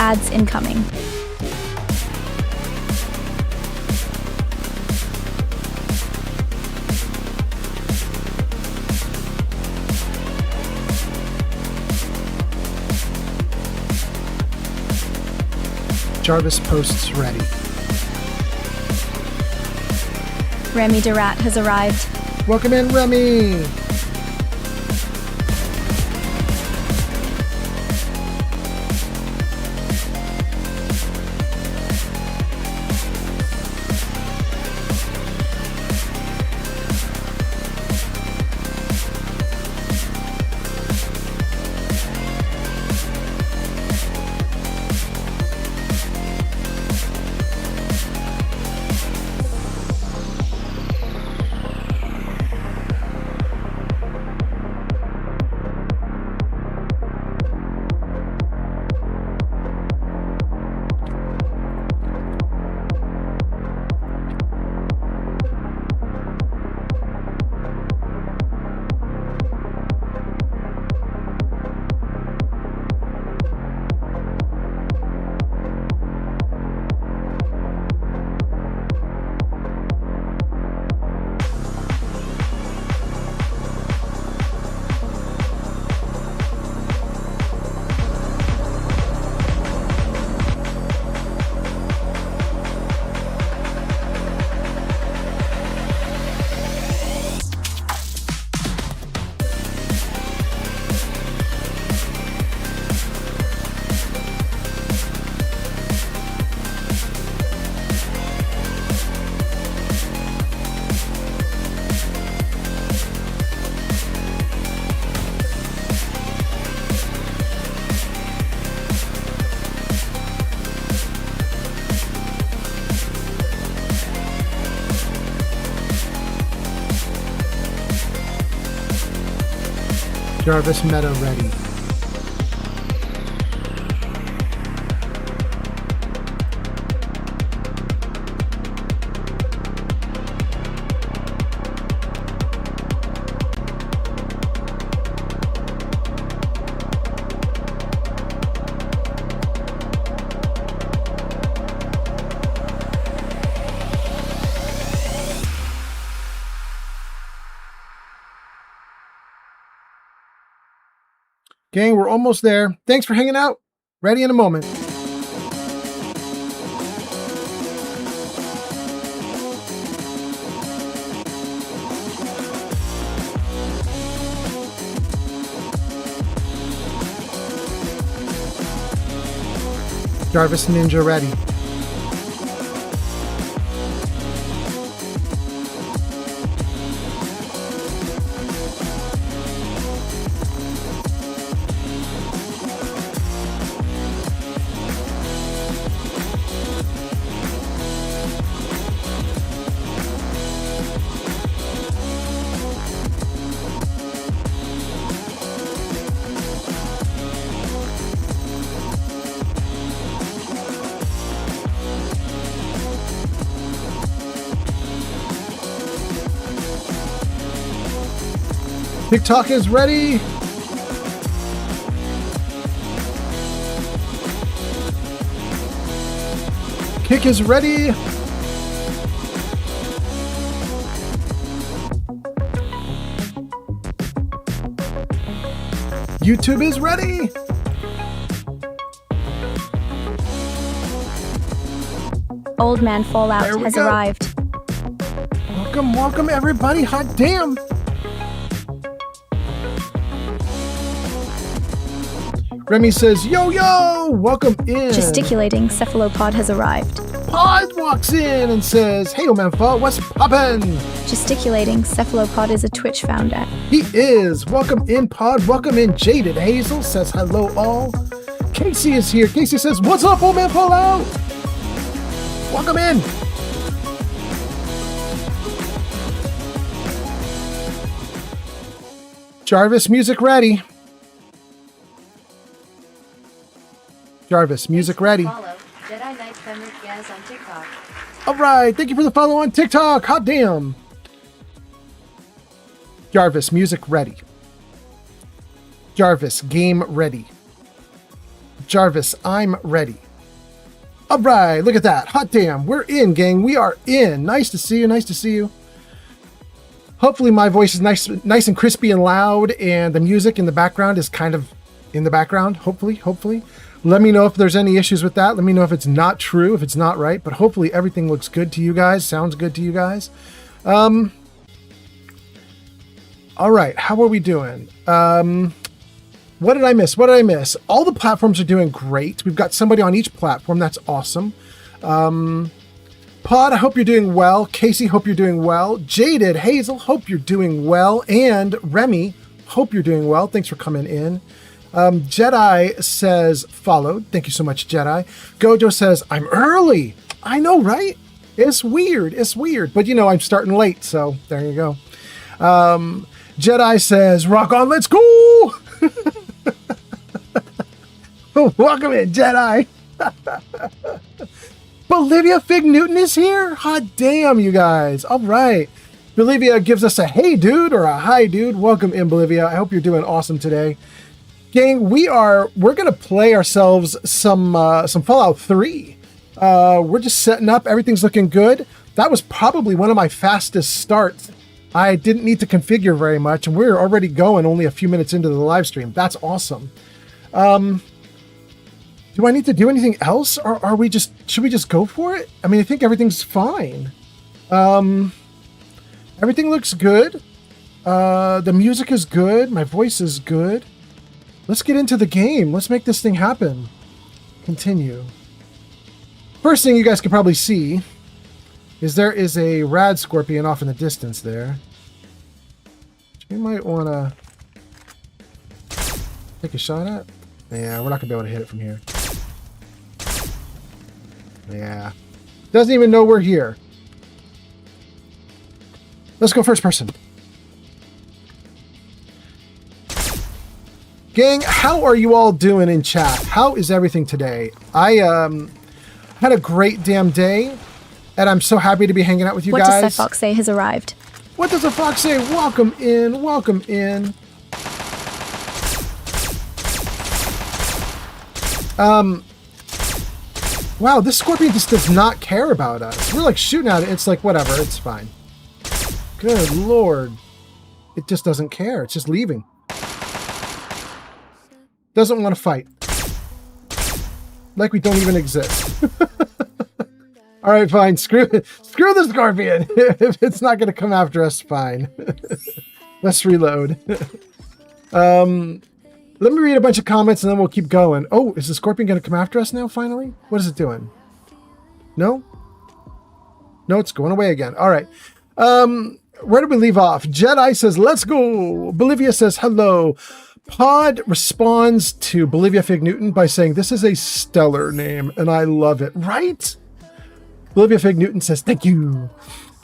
Ads incoming. Jarvis posts ready. Remy Durat has arrived. Welcome in, Remy. Jarvis meta ready. Gang, we're almost there. Thanks for hanging out. Ready in a moment. Jarvis Ninja ready. TikTok is ready. Kick is ready. YouTube is ready. Old Man Fallout has arrived. Welcome everybody. Hot damn. Remy says, yo, welcome in. Gesticulating Cephalopod has arrived. Pod walks in and says, hey, old man, what's poppin'? Gesticulating Cephalopod is a Twitch founder. He is. Welcome in, Pod. Welcome in. Jaded Hazel says, hello, all. Casey is here. Casey says, what's up, old man, Fallout? Welcome in. Jarvis, music ready. Jarvis, music ready. Jedi Knight Thunder Gaz on TikTok. All right, thank you for the follow on TikTok. Hot damn. Jarvis, music ready. Jarvis, game ready. Jarvis, I'm ready. All right, look at that. Hot damn, we're in, gang. We are in. Nice to see you. Nice to see you. Hopefully my voice is nice and crispy and loud, and the music in the background is kind of in the background. Hopefully. Let me know if there's any issues with that. Let me know if it's not true, if it's not right, but hopefully everything looks good to you guys, sounds good to you guys. All right, how are we doing? What did I miss? All the platforms are doing great. We've got somebody on each platform. That's awesome. Pod, I hope you're doing well. Casey, hope you're doing well. Jaded, Hazel, hope you're doing well. And Remy, hope you're doing well. Thanks for coming in. Jedi says followed. Thank you so much, Jedi. Gojo says, I'm early. I know, right? It's weird. But you know, I'm starting late. So there you go. Jedi says, rock on, let's go. Welcome in, Jedi. Bolivia Fig Newton is here? Hot damn, you guys. All right. Bolivia gives us a hey, dude, or a hi, dude. Welcome in, Bolivia. I hope you're doing awesome today. Gang, we're going to play ourselves some Fallout 3. We're just setting up. Everything's looking good. That was probably one of my fastest starts. I didn't need to configure very much, and we're already going only a few minutes into the live stream. That's awesome. Do I need to do anything else, or should we just go for it? I mean, I think everything's fine. Everything looks good. The music is good. My voice is good. Let's get into the game. Let's make this thing happen. Continue. First thing you guys can probably see is there is a rad scorpion off in the distance there. We might want to take a shot at. Yeah, we're not going to be able to hit it from here. Yeah. Doesn't even know we're here. Let's go first person. Gang, how are you all doing in chat? How is everything today? I had a great damn day, and I'm so happy to be hanging out with you guys. What does that fox say has arrived? What does a fox say? Welcome in, welcome in. Wow, this scorpion just does not care about us. We're like shooting at it. It's like, whatever, it's fine. Good Lord. It just doesn't care. It's just leaving. Doesn't want to fight. Like we don't even exist. All right, fine. Screw the scorpion. If it's not going to come after us, fine. Let's reload. Let me read a bunch of comments and then we'll keep going. Oh, is the scorpion going to come after us now, finally? What is it doing? No? No, it's going away again. All right. Where did we leave off? Jedi says, let's go. Bolivia says, hello. Pod responds to Bolivia Fig Newton by saying, this is a stellar name and I love it. Right? Bolivia Fig Newton says, thank you.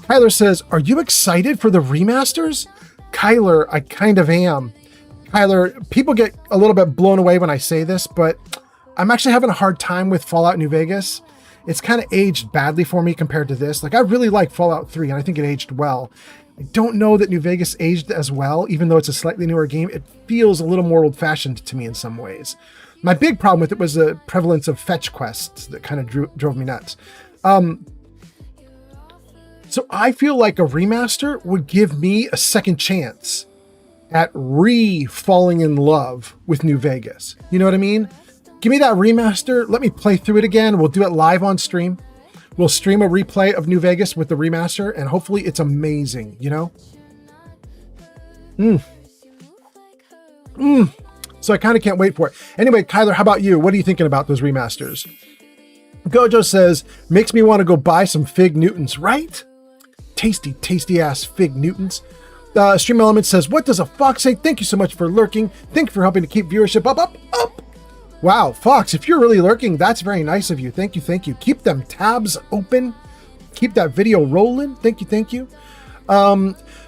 Kyler says, are you excited for the remasters? Kyler, I kind of am. Kyler, people get a little bit blown away when I say this, but I'm actually having a hard time with Fallout New Vegas. It's kind of aged badly for me compared to this. Like, I really like Fallout 3, and I think it aged well. I don't know that New Vegas aged as well, even though it's a slightly newer game. It feels a little more old-fashioned to me in some ways. My big problem with it was the prevalence of fetch quests that kind of drove me nuts. So I feel like a remaster would give me a second chance at falling in love with New Vegas. You know what I mean? Give me that remaster. Let me play through it again. We'll do it live on stream. We'll stream a replay of New Vegas with the remaster, and hopefully it's amazing, you know? So I kind of can't wait for it. Anyway, Kyler, how about you? What are you thinking about those remasters? Gojo says, makes me want to go buy some Fig Newtons, right? Tasty, tasty ass Fig Newtons. Stream Element says, what does a fox say? Thank you so much for lurking. Thank you for helping to keep viewership up. Wow, Fox, if you're really lurking, that's very nice of you. Thank you, thank you. Keep them tabs open. Keep that video rolling. Thank you.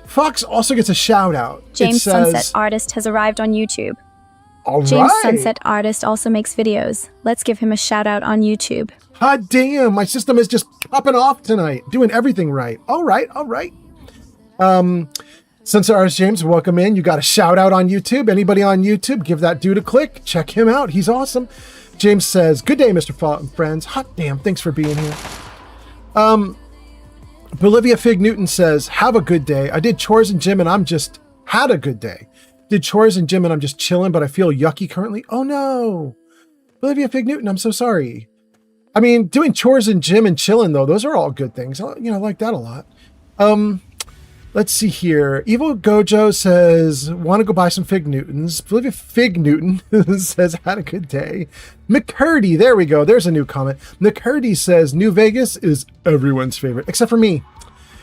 Fox also gets a shout out. James Sunset Artist has arrived on YouTube. All James right. Sunset Artist also makes videos. Let's give him a shout out on YouTube. Hot damn, my system is just popping off tonight. Doing everything right. All right. Sunset Artist James, welcome in. You got a shout out on YouTube. Anybody on YouTube, give that dude a click. Check him out. He's awesome. James says, good day, Mr. Fallout and friends. Hot damn, thanks for being here. Bolivia Fig Newton says, have a good day. I did chores and gym and I'm just had a good day. Did chores and gym and I'm just chilling, but I feel yucky currently. Oh no. Bolivia Fig Newton, I'm so sorry. I mean, doing chores and gym and chilling though, those are all good things. I like that a lot. Let's see here. Evil Gojo says, want to go buy some Fig Newtons. Bolivia Fig Newton says, had a good day. McCurdy, there we go. There's a new comment. McCurdy says, New Vegas is everyone's favorite, except for me.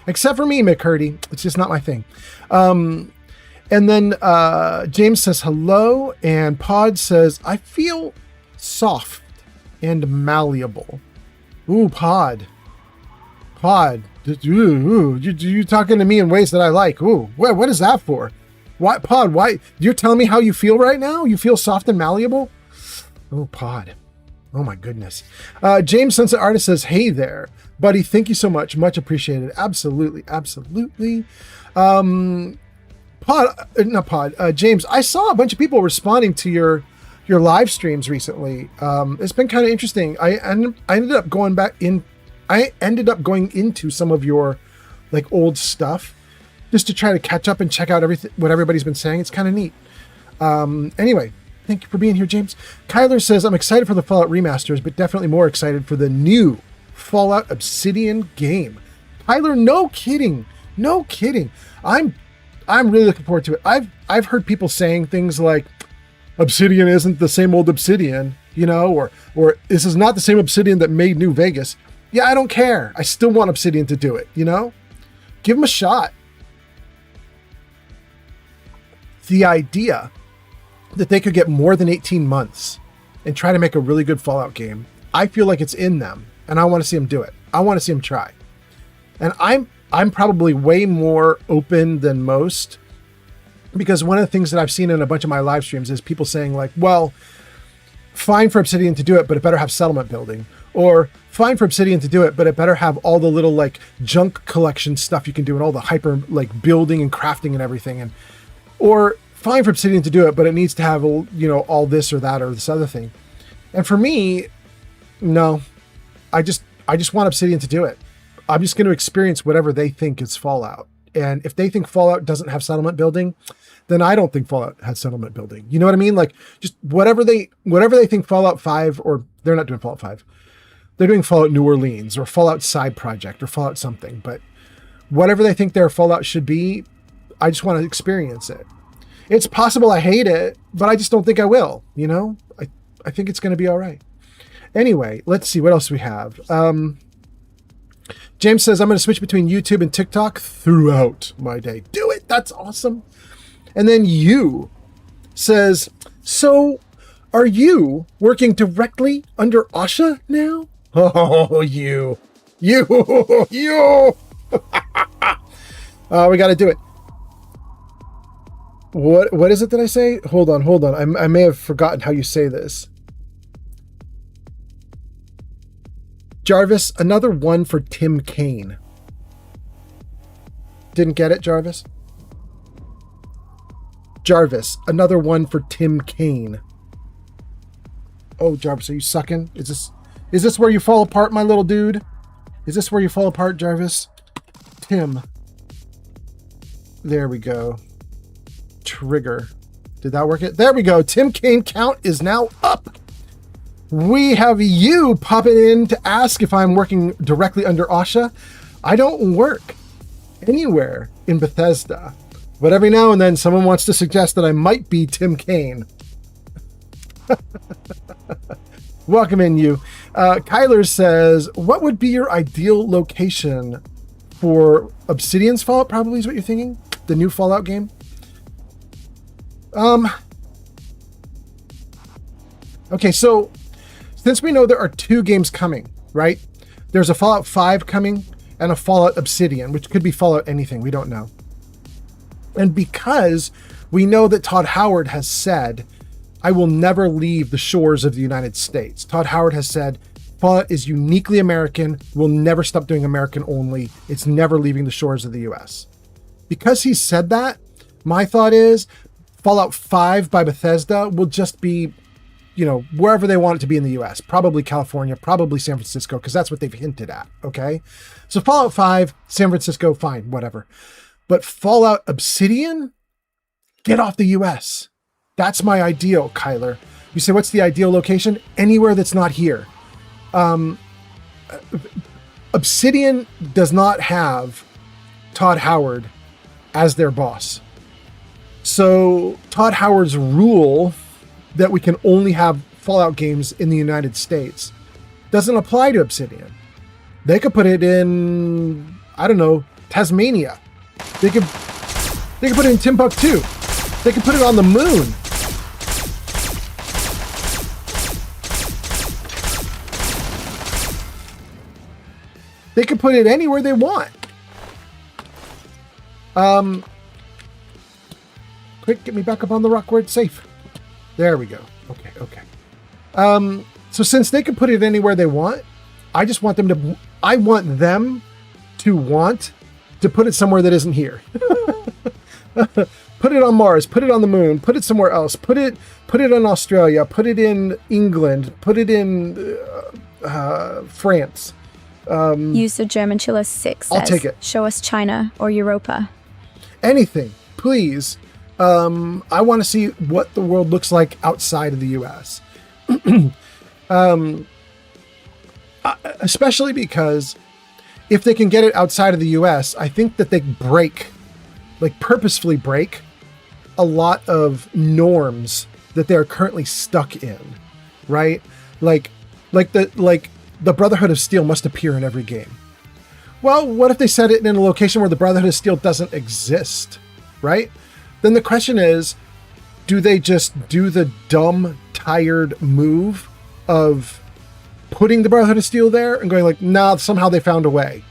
Except for me, McCurdy. It's just not my thing. And then James says, hello. And Pod says, I feel soft and malleable. Ooh, Pod. You talking to me in ways that I like. Ooh, what is that for? What, Pod? Why? You're telling me how you feel right now? You feel soft and malleable? Oh, Pod. Oh my goodness. James Sunset Artist says, hey there, buddy. Thank you so much. Much appreciated. Absolutely. James, I saw a bunch of people responding to your live streams recently. It's been kind of interesting. I ended up going into some of your like old stuff just to try to catch up and check out what everybody's been saying. It's kind of neat. Anyway, thank you for being here, James. Kyler says, I'm excited for the Fallout remasters, but definitely more excited for the new Fallout Obsidian game. Kyler, no kidding. I'm really looking forward to it. I've heard people saying things like Obsidian isn't the same old Obsidian, or this is not the same Obsidian that made New Vegas. Yeah, I don't care. I still want Obsidian to do it, Give them a shot. The idea that they could get more than 18 months and try to make a really good Fallout game, I feel like it's in them, and I want to see them do it. I want to see them try. And I'm probably way more open than most, because one of the things that I've seen in a bunch of my live streams is people saying like, well, fine for Obsidian to do it, but it better have settlement building. Or fine for Obsidian to do it, but it better have all the little like junk collection stuff you can do and all the hyper like building and crafting and everything. Or fine for Obsidian to do it, but it needs to have, all this or that or this other thing. And for me, no, I just want Obsidian to do it. I'm just going to experience whatever they think is Fallout. And if they think Fallout doesn't have settlement building, then I don't think Fallout has settlement building. You know what I mean? Like just whatever they think Fallout 5, or they're not doing Fallout 5. They're doing Fallout New Orleans or Fallout Side Project or Fallout something, but whatever they think their Fallout should be, I just want to experience it. It's possible I hate it, but I just don't think I will, I think it's going to be all right. Anyway, let's see what else we have. James says, I'm going to switch between YouTube and TikTok throughout my day. Do it. That's awesome. And then you says, so are you working directly under Asha now? Oh, you. We got to do it. What is it that I say? Hold on. I may have forgotten how you say this. Jarvis, another one for Tim Kaine. Didn't get it, Jarvis? Jarvis, another one for Tim Kaine. Oh, Jarvis, are you sucking? Is this where you fall apart, my little dude? Is this where you fall apart, Jarvis? Tim. There we go. Trigger. Did that work? There we go. Tim Kaine count is now up. We have you popping in to ask if I'm working directly under Asha. I don't work anywhere in Bethesda, but every now and then someone wants to suggest that I might be Tim Kaine. Welcome in, you. Kyler says, what would be your ideal location for Obsidian's Fallout? Probably is what you're thinking. The new Fallout game. Okay, so since we know there are two games coming, right? There's a Fallout 5 coming and a Fallout Obsidian, which could be Fallout anything. We don't know. And because we know that Todd Howard has said, I will never leave the shores of the United States. Todd Howard has said, Fallout is uniquely American. We'll never stop doing American only. It's never leaving the shores of the US. Because he said that, my thought is Fallout 5 by Bethesda will just be, wherever they want it to be in the US, probably California, probably San Francisco, because that's what they've hinted at. Okay. So Fallout 5, San Francisco, fine, whatever. But Fallout Obsidian, get off the US. That's my ideal, Kyler. You say, what's the ideal location? Anywhere that's not here. Obsidian does not have Todd Howard as their boss. So Todd Howard's rule that we can only have Fallout games in the United States doesn't apply to Obsidian. They could put it in, I don't know, Tasmania. They could put it in Timbuktu. They could put it on the moon. They could put it anywhere they want. Quick, get me back up on the rock where it's safe. There we go. Okay. So since they can put it anywhere they want, I want them to want to put it somewhere that isn't here. Put it on Mars, put it on the moon, put it somewhere else, put it in Australia, put it in England, put it in France. User German Chiller 6 says, I'll take it. Show us China or Europa. Anything, please. I want to see what the world looks like outside of the US. Especially because if they can get it outside of the US, I think that they purposefully break a lot of norms that they're currently stuck in, right? Like the Brotherhood of Steel must appear in every game. Well, what if they set it in a location where the Brotherhood of Steel doesn't exist, right? Then the question is, do they just do the dumb, tired move of putting the Brotherhood of Steel there and going like, nah, somehow they found a way?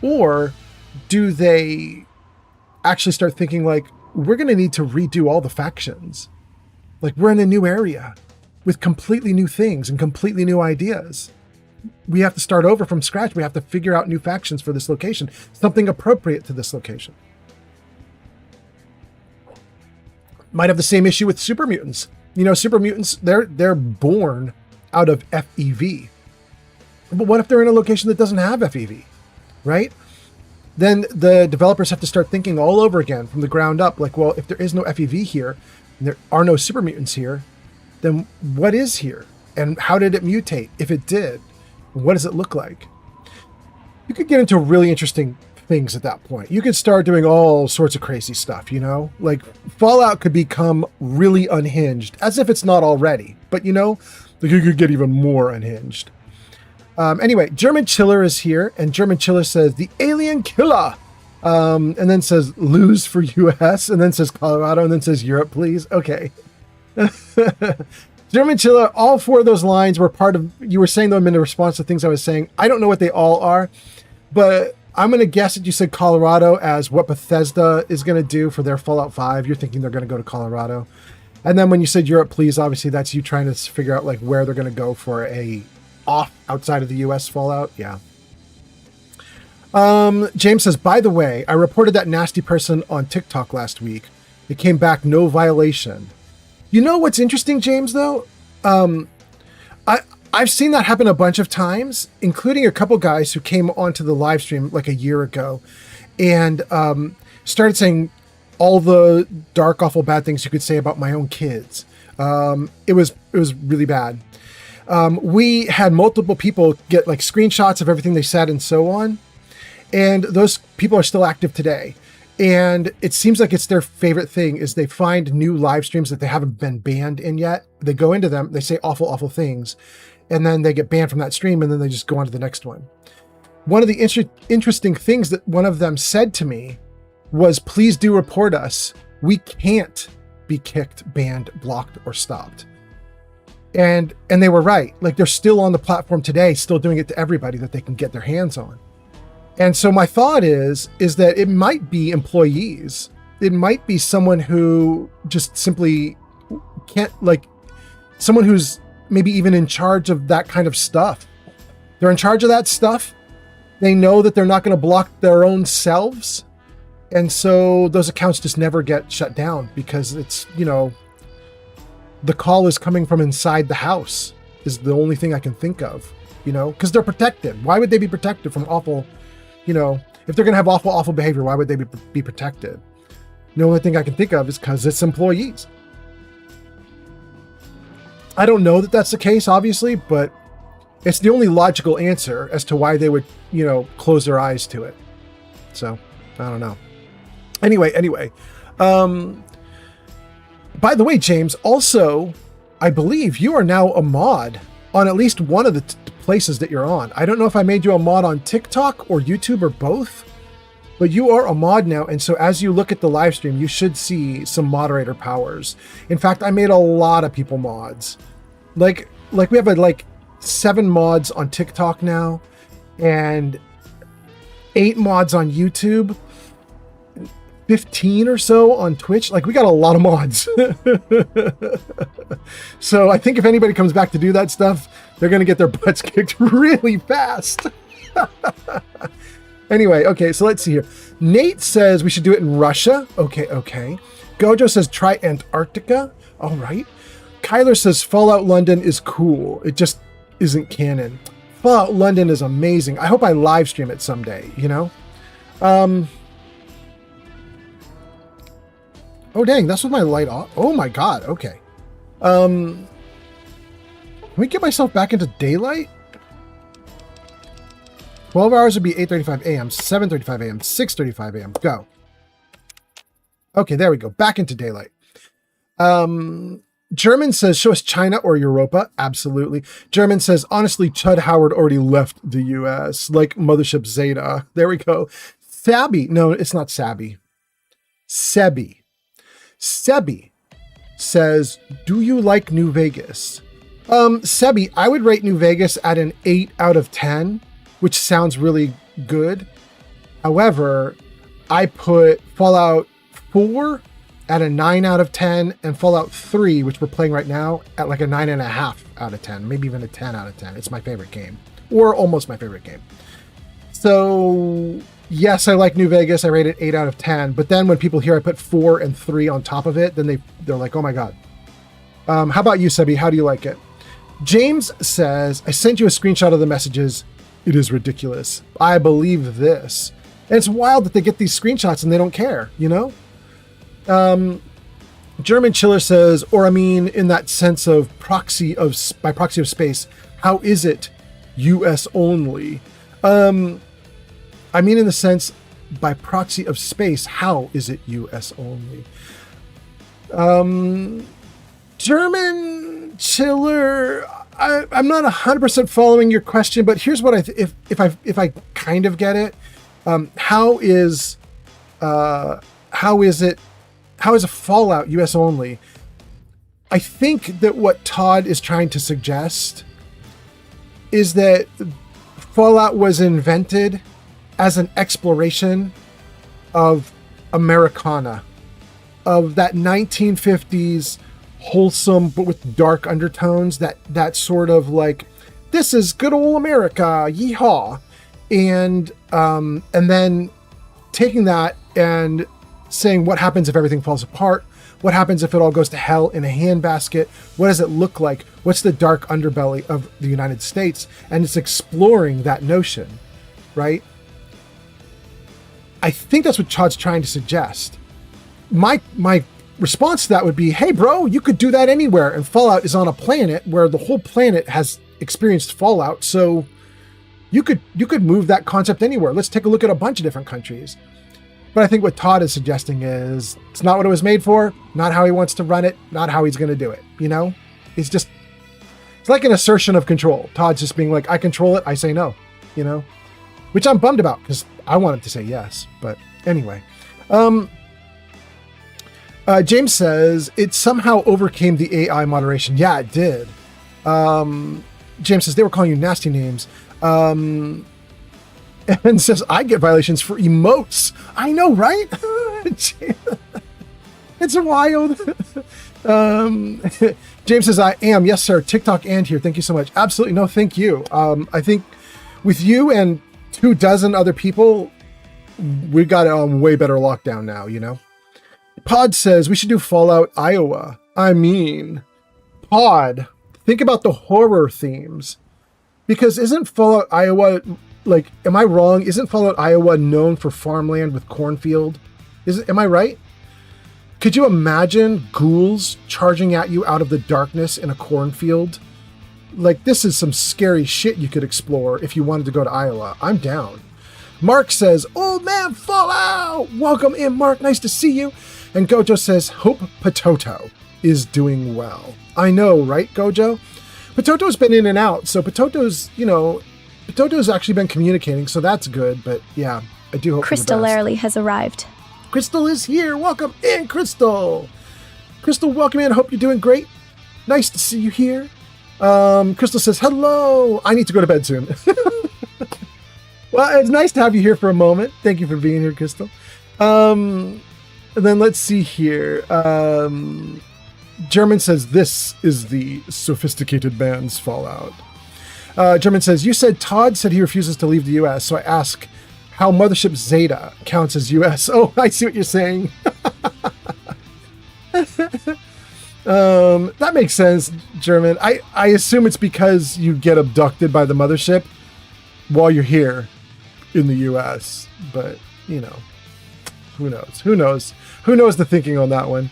Or do they actually start thinking like, we're going to need to redo all the factions? Like, we're in a new area with completely new things and completely new ideas. We have to start over from scratch. We have to figure out new factions for this location, something appropriate to this location. Might have the same issue with super mutants. Super mutants, they're born out of FEV. But what if they're in a location that doesn't have FEV, right? Then the developers have to start thinking all over again from the ground up. Like, well, if there is no FEV here, and there are no super mutants here, then what is here? And how did it mutate? If it did, what does it look like? You could get into really interesting things at that point. You could start doing all sorts of crazy stuff, like Fallout could become really unhinged, as if it's not already, but you could get even more unhinged. Anyway, German Chiller is here, and German Chiller says the alien killer, and then says lose for US, and then says Colorado, and then says Europe, please. Okay. German Chiller, all four of those lines were you were saying them in response to things I was saying. I don't know what they all are, but I'm going to guess that you said Colorado as what Bethesda is going to do for their Fallout 5. You're thinking they're going to go to Colorado. And then when you said Europe, please, obviously that's you trying to figure out like where they're going to go for a outside of the US Fallout. Yeah. James says, by the way, I reported that nasty person on TikTok last week. It came back, no violation. You know what's interesting, James, though? I've seen that happen a bunch of times, including a couple guys who came onto the live stream like a year ago and started saying all the dark, awful, bad things you could say about my own kids. It was really bad. We had multiple people get like screenshots of everything they said and so on. And those people are still active today. And it seems like it's their favorite thing is they find new live streams that they haven't been banned in yet. They go into them, they say awful, awful things, and then they get banned from that stream, and then they just go on to the next one. One of the interesting things that one of them said to me was, please do report us. We can't be kicked, banned, blocked, or stopped. And they were right. Like, they're still on the platform today, still doing it to everybody that they can get their hands on. And so my thought is that it might be employees. It might be someone who just simply can't, like, someone who's maybe even in charge of that kind of stuff. They're in charge of that stuff. They know that they're not going to block their own selves. And so those accounts just never get shut down because it's, the call is coming from inside the house is the only thing I can think of, you know, because they're protected. Why would they be protected from awful, you know, if they're going to have awful behavior, why would they be protected? The only thing I can think of is because it's employees. I don't know that that's the case, obviously, but it's the only logical answer as to why they would, you know, close their eyes to it. So, I don't know. Anyway. By the way, James, also, I believe you are now a mod on at least one of the places that you're on. I don't know if I made you a mod on TikTok or YouTube or both, but you are a mod now. And so as you look at the live stream, you should see some moderator powers. In fact, I made a lot of people mods. Like we have like 7 mods on TikTok now and 8 mods on YouTube, 15 or so on Twitch. Like, we got a lot of mods. So I think if anybody comes back to do that stuff, they're going to get their butts kicked really fast. Anyway, okay, so let's see here. Nate says we should do it in Russia. Okay. Gojo says try Antarctica. All right. Kyler says Fallout London is cool. It just isn't canon. Fallout London is amazing. I hope I live stream it someday, you know? Oh, dang, that's with my light off. Oh my God, okay. Can we get myself back into daylight? 12 hours would be 8:35 a.m., 7:35 a.m., 6:35 a.m. Go. Okay, there we go. Back into daylight. German says, show us China or Europa. Absolutely. German says, honestly, Chud Howard already left the U.S. like Mothership Zeta. There we go. Sabby. No, it's not Sabby. Sebi. Sebi says, do you like New Vegas? Sebi, I would rate New Vegas at an 8 out of 10, which sounds really good. However, I put Fallout 4 at a 9 out of 10 and Fallout 3, which we're playing right now, at like a 9.5 out of 10, maybe even a 10 out of 10. It's my favorite game, or almost my favorite game. So yes, I like New Vegas. I rate it 8 out of 10. But then when people hear I put 4 and 3 on top of it, then they're like, oh my God. How about you, Sebi? How do you like it? James says, I sent you a screenshot of the messages. It is ridiculous. I believe this. And it's wild that they get these screenshots and they don't care, you know? German Chiller says, or I mean, in that sense of by proxy of space, how is it US only? I mean, in the sense, by proxy of space, how is it US only? German Chiller, I'm not 100% following your question, but here's what if I kind of get it. How is a Fallout US only? I think that what Todd is trying to suggest is that Fallout was invented as an exploration of Americana, of that 1950s wholesome but with dark undertones, that sort of like, this is good old America, yeehaw, and then taking that and saying, what happens if everything falls apart? What happens if it all goes to hell in a handbasket? What does it look like? What's the dark underbelly of the United States? And it's exploring that notion, right? I think that's what Todd's trying to suggest. My response to that would be, hey bro, you could do that anywhere. And Fallout is on a planet where the whole planet has experienced Fallout. So you could move that concept anywhere. Let's take a look at a bunch of different countries. But I think what Todd is suggesting is it's not what it was made for, not how he wants to run it, not how he's going to do it. You know, it's like an assertion of control. Todd's just being like, I control it, I say no, you know, which I'm bummed about because I wanted to say yes. But anyway, James says it somehow overcame the AI moderation. Yeah, it did. James says they were calling you nasty names. And says, I get violations for emotes. I know, right? It's wild. James says, I am. Yes, sir. TikTok and here. Thank you so much. Absolutely. No, thank you. I think with you and 24 other people, we got a way better lockdown now, you know? Pod says we should do Fallout Iowa. I mean, Pod, think about the horror themes. Because isn't Fallout Iowa, like, am I wrong? Isn't Fallout Iowa known for farmland with cornfield? Am I right? Could you imagine ghouls charging at you out of the darkness in a cornfield? Like, this is some scary shit you could explore if you wanted to go to Iowa. I'm down. Mark says, Old Man Fallout! Welcome in, Mark. Nice to see you. And Gojo says, hope Potato is doing well. I know, right, Gojo? Pototo's been in and out, so Pototo's actually been communicating, so that's good, but yeah, I do hope Crystal for the best. Larry has arrived. Crystal is here. Welcome in, Crystal. Crystal, welcome in. Hope you're doing great. Nice to see you here. Crystal says, hello. I need to go to bed soon. Well, it's nice to have you here for a moment. Thank you for being here, Crystal. And then let's see here. German says, this is the sophisticated man's Fallout. German says, you said Todd said he refuses to leave the U.S., so I ask how Mothership Zeta counts as U.S. Oh, I see what you're saying. That makes sense, German. I assume it's because you get abducted by the Mothership while you're here in the U.S., but, you know, who knows? Who knows? Who knows the thinking on that one?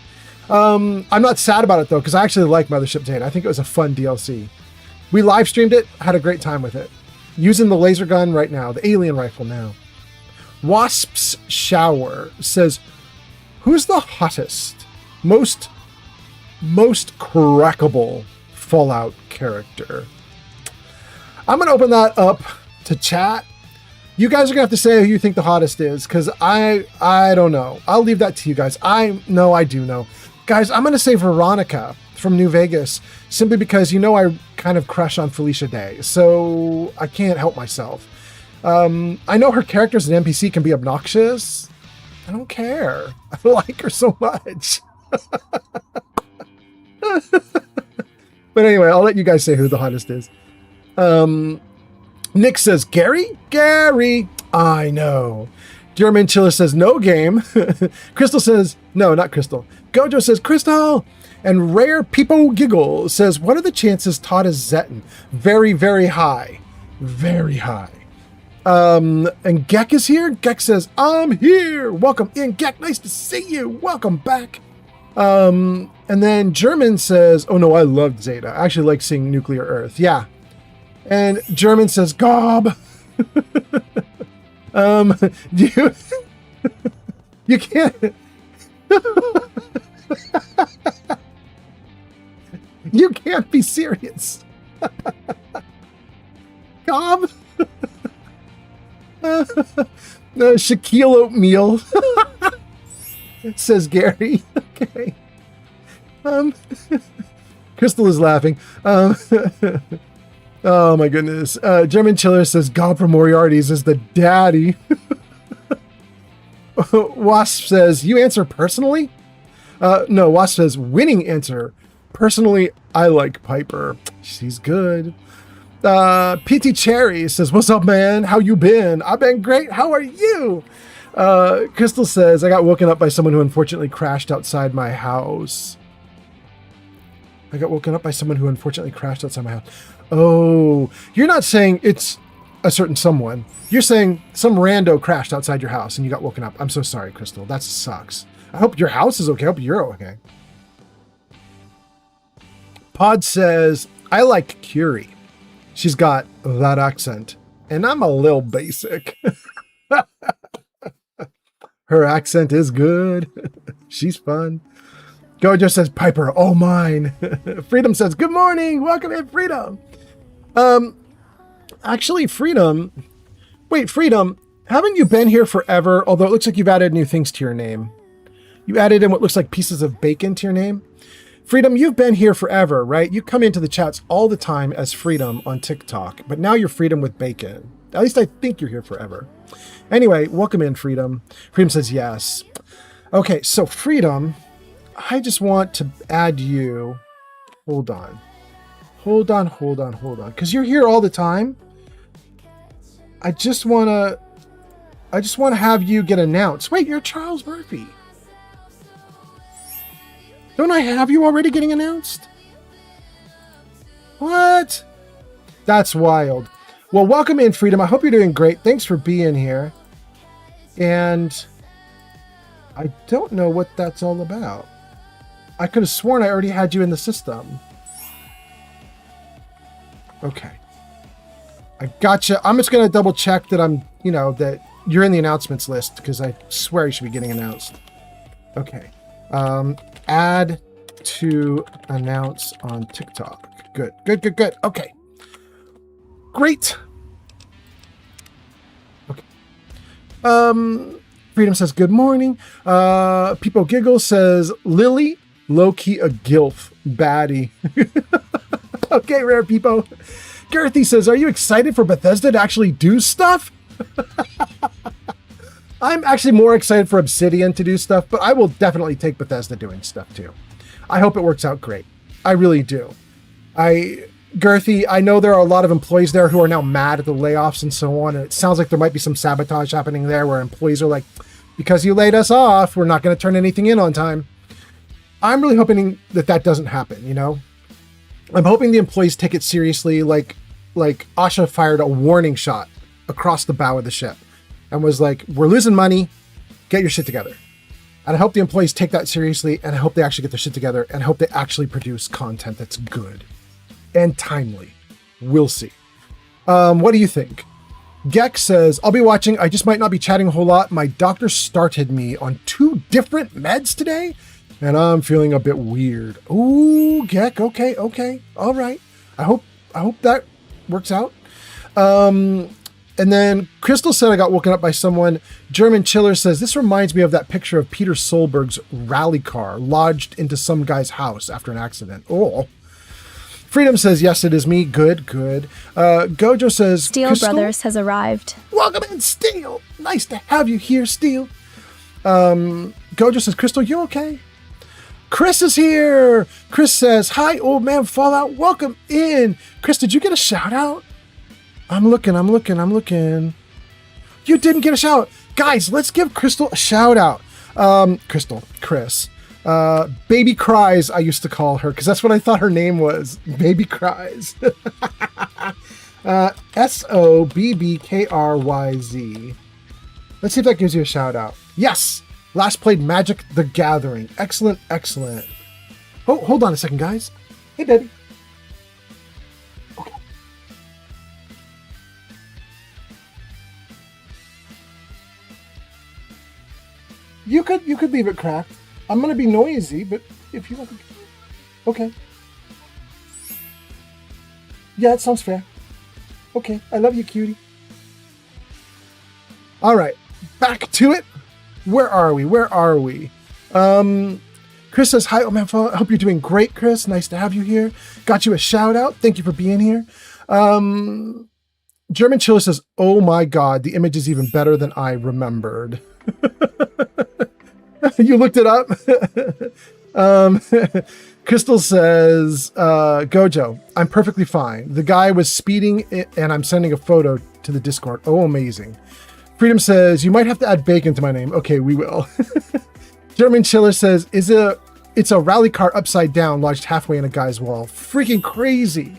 I'm not sad about it, though, because I actually like Mothership Zeta. I think it was a fun DLC. We live streamed it, had a great time with it. Using the laser gun right now, the alien rifle now. Wasp's Shower says, who's the hottest, most crackable Fallout character? I'm going to open that up to chat. You guys are going to have to say who you think the hottest is, because I don't know. I'll leave that to you guys. I do know. Guys, I'm going to say Veronica from New Vegas, simply because I kind of crush on Felicia Day, so I can't help myself. I know her character as an NPC can be obnoxious. I don't care. I like her so much. But anyway, I'll let you guys say who the hottest is. Nick says, Gary? Gary! I know. German Chiller says, no game. Crystal says, no, not Crystal. Gojo says, Crystal! And Rare People Giggle says, what are the chances Todd is Zetan? Very, very high. Very high. And Gek is here. Gek says, I'm here. Welcome in, Gek. Nice to see you. Welcome back. And then German says, oh no, I loved Zeta. I actually like seeing Nuclear Earth. Yeah. And German says, Gob. You can't. You can't be serious. Gob. Shaquille Oatmeal. Says Gary. Okay. Crystal is laughing. Oh my goodness. German Chiller says God for Moriarty's is the daddy. Wasp says, you answer personally? No, Wasp says winning answer. Personally, I like Piper. She's good. PT Cherry says, what's up, man? How you been? I've been great. How are you? Crystal says, I got woken up by someone who unfortunately crashed outside my house. I got woken up by someone who unfortunately crashed outside my house. Oh, you're not saying it's a certain someone. You're saying some rando crashed outside your house and you got woken up. I'm so sorry, Crystal. That sucks. I hope your house is okay. I hope you're okay. Pod says, I like Curie. She's got that accent, and I'm a little basic. Her accent is good. She's fun. Gojo says, Piper, oh mine. Freedom says, good morning. Welcome in, Freedom. Actually, Freedom. Wait, Freedom, haven't you been here forever? Although it looks like you've added new things to your name. You added in what looks like pieces of bacon to your name. Freedom, you've been here forever, right? You come into the chats all the time as Freedom on TikTok, but now you're Freedom with bacon. At least I think you're here forever. Anyway, welcome in, Freedom. Freedom says yes. Okay, so Freedom, I just want to add you. Hold on. Because you're here all the time. I just want to have you get announced. Wait, you're Charles Murphy. Don't I have you already getting announced? What? That's wild. Well, welcome in, Freedom. I hope you're doing great. Thanks for being here. And I don't know what that's all about. I could have sworn I already had you in the system. Okay. I gotcha. I'm just going to double check that I'm, that you're in the announcements list, because I swear you should be getting announced. Okay. Add to announce on TikTok. Good. Okay. Great. Okay. Freedom says, good morning. People Giggle says, Lily, low-key a gilf, baddie. Okay, Rare People. Girthy says, are you excited for Bethesda to actually do stuff? I'm actually more excited for Obsidian to do stuff, but I will definitely take Bethesda doing stuff too. I hope it works out great. I really do. Girthy, I know there are a lot of employees there who are now mad at the layoffs and so on, and it sounds like there might be some sabotage happening there where employees are like, because you laid us off, we're not going to turn anything in on time. I'm really hoping that doesn't happen, I'm hoping the employees take it seriously, like Asha fired a warning shot across the bow of the ship and was like, we're losing money, get your shit together. And I hope the employees take that seriously, and I hope they actually get their shit together, and I hope they actually produce content that's good and timely. We'll see. What do you think? Gex says, I'll be watching. I just might not be chatting a whole lot. My doctor started me on 2 different meds today, and I'm feeling a bit weird. Ooh, Gex. Okay. All right. I hope that works out. And then Crystal said I got woken up by someone. German Chiller says, this reminds me of that picture of Peter Solberg's rally car lodged into some guy's house after an accident. Oh. Freedom says, yes, it is me. Good. Gojo says, Steel Crystal? Brothers has arrived. Welcome in, Steel. Nice to have you here, Steel. Gojo says, Crystal, you okay? Chris is here. Chris says, hi, old man Fallout. Welcome in. Chris, did you get a shout out? I'm looking. You didn't get a shout out. Guys, let's give Crystal a shout out. Chris. Baby Cries, I used to call her, because that's what I thought her name was. Baby Cries. SOBBKRYZ. Let's see if that gives you a shout out. Yes! Last played Magic the Gathering. Excellent. Oh, hold on a second, guys. Hey, baby. Okay. You could leave it cracked. I'm going to be noisy, but if you want to... Okay. Yeah, it sounds fair. Okay, I love you, cutie. All right, back to it. Where are we? Chris says, hi, oh man, I hope you're doing great, Chris. Nice to have you here. Got you a shout out. Thank you for being here. German Chiller says, oh my God, the image is even better than I remembered. You looked it up? Crystal says, Gojo, I'm perfectly fine. The guy was speeding and I'm sending a photo to the Discord. Oh, amazing. Freedom says, you might have to add bacon to my name. Okay, we will. German Chiller says, it's a rally car upside down lodged halfway in a guy's wall. Freaking crazy.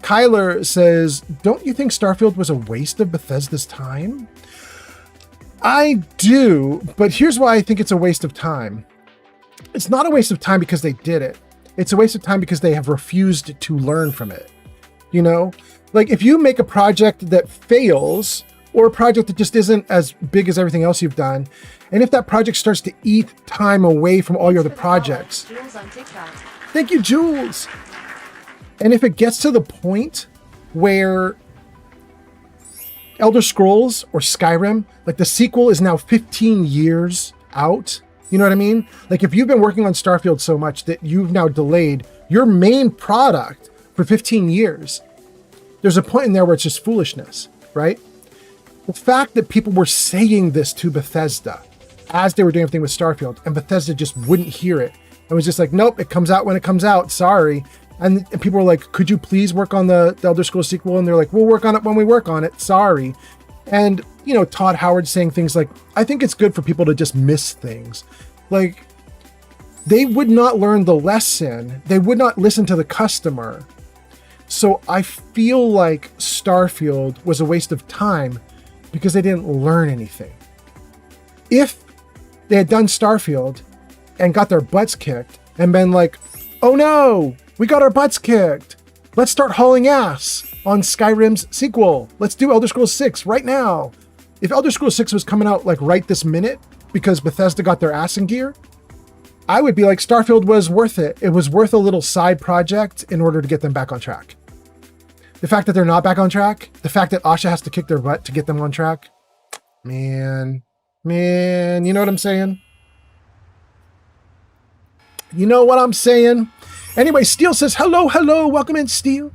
Kyler says, don't you think Starfield was a waste of Bethesda's time? I do, but here's why I think it's a waste of time. It's not a waste of time because they did it. It's a waste of time because they have refused to learn from it. Like if you make a project that fails, or a project that just isn't as big as everything else you've done, and if that project starts to eat time away from all your other projects. Jules on TikTok. Thank you, Jules. And if it gets to the point where Elder Scrolls or Skyrim, like the sequel is now 15 years out, you know what I mean? Like if you've been working on Starfield so much that you've now delayed your main product for 15 years, there's a point in there where it's just foolishness, right? The fact that people were saying this to Bethesda as they were doing everything with Starfield, and Bethesda just wouldn't hear it. It was just like, nope, it comes out when it comes out. Sorry. And people were like, could you please work on the Elder Scrolls sequel? And they're like, we'll work on it when we work on it. Sorry. And, Todd Howard saying things like, I think it's good for people to just miss things. Like, they would not learn the lesson. They would not listen to the customer. So I feel like Starfield was a waste of time because they didn't learn anything. If they had done Starfield and got their butts kicked and been like, oh no, we got our butts kicked. Let's start hauling ass on Skyrim's sequel. Let's do Elder Scrolls 6 right now. If Elder Scrolls 6 was coming out like right this minute because Bethesda got their ass in gear, I would be like, Starfield was worth it. It was worth a little side project in order to get them back on track. The fact that they're not back on track, the fact that Asha has to kick their butt to get them on track, man, you know what I'm saying? You know what I'm saying? Anyway, Steel says, hello, welcome in, Steel.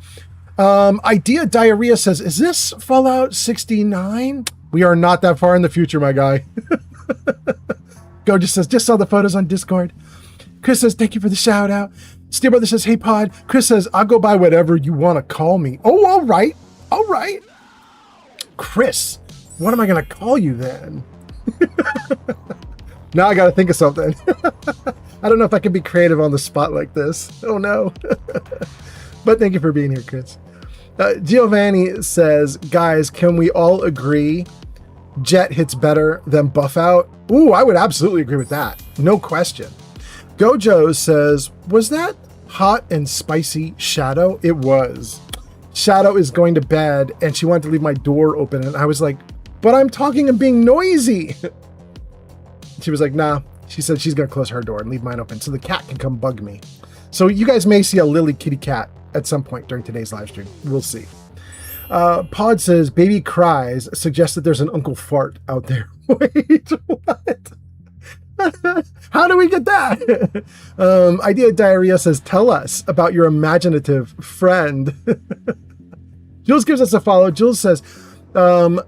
Idea Diarrhea says, is this Fallout 69? We are not that far in the future, my guy. Go just says, just saw the photos on Discord. Chris says, thank you for the shout out. Steel Brother says, hey pod. Chris says, I'll go by whatever you want to call me. Oh, all right. Chris, what am I going to call you then? Now I got to think of something. I don't know if I can be creative on the spot like this. Oh no. But thank you for being here, Chris. Giovanni says, guys, can we all agree Jet hits better than Buff Out? Ooh, I would absolutely agree with that. No question. Gojo says, was that hot and spicy Shadow? It was. Shadow is going to bed and she wanted to leave my door open. And I was like, but I'm talking and being noisy. She was like, nah. She said she's going to close her door and leave mine open so the cat can come bug me. So you guys may see a Lily kitty cat at some point during today's live stream. We'll see. Pod says, baby cries, suggests that there's an Uncle Fart out there. Wait, what? How do we get that? Idea Diarrhea says, tell us about your imaginative friend. Jules gives us a follow. Jules says, the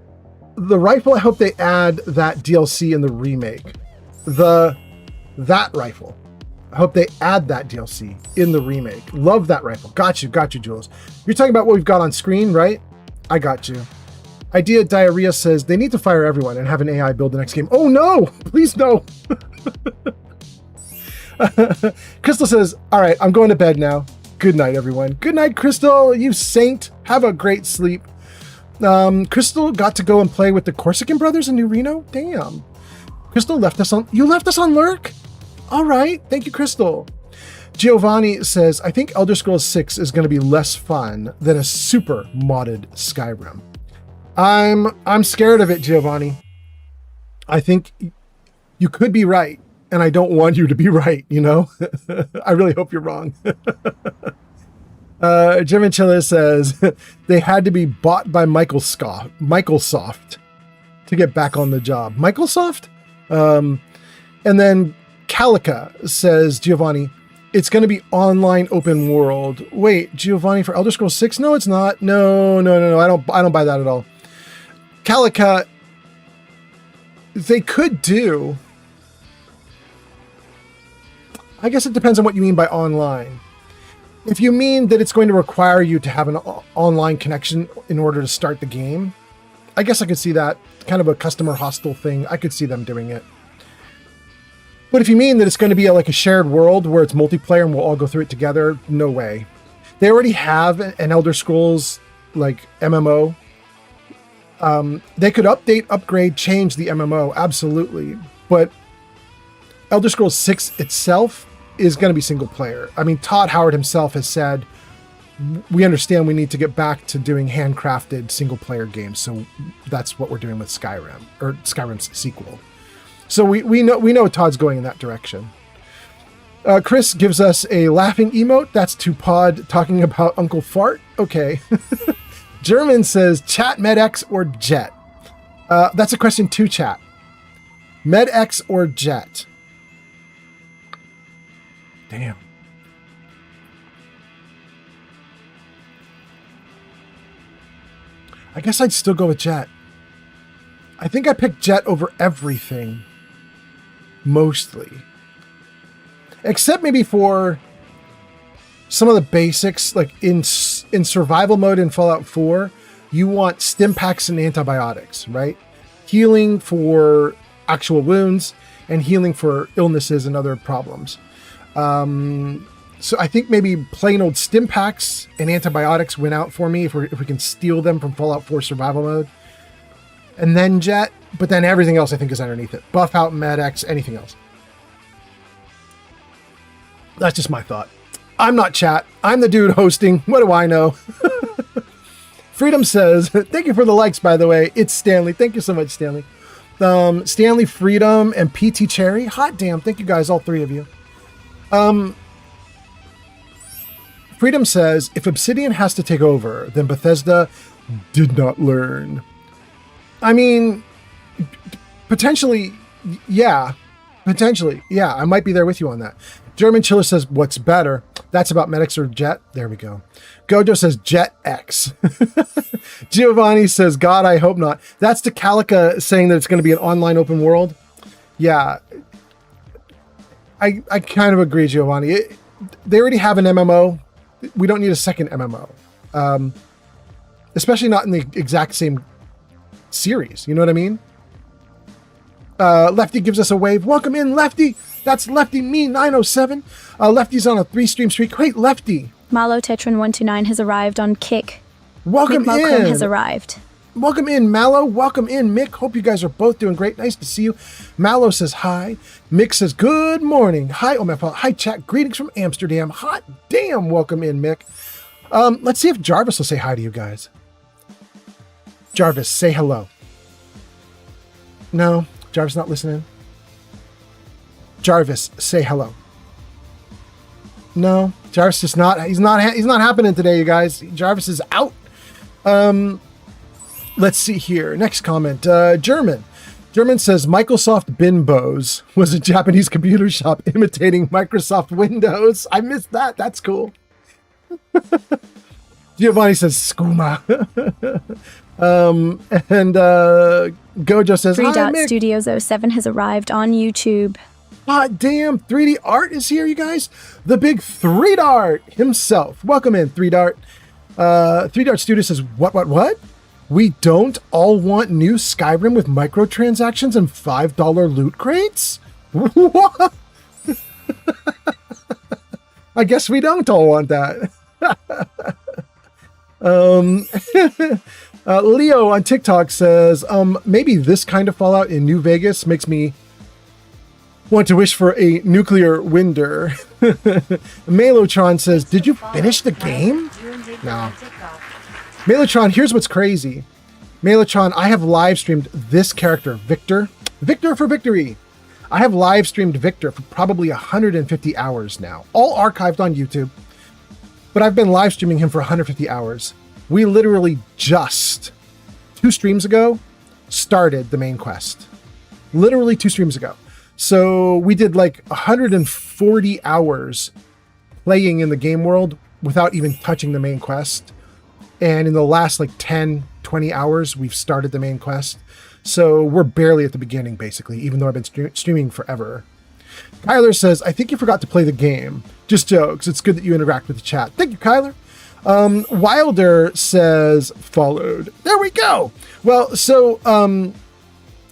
rifle, I hope they add that DLC in the remake. That rifle. I hope they add that DLC in the remake. Love that rifle. Got you, Jules. You're talking about what we've got on screen, right? I got you. Idea Diarrhea says they need to fire everyone and have an AI build the next game. Oh no, please no. Crystal says, all right, I'm going to bed now. Good night, everyone. Good night, Crystal, you saint. Have a great sleep. Crystal got to go and play with the Corsican brothers in New Reno. Damn. Crystal you left us on Lurk? All right. Thank you, Crystal. Giovanni says, I think Elder Scrolls 6 is going to be less fun than a super modded Skyrim. I'm scared of it, Giovanni. I think you could be right, and I don't want you to be right, you know? I really hope you're wrong. Jim and Chilla says, they had to be bought by Microsoft to get back on the job. Microsoft? And then Calica says, Giovanni, it's going to be online open world. Wait, Giovanni, for Elder Scrolls 6? No, it's not. No. I don't buy that at all. Calica, they could do. I guess it depends on what you mean by online. If you mean that it's going to require you to have an online connection in order to start the game, I guess I could see that. Kind of a customer hostile thing. I could see them doing it. But if you mean that it's going to be like a shared world where it's multiplayer and we'll all go through it together, no way. They already have an Elder Scrolls like MMO. They could update, upgrade, change the MMO, absolutely. But Elder Scrolls 6 itself is going to be single player. I mean, Todd Howard himself has said, we understand we need to get back to doing handcrafted single player games. So that's what we're doing with Skyrim, or Skyrim's sequel. So we know Todd's going in that direction. Chris gives us a laughing emote. That's to Pod talking about Uncle Fart. Okay. German says, chat, MedX, or Jet? That's a question to chat. MedX or Jet? Damn. I guess I'd still go with Jet. I think I picked Jet over everything. Mostly. Except maybe for some of the basics, like in survival mode in Fallout 4, you want stim packs and antibiotics, right? Healing for actual wounds and healing for illnesses and other problems. So I think maybe plain old stim packs and antibiotics win out for me if we can steal them from Fallout 4 survival mode. And then Jet, but then everything else I think is underneath it. Buff out Med-X, anything else. That's just my thought. I'm not chat. I'm the dude hosting. What do I know? Freedom says, thank you for the likes, by the way. It's Stanley. Thank you so much, Stanley. Stanley, Freedom, and PT Cherry. Hot damn. Thank you guys, all three of you. Freedom says, if Obsidian has to take over, then Bethesda did not learn. I mean, potentially, yeah. Potentially, yeah. I might be there with you on that. German Chiller says, what's better? That's about Med-X or Jet. There we go. Gojo says, Jet X. Giovanni says, God, I hope not. That's Decalica saying that it's going to be an online open world. Yeah. I kind of agree, Giovanni. They already have an MMO. We don't need a second MMO. Especially not in the exact same series. You know what I mean? Lefty gives us a wave. Welcome in, Lefty. That's Lefty Me 907. Lefty's on a 3-stream streak. Great, Lefty. Malo Tetran 129 has arrived on Kick. Welcome Mick in. Malcolm has arrived. Welcome in, Mallow. Welcome in, Mick. Hope you guys are both doing great. Nice to see you. Mallow says hi. Mick says good morning. Hi, Omepa. Hi, chat. Greetings from Amsterdam. Hot damn. Welcome in, Mick. Let's see if Jarvis will say hi to you guys. Jarvis, say hello. No, Jarvis not listening. Jarvis, say hello. No, Jarvis is not. He's not happening today, you guys. Jarvis is out. Let's see here. Next comment. German says Microsoft Binbos was a Japanese computer shop imitating Microsoft Windows. I missed that. That's cool. Giovanni says Skooma. Gojo says 3 hi, Dot Mick. Studios 07 has arrived on YouTube. Hot damn, 3D Art is here, you guys. The big 3 Dart himself. Welcome in, 3 Dart. 3 Dart Studio says, what? We don't all want new Skyrim with microtransactions and $5 loot crates? What? I guess we don't all want that. Leo on TikTok says, maybe this kind of Fallout in New Vegas makes me want to wish for a nuclear winter. Malotron says, did you finish the game? No. Malotron, here's what's crazy. Malotron, I have live streamed this character, Victor. Victor for victory. I have live streamed Victor for probably 150 hours now. All archived on YouTube. But I've been live streaming him for 150 hours. We literally just 2 streams ago started the main quest. Literally 2 streams ago. So we did like 140 hours playing in the game world without even touching the main quest. And in the last like 10, 20 hours, we've started the main quest. So we're barely at the beginning, basically, even though I've been streaming forever. Kyler says, I think you forgot to play the game. Just jokes. It's good that you interact with the chat. Thank you, Kyler. Wilder says, followed. There we go. Well, so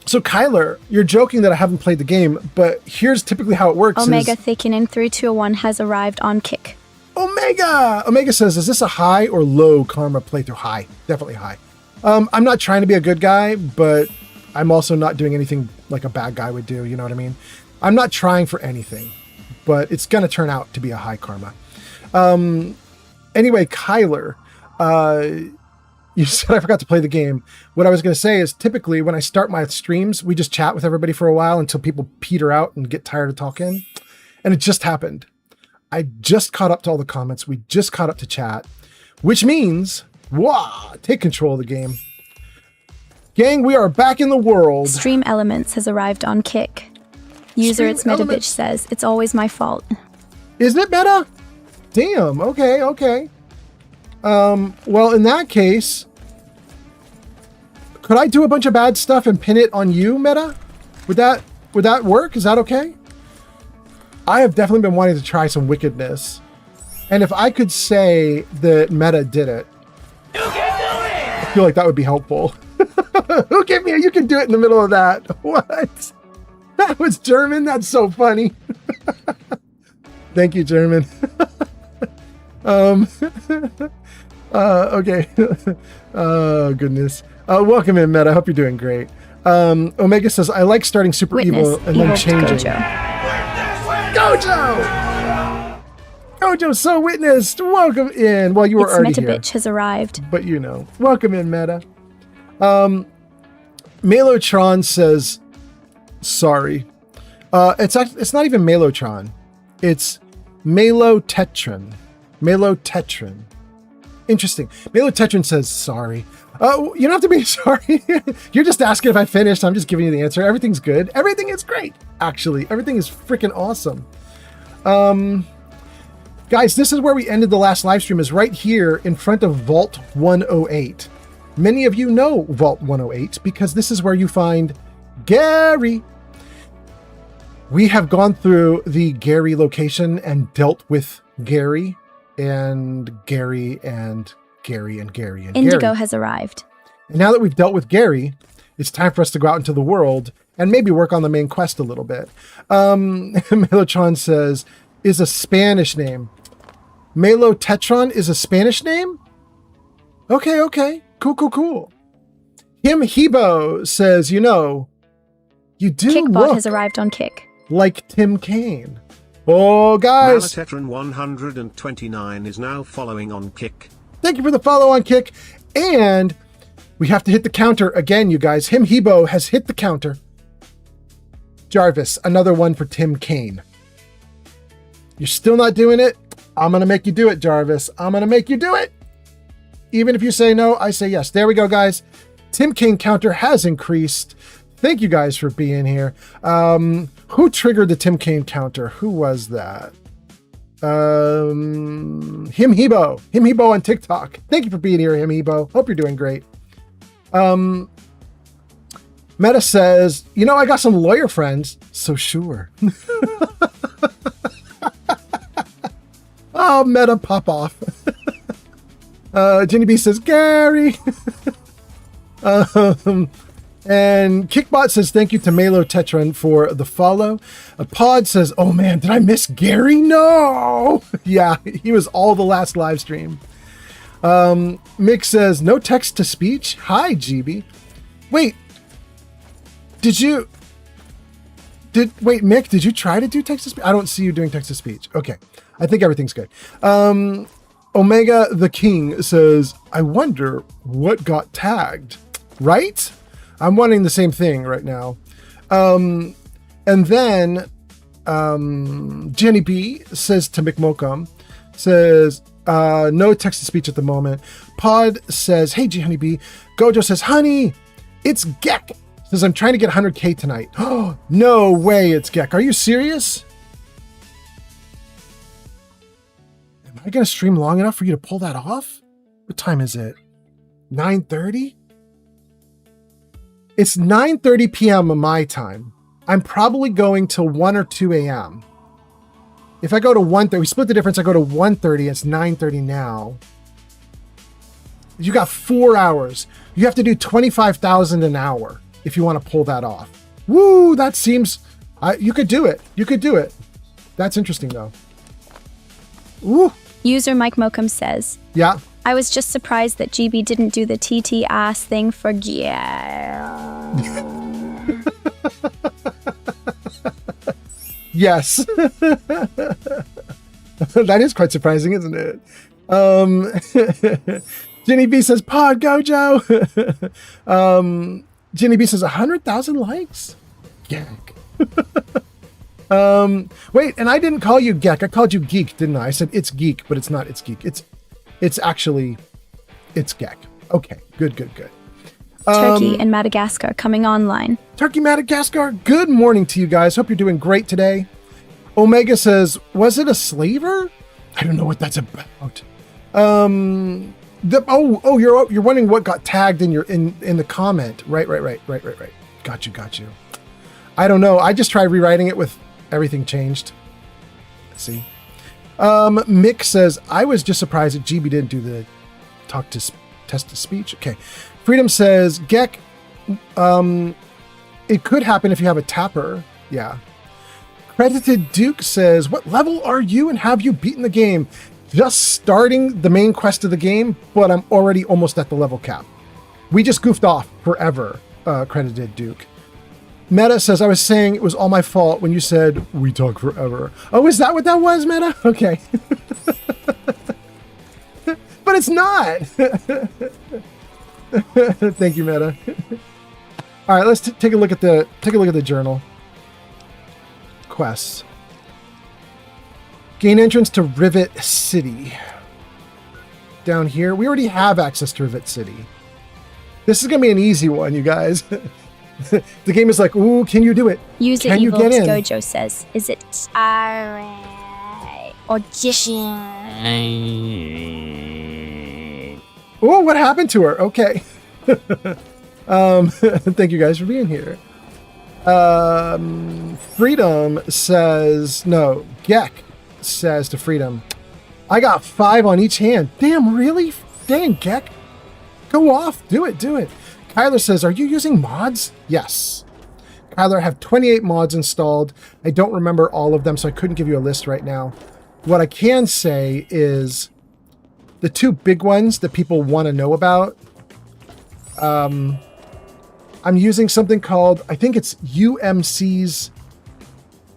Kyler, you're joking that I haven't played the game, but here's typically how it works. Omega Thickinen 3201 has arrived on Kick. Omega says, is this a high or low karma playthrough? High. Definitely high. I'm not trying to be a good guy, but I'm also not doing anything like a bad guy would do. You know what I mean? I'm not trying for anything, but it's going to turn out to be a high karma. Anyway, Kyler, you said I forgot to play the game. What I was going to say is typically when I start my streams, we just chat with everybody for a while until people peter out and get tired of talking. And it just happened. I just caught up to all the comments. We just caught up to chat, which means, take control of the game. Gang, we are back in the world. Stream Elements has arrived on Kick. User It's Meta Bitch says, it's always my fault. Isn't it Meta? Damn, okay. Well, in that case, could I do a bunch of bad stuff and pin it on you, Meta? Would that work? Is that okay? I have definitely been wanting to try some wickedness. And if I could say that Meta did it, you can do it! I feel like that would be helpful. Who gave me a you can do it in the middle of that? What? That was German? That's so funny. Thank you, German. Um, okay. Oh, goodness. Welcome in, Meta. I hope you're doing great. Omega says, I like starting super Witness, evil and then evil changing. Gojo! Gojo, so witnessed. Welcome in. Well, you were It's already Meta here. bitch has arrived. But you know. Welcome in, Meta. Malotron says, sorry. It's not even Malotron. It's Malotetron. Malotetron. Interesting. Malotetron says, sorry. You don't have to be sorry. You're just asking if I finished. I'm just giving you the answer. Everything's good. Everything is great, actually. Everything is freaking awesome. Guys, this is where we ended the last live stream, is right here in front of Vault 108. Many of you know Vault 108 because this is where you find Gary. We have gone through the Gary location and dealt with Gary and Gary and Gary and Gary and Indigo Gary. has arrived. And now that we've dealt with Gary, it's time for us to go out into the world and maybe work on the main quest a little bit. Melotron says, is a Spanish name. Malotetron is a Spanish name? Okay. Cool. Him Hebo says, you do Kickbot look has arrived on Kick. like Tim Kaine. Oh, guys. Malatetron 129 is now following on Kick. Thank you for the follow on Kick. And we have to hit the counter again, you guys. Him Hebo has hit the counter. Jarvis, another one for Tim Kaine. You're still not doing it? I'm going to make you do it, Jarvis. I'm going to make you do it. Even if you say no, I say yes. There we go, guys. Tim Kaine counter has increased. Thank you guys for being here. Who triggered the Tim Kaine counter? Who was that? Him Hebo. Him Hebo on TikTok. Thank you for being here, Him Hebo. Hope you're doing great. Meta says, I got some lawyer friends, so sure. Oh, Meta, pop off. Jenny B says, Gary. And Kickbot says, thank you to Malotetron for the follow. Pod says, oh man, did I miss Gary? No. Yeah, he was all the last live stream. Mick says, no text to speech. Hi, GB. Wait, Mick, did you try to do text to speech? I don't see you doing text to speech. Okay. I think everything's good. Omega the King says, I wonder what got tagged, right? I'm wondering the same thing right now. And then Jenny B says to McMokum, says, no text to speech at the moment. Pod says, hey, G Honey B. Gojo says, honey, it's Gek. Says, I'm trying to get 100K tonight. Oh, no way it's Gek. Are you serious? Am I going to stream long enough for you to pull that off? What time is it? 9:30? It's 9:30 p.m. my time. I'm probably going till 1 or 2 a.m. If I go to 1:30, we split the difference. I go to 1:30. It's 9:30 now. You got 4 hours. You have to do 25,000 an hour if you want to pull that off. Woo! That seems. You could do it. You could do it. That's interesting though. Woo! User Mike Mokum says, Yeah. I was just surprised that GB didn't do the TT ass thing for Yes. That is quite surprising, isn't it? Jenny B says, Pod Gojo. Jenny B says, 100,000 likes? Gek. Wait, and I didn't call you Gek. I called you Geek, didn't I? I said, it's Geek, but it's not, it's Geek. It's actually, it's Gek. Okay, good. Turkey and Madagascar coming online. Turkey, Madagascar, good morning to you guys. Hope you're doing great today. Omega says, was it a slaver? I don't know what that's about. You're wondering what got tagged in the comment. Right. Got you. I don't know. I just tried rewriting it with everything changed. Let's see. Mick says, I was just surprised that GB didn't do the test to speech. Okay. Freedom says, Gek, it could happen if you have a tapper. Yeah. Credited Duke says, what level are you and have you beaten the game? just starting the main quest of the game, but I'm already almost at the level cap. We just goofed off forever, credited Duke. Meta says, I was saying it was all my fault when you said we talk forever. Oh, is that what that was, Meta? Okay. But it's not. Thank you, Meta. All right, let's take a look at the journal. Quests. Gain entrance to Rivet City. Down here, we already have access to Rivet City. This is gonna be an easy one, you guys. The game is like, ooh, can you do it? User Can you Evil get in? Gojo says, is it alright or just Oh, what happened to her? Okay. Thank you guys for being here. Freedom says, no, Gek says to Freedom, I got 5 on each hand. Damn, really? Dang, Gek. Go off. Do it. Kyler says, are you using mods? Yes. Kyler, I have 28 mods installed. I don't remember all of them, so I couldn't give you a list right now. What I can say is the 2 big ones that people want to know about. I'm using something called, I think it's UMC's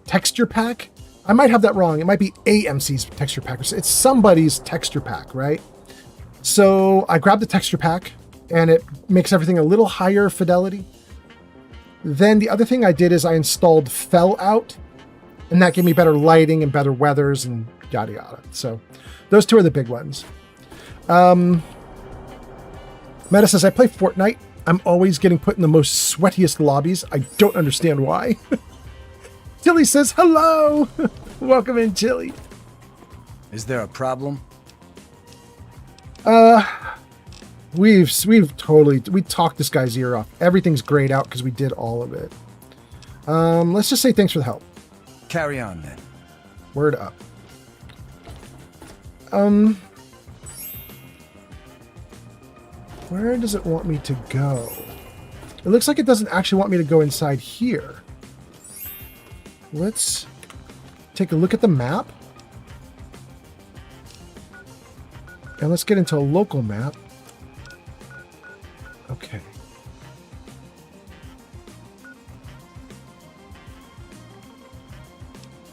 texture pack. I might have that wrong. It might be AMC's texture pack. It's somebody's texture pack, right? So I grabbed the texture pack and it makes everything a little higher fidelity. Then the other thing I did is I installed Fell Out, and that gave me better lighting and better weathers and yada yada. So those 2 are the big ones. Meta says, I play Fortnite. I'm always getting put in the most sweatiest lobbies. I don't understand why. Chili says, hello. Welcome in, Chili. Is there a problem? We talked this guy's ear off. Everything's grayed out because we did all of it. Let's just say thanks for the help. Carry on then. Word up. Where does it want me to go? It looks like it doesn't actually want me to go inside here. Let's take a look at the map. And let's get into a local map. Okay.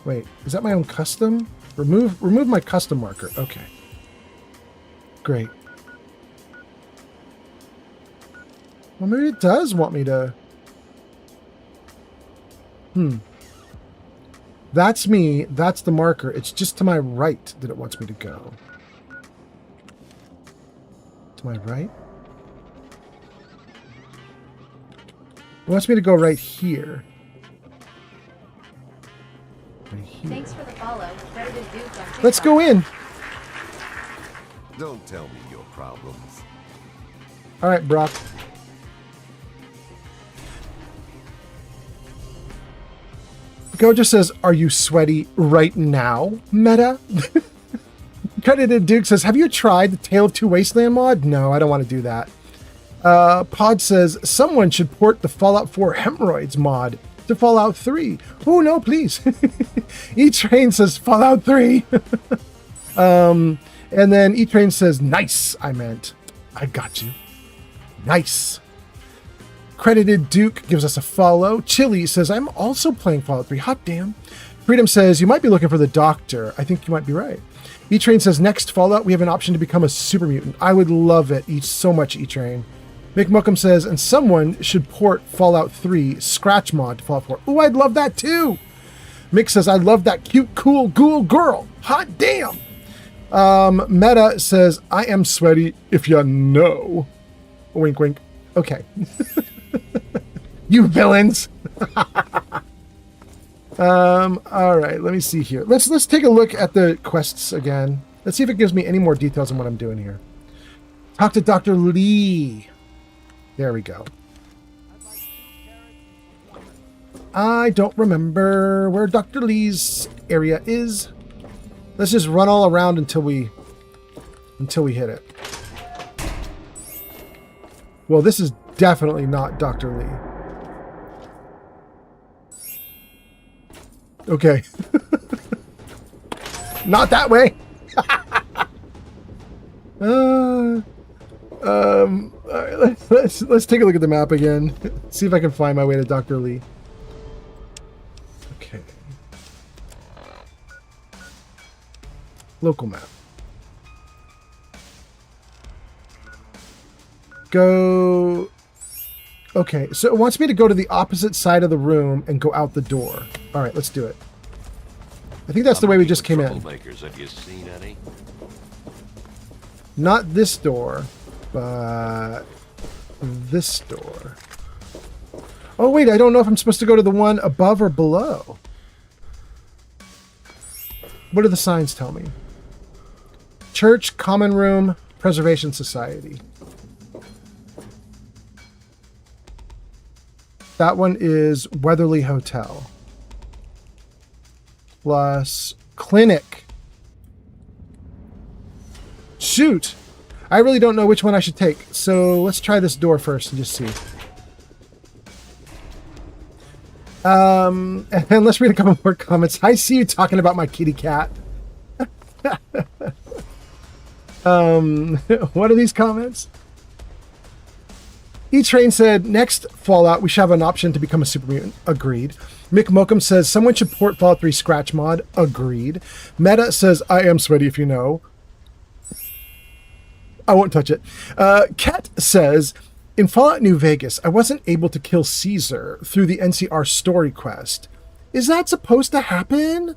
Wait, is that my own custom? Remove my custom marker. Okay. Great. Well, maybe it does want me to... That's me. That's the marker. It's just to my right that it wants me to go. To my right? It wants me to go right here. Right here. Thanks for the follow. Credited Duke on TikTok. Let's go in. Don't tell me your problems. All right, Brock. Gojo says, are you sweaty right now, Meta? Credited Duke says, have you tried the Tale of Two Wasteland mod? No, I don't want to do that. Pod says, someone should port the Fallout 4 Hemorrhoids mod to Fallout 3. Oh, no, please. E-Train says, Fallout 3. And then E-Train says, nice, I meant. I got you. Nice. Credited Duke gives us a follow. Chili says, I'm also playing Fallout 3. Hot damn. Freedom says, you might be looking for the doctor. I think you might be right. E-Train says, next Fallout, we have an option to become a super mutant. I would love it so much, E-Train. Mick Mookum says, and someone should port Fallout 3 Scratch mod to Fallout 4. Ooh, I'd love that too. Mick says, I love that cute, cool, ghoul girl. Hot damn. Meta says, I am sweaty if you know. Wink, wink. Okay. You villains. All right, let me see here. Let's take a look at the quests again. Let's see if it gives me any more details on what I'm doing here. Talk to Dr. Lee. There we go. I don't remember where Dr. Lee's area is. Let's just run all around until we hit it. Well, this is definitely not Dr. Lee. Okay. Not that way. All right, let's take a look at the map again. See if I can find my way to Dr. Lee. Okay. Local map. Go. Okay, so it wants me to go to the opposite side of the room and go out the door. All right, let's do it. I think that's the way we just came in. Troublemakers, have you seen any? Not this door, but this door. Oh, wait, I don't know if I'm supposed to go to the one above or below. What do the signs tell me? Church, Common Room, Preservation Society. That one is Weatherly Hotel. Plus Clinic. Shoot! I really don't know which one I should take. So let's try this door first and just see. And then let's read a couple more comments. I see you talking about my kitty cat. What are these comments? E-Train said, next Fallout, we should have an option to become a super mutant. Agreed. Mick Mokum says, someone should port Fallout 3 Scratch mod. Agreed. Meta says, I am sweaty if you know. I won't touch it. Kat says, in Fallout New Vegas, I wasn't able to kill Caesar through the NCR story quest. Is that supposed to happen?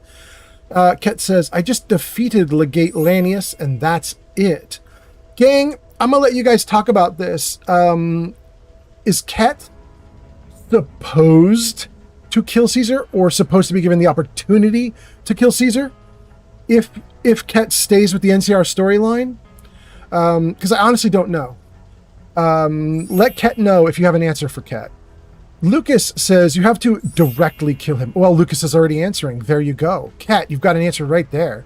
Ket says, I just defeated Legate Lanius, and that's it. Gang, I'm going to let you guys talk about this. Is Ket supposed to kill Caesar, or supposed to be given the opportunity to kill Caesar? If Ket stays with the NCR storyline? Because I honestly don't know. Let Ket know if you have an answer for Ket. Lucas says you have to directly kill him. Well, Lucas is already answering. There you go. Ket, you've got an answer right there.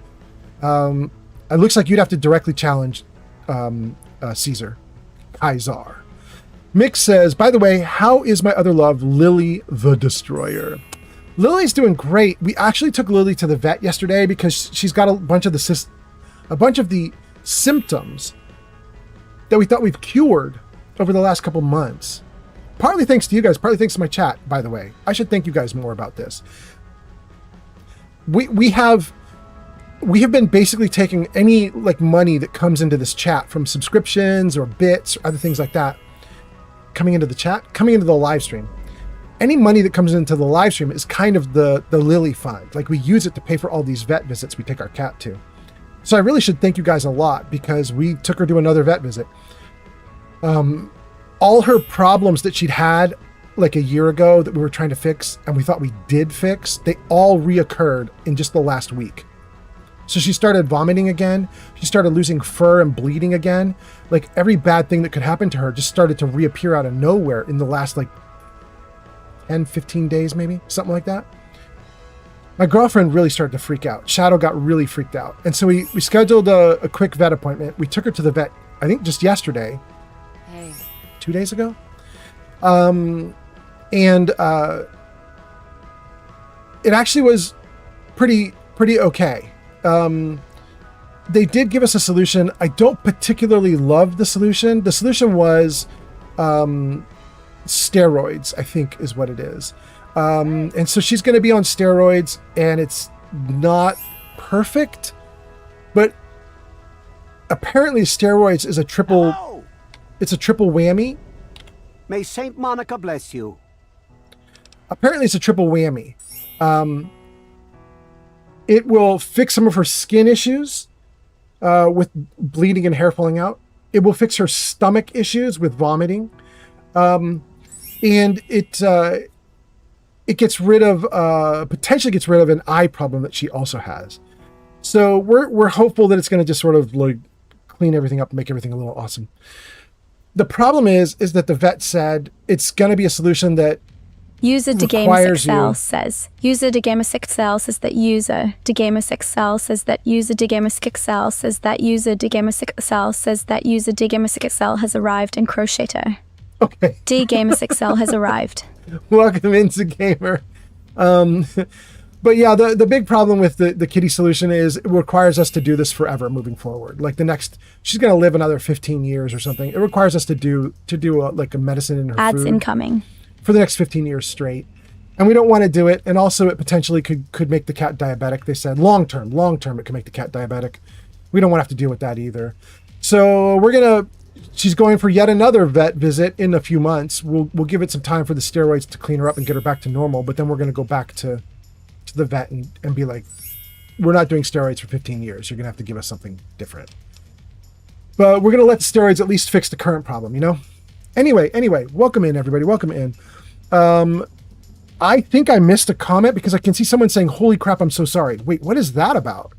It looks like you'd have to directly challenge Caesar. Kaisar. Mick says, by the way, how is my other love, Lily the Destroyer? Lily's doing great. We actually took Lily to the vet yesterday because she's got a bunch of the symptoms that we thought we've cured over the last couple months. Partly thanks to you guys, partly thanks to my chat, by the way. I should thank you guys more about this. We have been basically taking any money that comes into this chat from subscriptions or bits or other things like that, coming into the chat, coming into the live stream. Any money that comes into the live stream is kind of the Lily fund. We use it to pay for all these vet visits we take our cat to. So I really should thank you guys a lot because we took her to another vet visit. All her problems that she'd had a year ago that we were trying to fix and we thought we did fix, they all reoccurred in just the last week. So she started vomiting again. She started losing fur and bleeding again. Every bad thing that could happen to her just started to reappear out of nowhere in the last 10, 15 days, maybe, something like that. My girlfriend really started to freak out. Shadow got really freaked out. And so we scheduled a quick vet appointment. We took her to the vet, I think just yesterday. Hey. 2 days ago. It actually was pretty okay. They did give us a solution. I don't particularly love the solution. The solution was steroids, I think is what it is. And so she's going to be on steroids, and it's not perfect, but apparently steroids is a triple whammy. May Saint Monica bless you. Apparently it's a triple whammy. It will fix some of her skin issues with bleeding and hair falling out. It will fix her stomach issues with vomiting. And it gets rid of, potentially gets rid of an eye problem that she also has. So we're hopeful that it's going to just sort of clean everything up and make everything a little awesome. The problem is that the vet said it's going to be a solution that User DeGamer6L says. User DeGamer6L says that user DeGamer6L says that user DeGamer6L says that user DeGamer6L says that user DeGamer6L has arrived in Crocheto. Okay. DGamer6L has arrived. Welcome into Gamer. But yeah, the big problem with the kitty solution is it requires us to do this forever moving forward. Like she's going to live another 15 years or something. It requires us to do like a medicine in her Ads food incoming. for the next 15 years straight. And we don't want to do it. And also it potentially could make the cat diabetic. They said long term, it could make the cat diabetic. We don't want to have to deal with that either. So she's going for yet another vet visit in a few months. We'll give it some time for the steroids to clean her up and get her back to normal. But then we're going to go back to the vet and be like, we're not doing steroids for 15 years. You're going to have to give us something different. But we're going to let the steroids at least fix the current problem, you know? Anyway, welcome in, everybody. Welcome in. I think I missed a comment because I can see someone saying, holy crap, I'm so sorry. Wait, what is that about?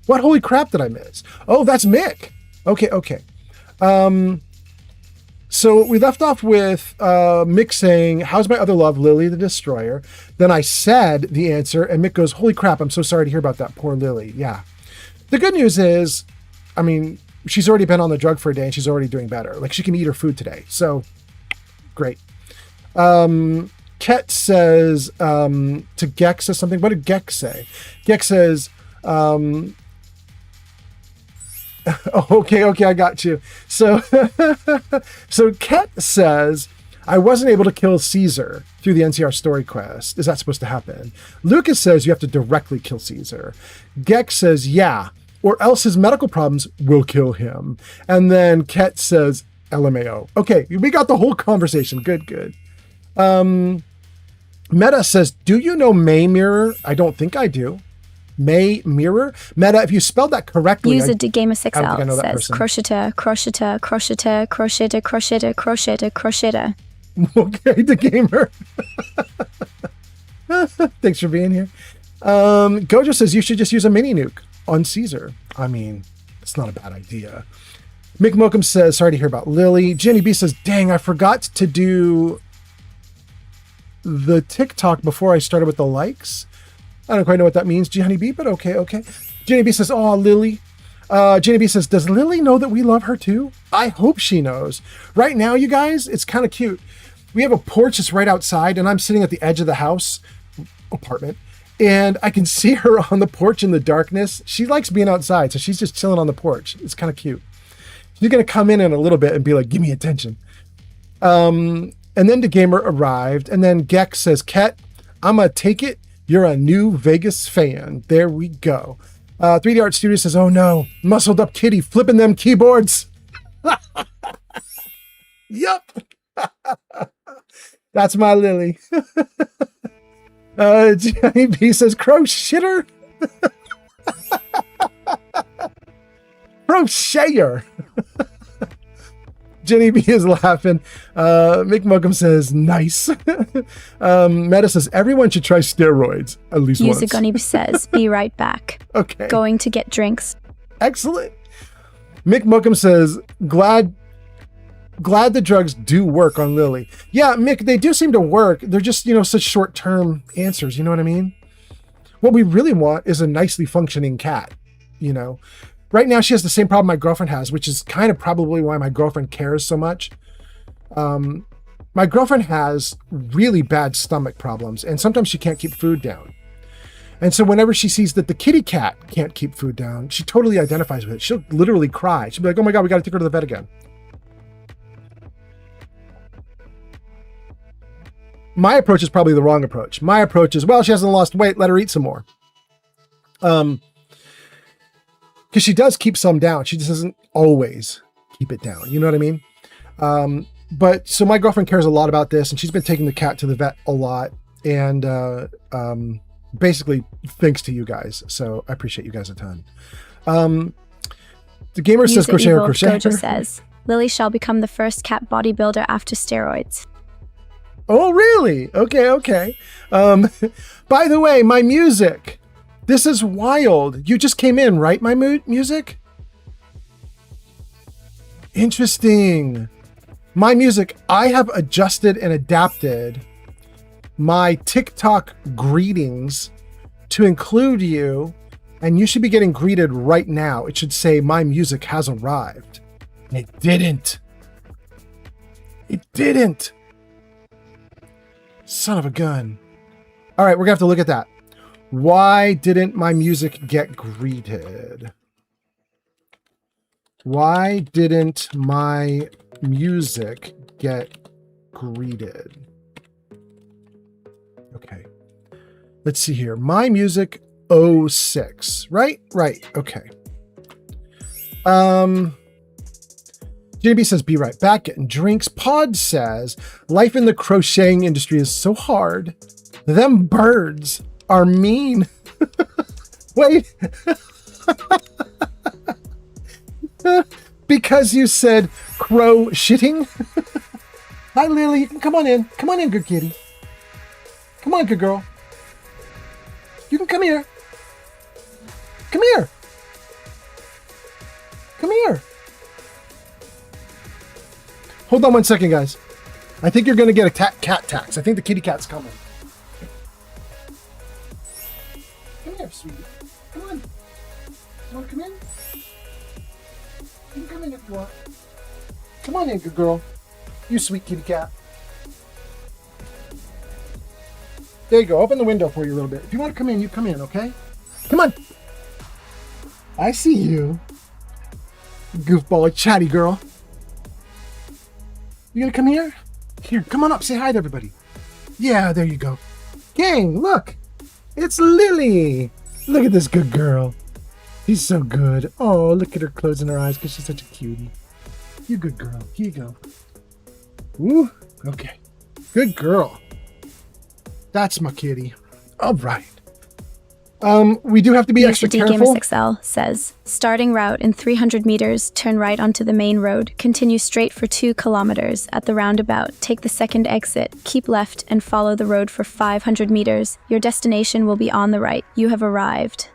What holy crap did I miss? Oh, that's Mick. Okay. So we left off with Mick saying, how's my other love, Lily the Destroyer? Then I said the answer, and Mick goes, holy crap, I'm so sorry to hear about that. Poor Lily. Yeah. The good news is, I mean, she's already been on the drug for a day, and she's already doing better. Like, she can eat her food today. So, great. Ket says to Gex says something. What did Gex say? Gex says, okay, I got you. So Ket says, I wasn't able to kill Caesar through the NCR story quest. Is that supposed to happen? Lucas says you have to directly kill Caesar. Gex says, yeah, or else his medical problems will kill him. And then Ket says, LMAO. Okay, we got the whole conversation. Good. Meta says, do you know May Mirror? I don't think I do. May Mirror? Meta, if you spelled that correctly. User DeGamer6L says crocheter. Okay, DeGamer. Thanks for being here. Gojo says you should just use a mini nuke on Caesar. I mean, it's not a bad idea. Mick Mokum says, sorry to hear about Lily. Jenny B says, dang, I forgot to do the TikTok before I started with the likes. I don't quite know what that means, Jenny B, but okay. Jenny B says, oh, Lily. Jenny B says, does Lily know that we love her too? I hope she knows. Right now, you guys, it's kind of cute. We have a porch that's right outside, and I'm sitting at the edge of the house, apartment, and I can see her on the porch in the darkness. She likes being outside, so she's just chilling on the porch. It's kind of cute. She's going to come in a little bit and be like, give me attention. And then the gamer arrived, and then Gex says, Ket, I'm going to take it. You're a new Vegas fan. There we go. 3D Art Studio says, oh no, muscled up kitty flipping them keyboards. Yup. That's my Lily. Johnny B says, crow shitter. Crocheter. Jenny B is laughing. Mick Muckham says, nice. Meta says, everyone should try steroids at least once. User Gunny says, be right back. Okay. Going to get drinks. Excellent. Mick Muckham says, glad the drugs do work on Lily. Yeah, Mick, they do seem to work. They're just, such short-term answers. You know what I mean? What we really want is a nicely functioning cat, Right now, she has the same problem my girlfriend has, which is kind of probably why my girlfriend cares so much. My girlfriend has really bad stomach problems, and sometimes she can't keep food down. And so whenever she sees that the kitty cat can't keep food down, she totally identifies with it. She'll literally cry. She'll be like, oh my God, we got to take her to the vet again. My approach is probably the wrong approach. My approach is, well, she hasn't lost weight. Let her eat some more. Because she does keep some down. She just doesn't always keep it down. You know what I mean? But so my girlfriend cares a lot about this, and she's been taking the cat to the vet a lot. And basically, thanks to you guys. So I appreciate you guys a ton. The gamer says crochet. Gojo says, Lily shall become the first cat bodybuilder after steroids. Oh, really? Okay. By the way, my music. This is wild. You just came in, right? My music? Interesting. My music. I have adjusted and adapted my TikTok greetings to include you, and you should be getting greeted right now. It should say, my music has arrived. And it didn't. Son of a gun. All right, we're going to have to look at that. Why didn't my music get greeted? Why didn't my music get greeted? Okay. Let's see here. My music 06, right? Right. Okay. JB says, be right back, getting drinks. Pod says, life in the crocheting industry is so hard. Them birds are mean. Wait. Because you said crow shitting? Hi, Lily. You can come on in. Come on in, good kitty. Come on, good girl. You can come here. Come here. Come here. Hold on one second, guys. I think you're going to get a cat tax. I think the kitty cat's coming. Come here, sweetie. Come on. You want to come in? You can come in if you want. Come on in, good girl. You sweet kitty cat. There you go. Open the window for you a little bit. If you want to come in, you come in, okay? Come on. I see you. Goofball, chatty girl. You gonna come here? Here, come on up. Say hi to everybody. Yeah, there you go. Gang, look. It's Lily. Look at this good girl. She's so good. Oh, look at her closing her eyes because she's such a cutie. You good girl. Here you go. Ooh, okay. Good girl. That's my kitty. All right. We do have to be extra careful. XL says, starting route in 300 meters, turn right onto the main road, continue straight for 2 kilometers. At the roundabout, take the second exit, keep left, and follow the road for 500 meters. Your destination will be on the right. You have arrived.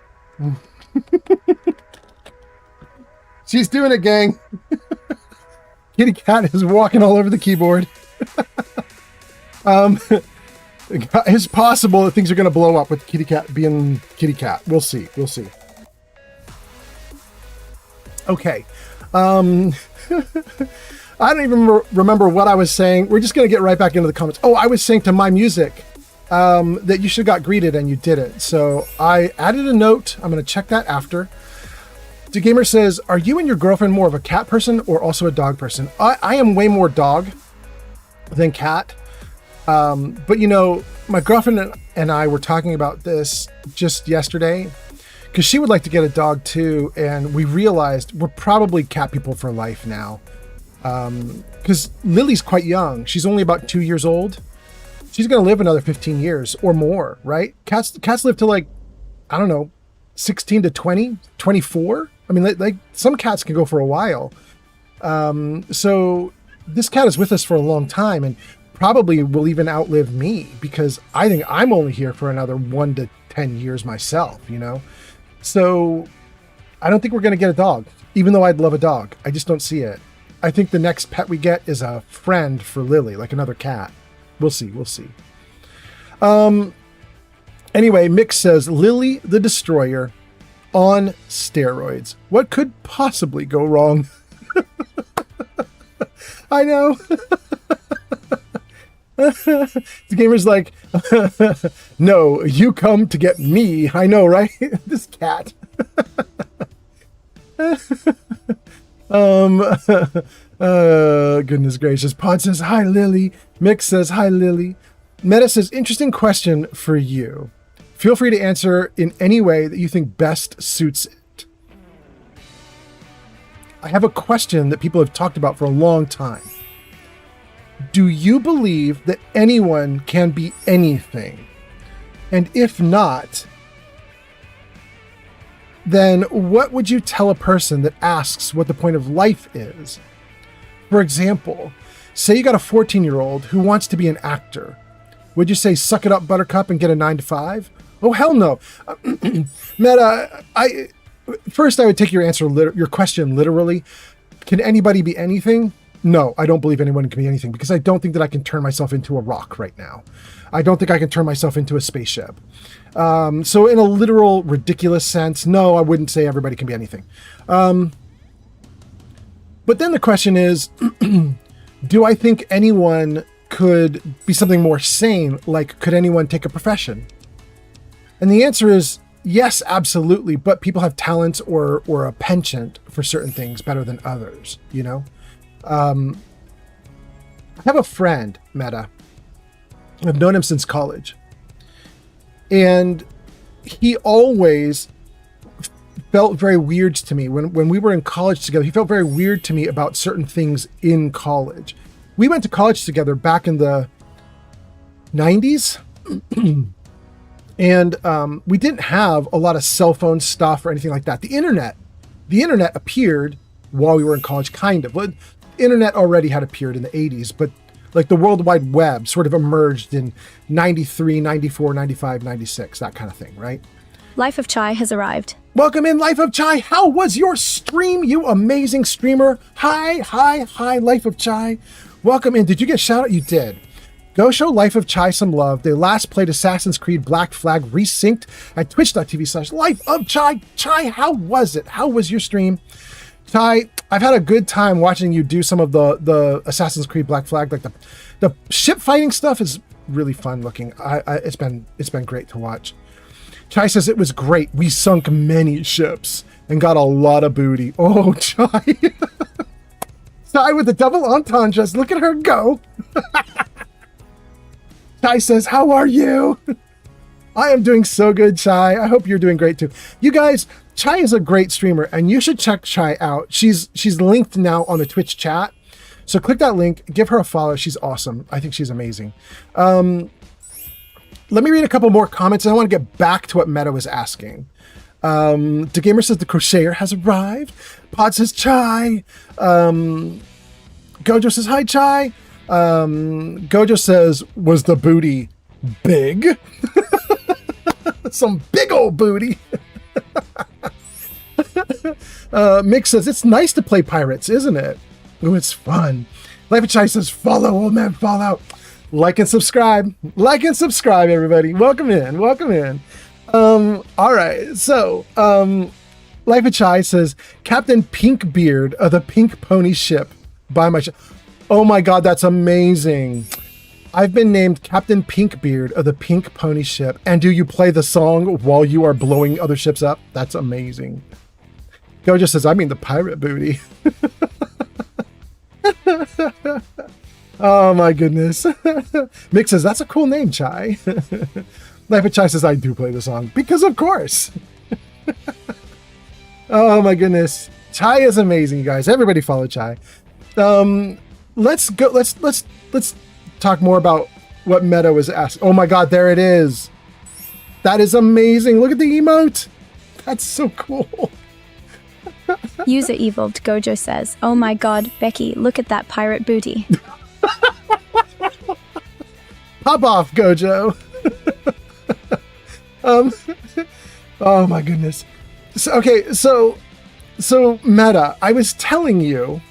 She's doing it, gang. Kitty cat is walking all over the keyboard. It's possible that things are going to blow up with kitty cat being kitty cat. We'll see. We'll see. Okay. I don't even remember what I was saying. We're just going to get right back into the comments. Oh, I was saying to my music that you should have got greeted and you didn't. So I added a note. I'm going to check that after. DeGamer says, are you and your girlfriend more of a cat person or also a dog person? I am way more dog than cat. But you know, my girlfriend and I were talking about this just yesterday because she would like to get a dog too. And we realized we're probably cat people for life now. Because Lily's quite young. She's only about 2 years old. She's going to live another 15 years or more, right? Cats live to like, I don't know, 16 to 20, 24. I mean, like some cats can go for a while. So this cat is with us for a long time and probably will even outlive me because I think I'm only here for another 1 to 10 years myself, you know? So I don't think we're going to get a dog, even though I'd love a dog. I just don't see it. I think the next pet we get is a friend for Lily, like another cat. We'll see. We'll see. Anyway, Mick says, Lily the Destroyer on steroids. What could possibly go wrong? I know. The gamer's like, no, you come to get me. I know, right? This cat. Goodness gracious. Pod says, hi, Lily. Mick says, hi, Lily. Meta says, interesting question for you. Feel free to answer in any way that you think best suits it. I have a question that people have talked about for a long time. Do you believe that anyone can be anything? And if not, then what would you tell a person that asks what the point of life is? For example, say you got a 14-year-old who wants to be an actor. Would you say, suck it up, buttercup, and get a 9 to 5? Oh, hell no. Meta, first I would take your question literally. Can anybody be anything? No, I don't believe anyone can be anything because I don't think that I can turn myself into a rock right now. I don't think I can turn myself into a spaceship. So in a literal, ridiculous sense, no, I wouldn't say everybody can be anything. But then the question is, do I think anyone could be something more sane? Like, could anyone take a profession? And the answer is yes, absolutely. But people have talents or a penchant for certain things better than others, you know? I have a friend, Meta. I've known him since college. And he always felt very weird to me. When we were in college together, he felt very weird to me about certain things in college. We went to college together back in the 90s. And we didn't have a lot of cell phone stuff or anything like that. The internet appeared while we were in college, kind of. But internet already had appeared in the 80s, but like the World Wide Web sort of emerged in 93, 94, 95, 96, that kind of thing, right? Life of Chai has arrived. Welcome in, Life of Chai. How was your stream, you amazing streamer? Hi, Life of Chai. Welcome in. Did you get shout out? You did. Go show Life of Chai some love. They last played Assassin's Creed Black Flag resynced at twitch.tv/Life of Chai. Chai, how was it? How was your stream? Chai, I've had a good time watching you do some of the Assassin's Creed Black Flag. Like the ship fighting stuff is really fun looking. It's been great to watch. Chai says it was great. We sunk many ships and got a lot of booty. Oh, Chai. Chai with the double entendres. Look at her go. Chai says, how are you? I am doing so good, Chai. I hope you're doing great too. You guys, Chai is a great streamer and you should check Chai out. She's linked now on the Twitch chat. So click that link, give her a follow. She's awesome. I think she's amazing. Let me read a couple more comments and I want to get back to what Meta was asking. The Gamer says the Crocheter has arrived. Pod says Chai. Gojo says hi, Chai. Gojo says, was the booty big? Some big old booty. Mick says, it's nice to play pirates, isn't it? Ooh, it's fun. Life of Chai says, follow, old man, Fallout. Like and subscribe. Like and subscribe, everybody. Welcome in. Welcome in. All right. So, Life of Chai says, Captain Pinkbeard of the Pink Pony ship by my ship. Oh my God, that's amazing. I've been named Captain Pinkbeard of the Pink Pony ship. And do you play the song while you are blowing other ships up? That's amazing. Gojo says, I mean the pirate booty. Oh my goodness. Mick says, that's a cool name, Chai. Life of Chai says, I do play the song. Because of course. Oh my goodness. Chai is amazing, you guys. Everybody follow Chai. Let's go. Let's talk more about what Meta was asked. Oh my God, there it is. That is amazing. Look at the emote. That's so cool. User Evolved Gojo says, oh my God, Becky, look at that pirate booty. Pop off, Gojo. Oh my goodness. So, okay, so Meta, I was telling you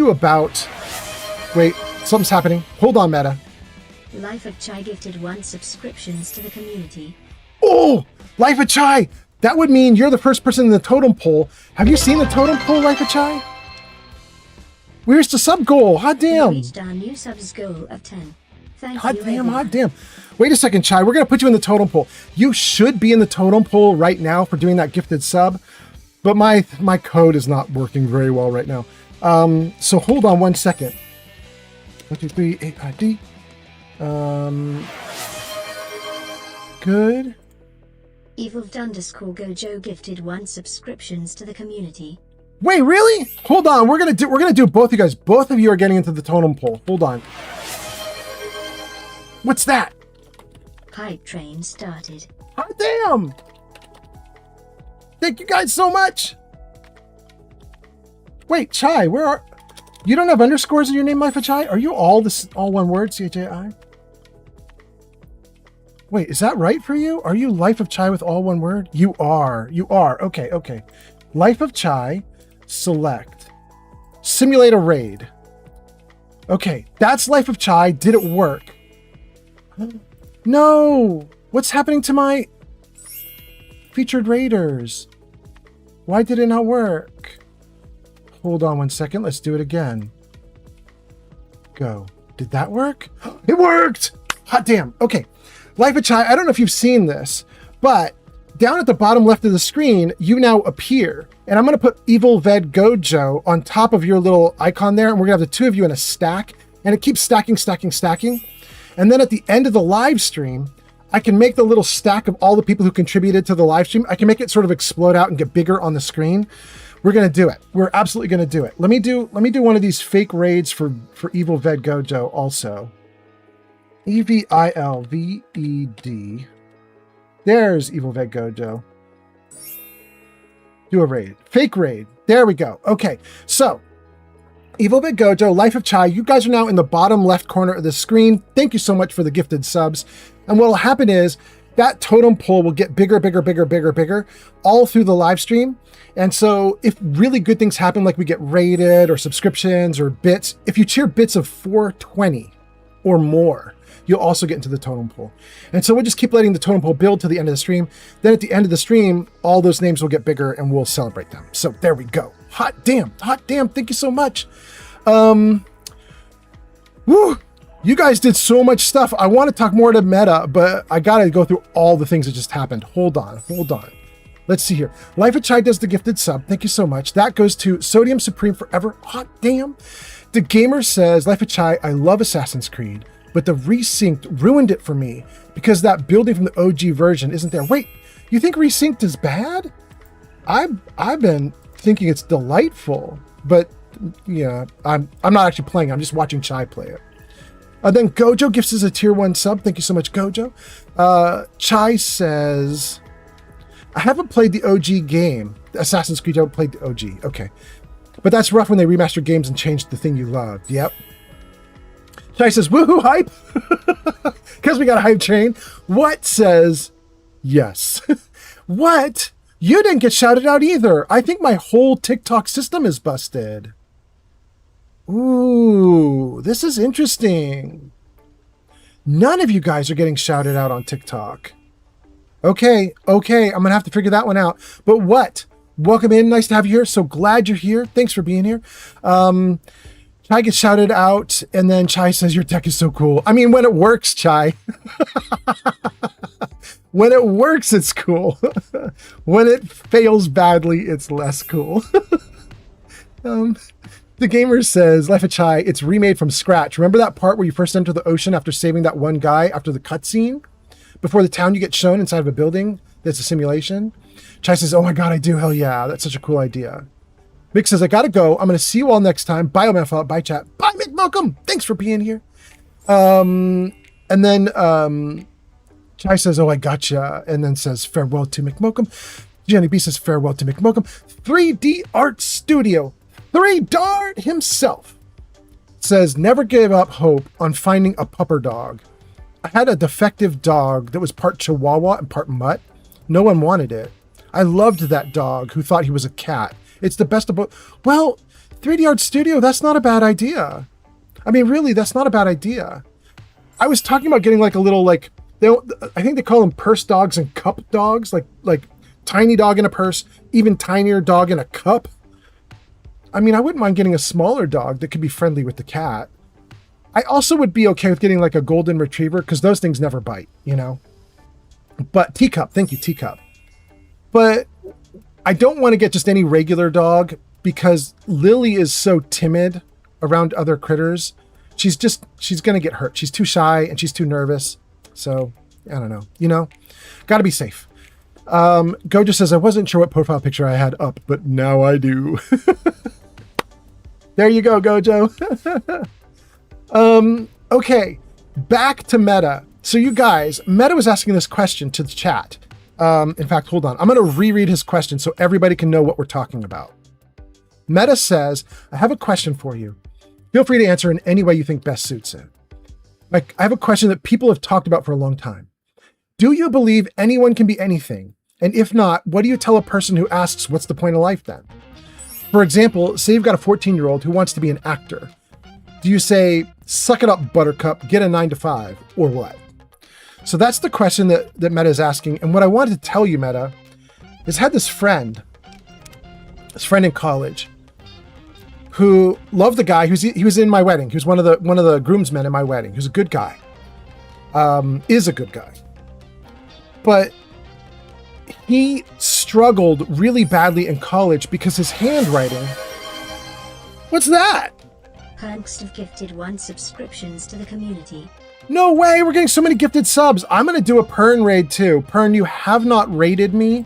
about. Wait, something's happening. Hold on, Meta. Life of Chai gifted 1 subscriptions to the community. Oh, Life of Chai. That would mean you're the first person in the totem pole. Have you seen the totem pole, Life of Chai? Where's the sub goal? Hot damn. We reached our new subs goal of 10. Thank Hot you, damn, everyone. hot damn. Wait a second, Chai. We're going to put you in the totem pole. You should be in the totem pole right now for doing that gifted sub. But my code is not working very well right now. So hold on 1 second. 1, 2, 3, 8, ID. Good. Evolved_Gojo gifted 1 subscriptions to the community. Wait, really? Hold on. We're gonna do both of you guys. Both of you are getting into the totem pole. Hold on. What's that? Hype train started. Hot damn! Thank you guys so much. Wait, Chai, where are you? Don't have underscores in your name, Life of Chai? Are you all one word? CHAI? Wait, is that right for you? Are you Life of Chai with all one word? You are. You are. Okay, okay. Life of Chai, select. Simulate a raid. Okay, that's Life of Chai. Did it work? No! What's happening to my featured raiders? Why did it not work? Hold on 1 second. Let's do it again. Go. Did that work? It worked! Hot damn. Okay. Life of Chai, I don't know if you've seen this, but down at the bottom left of the screen, you now appear. And I'm going to put Evil Ved Gojo on top of your little icon there. And we're going to have the two of you in a stack. And it keeps stacking, stacking, stacking. And then at the end of the live stream, I can make the little stack of all the people who contributed to the live stream. I can make it sort of explode out and get bigger on the screen. We're going to do it. We're absolutely going to do it. Let me do one of these fake raids for Evil Ved Gojo also. EVILVED. There's Evil Ved Gojo. Do a raid. Fake raid. There we go. Okay, so Evil Ved Gojo, Life of Chai, you guys are now in the bottom left corner of the screen. Thank you so much for the gifted subs. And what will happen is that totem pole will get bigger, bigger, bigger, bigger, bigger all through the live stream. And so if really good things happen, like we get raided or subscriptions or bits, if you cheer bits of 420 or more, you'll also get into the totem pole. And so we'll just keep letting the totem pole build to the end of the stream. Then at the end of the stream, all those names will get bigger and we'll celebrate them. So there we go. Hot damn. Thank you so much. Woo, you guys did so much stuff. I want to talk more to meta, but I got to go through all the things that just happened. Hold on. Let's see here. Life of Chai does the gifted sub. Thank you so much. That goes to Sodium Supreme Forever. Hot damn. The Gamer says, Life of Chai, I love Assassin's Creed, but the Resynced ruined it for me because that building from the OG version isn't there. Wait, you think Resynced is bad? I've been thinking it's delightful, but yeah, I'm not actually playing. I'm just watching Chai play it. Then Gojo gifts us a tier 1 sub. Thank you so much, Gojo. Chai says, I haven't played the OG game. Assassin's Creed, I haven't played the OG. Okay. But that's rough when they remaster games and change the thing you loved. Yep. Chai says, woohoo, hype. Because we got a hype train. What says, yes. What? You didn't get shouted out either. I think my whole TikTok system is busted. Ooh, this is interesting. None of you guys are getting shouted out on TikTok. Okay, I'm gonna have to figure that one out. But what? Welcome in, nice to have you here. So glad you're here. Thanks for being here. Chai gets shouted out, and then Chai says, your tech is so cool. I mean, when it works, Chai. When it works, it's cool. When it fails badly, it's less cool. The Gamer says, Life of Chai, it's remade from scratch. Remember that part where you first enter the ocean after saving that one guy after the cutscene? Before the town you get shown inside of a building that's a simulation? Chai says, oh my God, I do. Hell yeah. That's such a cool idea. Mick says, I gotta go. I'm going to see you all next time. Bye, Omepha. Bye, chat. Bye, Mick Malcolm. Thanks for being here. And then Chai says, oh, I gotcha. And then says, farewell to Mick Malcolm. Jenny B says, farewell to Mick Malcolm. 3D Art Studio. 3Dart himself says, never give up hope on finding a pupper dog. I had a defective dog that was part Chihuahua and part mutt. No one wanted it. I loved that dog who thought he was a cat. It's the best of both. Well, 3D Art Studio, that's not a bad idea. I mean, really, that's not a bad idea. I was talking about getting like a little, like, I think they call them purse dogs and cup dogs, like tiny dog in a purse, even tinier dog in a cup. I mean, I wouldn't mind getting a smaller dog that could be friendly with the cat. I also would be okay with getting like a golden retriever because those things never bite, you know? But teacup, thank you, teacup. But I don't want to get just any regular dog because Lily is so timid around other critters. She's going to get hurt. She's too shy and she's too nervous. So I don't know, you know, got to be safe. Gojo says, I wasn't sure what profile picture I had up, but now I do. There you go, Gojo. Okay, back to Meta. So you guys, Meta was asking this question to the chat. In fact, hold on. I'm going to reread his question so everybody can know what we're talking about. Meta says, I have a question for you. Feel free to answer in any way you think best suits it. Like, I have a question that people have talked about for a long time. Do you believe anyone can be anything? And if not, what do you tell a person who asks, what's the point of life then? For example, say you've got a 14-year-old who wants to be an actor. Do you say, suck it up, buttercup, get a 9-to-5, or what? So that's the question that Meta is asking. And what I wanted to tell you, Meta, is I had this friend in college who loved the guy he was in my wedding. He was one of the groomsmen in my wedding. He was a good guy, is a good guy. but he struggled really badly in college because his handwriting. What's that? Perks have gifted 1 subscriptions to the community. No way, we're getting so many gifted subs. I'm going to do a Pern raid too. Pern, you have not raided me,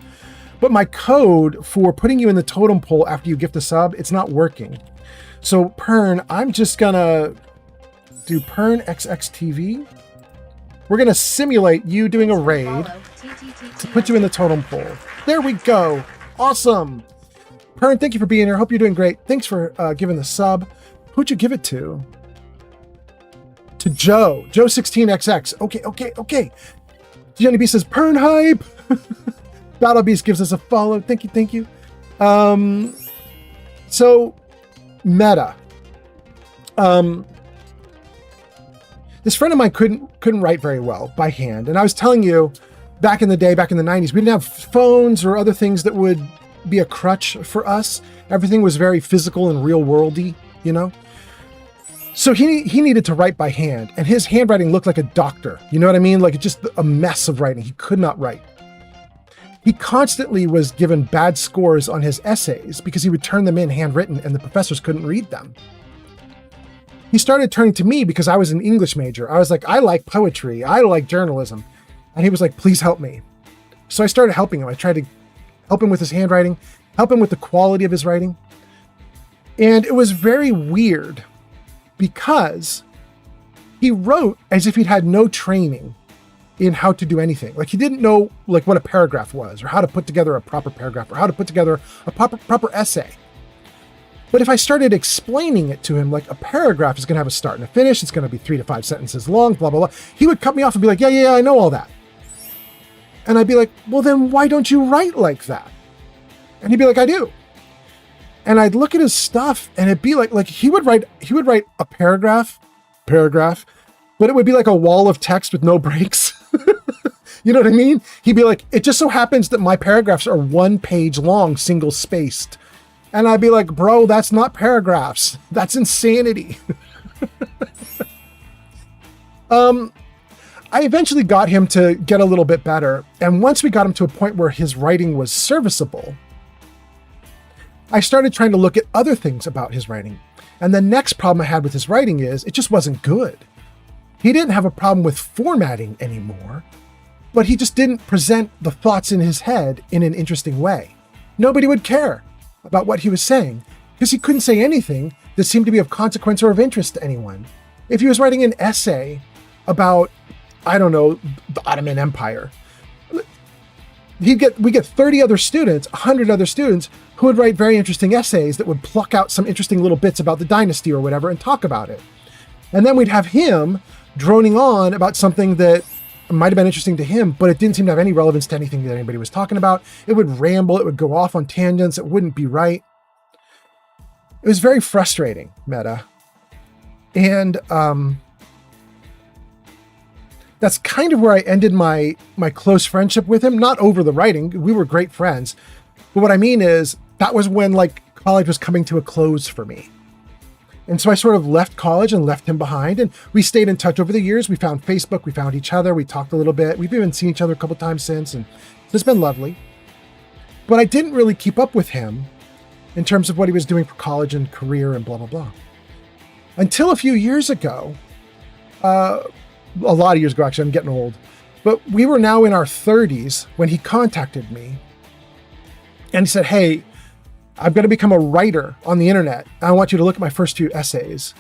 but my code for putting you in the totem pole after you gift a sub, it's not working. So Pern, I'm just going to do Pern XXTV. We're going to simulate you doing a raid to put you in the totem pole. There we go. Awesome. Pern, thank you for being here. Hope you're doing great. Thanks for giving the sub. Who'd you give it to? To Joe. Joe16XX. Okay. Jenny B says, Pern hype. Battle Beast gives us a follow. Thank you. So, Meta. This friend of mine couldn't write very well by hand. And I was telling you, back in the day, back in the 90s, we didn't have phones or other things that would be a crutch for us. Everything was very physical and real worldy, you know? So he needed to write by hand, and his handwriting looked like a doctor. You know what I mean? Like just a mess of writing. He could not write. He constantly was given bad scores on his essays because he would turn them in handwritten and the professors couldn't read them. He started turning to me because I was an English major. I was like, I like poetry. I like journalism. And he was like, please help me. So I started helping him. I tried to help him with his handwriting, help him with the quality of his writing. And it was very weird because he wrote as if he'd had no training in how to do anything. Like he didn't know like what a paragraph was or how to put together a proper paragraph or how to put together a proper essay. But if I started explaining it to him, like a paragraph is going to have a start and a finish, it's going to be 3 to 5 sentences long, blah, blah, blah. He would cut me off and be like, yeah, I know all that. And I'd be like, well, then why don't you write like that? And he'd be like, I do. And I'd look at his stuff and it'd be like he would write a paragraph, but it would be like a wall of text with no breaks. You know what I mean? He'd be like, it just so happens that my paragraphs are 1 page long, single spaced. And I'd be like, bro, that's not paragraphs. That's insanity. I eventually got him to get a little bit better. And once we got him to a point where his writing was serviceable, I started trying to look at other things about his writing. And the next problem I had with his writing is it just wasn't good. He didn't have a problem with formatting anymore, but he just didn't present the thoughts in his head in an interesting way. Nobody would care about what he was saying because he couldn't say anything that seemed to be of consequence or of interest to anyone. If he was writing an essay about, I don't know, the Ottoman Empire, we get 30 other students, 100 other students who would write very interesting essays that would pluck out some interesting little bits about the dynasty or whatever and talk about it. And then we'd have him droning on about something that might have been interesting to him, but it didn't seem to have any relevance to anything that anybody was talking about. It would ramble, it would go off on tangents, it wouldn't be right. It was very frustrating, Meta. And that's kind of where I ended my close friendship with him, not over the writing. We were great friends. But what I mean is that was when like college was coming to a close for me. And so I sort of left college and left him behind, and we stayed in touch over the years. We found Facebook, we found each other, we talked a little bit. We've even seen each other a couple times since, and it's been lovely. But I didn't really keep up with him in terms of what he was doing for college and career and blah, blah, blah. Until a few years ago, a lot of years ago, actually, I'm getting old, but we were now in our 30s when he contacted me and he said, hey, I'm going to become a writer on the internet. I want you to look at my first few essays.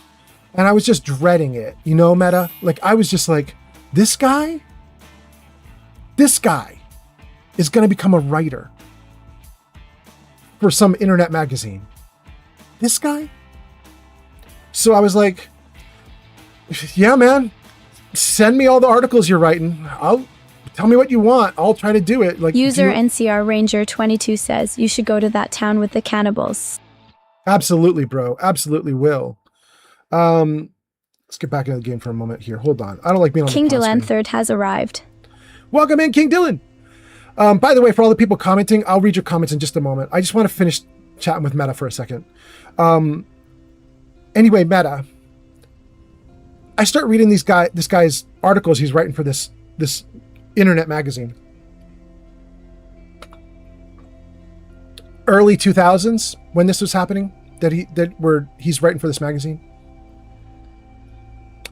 And I was just dreading it, you know, Meta? Like, I was just like, this guy is going to become a writer for some internet magazine. This guy? So I was like, yeah, man, send me all the articles you're writing. Tell me what you want. I'll try to do it. Like User NCR Ranger 22 says you should go to that town with the cannibals. Absolutely, bro. Absolutely will. Let's get back into the game for a moment here. Hold on. I don't like being on King the pause Dylan screen. III has arrived. Welcome in, King Dylan. By the way, for all the people commenting, I'll read your comments in just a moment. I just want to finish chatting with Meta for a second. Anyway, Meta, I start reading this guy's articles he's writing for this internet magazine. early 2000s when this was happening, where he's writing for this magazine.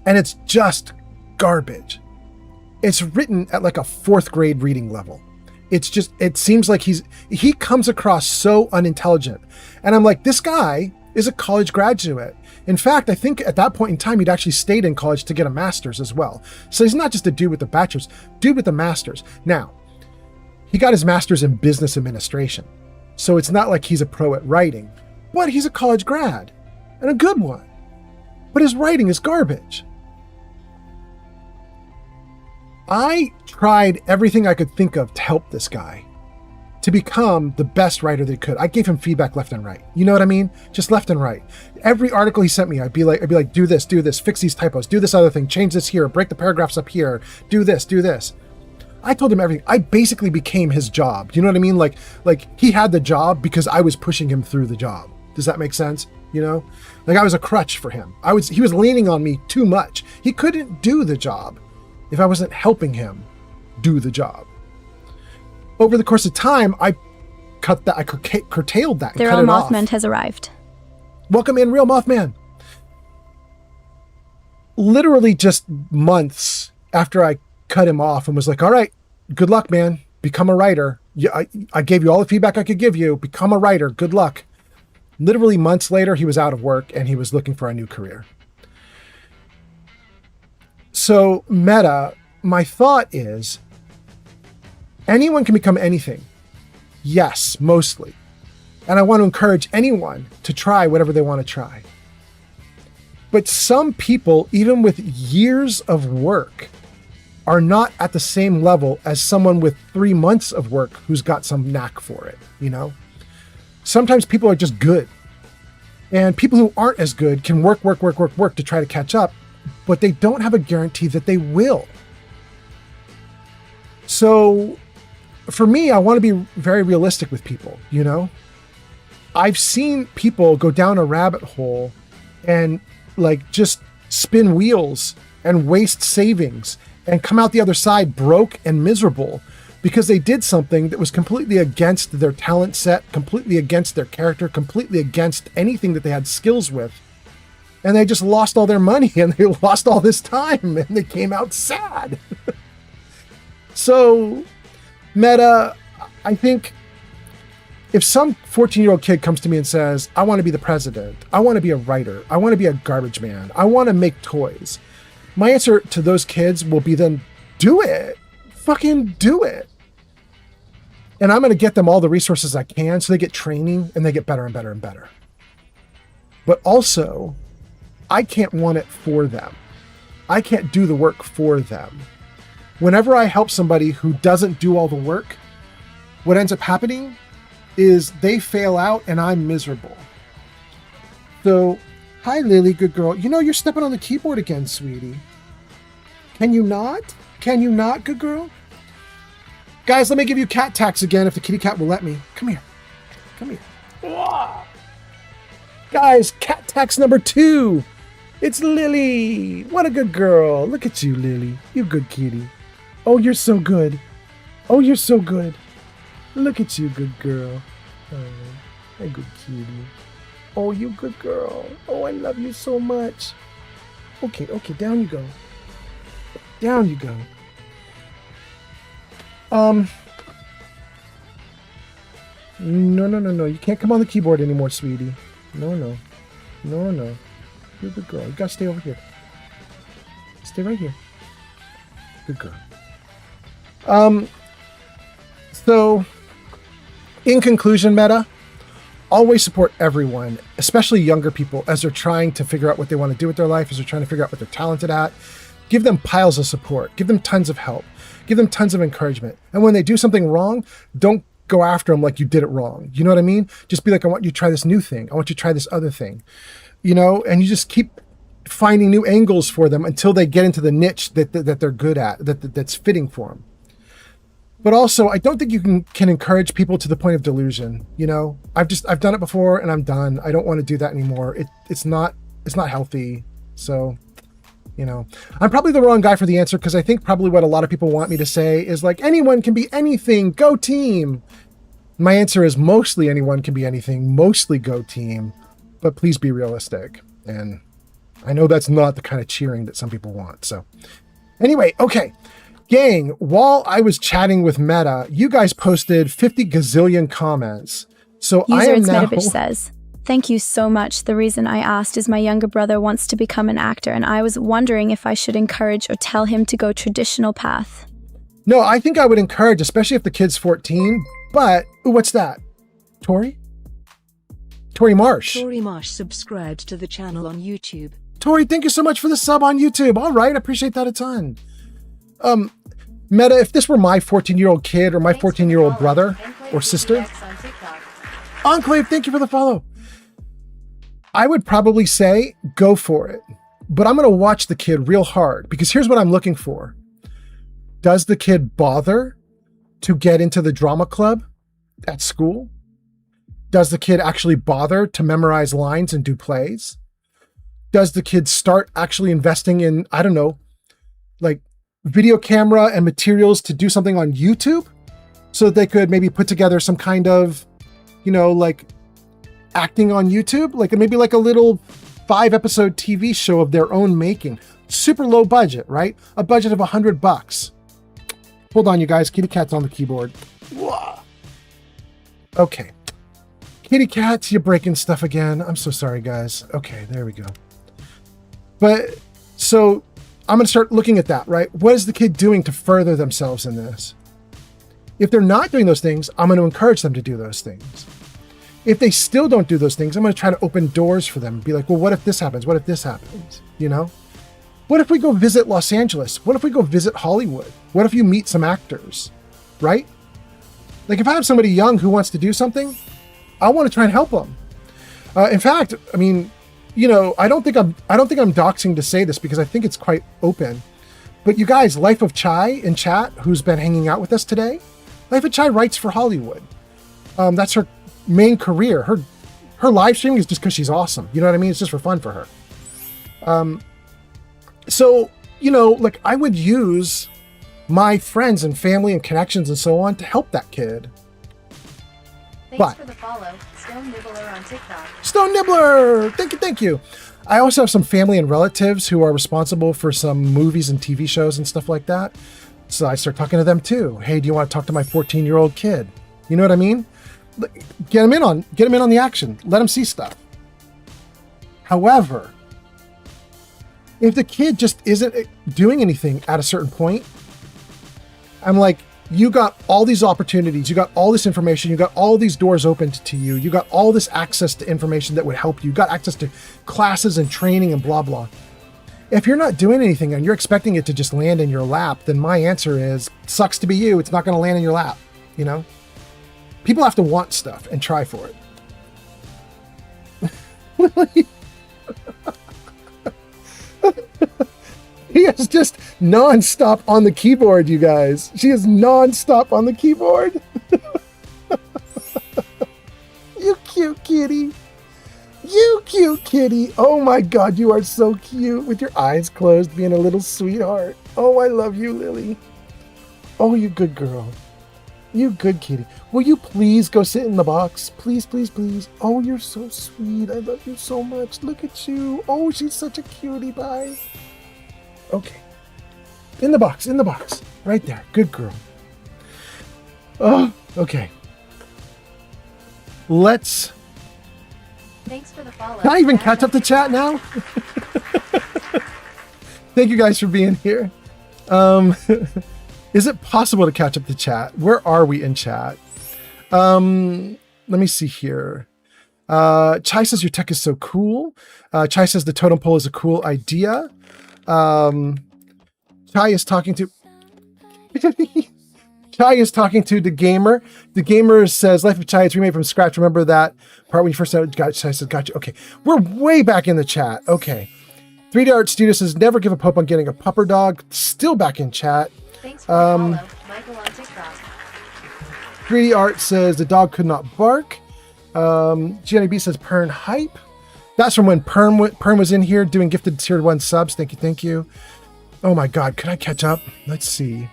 And it's just garbage. It's written at like a 4th grade reading level. It's just, it seems like he comes across so unintelligent. And I'm like, this guy is a college graduate. In fact, I think at that point in time, he'd actually stayed in college to get a master's as well. So he's not just a dude with a bachelor's, dude with a master's. Now, he got his master's in business administration. So it's not like he's a pro at writing, but he's a college grad and a good one. But his writing is garbage. I tried everything I could think of to help this guy to become the best writer they could. I gave him feedback left and right. You know what I mean? Just left and right. Every article he sent me, I'd be like, do this, fix these typos, do this other thing, change this here, break the paragraphs up here, do this. I told him everything. I basically became his job. You know what I mean? Like he had the job because I was pushing him through the job. Does that make sense? You know, like I was a crutch for him. He was leaning on me too much. He couldn't do the job if I wasn't helping him do the job. Over the course of time, I curtailed that. The real Mothman has arrived. Welcome in, real Mothman. Literally just months after I cut him off and was like, all right, good luck, man. Become a writer. I gave you all the feedback I could give you. Become a writer. Good luck. Literally months later, he was out of work and he was looking for a new career. So, Meta, my thought is, anyone can become anything. Yes, mostly. And I want to encourage anyone to try whatever they want to try. But some people, even with years of work, are not at the same level as someone with 3 months of work who's got some knack for it, you know? Sometimes people are just good. And people who aren't as good can work to try to catch up, but they don't have a guarantee that they will. So for me, I want to be very realistic with people, you know? I've seen people go down a rabbit hole and like just spin wheels and waste savings and come out the other side broke and miserable because they did something that was completely against their talent set, completely against their character, completely against anything that they had skills with. And they just lost all their money and they lost all this time and they came out sad. So, Meta, I think if some 14-year-old kid comes to me and says, I want to be the president, I want to be a writer, I want to be a garbage man, I want to make toys, my answer to those kids will be then, do it. Fucking do it. And I'm going to get them all the resources I can so they get training and they get better and better and better. But also, I can't want it for them. I can't do the work for them. Whenever I help somebody who doesn't do all the work, what ends up happening is they fail out and I'm miserable. So, hi Lily, good girl. You know you're stepping on the keyboard again, sweetie. Can you not? Can you not, good girl? Guys, let me give you cat tax again if the kitty cat will let me. Come here. Come here. Whoa. Guys, cat tax number 2. It's Lily. What a good girl. Look at you, Lily. You good kitty. Oh, you're so good. Oh, you're so good. Look at you, good girl. Oh, a good kitty. Oh, you good girl. Oh, I love you so much. Okay, down you go. Down you go. No. You can't come on the keyboard anymore, sweetie. No. You're a good girl. You gotta stay over here. Stay right here. Good girl. So, in conclusion, Meta, always support everyone, especially younger people, as they're trying to figure out what they want to do with their life, as they're trying to figure out what they're talented at. Give them piles of support. Give them tons of help. Give them tons of encouragement. And when they do something wrong, don't go after them like you did it wrong. You know what I mean? Just be like, I want you to try this new thing. I want you to try this other thing. You know, and you just keep finding new angles for them until they get into the niche that they're good at, that's fitting for them. But also, I don't think you can encourage people to the point of delusion. You know, I've done it before and I'm done. I don't want to do that anymore. It's not healthy. So, you know, I'm probably the wrong guy for the answer because I think probably what a lot of people want me to say is like, anyone can be anything. Go team. My answer is mostly anyone can be anything, mostly go team, but please be realistic. And I know that's not the kind of cheering that some people want. So anyway, okay. Gang, while I was chatting with Meta, you guys posted 50 gazillion comments. So I User am It's now... Metabitch says, thank you so much. The reason I asked is my younger brother wants to become an actor, and I was wondering if I should encourage or tell him to go traditional path. No, I think I would encourage, especially if the kid's 14. But, ooh, what's that? Tori? Tori Marsh. Tori Marsh subscribed to the channel on YouTube. Tori, thank you so much for the sub on YouTube. All right, I appreciate that a ton. Meta, if this were my 14-year-old kid or my 14-year-old brother or sister, Enclave, thank you for the follow. I would probably say go for it, but I'm going to watch the kid real hard because here's what I'm looking for. Does the kid bother to get into the drama club at school? Does the kid actually bother to memorize lines and do plays? Does the kid start actually investing in, I don't know, like video camera and materials to do something on YouTube so that they could maybe put together some kind of, you know, like acting on YouTube, like maybe like a little 5-episode TV show of their own making, super low budget, right? A budget of $100. Hold on, you guys. Kitty cat's on the keyboard. Whoa. Okay. Kitty cats, you're breaking stuff again. I'm so sorry, guys. Okay, there we go. But so I'm going to start looking at that, right? What is the kid doing to further themselves in this? If they're not doing those things, I'm going to encourage them to do those things. If they still don't do those things, I'm going to try to open doors for them and be like, well, what if this happens? What if this happens? You know? What if we go visit Los Angeles? What if we go visit Hollywood? What if you meet some actors, right? Like if I have somebody young who wants to do something, I want to try and help them. In fact, I mean, you know, I don't think I'm doxing to say this because I think it's quite open. But you guys, Life of Chai in chat, who's been hanging out with us today, Life of Chai writes for Hollywood. That's her main career. Her live streaming is just because she's awesome. You know what I mean? It's just for fun for her. So, you know, like I would use my friends and family and connections and so on to help that kid. Thanks for the follow, Stone Nibbler on TikTok. Stone Nibbler! Thank you. I also have some family and relatives who are responsible for some movies and TV shows and stuff like that. So I start talking to them too. Hey, do you want to talk to my 14-year-old kid? You know what I mean? Get him in on the action. Let him see stuff. However, if the kid just isn't doing anything at a certain point, I'm like, you got all these opportunities, you got all this information, you got all these doors opened to you, you got all this access to information that would help you, got access to classes and training and blah, blah. If you're not doing anything and you're expecting it to just land in your lap, then my answer is, sucks to be you, it's not going to land in your lap, you know? People have to want stuff and try for it. He is just non-stop on the keyboard, you guys. She is non-stop on the keyboard. You cute kitty. You cute kitty. Oh my God, you are so cute with your eyes closed, being a little sweetheart. Oh, I love you, Lily. Oh, you good girl. You good kitty. Will you please go sit in the box? Please, please, please. Oh, you're so sweet. I love you so much. Look at you. Oh, she's such a cutie pie. Okay. In the box. Right there. Good girl. Oh, okay. Let's... Thanks for the follow. Can I even catch up the chat now? Thank you guys for being here. Is it possible to catch up the chat? Where are we in chat? Let me see here. Chai says your tech is so cool. Chai says the totem pole is a cool idea. Chai is talking to the gamer. The gamer says Life of Chai is remade from scratch. Remember that part when you first started? Chai says gotcha. Okay, we're way back in the chat. Okay, 3D Art Studio says never give a pope on getting a pupper dog. Still back in chat. Thanks for the follow, Michael on TikTok. 3D Art says the dog could not bark. Gianni B says Pern hype. That's from when Perm was in here doing gifted tier 1 subs. Thank you. Oh my God, could I catch up? Let's see.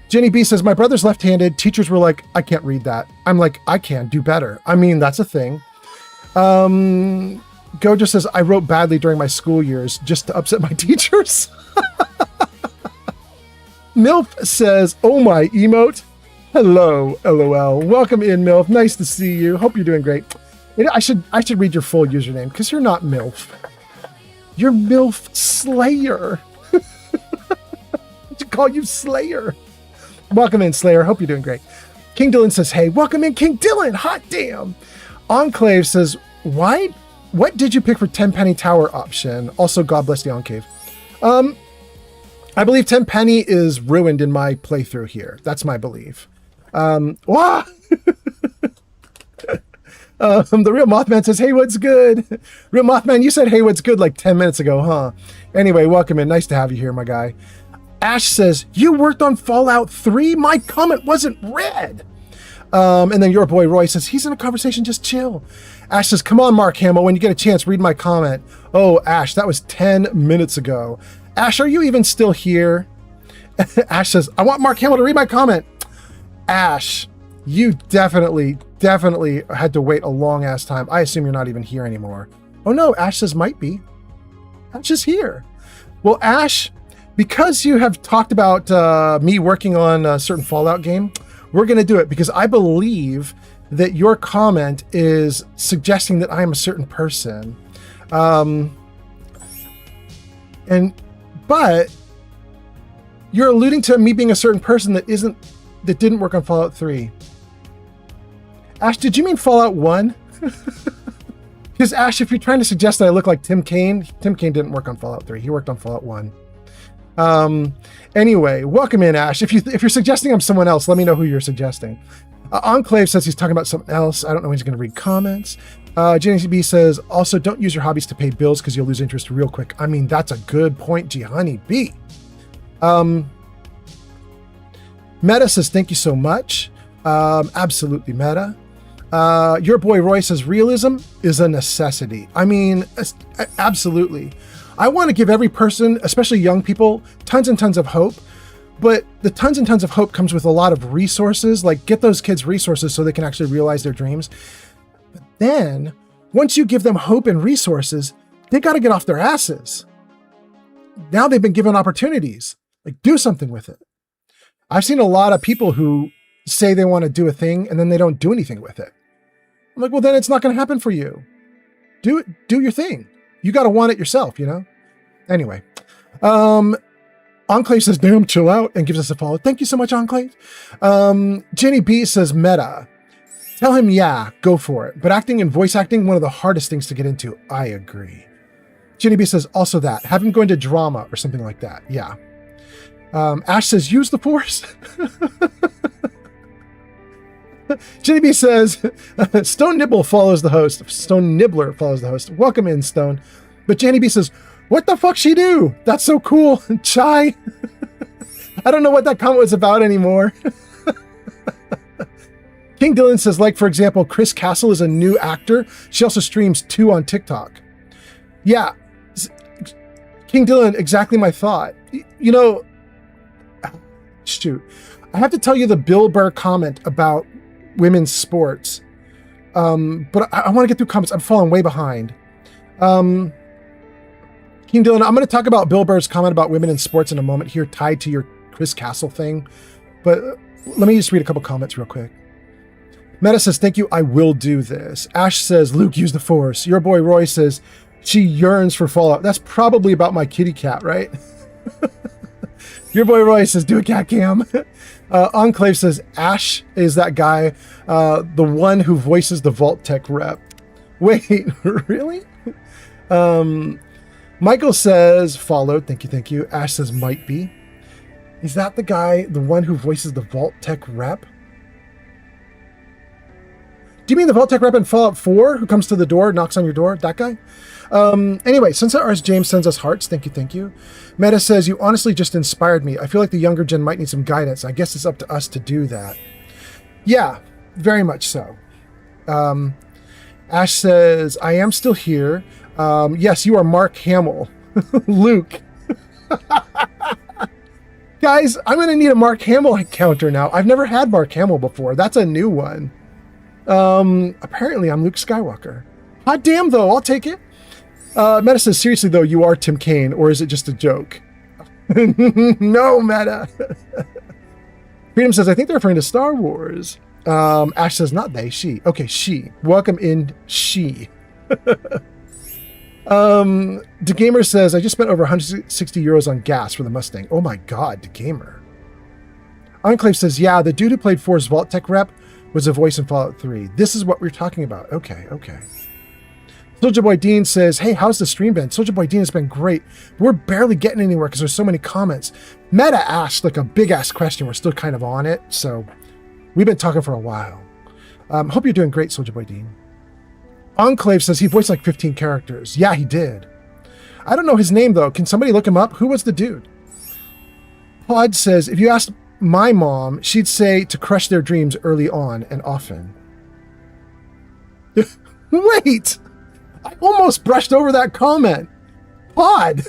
Jenny B says, my brother's left-handed. Teachers were like, I can't read that. I'm like, I can do better. I mean, that's a thing. Gojo says, I wrote badly during my school years just to upset my teachers. MILF says, oh my emote. Hello, LOL. Welcome in, MILF. Nice to see you. Hope you're doing great. I should read your full username because you're not MILF. You're MILF Slayer. I should call you Slayer. Welcome in, Slayer. Hope you're doing great. King Dylan says, hey, welcome in, King Dylan. Hot damn. Enclave says, why? What did you pick for 10 penny tower option? Also, God bless the Enclave. I believe 10 penny is ruined in my playthrough here. That's my belief. Wah! The Real Mothman says, hey, what's good? Real Mothman, you said, hey, what's good like 10 minutes ago, huh? Anyway, welcome in. Nice to have you here, my guy. Ash says, you worked on Fallout 3? My comment wasn't read. And then your boy Roy says, he's in a conversation, just chill. Ash says, come on, Mark Hamill, when you get a chance, read my comment. Oh, Ash, that was 10 minutes ago. Ash, are you even still here? Ash says, I want Mark Hamill to read my comment. Ash, you definitely had to wait a long ass time. I assume you're not even here anymore. Oh no, Ash says might be. Ash is here. Well, Ash, because you have talked about me working on a certain Fallout game, we're going to do it because I believe that your comment is suggesting that I am a certain person. But you're alluding to me being a certain person that didn't work on Fallout 3. Ash, did you mean Fallout 1? Because Ash, if you're trying to suggest that I look like Tim Kaine didn't work on Fallout 3. He worked on Fallout 1. Anyway, welcome in, Ash. If you're suggesting I'm someone else, let me know who you're suggesting. Enclave says he's talking about something else. I don't know when he's going to read comments. Jenny B says, also, don't use your hobbies to pay bills because you'll lose interest real quick. I mean, that's a good point, Honey B. Meta says, thank you so much. Absolutely meta. Your boy Roy says, realism is a necessity. I mean, absolutely. I want to give every person, especially young people, tons and tons of hope. But the tons and tons of hope comes with a lot of resources, like get those kids resources so they can actually realize their dreams. But then once you give them hope and resources, they got to get off their asses. Now they've been given opportunities, like do something with it. I've seen a lot of people who say they want to do a thing and then they don't do anything with it. I'm like, well, then it's not going to happen for you. Do your thing. You got to want it yourself, you know? Anyway, Enclave says, damn, chill out, and gives us a follow. Thank you so much, Enclave. Jenny B says, meta. Tell him, yeah, go for it. But acting and voice acting, one of the hardest things to get into. I agree. Jenny B says, also that. Have him go into drama or something like that. Yeah. Ash says, use the force. Jenny B says, Stone Nibble follows the host. Stone Nibbler follows the host. Welcome in, Stone. But Jenny B says, what the fuck she do? That's so cool. Chai. I don't know what that comment was about anymore. King Dylan says, like, for example, Chris Castle is a new actor. She also streams 2 on TikTok. Yeah. King Dylan, exactly my thought. You know, shoot. I have to tell you the Bill Burr comment about women's sports. But I want to get through comments. I'm falling way behind. King Dylan, I'm going to talk about Bill Burr's comment about women in sports in a moment here, tied to your Chris Castle thing. But let me just read a couple comments real quick. Meta says, thank you, I will do this. Ash says, Luke, use the force. Your boy Roy says, she yearns for Fallout. That's probably about my kitty cat, right? Your boy Roy says, do a cat cam. Enclave says, Ash is that guy, the one who voices the Vault Tech rep. Wait, really? Michael says, followed. Thank you. Ash says, might be. Is that the guy, the one who voices the Vault Tech rep? Do you mean the Vault Tech rep in Fallout 4 who comes to the door, knocks on your door? That guy? Anyway, Sunset Rs James sends us hearts. Thank you. Meta says, you honestly just inspired me. I feel like the younger gen might need some guidance. I guess it's up to us to do that. Yeah, very much so. Ash says, I am still here. Yes, you are Mark Hamill. Luke. Guys, I'm going to need a Mark Hamill encounter now. I've never had Mark Hamill before. That's a new one. Apparently I'm Luke Skywalker. Hot damn, though. I'll take it. Meta says, seriously, though, you are Tim Kaine, or is it just a joke? No, Meta. Freedom says, I think they're referring to Star Wars. Ash says, not they, she. Okay, she. Welcome in, she. DeGamer says, I just spent over 160 euros on gas for the Mustang. Oh my god, DeGamer. Enclave says, yeah, the dude who played 4's Vault Tech rep was a voice in Fallout 3. This is what we're talking about. Okay. Soldier Boy Dean says, hey, how's the stream been? Soldier Boy Dean has been great. We're barely getting anywhere because there's so many comments. Meta asked like a big ass question. We're still kind of on it. So we've been talking for a while. Hope you're doing great, Soldier Boy Dean. Enclave says he voiced like 15 characters. Yeah, he did. I don't know his name though. Can somebody look him up? Who was the dude? Pod says, if you asked my mom, she'd say to crush their dreams early on and often. Wait! I almost brushed over that comment. Pod!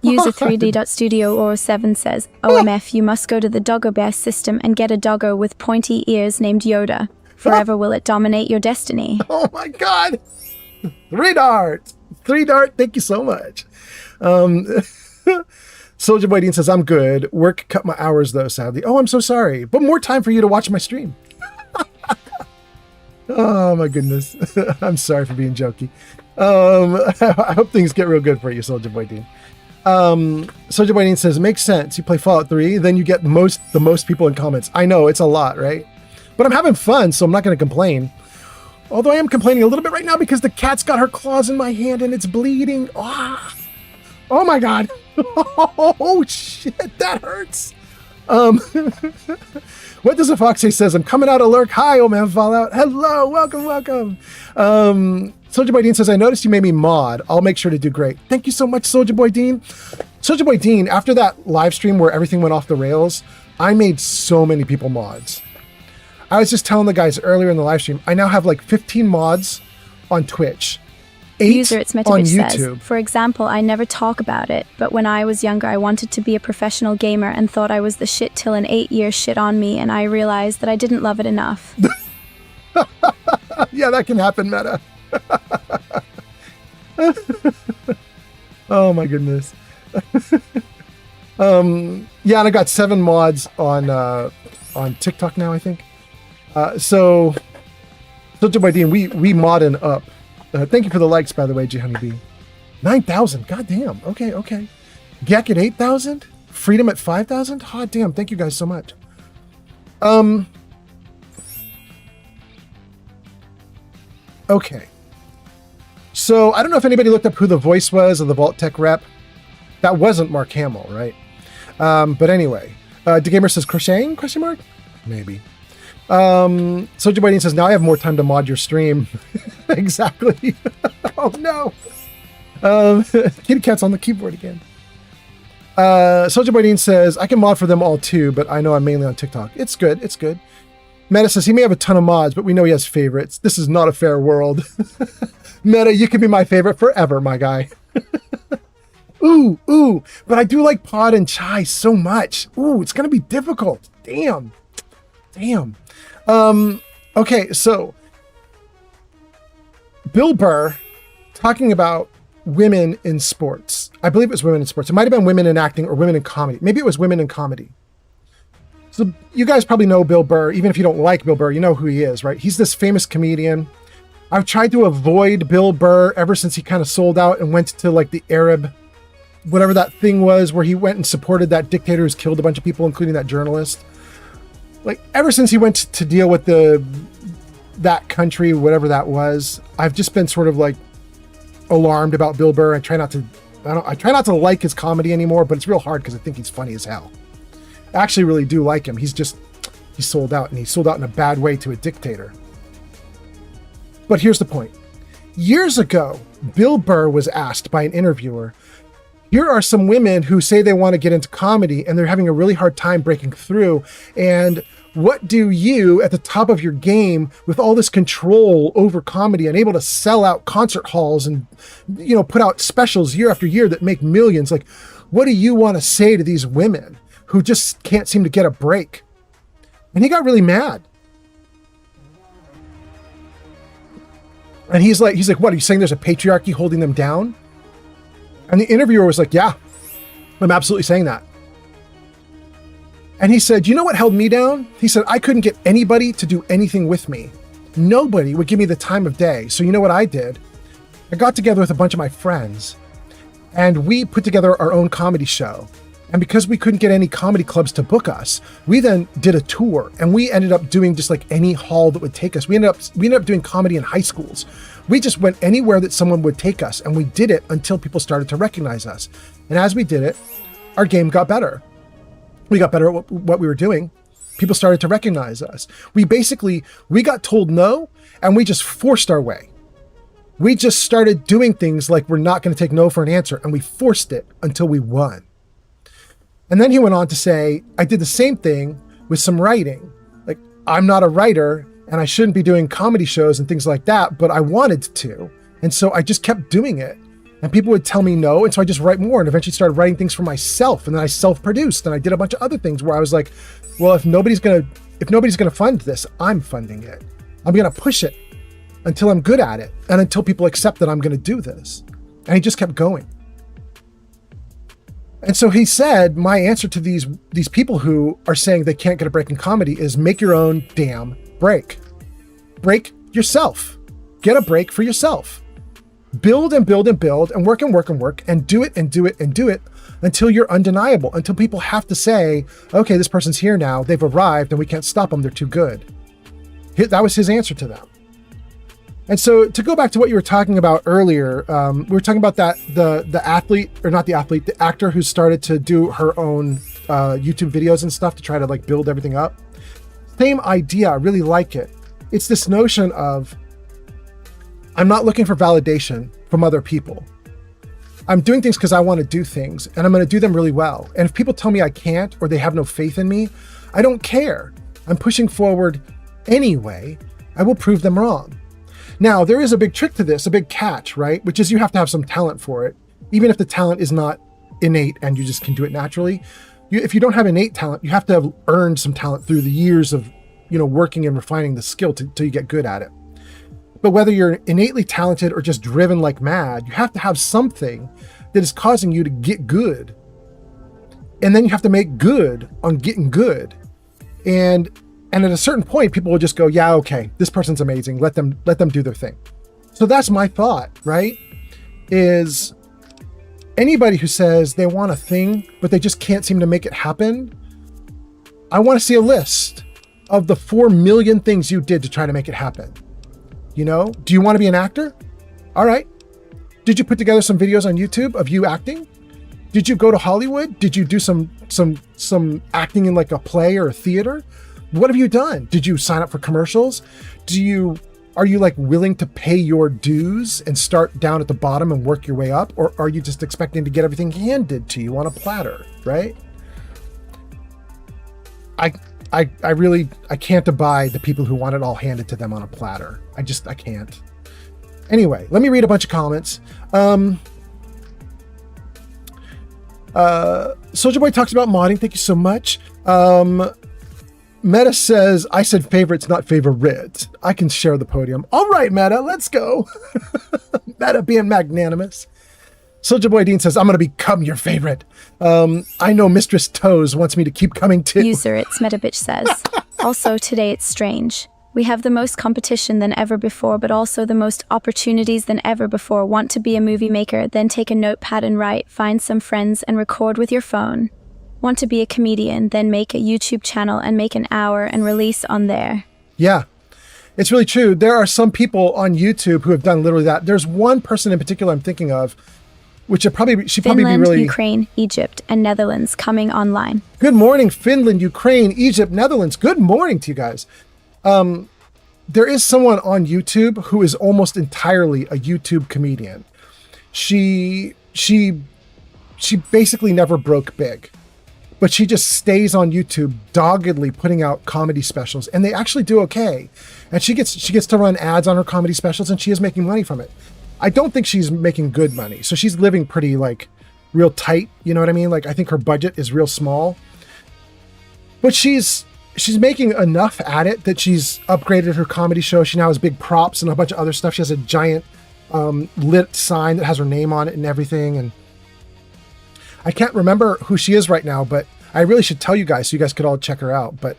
User 3D.Studio07 says, OMF, you must go to the Doggo Bear system and get a doggo with pointy ears named Yoda. Forever will it dominate your destiny. Oh my god! 3Dart! 3Dart, thank you so much. Soldier Boy Dean says, I'm good. Work cut my hours though, sadly. Oh, I'm so sorry. But more time for you to watch my stream. Oh my goodness. I'm sorry for being jokey. I hope things get real good for you, Soldier Boy Dean. Soldier Boy Dean says, makes sense. You play Fallout 3, then you get the most people in comments. I know, it's a lot, right? But I'm having fun, so I'm not going to complain. Although I am complaining a little bit right now because the cat's got her claws in my hand and it's bleeding. Oh my god. Oh shit, that hurts. What does a fox say? Says, I'm coming out of lurk. Hi, old man Fallout. Hello, welcome. Soldier Boy Dean says, I noticed you made me mod. I'll make sure to do great. Thank you so much, Soldier Boy Dean. Soldier Boy Dean, after that live stream where everything went off the rails, I made so many people mods. I was just telling the guys earlier in the live stream, I now have like 15 mods on Twitch. 8 User It's on Metabitch YouTube. says, for example, I never talk about it, but when I was younger, I wanted to be a professional gamer and thought I was the shit till an 8-year shit on me, and I realized that I didn't love it enough. Yeah, that can happen, Meta. Oh my goodness. Yeah, and I got 7 mods on TikTok now, I think. So Soldier Boy Dean, we modding up. Thank you for the likes, by the way, G Honeybee. 9,000. God damn. Okay. Gek at 8,000. Freedom at 5,000. Hot damn. Thank you guys so much. Okay. So I don't know if anybody looked up who the voice was of the Vault Tech rep. That wasn't Mark Hamill, right? But anyway, DeGamer says crocheting? Question mark? Maybe. Soldier Boy Dean says, now I have more time to mod your stream. Exactly. Oh no. Kitty Cat's on the keyboard again. Soldier Boy Dean says, I can mod for them all too, but I know I'm mainly on TikTok. It's good. Meta says, he may have a ton of mods, but we know he has favorites. This is not a fair world. Meta, you can be my favorite forever, my guy. Ooh, but I do like Pod and Chai so much. Ooh, it's going to be difficult. Damn. Okay, so Bill Burr talking about women in sports. I believe it was women in sports. It might have been women in acting or women in comedy. Maybe it was women in comedy. So you guys probably know Bill Burr. Even if you don't like Bill Burr, you know who he is, right? He's this famous comedian. I've tried to avoid Bill Burr ever since he kind of sold out and went to like the Arab, whatever that thing was, where he went and supported that dictator who's killed a bunch of people, including that journalist. Like ever since he went to deal with that country, whatever that was, I've just been sort of like alarmed about Bill Burr. I try not to like his comedy anymore, but it's real hard because I think he's funny as hell. I actually really do like him. He sold out, and he sold out in a bad way to a dictator. But here's the point. Years ago, Bill Burr was asked by an interviewer, here are some women who say they want to get into comedy and they're having a really hard time breaking through. And What do you at the top of your game with all this control over comedy and able to sell out concert halls and, you know, put out specials year after year that make millions? Like, what do you want to say to these women who just can't seem to get a break? And he got really mad. And he's like, what, are you saying there's a patriarchy holding them down? And the interviewer was like, yeah, I'm absolutely saying that. And he said, you know what held me down? He said, I couldn't get anybody to do anything with me. Nobody would give me the time of day. So you know what I did? I got together with a bunch of my friends and we put together our own comedy show. And because we couldn't get any comedy clubs to book us, we then did a tour and we ended up doing just like any hall that would take us. We ended up doing comedy in high schools. We just went anywhere that someone would take us, and we did it until people started to recognize us. And as we did it, our game got better. We got better at what we were doing. People started to recognize us. We got told no, and we just forced our way. We just started doing things like we're not going to take no for an answer, and we forced it until we won. And then he went on to say, I did the same thing with some writing. Like, I'm not a writer, and I shouldn't be doing comedy shows and things like that, but I wanted to. And so I just kept doing it. And people would tell me no, and so I just write more and eventually started writing things for myself. And then I self-produced, and I did a bunch of other things where I was like, well, if nobody's gonna fund this, I'm funding it. I'm gonna push it until I'm good at it and until people accept that I'm gonna do this. And he just kept going. And so he said, my answer to these people who are saying they can't get a break in comedy is make your own damn break. Break yourself. Get a break for yourself. Build and build and build and work and work and work and do it and do it and do it until you're undeniable, until people have to say, okay, this person's here now, they've arrived and we can't stop them, they're too good. That was his answer to them. And so to go back to what you were talking about earlier, we were talking about that the athlete, or not the athlete, the actor who started to do her own YouTube videos and stuff to try to like build everything up. Same idea, I really like it. It's this notion of, I'm not looking for validation from other people. I'm doing things because I want to do things, and I'm going to do them really well. And if people tell me I can't, or they have no faith in me, I don't care. I'm pushing forward anyway. I will prove them wrong. Now, there is a big trick to this, a big catch, right? Which is you have to have some talent for it. Even if the talent is not innate and you just can do it naturally. If you don't have innate talent, you have to have earned some talent through the years of, working and refining the skill till you get good at it. But whether you're innately talented or just driven like mad, you have to have something that is causing you to get good. And then you have to make good on getting good. And at a certain point, people will just go, yeah, okay, this person's amazing. Let them do their thing. So that's my thought, right? Is anybody who says they want a thing, but they just can't seem to make it happen, I want to see a list of the 4 million things you did to try to make it happen. Do you want to be an actor? All right. Did you put together some videos on YouTube of you acting? Did you go to Hollywood? Did you do some acting in like a play or a theater? What have you done? Did you sign up for commercials? Are you like willing to pay your dues and start down at the bottom and work your way up? Or are you just expecting to get everything handed to you on a platter, right? I can't abide the people who want it all handed to them on a platter. I can't. Anyway, let me read a bunch of comments. Soldier Boy talks about modding. Thank you so much. Meta says, I said favorites, not favorite. I can share the podium. All right, Meta, let's go. Meta being magnanimous. Soldier Boy Dean says, I'm going to become your favorite. I know Mistress Toes wants me to keep coming too. User, it's Metabitch says. Also, today it's strange. We have the most competition than ever before, but also the most opportunities than ever before. Want to be a movie maker, then take a notepad and write, find some friends and record with your phone. Want to be a comedian, then make a YouTube channel and make an hour and release on there. Yeah, it's really true. There are some people on YouTube who have done literally that. There's one person in particular I'm thinking of, which should probably Finland, be really... Ukraine, Egypt, and Netherlands coming online. Good morning, Finland, Ukraine, Egypt, Netherlands. Good morning to you guys. There is someone on YouTube who is almost entirely a YouTube comedian. She basically never broke big. but she just stays on YouTube doggedly putting out comedy specials, and they actually do okay. And she gets to run ads on her comedy specials, and she is making money from it. I don't think she's making good money. So she's living pretty like real tight. You know what I mean? Like I think her budget is real small, but she's making enough at it that she's upgraded her comedy show. She now has big props and a bunch of other stuff. She has a giant lit sign that has her name on it and everything. And I can't remember who she is right now, but I really should tell you guys so you guys could all check her out. But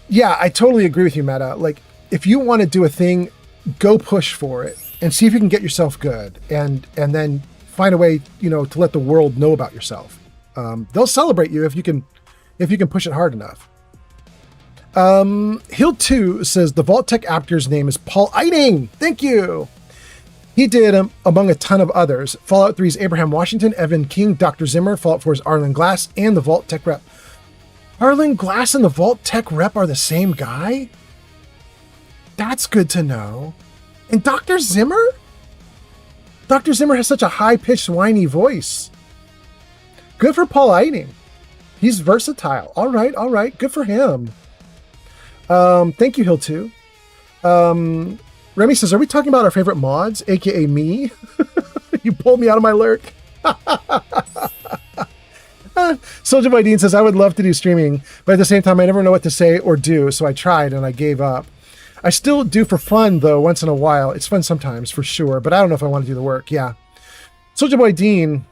yeah, I totally agree with you, Meta. Like if you want to do a thing, go push for it and see if you can get yourself good, and then find a way, to let the world know about yourself. They'll celebrate you if you can push it hard enough. Hill 2 says the Vault Tech actor's name is Paul Eiting. Thank you. He did, among a ton of others, Fallout 3's Abraham Washington, Evan King, Dr. Zimmer, Fallout 4's Arlen Glass, and the Vault Tech rep. Arlen Glass and the Vault Tech rep are the same guy? That's good to know. And Dr. Zimmer? Dr. Zimmer has such a high-pitched, whiny voice. Good for Paul Eiting. He's versatile. All right. Good for him. Thank you, Hill 2. Remy says, are we talking about our favorite mods, aka me? You pulled me out of my lurk. Soldier Boy Dean says, I would love to do streaming, but at the same time, I never know what to say or do, so I tried and I gave up. I still do for fun, though, once in a while. It's fun sometimes, for sure, but I don't know if I want to do the work. Yeah. Soldier Boy Dean,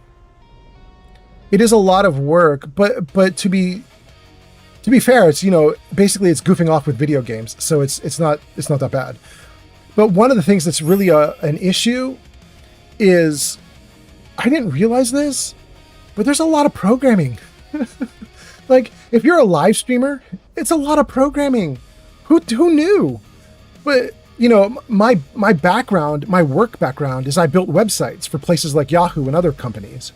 it is a lot of work, but to be fair, it's, basically it's goofing off with video games, so it's not that bad. But one of the things that's really an issue is, I didn't realize this, but there's a lot of programming. Like, if you're a live streamer, it's a lot of programming. Who knew? But, my background, my work background is I built websites for places like Yahoo and other companies.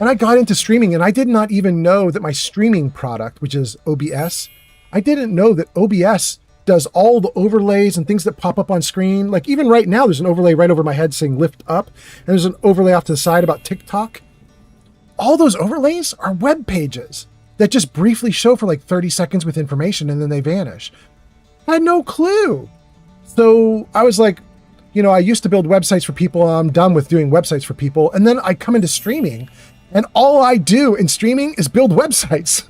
And I got into streaming, and I did not even know that my streaming product, which is OBS, I didn't know that OBS does all the overlays and things that pop up on screen. Like even right now, there's an overlay right over my head saying lift up, and there's an overlay off to the side about TikTok. All those overlays are web pages that just briefly show for like 30 seconds with information, and then they vanish. I had no clue. So I was like, I used to build websites for people. I'm done with doing websites for people. And then I come into streaming, and all I do in streaming is build websites.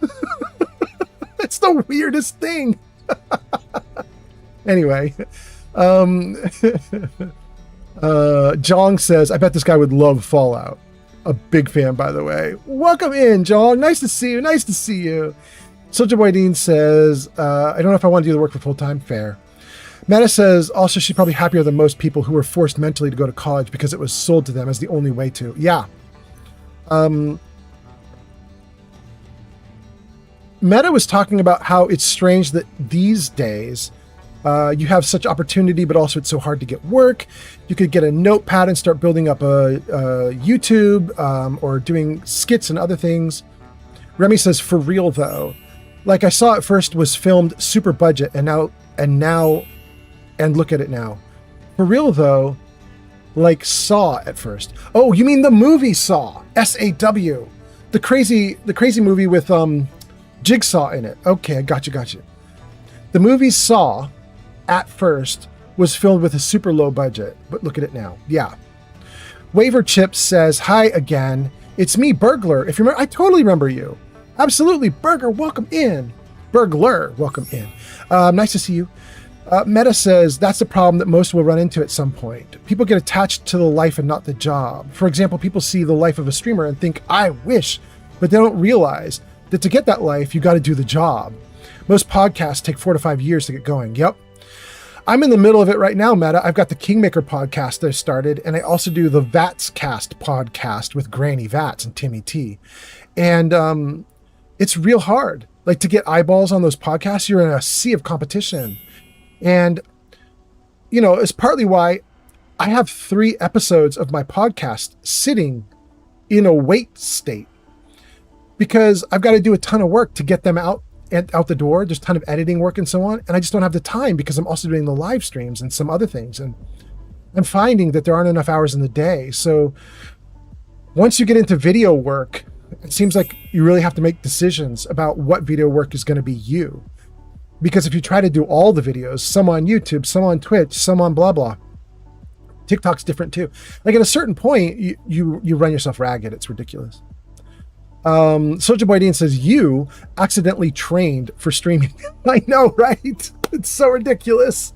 It's the weirdest thing. Anyway, Jong says, I bet this guy would love Fallout. A big fan, by the way. Welcome in, Jong. Nice to see you. Soldier Boy Dean says, I don't know if I want to do the work for full time. Fair. Meta says, also, she's probably happier than most people who were forced mentally to go to college because it was sold to them as the only way to. Yeah. Meta was talking about how it's strange that these days you have such opportunity, but also it's so hard to get work. You could get a notepad and start building up a YouTube or doing skits and other things. Remy says, for real though, like I saw at first was filmed super budget and look at it now. For real though, like Saw at first. Oh, you mean the movie Saw, SAW, the crazy movie with Jigsaw in it. Okay, I got you. The movie Saw at first was filmed with a super low budget, but look at it now. Yeah. Waver Chips says, hi again. It's me, Burglar. If you remember, I totally remember you. Absolutely. Burger, welcome in. Burglar, welcome in. Nice to see you. Meta says, that's the problem that most will run into at some point. People get attached to the life and not the job. For example, people see the life of a streamer and think, I wish, but they don't realize that to get that life, you got to do the job. Most podcasts take 4 to 5 years to get going. Yep. I'm in the middle of it right now, Meta. I've got the Kingmaker podcast that I started, and I also do the Vats Cast podcast with Granny Vats and Timmy T. And it's real hard. Like to get eyeballs on those podcasts, you're in a sea of competition. And, it's partly why I have 3 episodes of my podcast sitting in a wait state. Because I've got to do a ton of work to get them out the door. There's a ton of editing work and so on. And I just don't have the time because I'm also doing the live streams and some other things. And I'm finding that there aren't enough hours in the day. So once you get into video work it seems like you really have to make decisions about what video work is going to be you. Because if you try to do all the videos, some on YouTube, some on Twitch, some on blah, blah, TikTok's different too. Like at a certain point, you run yourself ragged. It's ridiculous. Soulja Boy Dean says, you accidentally trained for streaming. I know, right? It's so ridiculous.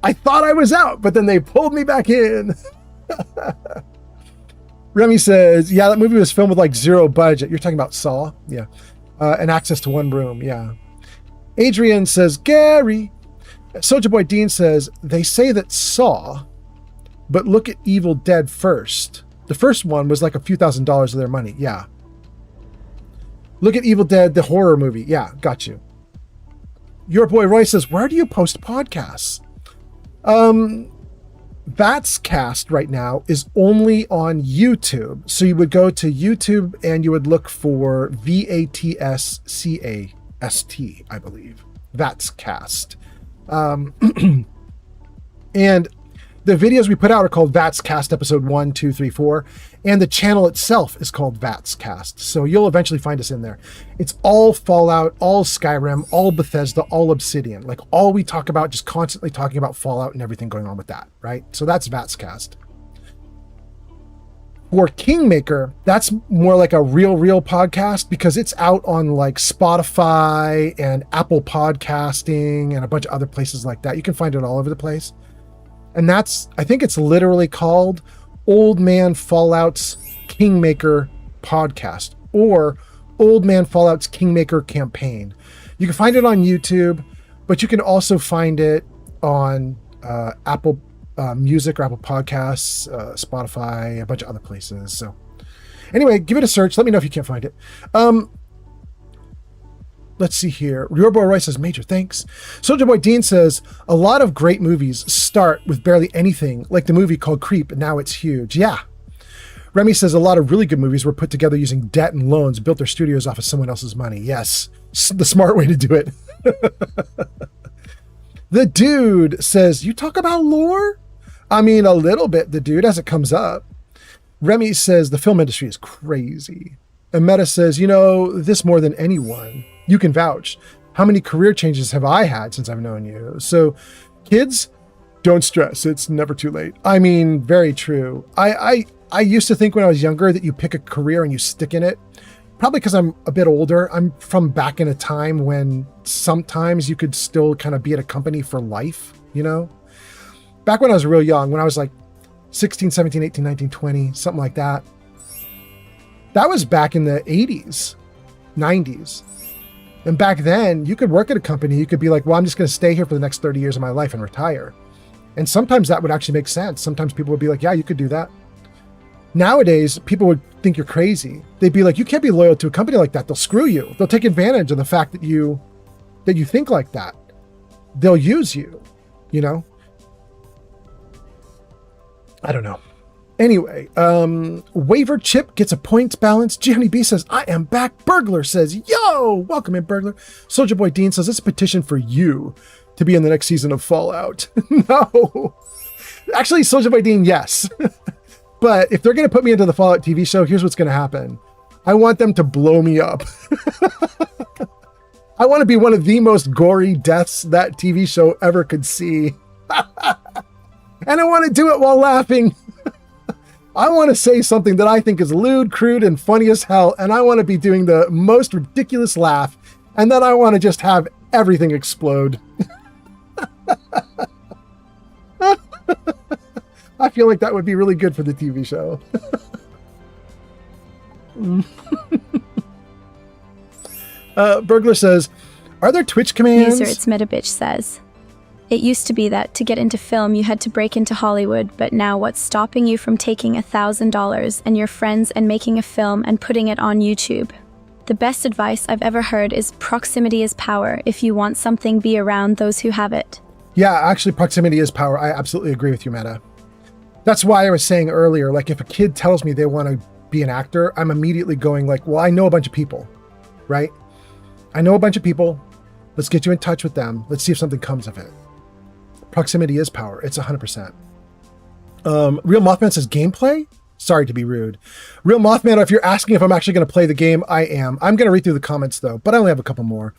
I thought I was out, but then they pulled me back in. Remy says, yeah, that movie was filmed with like zero budget. You're talking about Saw? Yeah. And access to one room. Yeah. Adrian says, Gary. Soulja Boy Dean says, they say that Saw, but look at Evil Dead first. The first one was like a few $1,000s of their money. Yeah. Look at Evil Dead, the horror movie. Yeah, got you. Your boy Roy says, where do you post podcasts? That's Cast right now is only on YouTube. So you would go to YouTube and you would look for VATSCAST, I believe. That's Cast. And the videos we put out are called VATS Cast episode 1, 2, 3, 4. And the channel itself is called VATS Cast. So you'll eventually find us in there. It's all Fallout, all Skyrim, all Bethesda, all Obsidian. Like all we talk about, just constantly talking about Fallout and everything going on with that, right? So that's VATS Cast. For Kingmaker, that's more like a real podcast because it's out on like Spotify and Apple Podcasting and a bunch of other places like that. You can find it all over the place. And that's, I think it's literally called Old Man Fallout's Kingmaker Podcast or Old Man Fallout's Kingmaker Campaign. You can find it on YouTube, but you can also find it on Apple Music or Apple Podcasts, Spotify, a bunch of other places. So anyway, give it a search. Let me know if you can't find it. Let's see here. Your boy Roy says, major thanks. Soulja Boy Dean says, a lot of great movies start with barely anything, like the movie called Creep, and now it's huge. Yeah. Remy says, a lot of really good movies were put together using debt and loans, built their studios off of someone else's money. Yes. The smart way to do it. The dude says, you talk about lore? I mean, a little bit, the dude, as it comes up. Remy says, the film industry is crazy. And Meta says, you know, this more than anyone. You can vouch. How many career changes have I had since I've known you? So kids, don't stress. It's never too late. I mean, very true. I used to think when I was younger that you pick a career and you stick in it. Probably because I'm a bit older. I'm from back in a time when sometimes you could still kind of be at a company for life, you know? Back when I was real young, when I was like 16, 17, 18, 19, 20, something like that. That was back in the 80s, 90s. And back then, you could work at a company. You could be like, well, I'm just going to stay here for the next 30 years of my life and retire. And sometimes that would actually make sense. Sometimes people would be like, yeah, you could do that. Nowadays, people would think you're crazy. They'd be like, you can't be loyal to a company like that. They'll screw you. They'll take advantage of the fact that you think like that. They'll use you, you know? I don't know. Anyway, Waiver Chip gets a points balance. Gianni B says, I am back. Burglar says, yo, welcome in, Burglar. Soulja Boy Dean says, it's a petition for you to be in the next season of Fallout. No. Actually, Soulja Boy Dean, yes. But if they're going to put me into the Fallout TV show, here's what's going to happen. I want them to blow me up. I want to be one of the most gory deaths that TV show ever could see. And I want to do it while laughing. I want to say something that I think is lewd, crude, and funny as hell, and I want to be doing the most ridiculous laugh, and then I want to just have everything explode. I feel like that would be really good for the TV show. Burglar says, are there Twitch commands? User It's Metabitch says, it used to be that to get into film you had to break into Hollywood, but now what's stopping you from taking $1,000 and your friends and making a film and putting it on YouTube? The best advice I've ever heard is proximity is power. If you want something, be around those who have it. Yeah, actually proximity is power. I absolutely agree with you, Meta. That's why I was saying earlier, like if a kid tells me they want to be an actor, I'm immediately going like, well, I know a bunch of people, right? I know a bunch of people. Let's get you in touch with them. Let's see if something comes of it. Proximity is power. It's 100%. Real Mothman says gameplay. Sorry to be rude. Real Mothman, if you're asking if I'm actually going to play the game, I am. I'm going to read through the comments, though, but I only have a couple more.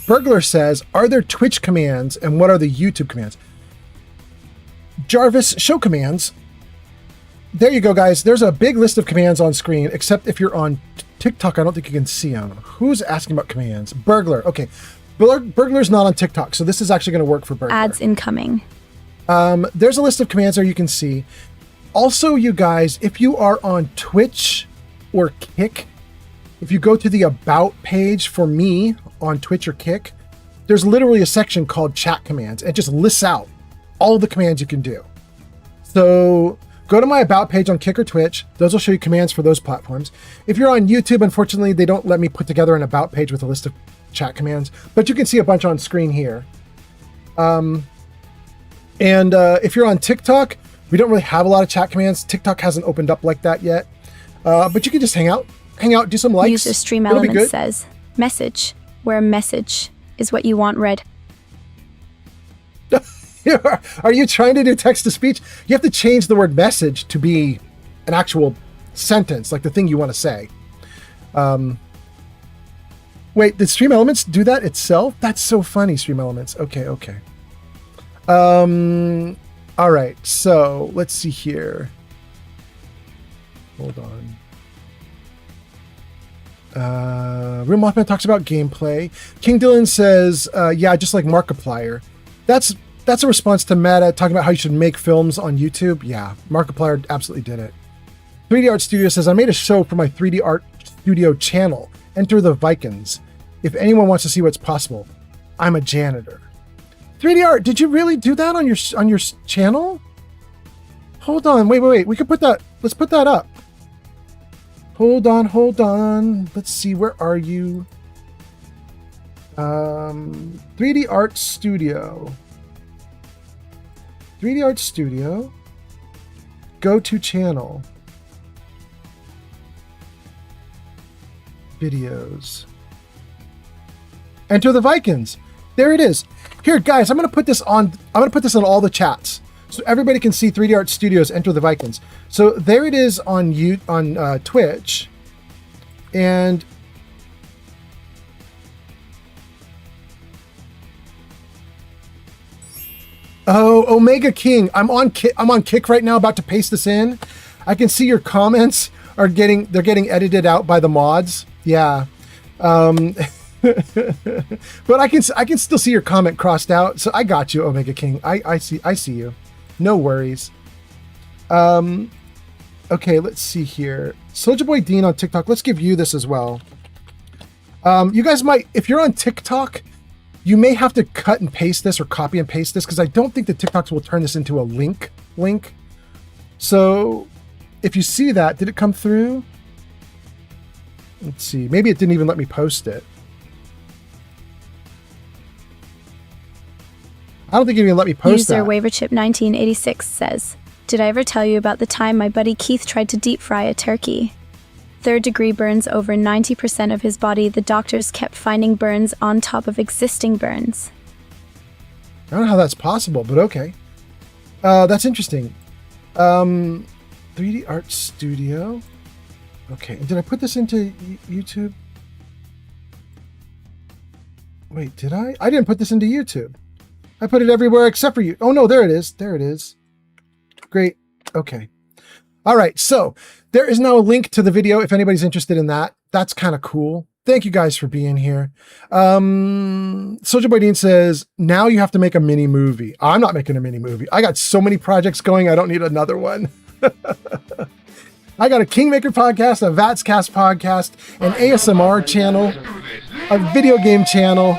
Burglar says, are there Twitch commands, and what are the YouTube commands? Jarvis, show commands. There you go, guys. There's a big list of commands on screen, except if you're on TikTok, I don't think you can see them. Who's asking about commands? Burglar. Okay. Burglar's not on TikTok, so this is actually going to work for Burglar. Ads incoming. There's a list of commands there you can see. Also, you guys, if you are on Twitch or Kick, if you go to the About page for me on Twitch or Kick, there's literally a section called Chat Commands. It just lists out all the commands you can do. So go to my About page on Kick or Twitch. Those will show you commands for those platforms. If you're on YouTube, unfortunately, they don't let me put together an About page with a list of chat commands, but you can see a bunch on screen here. If you're on TikTok, we don't really have a lot of chat commands. TikTok hasn't opened up like that yet. But you can just hang out, do some likes. User Stream Element says, message, where message is what you want read. Are you trying to do text to speech? You have to change the word message to be an actual sentence, like the thing you want to say. Wait, did Stream Elements do that itself? That's so funny, Stream Elements. Okay. All right, so let's see here. Hold on. Real Mothman talks about gameplay. King Dylan says, yeah, just like Markiplier. That's a response to Meta talking about how you should make films on YouTube. Yeah, Markiplier absolutely did it. 3D Art Studio says, I made a show for my 3D Art Studio channel. Enter the Vikings. If anyone wants to see what's possible, I'm a janitor. 3D Art, did you really do that on your channel? Hold on, wait. We could put that. Let's put that up. Hold on. Let's see. Where are you? 3D Art Studio. 3D Art Studio. Go to channel. Videos. Enter the Vikings. There it is. Here, guys, I'm going to put this on all the chats so everybody can see 3D Art Studios Enter the Vikings. So there it is on Twitch. And oh, Omega King. I'm on Kick right now, about to paste this in. I can see your comments they're getting edited out by the mods. Yeah. But I can still see your comment crossed out. So I got you, Omega King. I see you. No worries. Okay, let's see here. Soldier Boy Dean on TikTok. Let's give you this as well. You guys might, if you're on TikTok, you may have to cut and paste this or copy and paste this because I don't think the TikToks will turn this into a link. So if you see that, did it come through? Let's see. Maybe it didn't even let me post it. I don't think it even let me post that. User WaverChip1986 says, did I ever tell you about the time my buddy Keith tried to deep fry a turkey? Third-degree burns over 90% of his body. The doctors kept finding burns on top of existing burns. I don't know how that's possible, but okay. That's interesting. 3D Art Studio. Okay, and did I put this into YouTube? Wait, did I? I didn't put this into YouTube. I put it everywhere except for you. Oh no, there it is. There it is. Great. Okay. All right. So there is now a link to the video if anybody's interested in that. That's kind of cool. Thank you guys for being here. Soldier Boy Dean says, now you have to make a mini movie. I'm not making a mini movie. I got so many projects going. I don't need another one. I got a Kingmaker podcast, a Vatscast podcast, an ASMR channel, a video game channel,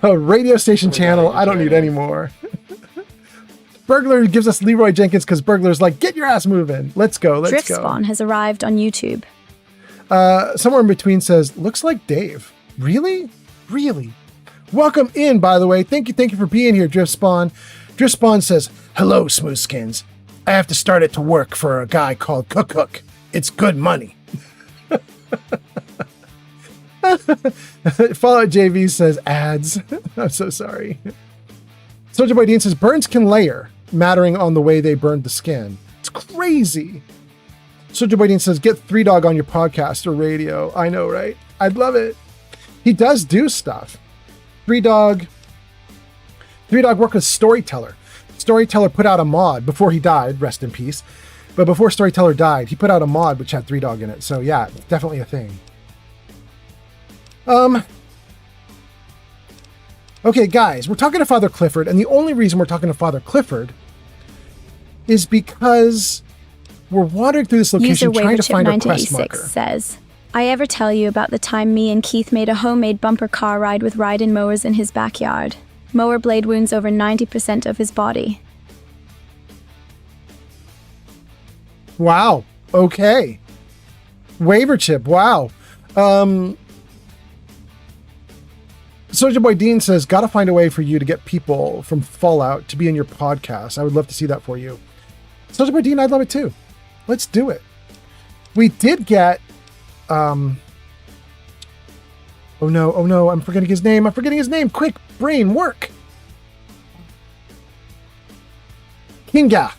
a radio station channel. I don't need any more. Burglar gives us Leroy Jenkins because Burglar's like, get your ass moving. Let's go. Drift Spawn has arrived on YouTube. Somewhere in between says, looks like Dave. Really? Welcome in, by the way. Thank you for being here, Drift Spawn. Drift Spawn says, hello, Smoothskins. I have to start it to work for a guy called Cook. It's good money. Fallout JV says ads. I'm so sorry. Soldier Boy Dean says burns can layer, mattering on the way they burned the skin. It's crazy. Soldier Boy Dean says get 3 Dog on your podcast or radio. I know, right? I'd love it. He does do stuff. 3 Dog worked with Storyteller. Storyteller put out a mod before he died, rest in peace. But before Storyteller died, he put out a mod which had 3 Dog in it. So yeah, it's definitely a thing. Okay, guys, we're talking to Father Clifford, and the only reason we're talking to Father Clifford is because we're wandering through this location trying to find a quest marker. Says, I ever tell you about the time me and Keith made a homemade bumper car ride with ride-in mowers in his backyard? Mower blade wounds over 90% of his body. Wow. Okay. Waiver chip. Wow. Soldier Boy Dean says, gotta find a way for you to get people from Fallout to be in your podcast. I would love to see that for you. Soldier Boy Dean, I'd love it too. Let's do it. We did get, oh no, I'm forgetting his name. Quick, brain, work. Kingath.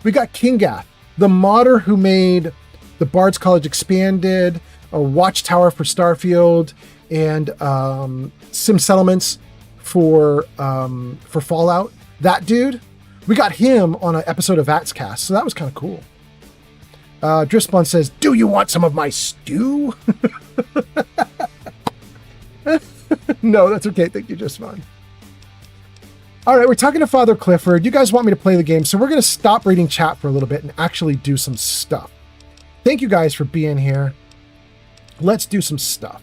We got Kingath, the modder who made the Bard's College Expanded, a Watchtower for Starfield, and Sim Settlements for Fallout. That dude, we got him on an episode of Vatscast, so that was kind of cool. Drispawn says, do you want some of my stew? No, that's okay. Thank you, Drispawn. All right, we're talking to Father Clifford. You guys want me to play the game, so we're going to stop reading chat for a little bit and actually do some stuff. Thank you guys for being here. Let's do some stuff.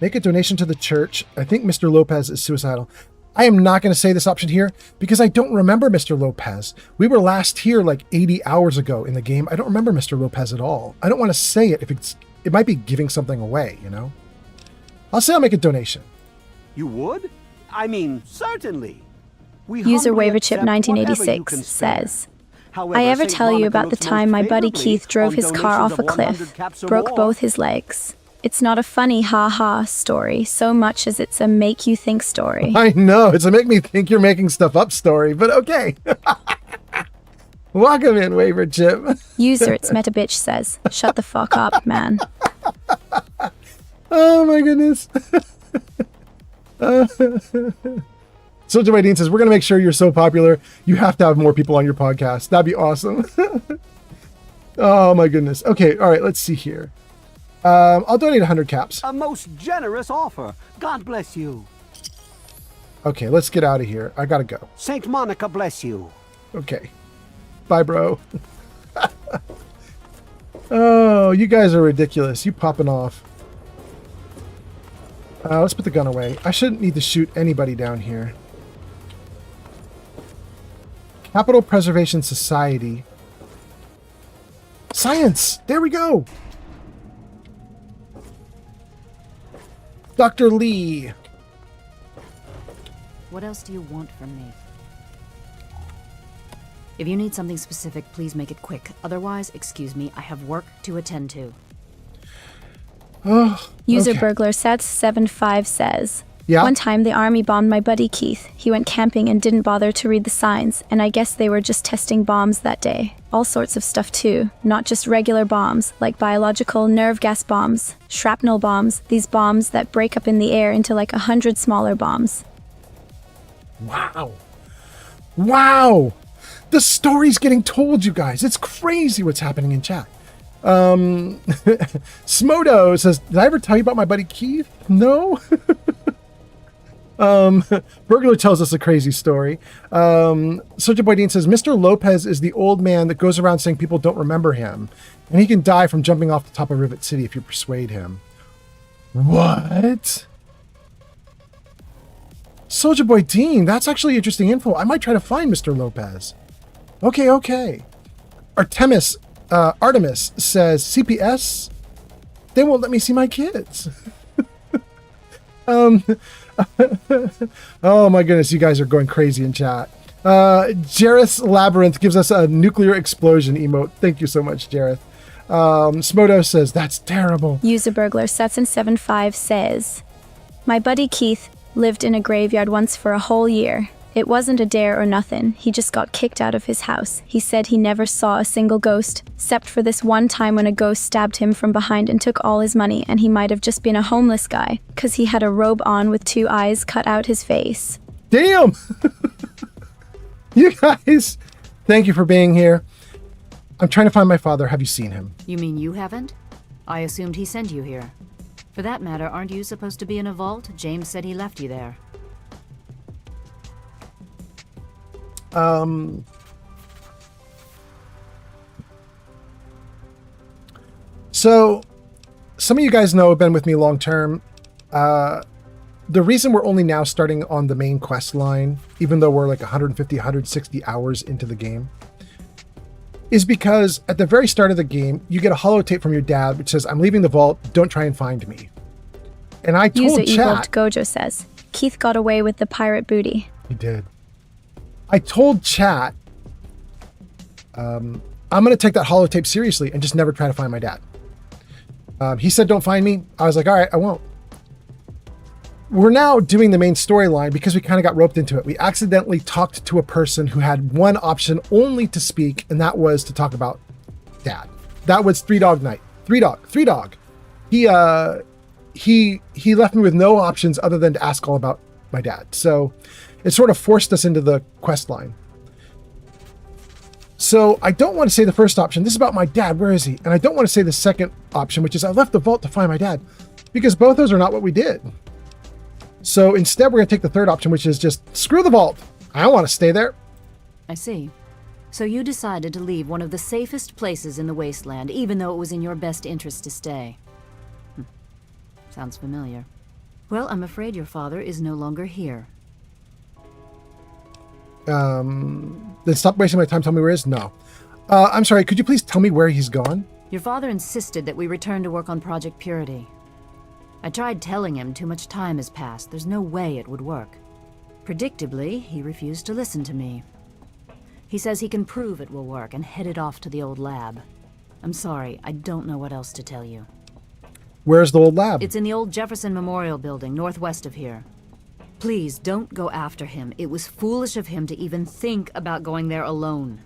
Make a donation to the church. I think Mr. Lopez is suicidal. I am not going to say this option here because I don't remember Mr. Lopez. We were last here like 80 hours ago in the game. I don't remember Mr. Lopez at all. I don't want to say it if it might be giving something away, you know? I'll say I'll make a donation. You would? I mean, certainly. User Waverchip 1986 says, I ever tell you about the time my buddy Keith drove his car off a cliff, broke both his legs? It's not a funny ha-ha story so much as it's a make you think story. I know, it's a make me think you're making stuff up story, but okay. Welcome in, Waverchip. User It's Meta Bitch says, shut the fuck up, man. Oh my goodness. Soldier Boy Dean says, we're going to make sure you're so popular, you have to have more people on your podcast. That'd be awesome. Oh my goodness. Okay, all right, let's see here. I'll donate 100 caps. A most generous offer. God bless you. Okay, let's get out of here. I gotta go. Saint Monica bless you. Okay. Bye, bro. Oh, you guys are ridiculous. You popping off. Let's put the gun away. I shouldn't need to shoot anybody down here. Capital Preservation Society. Science! There we go! Dr. Lee. What else do you want from me? If you need something specific, please make it quick. Otherwise, excuse me, I have work to attend to. Oh, User okay. Burglar Sats75 says, Yeah? one time the army bombed my buddy Keith. He went camping and didn't bother to read the signs, and I guess they were just testing bombs that day. All sorts of stuff too, not just regular bombs, like biological nerve gas bombs, shrapnel bombs, these bombs that break up in the air into like 100 smaller bombs. Wow. Wow! The story's getting told, you guys. It's crazy what's happening in chat. Smodo says, did I ever tell you about my buddy Keith? No? Burglar tells us a crazy story. Soldier Boy Dean says, Mr. Lopez is the old man that goes around saying people don't remember him. And he can die from jumping off the top of Rivet City if you persuade him. What? Soldier Boy Dean, that's actually interesting info. I might try to find Mr. Lopez. Okay. Artemis says, CPS? They won't let me see my kids. Oh my goodness, you guys are going crazy in chat. Jareth Labyrinth gives us a nuclear explosion emote. Thank you so much, Jareth. Smodo says, that's terrible. User Burglar Setson75 says, my buddy Keith lived in a graveyard once for a whole year. It wasn't a dare or nothing. He just got kicked out of his house. He said he never saw a single ghost, except for this one time when a ghost stabbed him from behind and took all his money, and he might have just been a homeless guy, because he had a robe on with 2 eyes cut out his face. Damn! You guys, thank you for being here. I'm trying to find my father. Have you seen him? You mean you haven't? I assumed he sent you here. For that matter, aren't you supposed to be in a vault? James said he left you there. So, some of you guys know have been with me long term. The reason we're only now starting on the main quest line, even though we're like 150, 160 hours into the game, is because at the very start of the game, you get a holotape from your dad which says, I'm leaving the vault, don't try and find me. And I told User chat... Gojo says, Keith got away with the pirate booty. He did. I told chat, I'm going to take that holotape seriously and just never try to find my dad. He said, don't find me. I was like, all right, I won't. We're now doing the main storyline because we kind of got roped into it. We accidentally talked to a person who had one option only to speak, and that was to talk about dad. That was Three Dog Night. Three Dog. He left me with no options other than to ask all about my dad. So it sort of forced us into the quest line. So I don't want to say the first option. This is about my dad. Where is he? And I don't want to say the second option, which is I left the vault to find my dad, because both those are not what we did. So instead, we're going to take the third option, which is just screw the vault. I don't want to stay there. I see. So you decided to leave one of the safest places in the wasteland, even though it was in your best interest to stay. Sounds familiar. Well, I'm afraid your father is no longer here. Then stop wasting my time. Tell me where he is. No. I'm sorry. Could you please tell me where he's gone? Your father insisted that we return to work on Project Purity. I tried telling him too much time has passed. There's no way it would work. Predictably, he refused to listen to me. He says he can prove it will work and headed off to the old lab. I'm sorry, I don't know what else to tell you. Where's the old lab? It's in the old Jefferson Memorial Building, northwest of here. Please, don't go after him. It was foolish of him to even think about going there alone.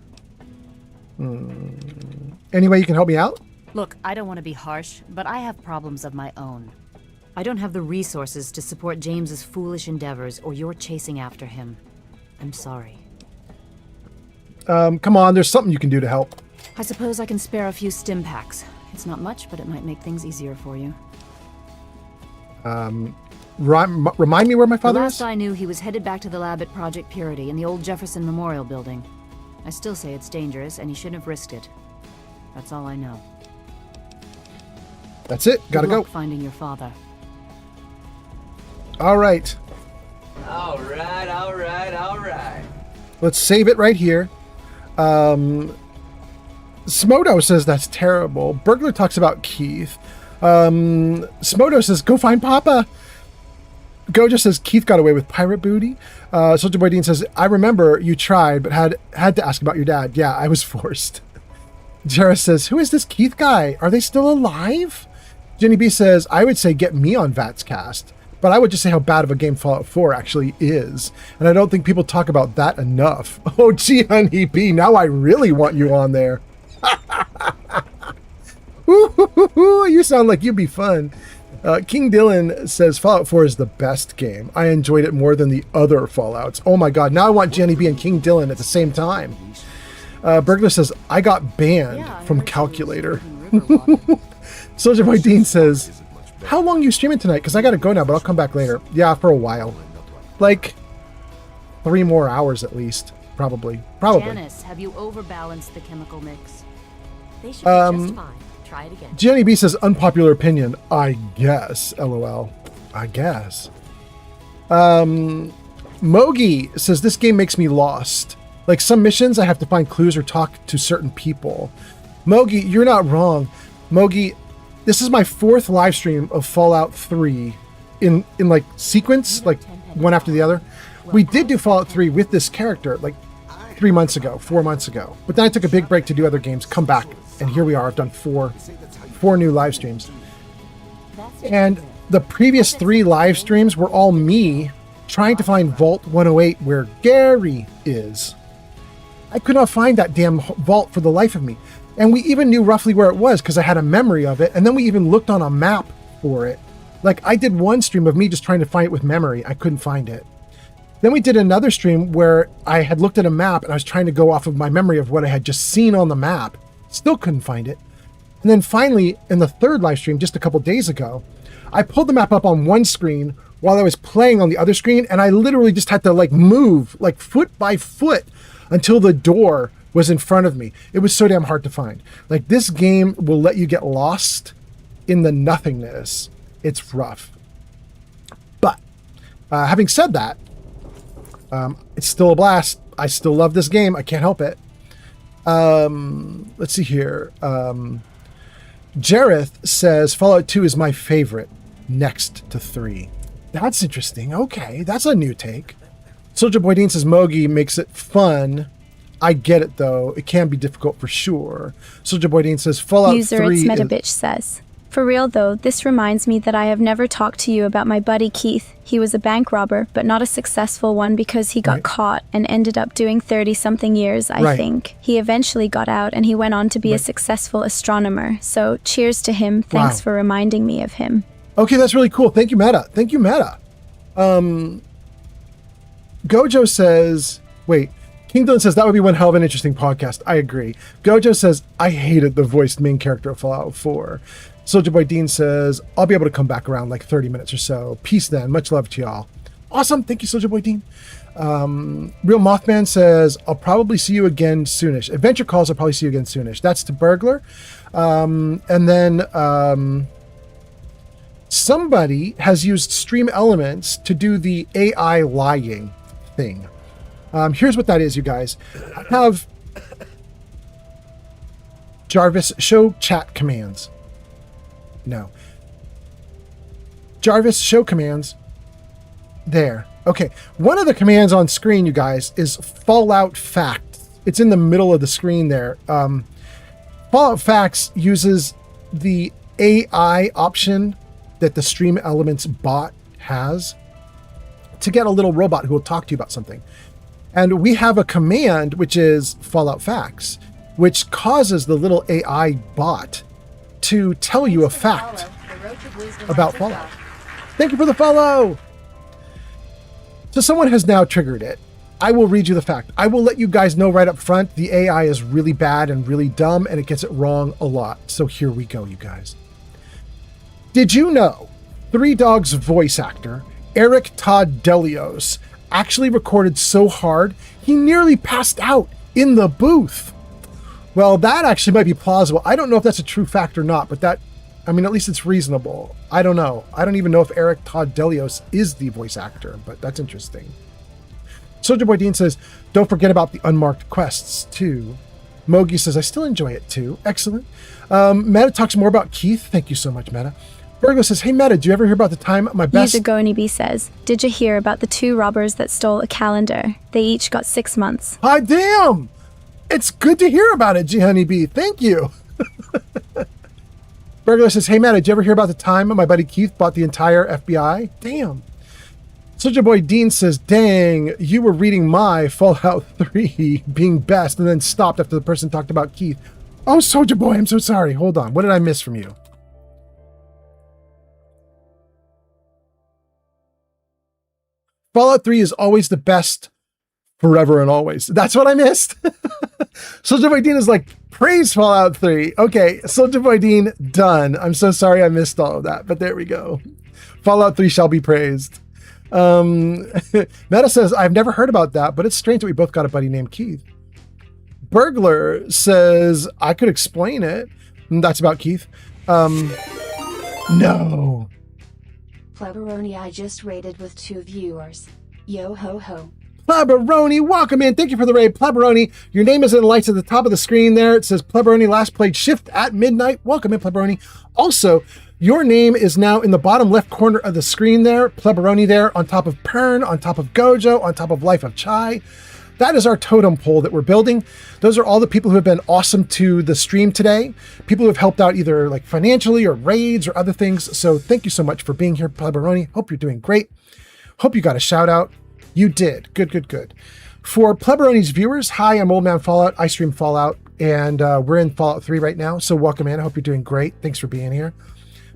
Any way you can help me out? Look, I don't want to be harsh, but I have problems of my own. I don't have the resources to support James's foolish endeavors, or you're chasing after him. I'm sorry. Come on, there's something you can do to help. I suppose I can spare a few stim packs. It's not much, but it might make things easier for you. Remind me where my father is? Last I knew, he was headed back to the lab at Project Purity in the old Jefferson Memorial Building. I still say it's dangerous, and he shouldn't have risked it. That's all I know. That's it. Gotta Good luck go. finding your father. All right. All right. Let's save it right here. Smodo says that's terrible. Burglar talks about Keith. Smodo says, go find Papa. Gojo says Keith got away with pirate booty. Soldier Boy Dean says, I remember you tried, but had to ask about your dad. Yeah, I was forced. Jarrah says, who is this Keith guy? Are they still alive? Jenny B says, I would say get me on Vat's cast, but I would just say how bad of a game Fallout 4 actually is. And I don't think people talk about that enough. Oh, gee, Honey B, now I really want you on there. You sound like you'd be fun. King Dylan says Fallout 4 is the best game. I enjoyed it more than the other Fallouts. Oh my god, now I want Jenny B and King Dylan at the same time. Burglar says, I got banned from Calculator. Soldier Boy Dean says, how long are you streaming tonight? Because I gotta go now, but I'll come back later. Yeah, for a while. Like 3 more hours at least. Probably. Janice, have you overbalanced the chemical mix? They should be just fine. Try it again. Jenny B says, unpopular opinion. I guess. LOL. I guess. Mogi says, this game makes me lost. Like some missions, I have to find clues or talk to certain people. Mogi, you're not wrong. Mogi, this is my 4th live stream of Fallout 3 in like sequence, like one after the other. We did do Fallout 3 with this character like 3 months ago, 4 months ago. But then I took a big break to do other games, come back And here we are. I've done four new live streams. And the previous 3 live streams were all me trying to find Vault 108 where Gary is. I could not find that damn vault for the life of me. And we even knew roughly where it was because I had a memory of it. And then we even looked on a map for it. Like, I did one stream of me just trying to find it with memory. I couldn't find it. Then we did another stream where I had looked at a map and I was trying to go off of my memory of what I had just seen on the map. Still couldn't find it. And then finally, in the 3rd live stream just a couple days ago, I pulled the map up on one screen while I was playing on the other screen, and I literally just had to like move like foot by foot until the door was in front of me. It was so damn hard to find. Like, this game will let you get lost in the nothingness. It's rough. But having said that, it's still a blast. I still love this game. I can't help it. Let's see here. Jareth says Fallout 2 is my favorite, next to 3. That's interesting. Okay, that's a new take. Soldier Boy Dean says Mogi makes it fun. I get it though. It can be difficult for sure. Soldier Boy Dean says Fallout 3 It's Metabitch says, for real though, this reminds me that I have never talked to you about my buddy Keith. He was a bank robber, but not a successful one because he got caught and ended up doing 30-something years, I think. He eventually got out and he went on to be a successful astronomer. So cheers to him. Thanks for reminding me of him. Okay, that's really cool. Thank you, Meta. Thank you, Meta. Gojo says, wait, Kingdom says that would be one hell of an interesting podcast. I agree. Gojo says, I hated the voiced main character of Fallout 4. Soldier Boy Dean says, I'll be able to come back around like 30 minutes or so. Peace then. Much love to y'all. Awesome. Thank you, Soldier Boy Dean. Real Mothman says, I'll probably see you again soonish. Adventure Calls, I'll probably see you again soonish. That's to Burglar. And then somebody has used Stream Elements to do the AI lying thing. Here's what that is, you guys. I have Jarvis show chat commands. No. Jarvis show commands. There. Okay. One of the commands on screen, you guys, is Fallout Facts. It's in the middle of the screen there. Fallout Facts uses the AI option that the Stream Elements bot has to get a little robot who will talk to you about something. And we have a command, which is Fallout Facts, which causes the little AI bot to tell you a fact about Fallout. Thank you for the follow. So someone has now triggered it. I will read you the fact. I will let you guys know right up front, the AI is really bad and really dumb, and it gets it wrong a lot. So here we go, you guys. Did you know Three Dogs voice actor, Eric Todd Delios, actually recorded so hard, he nearly passed out in the booth? Well, that actually might be plausible. I don't know if that's a true fact or not, but that, I mean, at least it's reasonable. I don't know. I don't even know if Eric Todd Delios is the voice actor, but that's interesting. Soldier Boy Dean says, don't forget about the unmarked quests, too. Mogi says, I still enjoy it, too. Excellent. Meta talks more about Keith. Thank you so much, Meta. Virgo says, hey, Meta, do you ever hear about the time my best... User Gonibi says, did you hear about the 2 robbers that stole a calendar? They each got 6 months. Hi, damn! It's good to hear about it, G Honeybee. Thank you. Virgo says, hey, Meta, did you ever hear about the time my buddy Keith bought the entire FBI? Damn. Soldier Boy Dean says, dang, you were reading my Fallout 3 being best and then stopped after the person talked about Keith. Oh, Soldier Boy, I'm so sorry. Hold on. What did I miss from you? Fallout 3 is always the best forever and always. That's what I missed. Soldier Boy Dean is like, praise Fallout 3. Okay, Soldier Boy Dean, done. I'm so sorry I missed all of that, but there we go. Fallout 3 shall be praised. Meta says, I've never heard about that, but it's strange that we both got a buddy named Keith. Burglar says, I could explain it. That's about Keith. No. Pleberoni, I just raided with 2 viewers. Yo ho ho. Pleberoni, welcome in. Thank you for the raid. Pleberoni, your name is in lights at the top of the screen there. It says Pleberoni last played Shift at midnight. Welcome in, Pleberoni. Also, your name is now in the bottom left corner of the screen there. Pleberoni there on top of Pern, on top of Gojo, on top of Life of Chai. that is our totem pole that we're building. Those are all the people who have been awesome to the stream today. People who have helped out either like financially or raids or other things. So thank you so much for being here, Plebaroni. Hope you're doing great. Hope you got a shout out. You did. Good, good, good. For Plebaroni's viewers, hi, I'm Old Man Fallout. I stream Fallout, and we're in Fallout 3 right now. So welcome in. I hope you're doing great. Thanks for being here.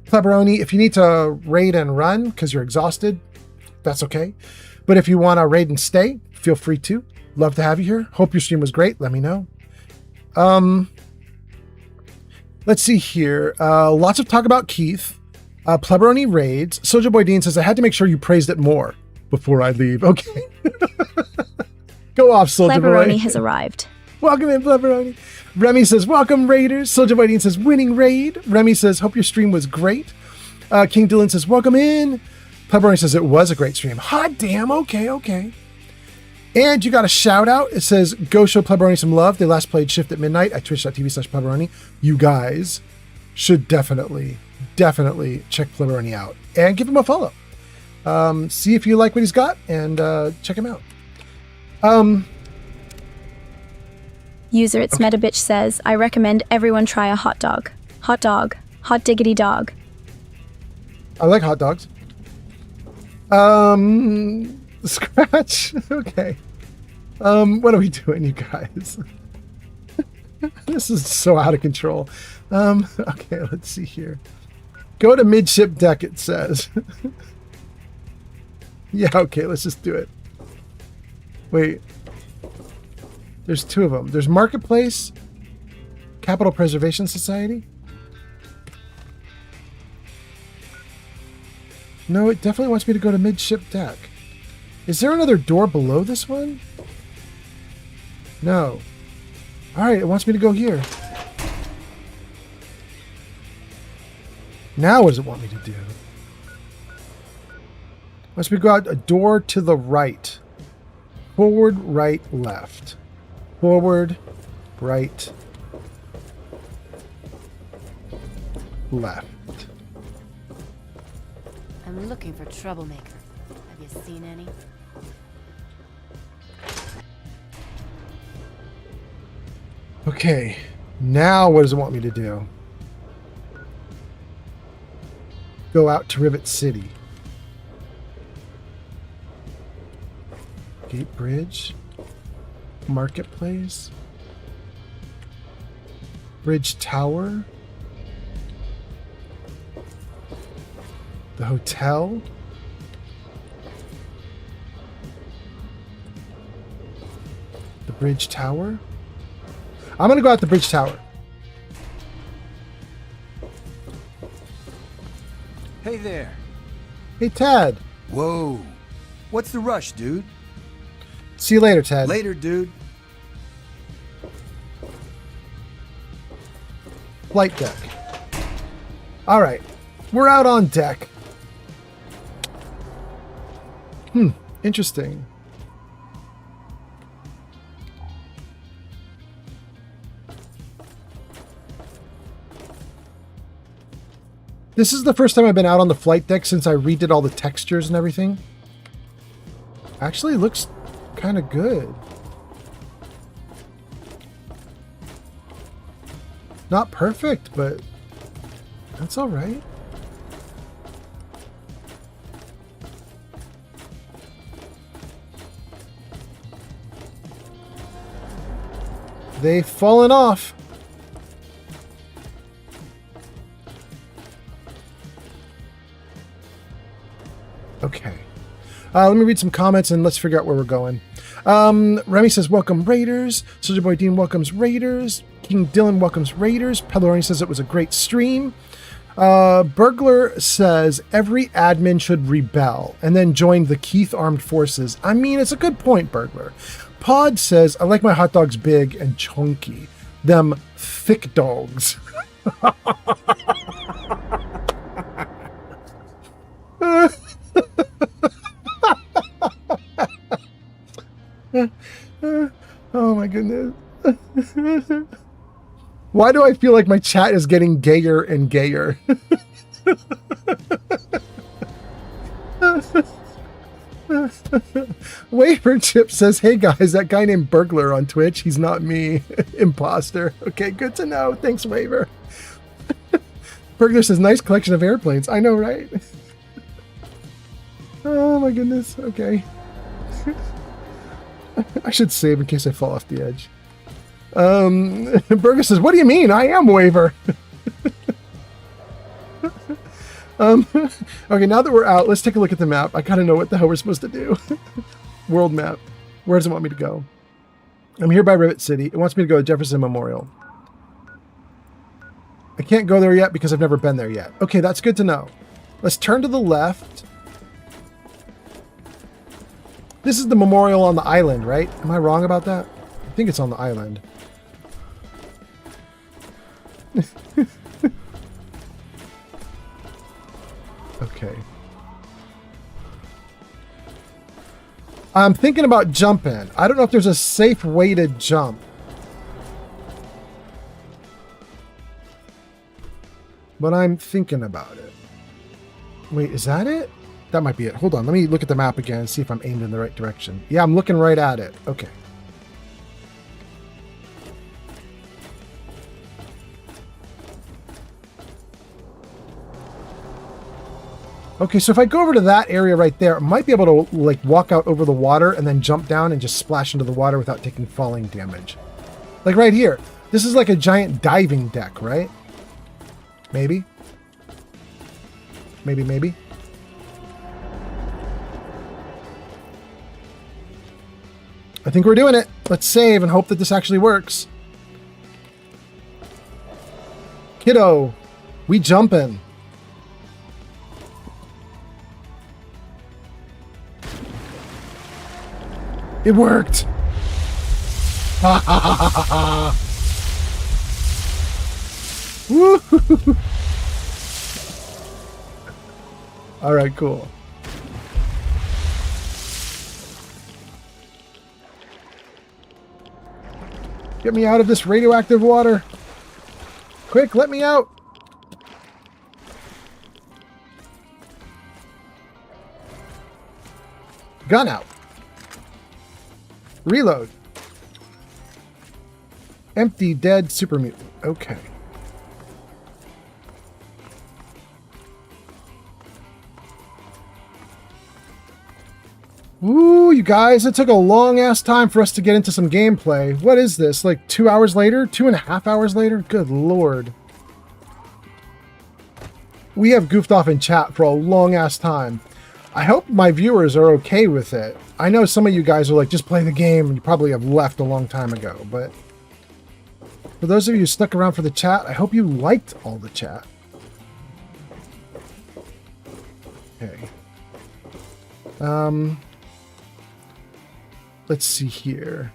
Plebaroni, if you need to raid and run because you're exhausted, that's okay. But if you want to raid and stay, feel free to. Love to have you here. Hope your stream was great. Let me know. Let's see here. Lots of talk about Keith. Plebaroni raids. Soldier Boy Dean says, I had to make sure you praised it more before I leave. Okay. Go off, Soldier Boy. Plebaroni has arrived. Welcome in, Plebaroni. Remy says, welcome, Raiders. Soldier Boy Dean says, winning raid. Remy says, hope your stream was great. King Dylan says, welcome in. Plebaroni says, it was a great stream. Hot damn. Okay, okay. And you got a shout out. It says, go show Plebaroni some love. They last played Shift at midnight at twitch.tv/Plebaroni. You guys should definitely check Plebaroni out and give him a follow. See if you like what he's got and check him out. User It's Meta Bitch says, I recommend everyone try a hot dog. Hot dog. Hot diggity dog. I like hot dogs. Scratch. Okay. What are we doing, you guys? This is so out of control. Okay, let's see here. Go to midship deck, it says. Yeah, okay, let's just do it. Wait. There's two of them. There's Marketplace, Capital Preservation Society. No, it definitely wants me to go to midship deck. Is there another door below this one? No. All right, it wants me to go here. Now what does it want me to do? It wants me to go out a door to the right. Forward, right, left. Forward, right, left. I'm looking for troublemaker. Have you seen any? Okay, now what does it want me to do? Go out to Rivet City. Gate Bridge. Marketplace. Bridge Tower. The hotel. The Bridge Tower. I'm gonna go out the Bridge Tower. Hey there. Hey, Tad. Whoa. What's the rush, dude? See you later, Tad. Later, dude. Flight deck. All right. We're out on deck. Interesting. This is the first time I've been out on the flight deck since I redid all the textures and everything. Actually looks kind of good. Not perfect, but that's all right. They've fallen off. Okay. Let me read some comments and let's figure out where we're going. Remy says, welcome Raiders. Soldier Boy Dean welcomes Raiders. King Dylan welcomes Raiders. Pelorani says it was a great stream. Burglar says every admin should rebel and then join the Keith Armed Forces. I mean, it's a good point, Burglar. Pod says, I like my hot dogs big and chunky. Them thick dogs. Oh my goodness. Why do I feel like my chat is getting gayer and gayer? Waver Chip says, hey guys, that guy named Burglar on Twitch, he's not me. Imposter. Okay, good to know. Thanks, Waver. Burglar says, nice collection of airplanes. I know, right? Oh my goodness. Okay. I should save in case I fall off the edge. Burger says, what do you mean? I am Waver. Okay, now that we're out, let's take a look at the map. I gotta know what the hell we're supposed to do. World map. Where does it want me to go? I'm here by Rivet City. It wants me to go to Jefferson Memorial. I can't go there yet because I've never been there yet. Okay, that's good to know. Let's turn to the left. This is the memorial on the island, right? Am I wrong about that? I think it's on the island. Okay. I'm thinking about jumping. I don't know if there's a safe way to jump. But I'm thinking about it. Wait, is that it? That might be it. Hold on, let me look at the map again and see if I'm aimed in the right direction. Yeah, I'm looking right at it. Okay. Okay, so if I go over to that area right there, I might be able to like walk out over the water and then jump down and just splash into the water without taking falling damage. Like right here. This is like a giant diving deck, right? Maybe. Maybe. I think we're doing it. Let's save and hope that this actually works. Kiddo, we jumping. It worked. Ha ha ha ha ha. Woo! All right, cool. Get me out of this radioactive water. Quick, let me out. Gun out. Reload. Empty, dead, super mutant. Okay. Ooh, you guys, it took a long-ass time for us to get into some gameplay. What is this, like 2 hours later? 2.5 hours later? Good lord. We have goofed off in chat for a long-ass time. I hope my viewers are okay with it. I know some of you guys are like, just play the game, and you probably have left a long time ago, but for those of you who stuck around for the chat, I hope you liked all the chat. Okay. Let's see here.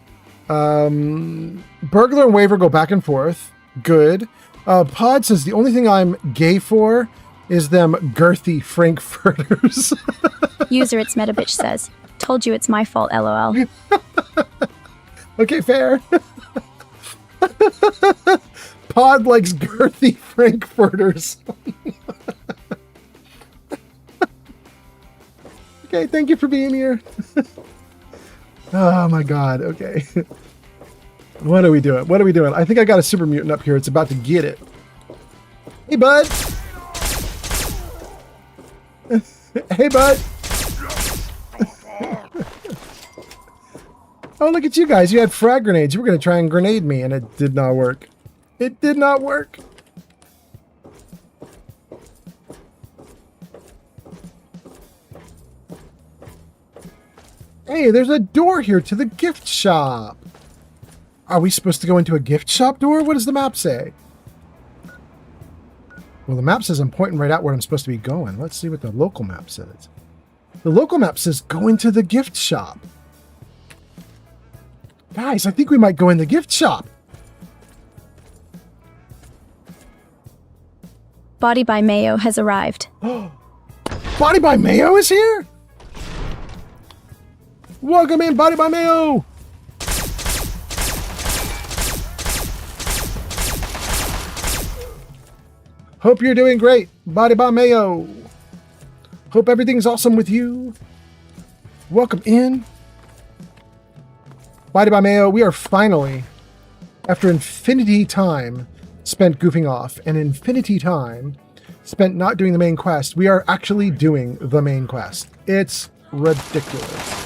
Burglar and Waver go back and forth. Good. Pod says, the only thing I'm gay for is them girthy Frankfurters. User It's Meta Bitch says, told you it's my fault, lol. Okay, fair. Pod likes girthy Frankfurters. Okay, thank you for being here. Oh my god, okay. What are we doing? What are we doing? I think I got a super mutant up here. It's about to get it. Hey, bud. Hey, bud. Oh, look at you guys. You had frag grenades. You were going to try and grenade me, and it did not work. It did not work. Hey, there's a door here to the gift shop. Are we supposed to go into a gift shop door? What does the map say? Well, the map says I'm pointing right out where I'm supposed to be going. Let's see what the local map says. The local map says go into the gift shop. Guys, I think we might go in the gift shop. Body by Mayo has arrived. Body by Mayo is here? Welcome in, Body by Mayo! Hope you're doing great, Body by Mayo. Hope everything's awesome with you. welcome in. Body by Mayo, we are finally, after infinity time spent goofing off and infinity time spent not doing the main quest, we are actually doing the main quest. It's ridiculous.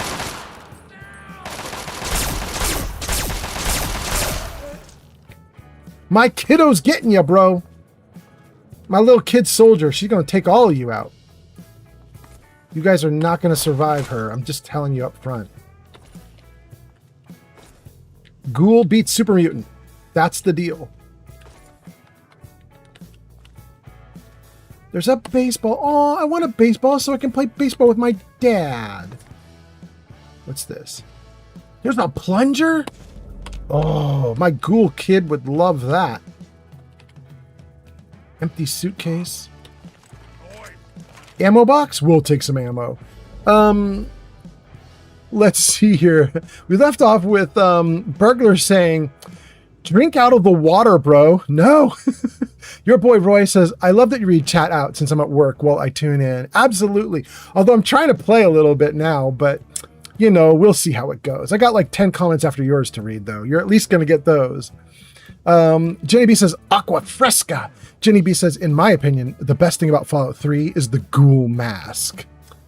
My kiddo's getting you, bro. My little kid soldier, she's going to take all of you out. You guys are not going to survive her. I'm just telling you up front. Ghoul beats Super Mutant. That's the deal. There's a baseball. Oh, I want a baseball so I can play baseball with my dad. What's this? There's a plunger? Oh, my ghoul kid would love that. Empty suitcase. Ammo box? We'll take some ammo. Let's see here. We left off with Burglar saying, drink out of the water, bro. No. Your boy Roy says, I love that you read chat out since I'm at work while I tune in. Absolutely. Although I'm trying to play a little bit now, but you know, we'll see how it goes. I got like 10 comments after yours to read, though. You're at least going to get those. Jenny B says, Aqua Fresca. Jenny B says, in my opinion, the best thing about Fallout 3 is the ghoul mask.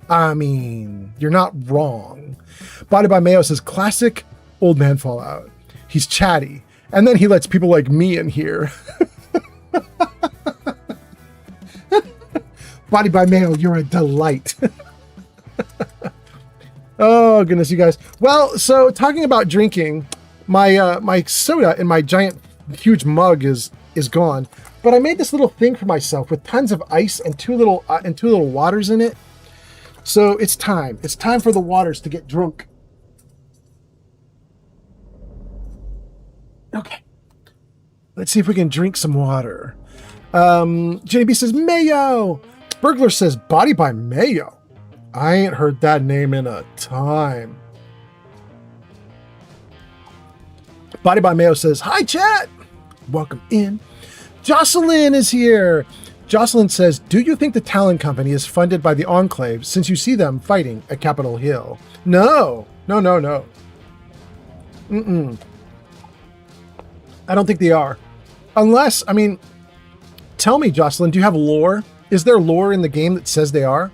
I mean, you're not wrong. Body by Mayo says, classic old man Fallout. He's chatty. And then he lets people like me in here. Body by Mayo, you're a delight. Oh, goodness, you guys. Well, so talking about drinking, my my soda in my giant, huge mug is gone. But I made this little thing for myself with tons of ice and two little waters in it. So it's time. It's time for the waters to get drunk. Okay. Let's see if we can drink some water. Jenny B says, Mayo. Burglar says, Body by Mayo. I ain't heard that name in a time. Body by Mayo says, hi, chat. Welcome in. Jocelyn is here. Jocelyn says, do you think the Talon Company is funded by the Enclave since you see them fighting at Capitol Hill? No. No. I don't think they are. Unless, I mean, tell me, Jocelyn, do you have lore? Is there lore in the game that says they are?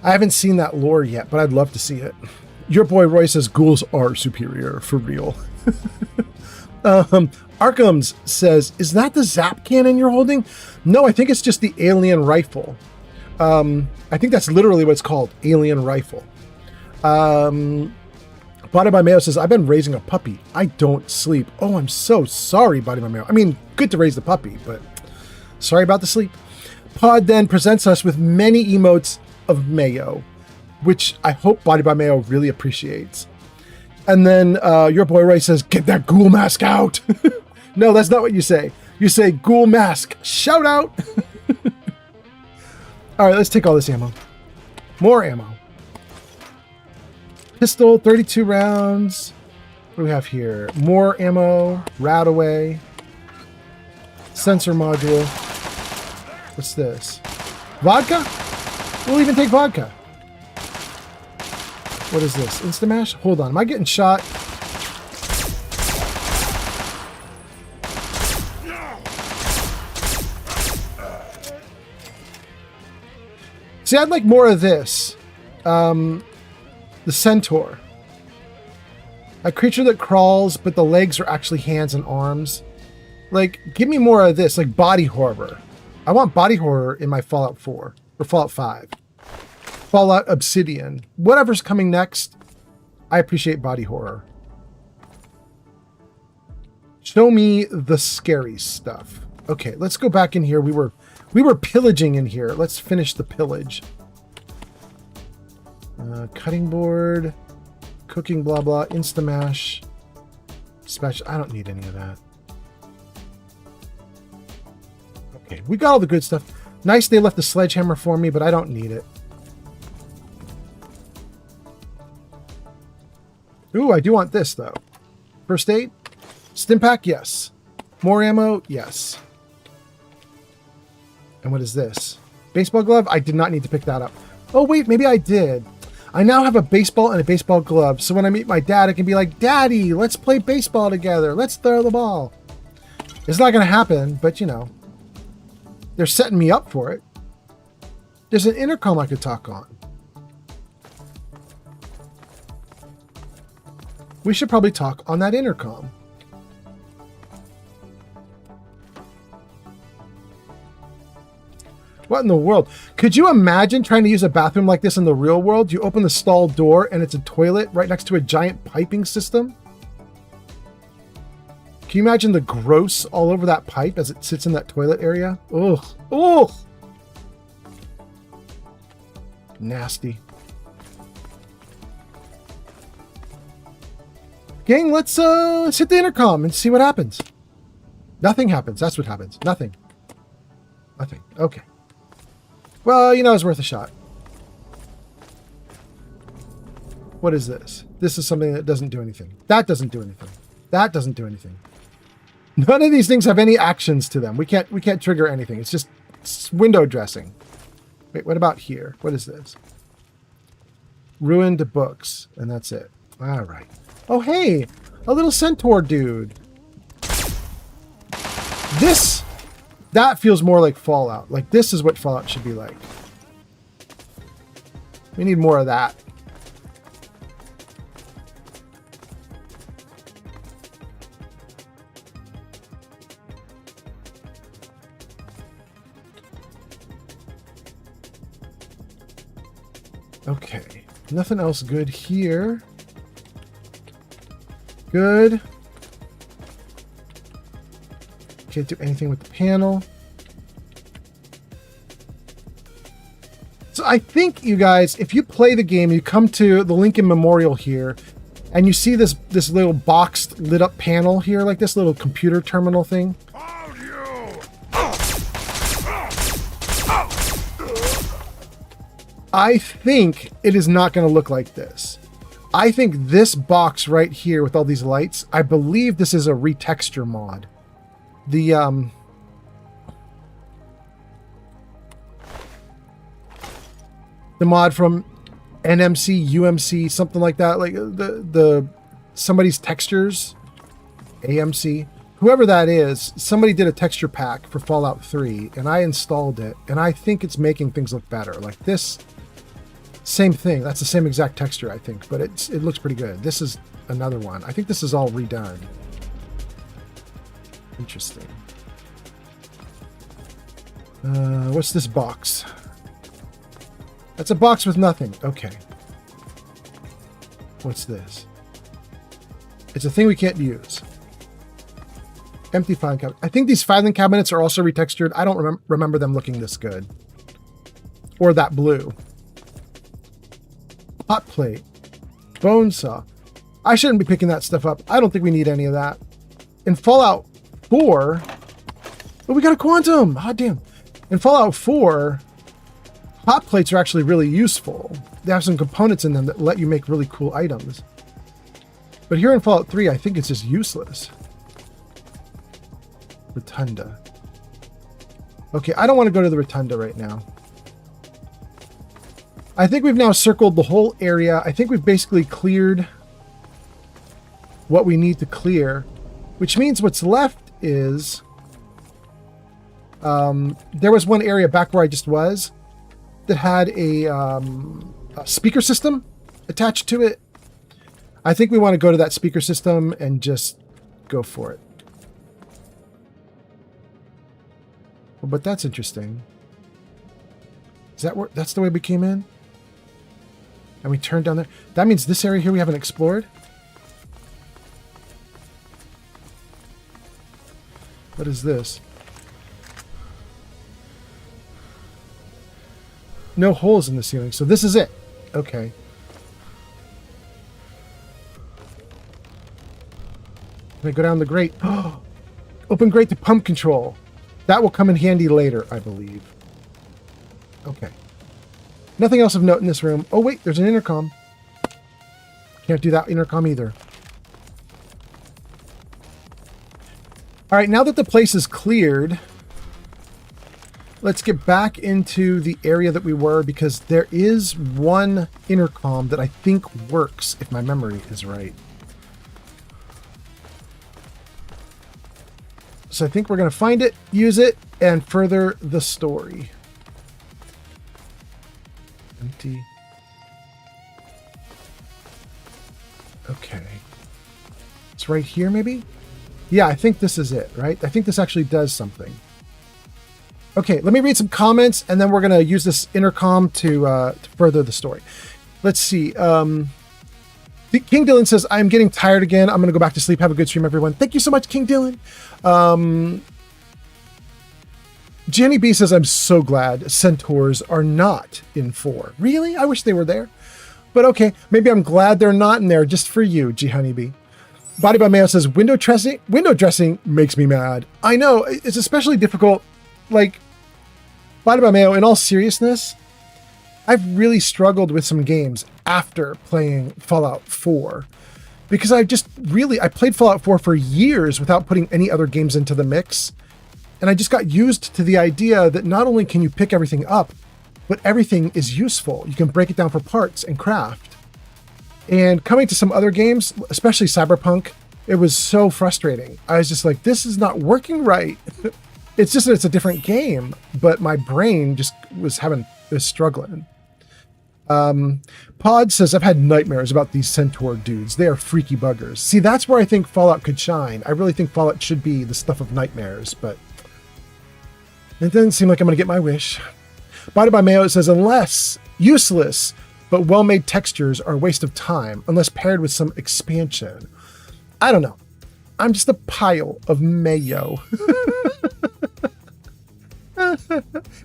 I haven't seen that lore yet, but I'd love to see it. Your boy Roy says ghouls are superior, for real. Arkham's says, is that the zap cannon you're holding? No, I think it's just the alien rifle. I think that's literally what it's called, alien rifle. Body by Mayo says, I've been raising a puppy. I don't sleep. Oh, I'm so sorry, Body by Mayo. I mean, good to raise the puppy, but sorry about the sleep. Pod then presents us with many emotes of Mayo, which I hope Body by Mayo really appreciates. And then your boy Ray says, get that ghoul mask out. No, that's not what you say. You say ghoul mask, shout out. All right, let's take all this ammo. More ammo. Pistol, 32 rounds. What do we have here? More ammo, Radaway. Sensor module. What's this? Vodka? We'll even take vodka. What is this? Instamash? Hold on. Am I getting shot? See, I'd like more of this. The centaur. A creature that crawls, but the legs are actually hands and arms. Like, give me more of this, like body horror. I want body horror in my Fallout 4 or Fallout 5. Fallout Obsidian. Whatever's coming next, I appreciate body horror. Show me the scary stuff. Okay, let's go back in here. We were pillaging in here. Let's finish the pillage. Cutting board, cooking, blah, blah, Instamash, special. I don't need any of that. Okay, we got all the good stuff. Nice they left the sledgehammer for me, but I don't need it. Ooh, I do want this, though. First aid? Stimpak? Yes. More ammo? Yes. And what is this? Baseball glove? I did not need to pick that up. Oh, wait, maybe I did. I now have a baseball and a baseball glove, so when I meet my dad, I can be like, Daddy, let's play baseball together. Let's throw the ball. It's not going to happen, but you know, they're setting me up for it. There's an intercom I could talk on. We should probably talk on that intercom. What in the world? Could you imagine trying to use a bathroom like this in the real world? You open the stall door and it's a toilet right next to a giant piping system? Can you imagine the gross all over that pipe as it sits in that toilet area? Ugh. Ugh. Nasty. Gang, let's hit the intercom and see what happens. Nothing happens. That's what happens. Nothing. Nothing. Okay. Well, you know, it's worth a shot. What is this? This is something that doesn't do anything. That doesn't do anything. That doesn't do anything. None of these things have any actions to them. We can't trigger anything. It's just window dressing. Wait, what about here? What is this? Ruined books, and that's it. All right. Oh, hey, a little centaur dude. That feels more like Fallout. Like, this is what Fallout should be like. We need more of that. Okay, nothing else good here. Good. Can't do anything with the panel. So I think, you guys, if you play the game, you come to the Lincoln Memorial here, and you see this little boxed, lit up panel here, like this little computer terminal thing. I think it is not going to look like this. I think this box right here with all these lights, I believe this is a retexture mod. The mod from NMC, UMC, something like that, like the somebody's textures, AMC, whoever that is, somebody did a texture pack for Fallout 3, and I installed it, and I think it's making things look better. Like this, same thing. That's the same exact texture, I think, but it looks pretty good. This is another one. I think this is all redone. Interesting. What's this box? That's a box with nothing. Okay. What's this? It's a thing we can't use. Empty filing cabinet. I think these filing cabinets are also retextured. I don't remember them looking this good. Or that blue. Hot plate. Bone saw. I shouldn't be picking that stuff up. I don't think we need any of that. In Fallout 4... Oh, we got a quantum! Hot damn. In Fallout 4, hot plates are actually really useful. They have some components in them that let you make really cool items. But here in Fallout 3, I think it's just useless. Rotunda. Okay, I don't want to go to the rotunda right now. I think we've now circled the whole area. I think we've basically cleared what we need to clear, which means what's left is... there was one area back where I just was that had a speaker system attached to it. I think we want to go to that speaker system and just go for it. But that's interesting. Is that where, that's the way we came in? And we turned down there. That means this area here we haven't explored. What is this? No holes in the ceiling, so this is it. Okay. Let me go down the grate. Open grate to pump control. That will come in handy later, I believe. Okay. Nothing else of note in this room. Oh, wait, there's an intercom. Can't do that intercom either. All right, now that the place is cleared, let's get back into the area that we were, because there is one intercom that I think works, if my memory is right. So I think we're going to find it, use it, and further the story. Empty. Okay. It's right here, maybe? Yeah, I think this is it, right? I think this actually does something. Okay, let me read some comments, and then we're going to use this intercom to further the story. Let's see. King Dylan says, I'm getting tired again. I'm going to go back to sleep. Have a good stream, everyone. Thank you so much, King Dylan. Jenny B says, I'm so glad centaurs are not in 4. Really? I wish they were there. But okay, maybe I'm glad they're not in there just for you, G Honeybee. Body by Mayo says, window dressing makes me mad. I know, it's especially difficult. Like, Body by Mayo, in all seriousness, I've really struggled with some games after playing Fallout 4. Because I played Fallout 4 for years without putting any other games into the mix. And I just got used to the idea that not only can you pick everything up, but everything is useful. You can break it down for parts and craft. And coming to some other games, especially Cyberpunk, it was so frustrating. I was just like, this is not working right. It's just that it's a different game, but my brain just was struggling. Pod says, I've had nightmares about these centaur dudes. They are freaky buggers. See, that's where I think Fallout could shine. I really think Fallout should be the stuff of nightmares, but it doesn't seem like I'm going to get my wish. Body by Mayo says, unless useless but well-made textures are a waste of time unless paired with some expansion. I don't know. I'm just a pile of mayo.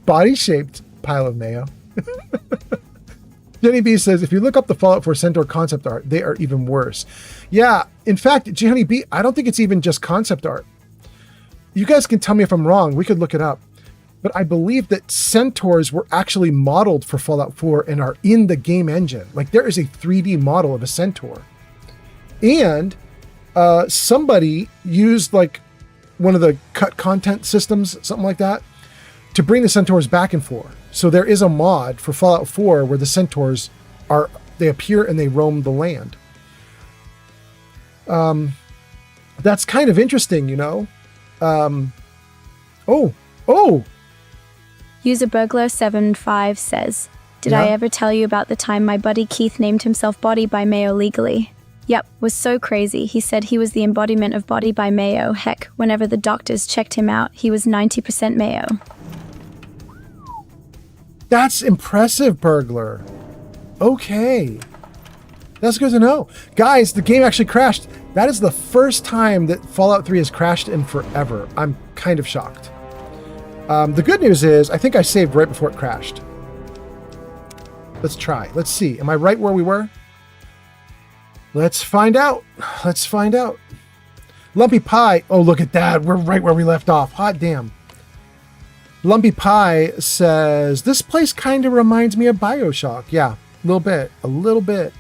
Body-shaped pile of mayo. Jenny B says, if you look up the Fallout 4 Centaur concept art, they are even worse. Yeah, in fact, Jenny B, I don't think it's even just concept art. You guys can tell me if I'm wrong. We could look it up. But I believe that centaurs were actually modeled for Fallout 4 and are in the game engine. Like, there is a 3D model of a centaur. And somebody used like one of the cut content systems, something like that, to bring the centaurs back in 4. So there is a mod for Fallout 4 where the centaurs they appear and they roam the land. That's kind of interesting, you know? User Burglar75 says, Did I ever tell you about the time my buddy Keith named himself Body by Mayo legally? Yep, was so crazy. He said he was the embodiment of Body by Mayo. Heck, whenever the doctors checked him out, he was 90% Mayo. That's impressive, Burglar. Okay. That's good to know. Guys, the game actually crashed. That is the first time that Fallout 3 has crashed in forever. I'm kind of shocked. The good news is, I think I saved right before it crashed. Let's try. Let's see. Am I right where we were? Let's find out. Let's find out. Lumpy Pie. Oh, look at that. We're right where we left off. Hot damn. Lumpy Pie says, this place kind of reminds me of BioShock. Yeah, a little bit. A little bit.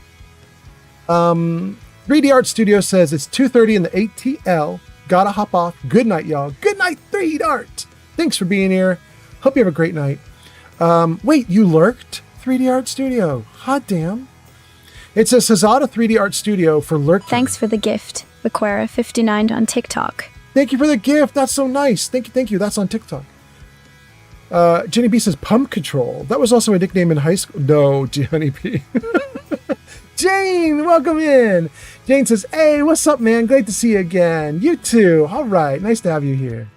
3D Art Studio says, it's 2:30 in the ATL. Gotta hop off. Good night, y'all. Good night, 3D Art. Thanks for being here. Hope you have a great night. Wait, you lurked? 3D Art Studio. Hot damn. It says Hazada 3D Art Studio for lurking. Thanks for the gift. Aquara59 on TikTok. Thank you for the gift. That's so nice. Thank you. That's on TikTok. Jenny B says Pump Control. That was also a nickname in high school. No, Jenny B. Jane, welcome in. Jane says, hey, what's up, man? Great to see you again. You too. All right. Nice to have you here.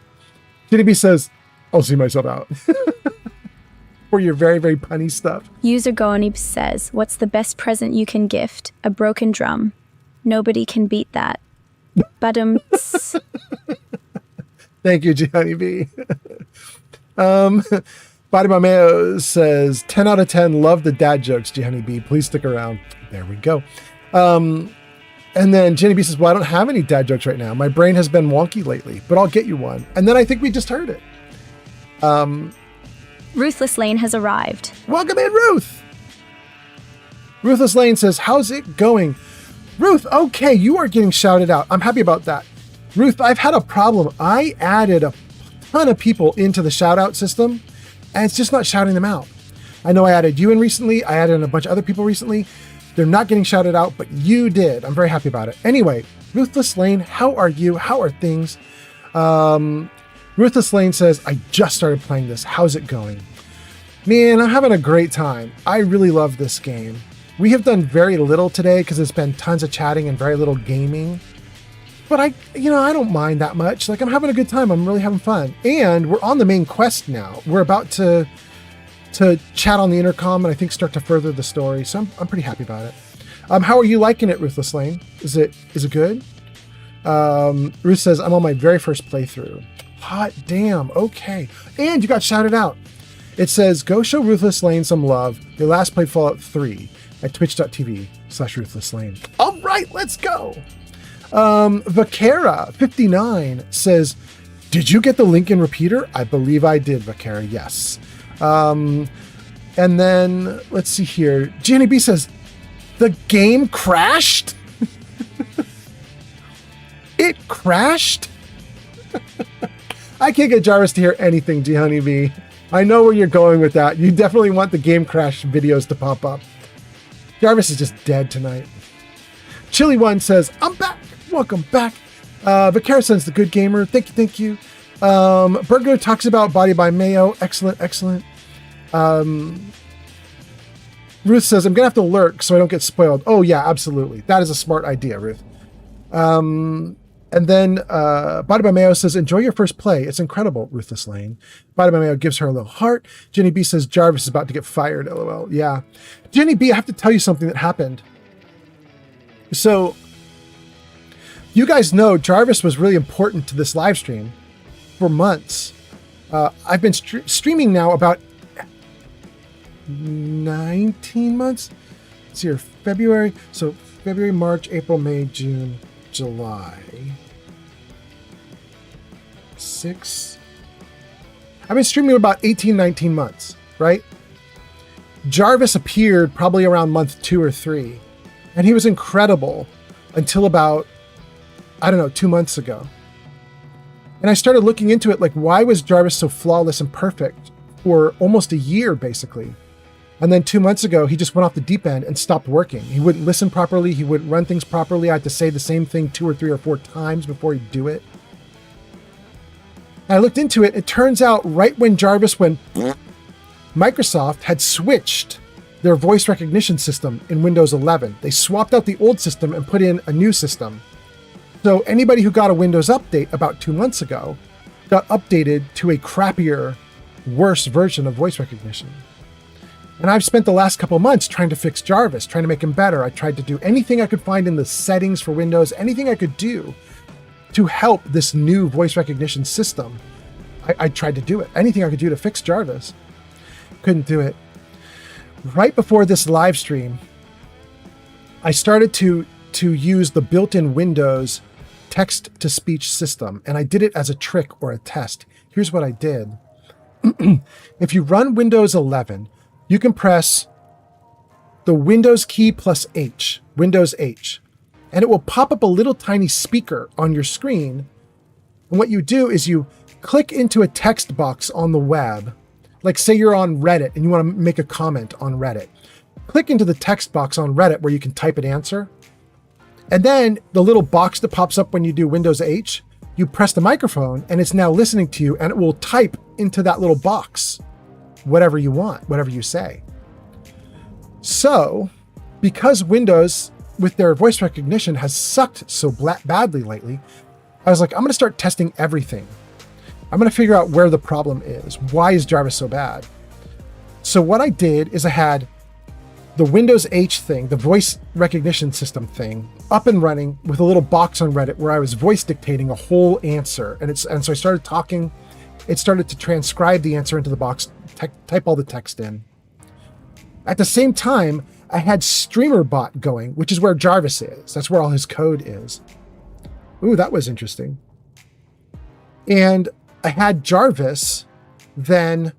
Jenny B says, I'll see myself out. For your very, very punny stuff. User Goanib says, what's the best present you can gift? A broken drum. Nobody can beat that. Thank you, Jenny B. Body by Mayo says 10 out of 10. Love the dad jokes, Jenny B. Please stick around. There we go. And then Jenny B says, well, I don't have any dad jokes right now. My brain has been wonky lately, but I'll get you one. And then I think we just heard it. Ruthless Lane has arrived. Welcome in, Ruth. Ruthless Lane says, how's it going? Ruth, okay, you are getting shouted out. I'm happy about that. Ruth, I've had a problem. I added a ton of people into the shout out system and it's just not shouting them out. I know I added you in recently. I added in a bunch of other people recently. They're not getting shouted out, but you did. I'm very happy about it. Anyway, Ruthless Lane, how are you? How are things? Ruthless Lane says, I just started playing this. How's it going? Man, I'm having a great time. I really love this game. We have done very little today because it's been tons of chatting and very little gaming. But I don't mind that much. Like, I'm having a good time. I'm really having fun. And we're on the main quest now. We're about to chat on the intercom and I think start to further the story. So I'm pretty happy about it. How are you liking it, Ruthless Lane? Is it good? Ruth says, I'm on my very first playthrough. Hot damn. Okay. And you got shouted out. It says, go show Ruthless Lane some love. They last played Fallout 3 at twitch.tv/Ruthless Lane. All right, let's go. Vaquera59 says, did you get the Lincoln repeater? I believe I did, Vaquera. Yes. And then let's see here. Jenny B says, the game crashed? It crashed? I can't get Jarvis to hear anything, G Honeybee. I know where you're going with that. You definitely want the game crash videos to pop up. Jarvis is just dead tonight. Chili One says, I'm back. Welcome back. Vaquera sends the good gamer. Thank you. Burger talks about Body by Mayo. Excellent. Ruth says, I'm going to have to lurk so I don't get spoiled. Oh, yeah, absolutely. That is a smart idea, Ruth. And then Body by Mayo says, enjoy your first play. It's incredible, Ruthless Lane. Body by Mayo gives her a little heart. Jenny B says, Jarvis is about to get fired, LOL. Yeah. Jenny B, I have to tell you something that happened. So, you guys know Jarvis was really important to this live stream for months. I've been streaming now about 19 months. Let's see here, February. So February, March, April, May, June, July. 6. I've been streaming about 18, 19 months, right? Jarvis appeared probably around month 2 or 3. And he was incredible until about, 2 months ago. And I started looking into it, like, why was Jarvis so flawless and perfect for almost a year, basically? And then 2 months ago, he just went off the deep end and stopped working. He wouldn't listen properly. He wouldn't run things properly. I had to say the same thing 2 or 3 or 4 times before he'd do it. I looked into it. It turns out right when Jarvis went, Microsoft had switched their voice recognition system in Windows 11. They swapped out the old system and put in a new system. So anybody who got a Windows update about 2 months ago got updated to a crappier, worse version of voice recognition. And I've spent the last couple months trying to fix Jarvis, trying to make him better. I tried to do anything I could find in the settings for Windows, anything I could do to help this new voice recognition system. I tried to do it. Anything I could do to fix Jarvis. Couldn't do it. Right before this live stream, I started to use the built-in Windows text-to-speech system, and I did it as a trick or a test. Here's what I did. If you run Windows 11, you can press the Windows key plus H, Windows H, and it will pop up a little tiny speaker on your screen. And what you do is you click into a text box on the web. Like, say you're on Reddit and you want to make a comment on Reddit. Click into the text box on Reddit where you can type an answer. And then the little box that pops up when you do Windows H, you press the microphone and it's now listening to you and it will type into that little box whatever you want, whatever you say. So, because Windows with their voice recognition has sucked so badly lately, I was like, I'm going to start testing everything. I'm going to figure out where the problem is. Why is Jarvis so bad? So what I did is I had the Windows H thing, the voice recognition system thing, up and running with a little box on Reddit where I was voice dictating a whole answer. And so I started talking. It started to transcribe the answer into the box, type all the text in. At the same time, I had StreamerBot going, which is where Jarvis is. That's where all his code is. Ooh, that was interesting. And I had Jarvis then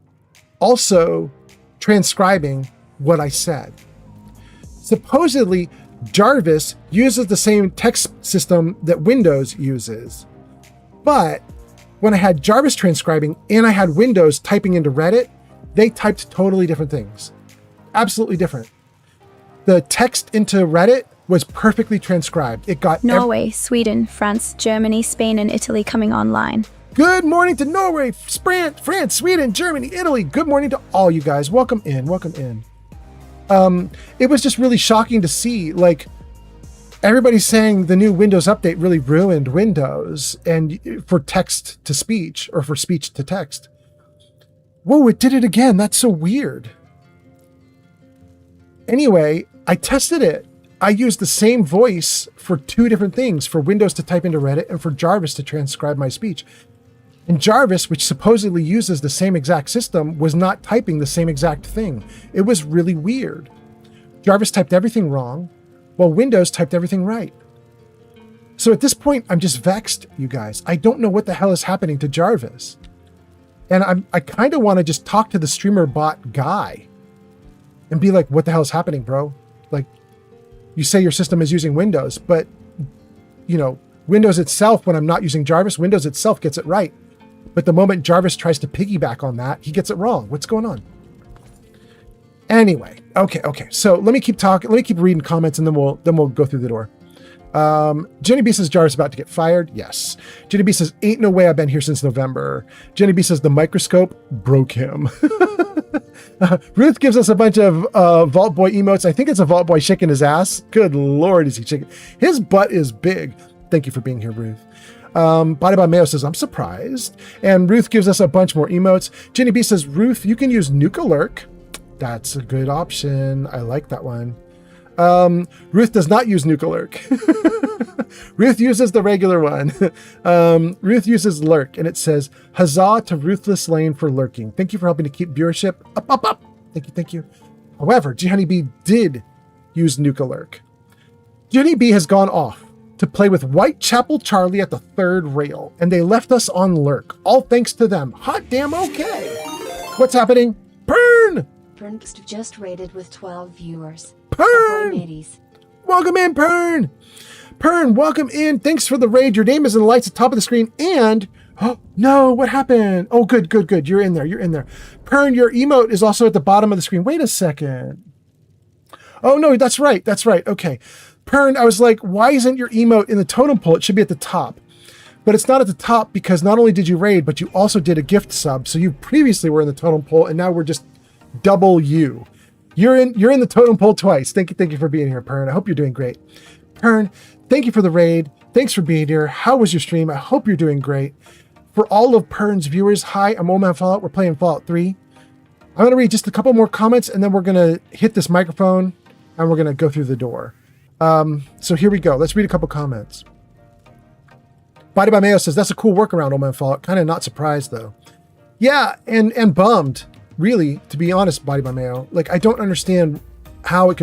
also transcribing what I said. Supposedly, Jarvis uses the same text system that Windows uses. But when I had Jarvis transcribing and I had Windows typing into Reddit, They typed totally different things. Absolutely different. The text into Reddit was perfectly transcribed. It got Norway, Sweden, France, Germany, Spain, and Italy coming online. Good morning to Norway, France, Sweden, Germany, Italy. Good morning to all you guys. Welcome in. Welcome in. It was just really shocking to see, like, everybody's saying the new Windows update really ruined Windows and for text to speech or for speech to text. Whoa, it did it again. That's so weird. Anyway, I tested it. I used the same voice for two different things, for Windows to type into Reddit and for Jarvis to transcribe my speech. And Jarvis, which supposedly uses the same exact system, was not typing the same exact thing. It was really weird. Jarvis typed everything wrong, while Windows typed everything right. So at this point, I'm just vexed, you guys. I don't know what the hell is happening to Jarvis. And I kind of want to just talk to the streamer bot guy and be like, what the hell is happening, bro? Like, you say your system is using Windows, but, you know, Windows itself, when I'm not using Jarvis, Windows itself gets it right. But the moment Jarvis tries to piggyback on that, he gets it wrong. What's going on? Anyway, okay. So let me keep talking. Let me keep reading comments, and then we'll go through the door. Jenny B says Jarvis about to get fired. Yes. Jenny B says ain't no way I've been here since November. Jenny B says the microscope broke him. Ruth gives us a bunch of Vault Boy emotes. I think it's a Vault Boy shaking his ass. Good Lord, is he shaking? His butt is big. Thank you for being here, Ruth. Body by Mayo says, I'm surprised. And Ruth gives us a bunch more emotes. Jenny B says, Ruth, you can use Nuke Alert. That's a good option. I like that one. Ruth does not use Nuke Alert. Ruth uses the regular one. Ruth uses Lurk, and it says, huzzah to Ruthless Lane for lurking. Thank you for helping to keep viewership up. Thank you. However, G Honeybee did use Nuke Alert. G Honeybee has gone off to play with Whitechapel Charlie at the third rail, and they left us on Lurk. All thanks to them. Hot damn okay. What's happening? Pern! Pernxt just rated with 12 viewers. Pern! Ahoy, mateys. Welcome in, Pern! Pern, welcome in. Thanks for the raid. Your name is in the lights at the top of the screen, and... Oh, no, what happened? Oh, good. You're in there. Pern, your emote is also at the bottom of the screen. Wait a second. Oh, no, that's right. Okay. Pern, I was like, why isn't your emote in the totem pole? It should be at the top. But it's not at the top because not only did you raid, but you also did a gift sub. So you previously were in the totem pole, and now we're just double you. You're in the totem pole twice. Thank you for being here, Pern. I hope you're doing great. Pern, thank you for the raid. Thanks for being here. How was your stream? I hope you're doing great. For all of Pern's viewers, hi, I'm Old Man Fallout. We're playing Fallout 3. I'm going to read just a couple more comments, and then we're going to hit this microphone, and we're going to go through the door. So here we go. Let's read a couple comments. Body by Mayo says, that's a cool workaround, Old Man Fallout. Kind of not surprised, though. Yeah, and bummed, really, to be honest, Body by Mayo. Like, I don't understand how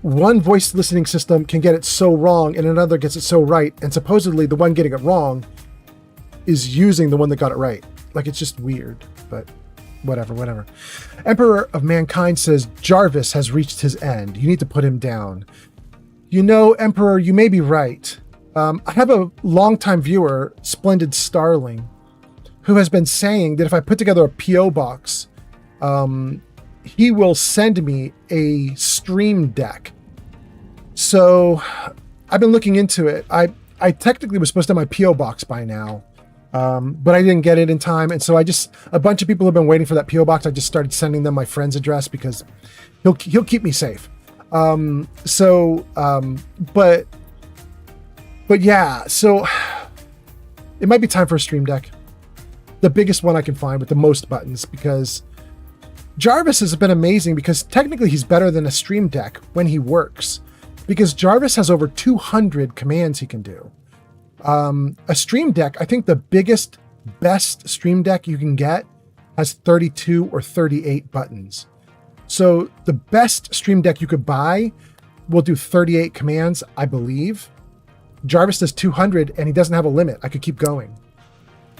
one voice listening system can get it so wrong and another gets it so right, and supposedly the one getting it wrong is using the one that got it right. Like, it's just weird, but whatever. Emperor of Mankind says, Jarvis has reached his end. You need to put him down. You know, Emperor, you may be right. I have a longtime viewer, Splendid Starling, who has been saying that if I put together a P.O. box, he will send me a stream deck. So I've been looking into it. I technically was supposed to have my P.O. box by now, but I didn't get it in time. And so a bunch of people have been waiting for that P.O. box. I just started sending them my friend's address because he'll keep me safe. But yeah, so it might be time for a stream deck. The biggest one I can find with the most buttons, because Jarvis has been amazing because technically he's better than a stream deck when he works, because Jarvis has over 200 commands he can do. A stream deck, I think the best stream deck you can get has 32 or 38 buttons. So the best stream deck you could buy will do 38 commands, I believe. Jarvis does 200 and he doesn't have a limit. I could keep going.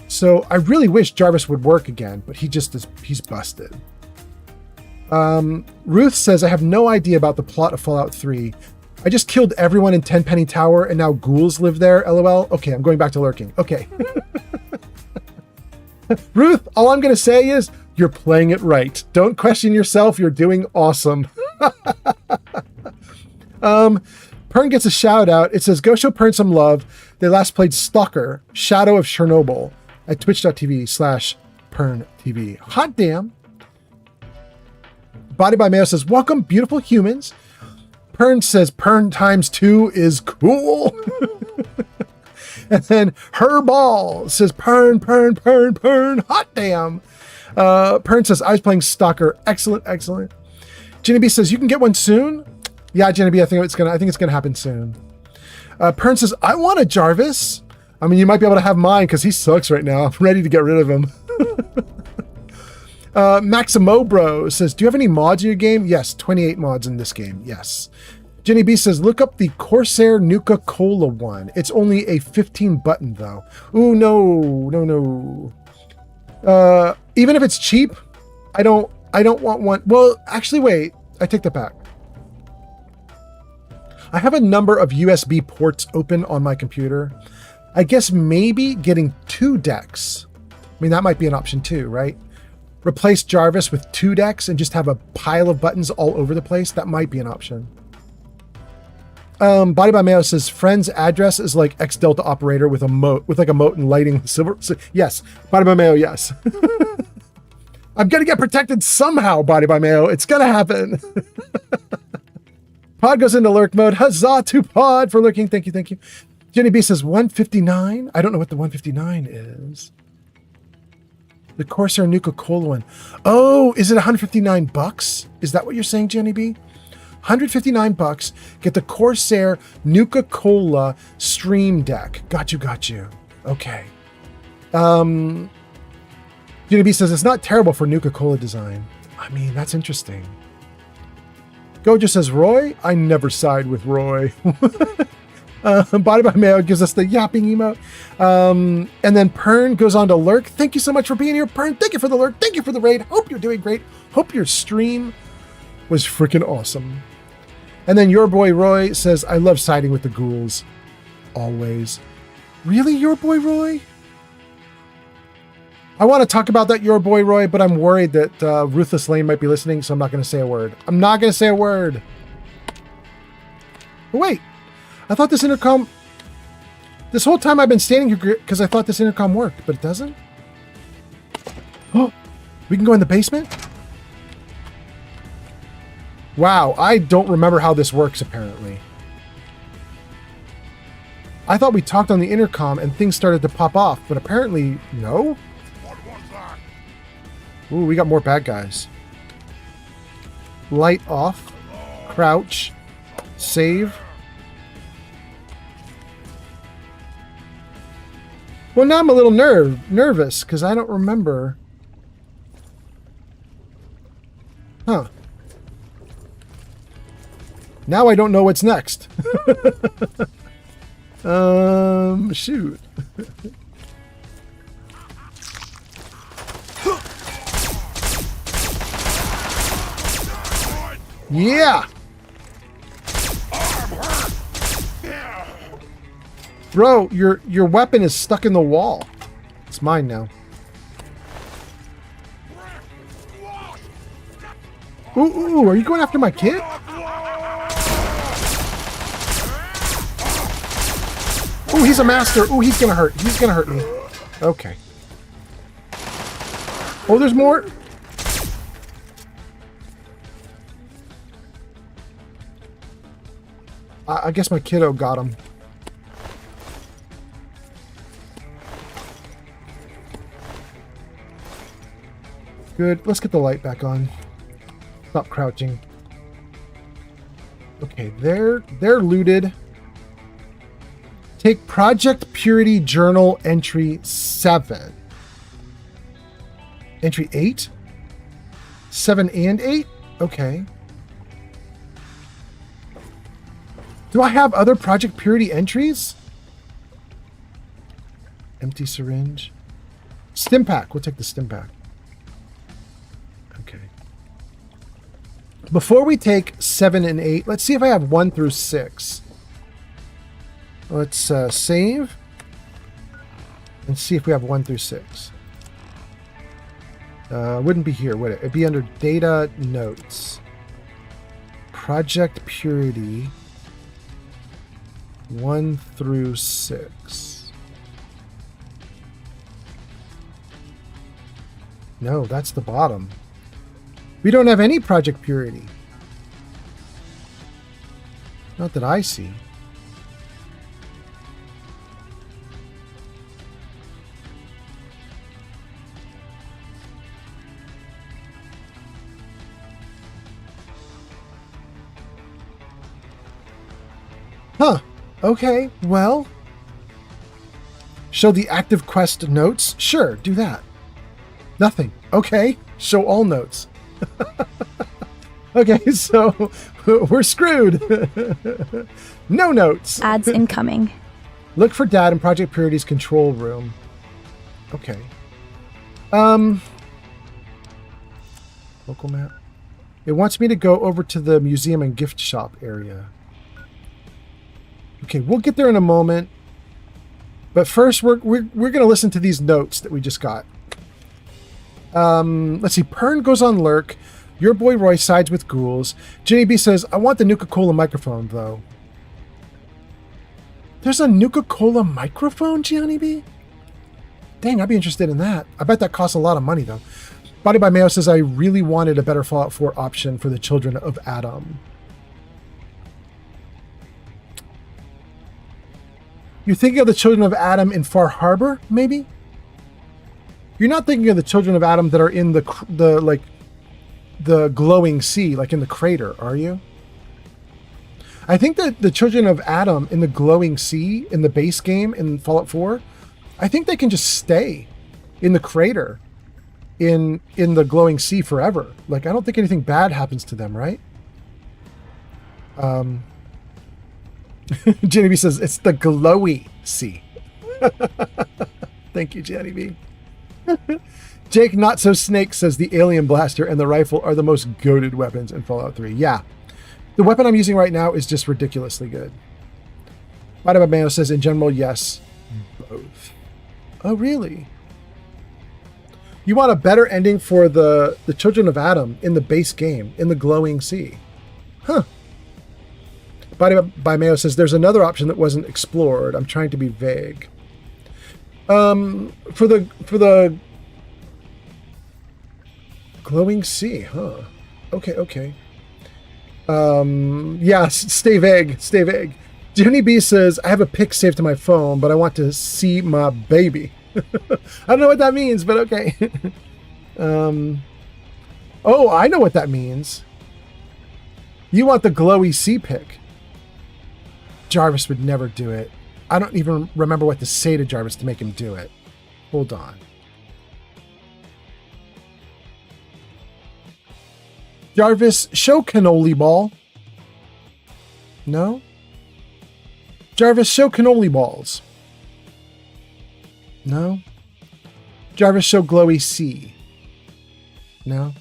So I really wish Jarvis would work again, but he's busted. Ruth says, I have no idea about the plot of Fallout 3. I just killed everyone in Tenpenny Tower and now ghouls live there, LOL. Okay, I'm going back to lurking. Okay. Ruth, all I'm going to say is You're playing it right. Don't question yourself. You're doing awesome. Pern gets a shout out. It says, go show Pern some love. They last played Stalker, Shadow of Chernobyl at twitch.tv/PernTV. Hot damn. Body by Mayo says, welcome, beautiful humans. Pern says, Pern times 2 is cool. And then her ball says, Pern. Hot damn. Pern says, I was playing Stalker. Excellent. Jenny B says, you can get one soon. Yeah, Jenny B, I think it's gonna happen soon. Pern says, I want a Jarvis. I mean, you might be able to have mine because he sucks right now. I'm ready to get rid of him. Maximo Bro says, do you have any mods in your game? Yes, 28 mods in this game. Yes. Jenny B says, look up the Corsair Nuka-Cola one. It's only a 15 button though. Ooh, no. Even if it's cheap, I don't want one. Well, actually, wait, I take that back. I have a number of USB ports open on my computer. I guess maybe getting 2 decks. I mean, that might be an option too, right? Replace Jarvis with 2 decks and just have a pile of buttons all over the place. That might be an option. Body by Mayo says, friend's address is like X Delta operator with a moat, with like a moat and lighting silver. So, yes, Body by Mayo, yes. I'm gonna get protected somehow, Body by Mayo. It's gonna happen. Pod goes into lurk mode. Huzzah to Pod for lurking. Thank you. Jenny B says 159. I don't know what the 159 is. The Corsair Nuka-Cola one. Oh, is it 159 bucks? Is that what you're saying, Jenny B? 159 bucks. Get the Corsair Nuka-Cola Stream Deck. Got you. Okay. Jenny B says it's not terrible for Nuka-Cola design. I mean, that's interesting. Gojo says, Roy? I never side with Roy. Body by Mayo gives us the yapping emote. And then Pern goes on to lurk. Thank you so much for being here, Pern. Thank you for the lurk. Thank you for the raid. Hope you're doing great. Hope your stream was freaking awesome. And then your boy Roy says, I love siding with the ghouls. Always. Really, your boy Roy? I want to talk about that, your boy Roy, but I'm worried that Ruthless Lane might be listening, so I'm not going to say a word. But wait, I thought this intercom... This whole time I've been standing here because I thought this intercom worked, but it doesn't? Oh, we can go in the basement? Wow, I don't remember how this works, apparently. I thought we talked on the intercom and things started to pop off, but apparently, no? Ooh, we got more bad guys. Light off. Crouch. Save. Well, now I'm a little nervous because I don't remember. Huh. Now I don't know what's next. Shoot. Yeah. Bro, your weapon is stuck in the wall. It's mine now. Ooh, are you going after my kid? Ooh, he's a master. Ooh, he's gonna hurt. He's gonna hurt me. Okay. Oh, there's more. I guess my kiddo got him. Good. Let's get the light back on. Stop crouching. Okay, they're looted. Take Project Purity Journal Entry 7. Entry 8? 7 and 8? Okay. Do I have other Project Purity entries? Empty syringe. Stim pack. We'll take the stim pack. Okay. Before we take 7 and 8, let's see if I have 1 through 6. Let's save. And see if we have 1 through 6. Wouldn't be here, would it? It'd be under data notes. Project Purity 1 through 6. No, that's the bottom. We don't have any Project Purity. Not that I see. Huh. Okay, well. Show the active quest notes? Sure, do that. Nothing. Okay, show all notes. Okay, so we're screwed. No notes. Ads incoming. Look for data in Project Purity's control room. Okay. Local map. It wants me to go over to the museum and gift shop area. Okay, we'll get there in a moment. But first, we're going to listen to these notes that we just got. Let's see. Pern goes on lurk. Your boy Roy sides with ghouls. Jenny B says, I want the Nuka-Cola microphone, though. There's a Nuka-Cola microphone, Gianni B? Dang, I'd be interested in that. I bet that costs a lot of money, though. Body by Mayo says, I really wanted a better Fallout 4 option for the Children of Adam. You're thinking of the Children of Adam in Far Harbor, maybe? You're not thinking of the Children of Adam that are in the glowing sea, like in the crater, are you? I think that the Children of Adam in the glowing sea in the base game in Fallout 4, I think they can just stay in the crater in the glowing sea forever. Like, I don't think anything bad happens to them, right? Jenny B says, it's the glowy sea. Thank you, Jenny B. Jake Not So Snake says the alien blaster and the rifle are the most goated weapons in Fallout 3. Yeah. The weapon I'm using right now is just ridiculously good. Mayo says, in general, yes. Both. Oh, really? You want a better ending for the Children of Adam in the base game, in the glowing sea. Huh. By Mayo says, there's another option that wasn't explored. I'm trying to be vague. For the glowing sea, huh? Okay. Yeah, stay vague. Jenny B says, I have a pic saved to my phone, but I want to see my baby. I don't know what that means, but okay. Oh, I know what that means. You want the glowy sea pic. Jarvis would never do it. I don't even remember what to say to Jarvis to make him do it. Hold on. Jarvis, show cannoli ball. No? Jarvis, show cannoli balls. No? Jarvis, show glowy sea. No?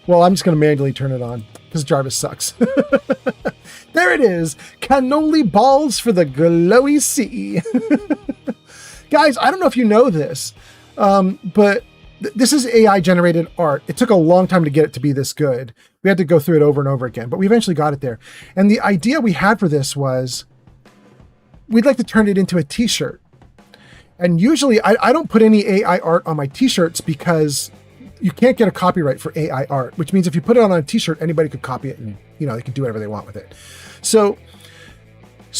Well, I'm just going to manually turn it on because Jarvis sucks. There it is. Cannoli balls for the glowy sea. Guys, I don't know if you know this, but this is AI generated art. It took a long time to get it to be this good. We had to go through it over and over again, but we eventually got it there. And the idea we had for this was we'd like to turn it into a t-shirt. And usually I don't put any AI art on my t-shirts because you can't get a copyright for AI art, which means if you put it on a t-shirt, anybody could copy it and, you know, they can do whatever they want with it. So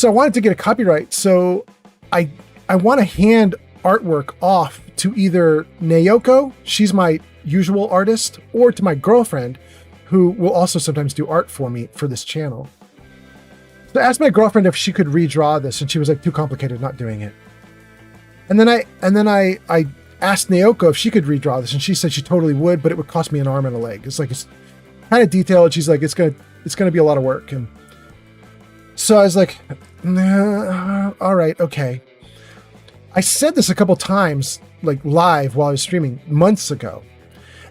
I wanted to get a copyright. So I want to hand artwork off to either Naoko, she's my usual artist, or to my girlfriend, who will also sometimes do art for me for this channel. So I asked my girlfriend if she could redraw this, and she was like, too complicated, not doing it. And then I asked Naoko if she could redraw this, and she said she totally would, but it would cost me an arm and a leg. It's like, it's kind of detailed. She's like, it's gonna be a lot of work. And so I was like, nah, all right, okay. I said this a couple times, like live while I was streaming months ago.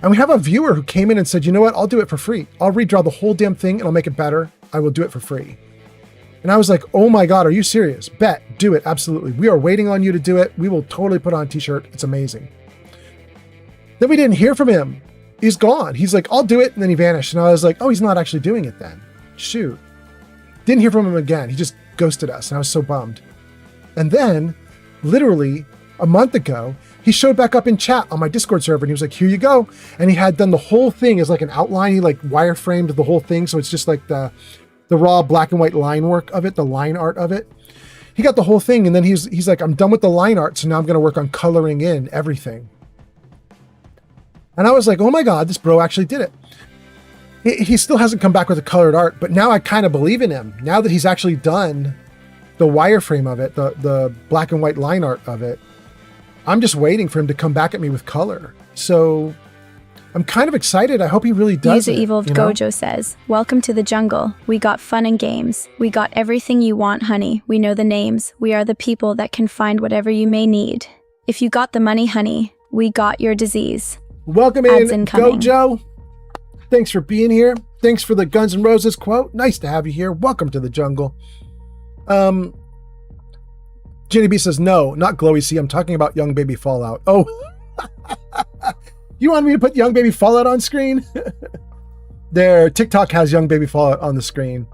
And we have a viewer who came in and said, you know what? I'll do it for free. I'll redraw the whole damn thing and I'll make it better. I will do it for free. And I was like, oh my God, are you serious? Bet, do it. Absolutely. We are waiting on you to do it. We will totally put on a t-shirt. It's amazing. Then we didn't hear from him. He's gone. He's like, I'll do it. And then he vanished. And I was like, oh, he's not actually doing it then. Shoot. Didn't hear from him again. He just ghosted us. And I was so bummed. And then, literally a month ago, he showed back up in chat on my Discord server. And he was like, here you go. And he had done the whole thing as like an outline. He like wireframed the whole thing. So it's just like the raw black and white line work of it, the line art of it. He got the whole thing. And then he's like, I'm done with the line art. So now I'm going to work on coloring in everything. And I was like, oh my God, this bro actually did it. He still hasn't come back with the colored art, but now I kind of believe in him. Now that he's actually done the wireframe of it, the black and white line art of it, I'm just waiting for him to come back at me with color. So I'm kind of excited. I hope he really does. User Evolved Gojo says, welcome to the jungle. We got fun and games. We got everything you want, honey. We know the names. We are the people that can find whatever you may need. If you got the money, honey, we got your disease. Welcome in, Gojo. Thanks for being here. Thanks for the Guns N' Roses quote. Nice to have you here. Welcome to the jungle. Jenny B says, no, not Glowy C. I'm talking about Young Baby Fallout. Oh, you want me to put Young Baby Fallout on screen? There, TikTok has Young Baby Fallout on the screen.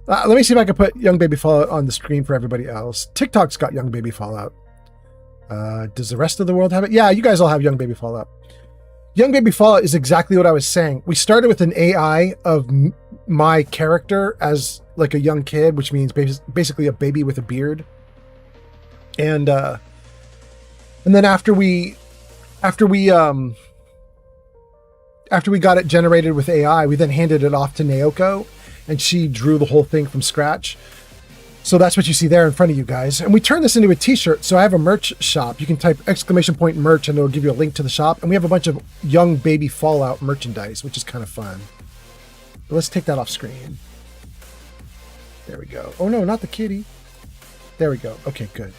Let me see if I can put Young Baby Fallout on the screen for everybody else. TikTok's got Young Baby Fallout. Does the rest of the world have it? Yeah, you guys all have Young Baby Fallout. Young Baby Fallout is exactly what I was saying. We started with an AI of my character as like a young kid, which means basically a baby with a beard. And then after we got it generated with AI, we then handed it off to Naoko, and she drew the whole thing from scratch. So that's what you see there in front of you guys. And we turned this into a t-shirt. So I have a merch shop. You can type !merch and it'll give you a link to the shop. And we have a bunch of Young Baby Fallout merchandise, which is kind of fun. But let's take that off screen. There we go. Oh no, not the kitty. There we go. Okay, good.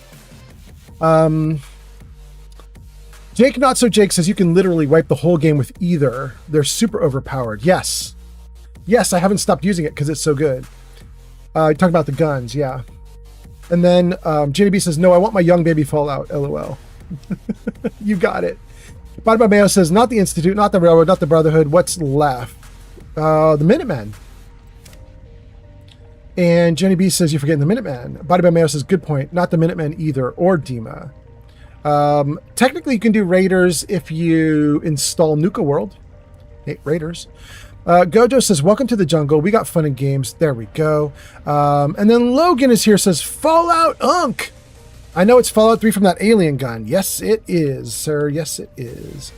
Jake Not So Jake says you can literally wipe the whole game with either. They're super overpowered. Yes. Yes, I haven't stopped using it because it's so good. Talk about the guns, yeah. And then JB says, no, I want my Young Baby Fallout, LOL. You got it. Bada Mayo says, not the Institute, not the Railroad, not the Brotherhood. What's left? The Minutemen. And Jenny B says, you're forgetting the Minutemen. Bada Mayo says, good point. Not the Minutemen either, or Dima. Technically, you can do Raiders if you install Nuka World. Hey, Raiders. Gojo says, welcome to the jungle. We got fun and games. There we go. And then Logan is here, says, Fallout Unk. I know it's Fallout 3 from that alien gun. Yes, it is, sir. Yes, it is.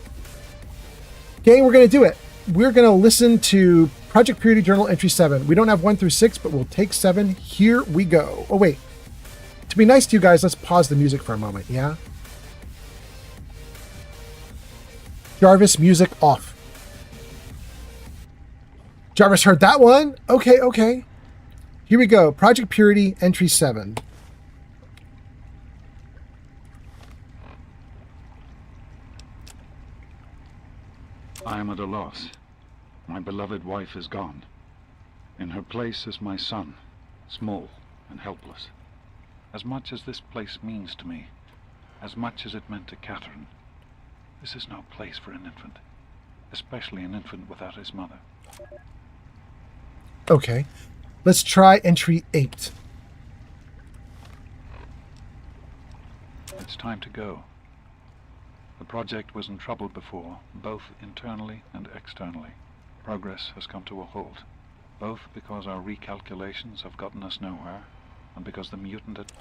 Gang, we're going to do it. We're going to listen to Project Purity Journal Entry 7. We don't have 1 through 6, but we'll take 7. Here we go. Oh, wait. To be nice to you guys, let's pause the music for a moment, yeah? Jarvis, music off. Jarvis heard that one. Okay, okay. Here we go. Project Purity, Entry 7. I am at a loss. My beloved wife is gone. In her place is my son, small and helpless. As much as this place means to me, as much as it meant to Catherine, this is no place for an infant, especially an infant without his mother. Okay, let's try entry 8. It's time to go. The project was in trouble before, both internally and externally. Progress has come to a halt, both because our recalculations have gotten us nowhere, and because the mutant had...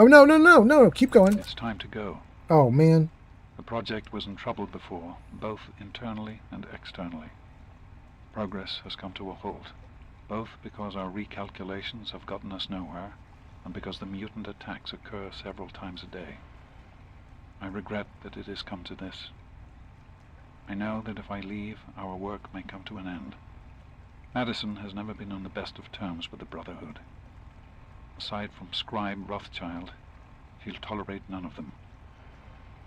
Oh, no, keep going. It's time to go. Oh, man. The project was in trouble before, both internally and externally. Progress has come to a halt, both because our recalculations have gotten us nowhere, and because the mutant attacks occur several times a day. I regret that it has come to this. I know that if I leave, our work may come to an end. Madison has never been on the best of terms with the Brotherhood. Aside from Scribe Rothschild, she'll tolerate none of them.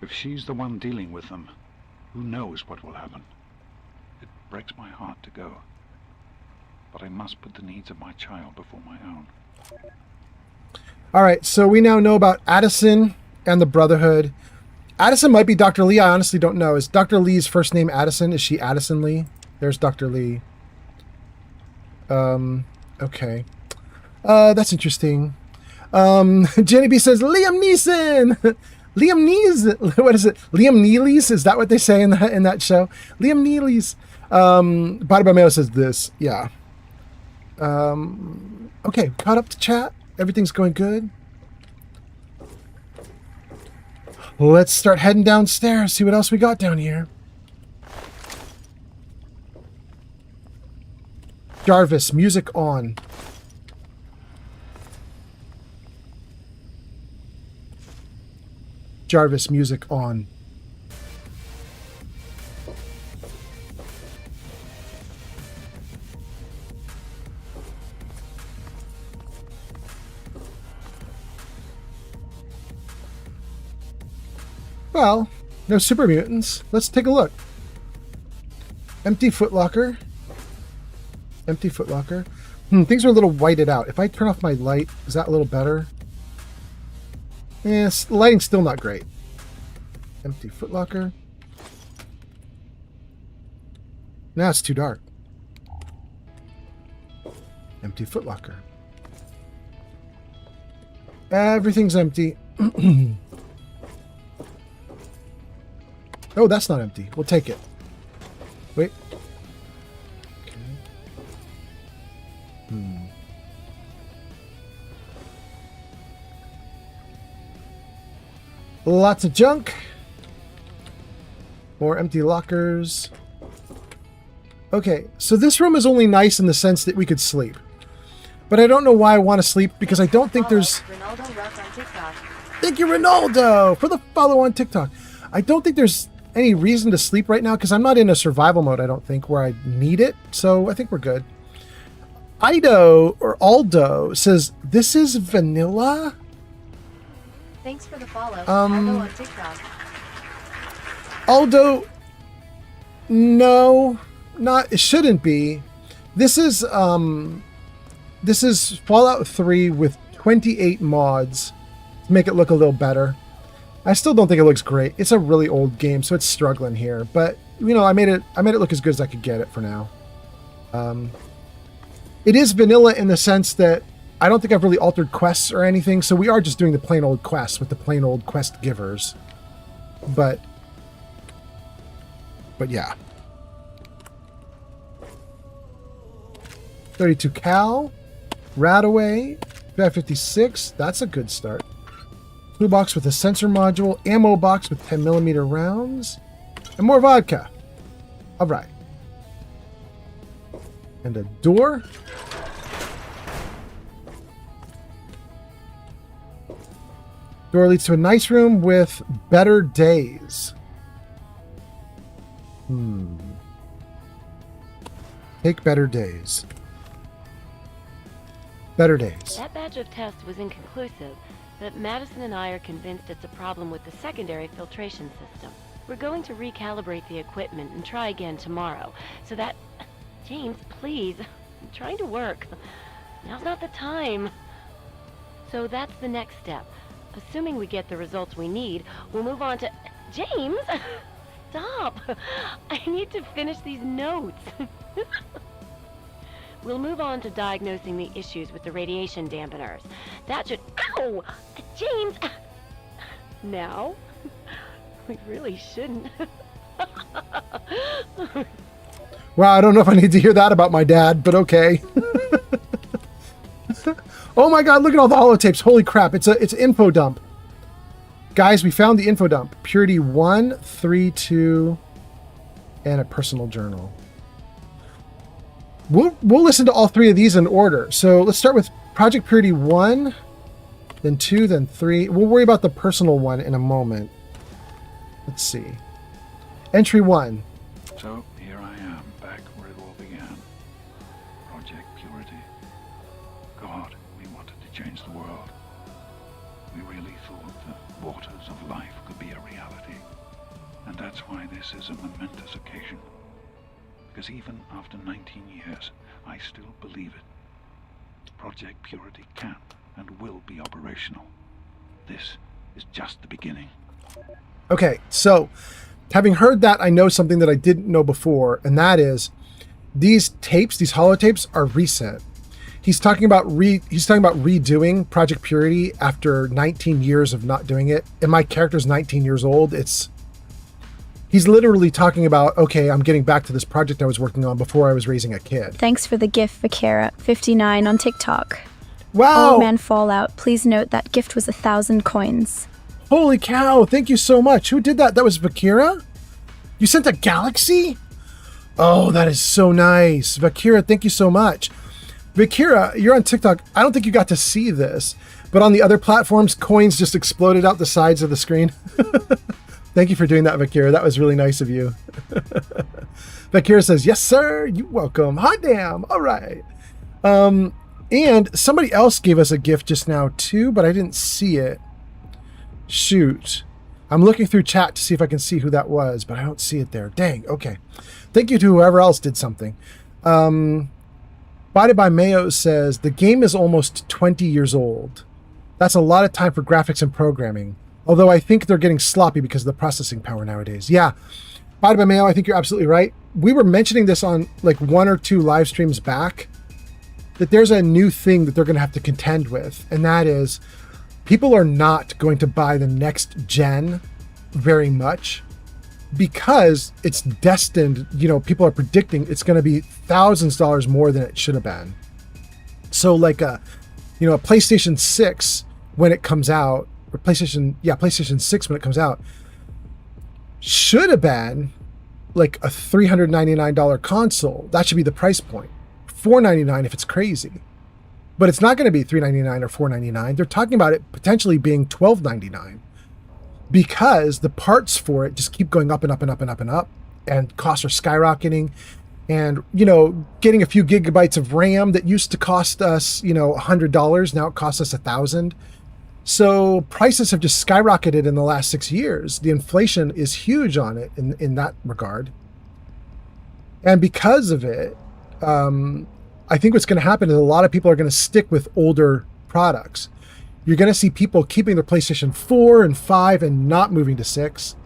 If she's the one dealing with them, who knows what will happen? It breaks my heart to go. But I must put the needs of my child before my own. All right, so we now know about Addison and the Brotherhood. Addison might be Dr. Lee. I honestly don't know. Is Dr. Lee's first name Addison? Is she Addison Lee? There's Dr. Lee. Okay. That's interesting. Jenny B says, Liam Neeson! Liam Neeson! What is it? Liam Neely's? Is that what they say in that show? Liam Neely's. Bada Mayo says this. Yeah. Okay, caught up to chat. Everything's going good. Let's start heading downstairs, see what else we got down here. Jarvis, music on. Jarvis, music on. Well, no super mutants. Let's take a look. Empty footlocker. Empty footlocker. Things are a little whited out. If I turn off my light, is that a little better? Yes, the lighting's still not great. Empty footlocker. Now it's too dark. Empty footlocker. Everything's empty. Oh, that's not empty. We'll take it. Wait. Okay. Lots of junk. More empty lockers. Okay, so this room is only nice in the sense that we could sleep. But I don't know why I want to sleep, because I don't think there's... Thank you, Ronaldo, for the follow on TikTok. I don't think there's any reason to sleep right now, because I'm not in a survival mode, I don't think, where I need it. So I think we're good. Ido, or Aldo, says, this is vanilla? Thanks for the follow. Aldo on TikTok. Aldo, no, not, it shouldn't be. This is Fallout 3 with 28 mods to make it look a little better. I still don't think it looks great. It's a really old game, so it's struggling here. But you know, I made it look as good as I could get it for now. It is vanilla in the sense that I don't think I've really altered quests or anything, so we are just doing the plain old quests with the plain old quest givers. But yeah. 32 cal, Radaway, 556. That's a good start. Blue box with a sensor module, ammo box with 10mm rounds, and more vodka. All right. And a door. Door leads to a nice room with better days. Take better days. Better days. That batch of tests was inconclusive, but Madison and I are convinced it's a problem with the secondary filtration system. We're going to recalibrate the equipment and try again tomorrow, so that... James, please. I'm trying to work. Now's not the time. So that's the next step. Assuming we get the results we need, we'll move on to... James! Stop! I need to finish these notes. We'll move on to diagnosing the issues with the radiation dampeners. That should... Ow! James! Now? We really shouldn't. Wow, I don't know if I need to hear that about my dad, but okay. Oh my god, look at all the holotapes. Holy crap, it's info dump. Guys, we found the info dump. Purity 1, 3, 2, and a personal journal. We'll listen to all three of these in order. So let's start with Project Purity 1, then 2, then 3. We'll worry about the personal one in a moment. Let's see. Entry 1. So here I am, back where it all began. Project Purity. God, we wanted to change the world. We really thought the waters of life could be a reality. And that's why this is a momentous occasion. Because even after 19 years, I still believe it. Project Purity can and will be operational. This is just the beginning. Okay, so having heard that, I know something that I didn't know before, and that is these tapes, these holotapes, are recent. He's talking about redoing Project Purity after 19 years of not doing it, and my character's 19 years old. He's literally talking about, okay, I'm getting back to this project I was working on before I was raising a kid. Thanks for the gift, Vakira. 59 on TikTok. Wow. Old Man Fallout. Please note that gift was 1,000 coins. Holy cow, thank you so much. Who did that? That was Vakira? You sent a galaxy? Oh, that is so nice. Vakira, thank you so much. Vakira, you're on TikTok. I don't think you got to see this, but on the other platforms, coins just exploded out the sides of the screen. Thank you for doing that, Vakira. That was really nice of you. Vakira says, yes, sir. You're welcome. Hot damn. All right. And somebody else gave us a gift just now too, but I didn't see it. Shoot. I'm looking through chat to see if I can see who that was, but I don't see it there. Dang. Okay. Thank you to whoever else did something. Body by Mayo says, the game is almost 20 years old. That's a lot of time for graphics and programming. Although I think they're getting sloppy because of the processing power nowadays. Yeah. Body by Mayo, I think you're absolutely right. We were mentioning this on like 1 or 2 live streams back, that there's a new thing that they're going to have to contend with. And that is, people are not going to buy the next gen very much because it's destined, people are predicting it's going to be thousands of dollars more than it should have been. So like a PlayStation 6 when it comes out, or PlayStation 6 when it comes out, should have been like a $399 console. That should be the price point. $499 if it's crazy. But it's not going to be $399 or $499. They're talking about it potentially being $1299 because the parts for it just keep going up and up and up and up and up, and costs are skyrocketing. And, getting a few gigabytes of RAM that used to cost us, $100, now it costs us $1,000. So prices have just skyrocketed in the last 6 years. The inflation is huge on it in that regard. And because of it, I think what's going to happen is a lot of people are going to stick with older products. You're going to see people keeping their PlayStation 4 and 5 and not moving to 6.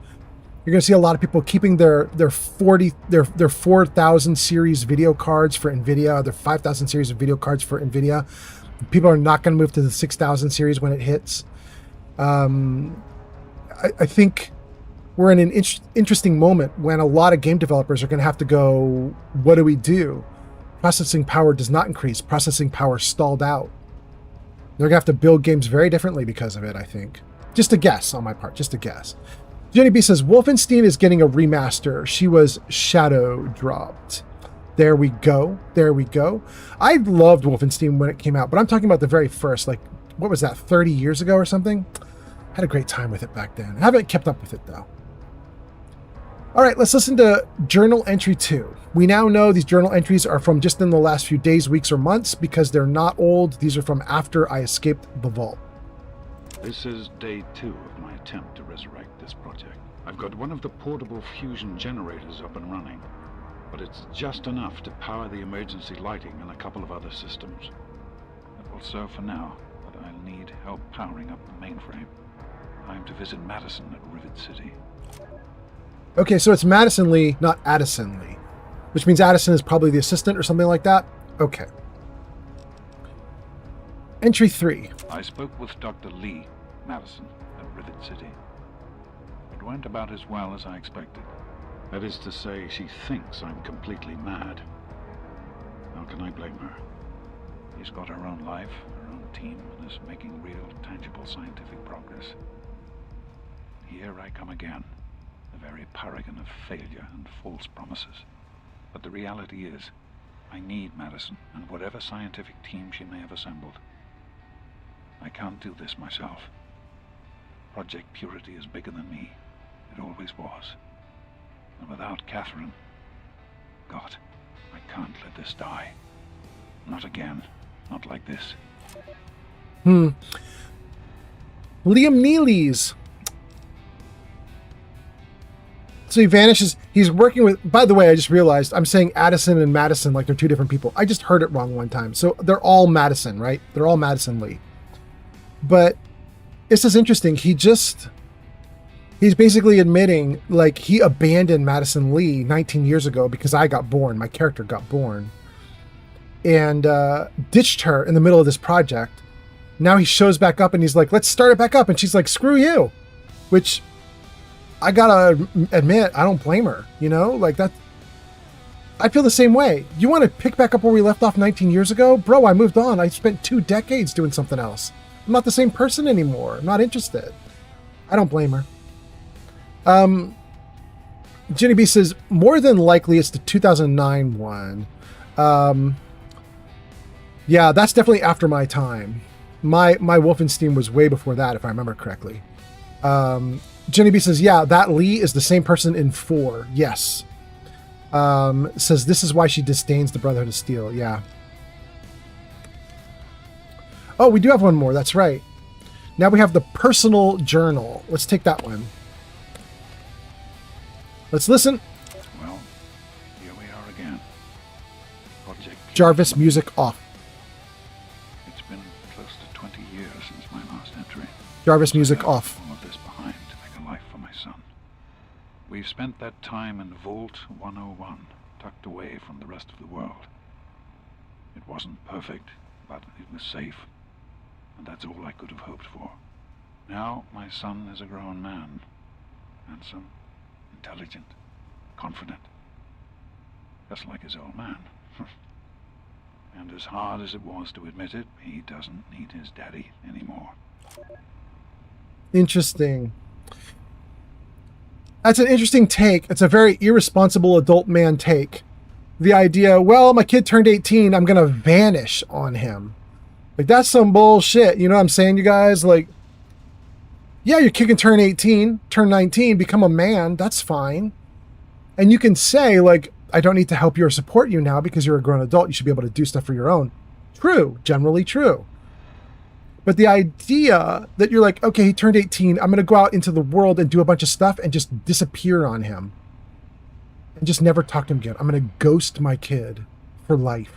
You're going to see a lot of people keeping their 4,000 series video cards for NVIDIA, their 5,000 series of video cards for NVIDIA. People are not going to move to the 6,000 series when it hits. I think we're in an interesting moment when a lot of game developers are going to have to go, what do we do? Processing power does not increase. Processing power stalled out. They're going to have to build games very differently because of it, I think. Just a guess on my part, just a guess. Jenny B says, Wolfenstein is getting a remaster. She was shadow dropped. There we go. There we go. I loved Wolfenstein when it came out, but I'm talking about the very first, what was that, 30 years ago or something? Had a great time with it back then. I haven't kept up with it, though. All right, let's listen to Journal Entry 2. We now know these journal entries are from just in the last few days, weeks, or months because they're not old. These are from after I escaped the vault. This is day 2 of my attempt to resurrect this project. I've got one of the portable fusion generators up and running, but it's just enough to power the emergency lighting and a couple of other systems. It will serve for now, but I'll need help powering up the mainframe. Time to visit Madison at Rivet City. Okay, so it's Madison Lee, not Addison Lee, which means Addison is probably the assistant or something like that. Okay. Entry 3. I spoke with Dr. Lee, Madison, at Rivet City. It went about as well as I expected. That is to say, she thinks I'm completely mad. How can I blame her? She's got her own life, her own team, and is making real, tangible scientific progress. Here I come again. The very paragon of failure and false promises. But the reality is, I need Madison and whatever scientific team she may have assembled. I can't do this myself. Project Purity is bigger than me. It always was. And without Catherine, God, I can't let this die. Not again. Not like this. Liam Neely's. So he vanishes. He's working with, by the way, I just realized I'm saying Addison and Madison like they're two different people. I just heard it wrong one time. So they're all Madison, right? They're all Madison Lee. But this is interesting. He just He's basically admitting, like, he abandoned Madison Lee 19 years ago because I got born. My character got born. And ditched her in the middle of this project. Now he shows back up and he's like, let's start it back up. And she's like, screw you. Which, I gotta admit, I don't blame her. You know? Like, that. I feel the same way. You want to pick back up where we left off 19 years ago? Bro, I moved on. I spent 2 decades doing something else. I'm not the same person anymore. I'm not interested. I don't blame her. Jenny B says, more than likely it's the 2009 one. Yeah, that's definitely after my time. My Wolfenstein was way before that, if I remember correctly. Jenny B says, yeah, that Lee is the same person in 4. Yes. Says this is why she disdains the Brotherhood of Steel. Yeah. Oh, we do have one more. That's right. Now we have the personal journal. Let's take that one. Let's listen. Well, here we are again. Project Jarvis music off. It's been close to 20 years since my last entry. Jarvis music off. All of this behind to make a life for my son. We've spent that time in Vault 101, tucked away from the rest of the world. It wasn't perfect, but it was safe. And that's all I could have hoped for. Now my son is a grown man. Handsome, intelligent, confident. Just like his old man. And as hard as it was to admit it, he doesn't need his daddy anymore. Interesting. That's an interesting take. It's a very irresponsible adult man take. The idea, well, my kid turned 18, I'm going to vanish on him. Like, that's some bullshit. You know what I'm saying, you guys? Like, yeah, your kid can turn 18, turn 19, become a man. That's fine. And you can say, like, I don't need to help you or support you now because you're a grown adult. You should be able to do stuff for your own. True. Generally true. But the idea that you're like, okay, he turned 18. I'm going to go out into the world and do a bunch of stuff and just disappear on him. And just never talk to him again. I'm going to ghost my kid for life.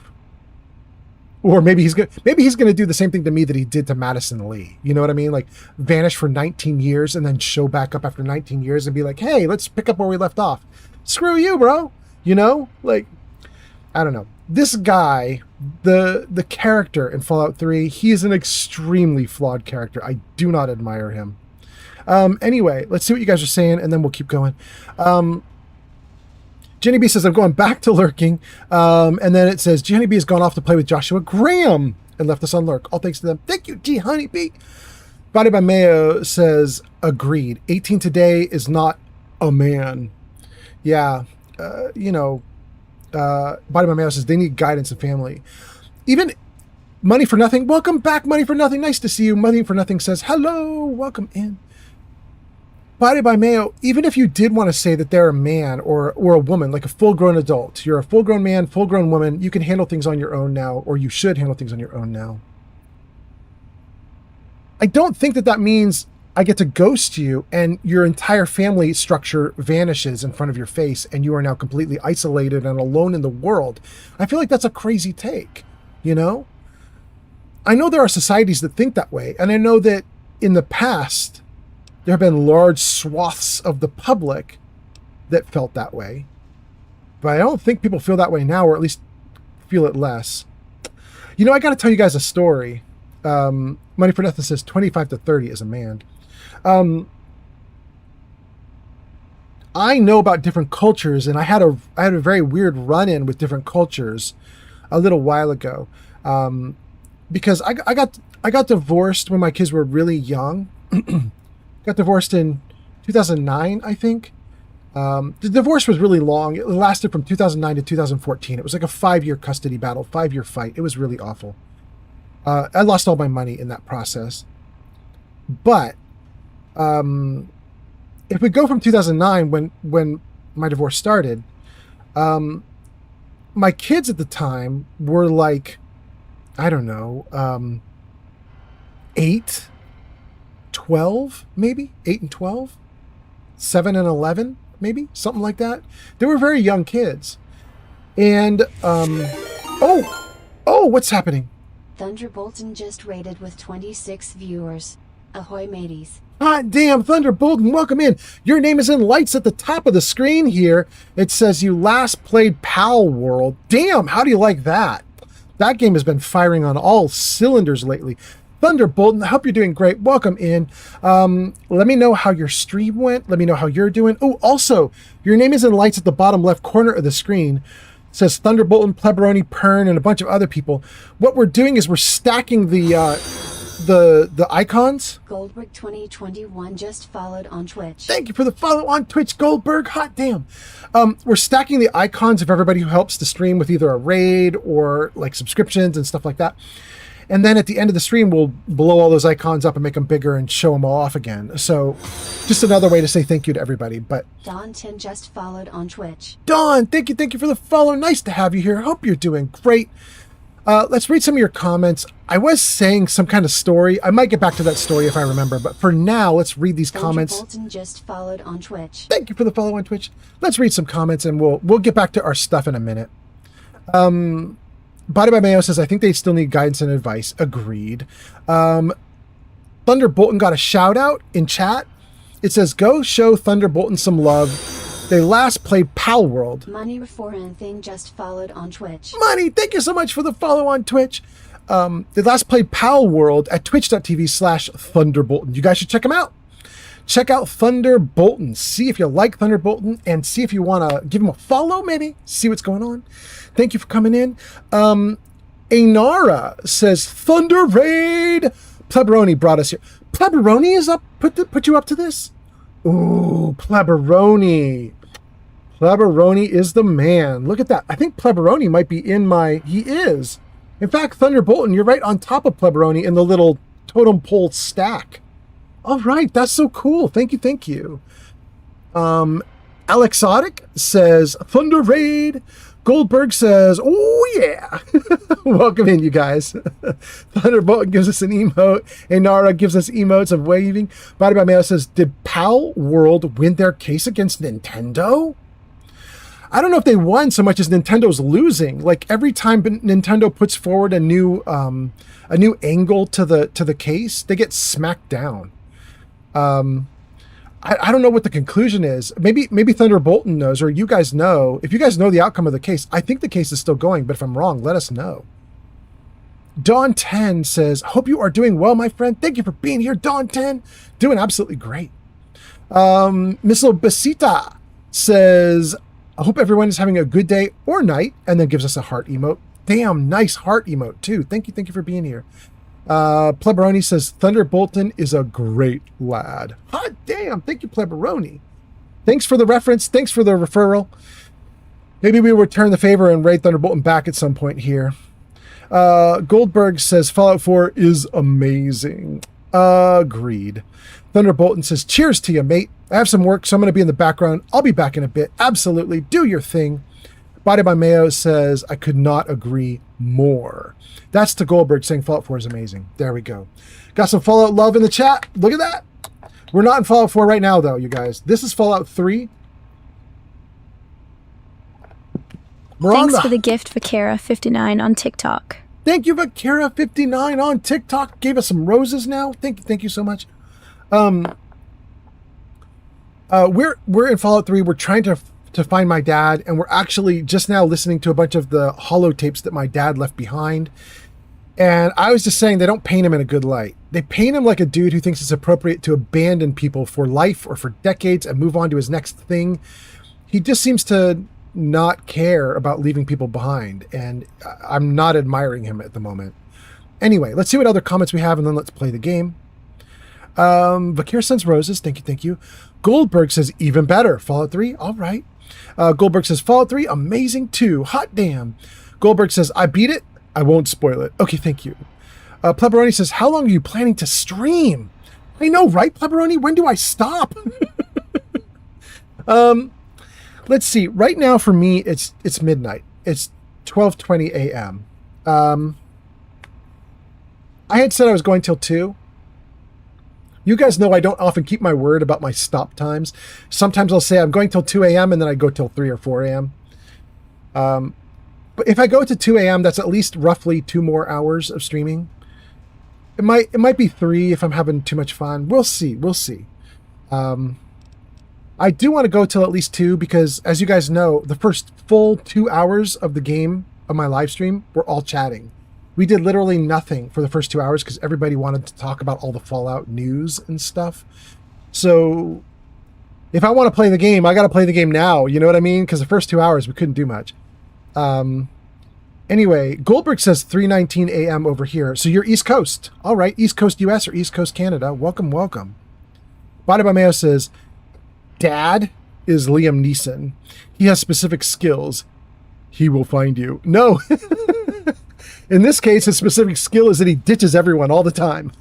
Or maybe he's going to do the same thing to me that he did to Madison Lee. You know what I mean? Like, vanish for 19 years and then show back up after 19 years and be like, hey, let's pick up where we left off. Screw you, bro. You know? Like, I don't know. This guy, the character in Fallout 3, he is an extremely flawed character. I do not admire him. Anyway, let's see what you guys are saying, and then we'll keep going. Jenny B says, I'm going back to lurking. And then it says, Jenny B has gone off to play with Joshua Graham and left us on lurk. All thanks to them. Thank you, G Honeybee. Body by Mayo says, agreed. 18 today is not a man. Yeah. Body by Mayo says, they need guidance and family. Even Money for Nothing. Welcome back, Money for Nothing. Nice to see you. Money for Nothing says, hello. Welcome in. Body by Mayo, even if you did want to say that they're a man or a woman, like a full-grown adult, you're a full-grown man, full-grown woman, you can handle things on your own now, or you should handle things on your own now. I don't think that means I get to ghost you and your entire family structure vanishes in front of your face and you are now completely isolated and alone in the world. I feel like that's a crazy take, you know? I know there are societies that think that way, and I know that in the past, there have been large swaths of the public that felt that way. But I don't think people feel that way now, or at least feel it less. You know, I got to tell you guys a story. Money for Nothing says 25 to 30 is a man. I know about different cultures, and I had a very weird run-in with different cultures a little while ago. Because I got divorced when my kids were really young. Got divorced in 2009, I think. The divorce was really long. It lasted from 2009 to 2014. It was like a 5-year custody battle, 5-year fight. It was really awful. I lost all my money in that process. But if we go from 2009, when my divorce started, my kids at the time were like, I don't know, 8, 12, maybe 8 and 12, 7 and 11, maybe something like that. They were very young kids. And what's happening? Thunderbolton just rated with 26 viewers. Ahoy mateys. Hot damn, Thunderbolt, and welcome in. Your name is in lights at the top of the screen here. It says you last played Pal World. Damn, how do you like that? That game has been firing on all cylinders lately. Thunderbolt, I hope you're doing great. Welcome in. Let me know how your stream went. Let me know how you're doing. Oh, also, your name is in lights at the bottom left corner of the screen. It says Thunderbolt and Pleberoni, Pern, and a bunch of other people. What we're doing is we're stacking the icons. Goldberg 2021 just followed on Twitch. Thank you for the follow on Twitch, Goldberg. Hot damn. We're stacking the icons of everybody who helps the stream with either a raid or like subscriptions and stuff like that. And then at the end of the stream, we'll blow all those icons up and make them bigger and show them all off again. So just another way to say thank you to everybody. But Don 10 just followed on Twitch. Dawn, thank you for the follow. Nice to have you here. Hope you're doing great. Let's read some of your comments. I was saying some kind of story. I might get back to that story if I remember. But for now, let's read these comments. Bolton just followed on Twitch. Thank you for the follow on Twitch. Let's read some comments and we'll get back to our stuff in a minute. Body by Mayo says, I think they still need guidance and advice. Agreed. Thunder Bolton got a shout out in chat. It says, go show Thunder Bolton some love. They last played Pal World. Money for anything just followed on Twitch. Money, thank you so much for the follow on Twitch. They last played Pal World at twitch.tv/Thunder Bolton. You guys should check them out. Check out Thunder Bolton. See if you like Thunder Bolton and see if you want to give him a follow, maybe. See what's going on. Thank you for coming in. Ainara says, Thunder Raid. Pleberoni brought us here. Pleberoni is up, put you up to this? Ooh, Pleberoni. Pleberoni is the man. Look at that. I think Pleberoni might be in my... He is. In fact, Thunder Bolton, you're right on top of Pleberoni in the little totem pole stack. All right, that's so cool. Thank you. Alexotic says, Thunder Raid. Goldberg says, oh yeah. Welcome in, you guys. Thunderbolt gives us an emote. Ainara gives us emotes of waving. Body by Mayo says, did Pal World win their case against Nintendo? I don't know if they won so much as Nintendo's losing. Like every time Nintendo puts forward a new angle to the case, they get smacked down. I don't know what the conclusion is. Maybe Thunder Bolton knows, or you guys know. If you guys know the outcome of the case, I think the case is still going, but if I'm wrong, let us know. Dawn 10 says, hope you are doing well, my friend. Thank you for being here, Dawn 10. Doing absolutely great. Miss Besita says, I hope everyone is having a good day or night, and then gives us a heart emote. Damn, nice heart emote, too. Thank you for being here. Pleberoni says, Thunder Bolton is a great lad. Hot damn. Thank you, Pleberoni. Thanks for the reference. Thanks for the referral. Maybe we will return the favor and raid Thunder Bolton back at some point here. Goldberg says, Fallout 4 is amazing. Agreed. Thunder Bolton says, cheers to you, mate. I have some work, so I'm going to be in the background. I'll be back in a bit. Absolutely. Do your thing. Body by Mayo says, I could not agree more. That's to Goldberg saying Fallout 4 is amazing. There we go. Got some Fallout love in the chat. Look at that. We're not in Fallout 4 right now, though, you guys. This is Fallout 3. Thanks for the gift, Vakera59 on TikTok. Thank you, Vakera59 on TikTok. Gave us some roses now. Thank you so much. We're in Fallout 3. We're trying to find my dad, and we're actually just now listening to a bunch of the holotapes that my dad left behind. And I was just saying they don't paint him in a good light. They paint him like a dude who thinks it's appropriate to abandon people for life or for decades and move on to his next thing. He just seems to not care about leaving people behind, and I'm not admiring him at the moment. Anyway, let's see what other comments we have, and then let's play the game. Vakir sends roses. Thank you. Goldberg says, even better. Fallout 3, all right. Goldberg says, Fallout 3, amazing too. Hot damn. Goldberg says, I beat it. I won't spoil it. Okay, thank you. Pleberoni says, how long are you planning to stream? I know, right, Pleberoni? When do I stop? Let's see. Right now for me, it's midnight. It's 12:20 a.m. I had said I was going till 2. You guys know I don't often keep my word about my stop times. Sometimes I'll say I'm going till 2 a.m. and then I go till 3 or 4 a.m. But if I go to 2 a.m., that's at least roughly 2 more hours of streaming. It might be 3 if I'm having too much fun. We'll see. We'll see. I do want to go till at least 2 because, as you guys know, the first full 2 hours of the game of my live stream were all chatting. We did literally nothing for the first 2 hours because everybody wanted to talk about all the Fallout news and stuff. So if I want to play the game, I got to play the game now. You know what I mean? Because the first 2 hours we couldn't do much. Anyway, Goldberg says 3:19 a.m. over here. So you're East Coast. All right, East Coast US or East Coast Canada. Welcome, welcome. Body by Mayo says, Dad is Liam Neeson. He has specific skills. He will find you. No. In this case, his specific skill is that he ditches everyone all the time.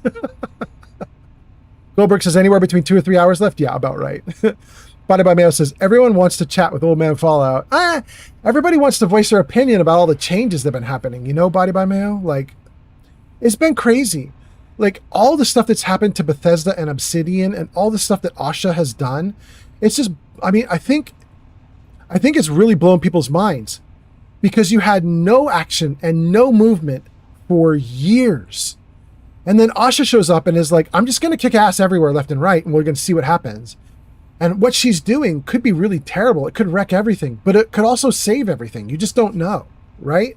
Goldberg says anywhere between 2 or 3 hours left. Yeah, about right. Body by Mayo says, everyone wants to chat with Old Man Fallout. Everybody wants to voice their opinion about all the changes that have been happening. You know, Body by Mayo? Like, it's been crazy. Like, all the stuff that's happened to Bethesda and Obsidian and all the stuff that Asha has done, it's just, I mean, I think it's really blown people's minds because you had no action and no movement for years. And then Asha shows up and is like, I'm just going to kick ass everywhere left and right, and we're going to see what happens. And what she's doing could be really terrible. It could wreck everything, but it could also save everything. You just don't know, right?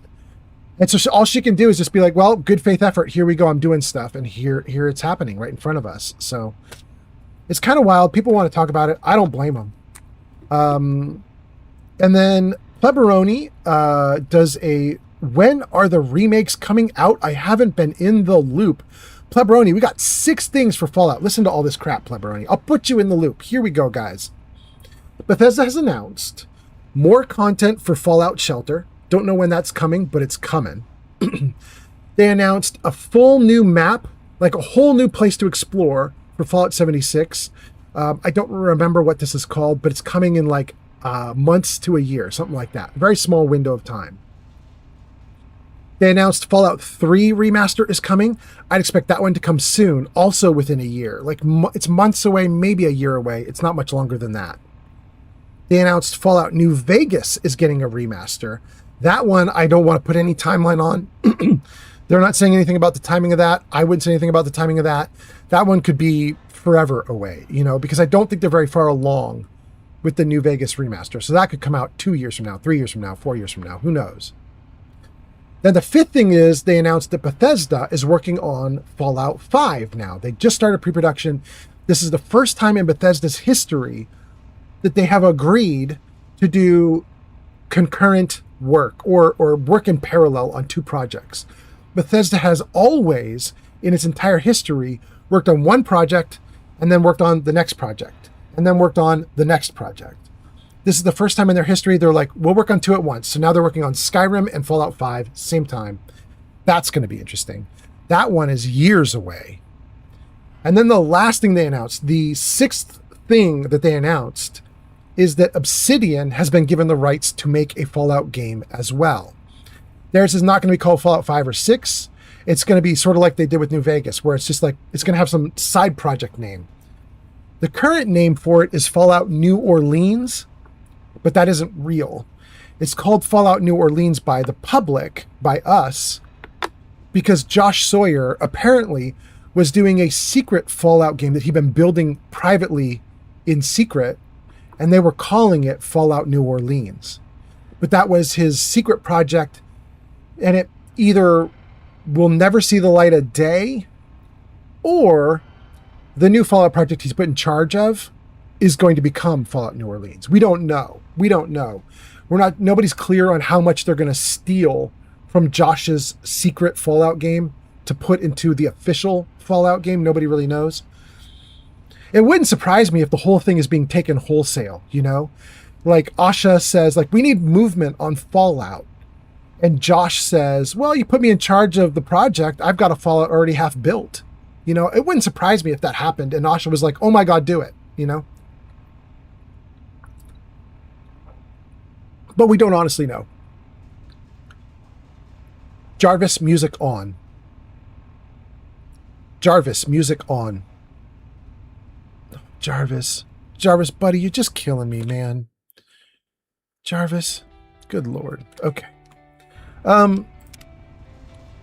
And so all she can do is just be like, well, good faith effort. Here we go. I'm doing stuff. And here it's happening right in front of us. So it's kind of wild. People want to talk about it. I don't blame them. And then Pleberoni does a, when are the remakes coming out? I haven't been in the loop. Pleberoni, we got 6 things for Fallout. Listen to all this crap, Pleberoni. I'll put you in the loop. Here we go, guys. Bethesda has announced more content for Fallout Shelter. Don't know when that's coming, but it's coming. They announced a full new map, like a whole new place to explore for Fallout 76. I don't remember what this is called, but it's coming in like months to a year, something like that. Very small window of time. They announced Fallout 3 remaster is coming. I'd expect that one to come soon, also within a year. Like, it's months away, maybe a year away. It's not much longer than that. They announced Fallout New Vegas is getting a remaster. That one, I don't want to put any timeline on. They're not saying anything about the timing of that. I wouldn't say anything about the timing of that. That one could be forever away, you know, because I don't think they're very far along with the New Vegas remaster. So that could come out 2 years from now, 3 years from now, 4 years from now. Who knows? Then the 5th thing is they announced that Bethesda is working on Fallout 5 now. They just started pre-production. This is the first time in Bethesda's history that they have agreed to do concurrent work or work in parallel on 2 projects. Bethesda has always, in its entire history, worked on one project and then worked on the next project and then worked on the next project. This is the first time in their history they're like, we'll work on 2 at once. So now they're working on Skyrim and Fallout 5 same time. That's going to be interesting. That one is years away. And then the last thing they announced, the 6th thing that they announced, is that Obsidian has been given the rights to make a Fallout game as well. Theirs is not going to be called Fallout 5 or 6. It's going to be sort of like they did with New Vegas, where it's just like, it's going to have some side project name. The current name for it is Fallout New Orleans, but that isn't real. It's called Fallout New Orleans by the public, by us, because Josh Sawyer apparently was doing a secret Fallout game that he'd been building privately in secret, and they were calling it Fallout New Orleans. But that was his secret project, and it either will never see the light of day, or the new Fallout project he's put in charge of is going to become Fallout New Orleans. We don't know. We don't know. Nobody's clear on how much they're going to steal from Josh's secret Fallout game to put into the official Fallout game. Nobody really knows. It wouldn't surprise me if the whole thing is being taken wholesale, you know? Like Asha says, like, we need movement on Fallout. And Josh says, well, you put me in charge of the project. I've got a Fallout already half built. You know, it wouldn't surprise me if that happened. And Asha was like, oh my God, do it, you know? But we don't honestly know. Jarvis, music on. Jarvis, music on. Jarvis, buddy, you're just killing me, man. Jarvis, good Lord. Okay.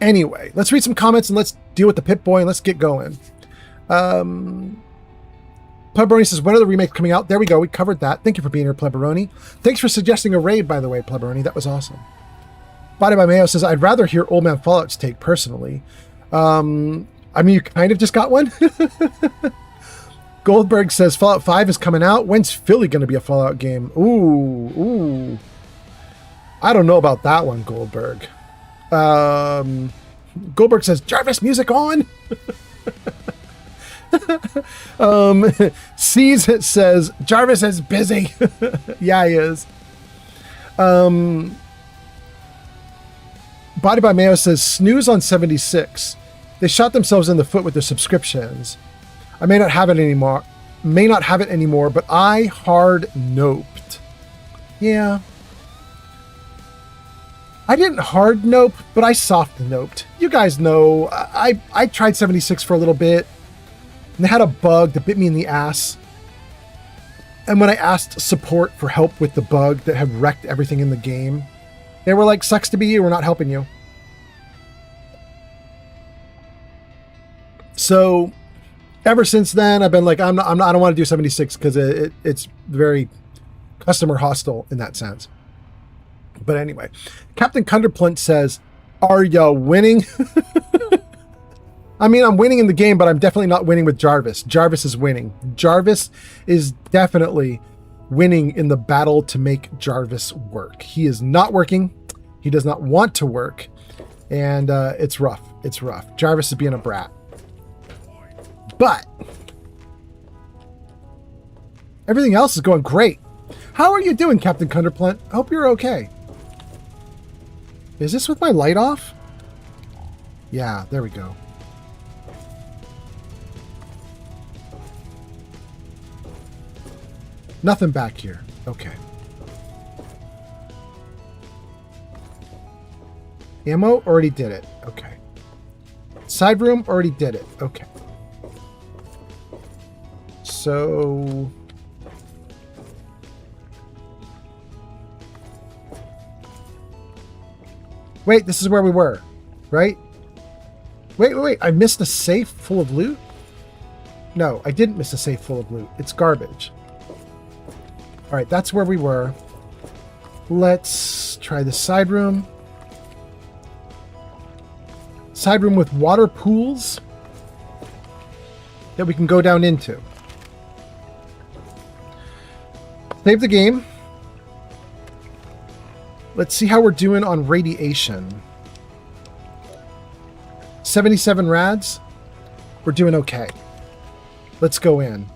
Anyway, let's read some comments and let's deal with the Pip-Boy and let's get going. Pleberoni says, when are the remakes coming out? There we go. We covered that. Thank you for being here, Pleberoni. Thanks for suggesting a raid, by the way, Pleberoni. That was awesome. Body by Mayo says, I'd rather hear Old Man Fallout's take personally. I mean, you kind of just got one. Goldberg says, Fallout 5 is coming out. When's Philly going to be a Fallout game? Ooh. I don't know about that one, Goldberg. Goldberg says, Jarvis, music on? Sees it says, Jarvis is busy. Yeah, he is. Body by Mayo says, snooze on 76. They shot themselves in the foot with their subscriptions. I may not have it anymore, but I hard noped. Yeah. I didn't hard nope, but I soft noped. You guys know, I tried 76 for a little bit, and they had a bug that bit me in the ass. And when I asked support for help with the bug that had wrecked everything in the game, they were like, sucks to be you, we're not helping you. So ever since then, I've been like, I don't want to do 76 because it's very customer hostile in that sense. But anyway, Captain Cunderplunt says, are ya winning? I mean, I'm winning in the game, but I'm definitely not winning with Jarvis. Jarvis is winning. Jarvis is definitely winning in the battle to make Jarvis work. He is not working. He does not want to work. And it's rough. It's rough. Jarvis is being a brat. But everything else is going great. How are you doing, Captain Cunderplunt? I hope you're okay. Is this with my light off? Yeah, there we go. Nothing back here. Okay. Ammo? Already did it. Okay. Side room? Already did it. Okay. So... Wait, this is where we were, right? Wait. I missed a safe full of loot? No, I didn't miss a safe full of loot. It's garbage. All right, that's where we were. Let's try the side room. Side room with water pools that we can go down into. Save the game. Let's see how we're doing on radiation. 77 rads. We're doing okay. Let's go in.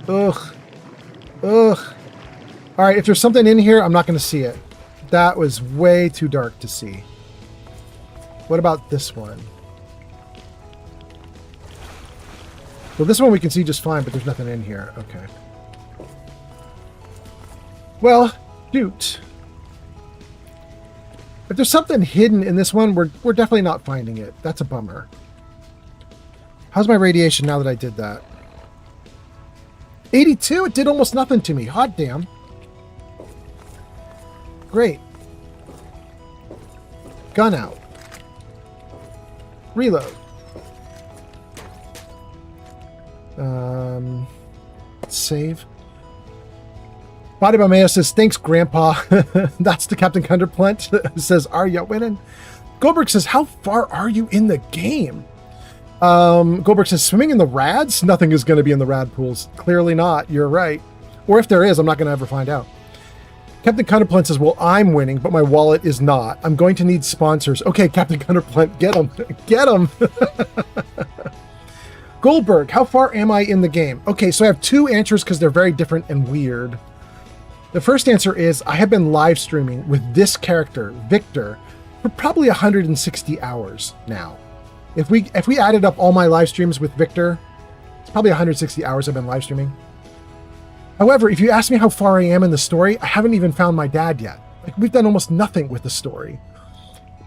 Ugh. All right, if there's something in here, I'm not going to see it. That was way too dark to see. What about this one? Well, this one we can see just fine, but there's nothing in here. Okay. Well, shoot. If there's something hidden in this one, we're definitely not finding it. That's a bummer. How's my radiation now that I did that? 82? It did almost nothing to me. Hot damn. Great. Gun out. Reload. Save. Body by Mayo says, thanks, Grandpa. That's the Captain Cunderplunt. Says, are you winning? Goldberg says, how far are you in the game? Goldberg says, swimming in the rads? Nothing is going to be in the rad pools. Clearly not. You're right. Or if there is, I'm not going to ever find out. Captain Cunderplunt says, well, I'm winning, but my wallet is not. I'm going to need sponsors. Okay, Captain Cunderplunt, get him. Get him. Goldberg, how far am I in the game? Okay, so I have two answers because they're very different and weird. The first answer is I have been live streaming with this character, Victor, for probably 160 hours now. If we added up all my live streams with Victor, it's probably 160 hours I've been live streaming. However, if you ask me how far I am in the story, I haven't even found my dad yet. Like, we've done almost nothing with the story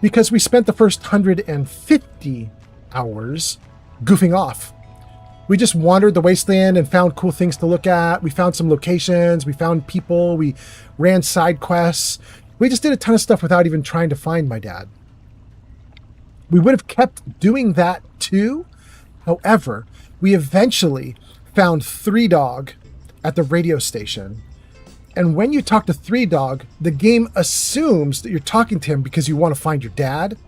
because we spent the first 150 hours goofing off. We just wandered the wasteland and found cool things to look at. We found some locations. We found people. We ran side quests. We just did a ton of stuff without even trying to find my dad. We would have kept doing that too. However, we eventually found Three Dog at the radio station. And when you talk to Three Dog, the game assumes that you're talking to him because you want to find your dad.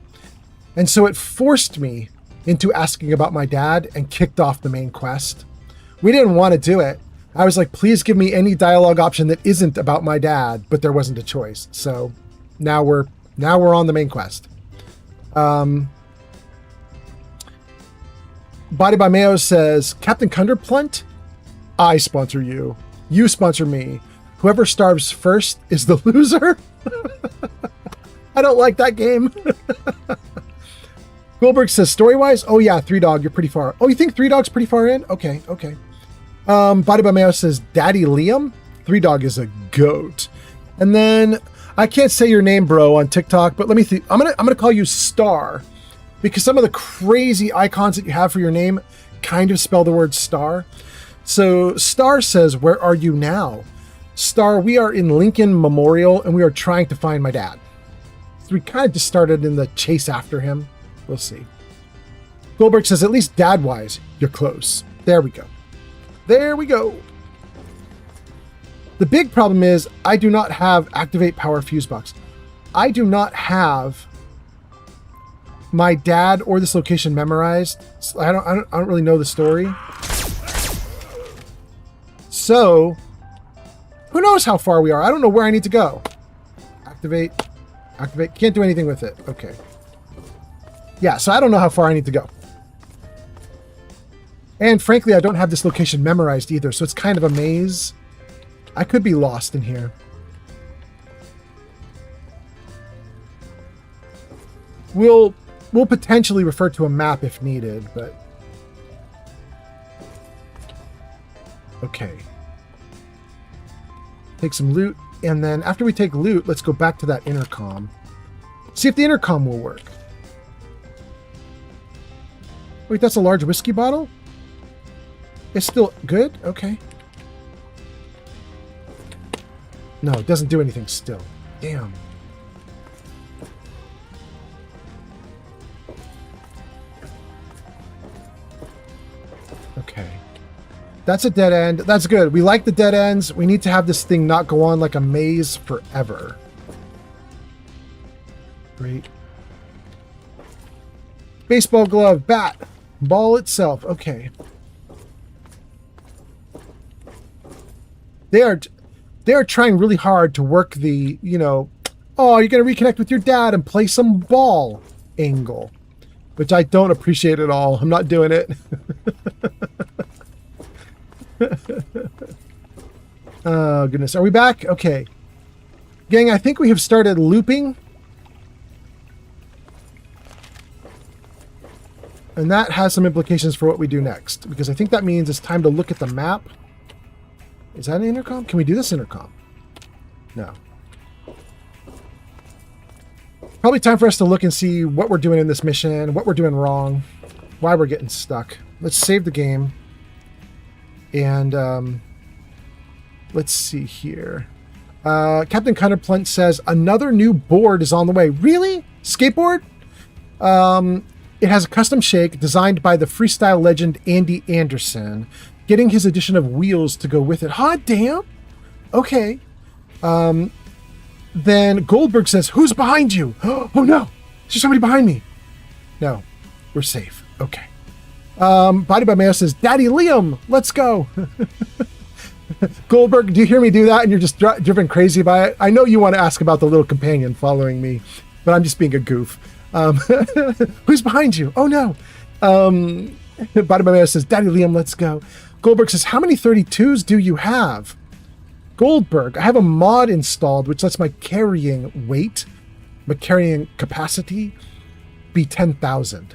And so it forced me into asking about my dad and kicked off the main quest. We didn't want to do it. I was like, please give me any dialogue option that isn't about my dad, but there wasn't a choice. So now we're on the main quest. Body by Mayo says, Captain Cunderplunt, I sponsor you. You sponsor me. Whoever starves first is the loser. I don't like that game. Goldberg says, story-wise, oh yeah, Three Dog, you're pretty far. Oh, you think Three Dog's pretty far in? Okay. Body by Mayo says, Daddy Liam? Three Dog is a goat. And then, I can't say your name, bro, on TikTok, but let me think. I'm gonna call you Star, because some of the crazy icons that you have for your name kind of spell the word star. So, Star says, where are you now? Star, we are in Lincoln Memorial, and we are trying to find my dad. So we kind of just started in the chase after him. We'll see. Goldberg says, at least dad-wise, you're close. There we go. The big problem is I do not have activate power fuse box. I do not have my dad or this location memorized. So I don't really know the story. So who knows how far we are? I don't know where I need to go. Activate. Can't do anything with it. Okay. Yeah, so I don't know how far I need to go. And frankly, I don't have this location memorized either, so it's kind of a maze. I could be lost in here. We'll potentially refer to a map if needed, but... Okay. Take some loot, and then after we take loot, let's go back to that intercom. See if the intercom will work. Wait, that's a large whiskey bottle? It's still good? Okay. No, it doesn't do anything still. Damn. Okay. That's a dead end. That's good. We like the dead ends. We need to have this thing not go on like a maze forever. Great. Baseball glove, bat, ball itself. Okay. They are trying really hard to work the, oh, you're going to reconnect with your dad and play some ball angle, which I don't appreciate at all. I'm not doing it. Oh, goodness. Are we back? Okay. Gang, I think we have started looping. And that has some implications for what we do next, because I think that means it's time to look at the map. Is that an intercom? Can we do this intercom? No. Probably time for us to look and see what we're doing in this mission, what we're doing wrong, why we're getting stuck. Let's save the game. And let's see here. Captain Cunderplunt says, another new board is on the way. Really? Skateboard? It has a custom shake designed by the freestyle legend Andy Anderson, getting his addition of wheels to go with it. Hot damn. Okay. Then Goldberg says, who's behind you? Oh no, is there somebody behind me? No, we're safe. Okay. Body by Mayo says, Daddy Liam, let's go. Goldberg, do you hear me do that and you're just driven crazy by it? I know you want to ask about the little companion following me, but I'm just being a goof. Who's behind you? Oh no. Body by Mayo says, Daddy Liam, let's go. Goldberg says, how many 32s do you have? Goldberg, I have a mod installed which lets my carrying weight, my carrying capacity be 10,000.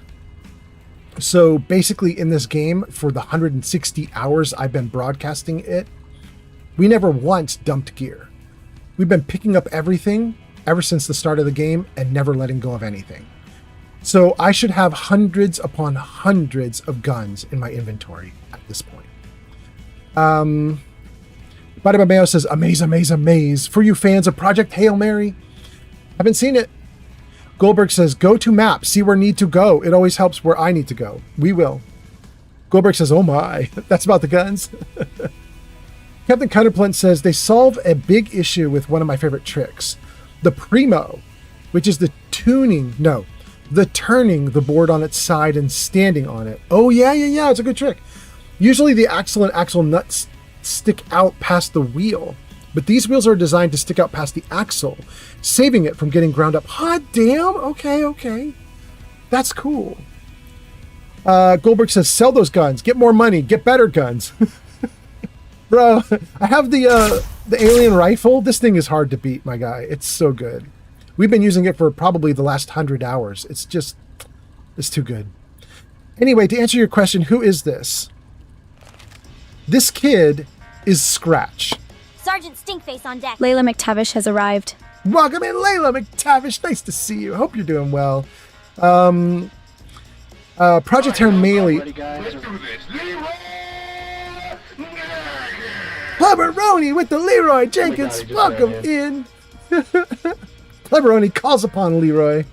So basically in this game, for the 160 hours I've been broadcasting it, we never once dumped gear. We've been picking up everything ever since the start of the game and never letting go of anything. So I should have hundreds upon hundreds of guns in my inventory at this point. Bada Mayo says, amaze, amaze, amaze. For you fans of Project Hail Mary. Haven't seen it. Goldberg says, go to map, see where need to go. It always helps where I need to go. We will. Goldberg says, oh my, that's about the guns. Captain Counterplant says, they solve a big issue with one of my favorite tricks. The Primo, which is the turning the board on its side and standing on it. Oh yeah, it's a good trick. Usually the axle and axle nuts stick out past the wheel, but these wheels are designed to stick out past the axle, saving it from getting ground up. Hot damn, okay. That's cool. Goldberg says, sell those guns, get more money, get better guns. Bro, I have the alien rifle. This thing is hard to beat, my guy. It's so good. We've been using it for probably the last 100 hours. It's too good. Anyway, to answer your question, who is this? This kid is Scratch. Sergeant Stinkface on deck. Layla McTavish has arrived. Welcome in, Layla McTavish. Nice to see you. Hope you're doing well. Project Hail Mary. Pleberoni with the Leroy Jenkins. Welcome in. Pleberoni calls upon Leroy.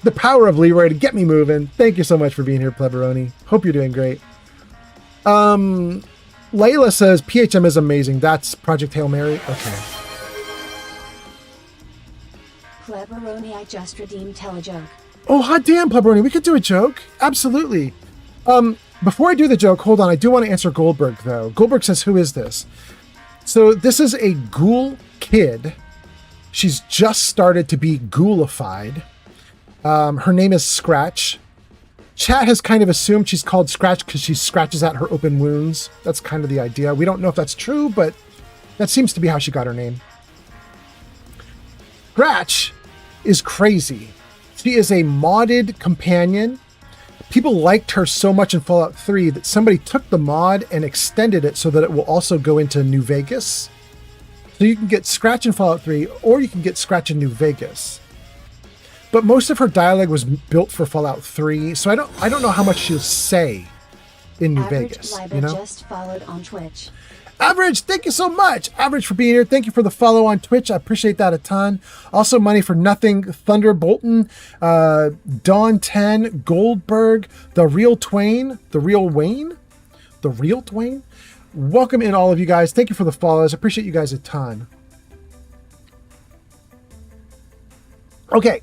The power of Leroy to get me moving. Thank you so much for being here, Pleberoni. Hope you're doing great. Layla says, PHM is amazing. That's Project Hail Mary? Okay. Pleberoni, I just redeemed Telejoke. Oh, hot damn, Pleberoni. We could do a joke. Absolutely. Before I do the joke, hold on. I do want to answer Goldberg, though. Goldberg says, who is this? So this is a ghoul kid. She's just started to be ghoulified. Her name is Scratch. Chat has kind of assumed she's called Scratch because she scratches at her open wounds. That's kind of the idea. We don't know if that's true, but that seems to be how she got her name. Scratch is crazy. She is a modded companion. People liked her so much in Fallout 3 that somebody took the mod and extended it so that it will also go into New Vegas. So you can get Scratch in Fallout 3, or you can get Scratch in New Vegas. But most of her dialogue was built for Fallout 3, so I don't know how much she'll say in New Vegas. You know? Just followed on Twitch. Average, thank you so much. Average for being here. Thank you for the follow on Twitch. I appreciate that a ton. Also, Money for Nothing, Thunder Bolton, Dawn 10, Goldberg, The Real Twain, The Real Wayne, The Real Twain. Welcome in, all of you guys. Thank you for the follows. I appreciate you guys a ton. Okay.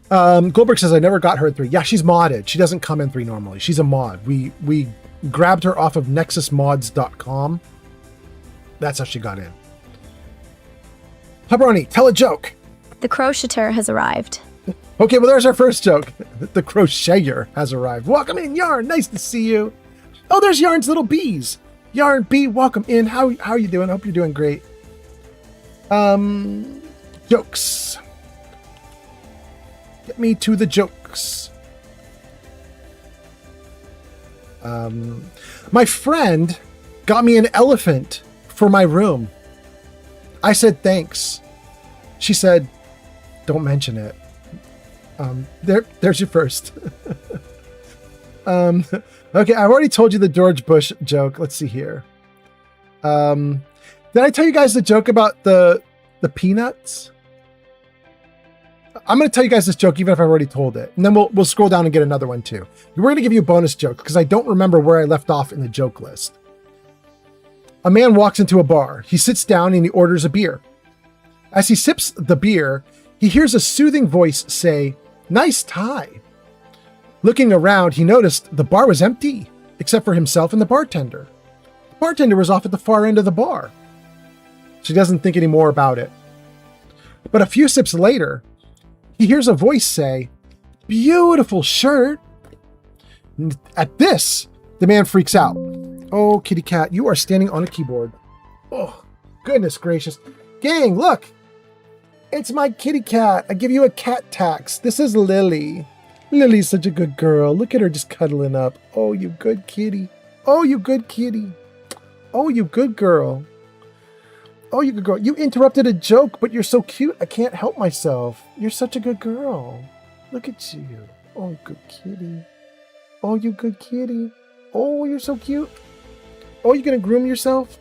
Goldberg says, I never got her in 3. Yeah, she's modded. She doesn't come in 3 normally. She's a mod. We grabbed her off of nexusmods.com. That's how she got in. Pepperoni, tell a joke. The crocheter has arrived. Okay, well, there's our first joke. The crocheter has arrived. Welcome in, Yarn. Nice to see you. Oh, there's Yarn's little bees. Yarn B, welcome in. How are you doing? Hope you're doing great. Jokes. Get me to the jokes. My friend got me an elephant for my room. I said, thanks. She said, don't mention it. There's your first. Okay, I've already told you the George Bush joke. Let's see here. Did I tell you guys the joke about the peanuts? I'm going to tell you guys this joke even if I've already told it. And then we'll scroll down and get another one too. We're going to give you a bonus joke because I don't remember where I left off in the joke list. A man walks into a bar. He sits down and he orders a beer. As he sips the beer, he hears a soothing voice say, "Nice tie." Looking around, he noticed the bar was empty, except for himself and the bartender. The bartender was off at the far end of the bar. She doesn't think any more about it. But a few sips later, he hears a voice say, "Beautiful shirt." At this, the man freaks out. "Oh, kitty cat, you are standing on a keyboard." Oh, goodness gracious. Gang, look. It's my kitty cat. I give you a cat tax. This is Lily. Lily's such a good girl. Look at her just cuddling up. Oh, you good kitty. Oh, you good kitty. Oh, you good girl. Oh, you good girl. You interrupted a joke, but you're so cute. I can't help myself. You're such a good girl. Look at you. Oh, good kitty. Oh, you good kitty. Oh, you're so cute. Oh, you gonna groom yourself?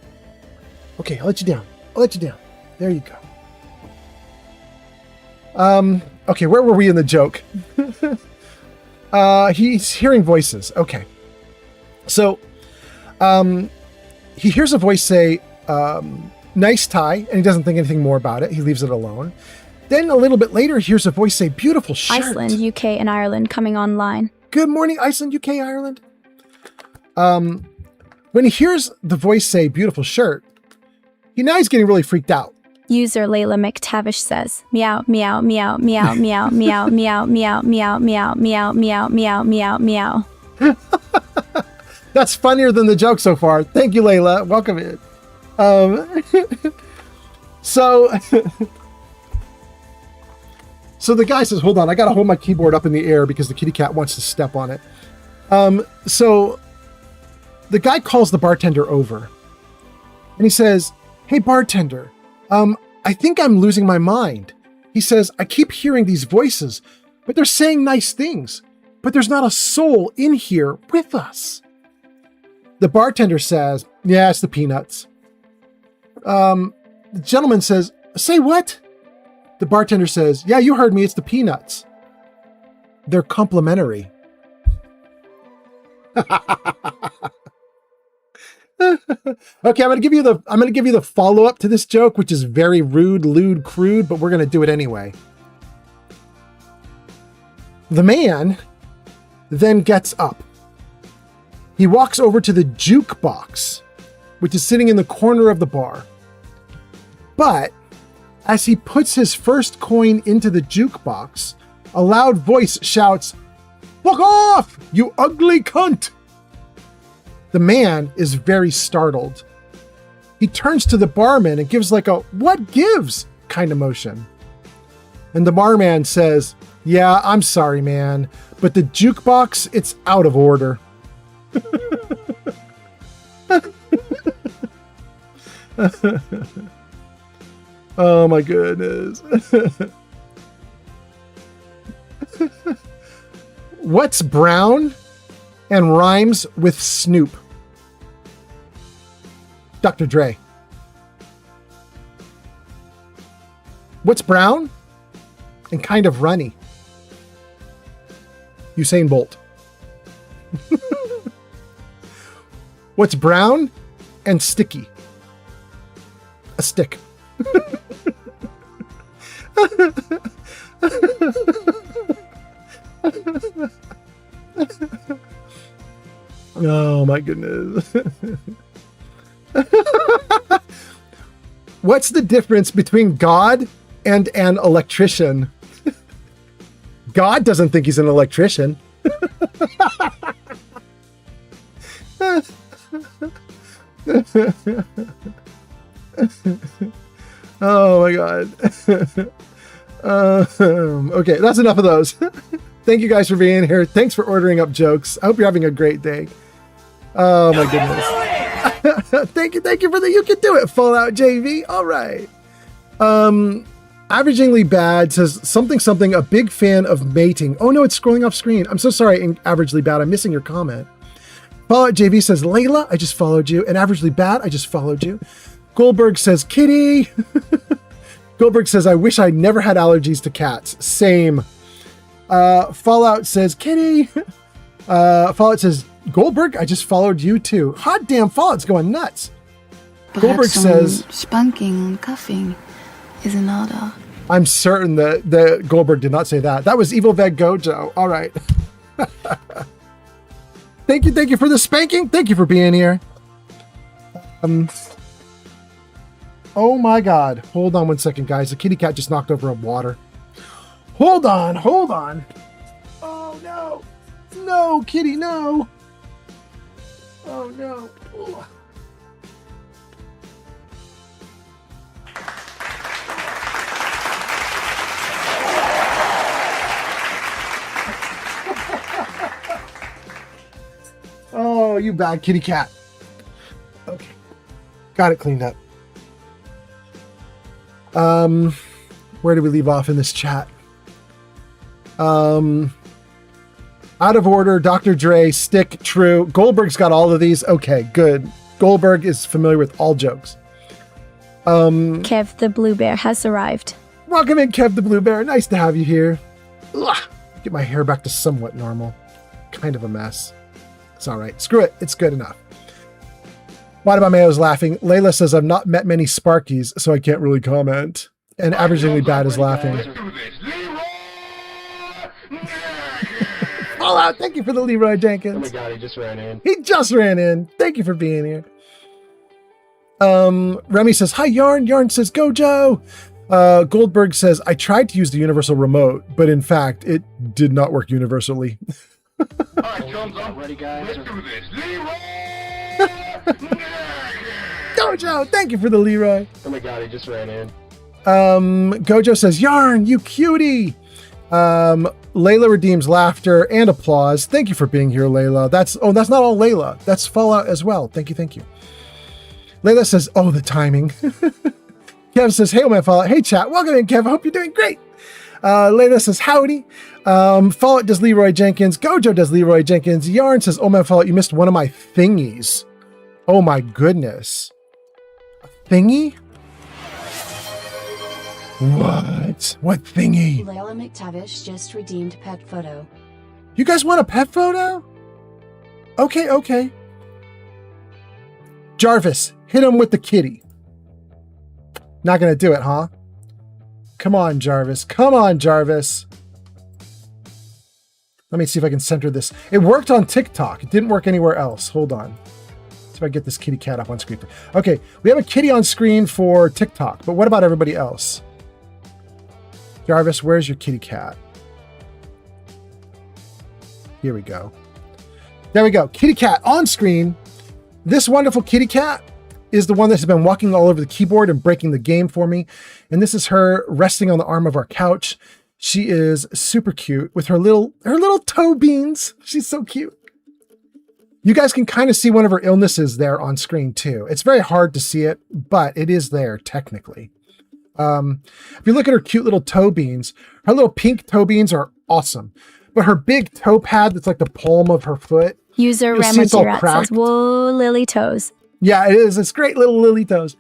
Okay, I'll let you down. I'll let you down. There you go. Okay, where were we in the joke? He's hearing voices. Okay. So, he hears a voice say, nice tie, and he doesn't think anything more about it. He leaves it alone. Then a little bit later, he hears a voice say, beautiful shirt. Iceland, UK, and Ireland coming online. Good morning, Iceland, UK, Ireland. When he hears the voice say, beautiful shirt, he's getting really freaked out. User Layla McTavish says, meow, meow, meow, meow, meow, meow, meow, meow, meow, meow, meow, meow, meow, meow, meow. That's funnier than the joke so far. Thank you, Layla. Welcome in. So the guy says, hold on, I got to hold my keyboard up in the air because the kitty cat wants to step on it. So the guy calls the bartender over and he says, hey, bartender, I think I'm losing my mind. He says, I keep hearing these voices, but they're saying nice things, but there's not a soul in here with us. The bartender says, yeah, it's the peanuts. The gentleman says, say what? The bartender says, yeah, you heard me. It's the peanuts. They're complimentary. Okay, I'm going to give you the follow-up to this joke, which is very rude, lewd, crude, but we're going to do it anyway. The man then gets up. He walks over to the jukebox, which is sitting in the corner of the bar. But as he puts his first coin into the jukebox, a loud voice shouts, "Fuck off, you ugly cunt!" The man is very startled. He turns to the barman and gives like a "what gives" kind of motion. And the barman says, "Yeah, I'm sorry, man, but the jukebox, it's out of order." Oh my goodness. What's brown and rhymes with Snoop? Dr. Dre. What's brown and kind of runny? Usain Bolt. What's brown and sticky? A stick. Oh my goodness. What's the difference between God and an electrician? God doesn't think he's an electrician. Oh my God. Okay, that's enough of those. Thank you guys for being here. Thanks for ordering up jokes. I hope you're having a great day. Oh my goodness. Thank you for the you can do it, Fallout JV. All right. Averagingly Bad says something, a big fan of mating. Oh no, it's scrolling off screen. I'm so sorry, Averagely Bad. I'm missing your comment. Fallout JV says, Layla, I just followed you. And Averagely Bad, I just followed you. Goldberg says, kitty. Goldberg says, I wish I never had allergies to cats. Same. Fallout says, kitty. Fallout says, Goldberg, I just followed you too. Hot damn, Fallout's going nuts. Perhaps Goldberg says, spanking and cuffing is in order. I'm certain that Goldberg did not say that. That was Evil Veg Gojo. All right. Thank you for the spanking. Thank you for being here. Oh my God. Hold on one second, guys. The kitty cat just knocked over a water. Hold on. Oh no. No, kitty, no. Oh no. Ugh. Oh, you bad kitty cat. Okay. Got it cleaned up. Where did we leave off in this chat? Out of order, Dr. Dre, Stick, True. Goldberg's got all of these. Okay, good. Goldberg is familiar with all jokes. Kev the Blue Bear has arrived. Welcome in, Kev the Blue Bear. Nice to have you here. Ugh. Get my hair back to somewhat normal. Kind of a mess. It's all right. Screw it. It's good enough. Why Mayo's laughing. Layla says, I've not met many Sparkies, so I can't really comment. And Averagingly Bad is laughing. Fallout, thank you for the Leroy Jenkins. Oh my god, he just ran in. He just ran in. Thank you for being here. Remy says, hi, Yarn. Yarn says, go, Joe. Goldberg says, I tried to use the universal remote, but in fact, it did not work universally. Alright, Jones, I'm ready, guys. Let's do this. Gojo, thank you for the Leroy. Oh my god, he just ran in. Gojo says, Yarn, you cutie. Layla redeems laughter and applause. Thank you for being here, Layla. That's not all Layla. That's Fallout as well. Thank you. Layla says, oh, the timing. Kev says, hey, my Fallout. Hey, chat. Welcome in, Kev. I hope you're doing great. Layla says, howdy. Fallout does Leroy Jenkins. Gojo does Leroy Jenkins. Yarn says, oh, my Fallout, you missed one of my thingies. Oh, my goodness. A thingy? What? What thingy? Layla McTavish just redeemed pet photo. You guys want a pet photo? Okay. Jarvis, hit him with the kitty. Not gonna do it, huh? Come on, Jarvis. Let me see if I can center this. It worked on TikTok. It didn't work anywhere else. Hold on. See if I get this kitty cat up on screen. Okay, we have a kitty on screen for TikTok, but what about everybody else? Jarvis, where's your kitty cat? Here we go. There we go. Kitty cat on screen. This wonderful kitty cat is the one that has been walking all over the keyboard and breaking the game for me. And this is her resting on the arm of our couch. She is super cute with her little toe beans. She's so cute. You guys can kind of see one of her illnesses there on screen too. It's very hard to see it, but it is there technically. If you look at her cute little toe beans, her little pink toe beans are awesome. But her big toe pad that's like the palm of her foot. User Ramajirat says, whoa, lily toes. Yeah, it is. It's great little lily toes.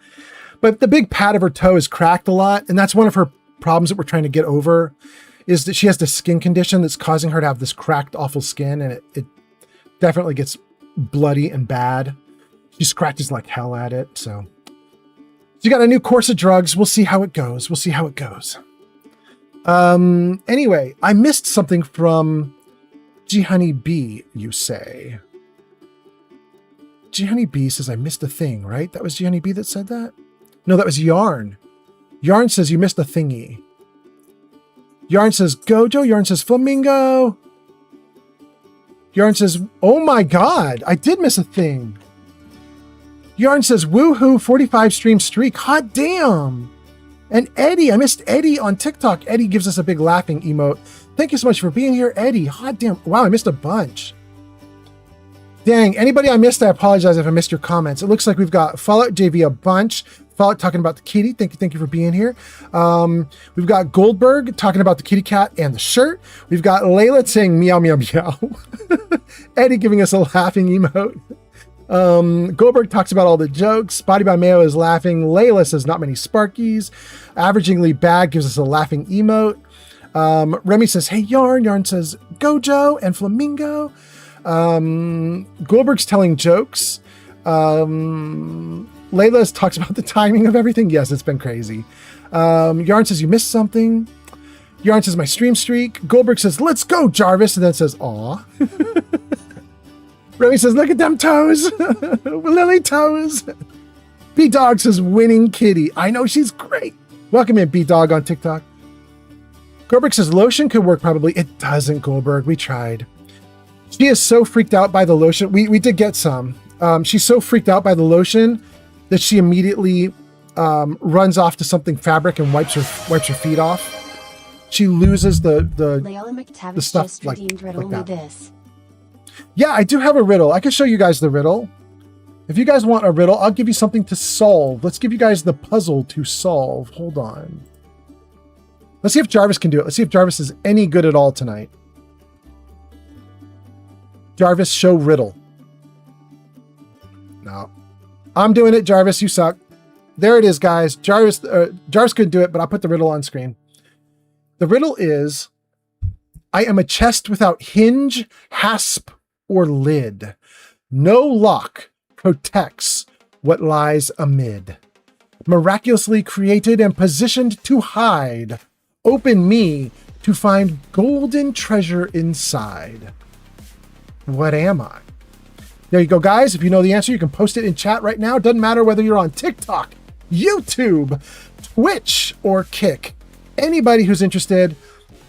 But the big pad of her toe is cracked a lot. And that's one of her problems that we're trying to get over, is that she has this skin condition that's causing her to have this cracked, awful skin. And it definitely gets bloody and bad. She scratches like hell at it. So she got a new course of drugs. We'll see how it goes. Anyway, I missed something from G Honey B, you say. G Honey B says I missed a thing, right? That was G Honey B that said that? No, that was Yarn. Yarn says you missed a thingy. Yarn says Gojo. Yarn says Flamingo. Yarn says, oh my god, I did miss a thing. Yarn says, woohoo, 45 stream streak. Hot damn. And Eddie, I missed Eddie on TikTok. Eddie gives us a big laughing emote. Thank you so much for being here, Eddie. Hot damn. Wow, I missed a bunch. Dang, anybody I missed, I apologize if I missed your comments. It looks like we've got Fallout JV a bunch. Fallout talking about the kitty. Thank you for being here. We've got Goldberg talking about the kitty cat and the shirt. We've got Layla saying meow, meow, meow. Eddie giving us a laughing emote. Goldberg talks about all the jokes. Spotty by Mayo is laughing. Layla says not many Sparkies. Averagingly Bad gives us a laughing emote. Remy says, hey, Yarn. Yarn says, Gojo and Flamingo. Goldberg's telling jokes. Layla talks about the timing of everything. Yes, it's been crazy. Yarn says, you missed something. Yarn says, my stream streak. Goldberg says, let's go, Jarvis. And then says, aw. Remy says, look at them toes. Lily toes. B-Dog says, winning kitty. I know, she's great. Welcome in, B-Dog on TikTok. Goldberg says, lotion could work probably. It doesn't, Goldberg. We tried. She is so freaked out by the lotion. We did get some. She's so freaked out by the lotion that she immediately runs off to something fabric and wipes her feet off. She loses the stuff just like riddle that. me this. Yeah, I do have a riddle. I can show you guys the riddle. If you guys want a riddle, I'll give you something to solve. Let's give you guys the puzzle to solve. Hold on. Let's see if Jarvis can do it. Let's see if Jarvis is any good at all tonight. Jarvis, show riddle. No. I'm doing it, Jarvis. You suck. There it is, guys. Jarvis couldn't do it, but I'll put the riddle on screen. The riddle is, I am a chest without hinge, hasp, or lid. No lock protects what lies amid. Miraculously created and positioned to hide. Open me to find golden treasure inside. What am I? There you go, guys. If you know the answer, you can post it in chat right now. Doesn't matter whether you're on TikTok, YouTube, Twitch, or Kick. Anybody who's interested,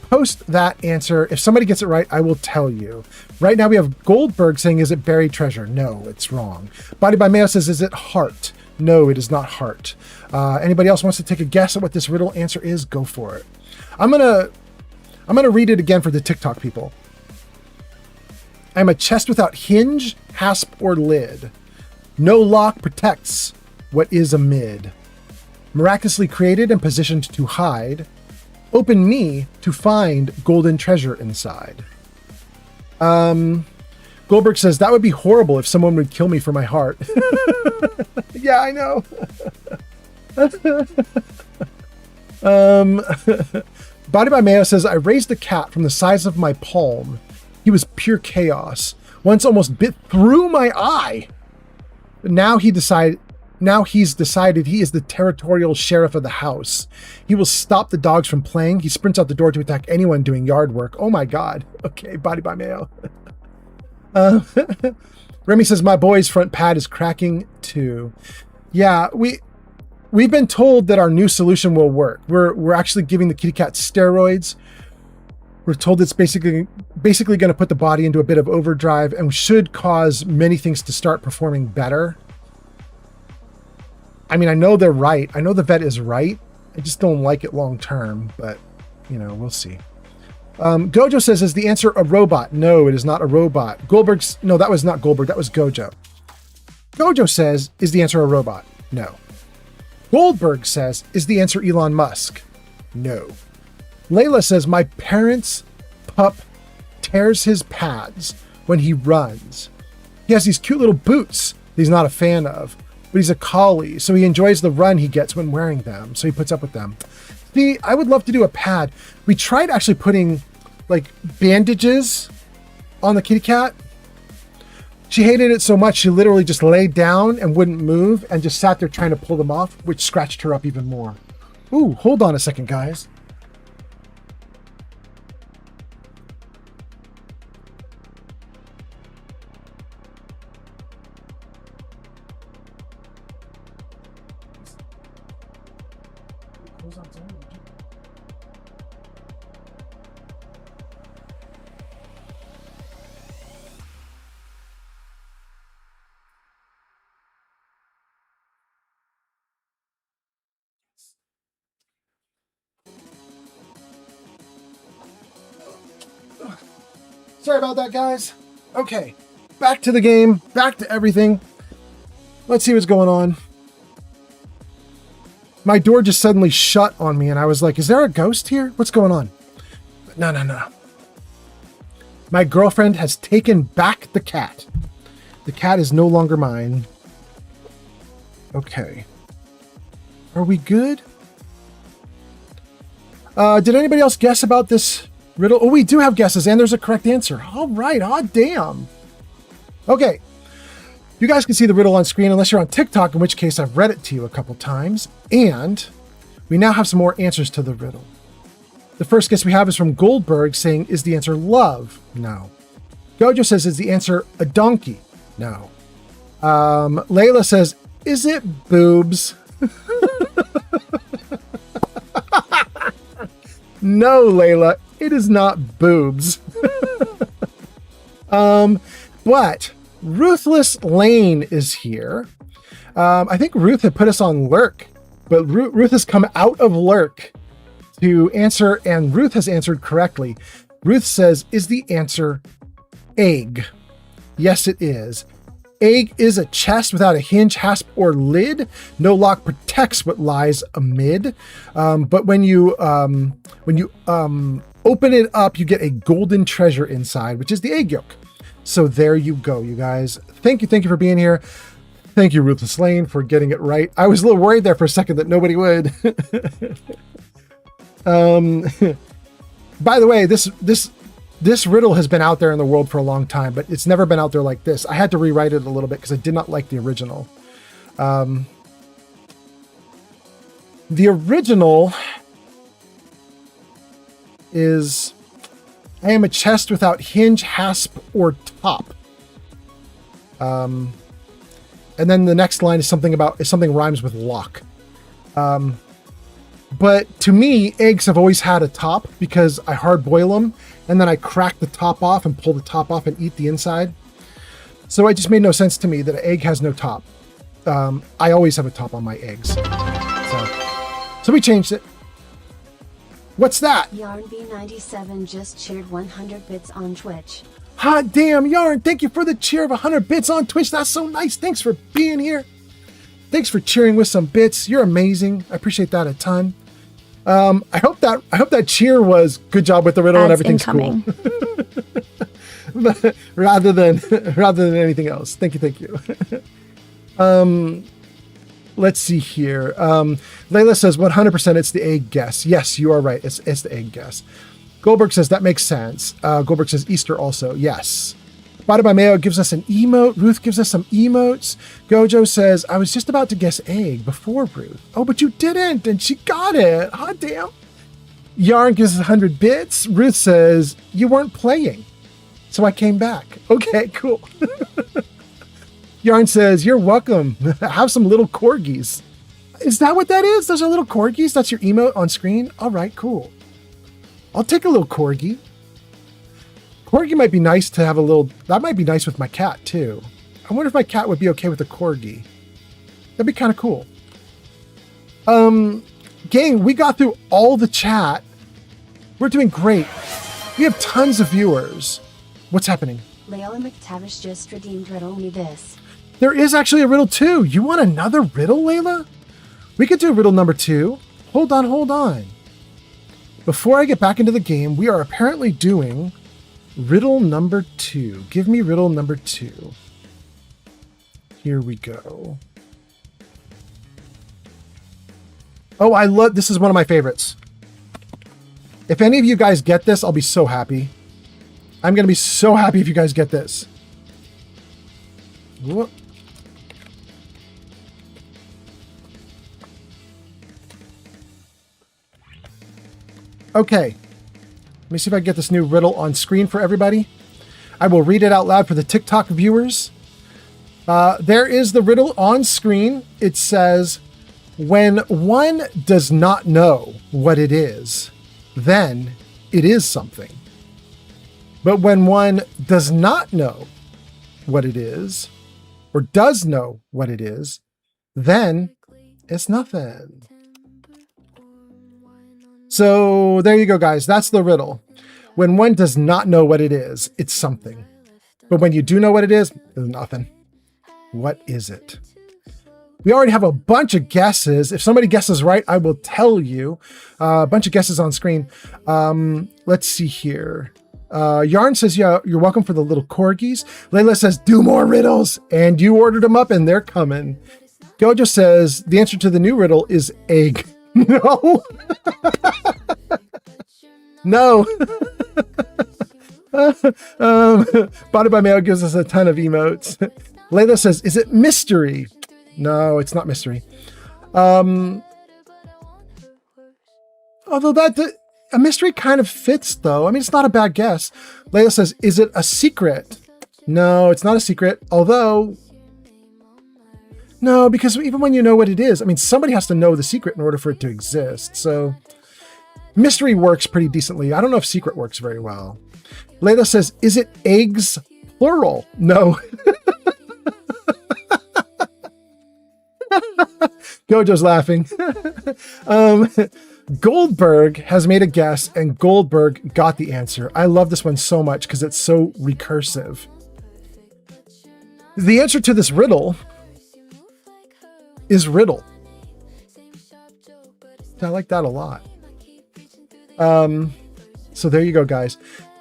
post that answer. If somebody gets it right, I will tell you. Right now we have Goldberg saying, is it buried treasure? No, it's wrong. Body by Mayo says, is it heart? No, it is not heart. Anybody else wants to take a guess at what this riddle answer is? Go for it. I'm gonna read it again for the TikTok people. I'm a chest without hinge, hasp, or lid. No lock protects what is amid. Miraculously created and positioned to hide. Open me to find golden treasure inside. Goldberg says, that would be horrible if someone would kill me for my heart. Yeah, I know. Body by Mayo says, I raised a cat from the size of my palm. He was pure chaos. Once almost bit through my eye. But now he's decided he is the territorial sheriff of the house. He will stop the dogs from playing. He sprints out the door to attack anyone doing yard work. Oh my God. Okay, Body by Mayo. Remy says, my boy's front pad is cracking too. Yeah, we've been told that our new solution will work. We're actually giving the kitty cat steroids. We're told it's basically going to put the body into a bit of overdrive and should cause many things to start performing better. I mean, I know they're right. I know the vet is right. I just don't like it long term, but you know, we'll see. Gojo says, is the answer a robot? No, it is not a robot. No, that was not Goldberg. That was Gojo. Gojo says, is the answer a robot? No. Goldberg says, is the answer Elon Musk? No. Layla says, my parents' pup tears his pads when he runs. He has these cute little boots that he's not a fan of, but he's a collie, so he enjoys the run he gets when wearing them, so he puts up with them. See, I would love to do a pad. We tried actually putting like bandages on the kitty cat. She hated it so much, she literally just laid down and wouldn't move and just sat there trying to pull them off, which scratched her up even more. Ooh, hold on a second, guys. Sorry about that, guys. Okay, back to the game, back to everything. Let's see what's going on. My door just suddenly shut on me, and I was like, is there a ghost here? What's going on? No. My girlfriend has taken back the cat. The cat is no longer mine. Okay. Are we good? Did anybody else guess about this riddle? Oh, we do have guesses, and there's a correct answer. All right, damn. Okay. You guys can see the riddle on screen unless you're on TikTok, in which case I've read it to you a couple times. And we now have some more answers to the riddle. The first guess we have is from Goldberg saying, is the answer love? No. Gojo says, is the answer a donkey? No. Layla says, is it boobs? No, Layla, it is not boobs. But Ruthless Lane is here. I think Ruth had put us on lurk, but Ruth has come out of lurk to answer, and Ruth has answered correctly. Ruth says, is the answer egg? Yes, it is. Egg is a chest without a hinge, hasp, or lid. No lock protects what lies amid. But when you open it up, you get a golden treasure inside, which is the egg yolk. So there you go, you guys. Thank you for being here. Thank you, Ruthless Lane, for getting it right. I was a little worried there for a second that nobody would. By the way, this riddle has been out there in the world for a long time, but it's never been out there like this. I had to rewrite it a little bit because I did not like the original. The original is, I am a chest without hinge, hasp, or top. And then the next line is something rhymes with lock. But to me, eggs have always had a top because I hard boil them and then I crack the top off and pull the top off and eat the inside. So it just made no sense to me that an egg has no top. I always have a top on my eggs. So we changed it. What's that? YarnB97 just cheered 100 bits on Twitch. Hot damn, Yarn, thank you for the cheer of 100 bits on Twitch. That's so nice. Thanks for being here. Thanks for cheering with some bits. You're amazing. I appreciate that a ton. I hope that cheer was good job with the riddle and everything's incoming. Cool. rather than anything else. Thank you. Let's see here. Layla says 100% it's the egg guess. Yes, you are right. It's the egg guess. Goldberg says that makes sense. Goldberg says Easter also. Yes. Bada by Mayo gives us an emote. Ruth gives us some emotes. Gojo says, I was just about to guess egg before Ruth. Oh, but you didn't, and she got it. Hot damn. Yarn gives us 100 bits. Ruth says, you weren't playing, so I came back. Okay, cool. Yarn says, you're welcome. Have some little corgis. Is that what that is? Those are little corgis? That's your emote on screen? All right, cool. I'll take a little corgi. Corgi might be nice to have a little... That might be nice with my cat, too. I wonder if my cat would be okay with a corgi. That'd be kind of cool. Gang, we got through all the chat. We're doing great. We have tons of viewers. What's happening? Layla McTavish just redeemed Riddle Me This. There is actually a riddle 2. You want another riddle, Layla? We could do riddle number 2. Hold on. Before I get back into the game, we are apparently doing riddle number 2. Give me riddle number 2. Here we go. Oh, this is one of my favorites. If any of you guys get this, I'll be so happy. I'm going to be so happy if you guys get this. Whoop. Okay. Let me see if I can get this new riddle on screen for everybody. I will read it out loud for the TikTok viewers. There is the riddle on screen. It says, when one does not know what it is, then it is something. But when one does not know what it is, or does know what it is, then it's nothing. So there you go, guys. That's the riddle. When one does not know what it is, it's something. But when you do know what it is, it's nothing. What is it? We already have a bunch of guesses. If somebody guesses right, I will tell you. A bunch of guesses on screen. Let's see here. Yarn says, yeah, you're welcome for the little corgis. Layla says, do more riddles. And you ordered them up and they're coming. Gojo says, the answer to the new riddle is egg. No. No. Bought by Mail gives us a ton of emotes. Layla says, is it mystery? No, it's not mystery. Although a mystery kind of fits, though. I mean, it's not a bad guess. Layla says, is it a secret? No, it's not a secret. Although, no, because even when you know what it is, I mean, somebody has to know the secret in order for it to exist. So mystery works pretty decently. I don't know if secret works very well. Layla says, is it eggs, plural? No. Gojo's laughing. Goldberg has made a guess and Goldberg got the answer. I love this one so much because it's so recursive. The answer to this riddle is riddle. I like that a lot. So there you go, guys.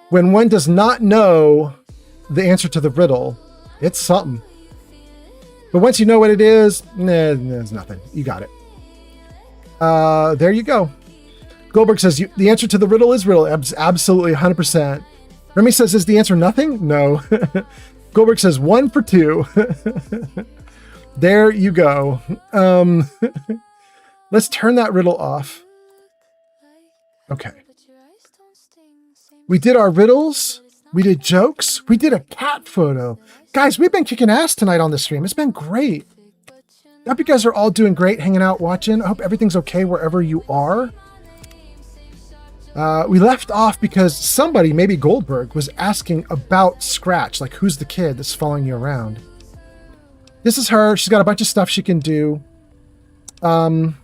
When one does not know the answer to the riddle, it's something. But once you know what it is, there's nothing. You got it. There you go. Goldberg says the answer to the riddle is riddle. Absolutely, 100%. Remy says, is the answer nothing? No. Goldberg says 1 for 2. There you go. Let's turn that riddle off. Okay. We did our riddles. We did jokes. We did a cat photo. Guys, we've been kicking ass tonight on the stream. It's been great. I hope you guys are all doing great, hanging out, watching. I hope everything's okay wherever you are. We left off because somebody, maybe Goldberg, was asking about Scratch. Like, who's the kid that's following you around? This is her. She's got a bunch of stuff she can do. I'm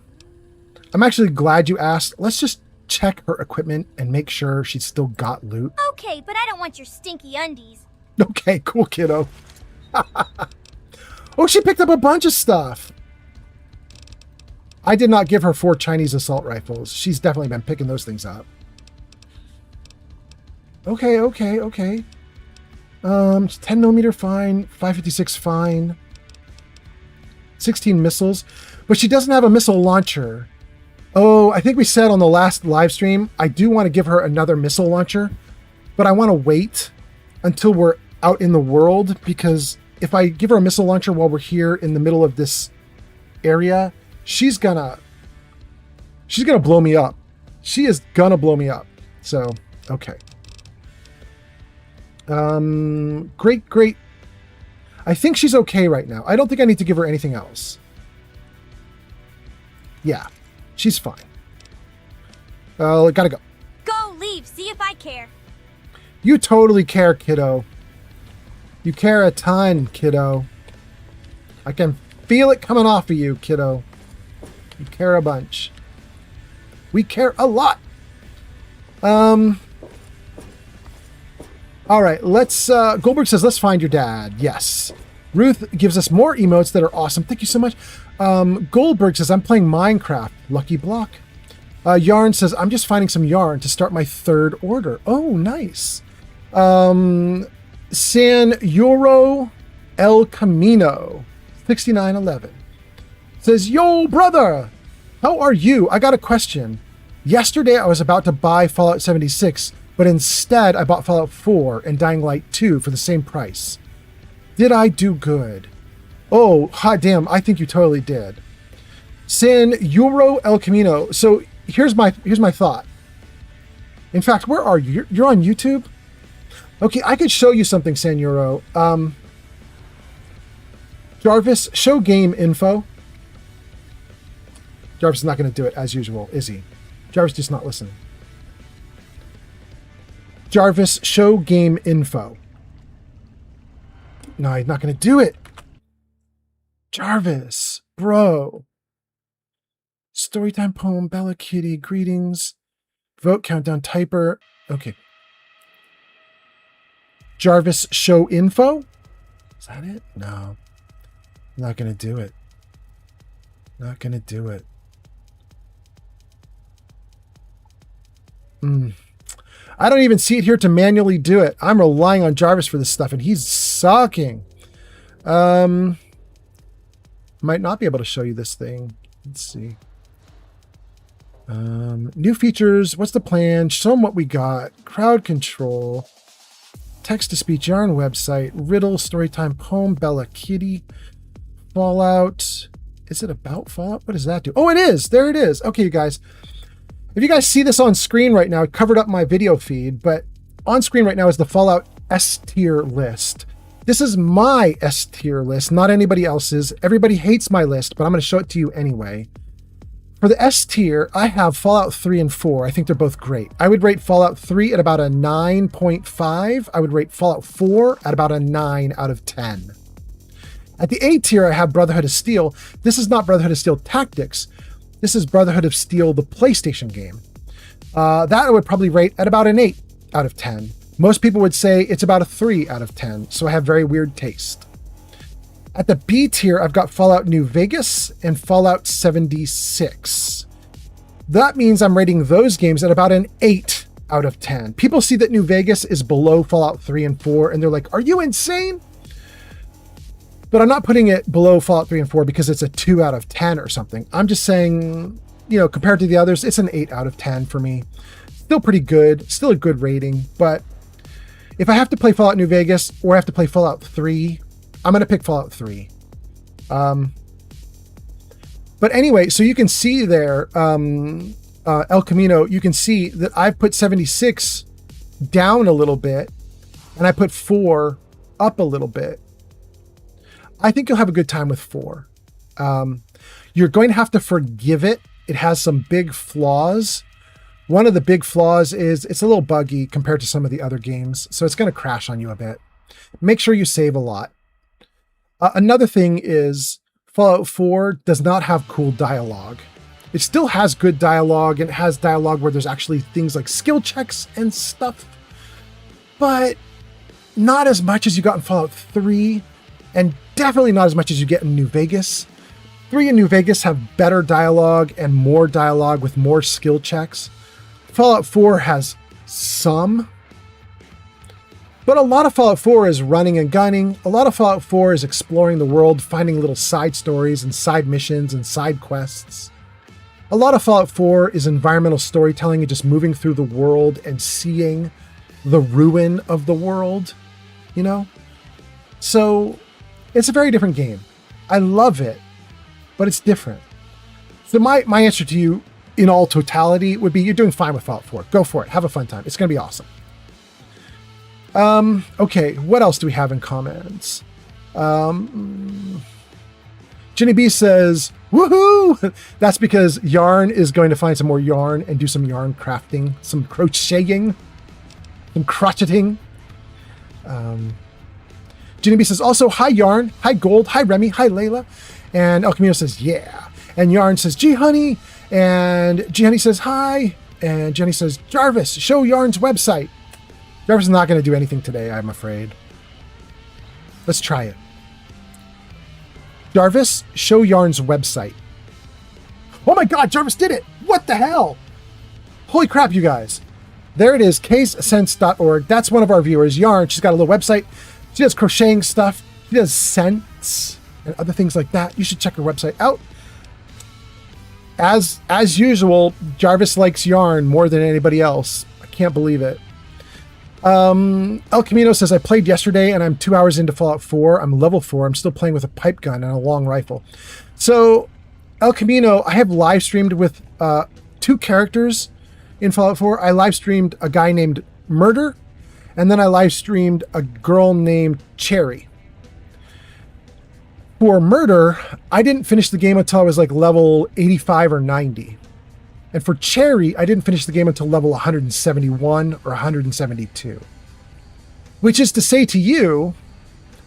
actually glad you asked. Let's just check her equipment and make sure she's still got loot. Okay, but I don't want your stinky undies. Okay, cool, kiddo. Oh, she picked up a bunch of stuff. I did not give her 4 Chinese assault rifles. She's definitely been picking those things up. Okay. 10mm fine, 556 fine, 16 missiles, but she doesn't have a missile launcher. Oh, I think we said on the last live stream, I do want to give her another missile launcher, but I want to wait until we're out in the world, because if I give her a missile launcher while we're here in the middle of this area, she's gonna blow me up. She is gonna blow me up. So, okay. Great. I think she's okay right now. I don't think I need to give her anything else. Yeah, she's fine. Gotta go. Go, leave, see if I care. You totally care, kiddo. You care a ton, kiddo. I can feel it coming off of you, kiddo. You care a bunch. We care a lot. All right, let's, Goldberg says, let's find your dad. Yes. Ruth gives us more emotes that are awesome. Thank you so much. Goldberg says, I'm playing Minecraft. Lucky block. Yarn says, I'm just finding some yarn to start my 3rd order. Oh, nice. San Euro El Camino 6911 says, yo, brother, how are you? I got a question. Yesterday, I was about to buy Fallout 76, but instead I bought Fallout 4 and Dying Light 2 for the same price. Did I do good? Oh, hot damn, I think you totally did. San Euro El Camino. So here's my thought. In fact, where are you? You're on YouTube? Okay, I could show you something, San Euro. Jarvis, show game info. Jarvis is not going to do it as usual, is he? Jarvis does not listen. Jarvis, show game info. No, he's not going to do it. Jarvis, bro. Storytime poem, Bella Kitty, greetings. Vote countdown typer. Okay. Jarvis, show info. Is that it? No. Not going to do it. Not going to do it. I don't even see it here to manually do it. I'm relying on Jarvis for this stuff, and he's sucking. Might not be able to show you this thing. Let's see. New features. What's the plan? Show them what we got. Crowd control. Text-to-speech yarn website. Riddle. Storytime poem. Bella Kitty. Fallout. Is it about Fallout? What does that do? Oh, it is. There it is. Okay, you guys. If you guys see this on screen right now, it covered up my video feed, but on screen right now is the Fallout S tier list. This is my S tier list, not anybody else's. Everybody hates my list, but I'm going to show it to you anyway. For the S tier, I have Fallout 3 and 4. I think they're both great. I would rate Fallout 3 at about a 9.5. I would rate Fallout 4 at about a 9 out of 10. At the A tier, I have Brotherhood of Steel. This is not Brotherhood of Steel Tactics. This is Brotherhood of Steel, the PlayStation game. That I would probably rate at about an 8 out of 10. Most people would say it's about a 3 out of 10, so I have very weird taste. At the B tier, I've got Fallout New Vegas and Fallout 76. That means I'm rating those games at about an 8 out of 10. People see that New Vegas is below Fallout 3 and 4, and they're like, are you insane? But I'm not putting it below Fallout 3 and 4 because it's a 2 out of 10 or something. I'm just saying, you know, compared to the others, it's an 8 out of 10 for me. Still pretty good, still a good rating, but if I have to play Fallout New Vegas or I have to play Fallout 3, I'm going to pick Fallout 3. But anyway, so you can see there, El Camino, you can see that I've put 76 down a little bit and I put 4 up a little bit. I think you'll have a good time with 4. You're going to have to forgive it. It has some big flaws. One of the big flaws is it's a little buggy compared to some of the other games, so it's going to crash on you a bit. Make sure you save a lot. Another thing is Fallout 4 does not have cool dialogue. It still has good dialogue, and it has dialogue where there's actually things like skill checks and stuff, but not as much as you got in Fallout 3, and definitely not as much as you get in New Vegas. 3 and New Vegas have better dialogue and more dialogue with more skill checks. Fallout 4 has some, but a lot of Fallout 4 is running and gunning. A lot of Fallout 4 is exploring the world, finding little side stories and side missions and side quests. A lot of Fallout 4 is environmental storytelling and just moving through the world and seeing the ruin of the world, you know? So it's a very different game. I love it, but it's different. So my answer to you in all totality would be you're doing fine with Fallout 4. Go for it. Have a fun time. It's going to be awesome. Okay, what else do we have in comments? Jenny B says, woohoo! That's because Yarn is going to find some more yarn and do some yarn crafting, some crocheting, some crocheting. Jenny B says, also, hi Yarn, hi Gold, hi Remy, hi Layla. And El Camino says, yeah. And Yarn says, gee honey. And G honey says, hi. And Jenny says, Jarvis, show Yarn's website. Jarvis is not going to do anything today, I'm afraid. Let's try it. Jarvis, show Yarn's website. Oh my God, Jarvis did it. What the hell? Holy crap, you guys. There it is, casesense.org. That's one of our viewers, Yarn. She's got a little website. She does crocheting stuff. She does scents and other things like that. You should check her website out. As usual, Jarvis likes Yarn more than anybody else. I can't believe it. El Camino says, I played yesterday and I'm 2 hours into Fallout 4. I'm level 4. I'm still playing with a pipe gun and a long rifle. So, El Camino, I have live streamed with 2 characters in Fallout 4. I live streamed a guy named Murder, and then I live streamed a girl named Cherry. For Murder, I didn't finish the game until I was like level 85 or 90. And for Cherry, I didn't finish the game until level 171 or 172. Which is to say to you,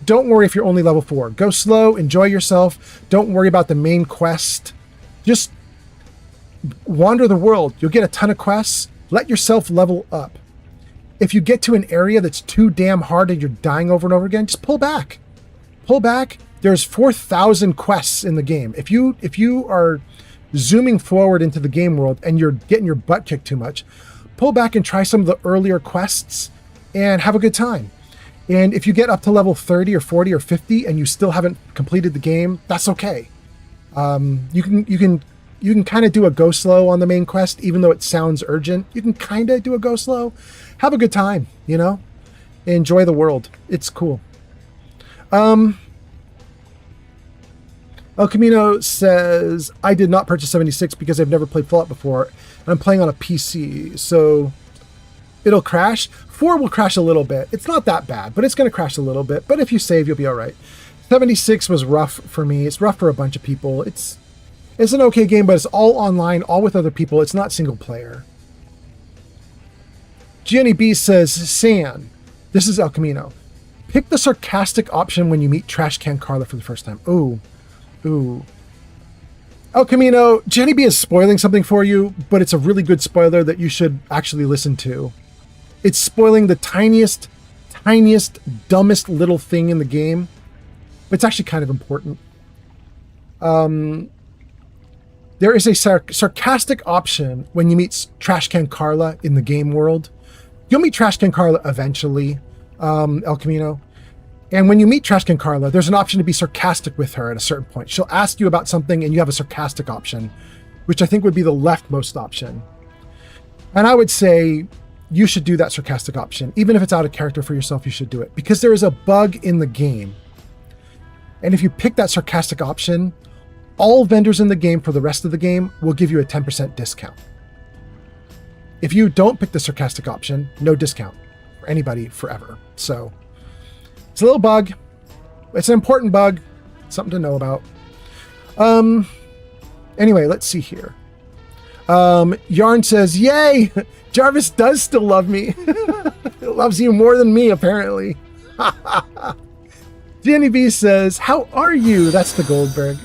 don't worry if you're only level 4. Go slow, enjoy yourself. Don't worry about the main quest. Just wander the world. You'll get a ton of quests. Let yourself level up. If you get to an area that's too damn hard and you're dying over and over again, just pull back. Pull back. There's 4,000 quests in the game. If you are zooming forward into the game world and you're getting your butt kicked too much, pull back and try some of the earlier quests and have a good time. And if you get up to level 30 or 40 or 50 and you still haven't completed the game, that's okay. You can kind of do a go slow on the main quest, even though it sounds urgent. You can kind of do a go slow. Have a good time, you know? Enjoy the world. It's cool. El Camino says, I did not purchase 76 because I've never played Fallout before, and I'm playing on a PC, so it'll crash. 4 will crash a little bit. It's not that bad, but it's going to crash a little bit. But if you save, you'll be all right. 76 was rough for me. It's rough for a bunch of people. It's an okay game, but it's all online, all with other people. It's not single player. Gianni B says, San, this is El Camino. Pick the sarcastic option when you meet Trash Can Carla for the first time. Ooh. El Camino, Jenny B is spoiling something for you, but it's a really good spoiler that you should actually listen to. It's spoiling the tiniest, dumbest little thing in the game, It's actually kind of important. There is a sarcastic option when you meet Trash Can Carla in the game world. You'll meet Trash Can Carla eventually, El Camino. And when you meet Trash Can Carla, there's an option to be sarcastic with her at a certain point. She'll ask you about something and you have a sarcastic option, which I think would be the leftmost option. And I would say you should do that sarcastic option. Even if it's out of character for yourself, you should do it. Because there is a bug in the game. And if you pick that sarcastic option, all vendors in the game for the rest of the game will give you a 10% discount. If you don't pick the sarcastic option, no discount for anybody forever. So it's a little bug. It's an important bug. Something to know about. Anyway, let's see here. Yarn says, yay! Jarvis does still love me. He loves you more than me, apparently. Jenny B says, how are you? That's the Goldberg.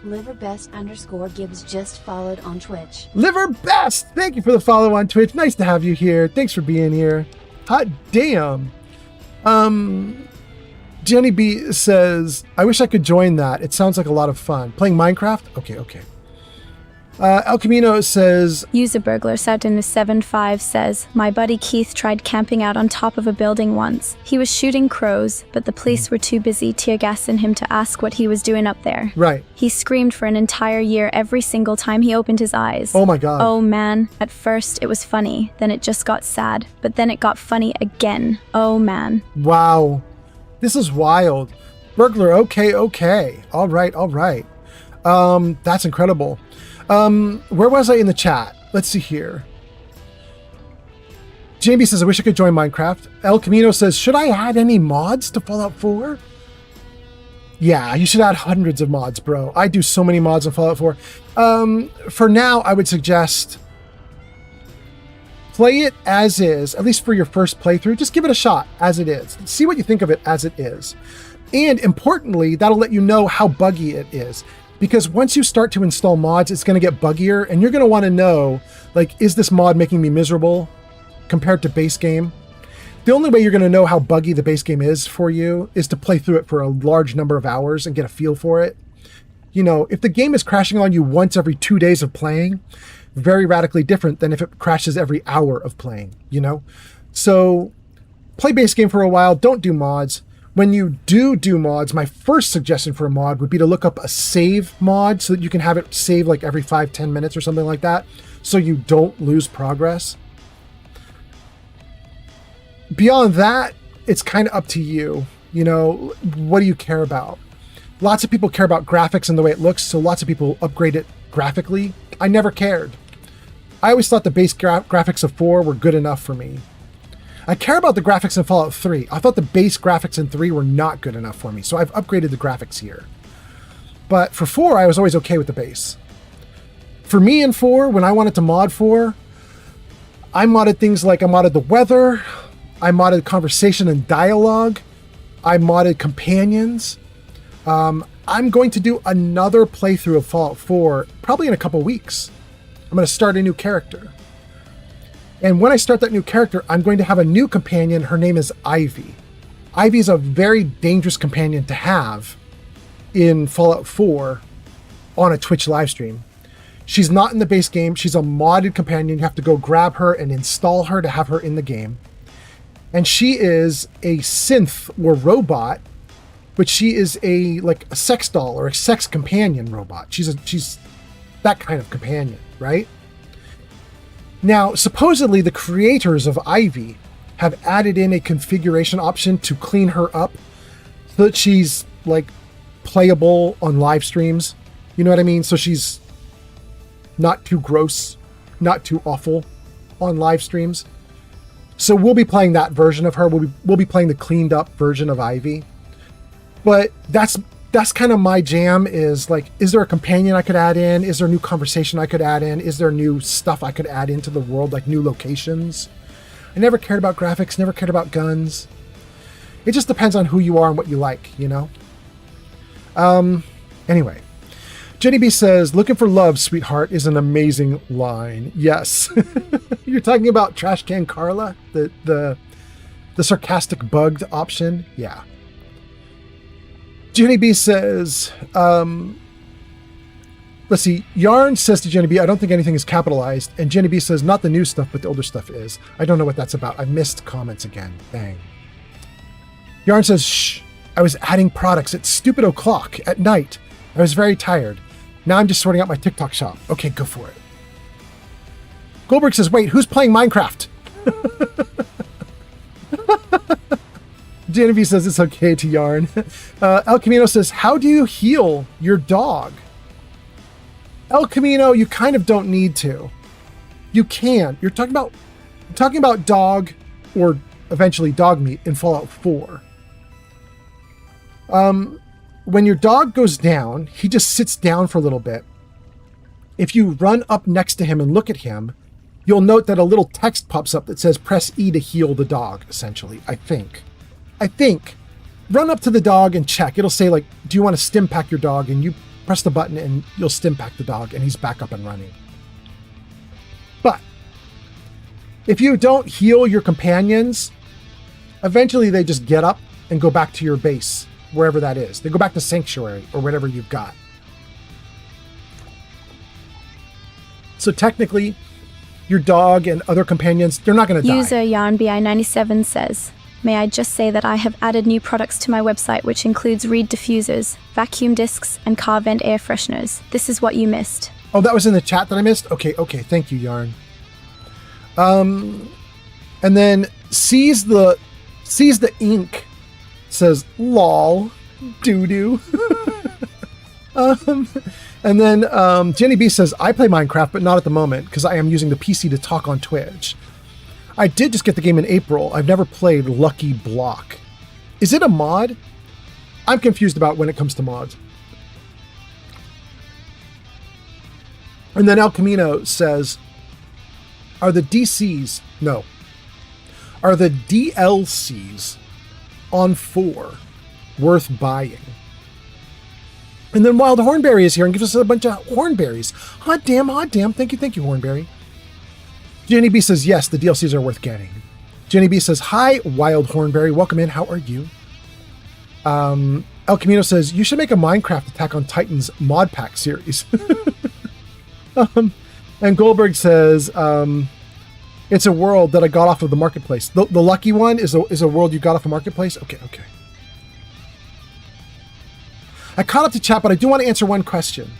Liverbest_Gibbs just followed on Twitch. Liverbest! Thank you for the follow on Twitch. Nice to have you here. Thanks for being here. Hot damn. Jenny B says, I wish I could join that. It sounds like a lot of fun. Playing Minecraft? Okay. El Camino says, User Burglar set in the 7.5 says, my buddy Keith tried camping out on top of a building once. He was shooting crows, but the police were too busy tear gassing him to ask what he was doing up there. Right. He screamed for an entire year every single time he opened his eyes. Oh my God. Oh man. At first it was funny, then it just got sad, but then it got funny again. Oh man. Wow. This is wild. Burglar, okay. All right. That's incredible. Where was I in the chat? Let's see here. JB says, I wish I could join Minecraft. El Camino says, should I add any mods to Fallout 4? Yeah, you should add hundreds of mods, bro. I do so many mods on Fallout 4. For now, I would suggest play it as is, at least for your first playthrough. Just give it a shot as it is. See what you think of it as it is. And importantly, that'll let you know how buggy it is. Because once you start to install mods, it's going to get buggier, and you're going to want to know, like, is this mod making me miserable compared to base game? The only way you're going to know how buggy the base game is for you is to play through it for a large number of hours and get a feel for it. You know, if the game is crashing on you once every 2 days of playing, very radically different than if it crashes every hour of playing, you know? So play base game for a while, don't do mods. When you do mods, my first suggestion for a mod would be to look up a save mod so that you can have it save like every 5-10 minutes or something like that, so you don't lose progress. Beyond that, it's kind of up to you. You know, what do you care about? Lots of people care about graphics and the way it looks, so lots of people upgrade it graphically. I never cared. I always thought the base graphics of 4 were good enough for me. I care about the graphics in Fallout 3. I thought the base graphics in 3 were not good enough for me, so I've upgraded the graphics here. But for 4, I was always okay with the base. For me in 4, when I wanted to mod 4, I modded things like I modded the weather, I modded conversation and dialogue, I modded companions. I'm going to do another playthrough of Fallout 4 probably in a couple weeks. I'm going to start a new character. And when I start that new character, I'm going to have a new companion. Her name is Ivy. Ivy is a very dangerous companion to have in Fallout 4 on a Twitch live stream. She's not in the base game. She's a modded companion. You have to go grab her and install her to have her in the game. And she is a synth or robot, but she is a sex doll or a sex companion robot. She's that kind of companion, right? Now, supposedly the creators of Ivy have added in a configuration option to clean her up so that she's like playable on live streams. You know what I mean? So she's not too gross, not too awful on live streams. So we'll be playing that version of her. We'll be playing the cleaned up version of Ivy. But that's kind of my jam, is like, is there a companion I could add in? Is there a new conversation I could add in? Is there new stuff I could add into the world, like new locations? I never cared about graphics, never cared about guns. It just depends on who you are and what you like, you know? Anyway, Jenny B says, looking for love, sweetheart, is an amazing line. Yes. You're talking about Trash Can Carla? The sarcastic bugged option? Yeah. Jenny B says, let's see, Yarn says to Jenny B, I don't think anything is capitalized. And Jenny B says, not the new stuff, but the older stuff is. I don't know what that's about. I missed comments again. Dang. Yarn says, shh, I was adding products at stupid o'clock at night. I was very tired. Now I'm just sorting out my TikTok shop. Okay, go for it. Goldberg says, wait, who's playing Minecraft? Genevieve says it's okay to Yarn. El Camino says, how do you heal your dog? El Camino, you kind of don't need to. You can. You're talking about dog, or eventually dog meat in Fallout 4. When your dog goes down, he just sits down for a little bit. If you run up next to him and look at him, you'll note that a little text pops up that says press E to heal the dog, essentially, I think. Run up to the dog and check. It'll say, like, do you want to stim pack your dog? And you press the button and you'll stim pack the dog and he's back up and running. But if you don't heal your companions, eventually they just get up and go back to your base, wherever that is. They go back to Sanctuary or whatever you've got. So technically, your dog and other companions, they're not going to die. User YarnBI97 says, may I just say that I have added new products to my website, which includes reed diffusers, vacuum discs, and car vent air fresheners. This is what you missed. Oh, that was in the chat that I missed? Okay, thank you, Yarn. And then sees the ink, says, lol, doo-doo. And then Jenny B says, I play Minecraft, but not at the moment, because I am using the PC to talk on Twitch. I did just get the game in April. I've never played Lucky Block. Is it a mod? I'm confused about when it comes to mods. And then El Camino says, are the DLCs on 4 worth buying? And then Wild Hornberry is here and gives us a bunch of hornberries. Hot damn. Thank you, Hornberry. Jenny B says, yes, the DLCs are worth getting. Jenny B says, hi, Wild Hornberry. Welcome in. How are you? El Camino says, you should make a Minecraft Attack on Titans mod pack series. And Goldberg says, it's a world that I got off of the marketplace. The lucky one is a world you got off a marketplace? Okay. I caught up to chat, but I do want to answer one question.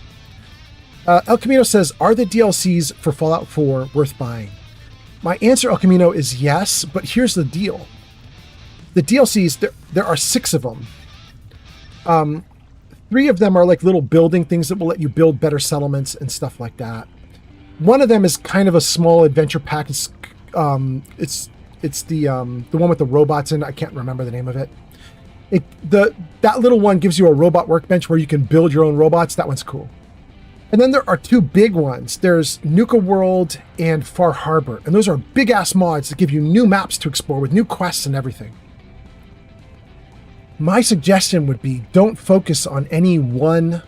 El Camino says, are the DLCs for Fallout 4 worth buying? My answer, El Camino, is yes, but here's the deal. The DLCs, there are 6 of them. 3 of them are like little building things that will let you build better settlements and stuff like that. One of them is kind of a small adventure pack. It's the one with the robots in it. I can't remember the name of it. That little one gives you a robot workbench where you can build your own robots. That one's cool. And then there are 2 big ones. There's Nuka World and Far Harbor. And those are big ass mods that give you new maps to explore with new quests and everything. My suggestion would be don't focus on any one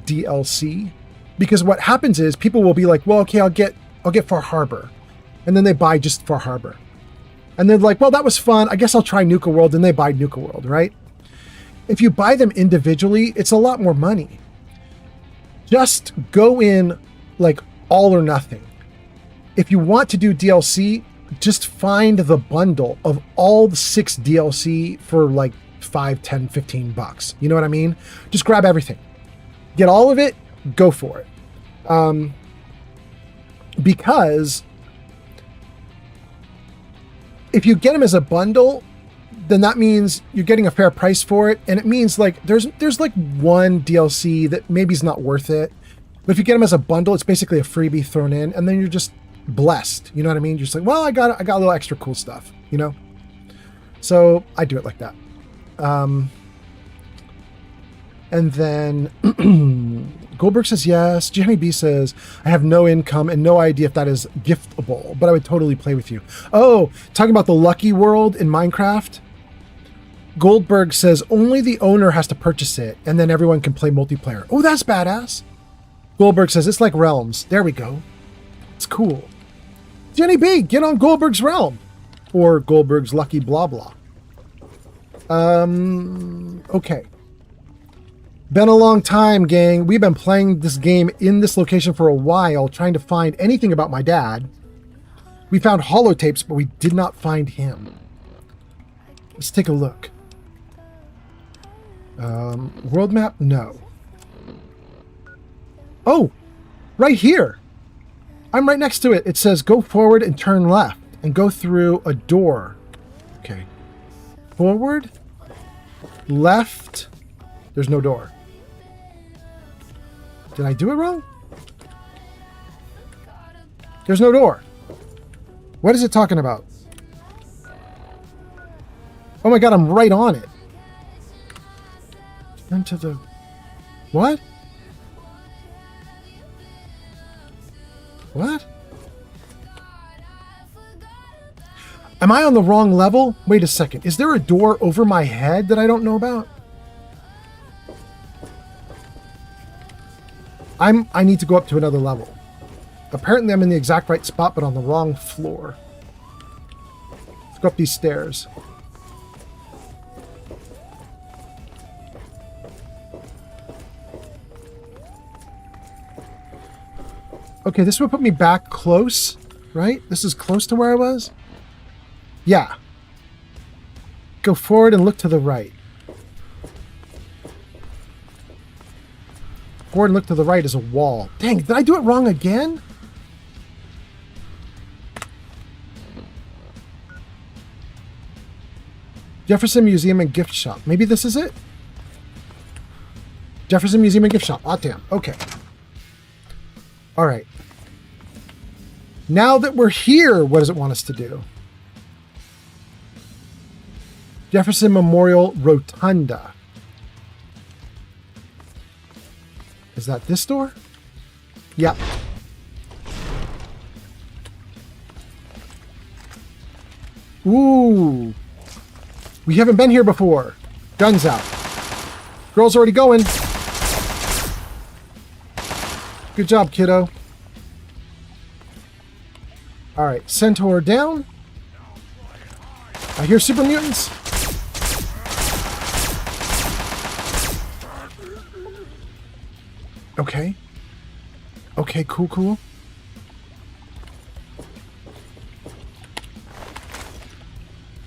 DLC, because what happens is people will be like, well, okay, I'll get Far Harbor. And then they buy just Far Harbor. And they're like, well, that was fun. I guess I'll try Nuka World. And they buy Nuka World, right? If you buy them individually, it's a lot more money. Just go in like all or nothing. If you want to do DLC, just find the bundle of all the 6 DLC for like $5, $10, $15. You know what I mean? Just grab everything. Get all of it, go for it. Because if you get them as a bundle, then that means you're getting a fair price for it. And it means like there's like one DLC that maybe is not worth it. But if you get them as a bundle, it's basically a freebie thrown in, and then you're just blessed. You know what I mean? You're just like, well, I got a little extra cool stuff, you know? So I do it like that. And then Goldberg says yes. Jenny B says, I have no income and no idea if that is giftable, but I would totally play with you. Oh, talking about the Lucky World in Minecraft. Goldberg says only the owner has to purchase it and then everyone can play multiplayer. Oh, that's badass. Goldberg says it's like Realms. There we go. It's cool. Jenny B, get on Goldberg's Realm. Or Goldberg's Lucky blah blah. Okay. Been a long time, gang. We've been playing this game in this location for a while, trying to find anything about my dad. We found holotapes, but we did not find him. Let's take a look. World map? No. Oh, right here. I'm right next to it. It says go forward and turn left and go through a door. Okay. Forward, left. There's no door. Did I do it wrong? There's no door. What is it talking about? Oh my God, I'm right on it. Into the... What? What? Am I on the wrong level? Wait a second. Is there a door over my head that I don't know about? I need to go up to another level. Apparently I'm in the exact right spot, but on the wrong floor. Let's go up these stairs. Okay, this would put me back close, right? This is close to where I was? Yeah. Go forward and look to the right. Forward and look to the right is a wall. Dang, did I do it wrong again? Jefferson Museum and Gift Shop. Maybe this is it? Jefferson Museum and Gift Shop. Ah, damn. Okay. All right. Now that we're here, what does it want us to do? Jefferson Memorial Rotunda. Is that this door? Yep. Ooh. We haven't been here before. Guns out. Girl's already going. Good job, kiddo. All right, Centaur down. I hear super mutants. Okay. Okay, cool, cool.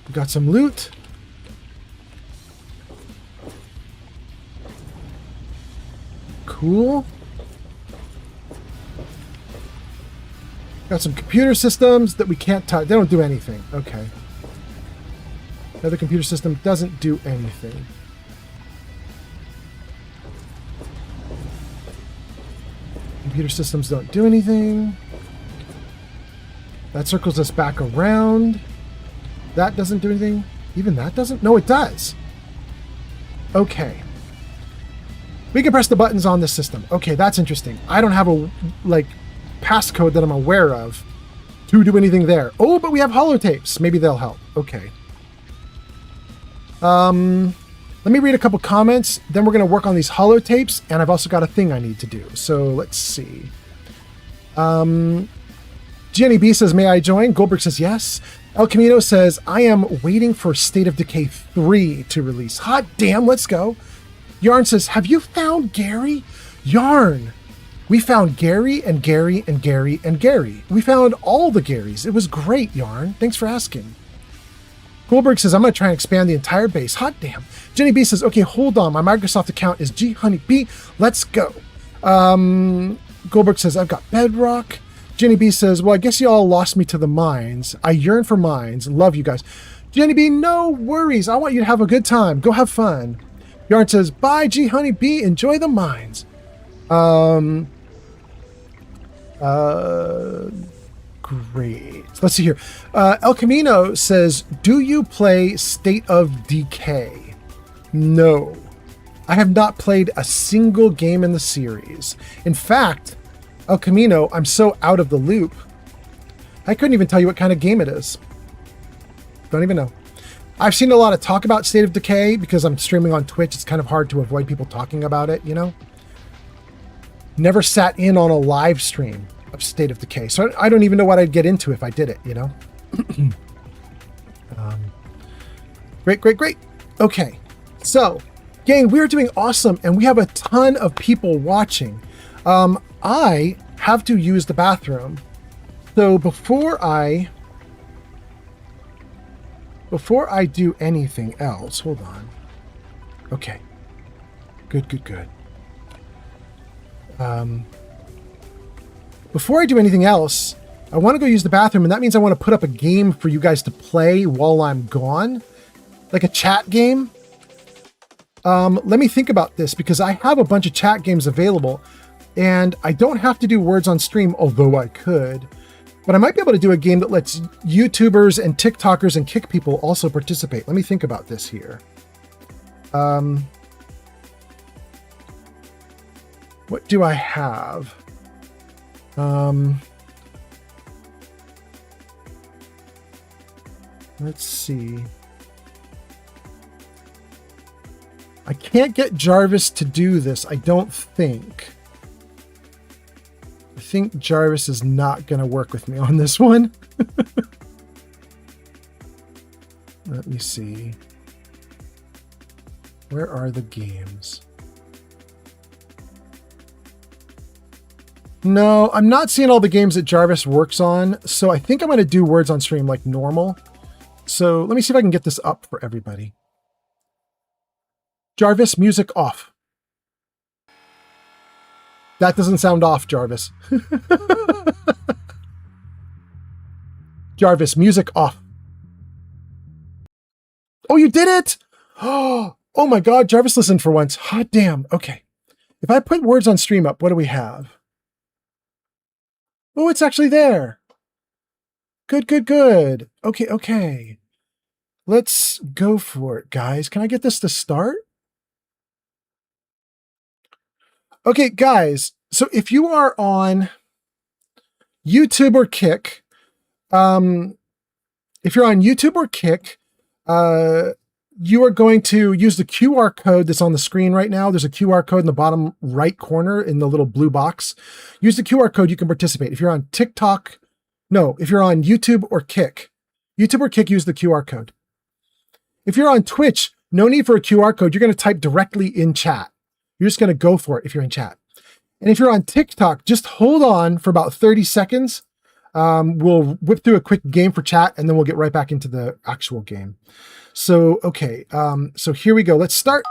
We got some loot. Cool. Got some computer systems that we can't touch. They don't do anything. Okay. Another computer system doesn't do anything. Computer systems don't do anything. That circles us back around. That doesn't do anything. Even that doesn't? No, it does. Okay. We can press the buttons on this system. Okay, that's interesting. I don't have a, passcode that I'm aware of to do anything there. Oh, but we have holotapes. Maybe they'll help. Okay. Let me read a couple comments. Then we're going to work on these holotapes, and I've also got a thing I need to do. So let's see. Jenny B says, may I join? Goldberg says, yes. El Camino says, I am waiting for State of Decay 3 to release. Hot damn, let's go. Yarn says, have you found Gary? Yarn. We found Gary and Gary and Gary and Gary. We found all the Garys. It was great, Yarn. Thanks for asking. Goldberg says, I'm going to try and expand the entire base. Hot damn. Jenny B says, okay, hold on. My Microsoft account is GHoneyB. Let's go. Goldberg says, I've got Bedrock. Jenny B says, well, I guess you all lost me to the mines. I yearn for mines. Love you guys. Jenny B, no worries. I want you to have a good time. Go have fun. Yarn says, bye, GHoneyB. Enjoy the mines. Great. Let's see here. El Camino says, do you play State of Decay? No. I have not played a single game in the series. In fact, El Camino, I'm so out of the loop, I couldn't even tell you what kind of game it is. Don't even know. I've seen a lot of talk about State of Decay because I'm streaming on Twitch. It's kind of hard to avoid people talking about it, you know? Never sat in on a live stream of State of Decay. So I don't even know what I'd get into if I did it, you know? Great. Okay. So Gang, we are doing awesome, and we have a ton of people watching. I have to use the bathroom. So before I do anything else, hold on. Okay. Good. Before I do anything else, I want to go use the bathroom, and that means I want to put up a game for you guys to play while I'm gone. Like a chat game. Let me think about this, because I have a bunch of chat games available, and I don't have to do words on stream, although I could. But I might be able to do a game that lets YouTubers and TikTokers and Kick people also participate. Let me think about this here. What do I have? Let's see. I can't get Jarvis to do this, I don't think. I think Jarvis is not going to work with me on this one. Let me see. Where are the games? No, I'm not seeing all the games that Jarvis works on, so I think I'm going to do words on stream like normal. So let me see if I can get this up for everybody. Jarvis, music off. That doesn't sound off, Jarvis. Jarvis, music off. Oh, you did it! Oh my God, Jarvis listened for once. Hot damn. Okay. If I put words on stream up, what do we have? Oh, it's actually there. Good. Okay. Let's go for it, guys. Can I get this to start? Okay, guys. So if you are on YouTube or Kick, you are going to use the QR code that's on the screen right now. There's a QR code in the bottom right corner in the little blue box. Use the QR code, you can participate. If you're on TikTok, if you're on YouTube or Kick, use the QR code. If you're on Twitch, no need for a QR code. You're going to type directly in chat. You're just going to go for it if you're in chat. And if you're on TikTok, just hold on for about 30 seconds. We'll whip through a quick game for chat, and then we'll get right back into the actual game. So, okay. So here we go. Let's start.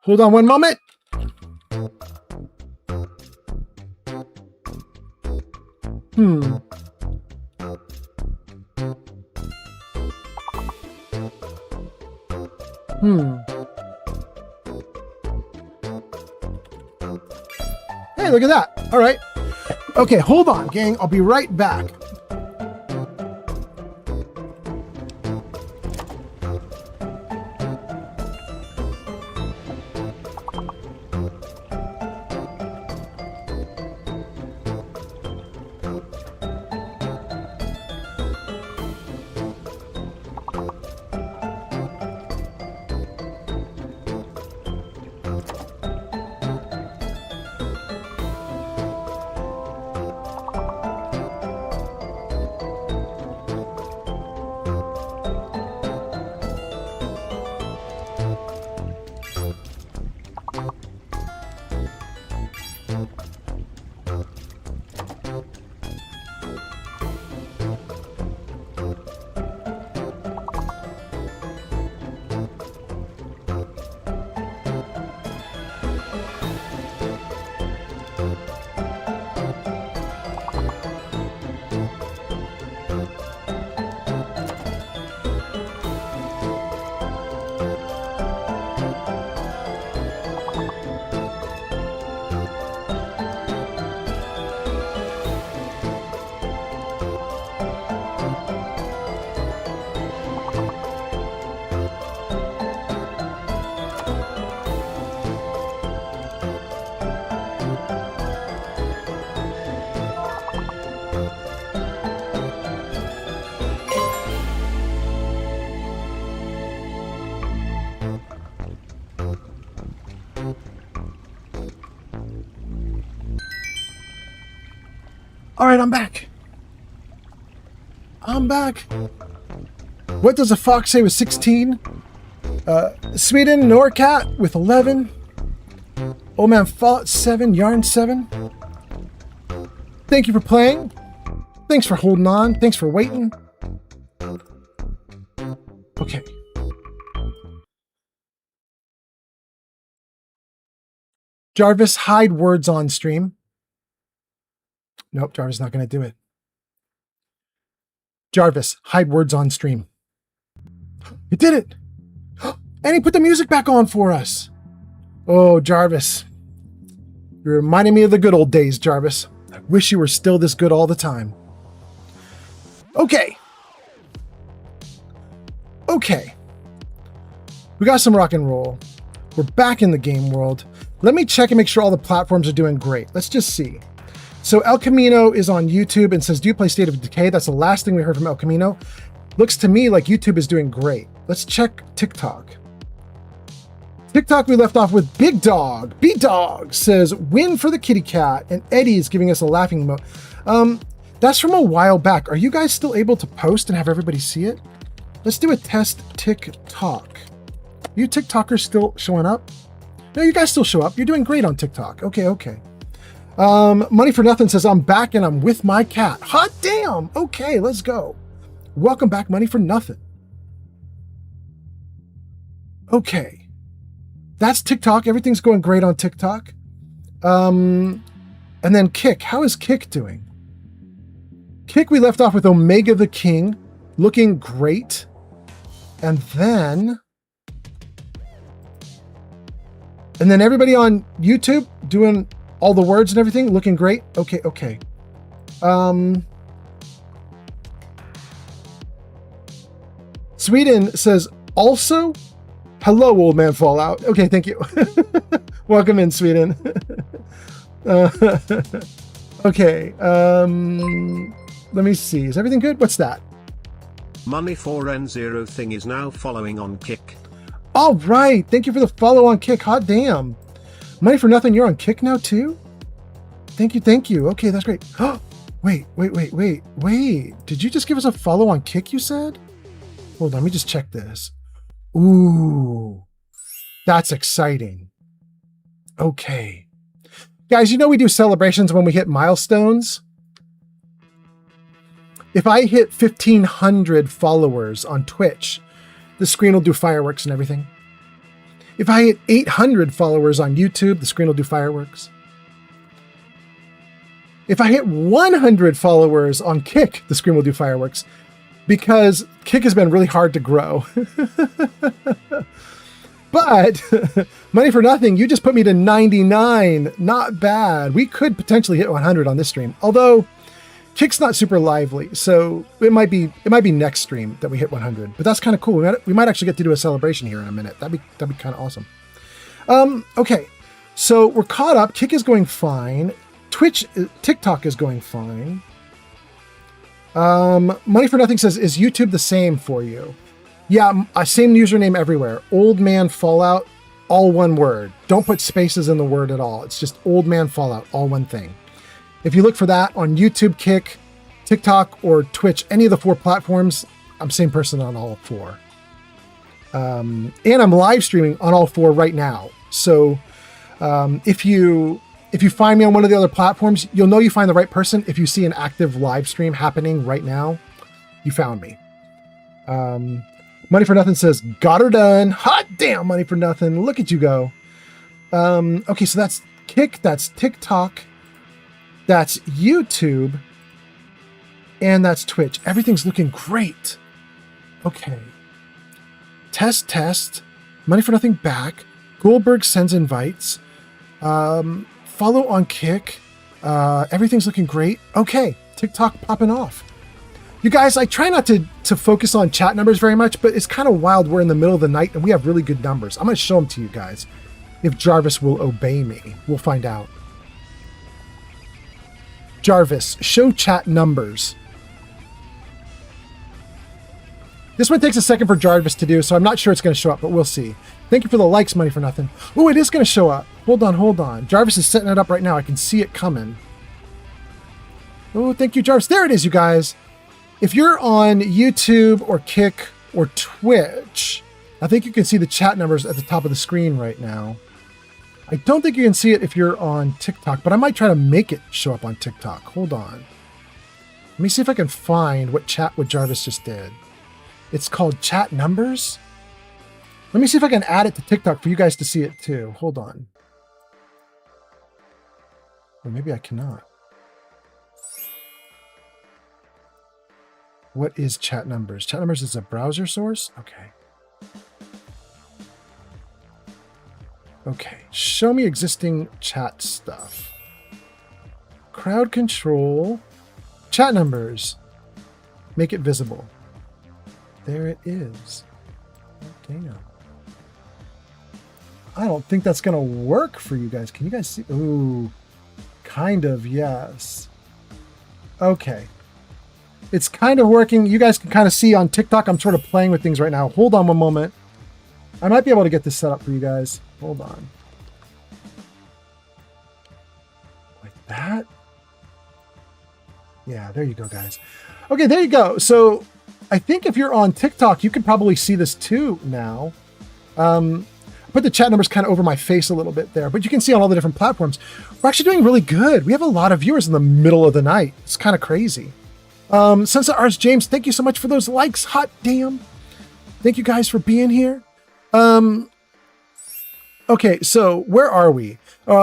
Hold on one moment. Hey, look at that. All right. Okay, hold on, gang. I'll be right back. All right, I'm back. What does a fox say with 16? Sweden, Norcat with 11. Old Man Fallout 7, Yarn 7. Thank you for playing. Thanks for holding on. Thanks for waiting. Okay. Jarvis, hide words on stream. Nope, Jarvis is not going to do it. Jarvis, hide words on stream. He did it! And he put the music back on for us. Oh, Jarvis. You're reminding me of the good old days, Jarvis. I wish you were still this good all the time. Okay. Okay. We got some rock and roll. We're back in the game world. Let me check and make sure all the platforms are doing great. Let's just see. So El Camino is on YouTube and says, do you play State of Decay? That's the last thing we heard from El Camino. Looks to me like YouTube is doing great. Let's check TikTok. TikTok, we left off with Big Dog. B-Dog says, win for the kitty cat. And Eddie is giving us a laughing emote. That's from a while back. Are you guys still able to post and have everybody see it? Let's do a test TikTok. You TikTokers still showing up? No, you guys still show up. You're doing great on TikTok. Okay, okay. Money for Nothing says, I'm back and I'm with my cat. Hot damn. Okay, let's go. Welcome back, Money for Nothing. Okay. That's TikTok. Everything's going great on TikTok. And then Kick. How is Kick doing? Kick, we left off with Omega the King, looking great. And then everybody on YouTube doing all the words and everything, looking great. Okay, okay. Sweden says, also, hello, Old Man Fallout. Okay, thank you. Welcome in, Sweden. Okay, let me see. Is everything good? What's that? Money for N0 thing is now following on Kick. All right. Thank you for the follow on Kick. Hot damn. Money for Nothing. You're on Kick now too? Thank you. Thank you. Okay, that's great. Wait. Did you just give us a follow on Kick, you said? Hold on. Let me just check this. Ooh, that's exciting. Okay. Guys, you know we do celebrations when we hit milestones. If I hit 1,500 followers on Twitch, the screen will do fireworks and everything. If I hit 800 followers on YouTube, the screen will do fireworks. If I hit 100 followers on Kick, the screen will do fireworks. Because Kick has been really hard to grow. But Money for Nothing, you just put me to 99. Not bad. We could potentially hit 100 on this stream. Although Kick's not super lively, so it might be next stream that we hit 100. But that's kind of cool. We might actually get to do a celebration here in a minute. That'd be kind of awesome. Okay, so we're caught up. Kick is going fine. TikTok is going fine. Money for Nothing says, is YouTube the same for you? Yeah, same username everywhere. Old Man Fallout, all one word. Don't put spaces in the word at all. It's just Old Man Fallout, all one thing. If you look for that on YouTube, Kick, TikTok, or Twitch, any of the 4 platforms, I'm same person on all 4. And I'm live streaming on all 4 right now. So if you find me on one of the other platforms, you'll know you find the right person. If you see an active live stream happening right now, you found me. Money for Nothing says, got her done. Hot damn, Money for Nothing. Look at you go. Okay, so that's Kick, that's TikTok, that's YouTube, and that's Twitch. Everything's looking great. Okay. Test. Money for Nothing back. Goldberg sends invites. Follow on Kick. Everything's looking great. Okay, TikTok popping off. You guys, I try not to focus on chat numbers very much, but it's kind of wild. We're in the middle of the night and we have really good numbers. I'm going to show them to you guys. If Jarvis will obey me, we'll find out. Jarvis, show chat numbers. This one takes a second for Jarvis to do, so I'm not sure it's going to show up, but we'll see. Thank you for the likes, Money for Nothing. Oh, it is going to show up. Hold on. Jarvis is setting it up right now. I can see it coming. Oh, thank you, Jarvis. There it is, you guys. If you're on YouTube or Kick or Twitch, I think you can see the chat numbers at the top of the screen right now. I don't think you can see it if you're on TikTok, but I might try to make it show up on TikTok. Hold on. Let me see if I can find what Jarvis just did. It's called chat numbers. Let me see if I can add it to TikTok for you guys to see it too. Hold on. Or maybe I cannot. What is chat numbers? Chat numbers is a browser source? Okay. Okay, show me existing chat stuff. Crowd control. Chat numbers. Make it visible. There it is. Oh, damn. I don't think that's going to work for you guys. Can you guys see? Ooh, kind of, yes. Okay. It's kind of working. You guys can kind of see on TikTok, I'm sort of playing with things right now. Hold on one moment. I might be able to get this set up for you guys. Hold on. Like that? Yeah, there you go, guys. Okay, there you go. So I think if you're on TikTok, you can probably see this too now. I put the chat numbers kind of over my face a little bit there, but you can see on all the different platforms. We're actually doing really good. We have a lot of viewers in the middle of the night. It's kind of crazy. Sunset Ars James, thank you so much for those likes. Hot damn. Thank you guys for being here. Okay, so where are we?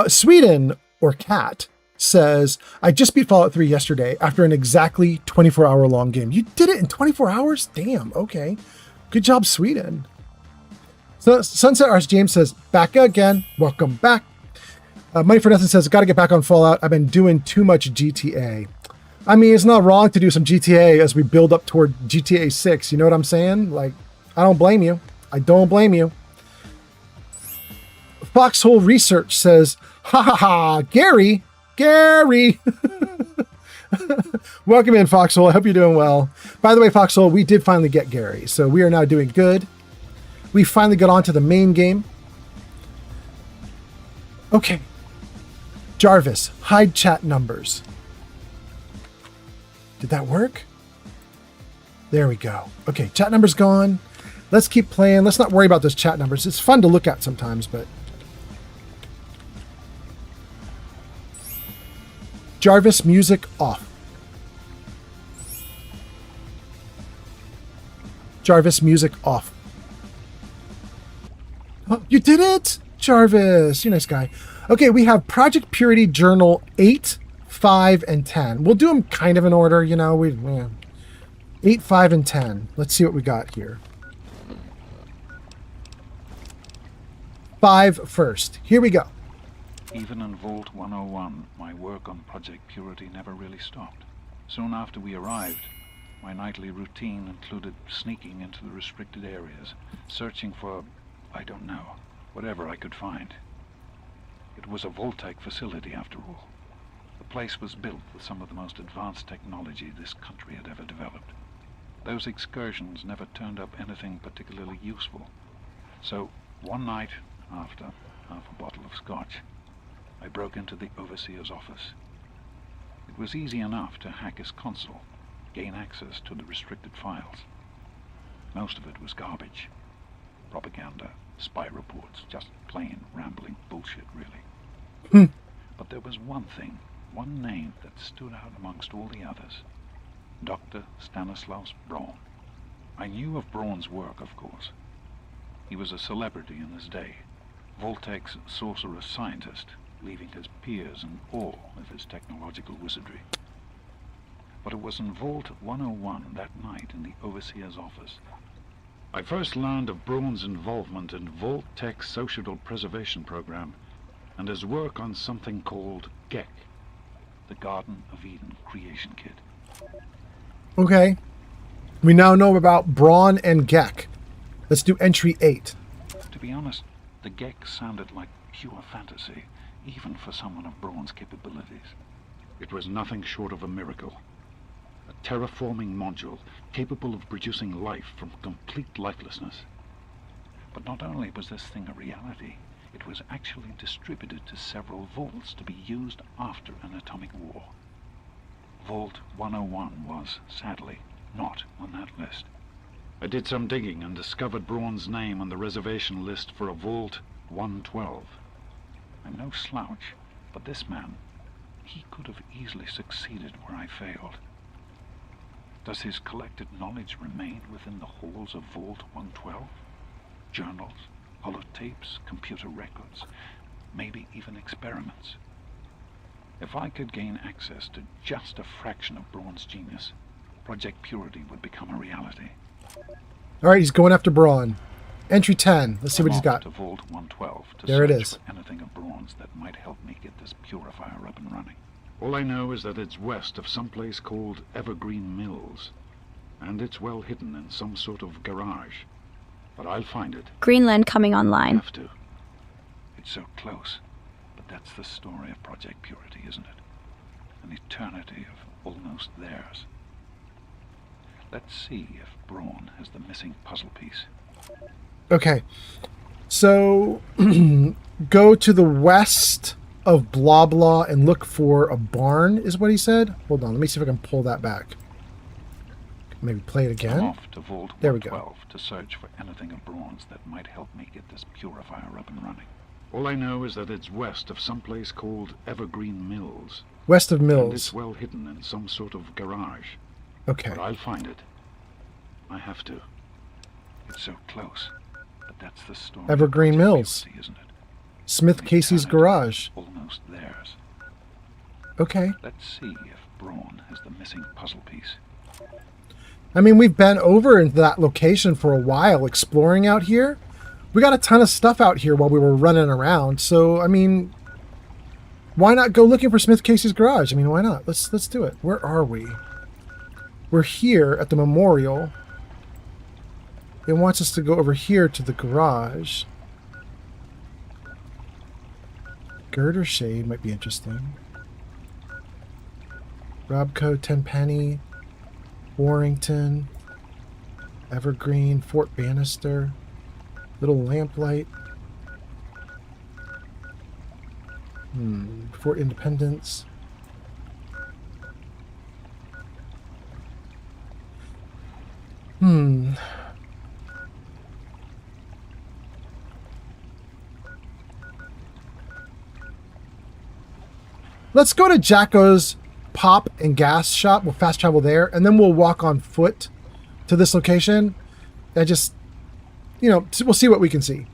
Sweden, or Cat, says, I just beat Fallout 3 yesterday after an exactly 24-hour long game. You did it in 24 hours? Damn, okay. Good job, Sweden. So, Sunset Ars James says, back again. Welcome back. Money for Nothing says, got to get back on Fallout. I've been doing too much GTA. I mean, it's not wrong to do some GTA as we build up toward GTA 6. You know what I'm saying? Like, I don't blame you. I don't blame you. Foxhole Research says, ha ha ha, Gary. Welcome in, Foxhole. I hope you're doing well. By the way, Foxhole, we did finally get Gary, so we are now doing good. We finally got onto the main game. Okay. Jarvis, hide chat numbers. Did that work? There we go. Okay, chat numbers gone. Let's keep playing. Let's not worry about those chat numbers. It's fun to look at sometimes, but... Jarvis, music off. Jarvis, music off. Oh, you did it! Jarvis, you're a nice guy. Okay, we have Project Purity Journal 8, 5, and 10. We'll do them kind of in order, you know. 8, 5, and 10. Let's see what we got here. 5 first. Here we go. Even in Vault 101, my work on Project Purity never really stopped. Soon after we arrived, my nightly routine included sneaking into the restricted areas, searching for, I don't know, whatever I could find. It was a Vault-Tec facility, after all. The place was built with some of the most advanced technology this country had ever developed. Those excursions never turned up anything particularly useful. So, one night, after half a bottle of scotch, I broke into the overseer's office. It was easy enough to hack his console, gain access to the restricted files. Most of it was garbage. Propaganda, spy reports, just plain rambling bullshit, really. But there was one thing, one name that stood out amongst all the others. Dr. Stanislaus Braun. I knew of Braun's work, of course. He was a celebrity in his day, Vault-Tec's sorcerous scientist, leaving his peers in awe of his technological wizardry. But it was in Vault 101 that night in the overseer's office I first learned of Braun's involvement in Vault-Tec's social preservation program and his work on something called GECK, the Garden of Eden Creation Kit. Okay. We now know about Braun and GECK. Let's do entry 8. To be honest, the GECK sounded like pure fantasy, even for someone of Braun's capabilities. It was nothing short of a miracle. A terraforming module capable of producing life from complete lifelessness. But not only was this thing a reality, it was actually distributed to several vaults to be used after an atomic war. Vault 101 was, sadly, not on that list. I did some digging and discovered Braun's name on the reservation list for a Vault 112. I'm no slouch, but this man, he could have easily succeeded where I failed. Does his collected knowledge remain within the halls of Vault 112? Journals, holotapes, computer records, maybe even experiments. If I could gain access to just a fraction of Braun's genius, Project Purity would become a reality. All right, he's going after Braun. Entry 10. Let's see what he's got. To Vault 112 to there it search is. For anything of Braun's that might help me get this purifier up and running. All I know is that it's west of some place called Evergreen Mills, and it's well hidden in some sort of garage. But I'll find it. Greenland coming I online. have to. It's so close, but that's the story of Project Purity, isn't it? An eternity of almost theirs. Let's see if Braun has the missing puzzle piece. Okay. So, go to the west of blah blah and look for a barn, is what he said. Hold on, let me see if I can pull that back. Maybe play it again. I'm off to Vault there we 112 go. to search for anything of Braun's that might help me get this purifier up and running. All I know is that it's west of some place called Evergreen Mills. West of And Mills. it's well hidden in some sort of garage. Okay. But I'll find it. I have to. It's so close. But that's the story. Evergreen Mills. Purity, isn't it? Smith Casey's garage. Almost theirs. Okay. Let's see if Braun has the missing puzzle piece. I mean, we've been over into that location for a while, exploring out here. We got a ton of stuff out here while we were running around. So, I mean, why not go looking for Smith Casey's garage? I mean, why not? Let's do it. Where are we? We're here at the memorial. It wants us to go over here to the garage. Girder Shade might be interesting. Robco, Tenpenny, Warrington, Evergreen, Fort Bannister, Little Lamplight, Fort Independence. Let's go to Jacko's pop and gas shop. We'll fast travel there, and then we'll walk on foot to this location. I just, you know, we'll see what we can see.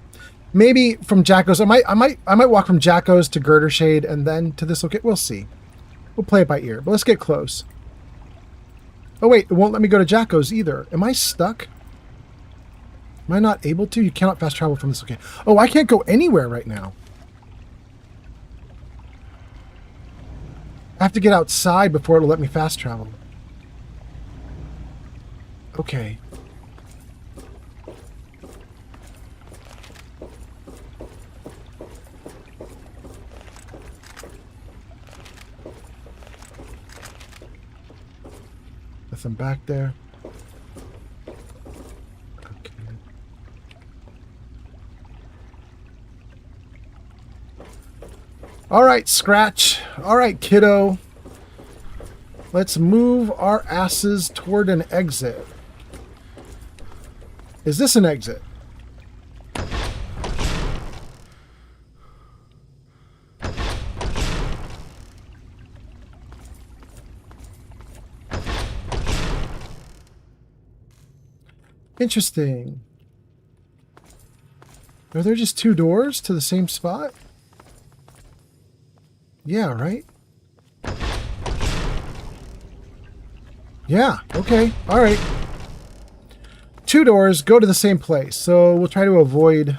Maybe from Jacko's, I might walk from Jacko's to Girder Shade and then to this location. We'll see. We'll play it by ear, but let's get close. Oh wait, it won't let me go to Jacko's either. Am I stuck? Am I not able to? You cannot fast travel from this location. Oh, I can't go anywhere right now. I have to get outside before it'll let me fast travel. Okay. Nothing back there. Okay. All right, Scratch. All right, kiddo. Let's move our asses toward an exit. Is this an exit? Interesting. Are there just two doors to the same spot? Yeah, right? Yeah, okay. All right. Two doors go to the same place. So we'll try to avoid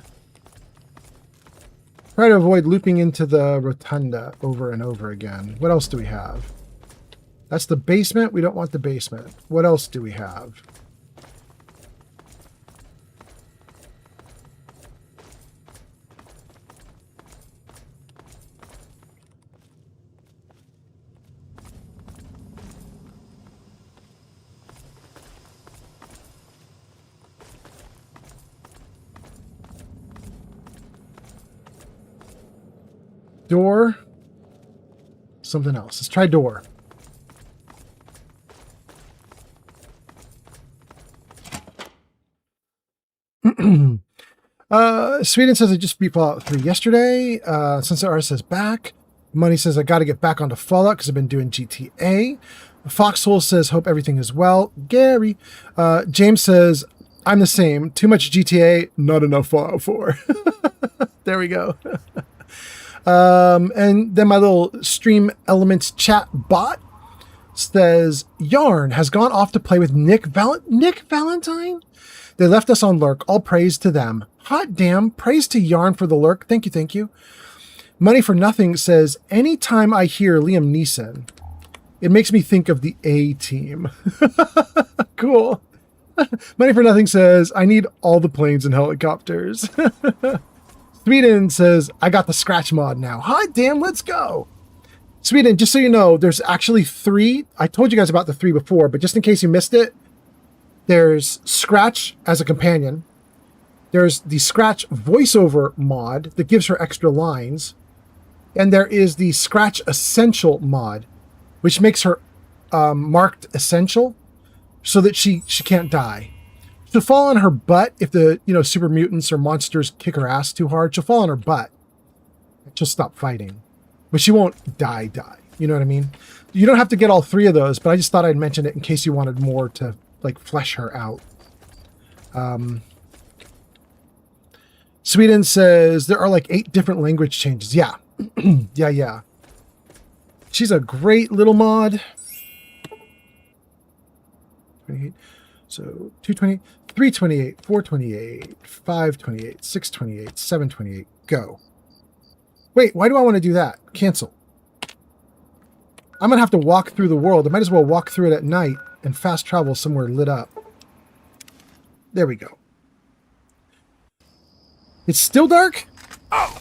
looping into the rotunda over and over again. What else do we have? That's the basement. We don't want the basement. What else do we have? Door. Something else. Let's try door. Sweden says I just beat Fallout 3 yesterday. Sunset Artist says back. Money says I got to get back onto Fallout because I've been doing GTA. Foxhole says hope everything is well. Gary. James says I'm the same. Too much GTA, not enough Fallout 4. There we go. And then my little Stream Elements chat bot says Yarn has gone off to play with Nick Valentine. They left us on lurk. All praise to them. Hot damn. Praise to Yarn for the lurk. Thank you. Thank you. Money for Nothing says, anytime I hear Liam Neeson, it makes me think of the A-Team. Cool. Money for Nothing says, I need all the planes and helicopters. Sweden says, I got the Scratch mod now. Hot damn, let's go. Sweden, just so you know, there's actually 3. I told you guys about the 3 before, but just in case you missed it, there's Scratch as a companion. There's the Scratch voiceover mod that gives her extra lines. And there is the Scratch Essential mod, which makes her marked essential so that she can't die. She'll fall on her butt if the super mutants or monsters kick her ass too hard. She'll fall on her butt. She'll stop fighting. But she won't die. You know what I mean? You don't have to get all 3 of those, but I just thought I'd mention it in case you wanted more to flesh her out. Sweden says there are 8 different language changes. Yeah. yeah. She's a great little mod. 28. So 220, 328, 428, 528, 628, 728. Go. Wait, why do I want to do that? Cancel. I'm going to have to walk through the world. I might as well walk through it at night and fast travel somewhere lit up. There we go. It's still dark? Oh!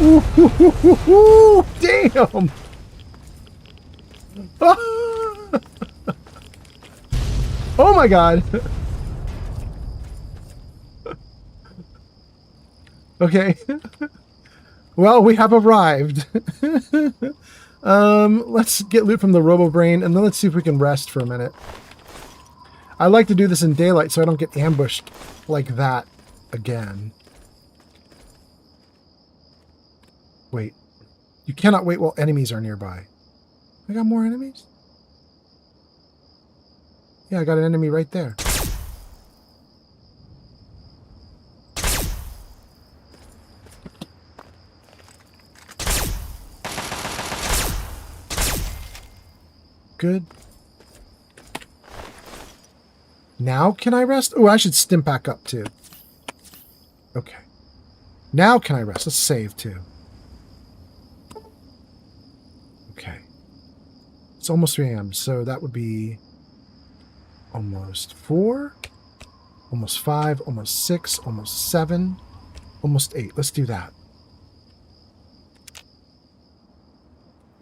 Ooh, damn! Oh my god! Okay. Well, we have arrived. Let's get loot from the Robo-Brain, and then let's see if we can rest for a minute. I like to do this in daylight so I don't get ambushed like that again. Wait. You cannot wait while enemies are nearby. I got more enemies? Yeah, I got an enemy right there. Good. Now can I rest? Oh, I should stim back up too. Okay. Now can I rest? Let's save too. Okay. It's almost 3 a.m. So that would be almost 4, almost 5, almost 6, almost 7, almost 8. Let's do that.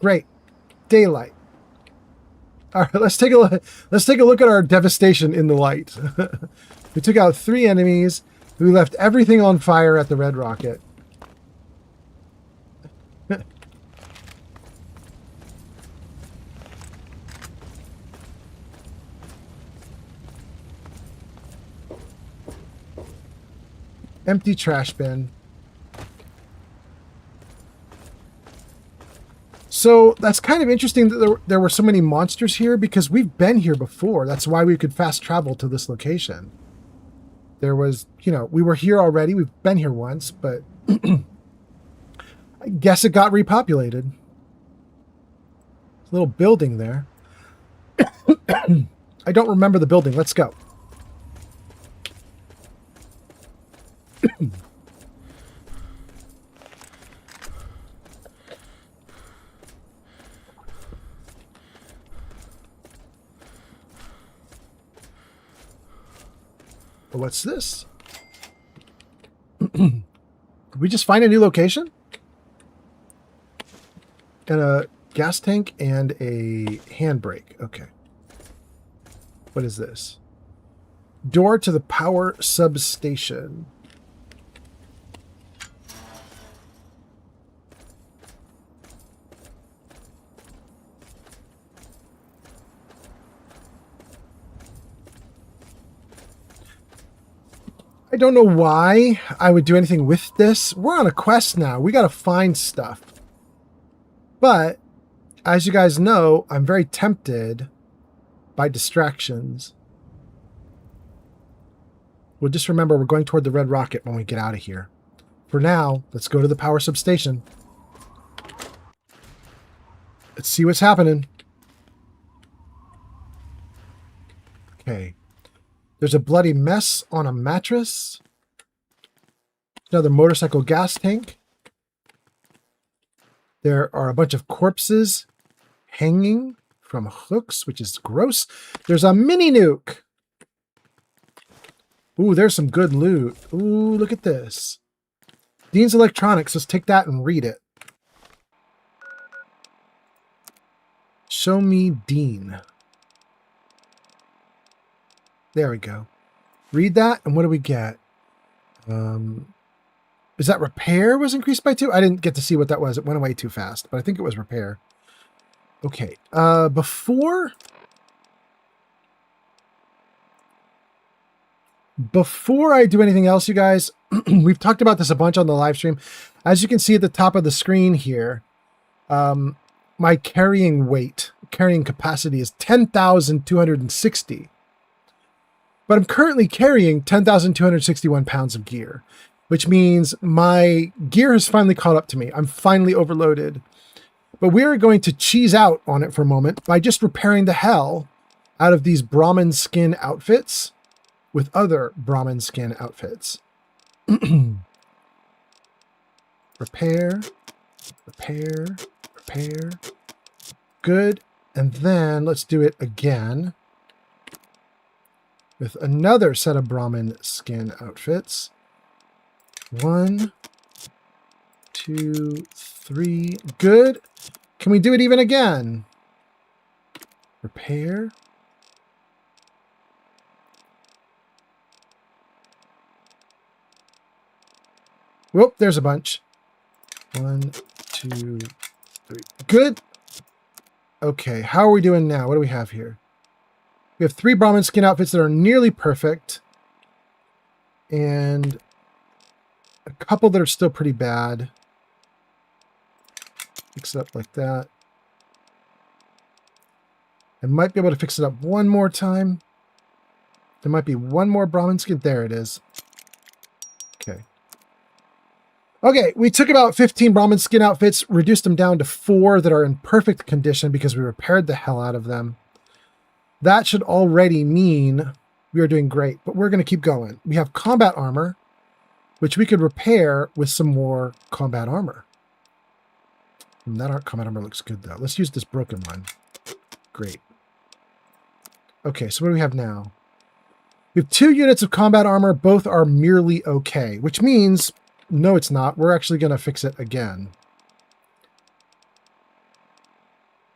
Great. Daylight. All right, let's take a look at our devastation in the light. We took out 3 enemies. We left everything on fire at the Red Rocket. Empty trash bin. So that's kind of interesting that there were so many monsters here because we've been here before. That's why we could fast travel to this location. There was, we were here already. We've been here once, but I guess it got repopulated. Little building there. I don't remember the building. Let's go. What's this? Did we just find a new location? And a gas tank and a handbrake. Okay. What is this? Door to the power substation. I don't know why I would do anything with this. We're on a quest now. We got to find stuff. But as you guys know, I'm very tempted by distractions. We'll just remember we're going toward the red rocket when we get out of here. For now, let's go to the power substation. Let's see what's happening. Okay. There's a bloody mess on a mattress. Another motorcycle gas tank. There are a bunch of corpses hanging from hooks, which is gross. There's a mini nuke. Ooh, there's some good loot. Ooh, look at this. Dean's Electronics. Let's take that and read it. Show me Dean. There we go. Read that, and what do we get? Is that repair was increased by 2? I didn't get to see what that was. It went away too fast, but I think it was repair. Okay. Before I do anything else, you guys, we've talked about this a bunch on the live stream. As you can see at the top of the screen here, my carrying capacity is 10,260. But I'm currently carrying 10,261 pounds of gear, which means my gear has finally caught up to me. I'm finally overloaded. But we're going to cheese out on it for a moment by just repairing the hell out of these Brahmin skin outfits with other Brahmin skin outfits. Repair, repair, repair. Good. And then let's do it again with another set of Brahmin skin outfits. 1, 2, 3. Good. Can we do it even again? Repair. Whoop, there's a bunch. 1, 2, 3. Good. Okay, how are we doing now? What do we have here? We have 3 Brahmin skin outfits that are nearly perfect. And a couple that are still pretty bad. Fix it up like that. I might be able to fix it up one more time. There might be one more Brahmin skin. There it is. Okay. Okay, we took about 15 Brahmin skin outfits, reduced them down to 4 that are in perfect condition because we repaired the hell out of them. That should already mean we are doing great, but we're going to keep going. We have combat armor, which we could repair with some more combat armor. And that combat armor looks good, though. Let's use this broken one. Great. Okay, so what do we have now? We have 2 units of combat armor. Both are merely okay, which means, no, it's not. We're actually going to fix it again.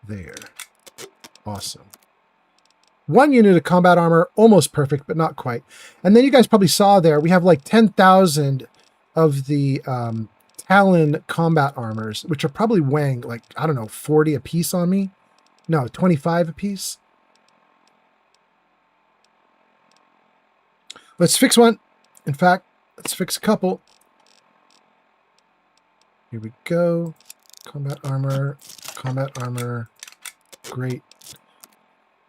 There. Awesome. 1 unit of combat armor, almost perfect, but not quite. And then you guys probably saw there, we have like 10,000 of the Talon combat armors, which are probably weighing like, I don't know, 40 a piece on me. No, 25 a piece. Let's fix one. In fact, let's fix a couple. Here we go. Combat armor, great.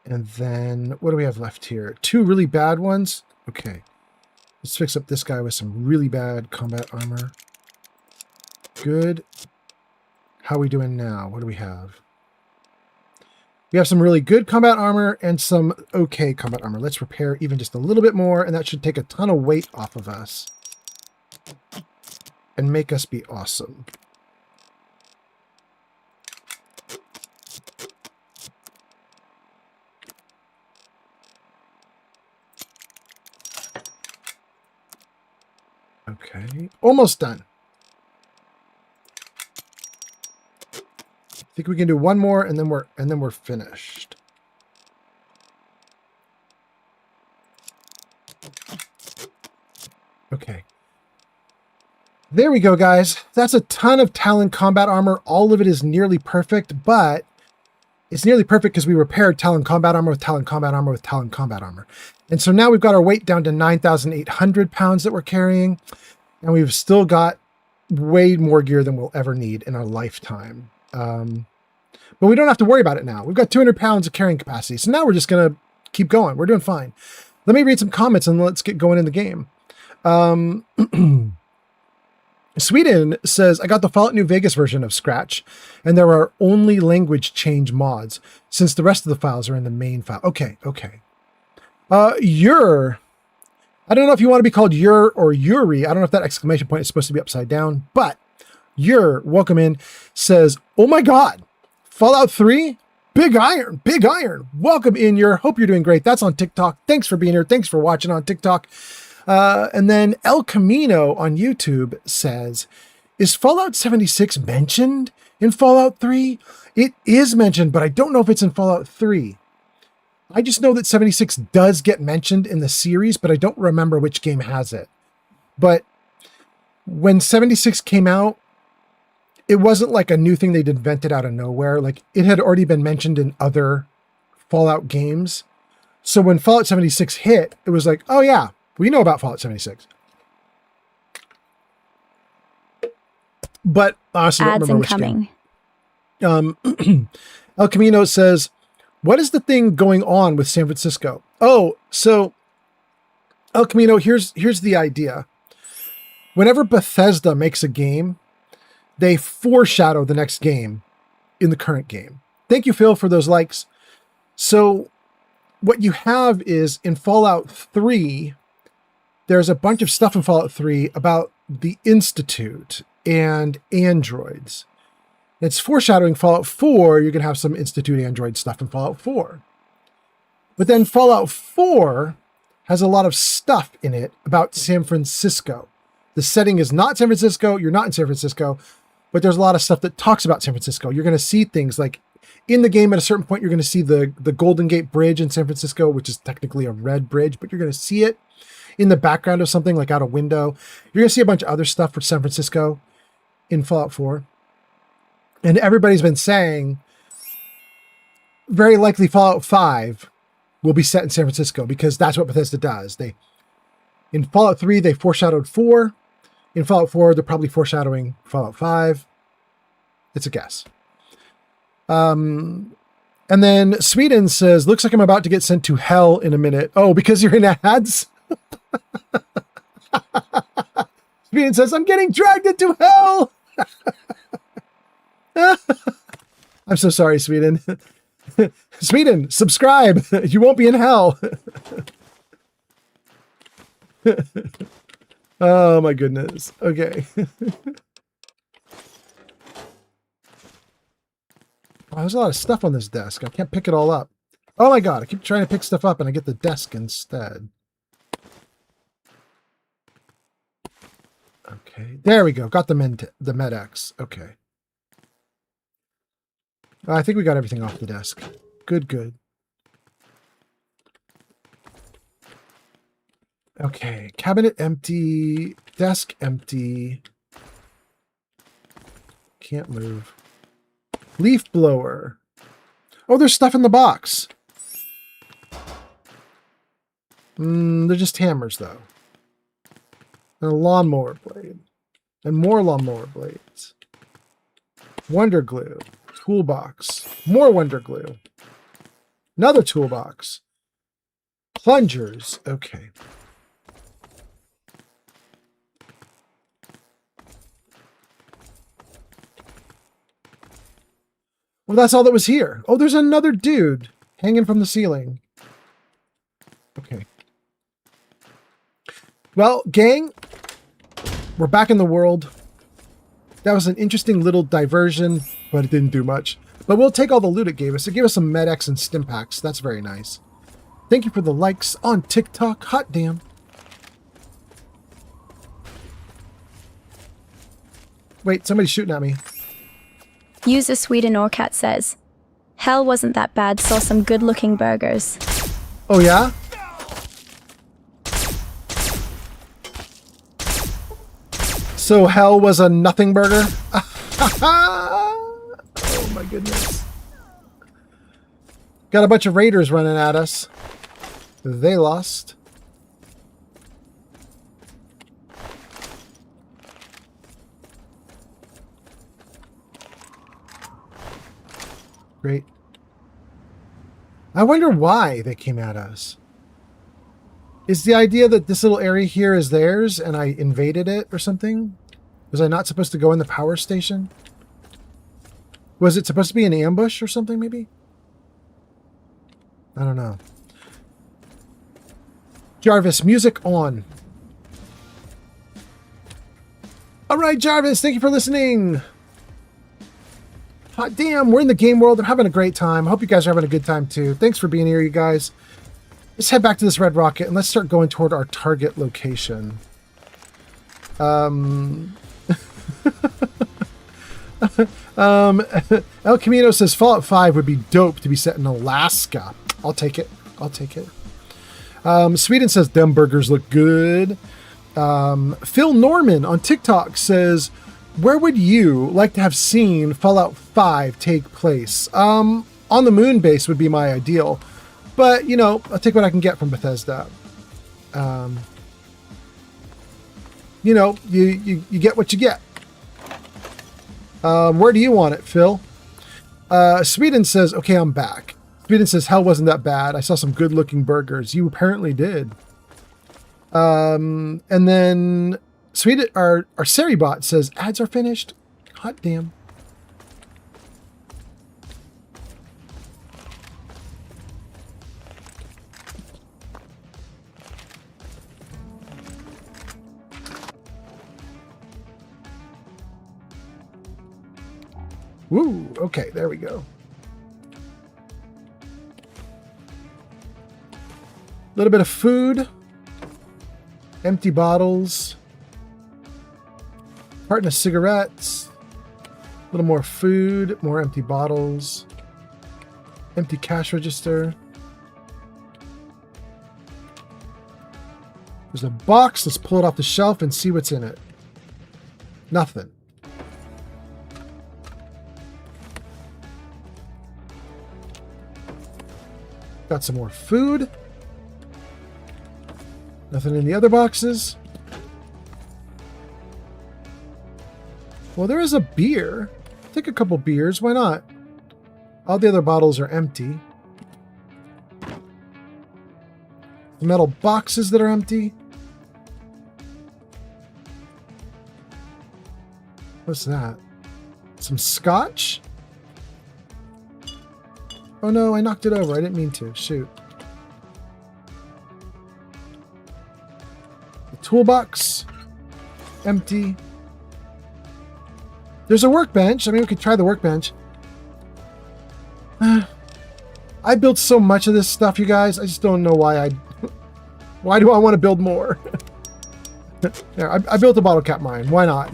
And then, what do we have left here? 2 really bad ones. Okay. Let's fix up this guy with some really bad combat armor. Good. How are we doing now? What do we have? We have some really good combat armor and some okay combat armor. Let's repair even just a little bit more, and that should take a ton of weight off of us and make us be awesome. Okay, almost done. I think we can do one more, and then we're finished. Okay. There we go, guys. That's a ton of Talon combat armor. All of it is nearly perfect, but It's nearly perfect because we repaired Talon combat armor with Talon combat armor with Talon combat armor. And so now we've got our weight down to 9,800 pounds that we're carrying. And we've still got way more gear than we'll ever need in our lifetime. But we don't have to worry about it now. We've got 200 pounds of carrying capacity. So now we're just going to keep going. We're doing fine. Let me read some comments and let's get going in the game. Sweden says, I got the Fallout New Vegas version of Scratch, and there are only language change mods, since the rest of the files are in the main file. Okay. I don't know if you want to be called or Yuri. I don't know if that exclamation point is supposed to be upside down, but welcome in, says, oh my God, Fallout 3? Big iron. Welcome in, hope you're doing great. That's on TikTok. Thanks for being here. Thanks for watching on TikTok. And then El Camino on YouTube says, is Fallout 76 mentioned in Fallout 3? It is mentioned, but I don't know if it's in Fallout 3. I just know that 76 does get mentioned in the series, but I don't remember which game has it. But when 76 came out, it wasn't like a new thing they'd invented out of nowhere. Like, it had already been mentioned in other Fallout games. So when Fallout 76 hit, it was like, oh yeah, we know about Fallout 76. But I honestly don't remember which game. El Camino says, what is the thing going on with San Francisco? Oh, so El Camino, here's the idea. Whenever Bethesda makes a game, they foreshadow the next game in the current game. Thank you, Phil, for those likes. So what you have is in Fallout 3, there's a bunch of stuff in Fallout 3 about the Institute and androids. It's foreshadowing Fallout 4. You're going to have some Institute android stuff in Fallout 4. But then Fallout 4 has a lot of stuff in it about San Francisco. The setting is not San Francisco. You're not in San Francisco. But there's a lot of stuff that talks about San Francisco. You're going to see things like in the game at a certain point, you're going to see the Golden Gate Bridge in San Francisco, which is technically a red bridge, but you're going to see it in the background of something like out a window. You're going to see a bunch of other stuff for San Francisco in Fallout 4. And everybody's been saying very likely Fallout 5 will be set in San Francisco because that's what Bethesda does. In Fallout 3, they foreshadowed 4. In Fallout 4, they're probably foreshadowing Fallout 5. It's a guess. And then Sweden says, looks like I'm about to get sent to hell in a minute. Oh, because you're in ads? Sweden says, I'm getting dragged into hell. I'm so sorry, Sweden. Sweden, subscribe. You won't be in hell. Oh my goodness. Okay. Wow, there's a lot of stuff on this desk. I can't pick it all up. Oh my God, I keep trying to pick stuff up and I get the desk instead. Okay, there we go. Got the MedX. Okay. I think we got everything off the desk. Good. Okay, cabinet empty, desk empty. Can't move. Leaf blower. Oh, there's stuff in the box. They're just hammers, though. And a lawnmower blade. And more lawnmower blades. Wonder glue. Toolbox. More wonder glue. Another toolbox. Plungers. Okay. Well, that's all that was here. Oh, there's another dude hanging from the ceiling. Okay. Well, gang, we're back in the world. That was an interesting little diversion, but it didn't do much. But we'll take all the loot it gave us. It gave us some MedX and stim packs. That's very nice. Thank you for the likes on TikTok. Hot damn. Wait, somebody's shooting at me. User Sweden Orcat says, hell wasn't that bad, saw some good looking burgers. Oh yeah? So hell was a nothing burger? Oh my goodness. Got a bunch of raiders running at us. They lost. Great. I wonder why they came at us. Is the idea that this little area here is theirs and I invaded it or something? Was I not supposed to go in the power station? Was it supposed to be an ambush or something maybe? I don't know. Jarvis, music on. All right, Jarvis, thank you for listening. Hot damn, we're in the game world. I'm having a great time. I hope you guys are having a good time too. Thanks for being here, you guys. Let's head back to this red rocket and let's start going toward our target location. El Camino says Fallout 5 would be dope to be set in Alaska. I'll take it. I'll take it. Sweden says them burgers look good. Phil Norman on TikTok says, where would you like to have seen Fallout 5 take place? On the moon base would be my ideal. But, you know, I'll take what I can get from Bethesda. You know, you get what you get. Where do you want it, Phil? Sweden says, okay, I'm back. Sweden says, hell wasn't that bad. I saw some good looking burgers. You apparently did. And then Sweden, our Seribot says, ads are finished. Hot damn. Woo, okay, there we go. A little bit of food. Empty bottles. Carton of cigarettes. A little more food, more empty bottles. Empty cash register. There's a box. Let's pull it off the shelf and see what's in it. Nothing. Got some more food. Nothing in the other boxes. Well, there is a beer. Take a couple beers. Why not? All the other bottles are empty. The metal boxes that are empty. What's that? Some scotch? Oh no, I knocked it over. I didn't mean to. Shoot. The toolbox. Empty. There's a workbench. I mean, we could try the workbench. I built so much of this stuff, you guys. I just don't know why why do I want to build more? Yeah, I built a bottle cap mine. Why not?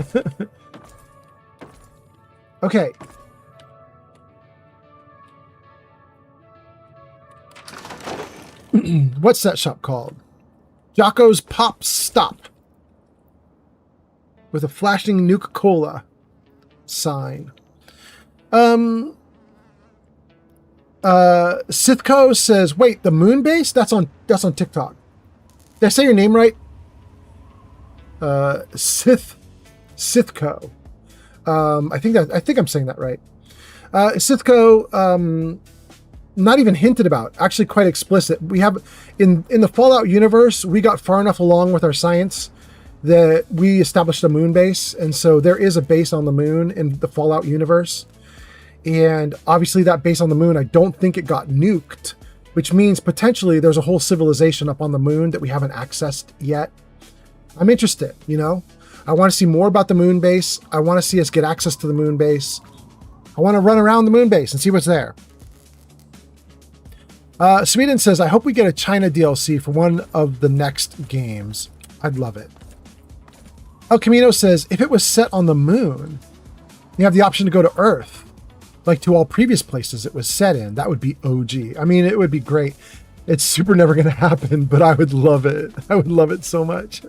Okay. What's that shop called? Jocko's Pop Stop. With a flashing Nuka-Cola sign. Sithko says, wait, the moon base? That's on TikTok. Did I say your name right? Sithko. I think I'm saying that right. Sithko, not even hinted about, actually quite explicit. We have in the Fallout universe, we got far enough along with our science that we established a moon base, and so there is a base on the moon in the Fallout universe. And obviously that base on the moon, I don't think it got nuked, which means potentially there's a whole civilization up on the moon that we haven't accessed yet. I'm interested, you know? I want to see more about the moon base. I want to see us get access to the moon base. I want to run around the moon base and see what's there. Sweden says, I hope we get a China DLC for one of the next games. I'd love it. El Camino says, if it was set on the moon, you have the option to go to Earth, like to all previous places it was set in. That would be OG. I mean, it would be great. It's super never going to happen, but I would love it. I would love it so much.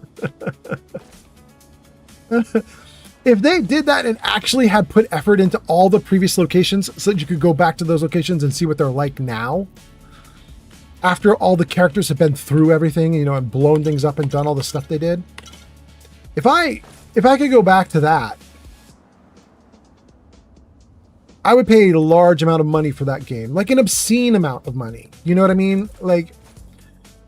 If they did that and actually had put effort into all the previous locations so that you could go back to those locations and see what they're like now, after all the characters have been through everything, you know, and blown things up and done all the stuff they did. If I could go back to that, I would pay a large amount of money for that game, like an obscene amount of money. You know what I mean? Like,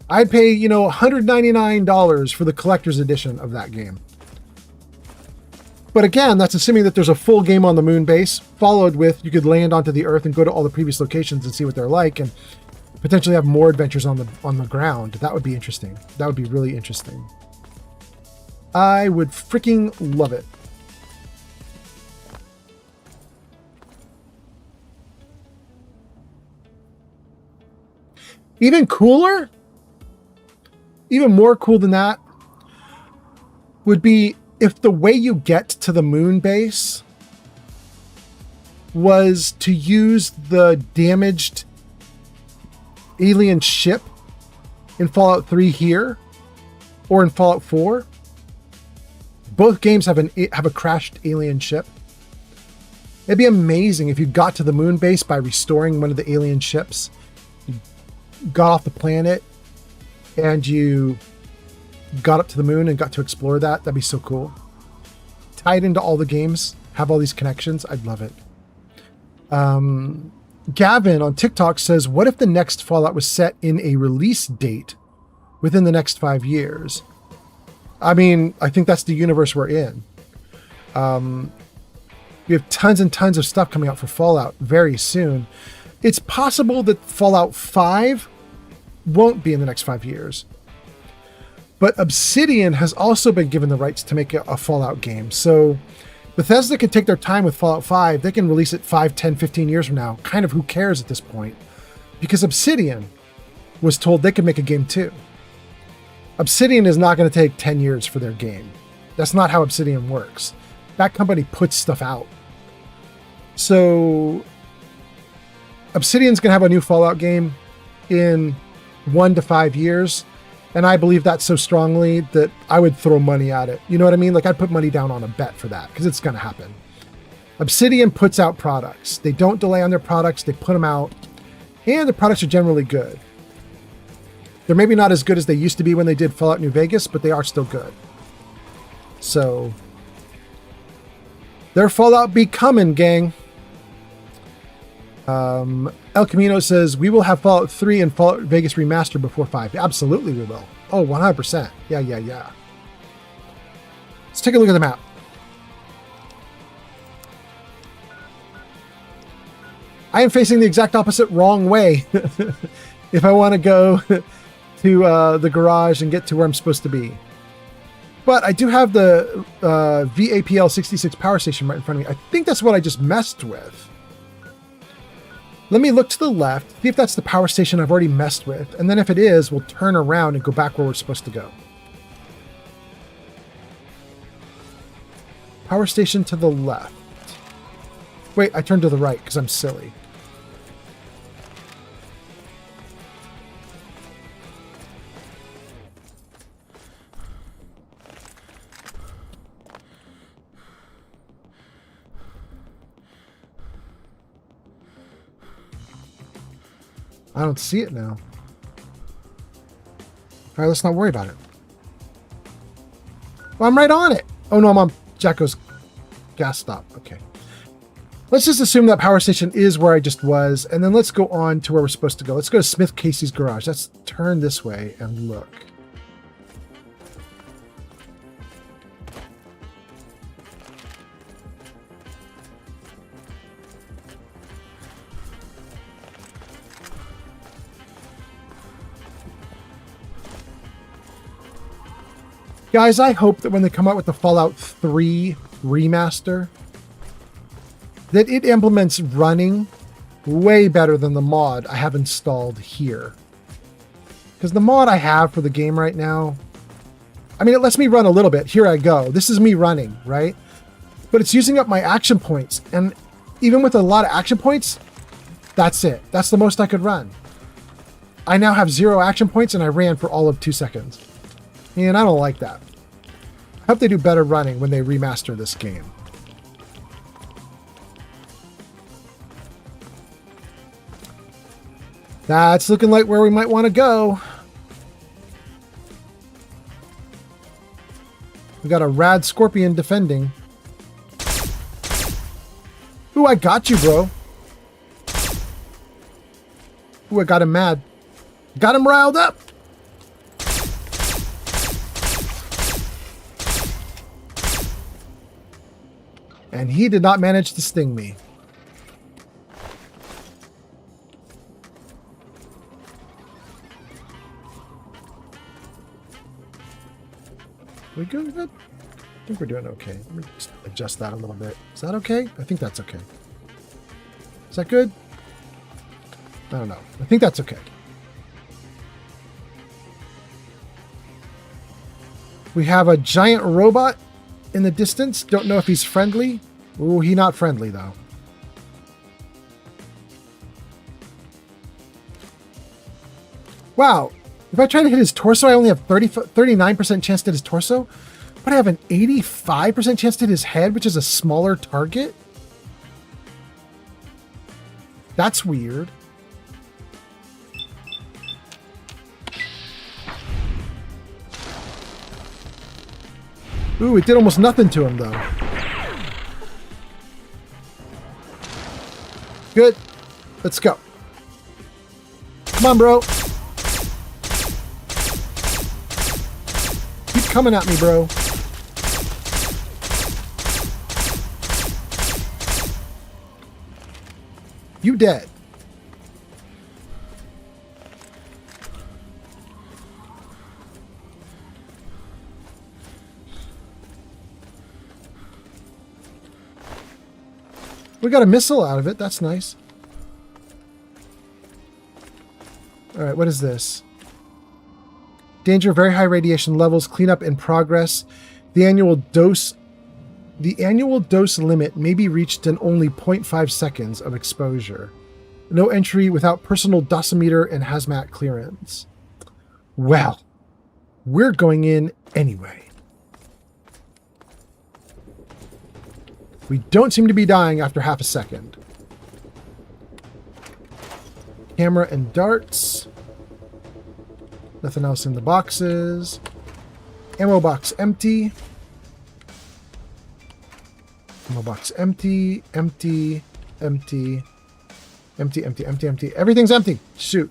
I'd pay, you know, $199 for the collector's edition of that game. But again, that's assuming that there's a full game on the moon base, followed with you could land onto the Earth and go to all the previous locations and see what they're like, and potentially have more adventures on the ground. That would be interesting. That would be really interesting. I would freaking love it. Even cooler, even more cool than that, would be if the way you get to the moon base was to use the damaged alien ship in Fallout 3 here, or in Fallout 4. Both games have a crashed alien ship. It'd be amazing if you got to the moon base by restoring one of the alien ships. You got off the planet and you got up to the moon and got to explore that. That'd be so cool. Tied into all the games, have all these connections. I'd love it. Gavin on TikTok says, what if the next Fallout was set in a release date within the next 5 years? I mean, I think that's the universe we're in. We have tons and tons of stuff coming out for Fallout very soon. It's possible that Fallout 5 won't be in the next 5 years. But Obsidian has also been given the rights to make a Fallout game. So Bethesda can take their time with Fallout 5. They can release it 5, 10, 15 years from now. Kind of who cares at this point? Because Obsidian was told they could make a game too. Obsidian is not going to take 10 years for their game. That's not how Obsidian works. That company puts stuff out. So Obsidian's going to have a new Fallout game in 1 to 5 years. And I believe that so strongly that I would throw money at it. You know what I mean? Like, I'd put money down on a bet for that because it's going to happen. Obsidian puts out products. They don't delay on their products. They put them out. And the products are generally good. They're maybe not as good as they used to be when they did Fallout New Vegas, but they are still good. So, their Fallout be coming, gang. El Camino says, we will have Fallout 3 and Fallout Vegas Remastered before 5. Absolutely we will. Oh, 100%. Yeah. Let's take a look at the map. I am facing the exact opposite wrong way if I want to go to the garage and get to where I'm supposed to be. But I do have the VAPL 66 power station right in front of me. I think that's what I just messed with. Let me look to the left, see if that's the power station I've already messed with, and then if it is, we'll turn around and go back where we're supposed to go. Power station to the left. Wait, I turned to the right because I'm silly. I don't see it now. All right, let's not worry about it. Well, I'm right on it. Oh no, I'm on Jacko's gas stop. Okay. Let's just assume that power station is where I just was, and then let's go on to where we're supposed to go. Let's go to Smith Casey's garage. Let's turn this way and look. Guys, I hope that when they come out with the Fallout 3 remaster, that it implements running way better than the mod I have installed here. Because the mod I have for the game right now, I mean, it lets me run a little bit. Here I go. This is me running, right? But it's using up my action points. And even with a lot of action points, that's it. That's the most I could run. I now have 0 action points and I ran for all of 2 seconds. And I don't like that. hope they do better running when they remaster this game. That's looking like where we might want to go. We got a rad scorpion defending. Ooh, I got you, bro. Ooh, I got him mad. Got him riled up. And he did not manage to sting me. We good? I think we're doing okay. Let me just adjust that a little bit. Is that okay? I think that's okay. Is that good? I don't know. I think that's okay. We have a giant robot in the distance. Don't know if he's friendly. Ooh, he not friendly though. Wow. If I try to hit his torso, I only have 39% chance to hit his torso. But I have an 85% chance to hit his head, which is a smaller target. That's weird. Ooh, it did almost nothing to him, though. Good. Let's go. Come on, bro. Keep coming at me, bro. You dead. We got a missile out of it. That's nice. All right, what is this? Danger, very high radiation levels, cleanup in progress. The annual dose limit may be reached in only 0.5 seconds of exposure. No entry without personal dosimeter and hazmat clearance. Well, we're going in anyway. We don't seem to be dying after half a second. Camera and darts. Nothing else in the boxes. Ammo box empty. Ammo box empty. Empty. Empty. Empty, empty, empty, empty. Everything's empty. Shoot.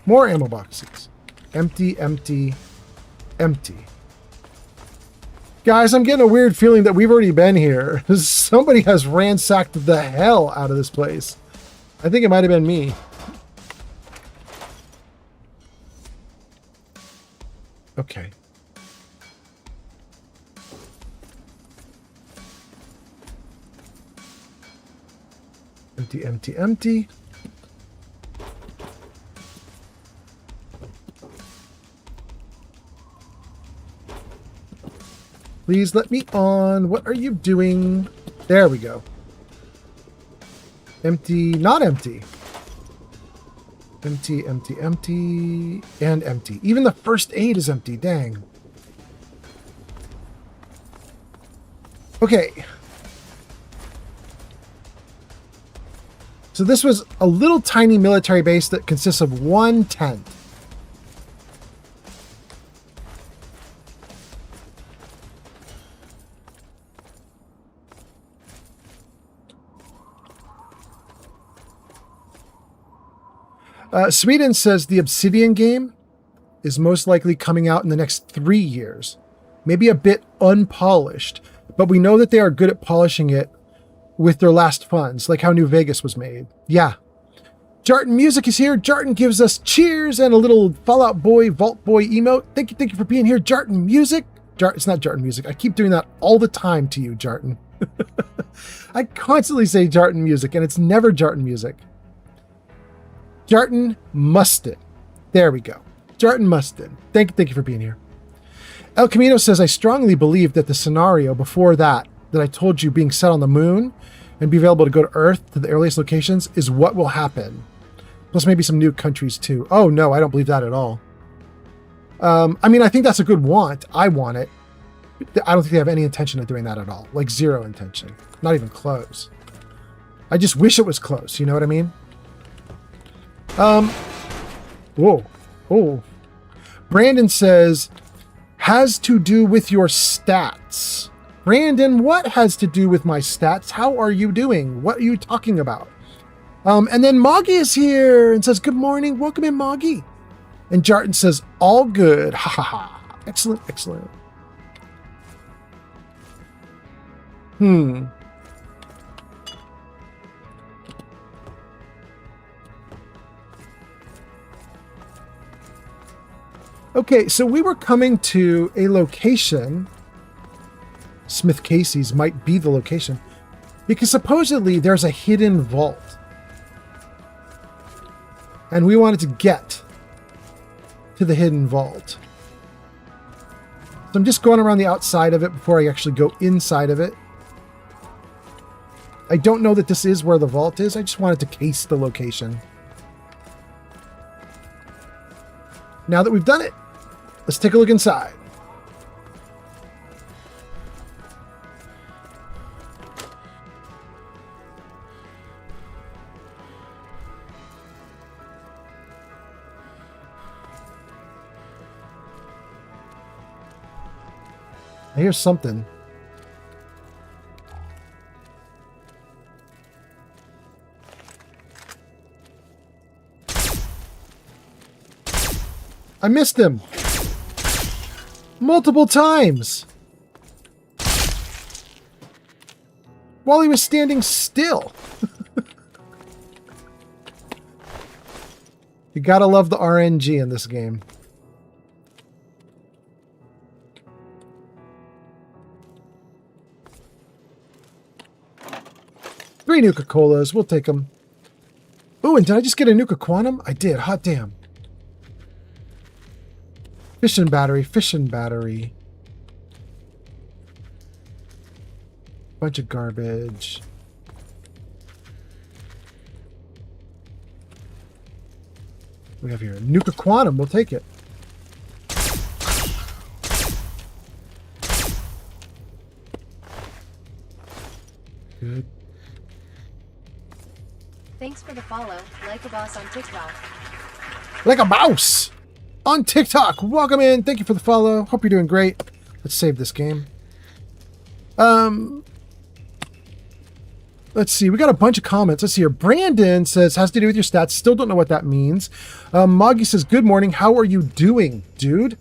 More ammo boxes. Empty, empty, empty. Guys, I'm getting a weird feeling that we've already been here. Somebody has ransacked the hell out of this place. I think it might have been me. Okay. Empty, empty, empty. Please let me on. What are you doing? There we go. Empty, not empty. Empty, empty, empty, and empty. Even the first aid is empty. Dang. Okay. So this was a little tiny military base that consists of one tent. Sweden says the Obsidian game is most likely coming out in the next 3 years. Maybe a bit unpolished, but we know that they are good at polishing it with their last funds, like how New Vegas was made. Yeah. Jarton Music is here. Jarton gives us cheers and a little Fallout Boy, Vault Boy emote. Thank you for being here, Jarton Music. It's not Jarton Music. I keep doing that all the time to you, Jarton. I constantly say Jarton Music, and it's never Jarton Music. Jarton Mustin. There we go. Jarton Mustin. Thank you for being here. El Camino says, I strongly believe that the scenario before that I told you being set on the moon and be available to go to Earth to the earliest locations is what will happen. Plus maybe some new countries too. Oh no, I don't believe that at all. I mean, I think that's a good want. I want it. I don't think they have any intention of doing that at all. Like zero intention. Not even close. I just wish it was close. You know what I mean? Whoa. Oh. Brandon says, has to do with your stats. Brandon, what has to do with my stats? How are you doing? What are you talking about? And then Moggy is here and says, good morning. Welcome in, Moggy. And Jarton says, all good. Ha ha ha. Excellent, excellent. Okay, so we were coming to a location. Smith Casey's might be the location. Because supposedly there's a hidden vault. And we wanted to get to the hidden vault. So I'm just going around the outside of it before I actually go inside of it. I don't know that this is where the vault is. I just wanted to case the location. Now that we've done it, let's take a look inside. I hear something. I missed him. Multiple times. While he was standing still. You gotta love the RNG in this game. Three Nuka-Colas. We'll take them. Ooh, and did I just get a Nuka Quantum? I did. Hot damn. Fission battery. Fission battery. Bunch of garbage. We have here Nuka Quantum. We'll take it. Good. Thanks for the follow. Like a boss on TikTok. Like a mouse on TikTok. Welcome in. Thank you for the follow. Hope you're doing great. Let's save this game. Let's see. We got a bunch of comments. Let's see here. Brandon says, has to do with your stats. Still don't know what that means. Moggy says, good morning. How are you doing, dude?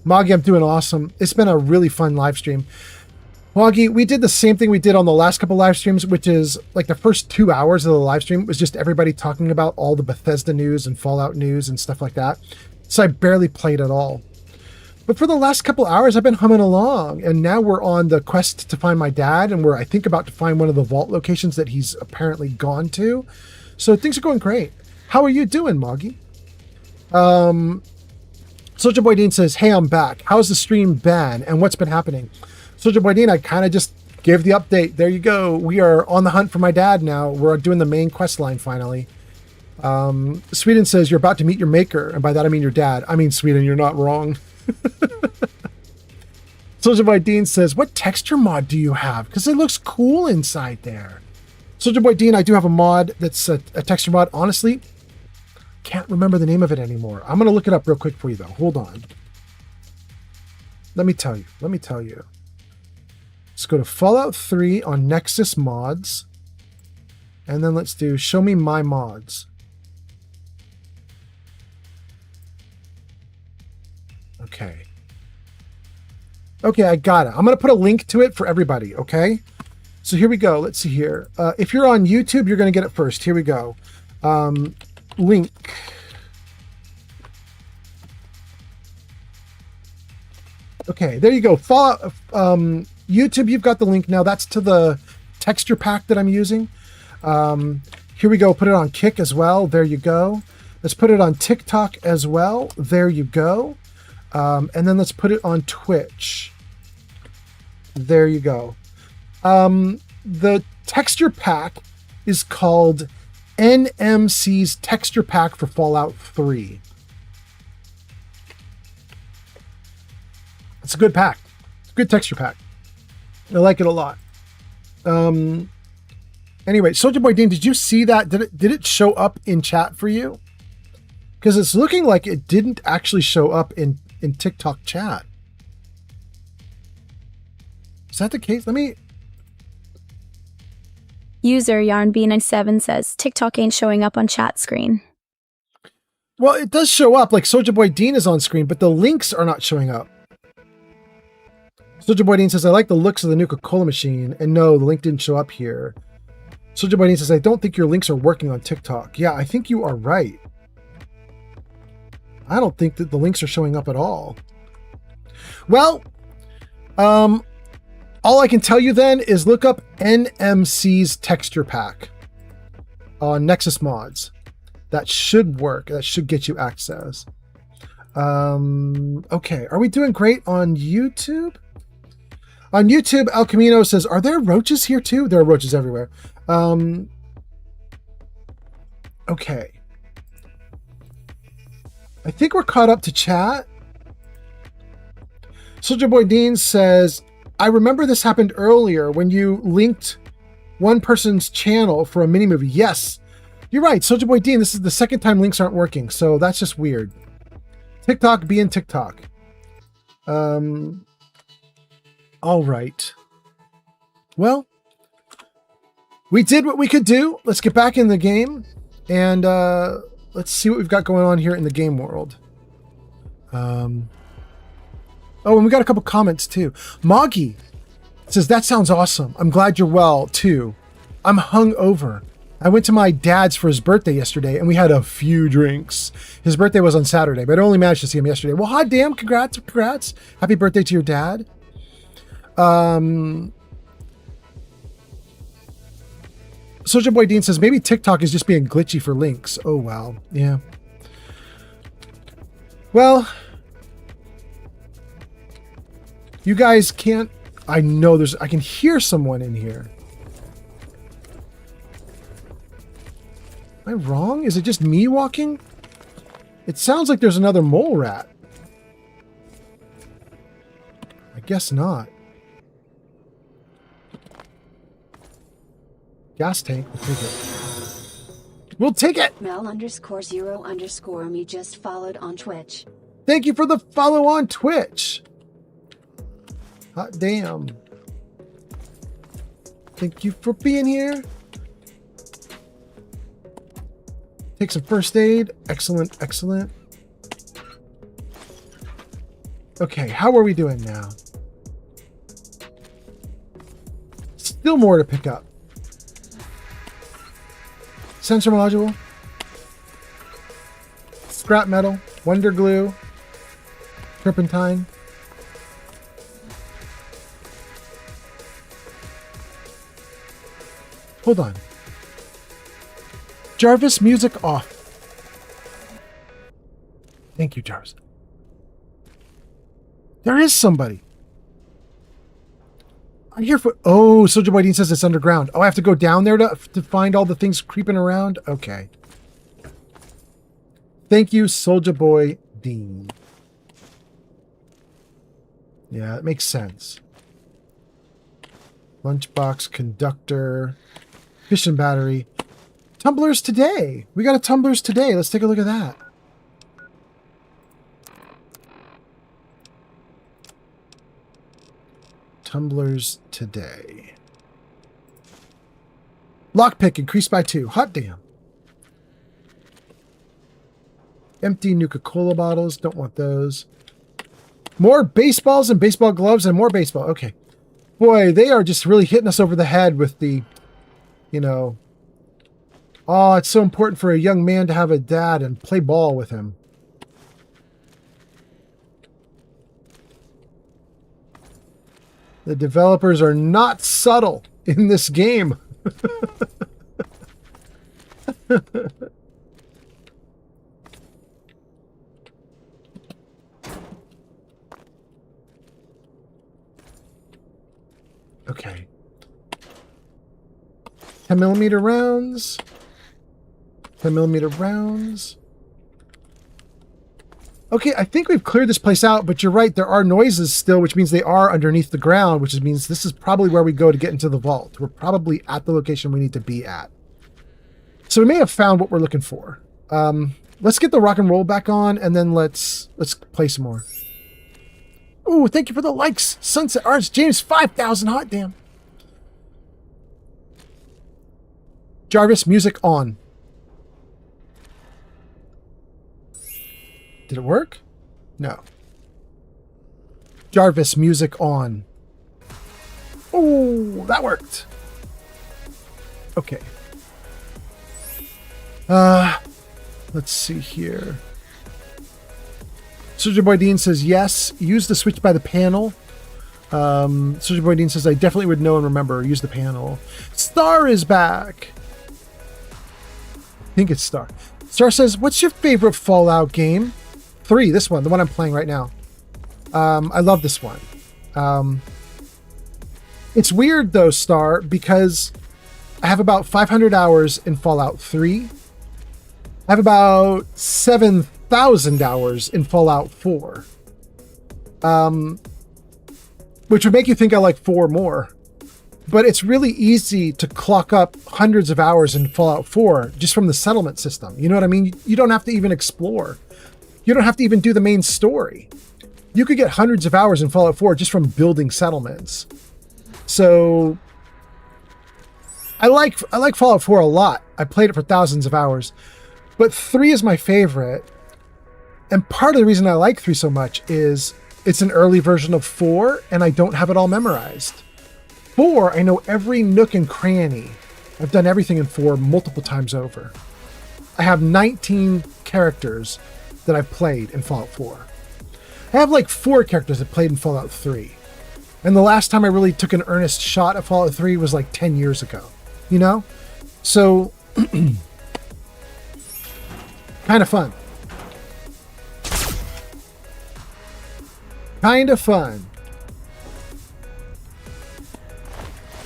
Moggy, I'm doing awesome. It's been a really fun live stream. Moggy, we did the same thing we did on the last couple live streams, which is like the first 2 hours of the live stream was just everybody talking about all the Bethesda news and Fallout news and stuff like that. So I barely played at all. But for the last couple hours, I've been humming along, and now we're on the quest to find my dad, and we're, I think, about to find one of the vault locations that he's apparently gone to. So things are going great. How are you doing, Moggy? Soldier Boy Dean says, hey, I'm back. How's the stream been, and what's been happening? Soldier Boy Dean, I kind of just gave the update. There you go. We are on the hunt for my dad now. We're doing the main quest line finally. Sweden says, you're about to meet your maker, and by that I mean your dad. I mean, Sweden, you're not wrong. Soldier Boy Dean says, what texture mod do you have? Because it looks cool inside there. Soldier Boy Dean, I do have a mod that's a texture mod. Honestly, can't remember the name of it anymore. I'm going to look it up real quick for you, though. Hold on. Let me tell you. Let's go to Fallout 3 on Nexus Mods. And then let's do Show Me My Mods. Okay. Okay, I got it. I'm going to put a link to it for everybody, okay? So here we go. Let's see here. If you're on YouTube, you're going to get it first. Here we go. Link. Okay, there you go. Fallout, YouTube, you've got the link now. That's to the texture pack that I'm using. Here we go. Put it on Kick as well. There you go. Let's put it on TikTok as well. There you go. And then let's put it on Twitch. There you go. The texture pack is called NMC's Texture Pack for Fallout 3. It's a good pack. It's a good texture pack. I like it a lot. Anyway, Soldier Boy Dean, did you see that? Did it show up in chat for you? Because it's looking like it didn't actually show up in TikTok chat. Is that the case? Let me... User YarnB97 says, TikTok ain't showing up on chat screen. Well, it does show up, like Soldier Boy Dean is on screen, but the links are not showing up. Soldier Boy Dean says, I like the looks of the Nuka-Cola machine. And no, the link didn't show up here. Soldier Boy Dean says, I don't think your links are working on TikTok. Yeah, I think you are right. I don't think that the links are showing up at all. Well, all I can tell you then is look up NMC's texture pack on Nexus Mods. That should work. That should get you access. Okay, are we doing great on YouTube? On YouTube, El Camino says, are there roaches here too? There are roaches everywhere. Okay. I think we're caught up to chat. Soldier Boy Dean says, I remember this happened earlier when you linked one person's channel for a mini movie. Yes, you're right. Soldier Boy Dean, this is the second time links aren't working. So that's just weird. TikTok being TikTok. All right. Well, we did what we could do. Let's get back in the game and let's see what we've got going on here in the game world. Oh, and we got a couple comments too. Moggy says, that sounds awesome. I'm glad you're well too. I'm hungover. I went to my dad's for his birthday yesterday and we had a few drinks. His birthday was on Saturday, but I only managed to see him yesterday. Well, hot damn, congrats. Happy birthday to your dad. Soldier Boy Dean says, maybe TikTok is just being glitchy for links. Oh, wow. Yeah. Well, you guys can't, I know I can hear someone in here. Am I wrong? Is it just me walking? It sounds like there's another mole rat. I guess not. Gas tank, we'll take it. We'll take it! Mel_0_me just followed on Twitch. Thank you for the follow on Twitch. Hot damn. Thank you for being here. Take some first aid. Excellent, excellent. Okay, how are we doing now? Still more to pick up. Sensor module. Scrap metal. Wonder glue. Turpentine. Hold on. Jarvis, music off. Thank you, Jarvis. There is somebody. I'm here for... Oh, Soldier Boy Dean says it's underground. Oh, I have to go down there to find all the things creeping around? Okay. Thank you, Soldier Boy Dean. Yeah, it makes sense. Lunchbox, conductor, fission battery. Tumblers today. We got a tumblers today. Let's take a look at that. Tumblers today. Lockpick increased by 2. Hot damn. Empty Nuka-Cola bottles. Don't want those. More baseballs and baseball gloves and more baseball. Okay. Boy, they are just really hitting us over the head with the, you know, oh, it's so important for a young man to have a dad and play ball with him. The developers are not subtle in this game. Okay. 10mm rounds. 10mm rounds. Okay, I think we've cleared this place out, but you're right. There are noises still, which means they are underneath the ground, which means this is probably where we go to get into the vault. We're probably at the location we need to be at. So we may have found what we're looking for. Let's get the rock and roll back on, and then let's play some more. Ooh, thank you for the likes. Sunset Arts, James, 5,000. Hot damn. Jarvis, music on. Did it work? No. Jarvis, music on. Oh, that worked. Okay. Let's see here. Soldier Boy Dean says, yes, use the switch by the panel. Soldier Boy Dean says, I definitely would know and remember. Use the panel. Star is back. I think it's Star. Star says, what's your favorite Fallout game? 3, this one, the one I'm playing right now. I love this one. It's weird though, Star, because I have about 500 hours in Fallout 3. I have about 7,000 hours in Fallout 4. Which would make you think I like 4 more. But it's really easy to clock up hundreds of hours in Fallout 4 just from the settlement system. You know what I mean? You don't have to even explore. You don't have to even do the main story. You could get hundreds of hours in Fallout 4 just from building settlements. So I like Fallout 4 a lot. I played it for thousands of hours. But 3 is my favorite. And part of the reason I like 3 so much is it's an early version of 4 and I don't have it all memorized. 4, I know every nook and cranny. I've done everything in 4 multiple times over. I have 19 characters that I've played in Fallout 4. I have like 4 characters that played in Fallout 3. And the last time I really took an earnest shot at Fallout 3 was like 10 years ago. You know? So, kind of fun. Kind of fun.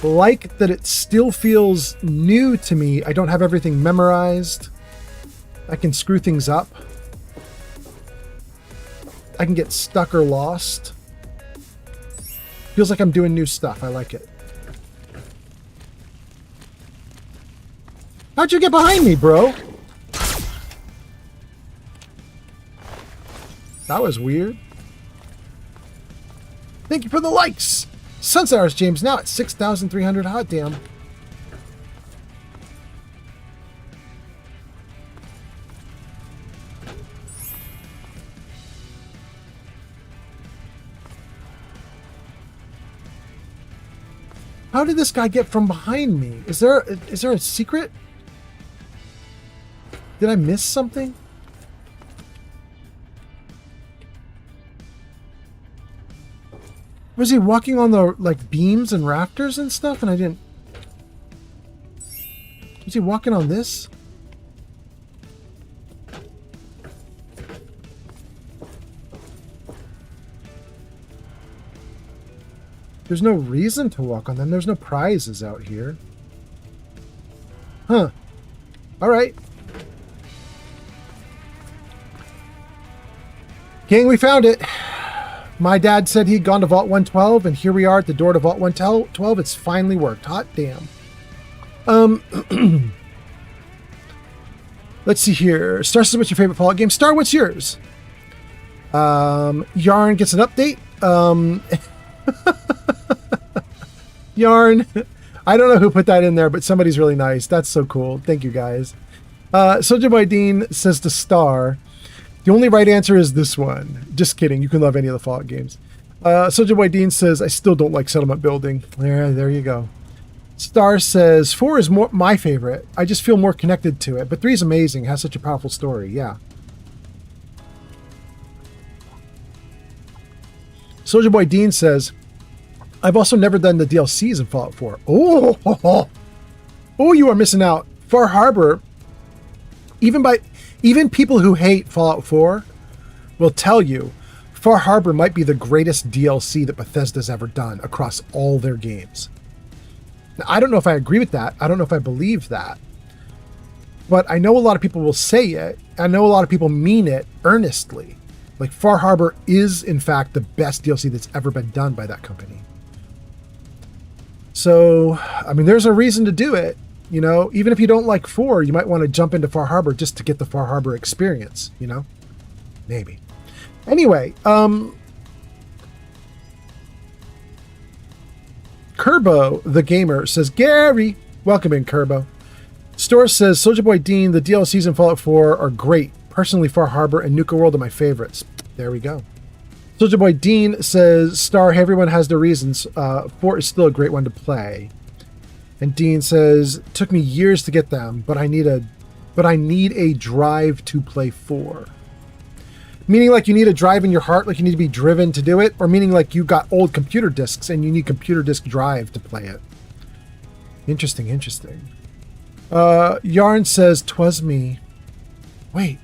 Like that it still feels new to me. I don't have everything memorized. I can screw things up. I can get stuck or lost. Feels like I'm doing new stuff. I like it. How'd you get behind me, bro? That was weird. Thank you for the likes. Sunset Hours James now at 6,300. Hot damn. How did this guy get from behind me? Is there a secret? Did I miss something? Was he walking on the like beams and rafters and stuff and I didn't... Was he walking on this? There's no reason to walk on them. There's no prizes out here. Huh. Alright. Gang, we found it. My dad said he'd gone to Vault 112, and here we are at the door to Vault 112. It's finally worked. Hot damn. Let's see here. Star says, what's your favorite Fallout game? Star, what's yours? Yarn gets an update. Yarn. I don't know who put that in there, but somebody's really nice. That's so cool. Thank you, guys. Soldier Boy Dean says to Star, the only right answer is this one. Just kidding. You can love any of the Fallout games. Soldier Boy Dean says, I still don't like settlement building. There you go. Star says, 4 is my favorite. I just feel more connected to it. But 3 is amazing. It has such a powerful story. Yeah. Soldier Boy Dean says, I've also never done the DLCs in Fallout 4. Oh, you are missing out. Far Harbor, even people who hate Fallout 4 will tell you Far Harbor might be the greatest DLC that Bethesda's ever done across all their games. Now, I don't know if I agree with that. I don't know if I believe that. But I know a lot of people will say it. I know a lot of people mean it earnestly. Like, Far Harbor is, in fact, the best DLC that's ever been done by that company. So, I mean, there's a reason to do it. You know, even if you don't like 4, you might want to jump into Far Harbor just to get the Far Harbor experience, you know? Maybe. Anyway, Kerbo, the gamer, says, Gary, welcome in, Kerbo. Store says, Soulja Boy Dean, the DLCs in Fallout 4 are great. Personally, Far Harbor and Nuka World are my favorites. There we go. Soulja Boy Dean says, Star, everyone has their reasons. 4 is still a great one to play. And Dean says, took me years to get them, but I need a drive to play 4. Meaning like you need a drive in your heart, like you need to be driven to do it, or meaning like you got old computer discs and you need computer disc drive to play it. Interesting. Yarn says, 'twas me. Wait,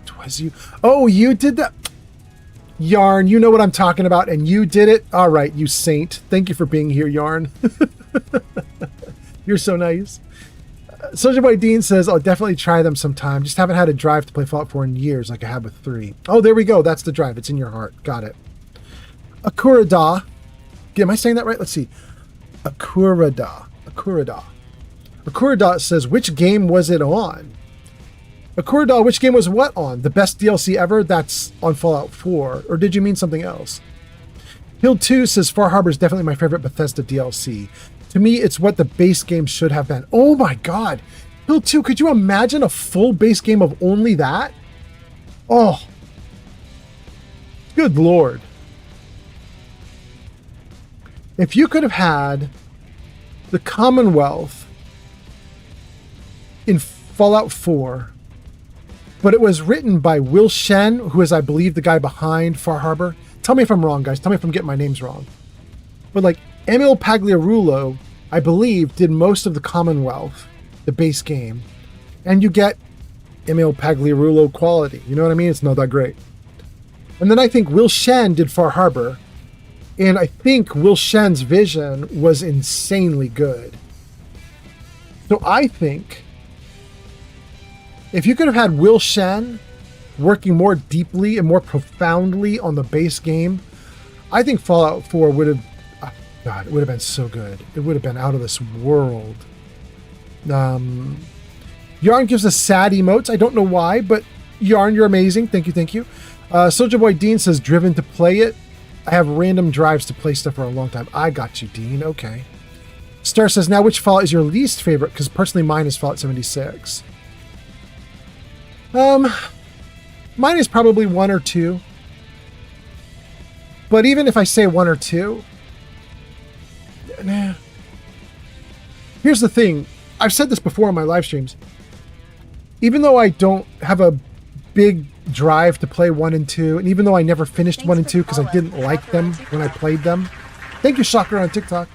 'twas you? Oh, you did that? Yarn, you know what I'm talking about, and you did it? All right, you saint. Thank you for being here, Yarn. You're so nice. Soulja Boy Dean says, I'll definitely try them sometime. Just haven't had a drive to play Fallout 4 in years like I had with 3. Oh, there we go. That's the drive. It's in your heart. Got it. Akurada. Am I saying that right? Let's see. Akurada says, which game was it on? Akurada, which game was what on? The best DLC ever? That's on Fallout 4. Or did you mean something else? Hill 2 says, Far Harbor is definitely my favorite Bethesda DLC. To me, it's what the base game should have been. Oh my God. Hill 2, could you imagine a full base game of only that? Oh. Good Lord. If you could have had the Commonwealth in Fallout 4, but it was written by Will Shen, who is, I believe, the guy behind Far Harbor. Tell me if I'm wrong, guys. Tell me if I'm getting my names wrong. But like Emil Pagliarulo, I believe, did most of the Commonwealth, the base game. And you get Emil Pagliarulo quality. You know what I mean? It's not that great. And then I think Will Shen did Far Harbor. And I think Will Shen's vision was insanely good. So I think if you could have had Will Shen working more deeply and more profoundly on the base game, I think Fallout 4 would have, oh God, it would have been so good. It would have been out of this world. Yarn gives us sad emotes. I don't know why, but Yarn, you're amazing. Thank you. Soulja Boy Dean says, driven to play it. I have random drives to play stuff for a long time. I got you, Dean. Okay. Star says, now which Fallout is your least favorite? Because personally mine is Fallout 76. Mine is probably 1 or 2. But even if I say 1 or 2, nah. Here's the thing. I've said this before on my live streams. Even though I don't have a big drive to play 1 and 2, and even though I never finished 1 and 2 because I didn't like them when I played them. Thank you, Shocker, on TikTok.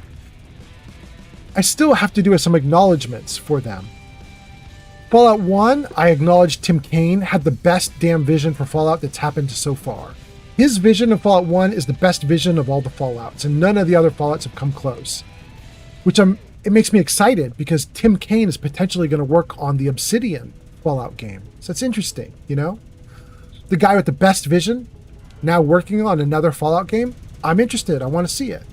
I still have to do some acknowledgements for them. Fallout 1, I acknowledge Tim Kaine had the best damn vision for Fallout that's happened so far. His vision of Fallout 1 is the best vision of all the Fallouts, and none of the other Fallouts have come close. It makes me excited because Tim Kaine is potentially going to work on the Obsidian Fallout game. So it's interesting, you know? The guy with the best vision now working on another Fallout game. I'm interested. I want to see it.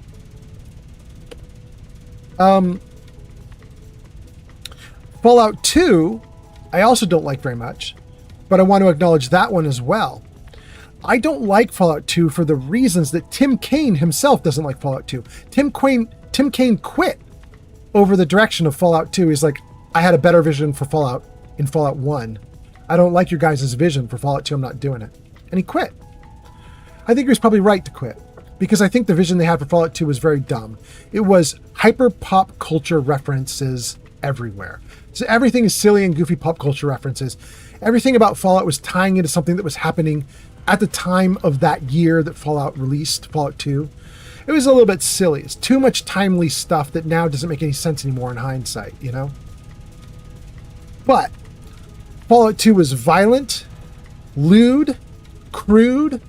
Fallout 2, I also don't like very much, but I want to acknowledge that one as well. I don't like Fallout 2 for the reasons that Tim Kaine himself doesn't like Fallout 2. Tim Kaine quit over the direction of Fallout 2. He's like, I had a better vision for Fallout in Fallout 1. I don't like your guys' vision for Fallout 2. I'm not doing it. And he quit. I think he was probably right to quit because I think the vision they had for Fallout 2 was very dumb. It was hyper pop culture references everywhere. So everything is silly and goofy pop culture references. Everything about Fallout was tying into something that was happening at the time of that year that Fallout released, Fallout 2. It was a little bit silly. It's too much timely stuff that now doesn't make any sense anymore in hindsight, you know? But Fallout 2 was violent, lewd, crude.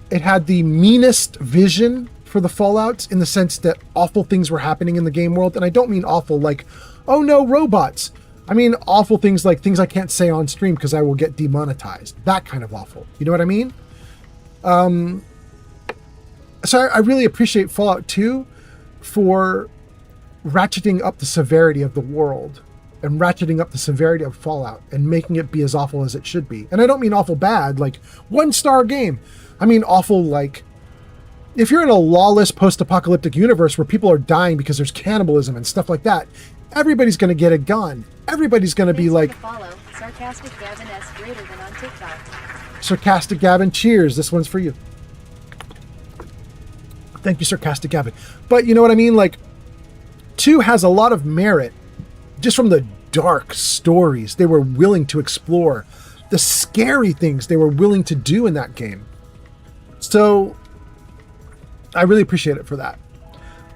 It had the meanest vision for the Fallouts in the sense that awful things were happening in the game world. And I don't mean awful like, oh no, robots. I mean awful things like things I can't say on stream because I will get demonetized. That kind of awful. You know what I mean? So I really appreciate Fallout 2 for ratcheting up the severity of the world and ratcheting up the severity of Fallout and making it be as awful as it should be. And I don't mean awful bad, like 1-star game. I mean awful like, if you're in a lawless post-apocalyptic universe where people are dying because there's cannibalism and stuff like that, everybody's going to get a gun. Everybody's going to be like... Follow Sarcastic Gavin S greater than on TikTok. Sarcastic Gavin, cheers. This one's for you. Thank you, Sarcastic Gavin. But you know what I mean? Like, 2 has a lot of merit just from the dark stories they were willing to explore, the scary things they were willing to do in that game. So I really appreciate it for that.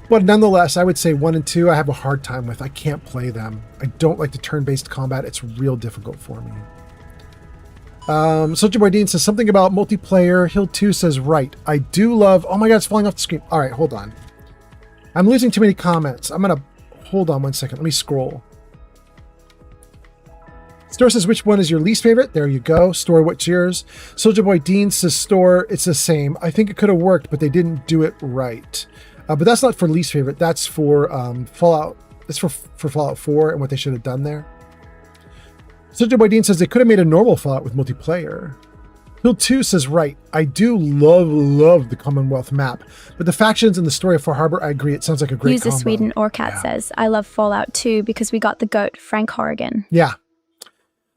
But nonetheless, I would say 1 and 2 I have a hard time with. I can't play them. I don't like the turn-based combat. It's real difficult for me. Soldier Boy Dean says something about multiplayer. Hill 2 says, right. I do love... Oh my god, it's falling off the screen. All right, hold on. I'm losing too many comments. I'm going to... Hold on 1 second. Let me scroll. Store says, which one is your least favorite? There you go. Store, what's yours? Soldier Boy Dean says, Store, it's the same. I think it could have worked, but they didn't do it right. But that's not for least favorite. That's for Fallout. That's for Fallout 4 and what they should have done there. Soldier Boy Dean says they could have made a normal Fallout with multiplayer. Hill 2 says, right, I do love the Commonwealth map, but the factions and the story of Far Harbor, I agree, it sounds like a great User combo. Sweden Orcat says, I love Fallout 2 because we got the GOAT, Frank Horrigan. Yeah.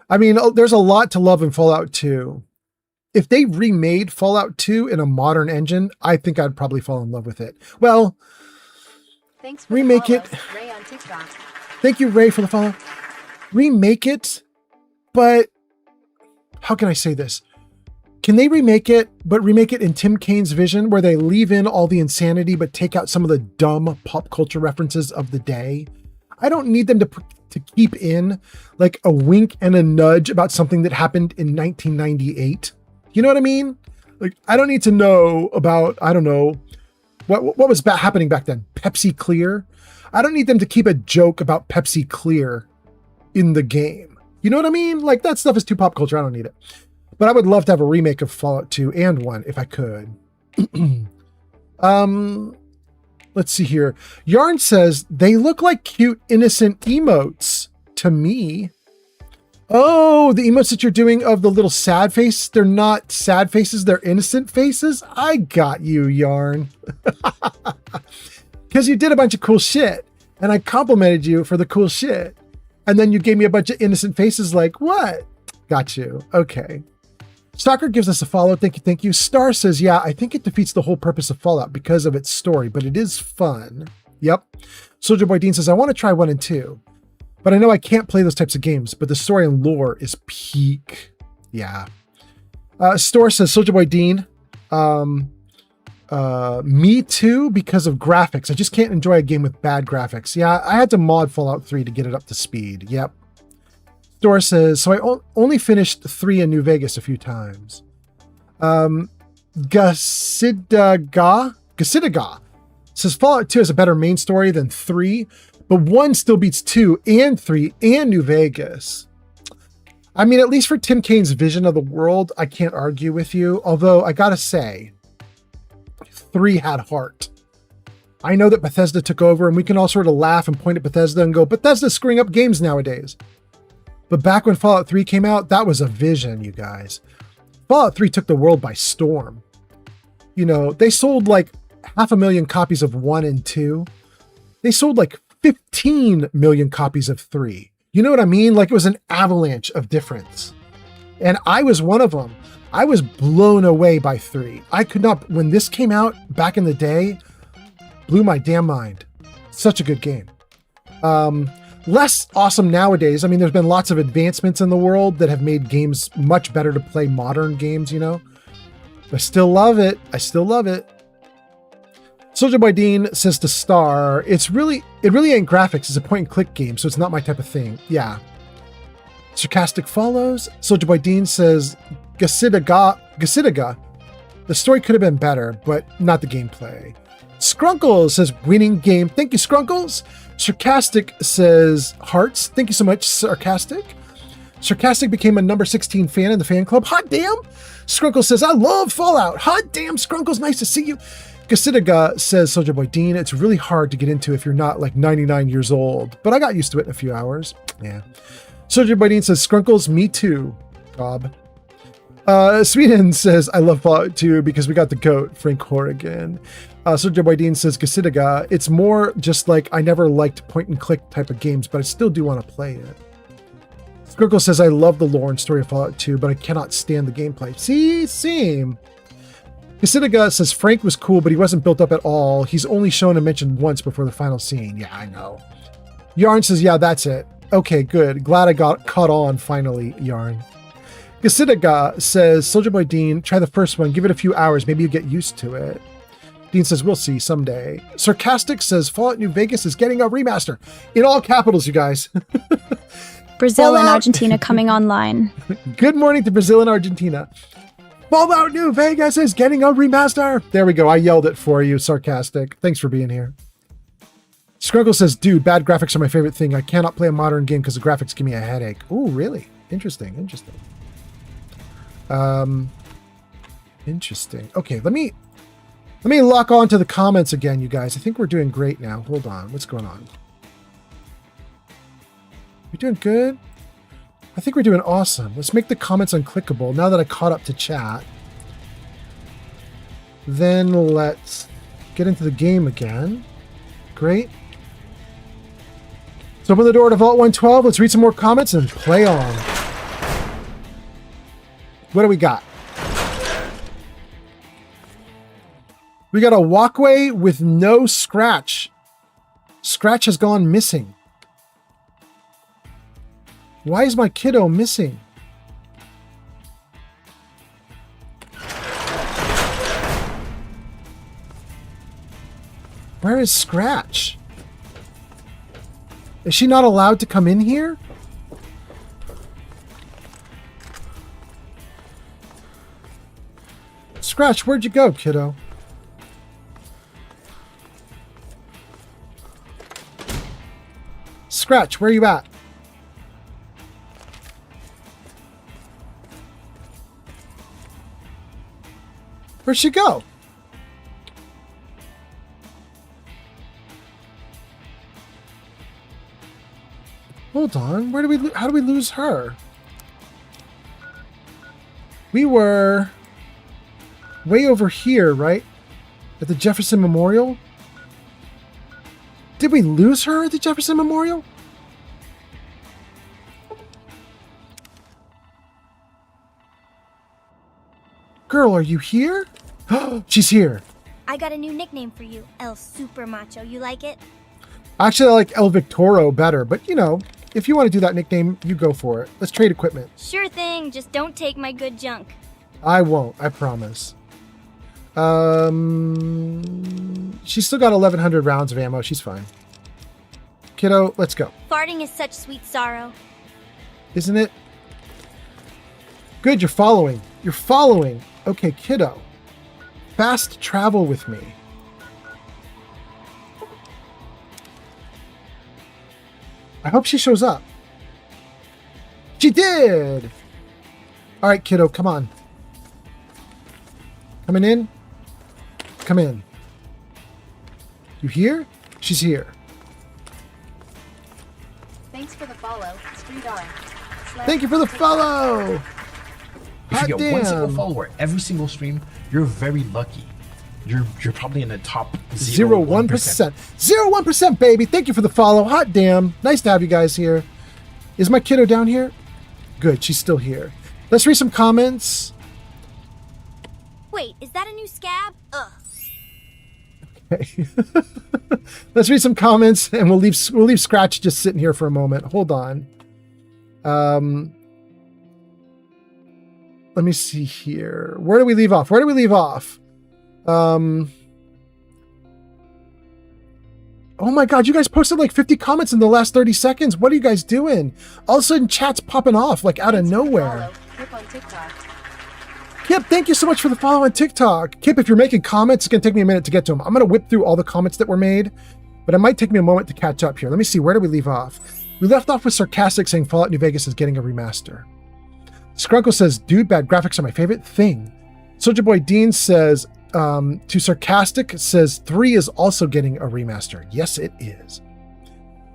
I mean, there's a lot to love in Fallout 2. If they remade Fallout 2 in a modern engine, I think I'd probably fall in love with it. Well, Thanks for remake the it. follow, Ray on TikTok. Thank you, Ray, for the follow. Remake it, but how can I say this? Can they remake it, but remake it in Tim Kane's vision where they leave in all the insanity but take out some of the dumb pop culture references of the day? I don't need them to keep in like a wink and a nudge about something that happened in 1998. You know what I mean? Like, I don't need to know about, I don't know, what was happening back then? Pepsi Clear? I don't need them to keep a joke about Pepsi Clear in the game. You know what I mean? Like, that stuff is too pop culture. I don't need it. But I would love to have a remake of Fallout 2 and 1 if I could. Let's see here. Yarn says, they look like cute, innocent emotes to me. Oh, the emotes that you're doing of the little sad face. They're not sad faces. They're innocent faces. I got you, Yarn. Because you did a bunch of cool shit. And I complimented you for the cool shit. And then you gave me a bunch of innocent faces like, what? Got you. Okay. Stalker gives us a follow. Thank you. Star says, yeah, I think it defeats the whole purpose of Fallout because of its story, but it is fun. Yep. Soldier Boy Dean says, I want to try 1 and 2, but I know I can't play those types of games, but the story and lore is peak. Yeah. Store says, Soldier Boy Dean, me too, because of graphics. I just can't enjoy a game with bad graphics. Yeah, I had to mod Fallout 3 to get it up to speed. Yep. Store says, so I only finished 3 in New Vegas a few times. Gasidaga says Fallout 2 has a better main story than 3, but 1 still beats 2 and 3 and New Vegas. I mean, at least for Tim Kane's vision of the world, I can't argue with you. Although I gotta say, 3 had heart. I know that Bethesda took over and we can all sort of laugh and point at Bethesda and go, Bethesda's screwing up games nowadays. But back when Fallout 3 came out, that was a vision, you guys. Fallout 3 took the world by storm. You know, they sold like 500,000 copies of 1 and 2. They sold like 15 million copies of 3. You know what I mean? Like, it was an avalanche of difference. And I was one of them. I was blown away by 3. I could not, when this came out back in the day, blew my damn mind. Such a good game. Less awesome nowadays. I mean, there's been lots of advancements in the world that have made games much better to play modern games, you know? I still love it. I still love it. Soldier Boy Dean says to Star, it really ain't graphics. It's a point and click game, so it's not my type of thing. Yeah. Sarcastic follows. Soldier Boy Dean says, Gasidaga. The story could have been better, but not the gameplay. Scrunkles says, winning game. Thank you, Scrunkles. Sarcastic says, hearts. Thank you so much, Sarcastic. Sarcastic became a number 16 fan in the fan club. Hot damn! Skrunkle says, I love Fallout. Hot damn, Skrunkle's nice to see you. Gasidiga says, Soldier Boy Dean, it's really hard to get into if you're not like 99 years old, but I got used to it in a few hours. Yeah. Soldier Boy Dean says, Skrunkles, me too. Bob. Sweden says, I love Fallout 2 because we got the GOAT, Frank Horrigan. Soldier Boy Dean says, Gasidiga, it's more just like I never liked point and click type of games, but I still do want to play it. Skrunkle says, I love the lore and story of Fallout 2, but I cannot stand the gameplay. See, same. Gasidiga says, Frank was cool, but he wasn't built up at all. He's only shown and mentioned once before the final scene. Yeah, I know. Yarn says, yeah, that's it. Okay, good. Glad I got caught on finally, Yarn. Gasidiga says, Soldier Boy Dean, try the first one. Give it a few hours. Maybe you get used to it. Dean says, we'll see someday. Sarcastic says, Fallout New Vegas is getting a remaster. In all capitals, you guys. Brazil and Argentina coming online. Good morning to Brazil and Argentina. Fallout New Vegas is getting a remaster. There we go. I yelled it for you, Sarcastic. Thanks for being here. Skrunkle says, dude, bad graphics are my favorite thing. I cannot play a modern game because the graphics give me a headache. Ooh, really? Interesting. Interesting. Okay, let me lock on to the comments again, you guys. I think we're doing great now. Hold on. What's going on? We doing good? I think we're doing awesome. Let's make the comments unclickable now that I caught up to chat. Then let's get into the game again. Great. Let's open the door to Vault 112. Let's read some more comments and play on. What do we got? We got a walkway with no scratch. Scratch has gone missing. Why is my kiddo missing? Where is Scratch? Is she not allowed to come in here? Scratch, where'd you go, kiddo? Scratch, where are you at? Where'd she go? Hold on. How do we lose her? We were way over here, right? At the Jefferson Memorial? Did we lose her at the Jefferson Memorial? Girl, are you here? She's here. I got a new nickname for you, El Super Macho. You like it? Actually, I like El Victoro better, but you know, if you want to do that nickname, you go for it. Let's trade equipment. Sure thing, just don't take my good junk. I won't, I promise. She's still got 1,100 rounds of ammo. She's fine. Kiddo, let's go. Farting is such sweet sorrow. Isn't it? Good, you're following. You're following. Okay, kiddo. Fast travel with me. I hope she shows up. She did! All right, kiddo, come on. Coming in? Come in. You here? She's here. Thanks for the follow. Street on. Thank you for the follow! If you get one single follower every single stream, you're very lucky. You're probably in the top 0.1%. 0.1%, baby. Thank you for the follow. Hot damn. Nice to have you guys here. Is my kiddo down here? Good, she's still here. Let's read some comments. Wait, is that a new scab? Ugh. Okay. Let's read some comments and we'll leave Scratch just sitting here for a moment. Hold on. Let me see here. Where do we leave off? Oh my god, you guys posted like 50 comments in the last 30 seconds. What are you guys doing? All of a sudden chat's popping off like out of nowhere. Kip on TikTok. Kip, thank you so much for the follow on TikTok. Kip, if you're making comments, it's going to take me a minute to get to them. I'm going to whip through all the comments that were made, but it might take me a moment to catch up here. Let me see. Where do we leave off? We left off with Sarcastic saying Fallout New Vegas is getting a remaster. Scrunkle says, dude, bad graphics are my favorite thing. Soldier Boy Dean says, to Sarcastic, says 3 is also getting a remaster. Yes, it is.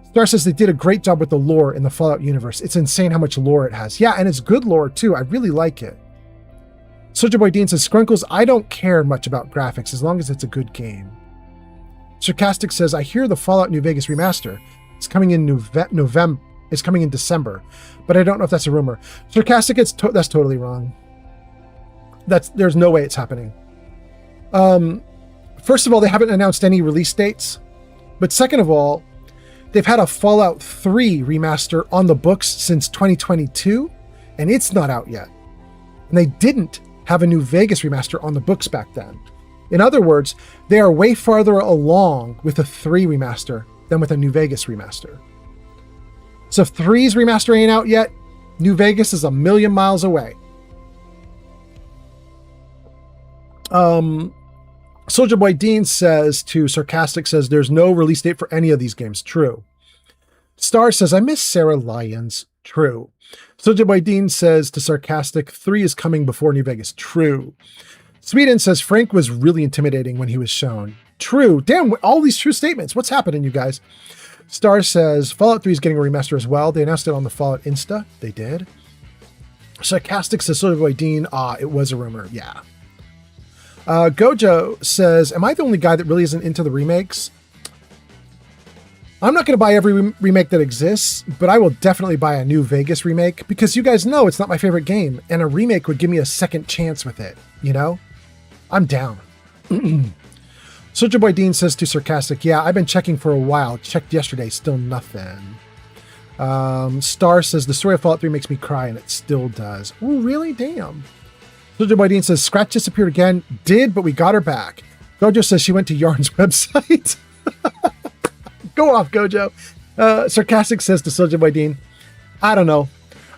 Star says they did a great job with the lore in the Fallout universe. It's insane how much lore it has. Yeah, and it's good lore too. I really like it. Soldier Boy Dean says, Scrunkles, I don't care much about graphics as long as it's a good game. Sarcastic says, I hear the Fallout New Vegas remaster. It's coming in November. It's coming in December, but I don't know if that's a rumor. Sarcastic, that's totally wrong. There's no way it's happening. First of all, they haven't announced any release dates, but second of all, they've had a Fallout 3 remaster on the books since 2022, and it's not out yet. And they didn't have a New Vegas remaster on the books back then. In other words, they are way farther along with a 3 remaster than with a New Vegas remaster. So if 3's remaster ain't out yet, New Vegas is a million miles away. Soldier Boy Dean says to Sarcastic, says there's no release date for any of these games. True. Star says, I miss Sarah Lyons. True. Soldier Boy Dean says to Sarcastic, 3 is coming before New Vegas. True. Sweden says Frank was really intimidating when he was shown. True. Damn, all these true statements. What's happening, you guys? Star says Fallout 3 is getting a remaster as well. They announced it on the Fallout Insta. They did. Sarcastic says Soldier Boy Dean, it was a rumor. Yeah. Gojo says, am I the only guy that really isn't into the remakes? I'm not going to buy every remake that exists, but I will definitely buy a New Vegas remake because you guys know it's not my favorite game, and a remake would give me a second chance with it, you know? I'm down. Soldier Boy Dean says to Sarcastic, yeah, I've been checking for a while. Checked yesterday, still nothing. Star says, the story of Fallout 3 makes me cry, and it still does. Ooh, really? Damn. Soldier Boy Dean says, Scratch disappeared again. Did, but we got her back. Gojo says she went to Yarn's website. Go off, Gojo. Sarcastic says to Soldier Boy Dean, I don't know.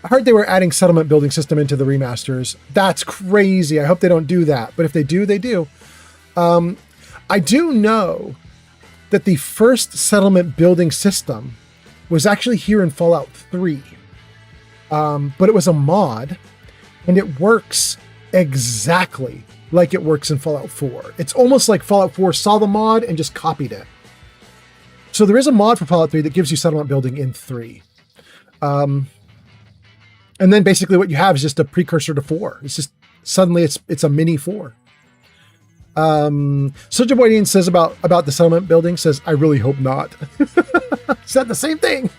I heard they were adding settlement building system into the remasters. That's crazy. I hope they don't do that. But if they do, they do. I do know that the first settlement building system was actually here in Fallout 3. But it was a mod, and it works exactly like it works in Fallout 4. It's almost like Fallout 4 saw the mod and just copied it. So there is a mod for Fallout 3 that gives you settlement building in 3. And then basically what you have is just a precursor to 4. It's just suddenly it's a mini 4. Soldier Boy Dean says about the settlement building, says, I really hope not. Said the same thing.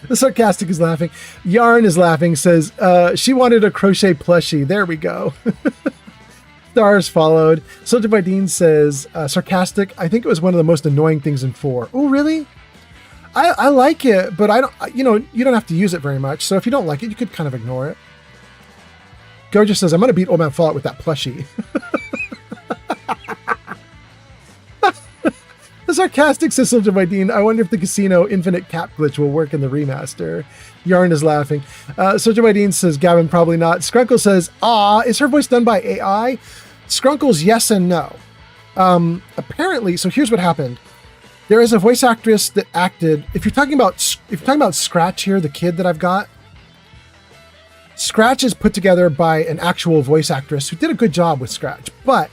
The Sarcastic is laughing. Yarn is laughing, says, she wanted a crochet plushie. There we go. Stars followed. Soldier Boy Dean says, Sarcastic, I think it was one of the most annoying things in 4. Oh, really? I like it, but I don't, you don't have to use it very much. So if you don't like it, you could kind of ignore it. Gojo says, I'm going to beat Old Man Fallout with that plushie. The Sarcastic says, Soldier Boy Dean, I wonder if the casino infinite cap glitch will work in the remaster. Yarn is laughing. Soldier Boy Dean says, Gavin, probably not. Skrunkle says, is her voice done by AI? Skrunkle's yes and no. Apparently, so here's what happened. There is a voice actress that acted, if you're talking about Scratch here, the kid that I've got, Scratch is put together by an actual voice actress who did a good job with Scratch, but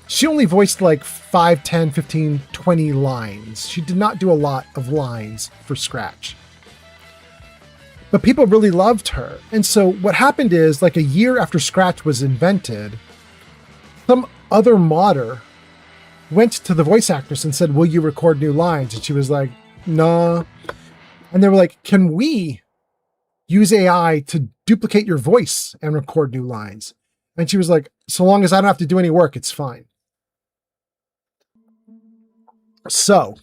she only voiced like 5, 10, 15, 20 lines. She did not do a lot of lines for Scratch. But people really loved her. And so what happened is, like a year after Scratch was invented, some other modder went to the voice actress and said, will you record new lines? And she was like, nah. And they were like, can we use AI to duplicate your voice and record new lines? And she was like, so long as I don't have to do any work, it's fine. So,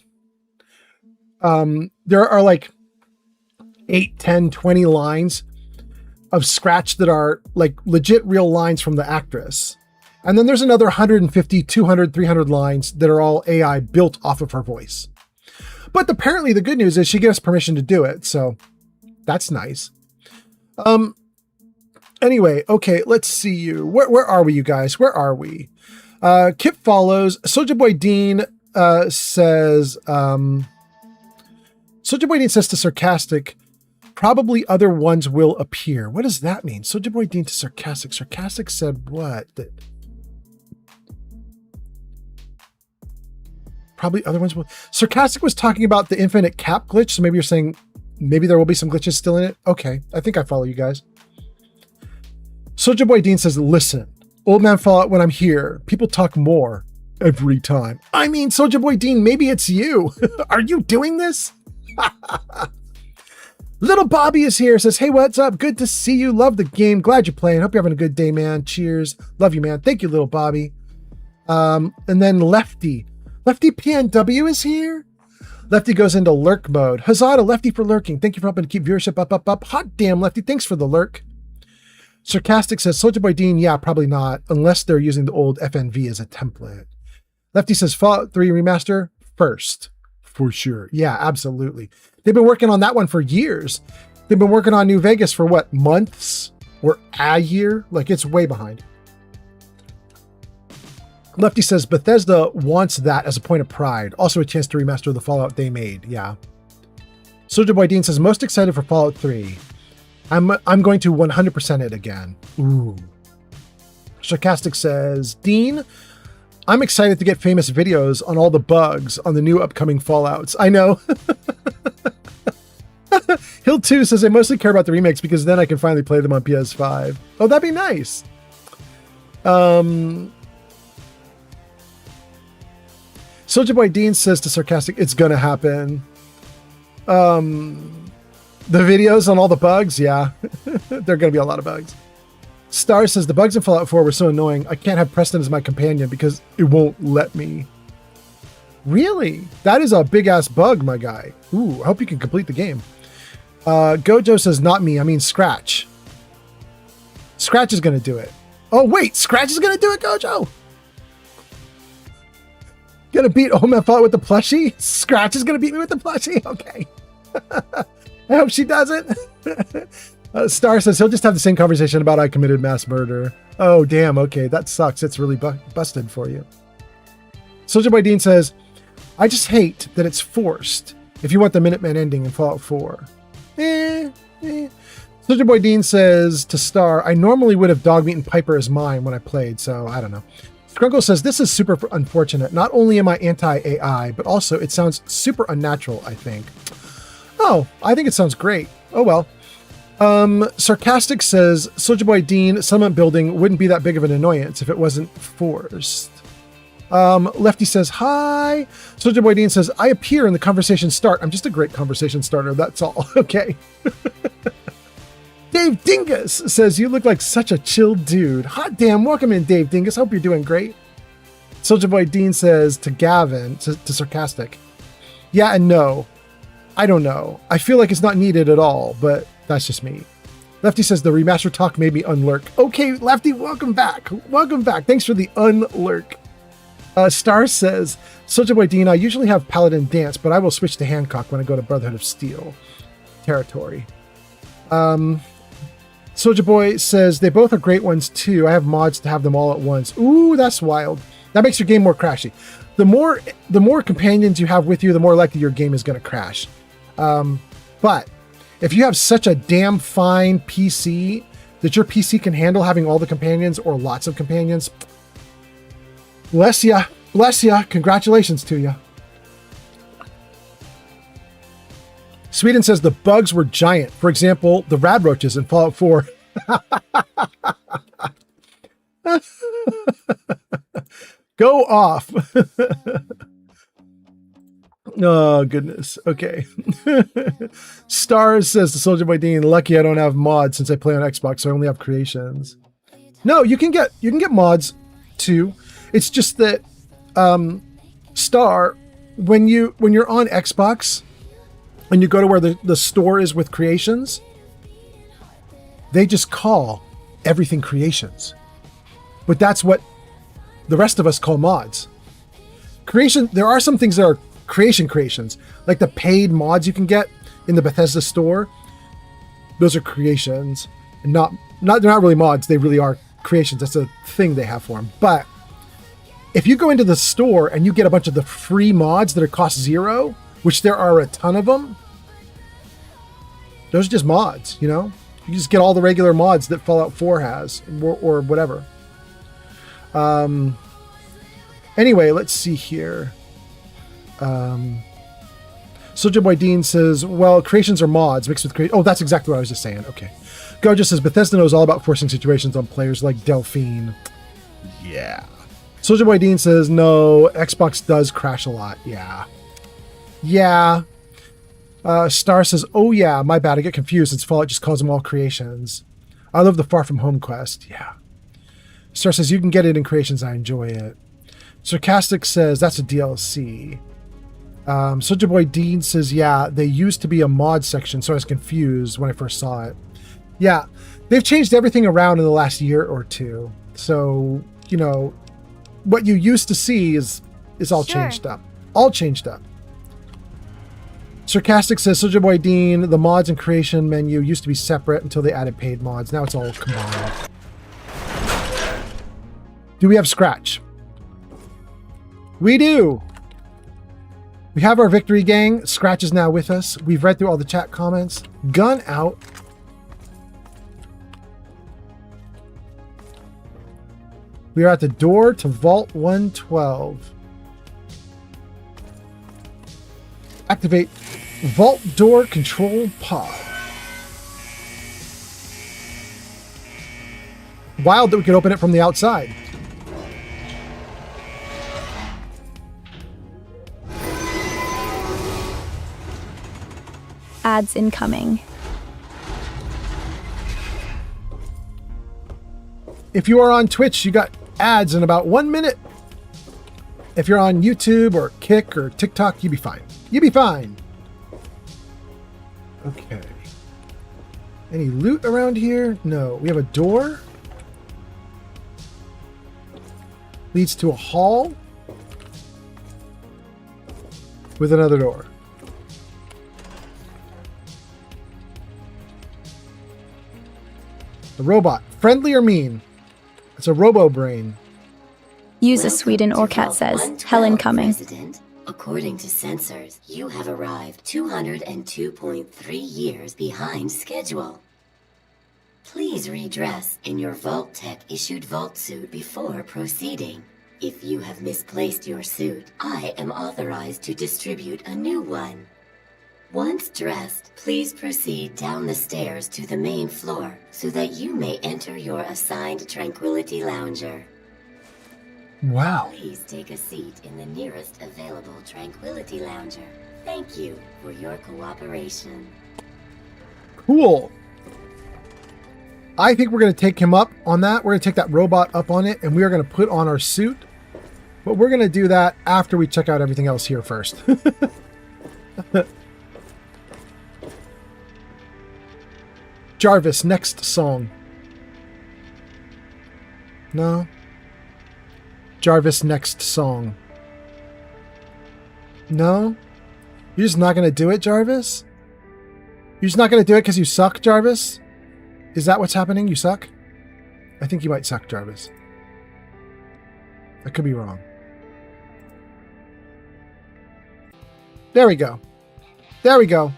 there are like 8, 10, 20 lines of Scratch that are like legit real lines from the actress. And then there's another 150, 200, 300 lines that are all AI built off of her voice. But apparently the good news is she gave us permission to do it. So that's nice. Anyway, okay, let's see you. Where are we, you guys? Where are we? Kip follows. Soldier Boy Dean says, Soulja Boy Dean says to Sarcastic, probably other ones will appear. What does that mean? Soulja Boy Dean to Sarcastic. Sarcastic said what? That probably other ones will. Sarcastic was talking about the infinite cap glitch, so maybe you're saying maybe there will be some glitches still in it. Okay, I think I follow you guys. Soulja Boy Dean says, listen, Old Man Fallout, when I'm here, people talk more every time. I mean, Soulja Boy Dean, maybe it's you. Are you doing this? Little Bobby is here, says, hey, what's up? Good to see you. Love the game. Glad you're playing. Hope you're having a good day, man. Cheers. Love you, man. Thank you, Little Bobby. And then Lefty PNW is here. Lefty goes into lurk mode. Huzzah to Lefty for lurking. Thank you for helping to keep viewership up. Hot damn, Lefty. Thanks for the lurk. Sarcastic says, Soulja Boy Dean, yeah, probably not, unless they're using the old FNV as a template. Lefty says, Fallout 3 Remaster first. For sure. Yeah, absolutely. They've been working on that one for years. They've been working on New Vegas for what, months or a year? Like, it's way behind. Lefty says, Bethesda wants that as a point of pride. Also a chance to remaster the Fallout they made. Yeah. Soulja Boy Dean says, most excited for Fallout 3. I'm going to 100% it again. Ooh. Sarcastic says, Dean, I'm excited to get famous videos on all the bugs on the new upcoming Fallouts. I know. Hill 2 says, I mostly care about the remakes because then I can finally play them on PS5. Oh, that'd be nice. Soulja Boy Dean says to Sarcastic, it's gonna happen. The videos on all the bugs, yeah. There are gonna be a lot of bugs. Star says, the bugs in Fallout 4 were so annoying, I can't have Preston as my companion because it won't let me. Really? That is a big-ass bug, my guy. Ooh, I hope you can complete the game. Gojo says, not me, I mean Scratch. Scratch is going to do it. Oh, wait, Scratch is going to do it, Gojo? Gonna beat Old Man Fallout with the plushie? Scratch is going to beat me with the plushie? Okay. I hope she doesn't. Star says he'll just have the same conversation about I committed mass murder. Oh, damn. Okay, that sucks. It's really busted for you. Soulja Boy Dean says, I just hate that it's forced if you want the Minuteman ending in Fallout 4. Soulja Boy Dean says to Star, I normally would have Dogmeat and Piper as mine when I played, so I don't know. Scrunkle says, this is super unfortunate. Not only am I anti-AI, but also it sounds super unnatural, I think. Oh, I think it sounds great. Oh, well. Sarcastic says, Soulja Boy Dean, settlement building wouldn't be that big of an annoyance if it wasn't forced. Lefty says, hi. Soulja Boy Dean says, I appear in the conversation start. I'm just a great conversation starter. That's all. Okay. Dave Dingus says, you look like such a chill dude. Hot damn. Welcome in, Dave Dingus. Hope you're doing great. Soulja Boy Dean says to Gavin, to Sarcastic, yeah and no. I don't know. I feel like it's not needed at all, but that's just me. Lefty says the remaster talk made me unlurk. Okay, Lefty, welcome back. Welcome back. Thanks for the unlurk. Star says, Soulja Boy Dean, I usually have Paladin Dance, but I will switch to Hancock when I go to Brotherhood of Steel territory. Soulja Boy says, they both are great ones too. I have mods to have them all at once. Ooh, that's wild. That makes your game more crashy. The more companions you have with you, the more likely your game is going to crash. But if you have such a damn fine PC that your PC can handle having all the companions or lots of companions, bless ya, congratulations to ya. Sweden says the bugs were giant. For example, the rad roaches in Fallout 4. Go off. Oh, goodness. Okay. Stars says to Soulja Boy Dean, lucky I don't have mods since I play on Xbox, so I only have creations. No, you can get mods too. It's just that Star, when you're on Xbox and you go to where the store is with creations, they just call everything creations. But that's what the rest of us call mods. Creation, there are some things that are creations, like the paid mods you can get in the Bethesda store. Those are creations, and they're not really mods. They really are creations. That's a thing they have for them. But if you go into the store and you get a bunch of the free mods that are cost $0, which there are a ton of them, Those are just mods, you know? You just get all the regular mods that Fallout 4 has, or whatever. Anyway, let's see here. Soldier Boy Dean says, well, creations are mods mixed with Oh, that's exactly what I was just saying. Okay. Go just says, Bethesda knows all about forcing situations on players like Delphine. Yeah. Soldier Boy Dean says, no, Xbox does crash a lot. Yeah. Yeah. Star says, oh yeah, my bad. I get confused since Fallout just calls them all creations. I love the Far From Home quest. Yeah. Star says, you can get it in creations. I enjoy it. Sarcastic says, that's a DLC. Soldier Boy Dean says, yeah, they used to be a mod section, so I was confused when I first saw it. Yeah, they've changed everything around in the last year or two. So, you know, what you used to see is all changed up. All changed up. Sarcastic says, Soldier Boy Dean, the mods and creation menu used to be separate until they added paid mods. Now it's all combined. Do we have Scratch? We do. We have our victory gang. Scratch is now with us. We've read through all the chat comments. Gun out. We are at the door to Vault 112. Activate Vault Door Control Pod. Wild that we could open it from the outside. Ads incoming. If you are on Twitch, you got ads in about 1 minute. If you're on YouTube or Kick or TikTok, you'll be fine. You'll be fine. Okay. Any loot around here? No. We have a door. Leads to a hall. With another door. The robot. Friendly or mean? It's a robo-brain. User Sweden Orcat says, hell incoming. President, according to sensors, you have arrived 202.3 years behind schedule. Please redress in your Vault Tech issued Vault suit before proceeding. If you have misplaced your suit, I am authorized to distribute a new one. Once dressed, please proceed down the stairs to the main floor so that you may enter your assigned Tranquility Lounger. Wow. Please take a seat in the nearest available Tranquility Lounger. Thank you for your cooperation. Cool. I think we're going to take him up on that. We're going to take that robot up on it, and we are going to put on our suit. But we're going to do that after we check out everything else here first. Jarvis, next song. No. Jarvis, next song. No? You're just not going to do it, Jarvis? You're just not going to do it because you suck, Jarvis? Is that what's happening? You suck? I think you might suck, Jarvis. I could be wrong. There we go. There we go.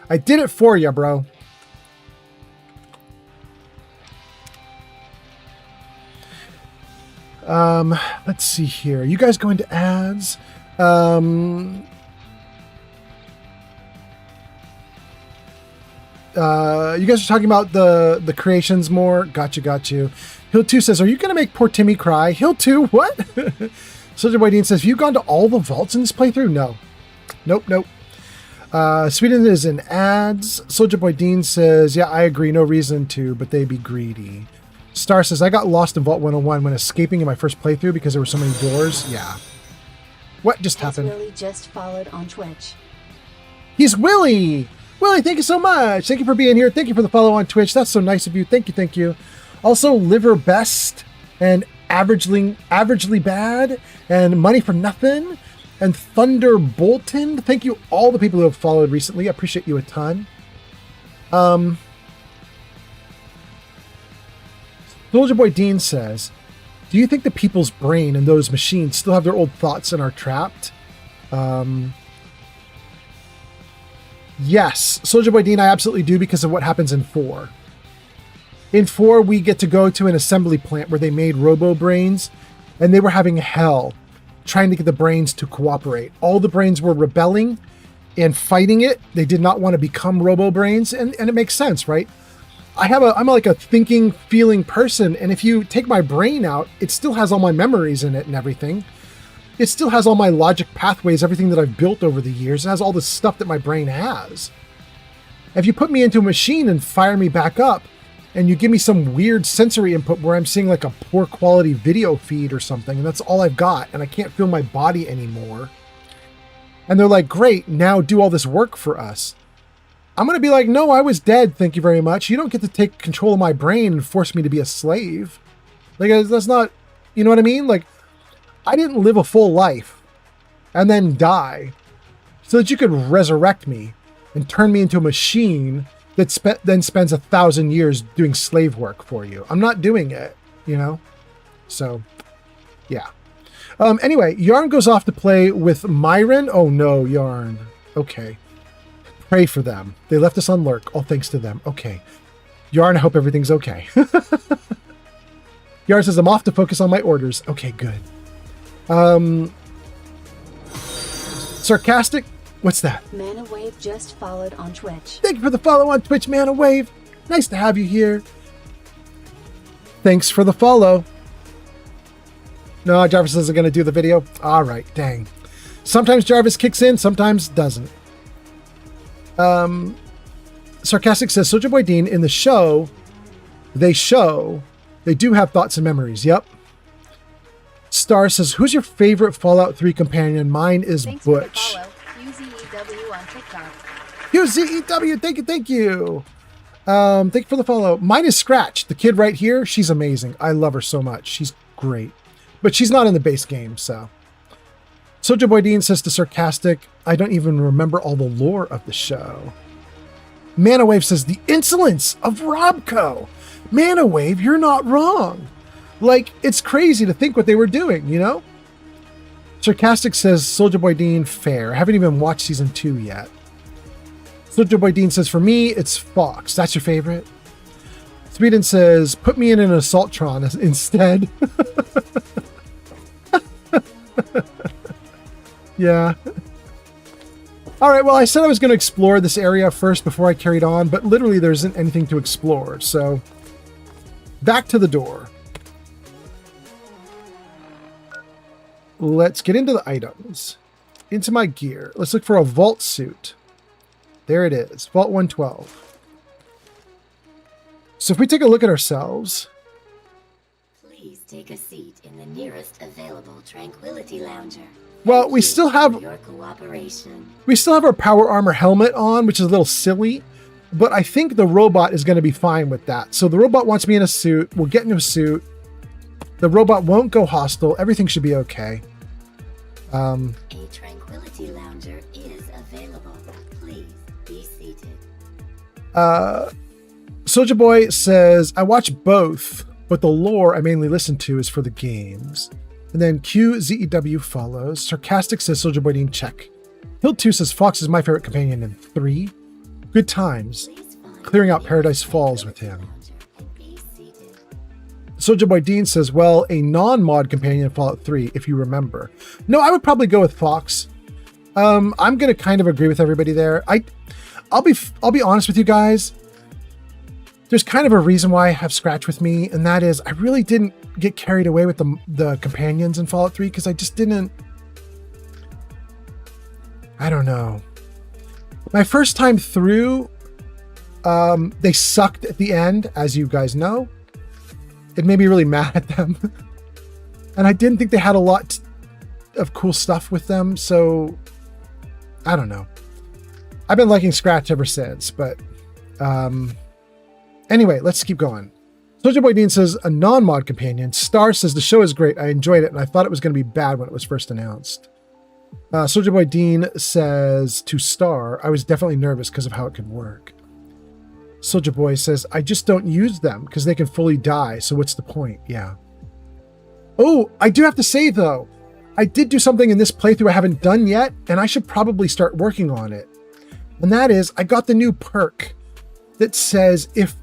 I did it for you, bro. Let's see here. You guys going to ads? You guys are talking about the creations more. Got you. Hill 2 says, are you going to make poor Timmy cry? Hill 2, what? Soldier Boy Dean says, have you gone to all the vaults in this playthrough? No. Nope. Sweden is in ads. Soldier Boy Dean says, yeah, I agree. No reason to, but they be greedy. Star says, I got lost in Vault 101 when escaping in my first playthrough because there were so many doors. Yeah. What just happened? Willie just followed on Twitch. He's Willie! Willie, thank you so much. Thank you for being here. Thank you for the follow on Twitch. That's so nice of you. Thank you. Also, Liver Best and Averagely Bad and Money for Nothing and Thunder Bolton. Thank you all the people who have followed recently. I appreciate you a ton. Soldier Boy Dean says, do you think the people's brain and those machines still have their old thoughts and are trapped? Yes, Soldier Boy Dean, I absolutely do because of what happens in 4. In 4, we get to go to an assembly plant where they made robo brains, and they were having hell trying to get the brains to cooperate. All the brains were rebelling and fighting it. They did not want to become robo brains, and it makes sense, right? I'm like a thinking, feeling person, and if you take my brain out, it still has all my memories in it and everything. It still has all my logic pathways, everything that I've built over the years. It has all the stuff that my brain has. If you put me into a machine and fire me back up, and you give me some weird sensory input where I'm seeing like a poor quality video feed or something, and that's all I've got, and I can't feel my body anymore. And they're like, great, now do all this work for us. I'm going to be like, no, I was dead, thank you very much. You don't get to take control of my brain and force me to be a slave. Like, that's not, you know what I mean? Like, I didn't live a full life and then die so that you could resurrect me and turn me into a machine that then spends 1,000 years doing slave work for you. I'm not doing it, you know? So, yeah. Anyway, Yarn goes off to play with Myron. Oh no, Yarn. Okay. Pray for them. They left us on lurk. All thanks to them. Okay. Yarn, I hope everything's okay. Yarn says, I'm off to focus on my orders. Okay, good. Sarcastic. What's that? Mana Wave just followed on Twitch. Thank you for the follow on Twitch, Mana Wave. Nice to have you here. Thanks for the follow. No, Jarvis isn't going to do the video. All right, dang. Sometimes Jarvis kicks in, sometimes doesn't. Sarcastic says, Soldier Boy Dean, in the show, they do have thoughts and memories. Yep. Star says, who's your favorite Fallout 3 companion? Mine is Thanks Butch. QZEW on TikTok. QZEW, thank you. Thank you for the follow. Mine is Scratch, the kid right here. She's amazing. I love her so much. She's great. But she's not in the base game, so. Soldier Boy Dean says to Sarcastic, I don't even remember all the lore of the show. Mana Wave says, the insolence of Robco. Mana Wave, you're not wrong. Like, it's crazy to think what they were doing, you know? Sarcastic says, Soldier Boy Dean, fair. I haven't even watched season 2 yet. Soldier Boy Dean says, for me, it's Fox. That's your favorite? Sweden says, put me in an Assaultron instead. Yeah. All right, well, I said I was going to explore this area first before I carried on, but literally there isn't anything to explore, so back to the door. Let's get into the items. Into my gear. Let's look for a vault suit. There it is, Vault 112. So if we take a look at ourselves... Please take a seat in the nearest available Tranquility Lounger. Well, we still have your cooperation. We still have our power armor helmet on, which is a little silly, but I think the robot is going to be fine with that. So the robot wants me in a suit. We'll get into a suit. The robot won't go hostile. Everything should be okay. A Tranquility Lounger is available. Please be seated. Soldier Boy says, I watch both, but the lore I mainly listen to is for the games. And then QZEW follows. Sarcastic says, Soldier Boy Dean, check. Hill 2 says, Fox is my favorite companion in 3. Good times. Clearing out Paradise Falls with him. Soldier Boy Dean says, well, a non-mod companion in Fallout 3, if you remember. No, I would probably go with Fox. I'm going to kind of agree with everybody there. I'll be honest with you guys. There's kind of a reason why I have Scratch with me, and that is I really didn't get carried away with the companions in Fallout 3 because I just didn't... I don't know. My first time through, they sucked at the end, as you guys know. It made me really mad at them. And I didn't think they had a lot of cool stuff with them, so I don't know. I've been liking Scratch ever since, but... Anyway, let's keep going. Soldier Boy Dean says, a non-mod companion. Star says, the show is great. I enjoyed it, and I thought it was going to be bad when it was first announced. Soldier Boy Dean says to Star, I was definitely nervous because of how it could work. Soldier Boy says, I just don't use them because they can fully die, so what's the point? Yeah. Oh, I do have to say, though, I did do something in this playthrough I haven't done yet, and I should probably start working on it. And that is, I got the new perk that says if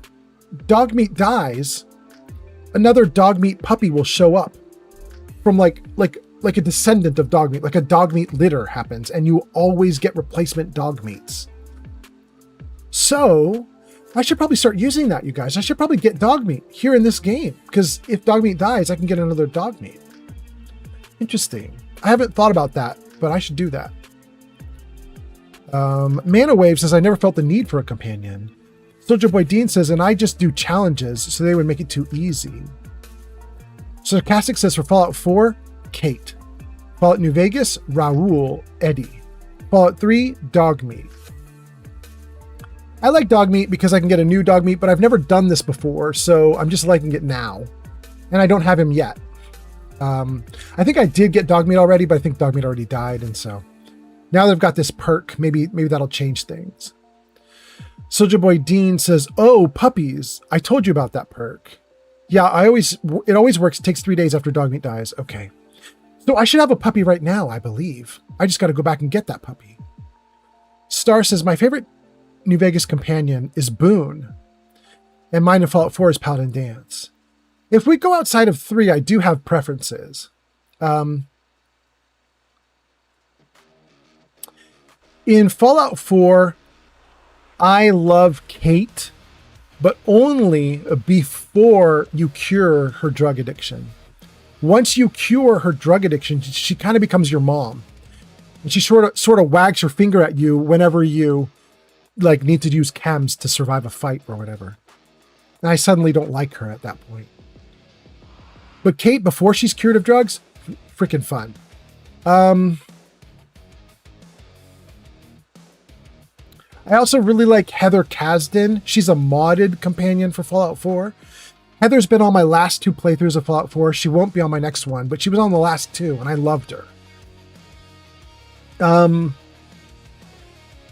dog meat dies, another dog meat puppy will show up from like a descendant of dog meat, like a dog meat litter happens, and you always get replacement dog meats. So I should probably start using that, you guys. I should probably get dog meat here in this game, because if dog meat dies, I can get another dog meat. Interesting. I haven't thought about that, but I should do that. Mana Wave says, I never felt the need for a companion. Soldier Boy Dean says, and I just do challenges, so they would make it too easy. Sarcastic says, for Fallout 4, Kate. Fallout New Vegas, Raul, Eddie. Fallout 3, Dog Meat. I like dog meat because I can get a new dog meat, but I've never done this before, so I'm just liking it now. And I don't have him yet. I think I did get dog meat already, but I think dog meat already died, and so now they've got this perk. Maybe that'll change things. Soldier Boy Dean says, oh, puppies. I told you about that perk. Yeah, it always works. It takes 3 days after dog meat dies. Okay. So I should have a puppy right now, I believe. I just got to go back and get that puppy. Star says, my favorite New Vegas companion is Boone. And mine in Fallout 4 is Paladin Dance. If we go outside of 3, I do have preferences. In Fallout 4, I love Kate, but only before you cure her drug addiction. Once you cure her drug addiction, she kind of becomes your mom. And she sort of wags her finger at you whenever you need to use chems to survive a fight or whatever. And I suddenly don't like her at that point. But Kate, before she's cured of drugs, freaking fun. I also really like Heather Kasdan. She's a modded companion for Fallout 4. Heather's been on my last 2 playthroughs of Fallout 4. She won't be on my next one, but she was on the last 2, and I loved her.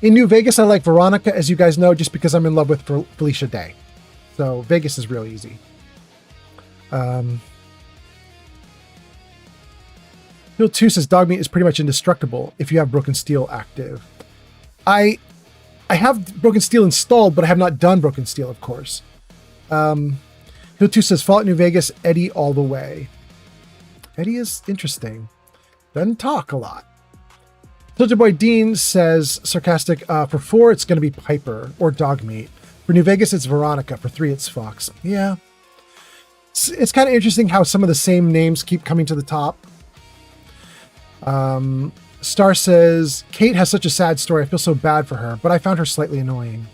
In New Vegas, I like Veronica, as you guys know, just because I'm in love with Felicia Day. So Vegas is real easy. Bill 2 says dog meat is pretty much indestructible if you have Broken Steel active. I have Broken Steel installed, but I have not done Broken Steel, of course. Bill 2 says Fallout New Vegas, Eddie all the way. Eddie is interesting. Doesn't talk a lot. Soldier Boy Dean says, sarcastic, for 4, it's going to be Piper or Dog Meat. For New Vegas, it's Veronica. For 3, it's Fox. Yeah. It's kind of interesting how some of the same names keep coming to the top. Star says, Kate has such a sad story. I feel so bad for her, but I found her slightly annoying.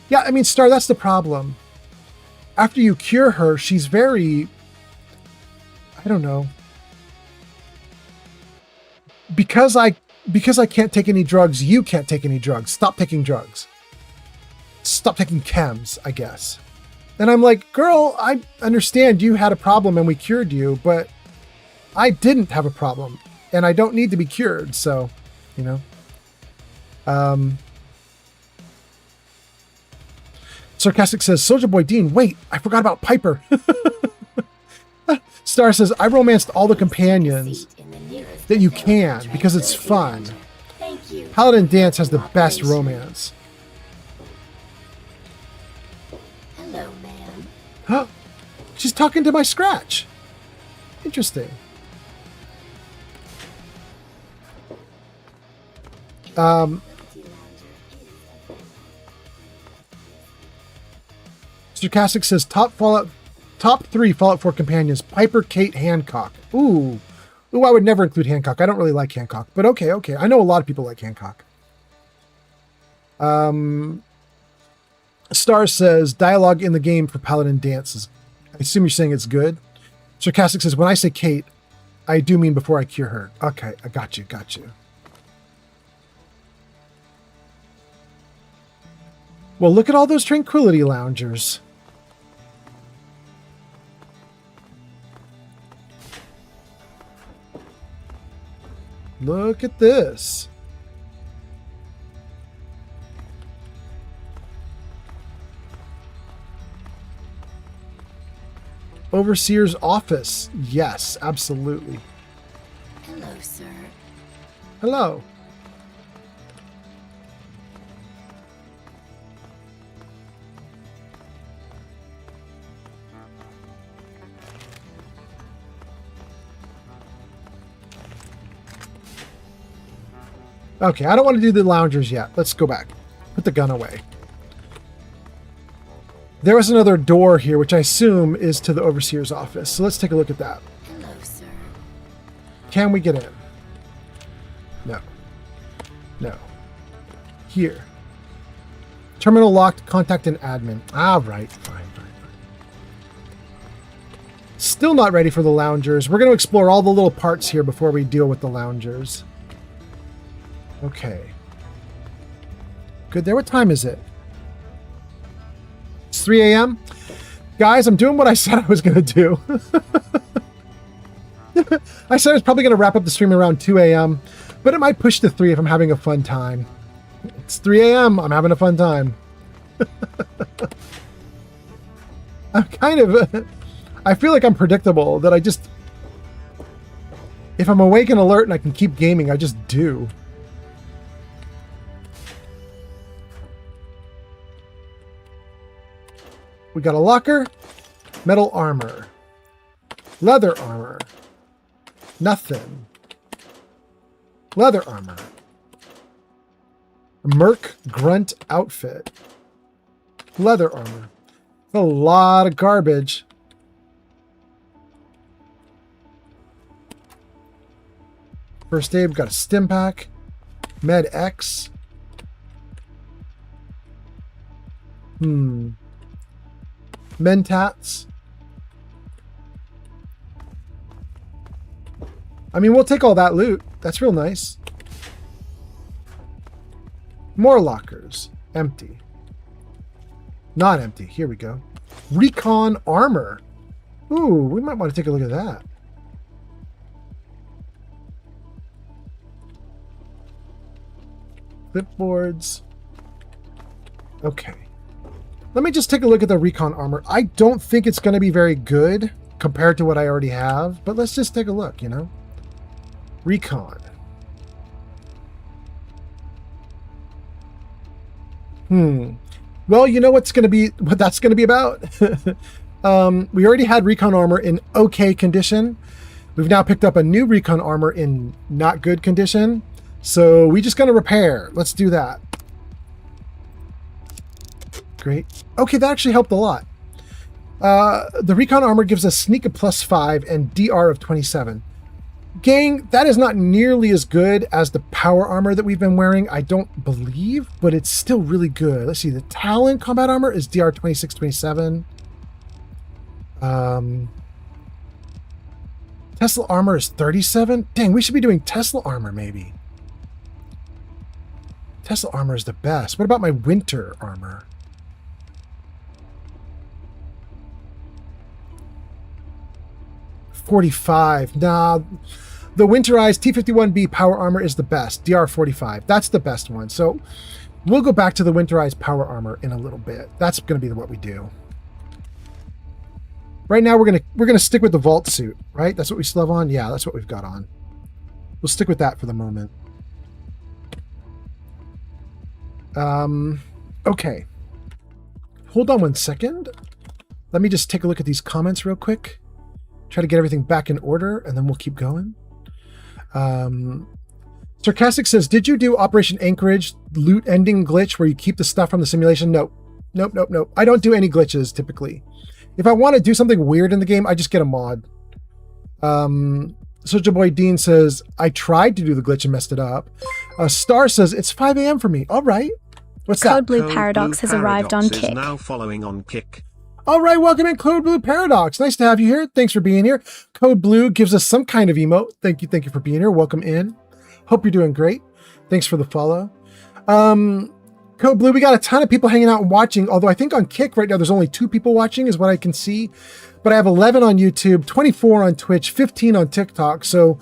Yeah, I mean, Star, that's the problem. After you cure her, she's very, I don't know. Because I can't take any drugs, you can't take any drugs. Stop taking drugs. Stop taking chems, I guess. And I'm like, girl, I understand you had a problem and we cured you, but I didn't have a problem and I don't need to be cured. So, you know, Sarcastic says, Soldier Boy Dean, wait, I forgot about Piper. Star says, I romanced all the companions that you can because it's fun. Paladin Dance has the best romance. Hello, ma'am. Huh? She's talking to my Scratch. Interesting. Sarcastic says top 3 Fallout 4 companions: Piper, Kate, Hancock. Ooh, I would never include Hancock. I don't really like Hancock, but okay. I know a lot of people like Hancock. Star says dialogue in the game for Paladin Dances. I assume you're saying it's good. Sarcastic says, when I say Kate, I do mean before I cure her. Okay, I got you. Well, look at all those Tranquility Loungers. Look at this. Overseer's office. Yes, absolutely. Hello, sir. Hello. Okay, I don't want to do the loungers yet. Let's go back. Put the gun away. There was another door here, which I assume is to the overseer's office. So let's take a look at that. Hello, sir. Can we get in? No. No. Here. Terminal locked, contact an admin. Ah, right. Fine. Still not ready for the loungers. We're going to explore all the little parts here before we deal with the loungers. Okay. Good there. What time is it? It's 3 a.m. Guys, I'm doing what I said I was going to do. I said I was probably going to wrap up the stream around 2 a.m., but it might push to 3 if I'm having a fun time. It's 3 a.m. I'm having a fun time. I'm kind of... I feel like I'm predictable, that I just... If I'm awake and alert and I can keep gaming, I just do. We got a locker, metal armor, leather armor, nothing, leather armor, a merc grunt outfit, leather armor. A lot of garbage. First aid, we've got a stim pack, med X. Mentats. I mean, we'll take all that loot. That's real nice. More lockers. Empty. Not empty. Here we go. Recon armor. Ooh, we might want to take a look at that. Clipboards. Okay. Let me just take a look at the recon armor. I don't think it's going to be very good compared to what I already have, but let's just take a look, you know? Recon. Well, you know what that's going to be about? We already had recon armor in okay condition. We've now picked up a new recon armor in not good condition. So we just got to repair. Let's do that. Great. Okay, that actually helped a lot. The recon armor gives us sneak of +5 and DR of 27. Gang, that is not nearly as good as the power armor that we've been wearing, I don't believe, but it's still really good. Let's see, the Talon combat armor is DR 26, 27. Tesla armor is 37. Dang, we should be doing Tesla armor maybe. Tesla armor is the best. What about my winter armor? $45. Nah, the winterized T51B power armor is the best. DR45. That's the best one. So we'll go back to the winterized power armor in a little bit. That's going to be what we do. Right now we're gonna stick with the vault suit, right? That's what we still have on. Yeah, that's what we've got on. We'll stick with that for the moment. Okay. Hold on one second. Let me just take a look at these comments real quick. Try to get everything back in order, and then we'll keep going. Sarcastic says, did you do Operation Anchorage loot ending glitch where you keep the stuff from the simulation? Nope. Nope. I don't do any glitches typically. If I want to do something weird in the game, I just get a mod. Soldier Boy Dean says, I tried to do the glitch and messed it up. Star says, it's 5 a.m. for me. All right. What's that? Code Blue Paradox has arrived on Kick. Is now following on Kick. All right, welcome in, Code Blue Paradox. Nice to have you here. Thanks for being here. Code Blue gives us some kind of emote. Thank you for being here. Welcome in. Hope you're doing great. Thanks for the follow. Code Blue, we got a ton of people hanging out and watching, although I think on Kick right now there's only 2 people watching is what I can see. But I have 11 on YouTube, 24 on Twitch, 15 on TikTok. So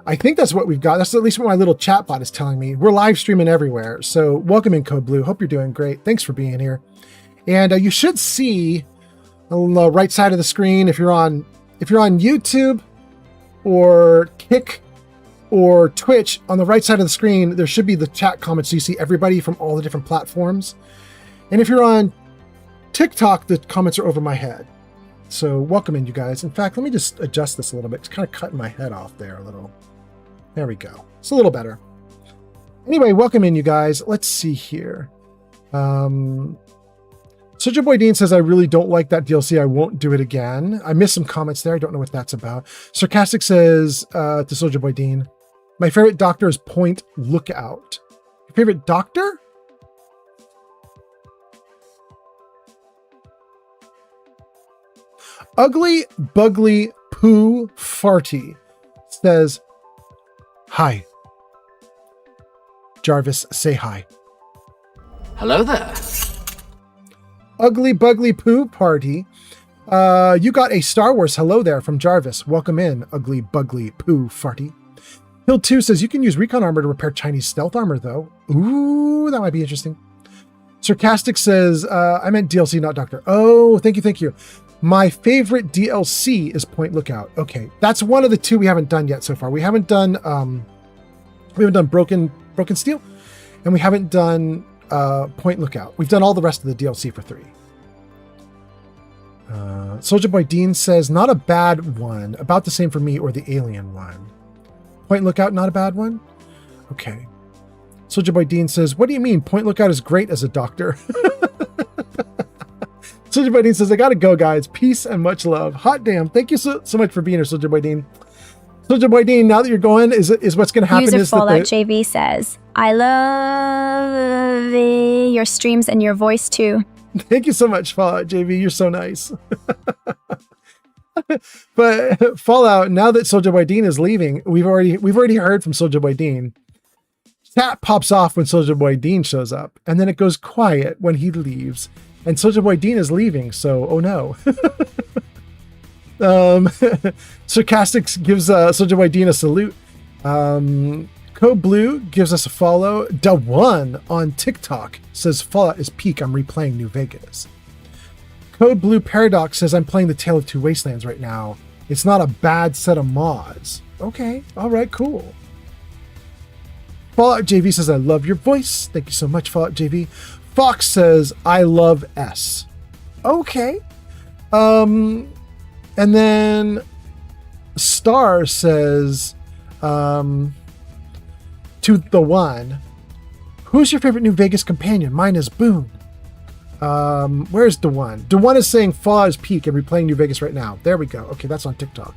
I think that's what we've got. That's at least what my little chat bot is telling me. We're live streaming everywhere. So welcome in, Code Blue. Hope you're doing great. Thanks for being here. And you should see on the right side of the screen, if you're on YouTube or Kick or Twitch, on the right side of the screen, there should be the chat comments so you see everybody from all the different platforms. And if you're on TikTok, the comments are over my head. So welcome in, you guys. In fact, let me just adjust this a little bit. It's kind of cutting my head off there a little. There we go. It's a little better. Anyway, welcome in, you guys. Let's see here. Soldier Boy Dean says, I really don't like that DLC. I won't do it again. I missed some comments there. I don't know what that's about. Sarcastic says to Soldier Boy Dean, my favorite doctor is Point Lookout. Your favorite doctor? Ugly Bugly Poo Farty says, hi. Jarvis, say hi. Hello there. Ugly Bugly Poo Party. You got a Star Wars hello there from Jarvis. Welcome in, Ugly Bugly Poo Farty. Hill 2 says you can use recon armor to repair Chinese stealth armor, though. Ooh, that might be interesting. Sarcastic says, I meant DLC, not Doctor. Oh, thank you, thank you. My favorite DLC is Point Lookout. Okay, that's one of the two we haven't done yet so far. We haven't done Broken Steel, and we haven't done Point Lookout. We've done all the rest of the DLC for 3. Soldier Boy Dean says, not a bad one. About the same for me or the Alien one. Point Lookout, not a bad one? Okay. Soldier Boy Dean says, what do you mean? Point Lookout is great as a doctor. Soldier Boy Dean says, I gotta go, guys. Peace and much love. Hot damn. Thank you so much for being here, Soldier Boy Dean. Soldier Boy Dean, now that you're going, is what's going to happen User is Fallout that JV says, I love your streams and your voice too. Thank you so much, Fallout JV. You're so nice. But Fallout, now that Soldier Boy Dean is leaving, we've already heard from Soldier Boy Dean. Chat pops off when Soldier Boy Dean shows up, and then it goes quiet when he leaves. And Soldier Boy Dean is leaving, so oh no. Sarcastic gives Soldier Boy Dean a salute. Code Blue gives us a follow. Da1 on TikTok says Fallout is peak. I'm replaying New Vegas. Code Blue Paradox says I'm playing the Tale of Two Wastelands right now. It's not a bad set of mods. Okay, all right, cool. Fallout JV says I love your voice. Thank you so much, Fallout JV. Fox says I love S. Okay. And then Star says to the one, who's your favorite New Vegas companion? Mine is Boone. Where's DeWan? DeWan is saying Fallout is peak and replaying New Vegas right now. There we go. Okay, that's on TikTok.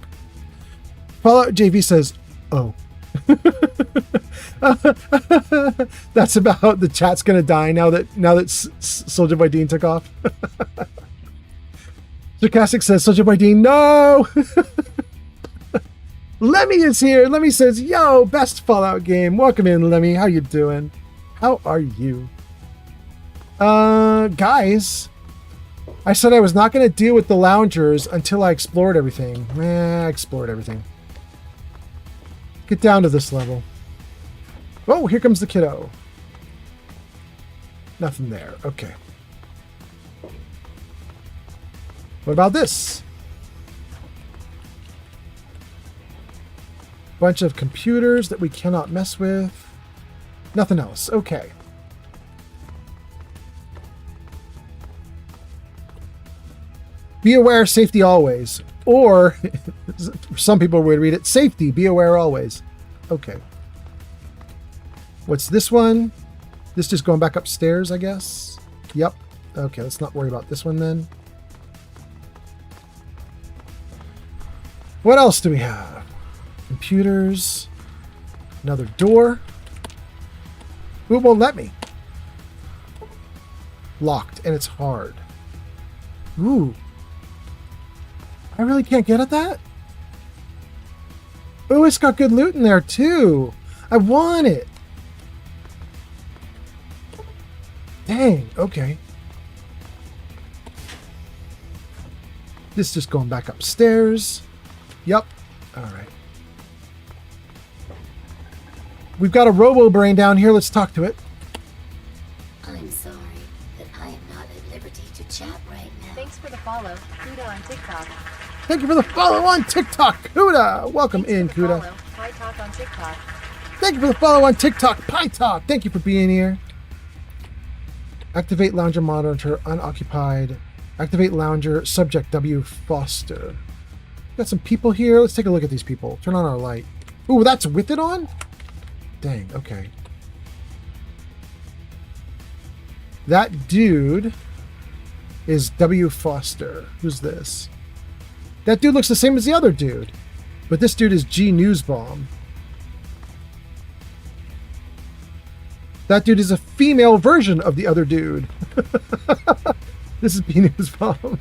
Fallout JV says, oh. That's about the chat's gonna die now that Soldier Boy Dean took off. Sarcastic says, Soldier Boy Dean, no! Lemmy is here. Lemmy says, yo, best Fallout game. Welcome in, Lemmy. How you doing? How are you? Guys, I said I was not going to deal with the loungers until I explored everything. I explored everything. Get down to this level. Oh, here comes the kiddo. Nothing there. Okay. What about this? Bunch of computers that we cannot mess with. Nothing else. Okay. Be aware, safety always. Or, some people would read it, safety, be aware always. Okay. What's this one? This just going back upstairs, I guess? Yep. Okay, let's not worry about this one then. What else do we have? Computers. Another door. Who won't let me? Locked, and it's hard. Ooh. I really can't get at that? Oh, it's got good loot in there too. I want it. Dang, okay. This is just going back upstairs. Yep. All right. We've got a robo brain down here. Let's talk to it. I'm sorry, but I am not at liberty to chat right now. Thanks for the follow. Kuda on TikTok. Thank you for the follow on TikTok, Kuda. Welcome in, Kuda. Pie Talk on TikTok. Thank you for the follow on TikTok, Pie Talk. Thank you for being here. Activate lounger monitor unoccupied. Activate lounger subject W Foster. Got some people here. Let's take a look at these people. Turn on our light. Ooh, that's with it on? Dang, okay. That dude is W. Foster. Who's this? That dude looks the same as the other dude. But this dude is G. Newsbomb. That dude is a female version of the other dude. This is B. Newsbomb.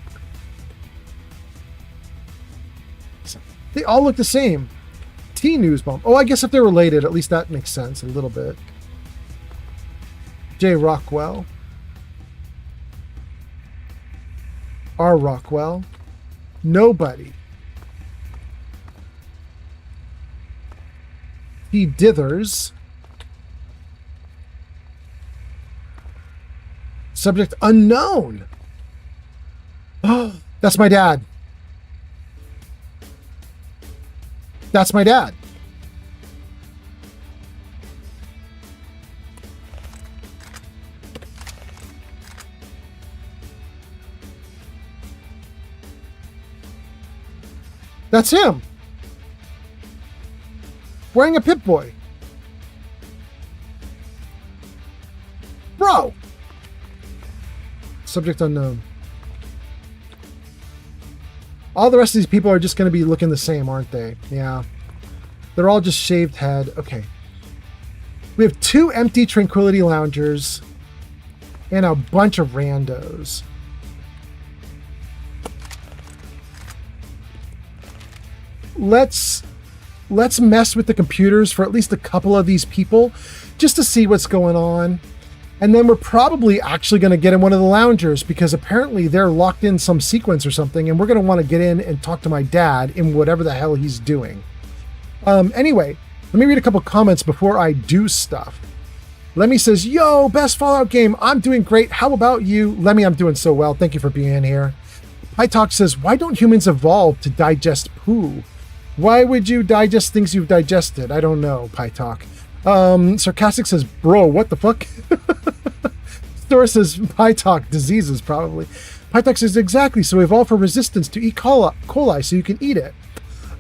They all look the same. T. Newsbomb. Oh, I guess if they're related, at least that makes sense a little bit. J. Rockwell. R. Rockwell. Nobody. P. Dithers. Subject unknown. Oh, that's my dad. That's my dad. That's him. Wearing a Pip-Boy. Bro. Subject unknown. All the rest of these people are just going to be looking the same, aren't they? Yeah. They're all just shaved head. Okay. We have 2 empty Tranquility Loungers and a bunch of randos. Let's mess with the computers for at least a couple of these people just to see what's going on. And then we're probably actually going to get in one of the loungers because apparently they're locked in some sequence or something, and we're going to want to get in and talk to my dad in whatever the hell he's doing. Anyway, let me read a couple comments before I do stuff. Lemmy says, yo, best Fallout game. I'm doing great. How about you? Lemmy, I'm doing so well. Thank you for being here. Pytalk says, why don't humans evolve to digest poo? Why would you digest things you've digested? I don't know, Pytalk. Sarcastic says, bro, what the fuck? Stora says, Pytalk, diseases probably. Pytalk says, exactly, so evolve for resistance to E. coli so you can eat it.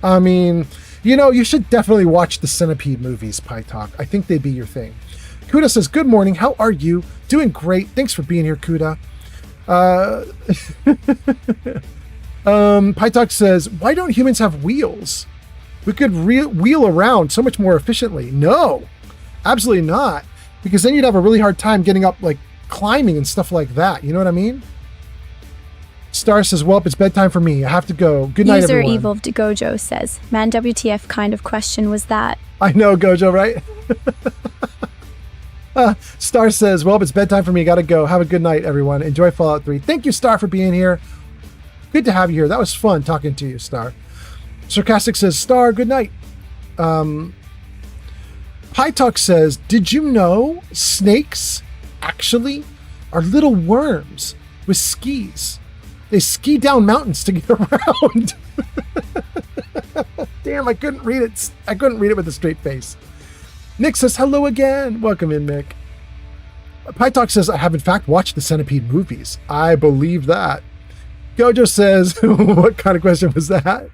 I mean, you know, you should definitely watch the Centipede movies, Pytalk. I think they'd be your thing. Kuda says, good morning, how are you? Doing great, thanks for being here, Kuda. Pytalk says, why don't humans have wheels? We could wheel around so much more efficiently. No, absolutely not. Because then you'd have a really hard time getting up, like climbing and stuff like that. You know what I mean? Star says, well, it's bedtime for me. I have to go. Good night, everyone. User Evolved Gojo says, man, WTF kind of question was that? I know, Gojo, right? Star says, well, it's bedtime for me. Gotta go. Have a good night, everyone. Enjoy Fallout 3. Thank you, Star, for being here. Good to have you here. That was fun talking to you, Star. Sarcastic says, Star, good night. Pytalk says, did you know snakes actually are little worms with skis? They ski down mountains to get around. Damn, I couldn't read it. I couldn't read it with a straight face. Nick says, hello again. Welcome in, Mick. Pytalk says, I have in fact watched the Centipede movies. I believe that. Gojo says, what kind of question was that?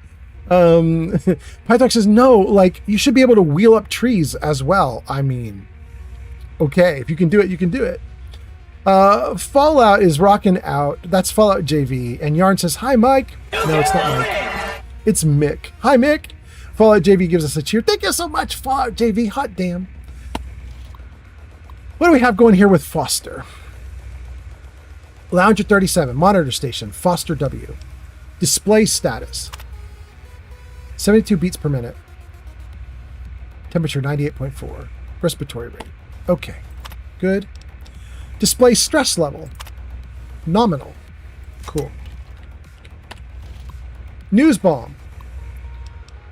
Pytalk says, no, like, you should be able to wheel up trees as well. I mean, okay, if you can do it, you can do it. Fallout is rocking out. That's Fallout JV. And Yarn says, hi, Mike. No, it's not Mike. It's Mick. Hi, Mick. Fallout JV gives us a cheer. Thank you so much, Fallout JV. Hot damn. What do we have going here with Foster? Lounger 37, monitor station, Foster W. Display status. 72 beats per minute. Temperature 98.4. Respiratory rate. Okay. Good. Display stress level. Nominal. Cool. News bomb.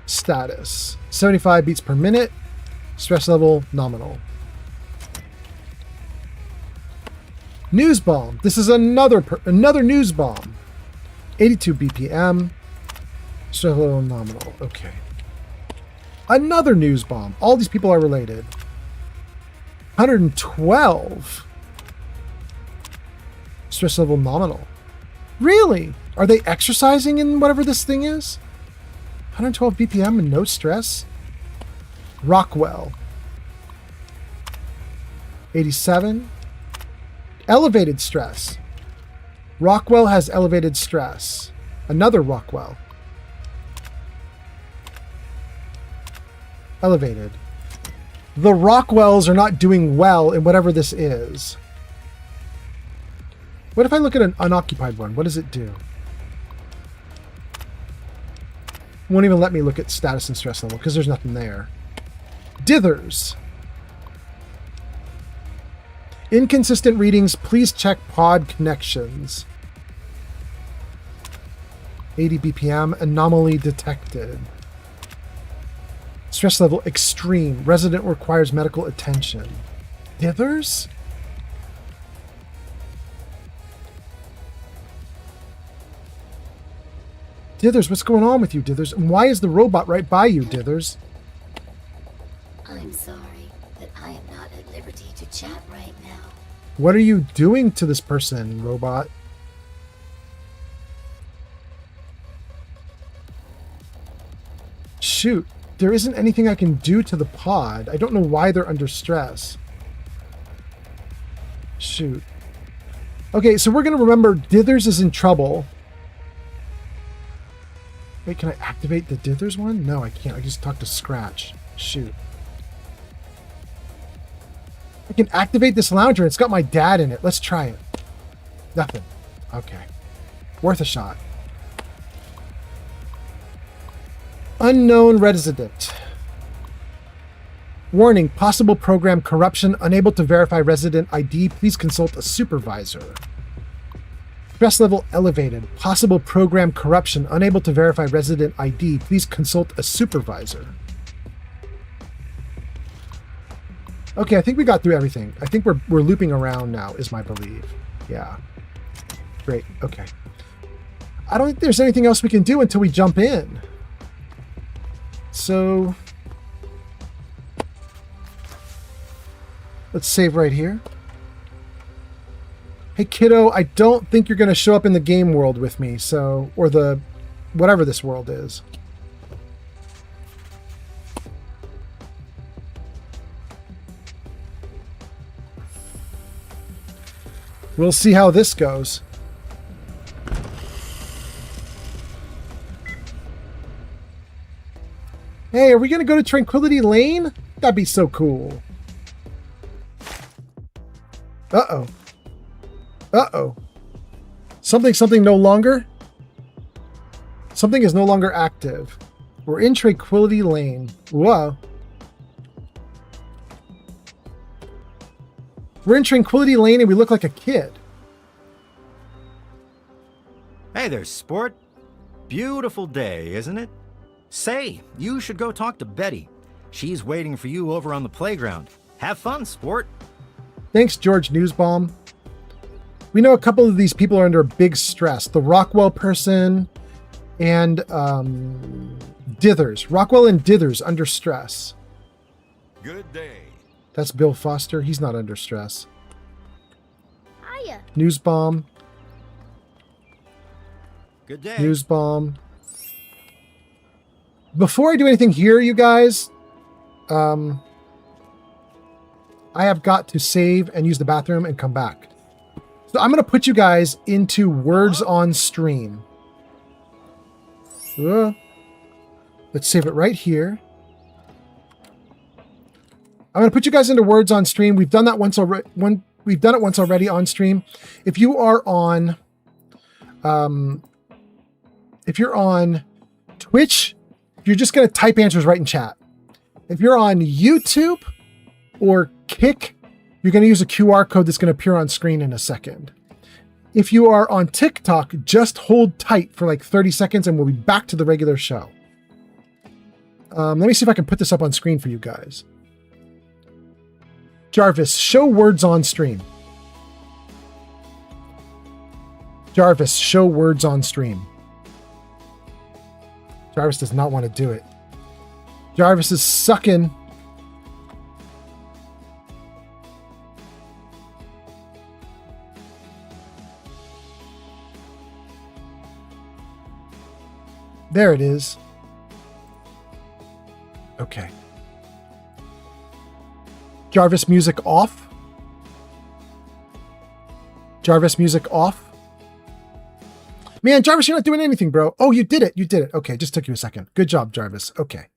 Status. 75 beats per minute. Stress level nominal. News bomb. This is another news bomb. 82 BPM. Stress level nominal. Okay. Another news bomb. All these people are related. 112. Stress level nominal. Really? Are they exercising in whatever this thing is? 112 BPM and no stress? Rockwell. 87. Elevated stress. Rockwell has elevated stress. Another Rockwell. Elevated. The Rockwells are not doing well in whatever this is. What if I look at an unoccupied one? What does it do? Won't even let me look at status and stress level because there's nothing there. Dithers. Inconsistent readings. Please check pod connections. 80 BPM. Anomaly detected. Stress level extreme. Resident requires medical attention. Dithers? Dithers, what's going on with you, Dithers? And why is the robot right by you, Dithers? I'm sorry, but I am not at liberty to chat right now. What are you doing to this person, robot? Shoot, there isn't anything I can do to the pod. I don't know why they're under stress. Shoot. Okay, so we're going to remember Dithers is in trouble. Wait, can I activate the Dithers one? No, I can't. I just talk to Scratch. Shoot. I can activate this lounger. It's got my dad in it. Let's try it. Nothing. Okay. Worth a shot. Unknown resident. Warning, possible program corruption. Unable to verify resident ID. Please consult a supervisor. Stress level elevated. Possible program corruption. Unable to verify resident ID. Please consult a supervisor. Okay, I think we got through everything. I think we're looping around now, is my belief. Yeah. Great. Okay. I don't think there's anything else we can do until we jump in. So let's save right here. Hey kiddo, I don't think you're going to show up in the game world with me, so, or the, whatever this world is. We'll see how this goes. Hey, are we going to go to Tranquility Lane? That'd be so cool. Uh-oh. Uh-oh. Something no longer? Something is no longer active. We're in Tranquility Lane. Whoa. We're in Tranquility Lane and we look like a kid. Hey there, sport. Beautiful day, isn't it? Say, you should go talk to Betty. She's waiting for you over on the playground. Have fun, sport. Thanks, George Newsbaum. We know a couple of these people are under big stress. The Rockwell person and Dithers. Rockwell and Dithers under stress. Good day. That's Bill Foster. He's not under stress. Hiya. Newsbomb. Good day. Newsbomb. Before I do anything here, you guys, I have got to save and use the bathroom and come back. So I'm going to put you guys into words on stream. Let's save it right here. I'm going to put you guys into words on stream. We've done that once already. We've done it once already on stream. If you are on, Twitch, you're just going to type answers right in chat. If you're on YouTube or Kick, you're going to use a QR code that's going to appear on screen in a second. If you are on TikTok, just hold tight for like 30 seconds and we'll be back to the regular show. Let me see if I can put this up on screen for you guys. Jarvis, show words on stream. Jarvis, show words on stream. Jarvis does not want to do it. Jarvis is sucking. There it is. Okay. Jarvis music off. Jarvis, music off. Man, Jarvis, you're not doing anything, bro. Oh, you did it. You did it. Okay, just took you a second. Good job, Jarvis. Okay.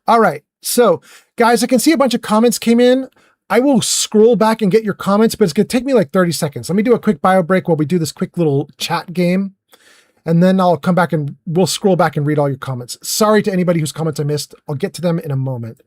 All right. So, guys, I can see a bunch of comments came in. I will scroll back and get your comments, but it's going to take me like 30 seconds. Let me do a quick bio break while we do this quick little chat game. And then I'll come back and we'll scroll back and read all your comments. Sorry to anybody whose comments I missed. I'll get to them in a moment.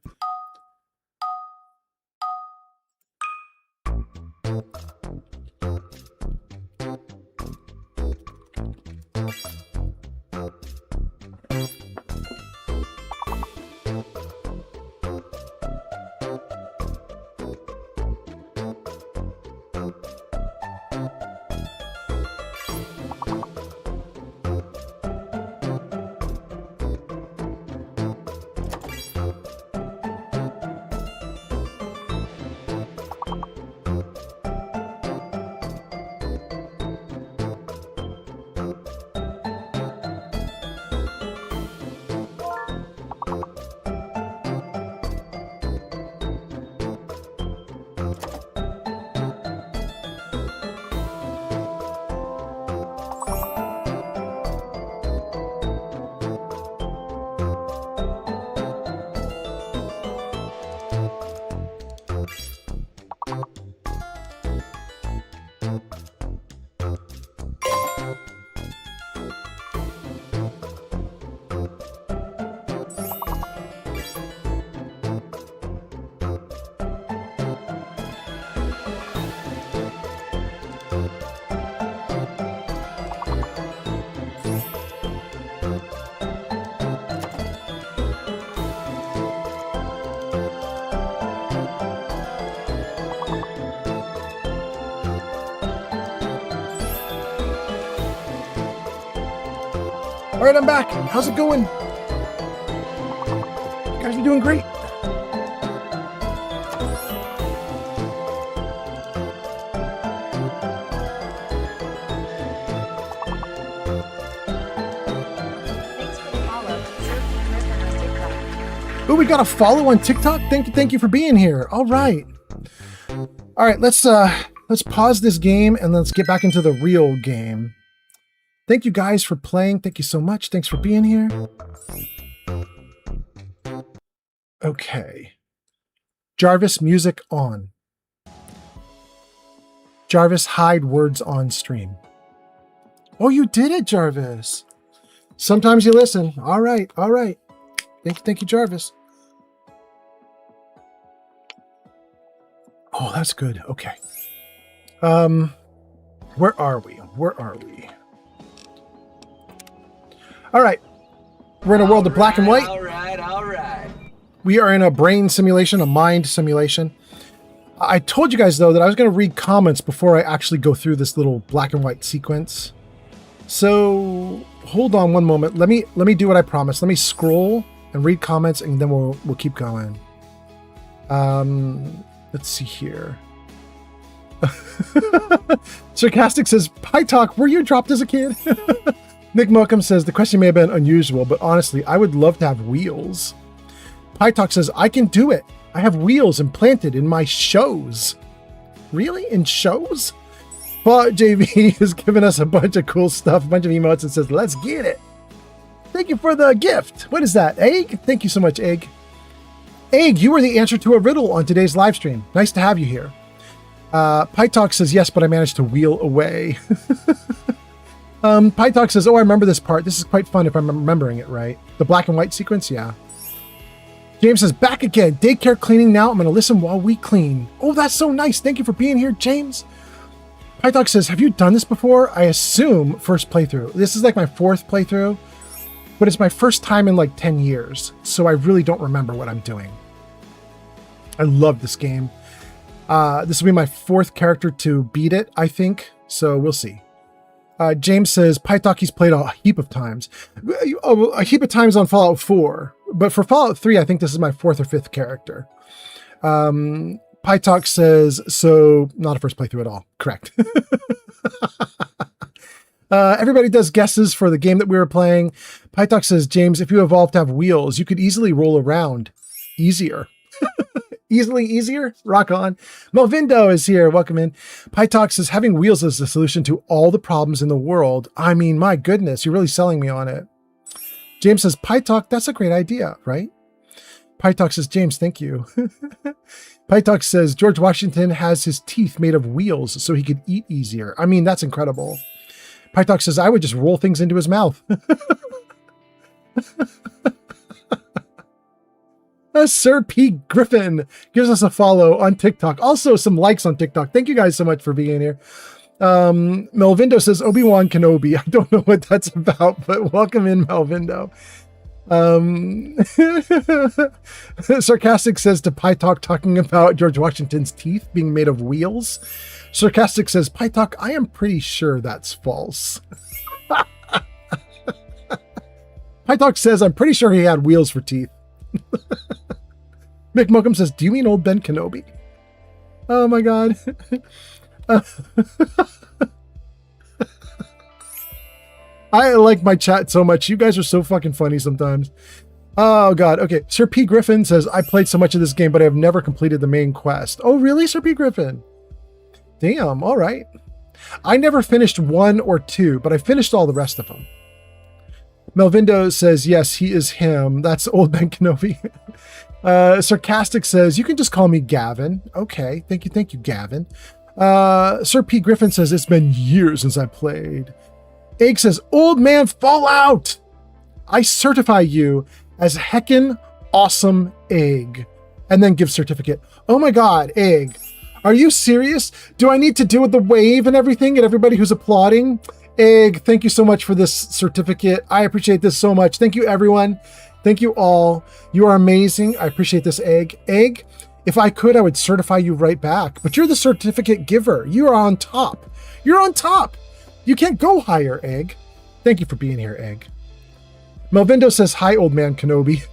All right, I'm back. How's it going? You guys are doing great. Oh, we got a follow on TikTok. Thank you for being here. All right. All right, let's pause this game and let's get back into the real game. Thank you guys for playing. Thank you so much. Thanks for being here. Okay. Jarvis, music on. Jarvis, hide words on stream. Oh, you did it, Jarvis. Sometimes you listen. All right. All right. Thank you, Jarvis. Oh, that's good. Okay. Where are we? Where are we? All right. We're in a world of black and white. All right. We are in a brain simulation, a mind simulation. I told you guys, though, that I was going to read comments before I actually go through this little black and white sequence. So hold on one moment. Let me do what I promised. Let me scroll and read comments, and then we'll keep going. Let's see here. Sarcastic says, "Pie Talk, were you dropped as a kid?" Nick Mokum says, "The question may have been unusual, but honestly, I would love to have wheels." Pie Talk says, "I can do it. I have wheels implanted in my shows." Really? In shows? But JV has given us a bunch of cool stuff, a bunch of emotes, and says, "Let's get it." Thank you for the gift. What is that? Egg? Thank you so much, Egg. Egg, you were the answer to a riddle on today's live stream. Nice to have you here. Pie Talk says, "Yes, but I managed to wheel away." Pie Talk says, "Oh, I remember this part. This is quite fun if I'm remembering it right." The black and white sequence? Yeah. James says, "Back again. Daycare cleaning now. I'm going to listen while we clean." Oh, that's so nice. Thank you for being here, James. Pie Talk says, "Have you done this before?" I assume first playthrough. This is like my fourth playthrough, but it's my first time in like 10 years. So I really don't remember what I'm doing. I love this game. This will be my fourth character to beat it, I think. So we'll see. James says, "Pie Talk, he's played a heap of times." A heap of times on Fallout 4. But for Fallout 3, I think this is my fourth or fifth character. Pie Talk says, "So not a first playthrough at all." Correct. Everybody does guesses for the game that we were playing. Pie Talk says, "James, if you evolved to have wheels, you could easily roll around easier." Easily easier? Rock on. Melvindo is here. Welcome in. PyTalk says, having wheels is the solution to all the problems in the world. I mean, my goodness, you're really selling me on it. James says, PyTalk, that's a great idea, right? PyTalk says, James, thank you. PyTalk says, George Washington has his teeth made of wheels so he could eat easier. I mean, that's incredible. PyTalk says, I would just roll things into his mouth. Sir P. Griffin gives us a follow on TikTok. Also some likes on TikTok. Thank you guys so much for being here. Melvindo says Obi-Wan Kenobi. I don't know what that's about, but welcome in, Melvindo. Sarcastic says to PyTalk talking about George Washington's teeth being made of wheels. Sarcastic says, PyTalk, I am pretty sure that's false. PyTalk says, I'm pretty sure he had wheels for teeth. Mick Mokum says, do you mean old Ben Kenobi? Oh my god. I like my chat so much. You guys are so fucking funny sometimes. Oh god. Okay. Sir P. Griffin says, I played so much of this game, but I have never completed the main quest. Oh really, Sir P. Griffin? Damn. All right. I never finished 1 or 2, but I finished all the rest of them. Melvindo says, yes, he is him. That's old Ben Kenobi. Sarcastic says, you can just call me Gavin. Okay. Thank you, Gavin. Sir P. Griffin says, it's been years since I played. Egg says, old man Fallout. I certify you as heckin' awesome Egg. And then give certificate. Oh my god, Egg. Are you serious? Do I need to do with the wave and everything and everybody who's applauding? Egg, thank you so much for this certificate. I appreciate this so much. Thank you, everyone. Thank you all. You are amazing. I appreciate this, Egg. Egg, if I could, I would certify you right back. But you're the certificate giver. You are on top. You're on top. You can't go higher, Egg. Thank you for being here, Egg. Melvindo says, hi, old man Kenobi.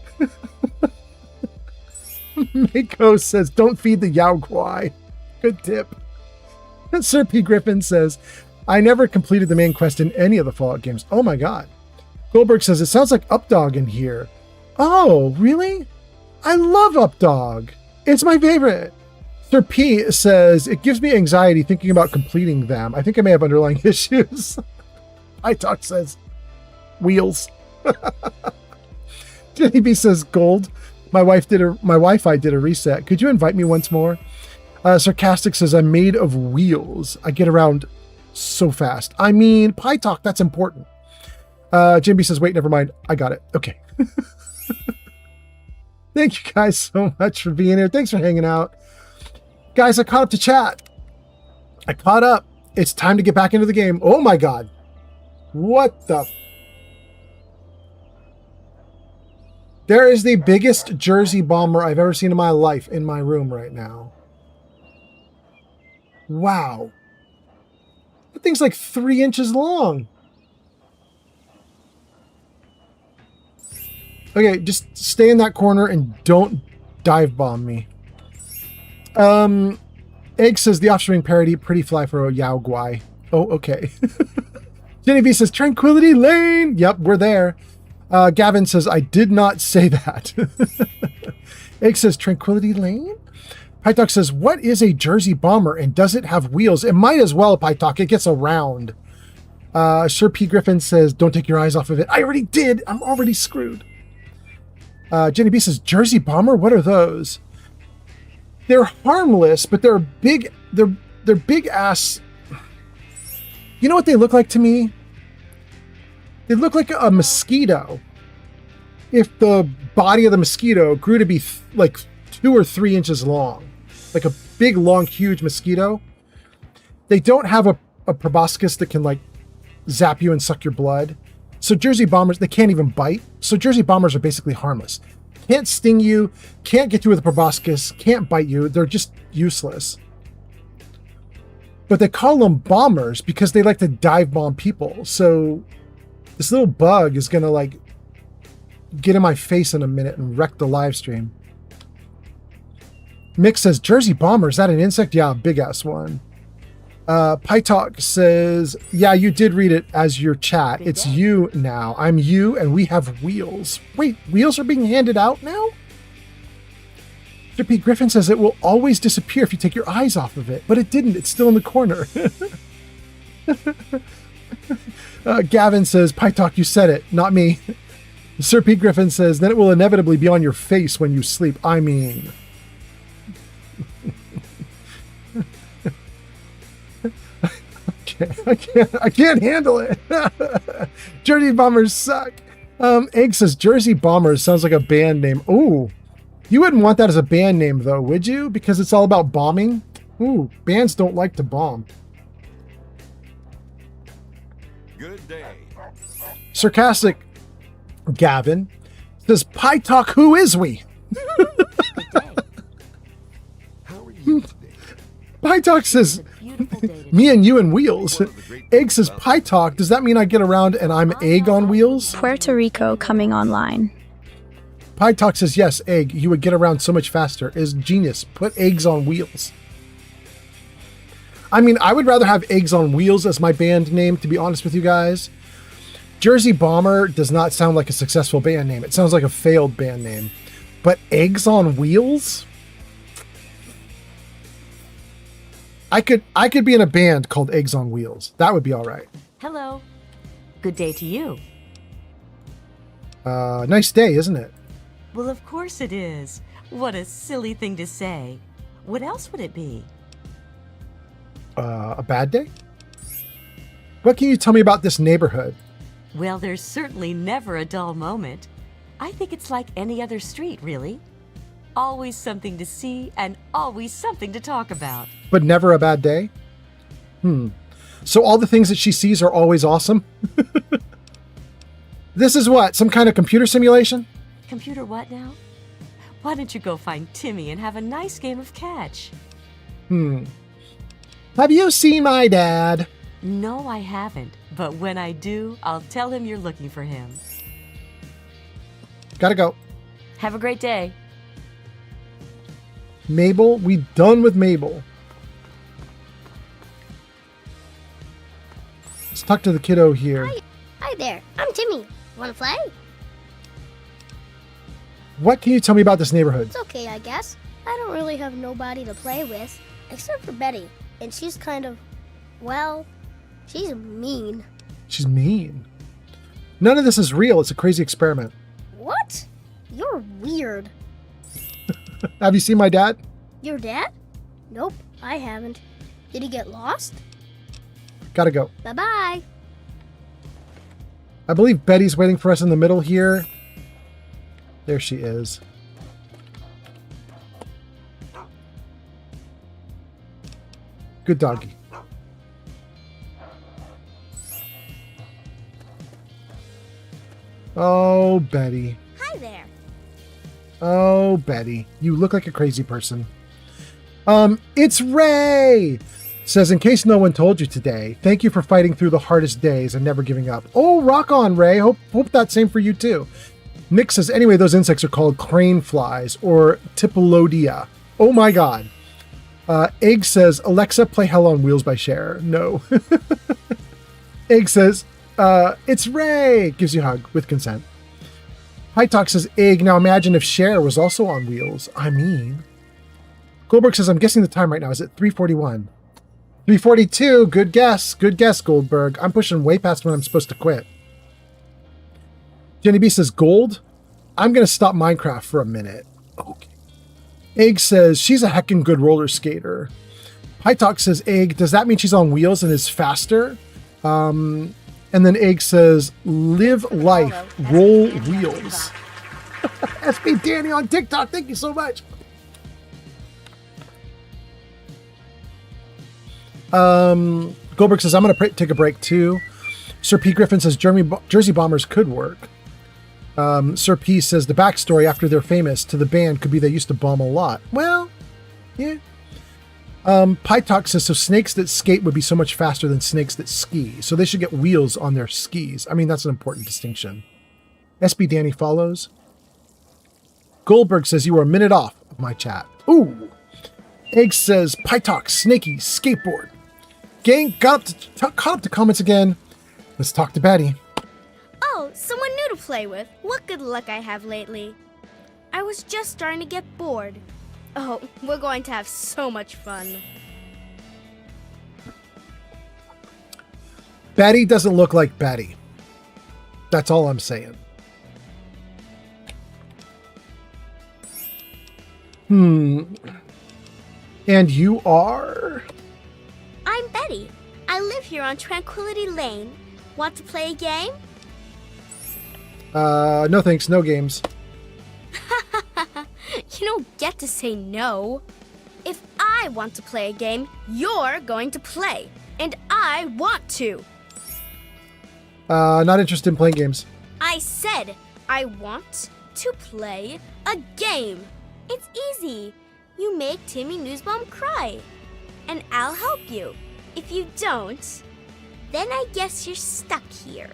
Mako says, don't feed the Yao Kwai. Good tip. Sir P. Griffin says, I never completed the main quest in any of the Fallout games. Oh my god. Goldberg says, it sounds like Updog in here. Oh, really? I love Updog. It's my favorite. Sir P says, it gives me anxiety thinking about completing them. I think I may have underlying issues. PyTalk says, wheels. Jenny B says, gold. My Wi-Fi did a reset. Could you invite me once more? Sarcastic says, I'm made of wheels. I get around so fast. I mean, PyTalk, that's important. Jim B says, wait, never mind. I got it. Okay. Thank you guys so much for being here. Thanks for hanging out. Guys, I caught up to chat. I caught up. It's time to get back into the game. Oh my god. What the... There is the biggest Jersey bomber I've ever seen in my life in my room right now. Wow. That thing's like 3 inches long. Okay, just stay in that corner and don't dive bomb me. Egg says, the Offspring parody, pretty fly for a Yao Guai. Oh, okay. Jenny V says, Tranquility Lane. Yep, we're there. Gavin says, I did not say that. Egg says, Tranquility Lane? PyTalk says, what is a Jersey bomber and does it have wheels? It might as well, PyTalk. It gets around. Sir P. Griffin says, don't take your eyes off of it. I already did. I'm already screwed. Jenny B says, Jersey bomber? What are those? They're harmless, but they're big. They're big ass. You know what they look like to me? They look like a mosquito. If the body of the mosquito grew to be like 2 or 3 inches long, like a big, long, huge mosquito. They don't have a proboscis that can like zap you and suck your blood. So Jersey bombers, they can't even bite. So Jersey bombers are basically harmless. Can't sting you, can't get you with a proboscis, can't bite you. They're just useless. But they call them bombers because they like to dive bomb people. So this little bug is going to like get in my face in a minute and wreck the live stream. Mick says, Jersey bomber, is that an insect? Yeah, big ass one. PyTalk says, yeah, you did read it as your chat. It's you now. I'm you and we have wheels. Wait, wheels are being handed out now? Sir P. Griffin says it will always disappear if you take your eyes off of it, but it didn't. It's still in the corner. Gavin says, Pytalk, you said it, not me. Sir P. Griffin says, then it will inevitably be on your face when you sleep. I mean... I can't handle it. Jersey Bombers suck. Egg says, Jersey Bombers sounds like a band name. Ooh. You wouldn't want that as a band name, though, would you? Because it's all about bombing? Ooh, bands don't like to bomb. Good day. Sarcastic Gavin says, Pytalk, who is we? How are you today? Pytalk says, me and you and wheels. Egg says, Pytalk, does that mean I get around and I'm Egg on wheels? Puerto Rico coming online. Pytalk says, yes, Egg, you would get around so much faster. Is genius. Put eggs on wheels. I mean, I would rather have Eggs on Wheels as my band name, to be honest with you guys. Jersey Bomber does not sound like a successful band name. It sounds like a failed band name. But Eggs on Wheels? I could be in a band called Eggs on Wheels. That would be all right. Hello. Good day to you. Nice day, isn't it? Well, of course it is. What a silly thing to say. What else would it be? A bad day? What can you tell me about this neighborhood? Well, there's certainly never a dull moment. I think it's like any other street, really. Always something to see and always something to talk about. But never a bad day? So all the things that she sees are always awesome? This is what? Some kind of computer simulation? Computer what now? Why don't you go find Timmy and have a nice game of catch? Have you seen my dad? No, I haven't. But when I do, I'll tell him you're looking for him. Gotta go. Have a great day. Mabel? We done with Mabel. Let's talk to the kiddo here. Hi there. I'm Timmy. Want to play? What can you tell me about this neighborhood? It's okay, I guess. I don't really have nobody to play with, except for Betty. And she's kind of, well, she's mean. She's mean. None of this is real. It's a crazy experiment. What? You're weird. Have you seen my dad? Your dad? Nope, I haven't. Did he get lost? Gotta go. Bye-bye. I believe Betty's waiting for us in the middle here. There she is. Good doggy. Oh, Betty. Hi there. Oh, Betty. You look like a crazy person. It's Ray! Says, in case no one told you today, thank you for fighting through the hardest days and never giving up. Oh, rock on, Ray. Hope that's same for you, too. Nick says, anyway, those insects are called crane flies or Tipolodia. Oh, my God. Egg says, Alexa, play Hell on Wheels by Cher. No. Egg says, it's Ray. Gives you a hug with consent. Pytalk says, Egg, now imagine if Cher was also on wheels. I mean. Goldberg says, I'm guessing the time right now. Is it 3:41? 3:42. Good guess. Good guess, Goldberg. I'm pushing way past when I'm supposed to quit. Jenny B says, Gold? I'm going to stop Minecraft for a minute. Okay. Egg says, she's a heckin' good roller skater. Pytalk says, Egg, does that mean she's on wheels and is faster? And then Egg says, live life, roll wheels. SB Danny on TikTok, thank you so much. Goldberg says, I'm going to take a break too. Sir P. Griffin says, Jersey Bombers could work. Sir P says, the backstory after they're famous to the band could be they used to bomb a lot. Well, yeah. Pytalk says, so snakes that skate would be so much faster than snakes that ski. So they should get wheels on their skis. I mean, that's an important distinction. SB Danny follows. Goldberg says, you were a minute off of my chat. Ooh. Egg says, Pytalk, snaky, skateboard. Gang, caught up to comments again. Let's talk to Betty. Oh, someone new to play with. What good luck I have lately. I was just starting to get bored. Oh, we're going to have so much fun. Betty doesn't look like Betty. That's all I'm saying. And you are? I'm Betty. I live here on Tranquility Lane. Want to play a game? No thanks, no games. You don't get to say no. If I want to play a game, you're going to play. And I want to. Not interested in playing games. I said I want to play a game. It's easy. You make Timmy Newsbaum cry. And I'll help you. If you don't, then I guess you're stuck here.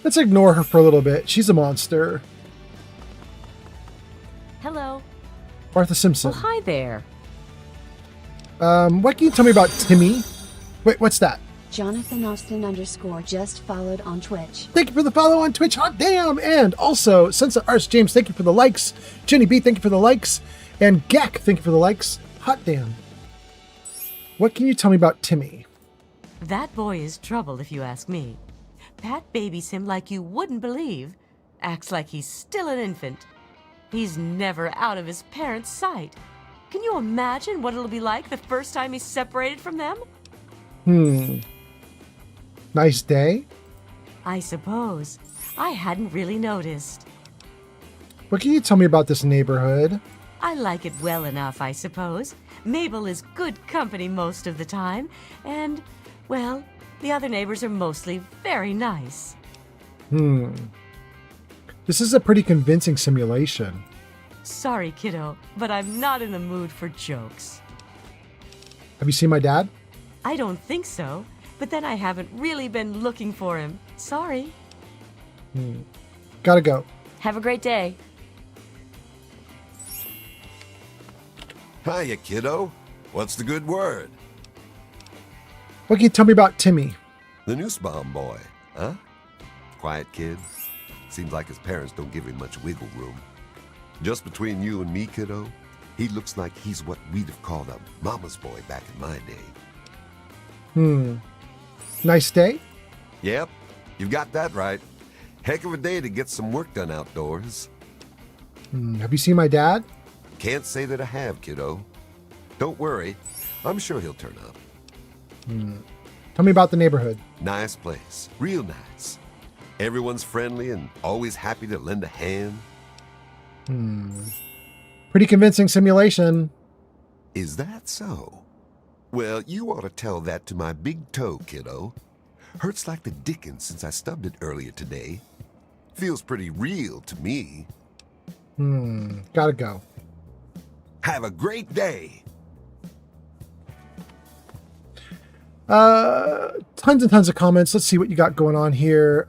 Let's ignore her for a little bit. She's a monster. Hello. Martha Simpson. Oh, hi there. What can you tell me about Timmy? Wait, what's that? Jonathan Austin _ just followed on Twitch. Thank you for the follow on Twitch. Hot damn! And also, Sunset Arts James, thank you for the likes. Jenny B, thank you for the likes. And Gek, thank you for the likes. Hot damn. What can you tell me about Timmy? That boy is trouble, if you ask me. Pat babies him like you wouldn't believe. Acts like he's still an infant. He's never out of his parents' sight. Can you imagine what it'll be like the first time he's separated from them? Nice day? I suppose. I hadn't really noticed. What can you tell me about this neighborhood? I like it well enough, I suppose. Mabel is good company most of the time, and, well, the other neighbors are mostly very nice. This is a pretty convincing simulation. Sorry, kiddo, but I'm not in the mood for jokes. Have you seen my dad? I don't think so, but then I haven't really been looking for him. Sorry. Gotta go. Have a great day. Hiya, kiddo. What's the good word? What can you tell me about Timmy? The Nussbaum boy, huh? Quiet kid. Seems like his parents don't give him much wiggle room. Just between you and me, kiddo, he looks like he's what we'd have called a mama's boy back in my day. Nice day? Yep, you've got that right. Heck of a day to get some work done outdoors. Have you seen my dad? Can't say that I have, kiddo. Don't worry, I'm sure he'll turn up. Tell me about the neighborhood. Nice place, real nice. Everyone's friendly and always happy to lend a hand. Pretty convincing simulation. Is that so? Well, you ought to tell that to my big toe, kiddo. Hurts like the dickens since I stubbed it earlier today. Feels pretty real to me. Gotta go. Have a great day. Tons and tons of comments. Let's see what you got going on here.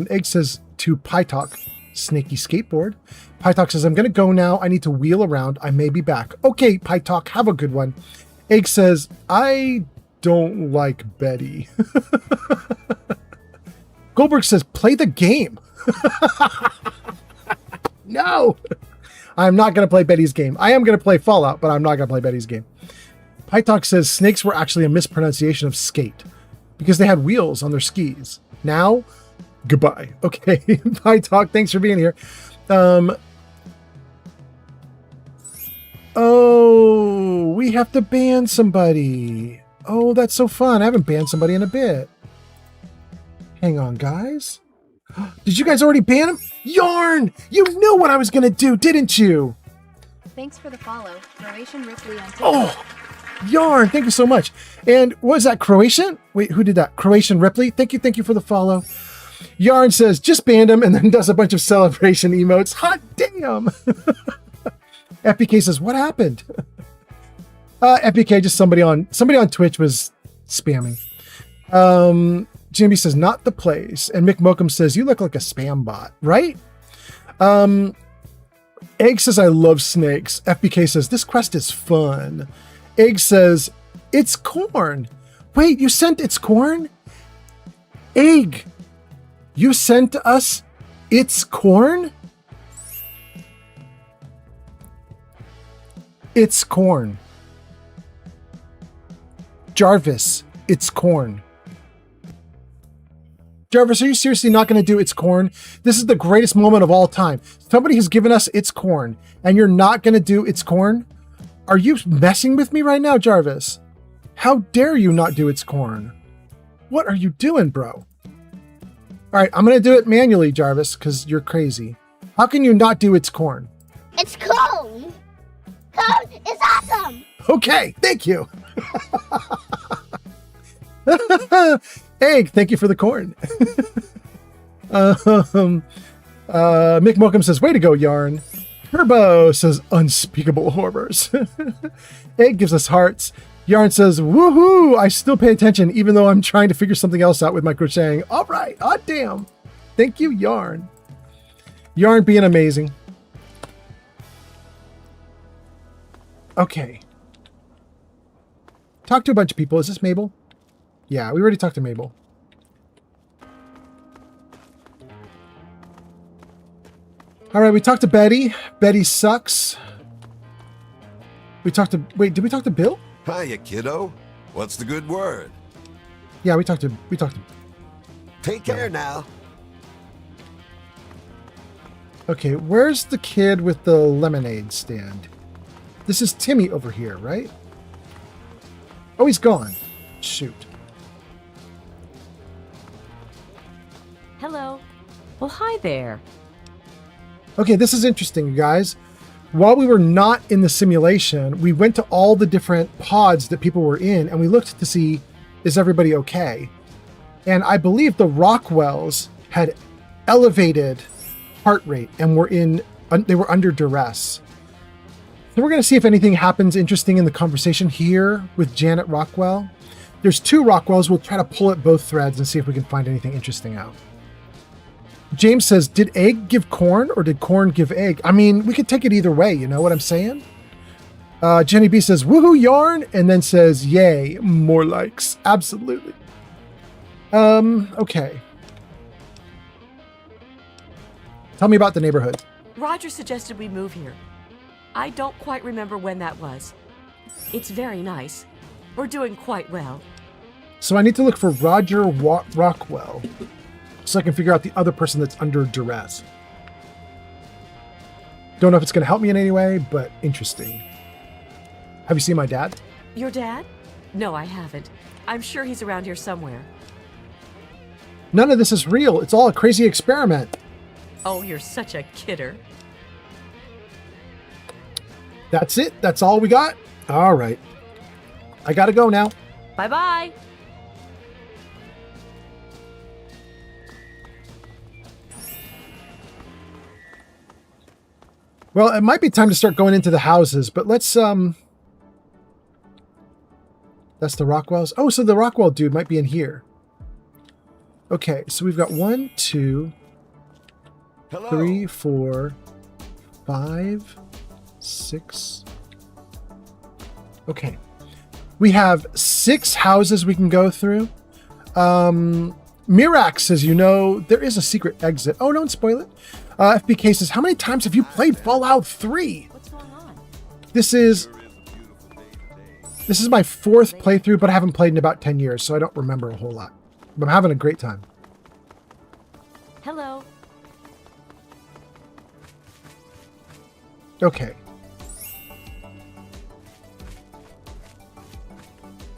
Egg says to Pytalk, snaky skateboard. Pytalk says, I'm going to go now. I need to wheel around. I may be back. Okay, Pytalk, have a good one. Egg says, I don't like Betty. Goldberg says, play the game. No, I'm not going to play Betty's game. I am going to play Fallout, but I'm not going to play Betty's game. Pytalk says snakes were actually a mispronunciation of skate because they had wheels on their skis. Now, goodbye. Okay, Pytalk, thanks for being here. Oh, we have to ban somebody. Oh, that's so fun. I haven't banned somebody in a bit. Hang on, guys. Did you guys already ban him? Yarn! You knew what I was going to do, didn't you? Thanks for the follow. Croatian Ripley on TikTok. Oh, Yarn, thank you so much. And what is that, Croatian? Wait, who did that? Croatian Ripley? Thank you for the follow. Yarn says, just banned him, and then does a bunch of celebration emotes. Hot damn! FPK says, what happened? FPK, just somebody on Twitch was spamming. Jimmy says, not the place. And Mick Mokum says, you look like a spam bot, right? Egg says, I love snakes. FPK says, this quest is fun. Egg says, it's corn. Wait, you sent it's corn? Egg, you sent us It's corn? It's corn. Jarvis, it's corn. Jarvis, are you seriously not going to do It's Corn? This is the greatest moment of all time. Somebody has given us It's Corn, and you're not going to do It's Corn? Are you messing with me right now, Jarvis? How dare you not do It's Corn? What are you doing, bro? All right, I'm going to do it manually, Jarvis, because you're crazy. How can you not do It's Corn? It's corn. Corn is awesome. Okay, thank you. Egg, thank you for the corn. Mick Mokum says, way to go, Yarn. Turbo says, unspeakable horrors. Egg gives us hearts. Yarn says, woohoo, I still pay attention even though I'm trying to figure something else out with my crocheting. All right, oh damn. Thank you, Yarn. Yarn being amazing. Okay. Talk to a bunch of people. Is this Mabel? Yeah, we already talked to Mabel. All right, we talked to Betty. Betty sucks. We talked to... Wait, did we talk to Bill? Hiya, kiddo. What's the good word? Yeah, we talked to... Take care now. Okay, where's the kid with the lemonade stand? This is Timmy over here, right? Oh, he's gone. Shoot. Hello. Well, hi there. Okay, this is interesting, you guys. While we were not in the simulation, we went to all the different pods that people were in, and we looked to see, is everybody okay? And I believe the Rockwells had elevated heart rate and they were under duress. So we're going to see if anything happens interesting in the conversation here with Janet Rockwell. There's 2 Rockwells. We'll try to pull at both threads and see if we can find anything interesting out. James says, did egg give corn or did corn give egg? I mean, we could take it either way. You know what I'm saying? Jenny B says, woohoo, Yarn. And then says, yay, more likes. Absolutely. Okay. Tell me about the neighborhood. Roger suggested we move here. I don't quite remember when that was. It's very nice. We're doing quite well. So I need to look for Roger Rockwell so I can figure out the other person that's under duress. Don't know if it's going to help me in any way, but interesting. Have you seen my dad? Your dad? No, I haven't. I'm sure he's around here somewhere. None of this is real. It's all a crazy experiment. Oh, you're such a kidder. That's it? That's all we got? All right. I gotta go now. Bye-bye. Well, it might be time to start going into the houses, but let's, that's the Rockwells. Oh, so the Rockwell dude might be in here. Okay, so we've got 1, 2, 3, 4, 5, 6. Okay. We have 6 houses we can go through. Mirax says, you know, there is a secret exit. Oh, don't spoil it. FBK says, how many times have you played Fallout 3? What's going on? This is my 4th playthrough, but I haven't played in about 10 years, so I don't remember a whole lot. But I'm having a great time. Hello. Okay.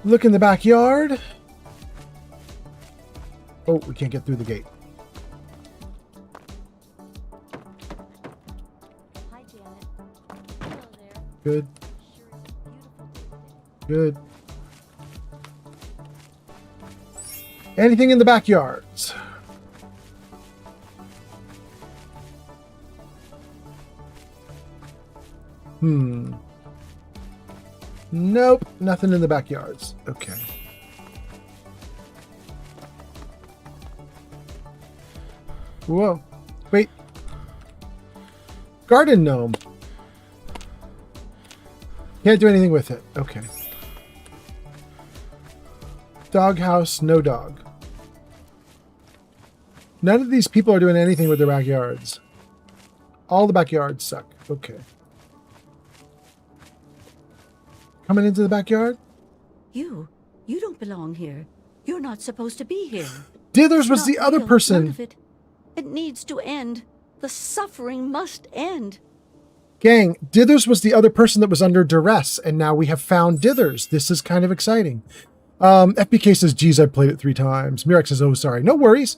Look in the backyard. Oh, we can't get through the gate. Hi, Janet. Hello there. Good. Good. Anything in the backyards? Nope, nothing in the backyards. Okay. Whoa. Wait. Garden gnome. Can't do anything with it. Okay. Doghouse, no dog. None of these people are doing anything with their backyards. All the backyards suck. Okay. Coming into the backyard? You don't belong here. You're not supposed to be here. Dithers was the other person. None of it. It needs to end. The suffering must end. Gang, Dithers was the other person that was under duress, and now we have found Dithers. This is kind of exciting. FBK says, geez, I played it 3 times. Mirek says, oh, sorry. No worries.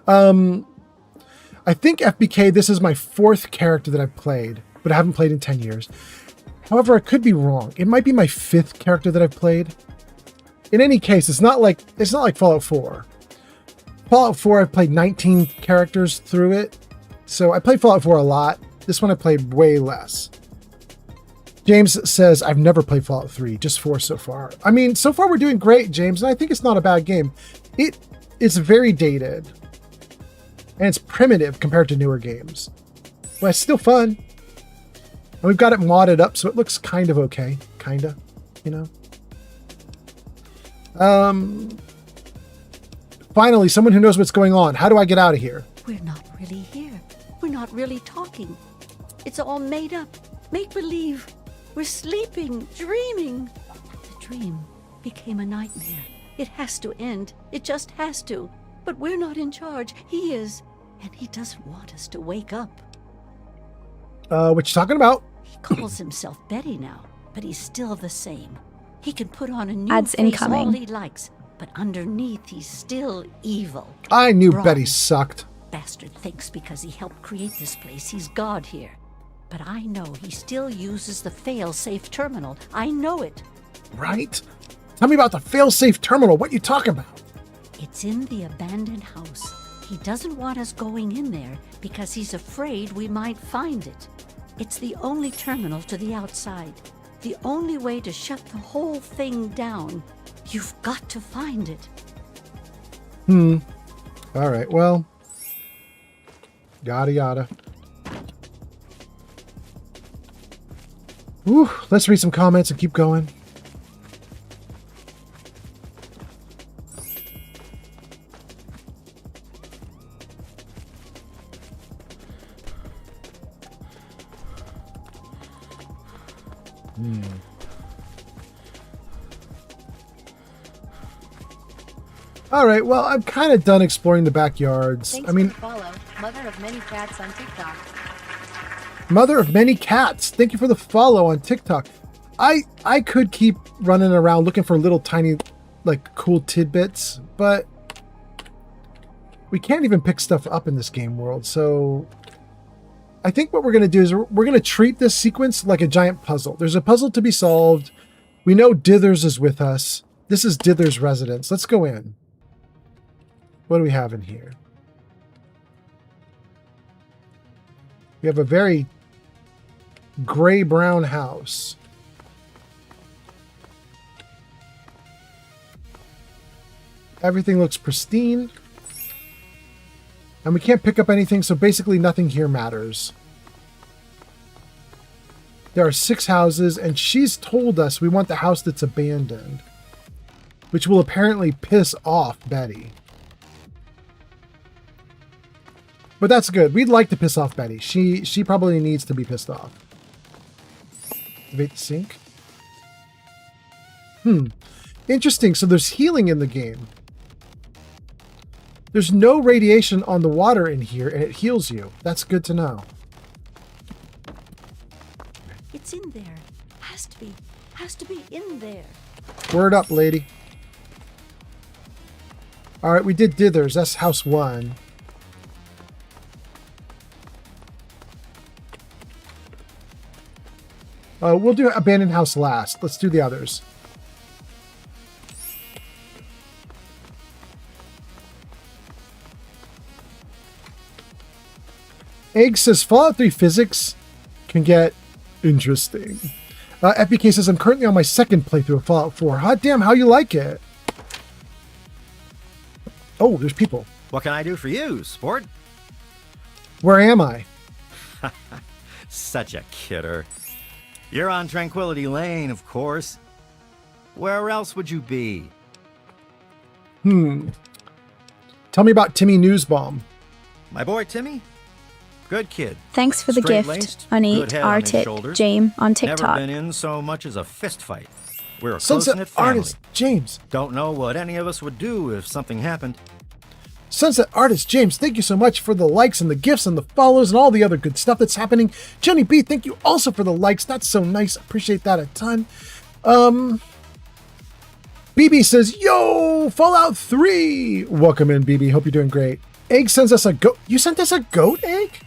I think FBK, this is my 4th character that I've played, but I haven't played in 10 years. However, I could be wrong. It might be my 5th character that I've played. In any case, it's not like Fallout 4. Fallout 4, I've played 19 characters through it. So I played Fallout 4 a lot. This one I played way less. James says, I've never played Fallout 3, just 4 so far. I mean, so far we're doing great, James, and I think it's not a bad game. It is very dated, and it's primitive compared to newer games. But it's still fun. And we've got it modded up, so it looks kind of okay. Kinda, you know? Finally, someone who knows what's going on. How do I get out of here? We're not really here. We're not really talking. It's all made up. Make believe. We're sleeping, dreaming. The dream became a nightmare. It has to end. It just has to. But we're not in charge. He is. And he doesn't want us to wake up. What you talking about? He calls himself Betty now, but he's still the same. He can put on a new Ads face incoming. all he likes, but underneath he's still evil. I knew Wrong. Betty sucked. Bastard thinks because he helped create this place, he's God here. But I know he still uses the fail-safe terminal. I know it. Right? Tell me about the fail-safe terminal. What you talking about? It's in the abandoned house. He doesn't want us going in there because he's afraid we might find it. It's the only terminal to the outside. The only way to shut the whole thing down. You've got to find it. All right, well. Yada, yada. Whew, let's read some comments and keep going. All right, well, I'm kind of done exploring the backyards. Thanks I mean, for the follow, Mother of Many Cats on TikTok. Mother of Many Cats, thank you for the follow on TikTok. I could keep running around looking for little tiny, like, cool tidbits, but we can't even pick stuff up in this game world, so I think what we're going to do is we're going to treat this sequence like a giant puzzle. There's a puzzle to be solved. We know Dithers is with us. This is Dithers' residence. Let's go in. What do we have in here? We have a very gray-brown house. Everything looks pristine. And we can't pick up anything, so basically nothing here matters. There are 6 houses, and she's told us we want the house that's abandoned, which will apparently piss off Betty. But that's good. We'd like to piss off Betty. She probably needs to be pissed off. Activate the sink. Interesting. So there's healing in the game. There's no radiation on the water in here, and it heals you. That's good to know. It's in there. Has to be in there. Word up, lady. All right, we did Dithers. That's house 1. We'll do abandoned house last. Let's do the others. Egg says Fallout 3 physics can get interesting. FBK says I'm currently on my 2nd playthrough of Fallout 4. Hot damn, how you like it? Oh, there's people. What can I do for you, sport? Where am I? Such a kidder. You're on Tranquility Lane, of course. Where else would you be? Tell me about Timmy Newsbaum. My boy Timmy? Good kid. Thanks for the gift, Straight-laced, Uneat, good head on his Artic, shoulders. Jame on Never TikTok. been in so much as a fist fight. We're a Sunset close-knit family. Artist James. Don't know what any of us would do if something happened. Sunset Artist James, thank you so much for the likes and the gifts and the follows and all the other good stuff that's happening. Jenny B, thank you also for the likes. That's so nice. Appreciate that a ton. BB says, yo, Fallout 3. Welcome in, BB. Hope you're doing great. Egg sends us a goat. You sent us a goat, Egg?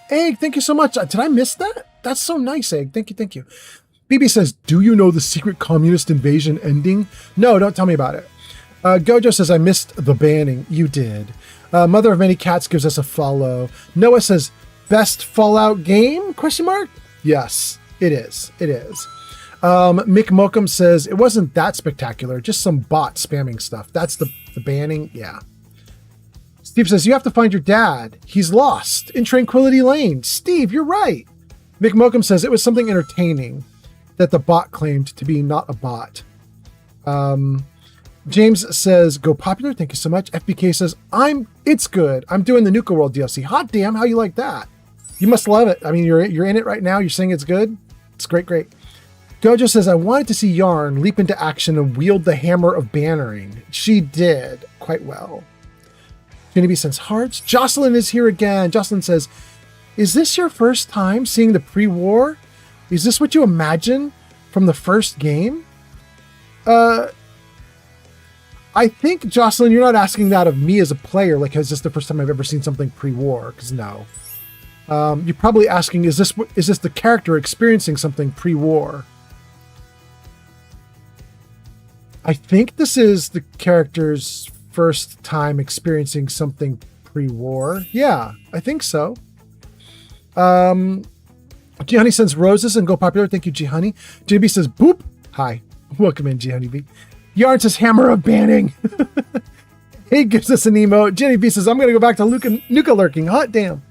Egg, thank you so much. Did I miss that? That's so nice, Egg. Thank you, thank you. BB says, do you know the secret communist invasion ending? No, don't tell me about it. Gojo says, I missed the banning. You did. Mother of Many Cats gives us a follow. Noah says, best Fallout game? Question mark? Yes, it is. It is. Mick Mokum says, it wasn't that spectacular. Just some bot spamming stuff. That's the banning? Yeah. Steve says, you have to find your dad. He's lost in Tranquility Lane. Steve, you're right. Mick Mokum says, it was something entertaining that the bot claimed to be not a bot. James says, go popular. Thank you so much. FBK says, it's good. I'm doing the Nuka World DLC. Hot damn, how you like that? You must love it. I mean, you're in it right now. You're saying it's good. It's great, great. Gojo says, I wanted to see Yarn leap into action and wield the hammer of bannering. She did quite well. Jenny sends hearts. Jocelyn is here again. Jocelyn says, is this your first time seeing the pre-war? Is this what you imagine from the first game? I think, Jocelyn, you're not asking that of me as a player. Like, is this the first time I've ever seen something pre-war? Because no. You're probably asking, is this the character experiencing something pre-war? I think this is the character's first time experiencing something pre-war. Yeah, I think so. G-Honey sends roses and go popular. Thank you, G-Honey. JB says, boop. Hi. Welcome in, G-Honey B. Yarn says, hammer of banning. He gives us an emote. Jenny B says, I'm going to go back to Nuka lurking. Hot damn.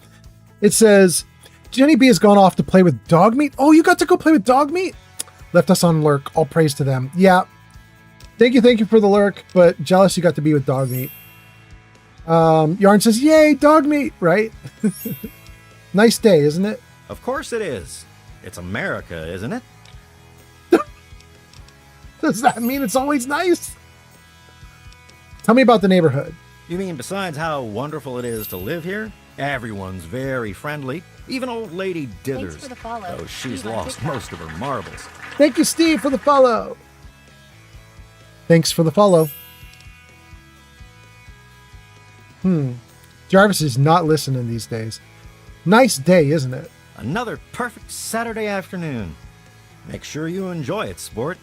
It says, Jenny B has gone off to play with dog meat. Oh, you got to go play with dog meat? Left us on lurk. All praise to them. Yeah. Thank you for the lurk, but jealous you got to be with dog meat. Yarn says, yay, dog meat, right? Nice day, isn't it? Of course it is. It's America, isn't it? Does that mean it's always nice? Tell me about the neighborhood. You mean besides how wonderful it is to live here? Everyone's very friendly. Even old lady Dithers. Thanks for the follow. Though she's lost most of her marbles. Thank you, Steve, for the follow. Thanks for the follow. Jarvis is not listening these days. Nice day, isn't it? Another perfect Saturday afternoon. Make sure you enjoy it, sport.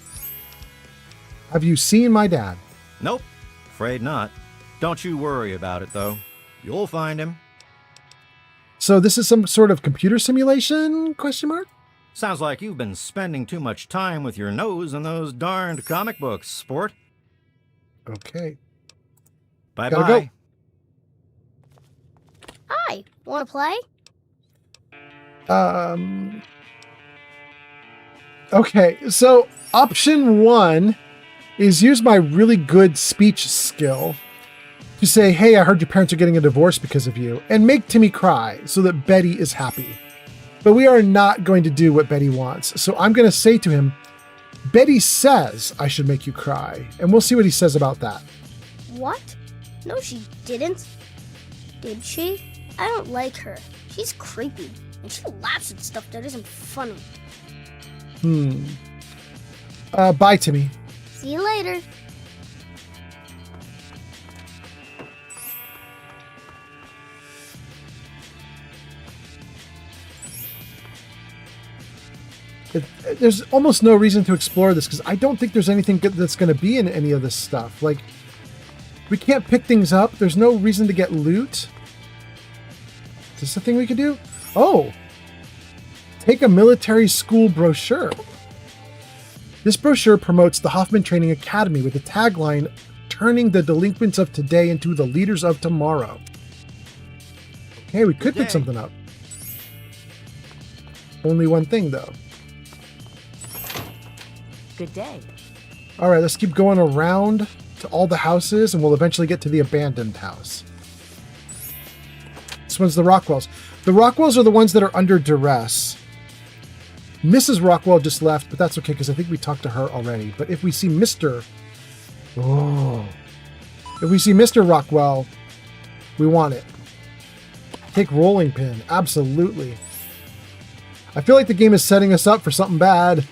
Have you seen my dad? Nope. Afraid not. Don't you worry about it, though. You'll find him. So this is some sort of computer simulation? Question mark? Sounds like you've been spending too much time with your nose in those darned comic books, sport. Okay. Bye-bye. Hi, wanna play? Okay, so option 1 is use my really good speech skill to say, hey, I heard your parents are getting a divorce because of you, and make Timmy cry so that Betty is happy. But we are not going to do what Betty wants. So I'm going to say to him, Betty says I should make you cry, and we'll see what he says about that. What? No, she didn't. Did she? I don't like her. She's creepy, and she laughs at stuff that isn't funny. Bye, Timmy. See you later. There's almost no reason to explore this because I don't think there's anything good that's going to be in any of this stuff. Like, we can't pick things up. There's no reason to get loot. Is this a thing we could do? Oh! Take a military school brochure. This brochure promotes the Hoffman Training Academy with the tagline, turning the delinquents of today into the leaders of tomorrow. Okay, we could pick something up. Only one thing, though. Good day. All right, let's keep going around to all the houses, and we'll eventually get to the abandoned house. This one's the Rockwells. The Rockwells are the ones that are under duress. Mrs. Rockwell just left, but that's okay because I think we talked to her already. But if we see Mr. Oh. If we see Mr. Rockwell, we want it. Take rolling pin. Absolutely. I feel like the game is setting us up for something bad.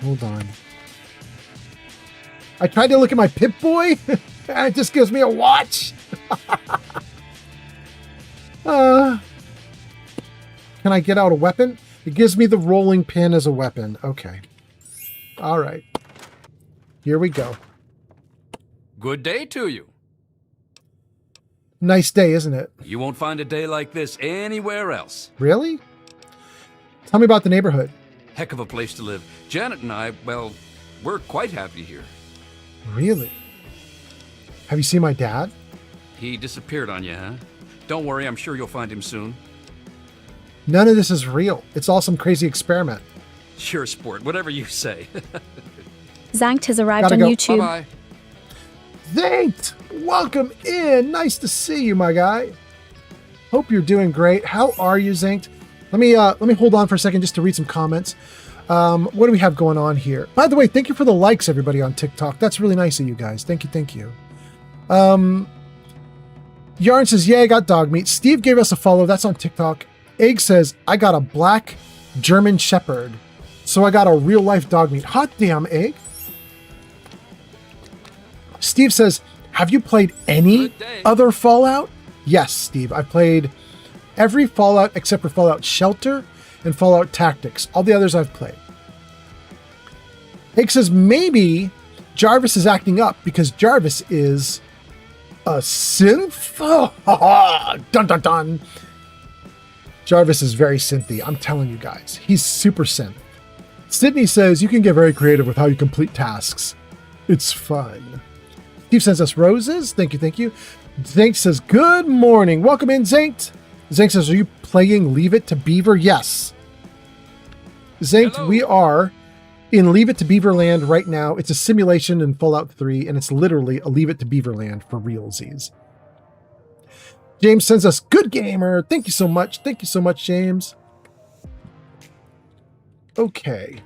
Hold on. I tried to look at my Pip-Boy, and it just gives me a watch. Can I get out a weapon? It gives me the rolling pin as a weapon. Okay. All right. Here we go. Good day to you. Nice day, isn't it? You won't find a day like this anywhere else. Really? Tell me about the neighborhood. Heck of a place to live. Janet and I, well, we're quite happy here. Really? Have you seen my dad? He disappeared on you, huh? Don't worry, I'm sure you'll find him soon. None of this is real. It's all some crazy experiment. Sure, sport. Whatever you say. Zankt has arrived on go. YouTube. Bye-bye. Zankt! Welcome in! Nice to see you, my guy. Hope you're doing great. How are you, Zankt? Let me hold on for a second just to read some comments. What do we have going on here? By the way, thank you for the likes, everybody, on TikTok. That's really nice of you guys. Thank you, thank you. Yarn says, yeah, I got dog meat. Steve gave us a follow. That's on TikTok. Egg says, I got a black German Shepherd. So I got a real-life dog meat. Hot damn, Egg. Steve says, have you played any other Fallout? Yes, Steve. I played every Fallout except for Fallout Shelter and Fallout Tactics. All the others I've played. Egg says, maybe Jarvis is acting up because Jarvis is a synth? Dun, dun, dun. Jarvis is very synthy. I'm telling you guys. He's super synth. Sydney says, you can get very creative with how you complete tasks. It's fun. Steve sends us roses. Thank you, thank you. Zank says, good morning. Welcome in, Zank. Zank says, are you playing Leave It to Beaver? Yes. Zank, we are in Leave It to Beaverland right now. It's a simulation in Fallout 3, and it's literally a Leave It to Beaverland for realsies. James sends us, good gamer. Thank you so much. Thank you so much, James. Okay.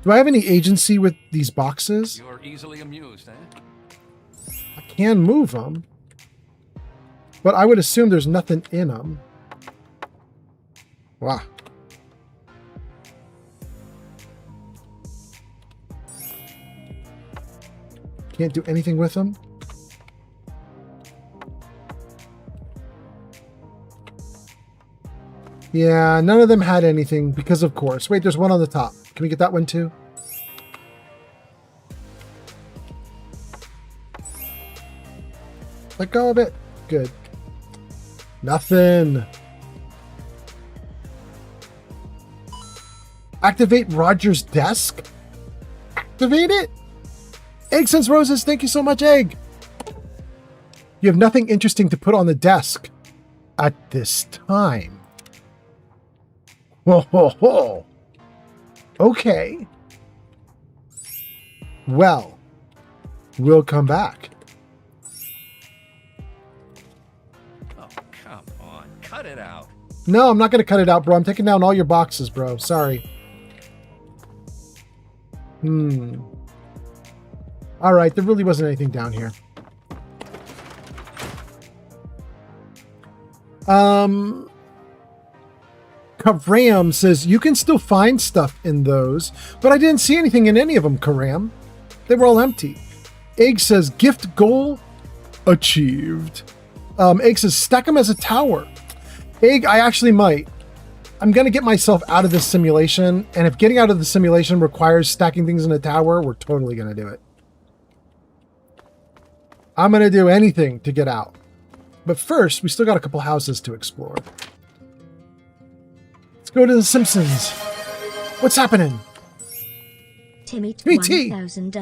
Do I have any agency with these boxes? You're easily amused, eh? I can move them, but I would assume there's nothing in them. Wow. Can't do anything with them. Yeah, none of them had anything because of course. Wait, there's one on the top. Can we get that one too? Let go of it. Good. Nothing. Activate Roger's desk? Activate it? Egg sends roses. Thank you so much, Egg. You have nothing interesting to put on the desk at this time. Whoa, whoa, whoa. Okay. Well, we'll come back. Oh, come on. Cut it out. No, I'm not going to cut it out, bro. I'm taking down all your boxes, bro. Sorry. All right, there really wasn't anything down here. Karam says, you can still find stuff in those, but I didn't see anything in any of them, Karam. They were all empty. Egg says, gift goal achieved. Egg says, stack them as a tower. Egg, I actually might. I'm going to get myself out of this simulation, and if getting out of the simulation requires stacking things in a tower, we're totally going to do it. I'm going to do anything to get out. But first, we still got a couple houses to explore. Let's go to The Simpsons. What's happening? Timmy 1000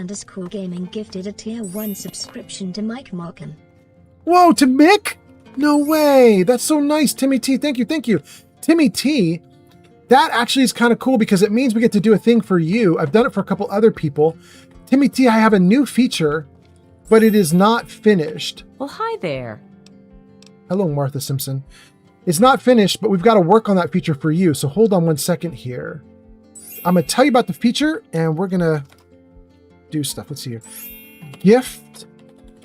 gaming gifted a tier 1 subscription to Mike Markham. Whoa, to Mick? No way. That's so nice, Timmy T. Thank you, thank you. Timmy T, that actually is kind of cool because it means we get to do a thing for you. I've done it for a couple other people. Timmy T, I have a new feature but it is not finished. Well, hi there. Hello, Martha Simpson. It's not finished, but we've got to work on that feature for you. So hold on 1 second here. I'm going to tell you about the feature, and we're going to do stuff. Let's see here.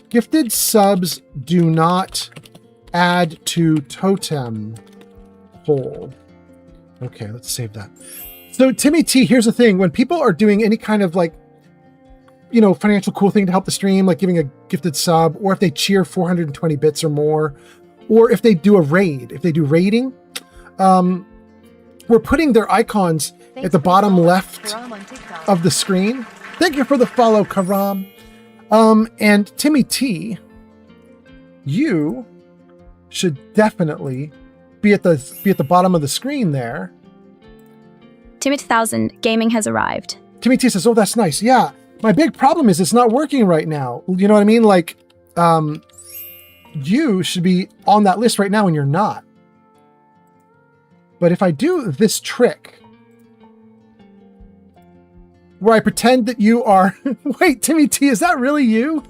Gifted subs do not add to totem pole. Okay, let's save that. So Timmy T, here's the thing. When people are doing any kind of like, you know, financial cool thing to help the stream, like giving a gifted sub, or if they cheer 420 bits or more, or if they do a raid, if they do raiding, we're putting their icons at the bottom left of the screen. Thank you for the follow, Karam. And Timmy T, you should definitely be at the bottom of the screen there. Timmy 2000, gaming has arrived. Timmy T says, "Oh, that's nice. Yeah, my big problem is it's not working right now." You know what I mean? Like, you should be on that list right now, and you're not. But if I do this trick, where I pretend that you are... Wait, Timmy T, is that really you?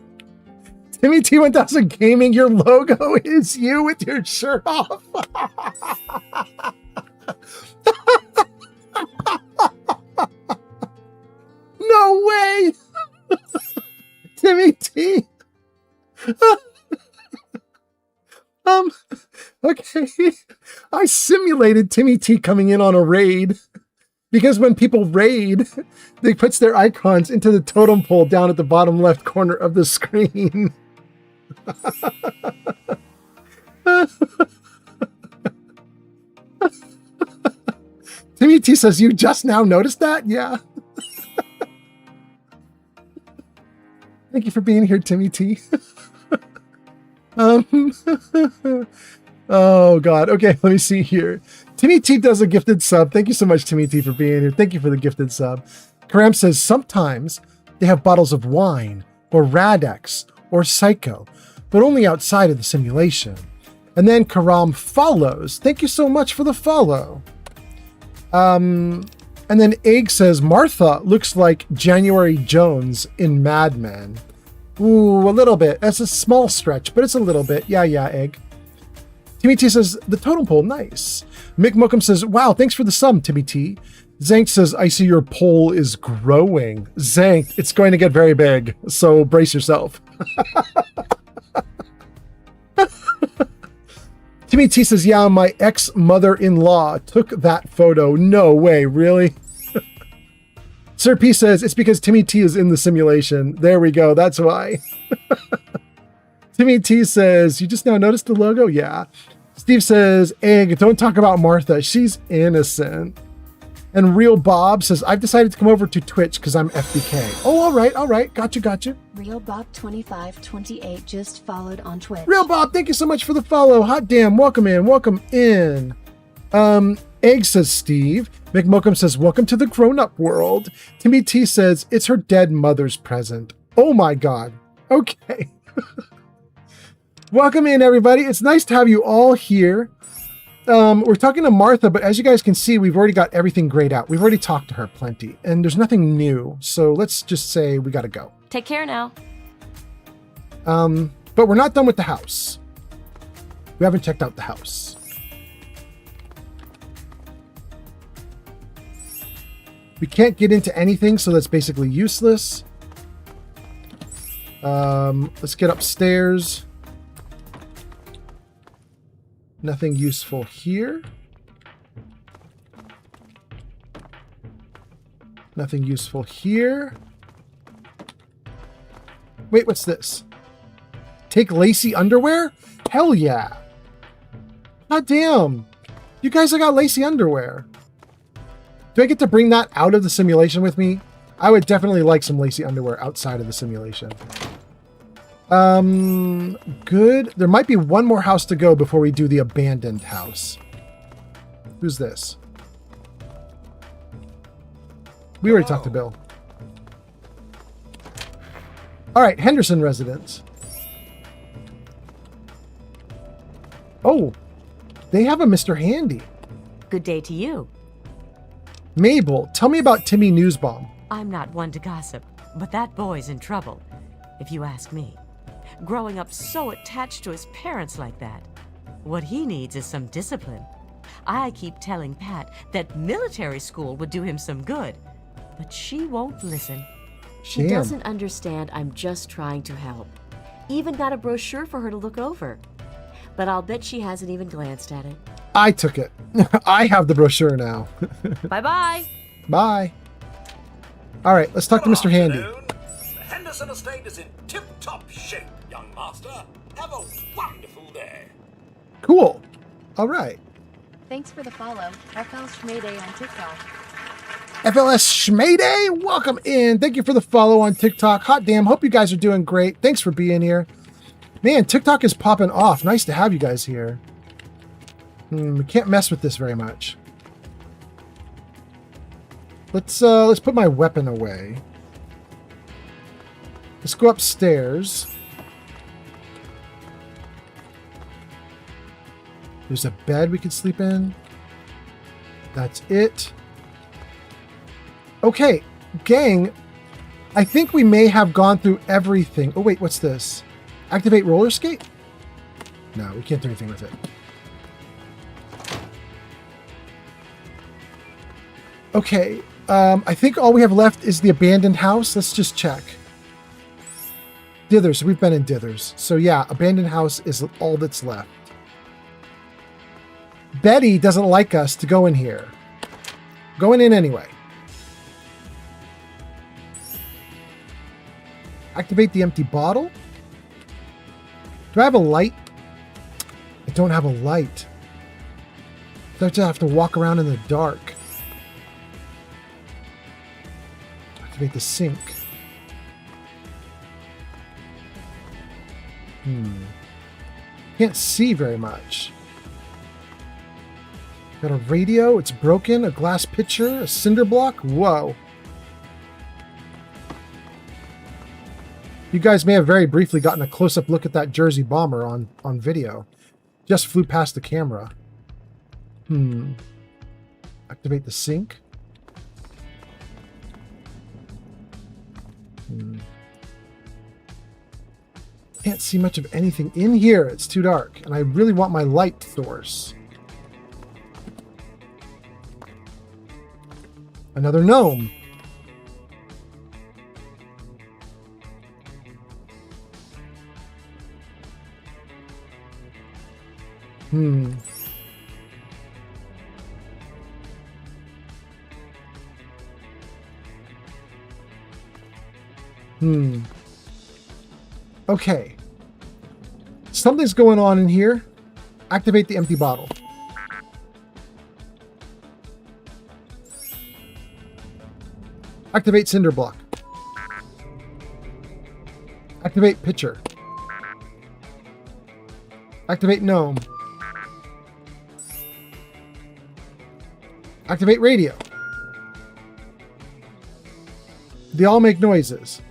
Timmy T 1000 Gaming, your logo is you with your shirt off. No way! Timmy T. Okay. I simulated Timmy T coming in on a raid. Because when people raid, they puts their icons into the totem pole down at the bottom left corner of the screen. Timmy T says, "You just now noticed that?" Yeah. Thank you for being here, Timmy T. Oh, God. Okay, let me see here. Timmy T does a gifted sub. Thank you so much, Timmy T, for being here. Thank you for the gifted sub. Karam says, "Sometimes they have bottles of wine or Radex or Psycho, but only outside of the simulation." And then Karam follows. Thank you so much for the follow. And then Egg says, "Martha looks like January Jones in Mad Men." Ooh, a little bit. That's a small stretch, but it's a little bit. Yeah, Egg. Timmy T says, "The totem pole, nice." Mick Mookum says, "Wow, thanks for the sub, Timmy T." Zank says, "I see your pole is growing." Zank, it's going to get very big, so brace yourself. Timmy T says, "Yeah, my ex-mother-in-law took that photo." No way, really? Sir P says, "It's because Timmy T is in the simulation." There we go, that's why. Timmy T says, "You just now noticed the logo?" Yeah. Steve says, "Egg, don't talk about Martha. She's innocent." And Real Bob says, "I've decided to come over to Twitch because I'm FBK." Oh, all right. Got you. Real Bob 2528 just followed on Twitch. Real Bob, thank you so much for the follow. Hot damn, welcome in. Egg says, "Steve." McMokum says, "Welcome to the grown-up world." Timmy T says, "It's her dead mother's present." Oh my God. Okay. Welcome in, everybody. It's nice to have you all here. We're talking to Martha, but as you guys can see, we've already got everything grayed out. We've already talked to her plenty, and there's nothing new. So let's just say we got to go. Take care now. But we're not done with the house. We haven't checked out the house. We can't get into anything, so that's basically useless. Let's get upstairs. Nothing useful here. Nothing useful here. Wait, what's this? Take lacy underwear? Hell yeah. God damn. You guys have got lacy underwear. Do I get to bring that out of the simulation with me? I would definitely like some lacy underwear outside of the simulation. Good. There might be one more house to go before we do the abandoned house. Who's this? We already talked to Bill. All right, Henderson residence. Oh, they have a Mr. Handy. Good day to you. Mabel, tell me about Timmy Newsbomb. I'm not one to gossip, but that boy's in trouble. if you ask me. Growing up so attached to his parents like that. What he needs is some discipline. I keep telling Pat that military school would do him some good, but she won't listen. She doesn't understand I'm just trying to help. Even got a brochure for her to look over. But I'll bet she hasn't even glanced at it. I took it. I have the brochure now. Bye-bye. Bye. All right, let's talk to Mr. Handy. The Henderson estate is in tip-top shape, young master. Have a wonderful day. Cool. All right. Thanks for the follow. FL Schmayday on TikTok. FLS Schmayday, welcome in. Thank you for the follow on TikTok. Hot damn, hope you guys are doing great. Thanks for being here. Man, TikTok is popping off. Nice to have you guys here. We can't mess with this very much. Let's put my weapon away. Let's go upstairs. There's a bed we can sleep in. That's it. Okay, gang, I think we may have gone through everything. Oh, wait, what's this? Activate roller skate? No, we can't do anything with it. Okay, I think all we have left is the abandoned house. Let's just check. Dithers, we've been in Dithers. So yeah, abandoned house is all that's left. Betty doesn't like us to go in here. Going in anyway. Activate the empty bottle. Do I have a light? I don't have a light. I have to walk around in the dark. Activate the sink. Can't see very much. Got a radio. It's broken. A glass pitcher. A cinder block. Whoa. You guys may have very briefly gotten a close-up look at that Jersey bomber on video. Just flew past the camera. Activate the sink. Can't see much of anything in here. It's too dark. And I really want my light source. Another gnome. Okay. Something's going on in here. Activate the empty bottle. Activate cinder block. Activate pitcher. Activate gnome. Activate radio. They all make noises.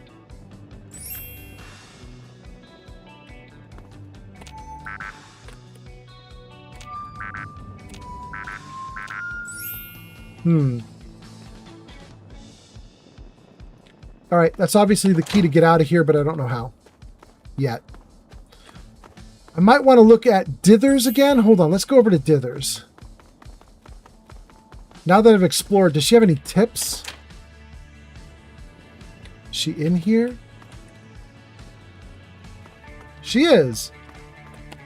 All right, that's obviously the key to get out of here, but I don't know how yet. I might want to look at Dithers again. Hold on, let's go over to Dithers. Now that I've explored, does she have any tips? Is she in here? She is.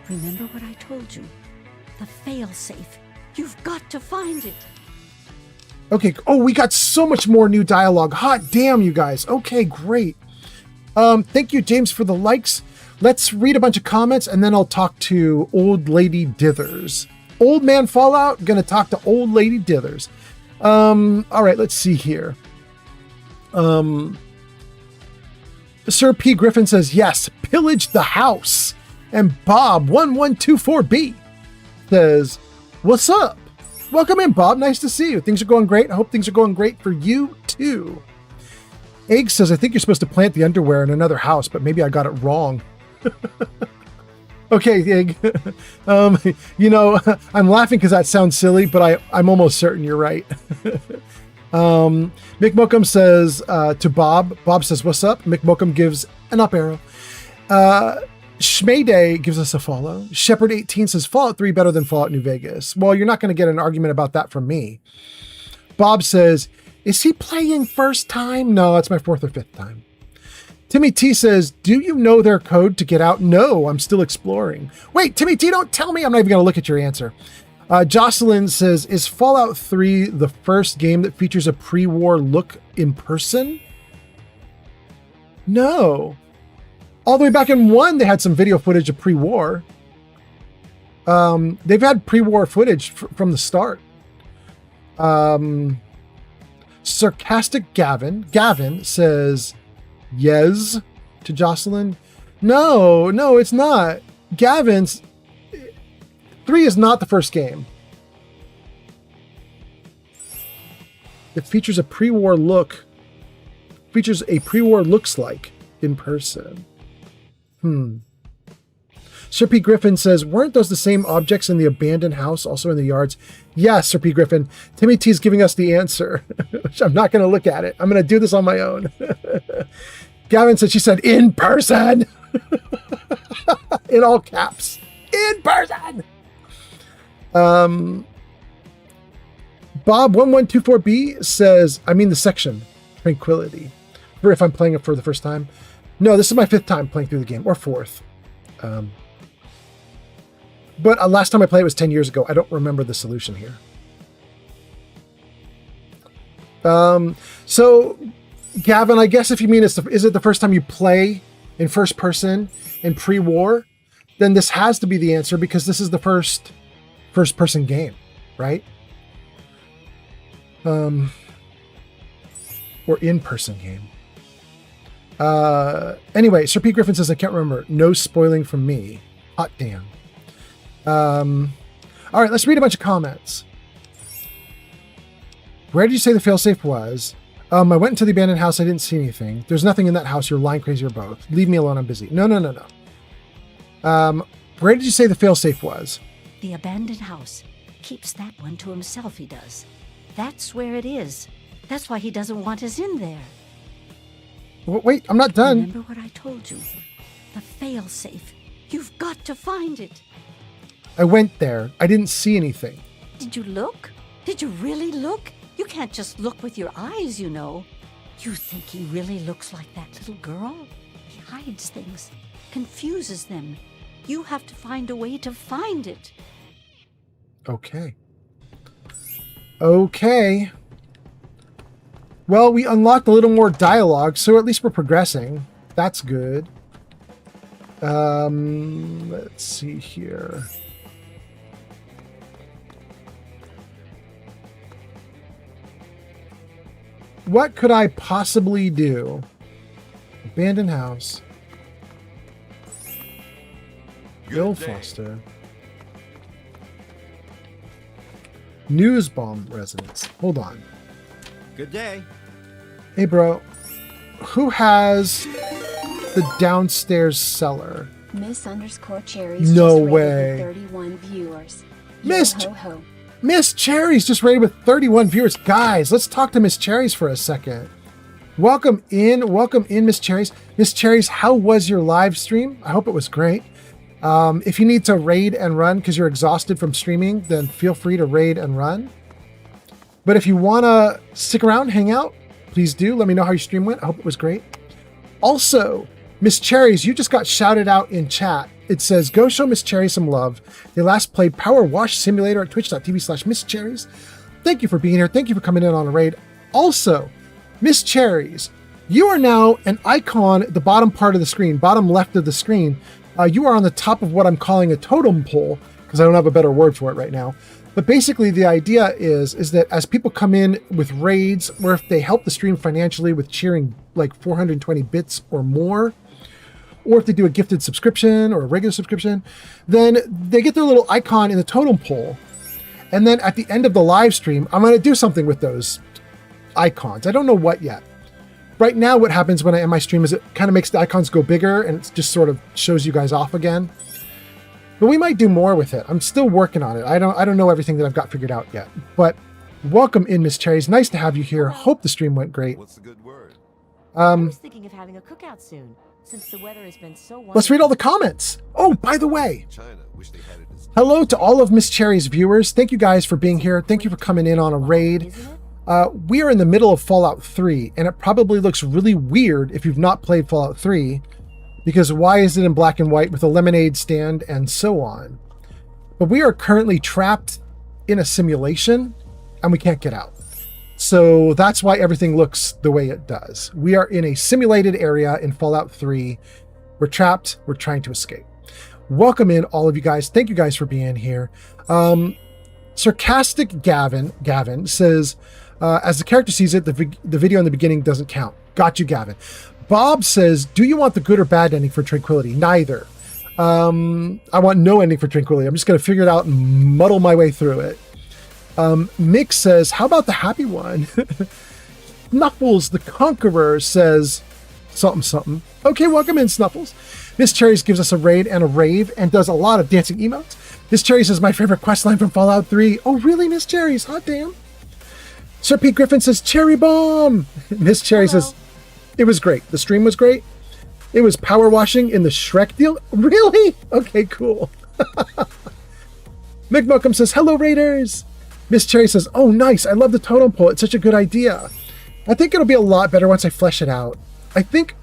Remember what I told you. The fail-safe. You've got to find it. Okay. Oh, we got so much more new dialogue. Hot damn, you guys. Okay, great. Thank you, James, for the likes. Let's read a bunch of comments, and then I'll talk to Old Lady Dithers. Old Man Fallout, gonna talk to Old Lady Dithers. All right, let's see here. Sir P. Griffin says, yes, pillage the house. And Bob1124B says, what's up? Welcome in, Bob. Nice to see you. Things are going great. I hope things are going great for you, too. Egg says, I think you're supposed to plant the underwear in another house, but maybe I got it wrong. Okay, Egg. You know, I'm laughing because that sounds silly, but I'm almost certain you're right. Mick Mokum says to Bob. Bob says, what's up? Mick Mokum gives an up arrow. Schmayday gives us a follow. Shepherd18 says, Fallout 3 better than Fallout New Vegas. Well, you're not going to get an argument about that from me. Bob says, is he playing first time? No, it's my fourth or fifth time. Timmy T says, do you know their code to get out? No, I'm still exploring. Wait, Timmy T, don't tell me. I'm not even going to look at your answer. Jocelyn says, is Fallout 3 the first game that features a pre-war look in person? No. All the way back in 1, they had some video footage of pre-war. They've had pre-war footage from the start. Sarcastic Gavin says, yes, to Jocelyn. No, it's not. Gavin's 3 is not the first game. It features a pre-war look. Features a pre-war looks like in person. Sir P. Griffin says, weren't those the same objects in the abandoned house, also in the yards? Yes, Sir P. Griffin. Timmy T is giving us the answer, which I'm not going to look at it. I'm going to do this on my own. Gavin said, she said, in person. In all caps. In person. Bob1124B says, I mean the section, Tranquility. For if I'm playing it for the first time. No, this is my 5th time playing through the game, or 4th. But last time I played it was 10 years ago. I don't remember the solution here. So, Gavin, I guess if you mean is it the first time you play in first person in pre-war, then this has to be the answer because this is the first person game, right? Or in-person game. Anyway, Sir P. Griffin says, I can't remember. No spoiling from me. Hot damn. All right, let's read a bunch of comments. Where did you say the failsafe was? I went into the abandoned house. I didn't see anything. There's nothing in that house. You're lying, crazy, or both. Leave me alone. I'm busy. No. Where did you say the failsafe was? The abandoned house. Keeps that one to himself, he does. That's where it is. That's why he doesn't want us in there. Wait, I'm not done. Remember what I told you? The failsafe. You've got to find it. I went there. I didn't see anything. Did you look? Did you really look? You can't just look with your eyes, you know. You think he really looks like that little girl? He hides things, confuses them. You have to find a way to find it. Okay. Well, we unlocked a little more dialogue, so at least we're progressing. That's good. Let's see here. What could I possibly do? Abandoned house. Bill Foster. News bomb residence. Hold on. Good day. Hey, bro. Who has the downstairs cellar? Miss_Cherries. No just rated way. with 31 viewers. Missed. Yo ho ho. Miss Cherries just rated with 31 viewers. Guys, let's talk to Miss Cherries for a second. Welcome in, Miss Cherries. Miss Cherries, how was your live stream? I hope it was great. If you need to raid and run because you're exhausted from streaming, then feel free to raid and run. But if you want to stick around, hang out, please do. Let me know how your stream went. I hope it was great. Also, Miss Cherries, you just got shouted out in chat. It says, go show Miss Cherries some love. They last played Power Wash Simulator at twitch.tv/Miss Cherries. Thank you for being here. Thank you for coming in on a raid. Also, Miss Cherries, you are now an icon at the bottom part of the screen, bottom left of the screen. You are on the top of what I'm calling a totem pole, because I don't have a better word for it right now. But basically the idea is that as people come in with raids, or if they help the stream financially with cheering like 420 bits or more, or if they do a gifted subscription or a regular subscription, then they get their little icon in the totem pole. And then at the end of the live stream, I'm going to do something with those icons. I don't know what yet. Right now, what happens when I end my stream is it kind of makes the icons go bigger and it just sort of shows you guys off again. But we might do more with it. I'm still working on it. I don't know everything that I've got figured out yet. But welcome in, Miss Cherries. Nice to have you here. Hope the stream went great. What's the good word? I was thinking of having a cookout soon. Since the weather has been so wonderful. Let's read all the comments. Oh, by the way, hello to all of Miss Cherry's viewers. Thank you guys for being here. Thank you for coming in on a raid. We are in the middle of Fallout 3, and it probably looks really weird if you've not played Fallout 3, because why is it in black and white with a lemonade stand and so on? But we are currently trapped in a simulation, and we can't get out. So that's why everything looks the way it does. We are in a simulated area in Fallout 3. We're trapped. We're trying to escape. Welcome in, all of you guys. Thank you guys for being here. Sarcastic Gavin says, as the character sees it, the video in the beginning doesn't count. Got you, Gavin. Bob says, do you want the good or bad ending for Tranquility? Neither. I want no ending for Tranquility. I'm just going to figure it out and muddle my way through it. Mick says, how about the happy one? Snuffles the Conqueror says something. Okay, welcome in, Snuffles. Miss Cherries gives us a raid and a rave and does a lot of dancing emotes. Miss Cherries is my favorite questline from Fallout 3. Oh, really, Miss Cherries? Hot damn. Sir Pete Griffin says, Cherry Bomb. Miss Cherry says, it was great. The stream was great. It was power washing in the Shrek deal. Really? Okay, cool. Mick Malcolm says, hello, Raiders. Miss Cherry says, oh, nice. I love the totem pole. It's such a good idea. I think it'll be a lot better once I flesh it out. I think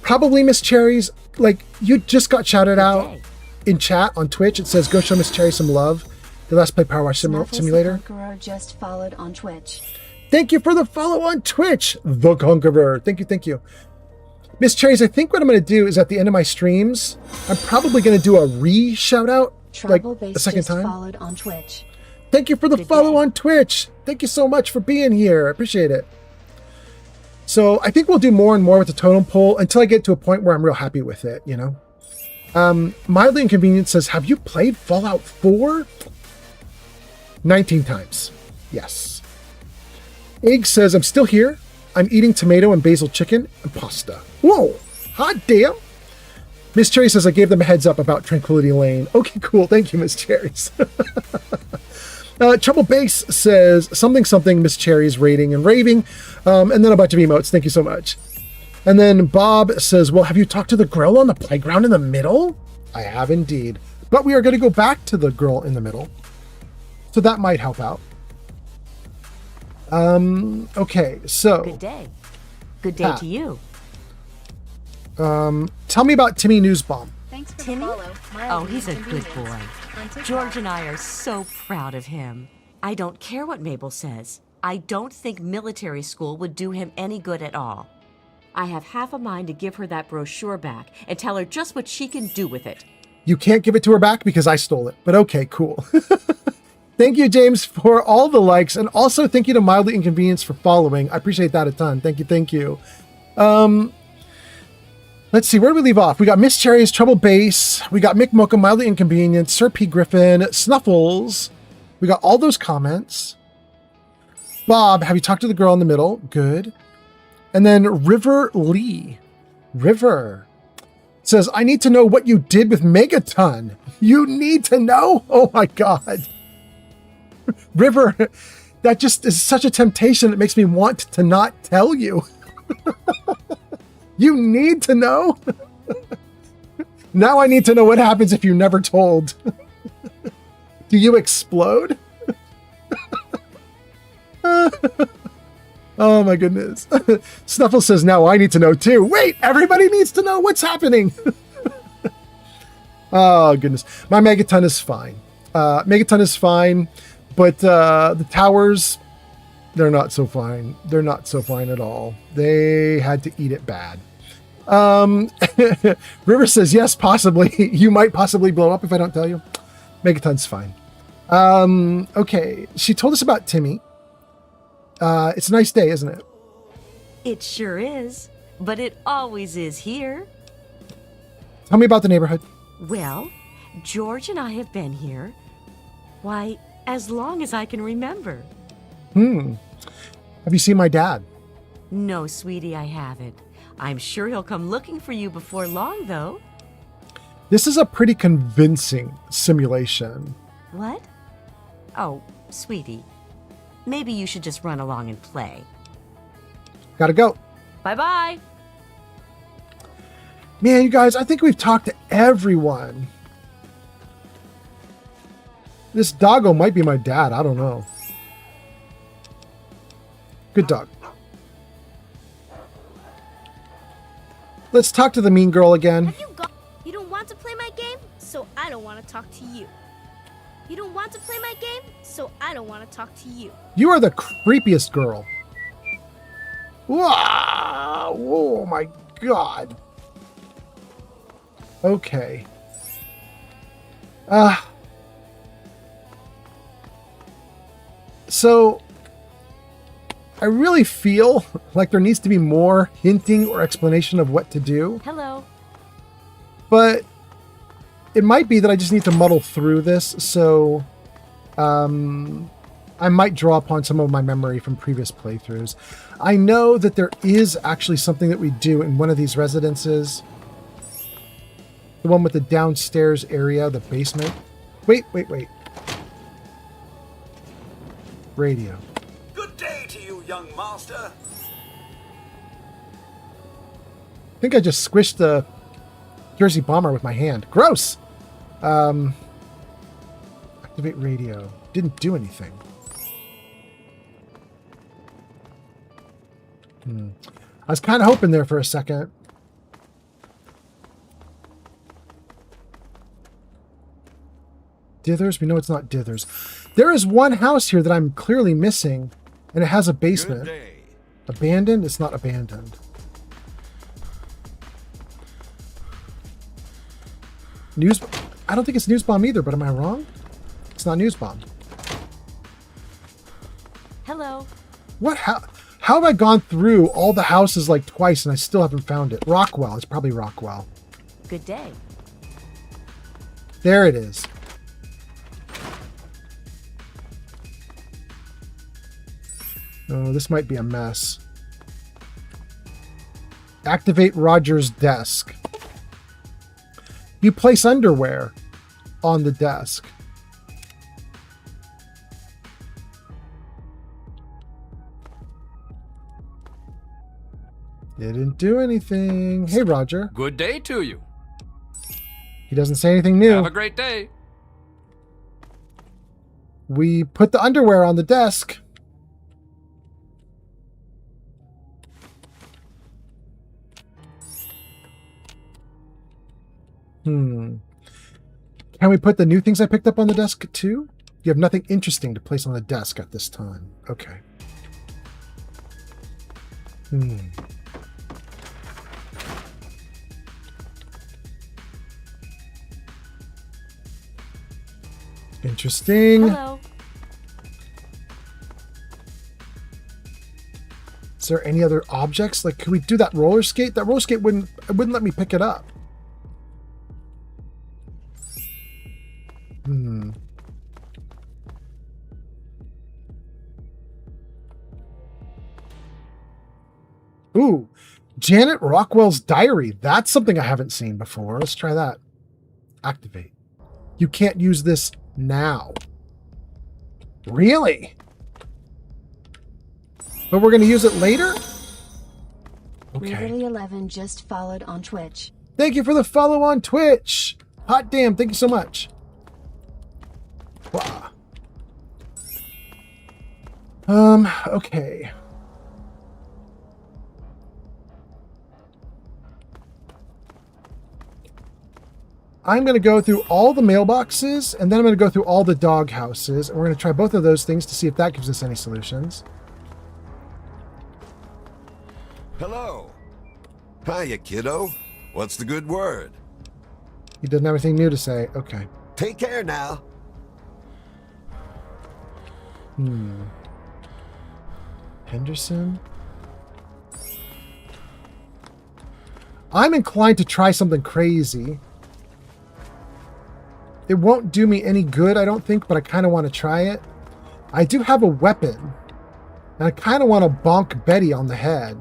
probably Miss Cherry's, like, you just got shouted out in chat on Twitch. It says, go show Miss Cherry some love. The Let's Play Power Wash Simulator. The Conqueror just followed on Twitch. Thank you for the follow on Twitch, The Conqueror. Thank you. Miss Cherries, I think what I'm going to do is at the end of my streams, I'm probably going to do a re-shout out, like the second time. Followed on Twitch. Thank you for the follow on Twitch. Thank you so much for being here. I appreciate it. So I think we'll do more and more with the totem pole until I get to a point where I'm real happy with it, you know? Mildly Inconvenient says, have you played Fallout 4? 19 times. Yes. Egg says, I'm still here. I'm eating tomato and basil chicken and pasta. Whoa, hot damn. Miss Cherry says, I gave them a heads up about Tranquility Lane. Okay, cool. Thank you, Miss Cherries. Trouble Base says, something, Miss Cherry's rating and raving. And then a bunch of emotes. Thank you so much. And then Bob says, well, have you talked to the girl on the playground in the middle? I have indeed. But we are going to go back to the girl in the middle. So that might help out. Okay, so. Good day. Good day to you. Tell me about Timmy Newsbomb. Thanks for Timmy? the follow. Oh, he's a good boy. George and I are so proud of him. I don't care what Mabel says. I don't think military school would do him any good at all. I have half a mind to give her that brochure back and tell her just what she can do with it. You can't give it to her back because I stole it, but okay, cool. Thank you, James, for all the likes, and also thank you to Mildly Inconvenience for following. I appreciate that a ton. Thank you. Let's see, where do we leave off? We got Miss Cherry's Trouble Base. We got Mick Mocha, Mildly Inconvenient, Sir P. Griffin, Snuffles. We got all those comments. Bob, have you talked to the girl in the middle? Good. And then River Lee. River says, I need to know what you did with Megaton. You need to know? Oh my God. River, that just is such a temptation. It makes me want to not tell you. You need to know? Now I need to know what happens if you're never told. Do you explode? Oh my goodness. Snuffle says, now I need to know too. Wait, everybody needs to know what's happening. Oh goodness. My Megaton is fine. Megaton is fine, but the towers, they're not so fine. They're not so fine at all. They had to eat it bad. River says, yes, possibly. You might possibly blow up if I don't tell you. Megaton's fine. Okay. She told us about Timmy. It's a nice day, isn't it? It sure is, but it always is here. Tell me about the neighborhood. Well, George and I have been here, why, as long as I can remember. Have you seen my dad? No, sweetie, I haven't. I'm sure he'll come looking for you before long, though. This is a pretty convincing simulation. What? Oh, sweetie, maybe you should just run along and play. Gotta go. Bye-bye. Man, you guys, I think we've talked to everyone. This doggo might be my dad. I don't know. Good dog. Let's talk to the mean girl again. You don't want to play my game, so I don't want to talk to you. You don't want to play my game, so I don't want to talk to you. You are the creepiest girl. Wow! Oh my god. Okay. So I really feel like there needs to be more hinting or explanation of what to do. Hello. But it might be that I just need to muddle through this, so I might draw upon some of my memory from previous playthroughs. I know that there is actually something that we do in one of these residences. The one with the downstairs area, the basement. Wait. Radio. Good day to you, young master. I think I just squished the Jersey Bomber with my hand. Gross! Activate radio. Didn't do anything. I was kind of hoping there for a second. Dithers? We know it's not Dithers. There is one house here that I'm clearly missing, and it has a basement. Abandoned? It's not abandoned. News? I don't think it's News Bomb either, but am I wrong? It's not News Bomb. Hello. What? How have I gone through all the houses like twice and I still haven't found it? Rockwell. It's probably Rockwell. Good day. There it is. Oh, this might be a mess. Activate Roger's desk. You place underwear on the desk. Didn't do anything. Hey, Roger. Good day to you. He doesn't say anything new. Have a great day. We put the underwear on the desk. Can we put the new things I picked up on the desk too? You have nothing interesting to place on the desk at this time. Okay. Interesting. Hello. Is there any other objects? Like, could we do that roller skate? That roller skate wouldn't let me pick it up. Ooh, Janet Rockwell's diary. That's something I haven't seen before. Let's try that. Activate. You can't use this now. Really? But we're going to use it later? Okay. Really11 just followed on Twitch. Thank you for the follow on Twitch. Hot damn, thank you so much. Wow. Okay. I'm going to go through all the mailboxes, and then I'm going to go through all the dog houses, and we're going to try both of those things to see if that gives us any solutions. Hello. Hiya, kiddo. What's the good word? He doesn't have anything new to say. Okay. Take care now. Henderson? I'm inclined to try something crazy. It won't do me any good, I don't think, but I kind of want to try it. I do have a weapon, and I kind of want to bonk Betty on the head.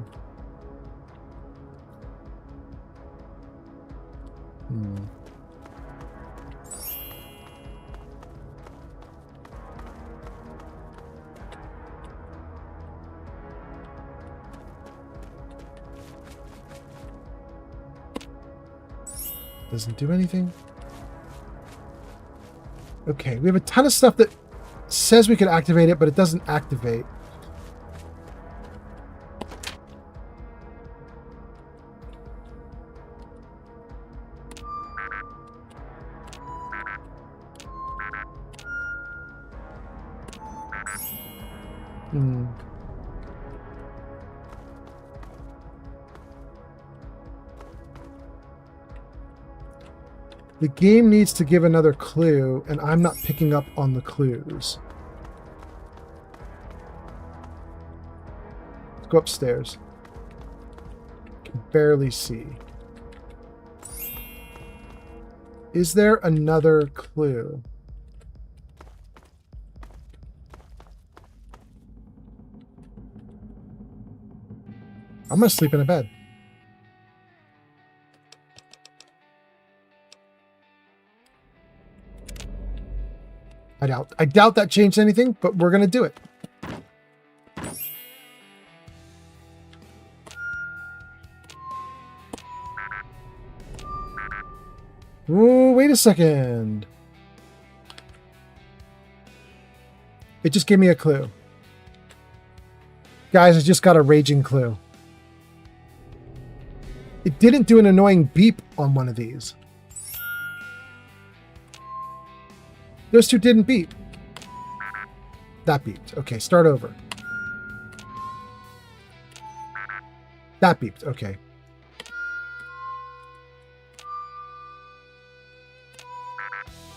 Doesn't do anything. Okay, we have a ton of stuff that says we could activate it, but it doesn't activate. The game needs to give another clue, and I'm not picking up on the clues. Let's go upstairs. Can barely see. Is there another clue? I'm gonna sleep in a bed. I doubt that changed anything, but we're gonna do it. Ooh, wait a second. It just gave me a clue. Guys, I just got a raging clue. It didn't do an annoying beep on one of these. Those two didn't beep. That beeped. Okay, start over. That beeped. Okay.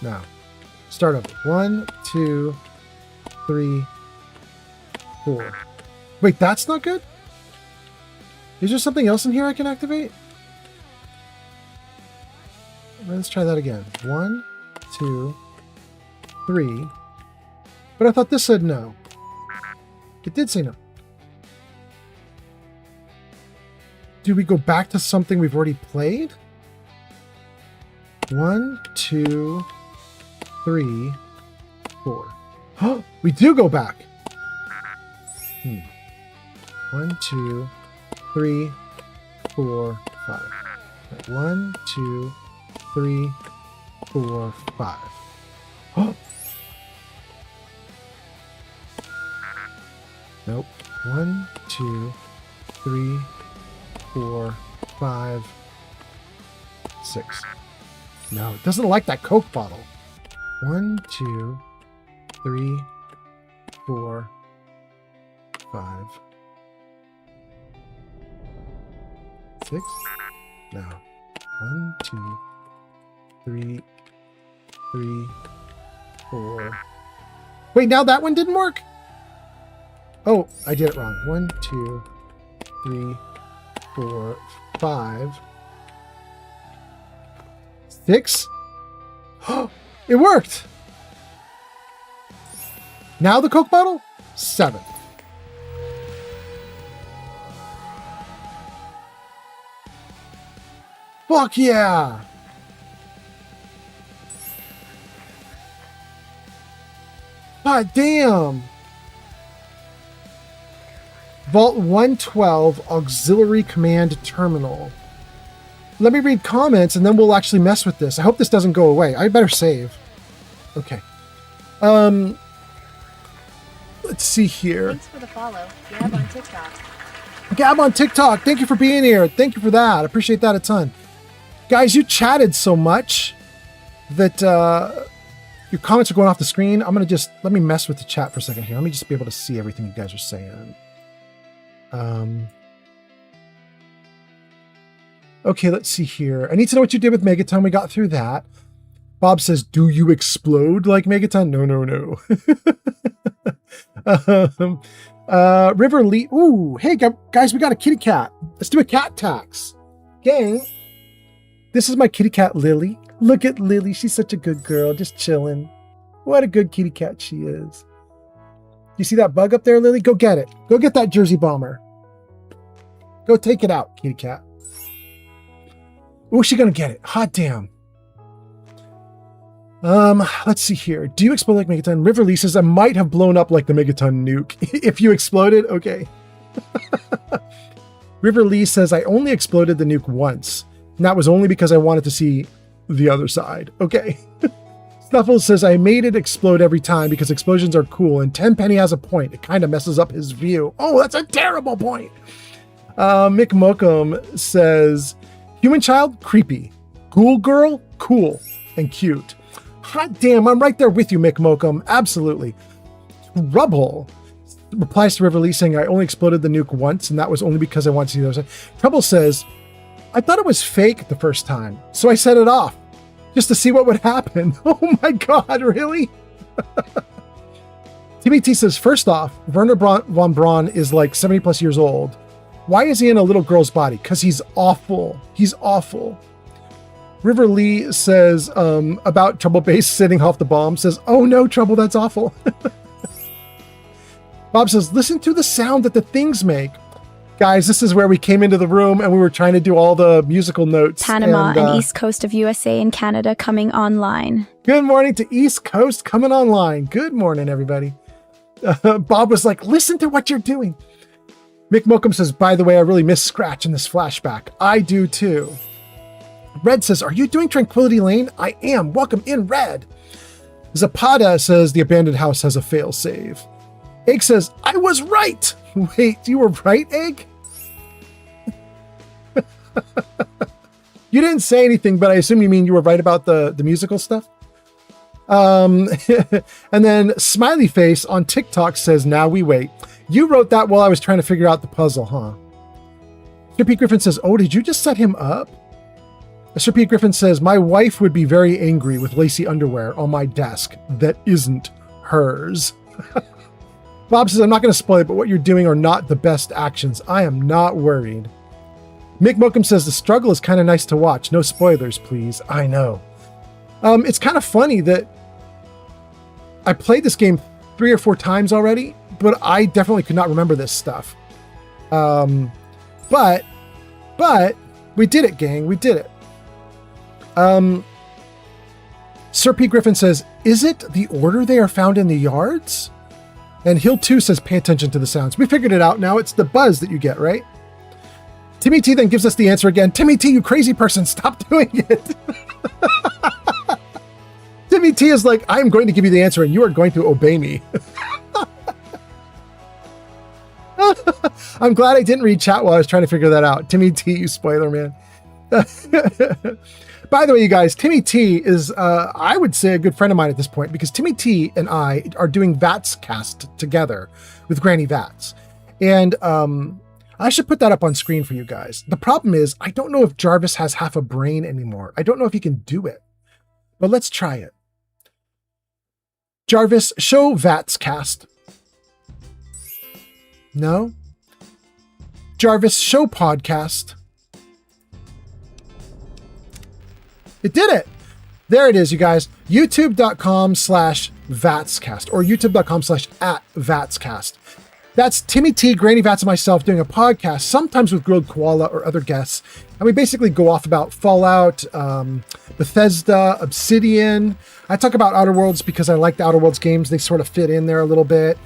Now, start over. 1, 2, 3, 4. Wait, that's not good? Is there something else in here I can activate? Let's try that again. 1, 2, 3. But I thought this said no. It did say no. Do we go back to something we've already played? 1, 2, 3, 4. Oh, we do go back. 1, 2, 3, 4, 5. Right, 1, 2, 3, 4, 5. Oh. Nope. 1, 2, 3, 4, 5, 6. No, it doesn't like that Coke bottle. 1, 2, 3, 4, 5, 6. No. 1, 2, 3, 4. Wait, now that one didn't work? Oh, I did it wrong. 1, 2, 3, 4, 5, 6. It worked. Now the Coke bottle? 7. Fuck yeah! God damn! Vault 112 Auxiliary Command Terminal. Let me read comments and then we'll actually mess with this. I hope this doesn't go away. I better save. Okay. Let's see here. Thanks for the follow. Gab on TikTok. Gab on TikTok. Thank you for being here. Thank you for that. I appreciate that a ton. Guys, you chatted so much that your comments are going off the screen. I'm going to let me mess with the chat for a second here. Let me just be able to see everything you guys are saying. Okay, let's see here. I need to know what you did with Megaton. We got through that. Bob says, do you explode like Megaton? No, no, no. River Lee. Ooh, hey, guys, we got a kitty cat. Let's do a cat tax. Gang, this is my kitty cat, Lily. Look at Lily. She's such a good girl, just chilling. What a good kitty cat she is. You see that bug up there, Lily? Go get it. Go get that Jersey Bomber. Go take it out, kitty cat. Oh, she's gonna get it. Hot damn. Let's see here. Do you explode like Megaton? River Lee says I might have blown up like the Megaton nuke. If you exploded, okay. River Lee says I only exploded the nuke once. And that was only because I wanted to see the other side. Okay. Snuffles says, I made it explode every time because explosions are cool, and Tenpenny has a point. It kind of messes up his view. Oh, that's a terrible point. Mick Mokum says, human child, creepy. Ghoul girl, cool and cute. Hot damn, I'm right there with you, Mick Mokum. Absolutely. Rubble replies to River Lee saying, I only exploded the nuke once, and that was only because I wanted to see the other side. Trouble says, I thought it was fake the first time, so I set it off just to see what would happen. Oh my God, really? TBT says, first off, Werner von Braun is like 70 plus years old. Why is he in a little girl's body? Because he's awful. He's awful. River Lee says, about Trouble Base sitting off the bomb, says, oh no, Trouble, that's awful. Bob says, listen to the sound that the things make. Guys, this is where we came into the room and we were trying to do all the musical notes. Panama and East Coast of USA and Canada coming online. Good morning to East Coast coming online. Good morning, everybody. Bob was like, listen to what you're doing. Mick Mokum says, by the way, I really miss Scratch in this flashback. I do too. Red says, are you doing Tranquility Lane? I am. Welcome in, Red. Zapata says, the abandoned house has a fail-save. Egg says, I was right. Wait, you were right, Egg? You didn't say anything, but I assume you mean you were right about the musical stuff? And then Smiley Face on TikTok says, now we wait. You wrote that while I was trying to figure out the puzzle, huh? Sir Pete Griffin says, oh, did you just set him up? Sir Pete Griffin says, my wife would be very angry with lacy underwear on my desk that isn't hers. Bob says, I'm not going to spoil it, but what you're doing are not the best actions. I am not worried. Mick Mokum says, the struggle is kind of nice to watch. No spoilers, please. I know. It's kind of funny that I played this game 3 or 4 times already, but I definitely could not remember this stuff. But we did it, gang. We did it. Sir P. Griffin says, is it the order they are found in the yards? And Hill 2 says, pay attention to the sounds. We figured it out now. It's the buzz that you get, right? Timmy T then gives us the answer again. Timmy T, you crazy person, stop doing it. Timmy T is like, I'm going to give you the answer and you are going to obey me. I'm glad I didn't read chat while I was trying to figure that out. Timmy T, you spoiler man. By the way, you guys, Timmy T is, I would say, a good friend of mine at this point because Timmy T and I are doing Vats Cast together with Granny Vats. And I should put that up on screen for you guys. The problem is, I don't know if Jarvis has half a brain anymore. I don't know if he can do it. But let's try it. Jarvis, show Vats Cast. No? Jarvis, show podcast. It did it. There it is, you guys. YouTube.com/VatsCast or YouTube.com/@VatsCast. That's Timmy T, Granny Vats, and myself doing a podcast, sometimes with Grilled Koala or other guests. And we basically go off about Fallout, Bethesda, Obsidian. I talk about Outer Worlds because I like the Outer Worlds games. They sort of fit in there a little bit.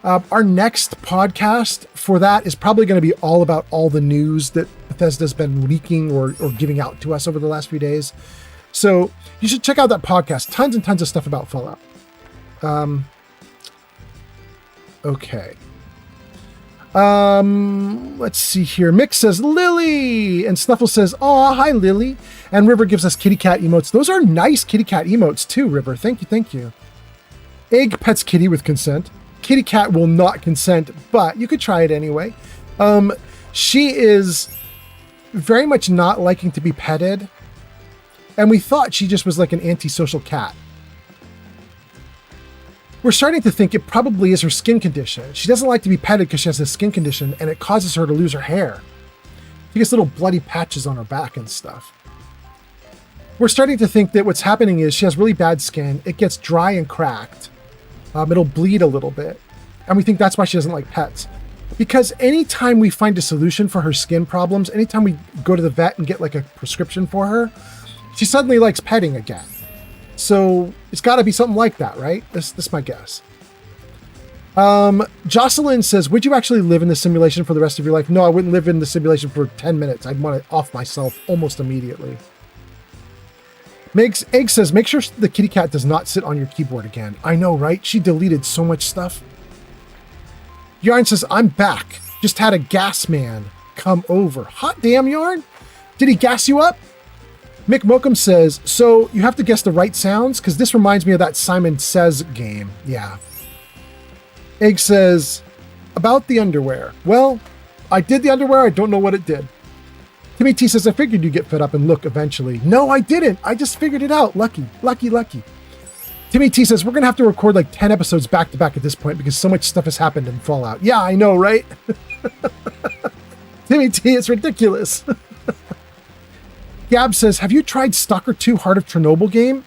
Our next podcast for that is probably going to be all about all the news that Bethesda's been leaking or giving out to us over the last few days. So you should check out that podcast. Tons and tons of stuff about Fallout. Okay. Let's see here. Mick says, Lily! And Snuffle says, aw, hi, Lily. And River gives us kitty cat emotes. Those are nice kitty cat emotes too, River. Thank you, thank you. Egg pets kitty with consent. Kitty cat will not consent, but you could try it anyway. She is very much not liking to be petted. And we thought she just was like an antisocial cat. We're starting to think it probably is her skin condition. She doesn't like to be petted because she has a skin condition and it causes her to lose her hair. She gets little bloody patches on her back and stuff. We're starting to think that what's happening is she has really bad skin. It gets dry and cracked. It'll bleed a little bit. And we think that's why she doesn't like pets. Because anytime we find a solution for her skin problems, anytime we go to the vet and get like a prescription for her, she suddenly likes petting again. So it's got to be something like that, right? This is my guess. Jocelyn says, would you actually live in the simulation for the rest of your life? No, I wouldn't live in the simulation for 10 minutes. I'd want to off myself almost immediately. Egg says, make sure the kitty cat does not sit on your keyboard again. I know, right? She deleted so much stuff. Yarn says, I'm back. Just had a gas man come over. Hot damn, Yarn. Did he gas you up? Mick Mokum says, so you have to guess the right sounds? Because this reminds me of that Simon Says game. Yeah. Egg says, about the underwear. Well, I did the underwear. I don't know what it did. Timmy T says, I figured you'd get fed up and look eventually. No, I didn't. I just figured it out. Lucky. Timmy T says, we're going to have to record like 10 episodes back to back at this point because so much stuff has happened in Fallout. Yeah, I know, right? Timmy T, it's ridiculous. Gab says, have you tried Stalker 2 Heart of Chernobyl game?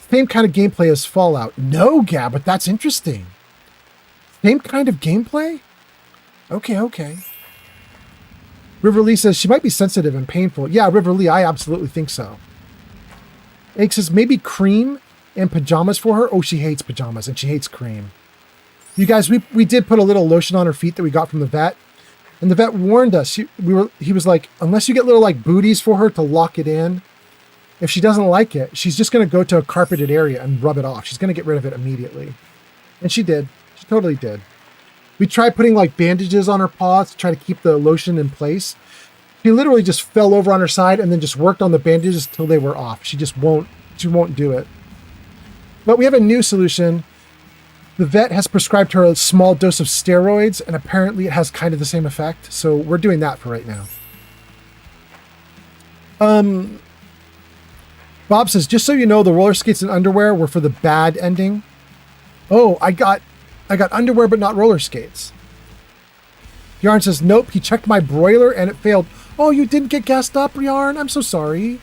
Same kind of gameplay as Fallout. No, Gab, but that's interesting. Same kind of gameplay? Okay. River Lee says, she might be sensitive and painful. Yeah, River Lee, I absolutely think so. Egg says, maybe cream and pajamas for her? Oh, she hates pajamas and she hates cream. You guys, we did put a little lotion on her feet that we got from the vet. And the vet warned us. He was like, unless you get little like booties for her to lock it in, if she doesn't like it, she's just going to go to a carpeted area and rub it off. She's going to get rid of it immediately. And she did. She totally did. We tried putting like bandages on her paws to try to keep the lotion in place. She literally just fell over on her side and then just worked on the bandages till they were off. She won't do it. But we have a new solution. The vet has prescribed her a small dose of steroids, and apparently it has kind of the same effect. So we're doing that for right now. Bob says, just so you know, the roller skates and underwear were for the bad ending. Oh, I got underwear, but not roller skates. Yarn says, nope, he checked my broiler and it failed. Oh, you didn't get gassed up, Yarn? I'm so sorry.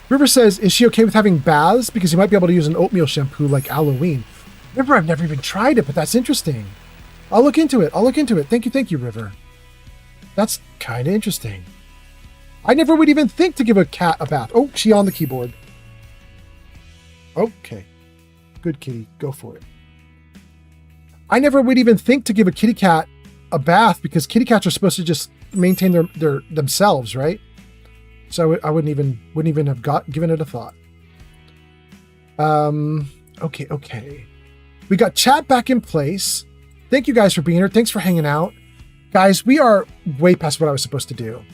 River says, is she okay with having baths? Because you might be able to use an oatmeal shampoo like Halloween. River, I've never even tried it, but that's interesting. I'll look into it. Thank you, River. That's kind of interesting. I never would even think to give a cat a bath. Oh, she on the keyboard. Okay. Good kitty. Go for it. I never would even think to give a kitty cat a bath because kitty cats are supposed to just maintain their themselves, right? So I wouldn't even have given it a thought. Okay. We got chat back in place. Thank you guys for being here. Thanks for hanging out. Guys, we are way past what I was supposed to do.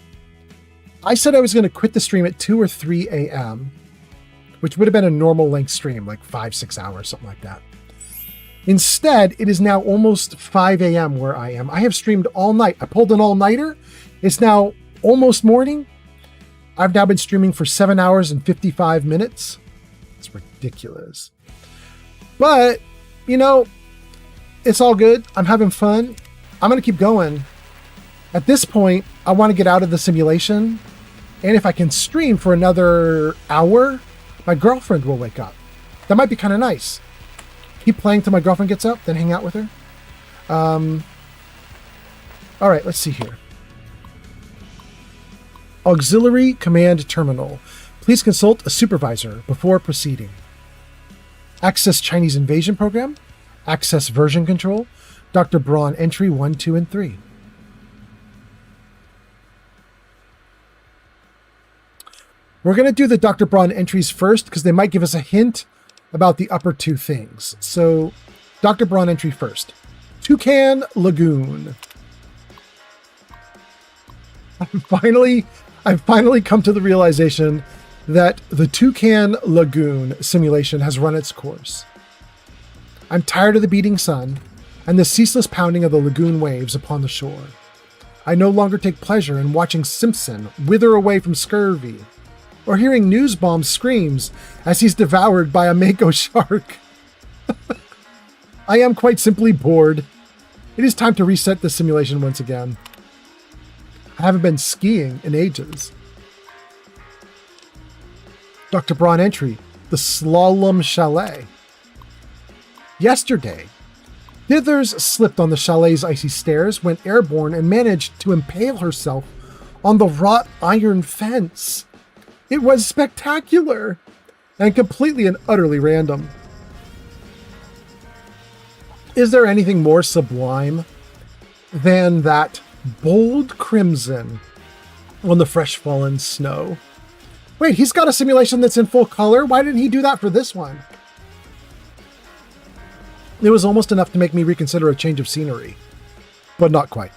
I said I was going to quit the stream at 2 or 3 a.m., which would have been a normal length stream, like 5-6 hours, something like that. Instead, it is now almost 5 a.m. where I am. I have streamed all night. I pulled an all-nighter. It's now almost morning. I've now been streaming for 7 hours and 55 minutes. It's ridiculous. But, you know, it's all good. I'm having fun. I'm going to keep going. At this point, I want to get out of the simulation. And if I can stream for another hour, my girlfriend will wake up. That might be kind of nice. Keep playing till my girlfriend gets up, then hang out with her. All right, let's see here. Auxiliary Command Terminal. Please consult a supervisor before proceeding. Access Chinese Invasion Program. Access Version Control. Dr. Braun Entry 1, 2, and 3. We're going to do the Dr. Braun entries first because they might give us a hint about the upper two things. So, Dr. Braun entry first. Toucan Lagoon. I've finally come to the realization that the Toucan Lagoon simulation has run its course. I'm tired of the beating sun and the ceaseless pounding of the lagoon waves upon the shore. I no longer take pleasure in watching Simpson wither away from scurvy, or hearing Newsbaum's screams as he's devoured by a mako shark. I am quite simply bored. It is time to reset the simulation once again. I haven't been skiing in ages. Dr. Braun entry, the Slalom Chalet. Yesterday, Dithers slipped on the chalet's icy stairs, went airborne, and managed to impale herself on the wrought iron fence. It was spectacular and completely and utterly random. Is there anything more sublime than that bold crimson on the fresh fallen snow? Wait, he's got a simulation that's in full color. Why didn't he do that for this one? It was almost enough to make me reconsider a change of scenery, but not quite.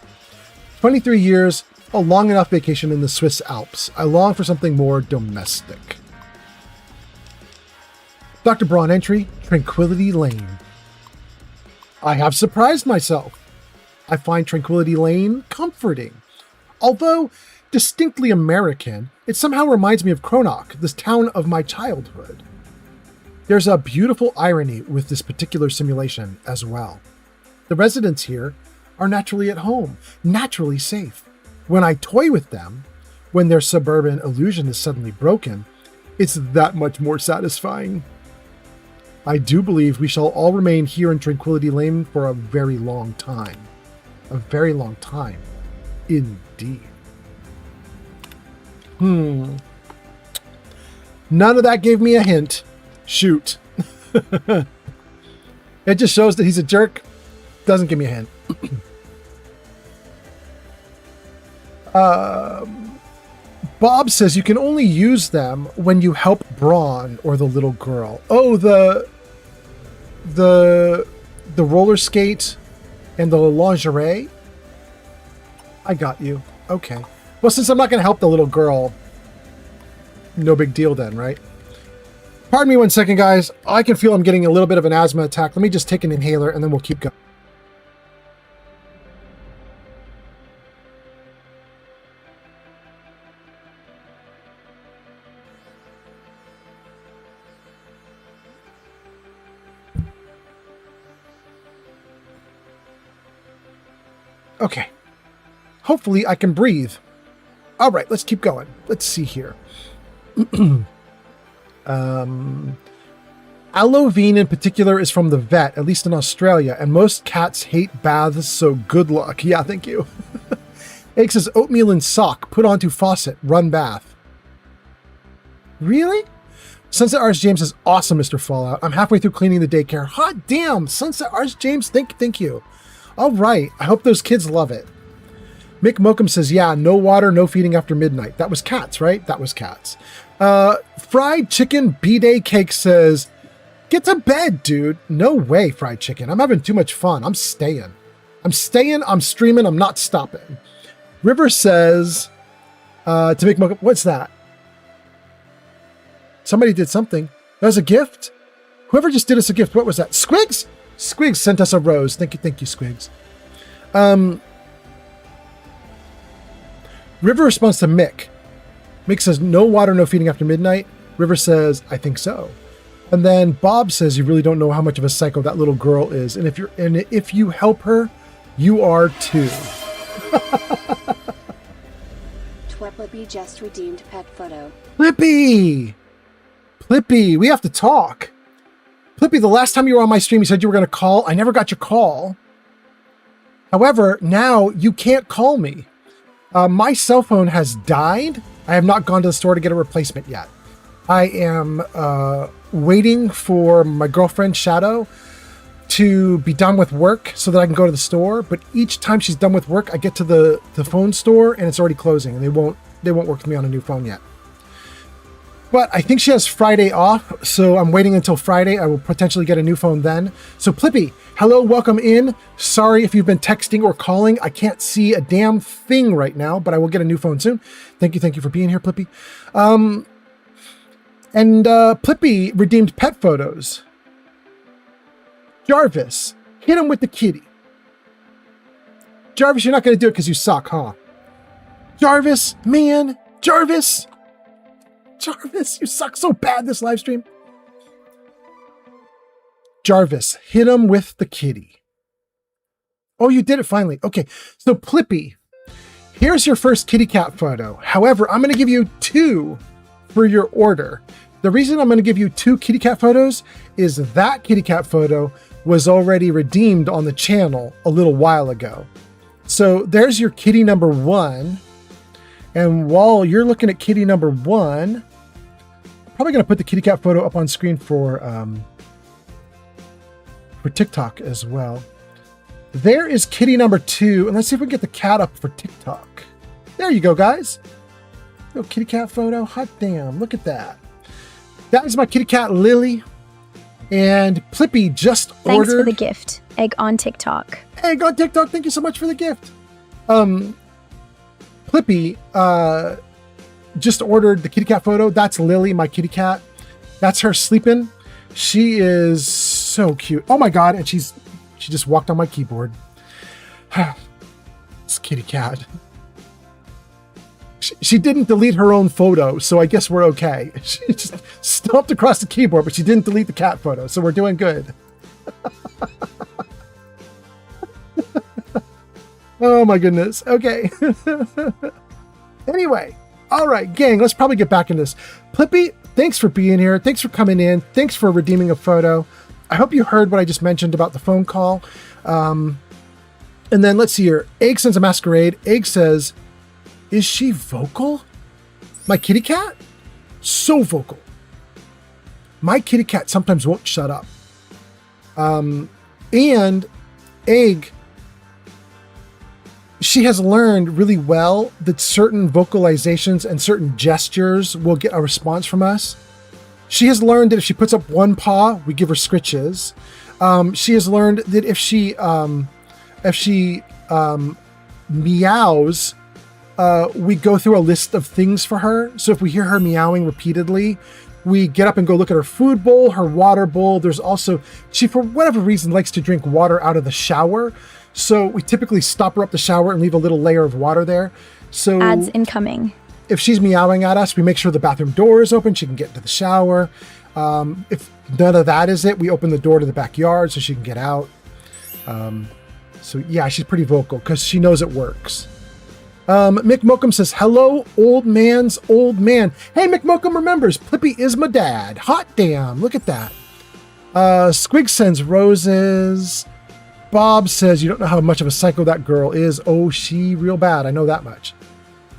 23 years, a long enough vacation in the Swiss Alps. I long for something more domestic. Dr. Braun entry, Tranquility Lane. I have surprised myself. I find Tranquility Lane comforting. Although distinctly American, it somehow reminds me of Kronach, this town of my childhood. There's a beautiful irony with this particular simulation as well. The residents here are naturally at home, naturally safe. When I toy with them, when their suburban illusion is suddenly broken, it's that much more satisfying. I do believe we shall all remain here in Tranquility Lane for a very long time. A very long time, indeed. None of that gave me a hint. Shoot. It just shows that he's a jerk. Doesn't give me a hint. Bob says you can only use them when you help Braun or the little girl. Oh, the roller skate and the lingerie? I got you. Okay. Well, since I'm not going to help the little girl, no big deal then, right? Pardon me 1 second, guys. I can feel I'm getting a little bit of an asthma attack. Let me just take an inhaler and then we'll keep going. Okay. Hopefully I can breathe. All right, let's keep going. Let's see here. Alovine in particular is from the vet, at least in Australia, and most cats hate baths, so good luck. Yeah, thank you. Egg says oatmeal and sock, put onto faucet, run bath. Really? Sunset Ars James says, awesome, Mr. Fallout. I'm halfway through cleaning the daycare. Hot damn, Sunset Ars James, thank you. All right, I hope those kids love it. Mick Mokum says, yeah, no water, no feeding after midnight. That was cats, right? That was cats. Fried Chicken B-Day Cake says, get to bed, dude. No way, Fried Chicken. I'm having too much fun. I'm staying, I'm streaming, I'm not stopping. River says, to Mick Mokum, what's that? Somebody did something. That was a gift? Whoever just did us a gift, what was that? Squigs? Squigs sent us a rose. Thank you, Squigs. River responds to Mick. Mick says, no water, no feeding after midnight. River says, I think so. And then Bob says, you really don't know how much of a psycho that little girl is. And if you help her, you are too. Tweplippy just redeemed pet photo. Plippy, we have to talk. Plippy, the last time you were on my stream, you said you were going to call. I never got your call. However, now you can't call me. My cell phone has died. I have not gone to the store to get a replacement yet. I am waiting for my girlfriend, Shadow, to be done with work so that I can go to the store. But each time she's done with work, I get to the phone store and it's already closing, and they won't work with me on a new phone yet. But I think she has Friday off, so I'm waiting until Friday. I will potentially get a new phone then. So Plippy, hello, welcome in. Sorry if you've been texting or calling. I can't see a damn thing right now, but I will get a new phone soon. Thank you for being here, Plippy. And Plippy redeemed pet photos. Jarvis, hit him with the kitty. Jarvis, you're not going to do it because you suck, huh? Jarvis, man, Jarvis, you suck so bad this live stream. Jarvis, hit him with the kitty. Oh, you did it finally. Okay, so Plippy, here's your first kitty cat photo. However, I'm going to give you 2 for your order. The reason I'm going to give you 2 kitty cat photos is that kitty cat photo was already redeemed on the channel a little while ago. So there's your kitty number 1. And while you're looking at kitty number 1, I'm probably going to put the kitty cat photo up on screen for TikTok as well. There is kitty number 2. And let's see if we can get the cat up for TikTok. There you go, guys. Little kitty cat photo. Hot damn, look at that. That is my kitty cat, Lily. And Plippy just ordered... Thanks for the gift. Egg on TikTok. Egg on TikTok, thank you so much for the gift. Plippy just ordered the kitty cat photo. That's Lily, my kitty cat. That's her sleeping. She is so cute. Oh my God, and she just walked on my keyboard. This kitty cat. She didn't delete her own photo, so I guess we're okay. She just stomped across the keyboard, but she didn't delete the cat photo, so we're doing good. Oh my goodness. Okay. Anyway, all right, gang, let's probably get back into this. Plippy, thanks for being here. Thanks for coming in. Thanks for redeeming a photo. I hope you heard what I just mentioned about the phone call. And then let's see here. Egg sends a masquerade. Egg says, is she vocal? My kitty cat? So vocal. My kitty cat sometimes won't shut up. And Egg, she has learned really well that certain vocalizations and certain gestures will get a response from us. She has learned that if she puts up one paw, we give her scritches. She has learned that if she meows, we go through a list of things for her. So if we hear her meowing repeatedly, we get up and go look at her food bowl, her water bowl. There's also, she, for whatever reason, likes to drink water out of the shower. So we typically stop her up the shower and leave a little layer of water there. So Ads incoming. If she's meowing at us, we make sure the bathroom door is open. She can get into the shower. If none of that is it, we open the door to the backyard so she can get out. So yeah, she's pretty vocal because she knows it works. Mick Mokum says, hello, old man's old man. Hey, Mick Mokum remembers, Plippy is my dad. Hot damn, look at that. Squig sends roses. Bob says, you don't know how much of a psycho that girl is. Oh, she real bad. I know that much.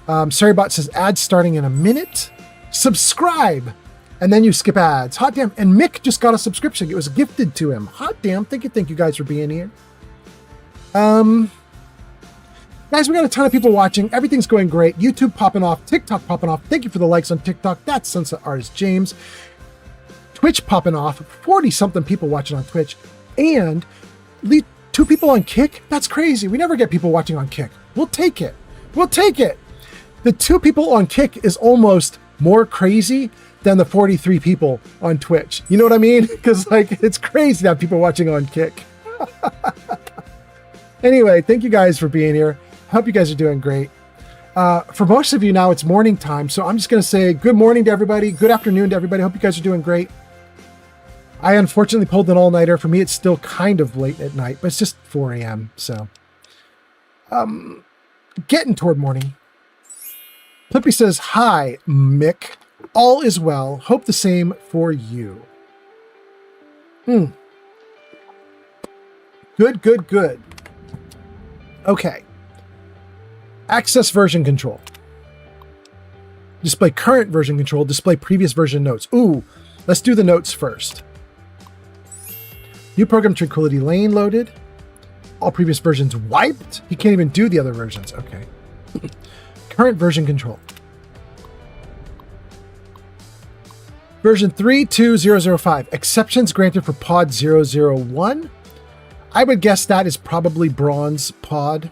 Sarybot says, ads starting in a minute. Subscribe. And then you skip ads. Hot damn. And Mick just got a subscription. It was gifted to him. Hot damn. Thank you guys for being here. Guys, we got a ton of people watching. Everything's going great. YouTube popping off. TikTok popping off. Thank you for the likes on TikTok. That's Sunset Artist James. Twitch popping off. 40-something people watching on Twitch. And 2 people on Kick? That's crazy. We never get people watching on Kick. We'll take it. We'll take it. The 2 people on Kick is almost more crazy than the 43 people on Twitch. You know what I mean? Because like it's crazy to have people watching on Kick. Anyway, thank you guys for being here. Hope you guys are doing great. For most of you now, it's morning time. So I'm just going to say good morning to everybody. Good afternoon to everybody. Hope you guys are doing great. I unfortunately pulled an all-nighter. For me, it's still kind of late at night, but it's just 4 a.m. So getting toward morning. Plippy says, hi, Mick. All is well. Hope the same for you. Good. Okay. Access version control. Display current version control. Display previous version notes. Ooh, let's do the notes first. New program Tranquility Lane loaded. All previous versions wiped. He can't even do the other versions. Okay. Current version control. Version 3.2.0.0.5. Exceptions granted for pod 0.0.1. I would guess that is probably bronze pod.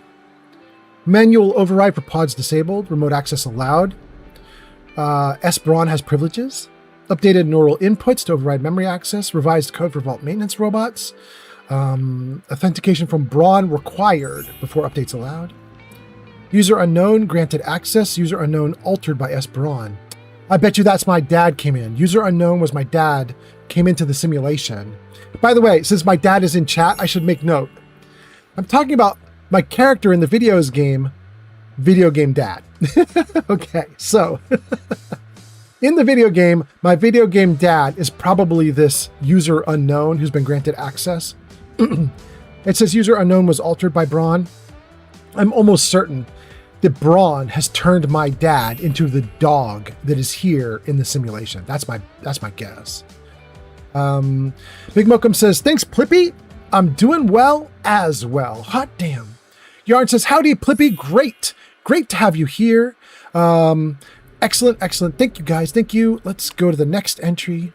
Manual override for pods disabled. Remote access allowed. S-Brawn has privileges. Updated neural inputs to override memory access. Revised code for vault maintenance robots. Authentication from Brawn required before updates allowed. User unknown granted access. User unknown altered by S-Brawn. I bet you that's my dad came in. User unknown was my dad came into the simulation. By the way, since my dad is in chat, I should make note. I'm talking about my character in the video game dad. Okay, so in the video game, my video game dad is probably this user unknown who's been granted access. It says user unknown was altered by Brawn. I'm almost certain that Brawn has turned my dad into the dog that is here in the simulation. That's my guess. Big Mokum says, thanks, Plippy. I'm doing well as well. Hot damn. Yarn says, howdy, Plippy. Great to have you here. Excellent, excellent. Thank you, guys. Thank you. Let's go to the next entry.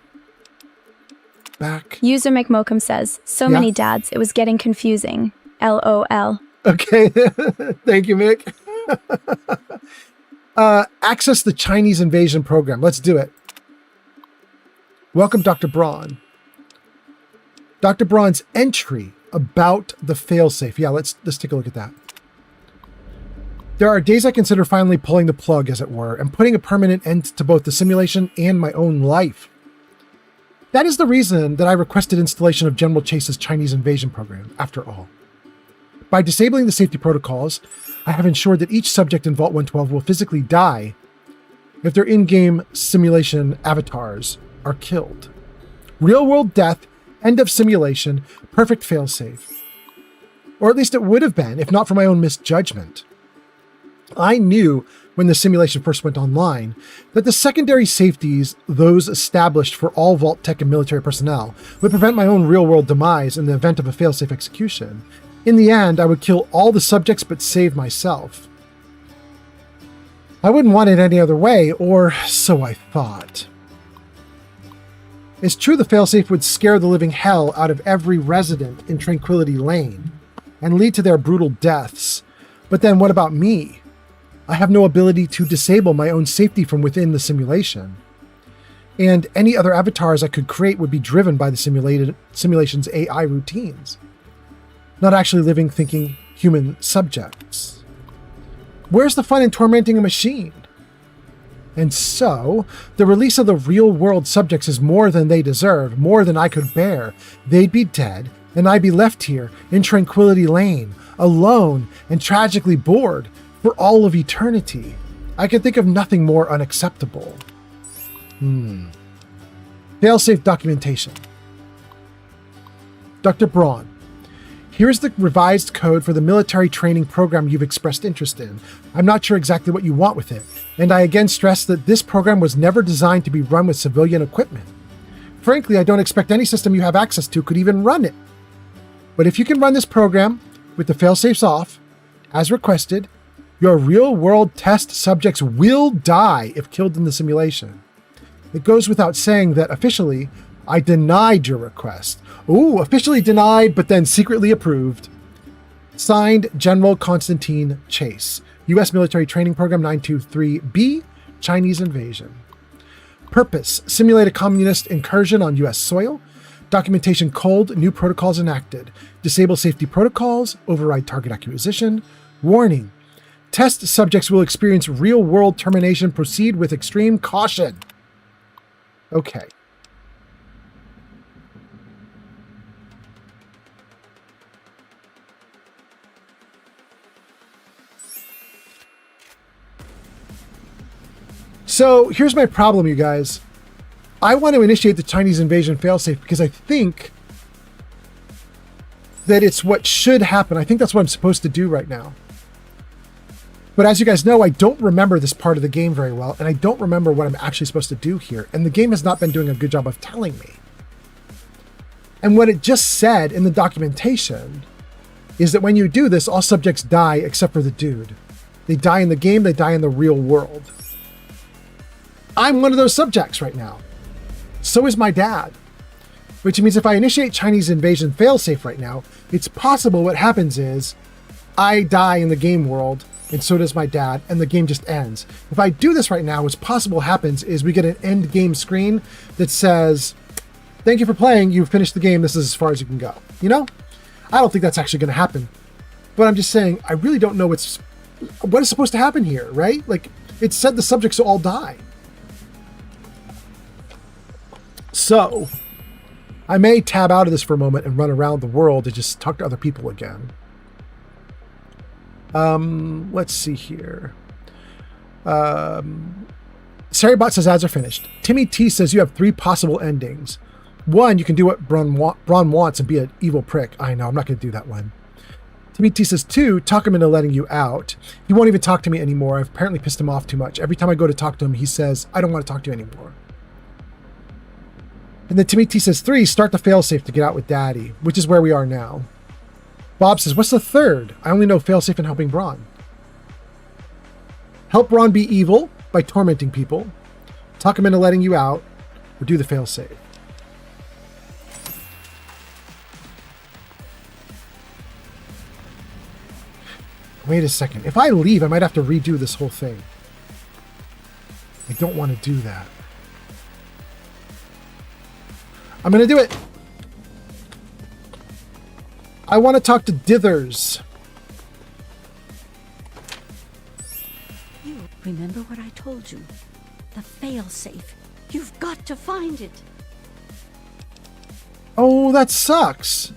Back. User McMokum says, so many dads, it was getting confusing. LOL. Okay. Thank you, Mick. Access the Chinese invasion program. Let's do it. Welcome, Dr. Braun. Dr. Braun's entry about the failsafe. Yeah, let's take a look at that. There are days I consider finally pulling the plug, as it were, and putting a permanent end to both the simulation and my own life. That is the reason that I requested installation of General Chase's Chinese invasion program, after all. By disabling the safety protocols, I have ensured that each subject in Vault 112 will physically die if their in-game simulation avatars are killed. Real-world death, end of simulation, perfect failsafe. Or at least it would have been, if not for my own misjudgment. I knew when the simulation first went online that the secondary safeties, those established for all Vault Tech and military personnel, would prevent my own real-world demise in the event of a failsafe execution. In the end, I would kill all the subjects but save myself. I wouldn't want it any other way, or so I thought. It's true the failsafe would scare the living hell out of every resident in Tranquility Lane and lead to their brutal deaths. But then what about me? I have no ability to disable my own safety from within the simulation. And any other avatars I could create would be driven by the simulation's AI routines, not actually living, thinking human subjects. Where's the fun in tormenting a machine? And so, the release of the real-world subjects is more than they deserve, more than I could bear. They'd be dead, and I'd be left here in Tranquility Lane, alone and tragically bored for all of eternity. I can think of nothing more unacceptable. Failsafe documentation. Dr. Braun, here's the revised code for the military training program you've expressed interest in. I'm not sure exactly what you want with it, and I again stress that this program was never designed to be run with civilian equipment. Frankly, I don't expect any system you have access to could even run it. But if you can run this program with the failsafes off, as requested, your real-world test subjects will die if killed in the simulation. It goes without saying that officially, I denied your request. Ooh, officially denied, but then secretly approved. Signed, General Constantine Chase, U.S. Military Training Program 923B, Chinese Invasion. Purpose, simulate a communist incursion on U.S. soil. Documentation culled, new protocols enacted. Disable safety protocols, override target acquisition. Warning, test subjects will experience real-world termination. Proceed with extreme caution. Okay. So here's my problem, you guys. I want to initiate the Chinese invasion failsafe because I think that it's what should happen. I think that's what I'm supposed to do right now. But as you guys know, I don't remember this part of the game very well, and I don't remember what I'm actually supposed to do here. And the game has not been doing a good job of telling me. And what it just said in the documentation is that when you do this, all subjects die except for the dude. They die in the game, they die in the real world. I'm one of those subjects right now. So is my dad. Which means if I initiate Chinese invasion failsafe right now, it's possible what happens is I die in the game world, and so does my dad, and the game just ends. If I do this right now, what's possible happens is we get an end game screen that says, thank you for playing, you've finished the game, this is as far as you can go. You know? I don't think that's actually going to happen. But I'm just saying, I really don't know what is supposed to happen here, right? Like, it said the subjects will all die. So, I may tab out of this for a moment and run around the world and just talk to other people again. Let's see here. Saribot says ads are finished. Timmy T says you have 3 possible endings. 1, you can do what Braun wants and be an evil prick. I know, I'm not going to do that one. Timmy T says 2, talk him into letting you out. He won't even talk to me anymore. I've apparently pissed him off too much. Every time I go to talk to him, he says, I don't want to talk to you anymore. And then Timmy T says 3, start the failsafe to get out with Daddy, which is where we are now. Bob says, what's the 3rd? I only know failsafe and helping Braun. Help Braun be evil, by tormenting people, talk them into letting you out, or do the failsafe. Wait a second. If I leave, I might have to redo this whole thing. I don't want to do that. I'm going to do it. I want to talk to Dithers. You remember what I told you? The failsafe. You've got to find it. Oh, that sucks.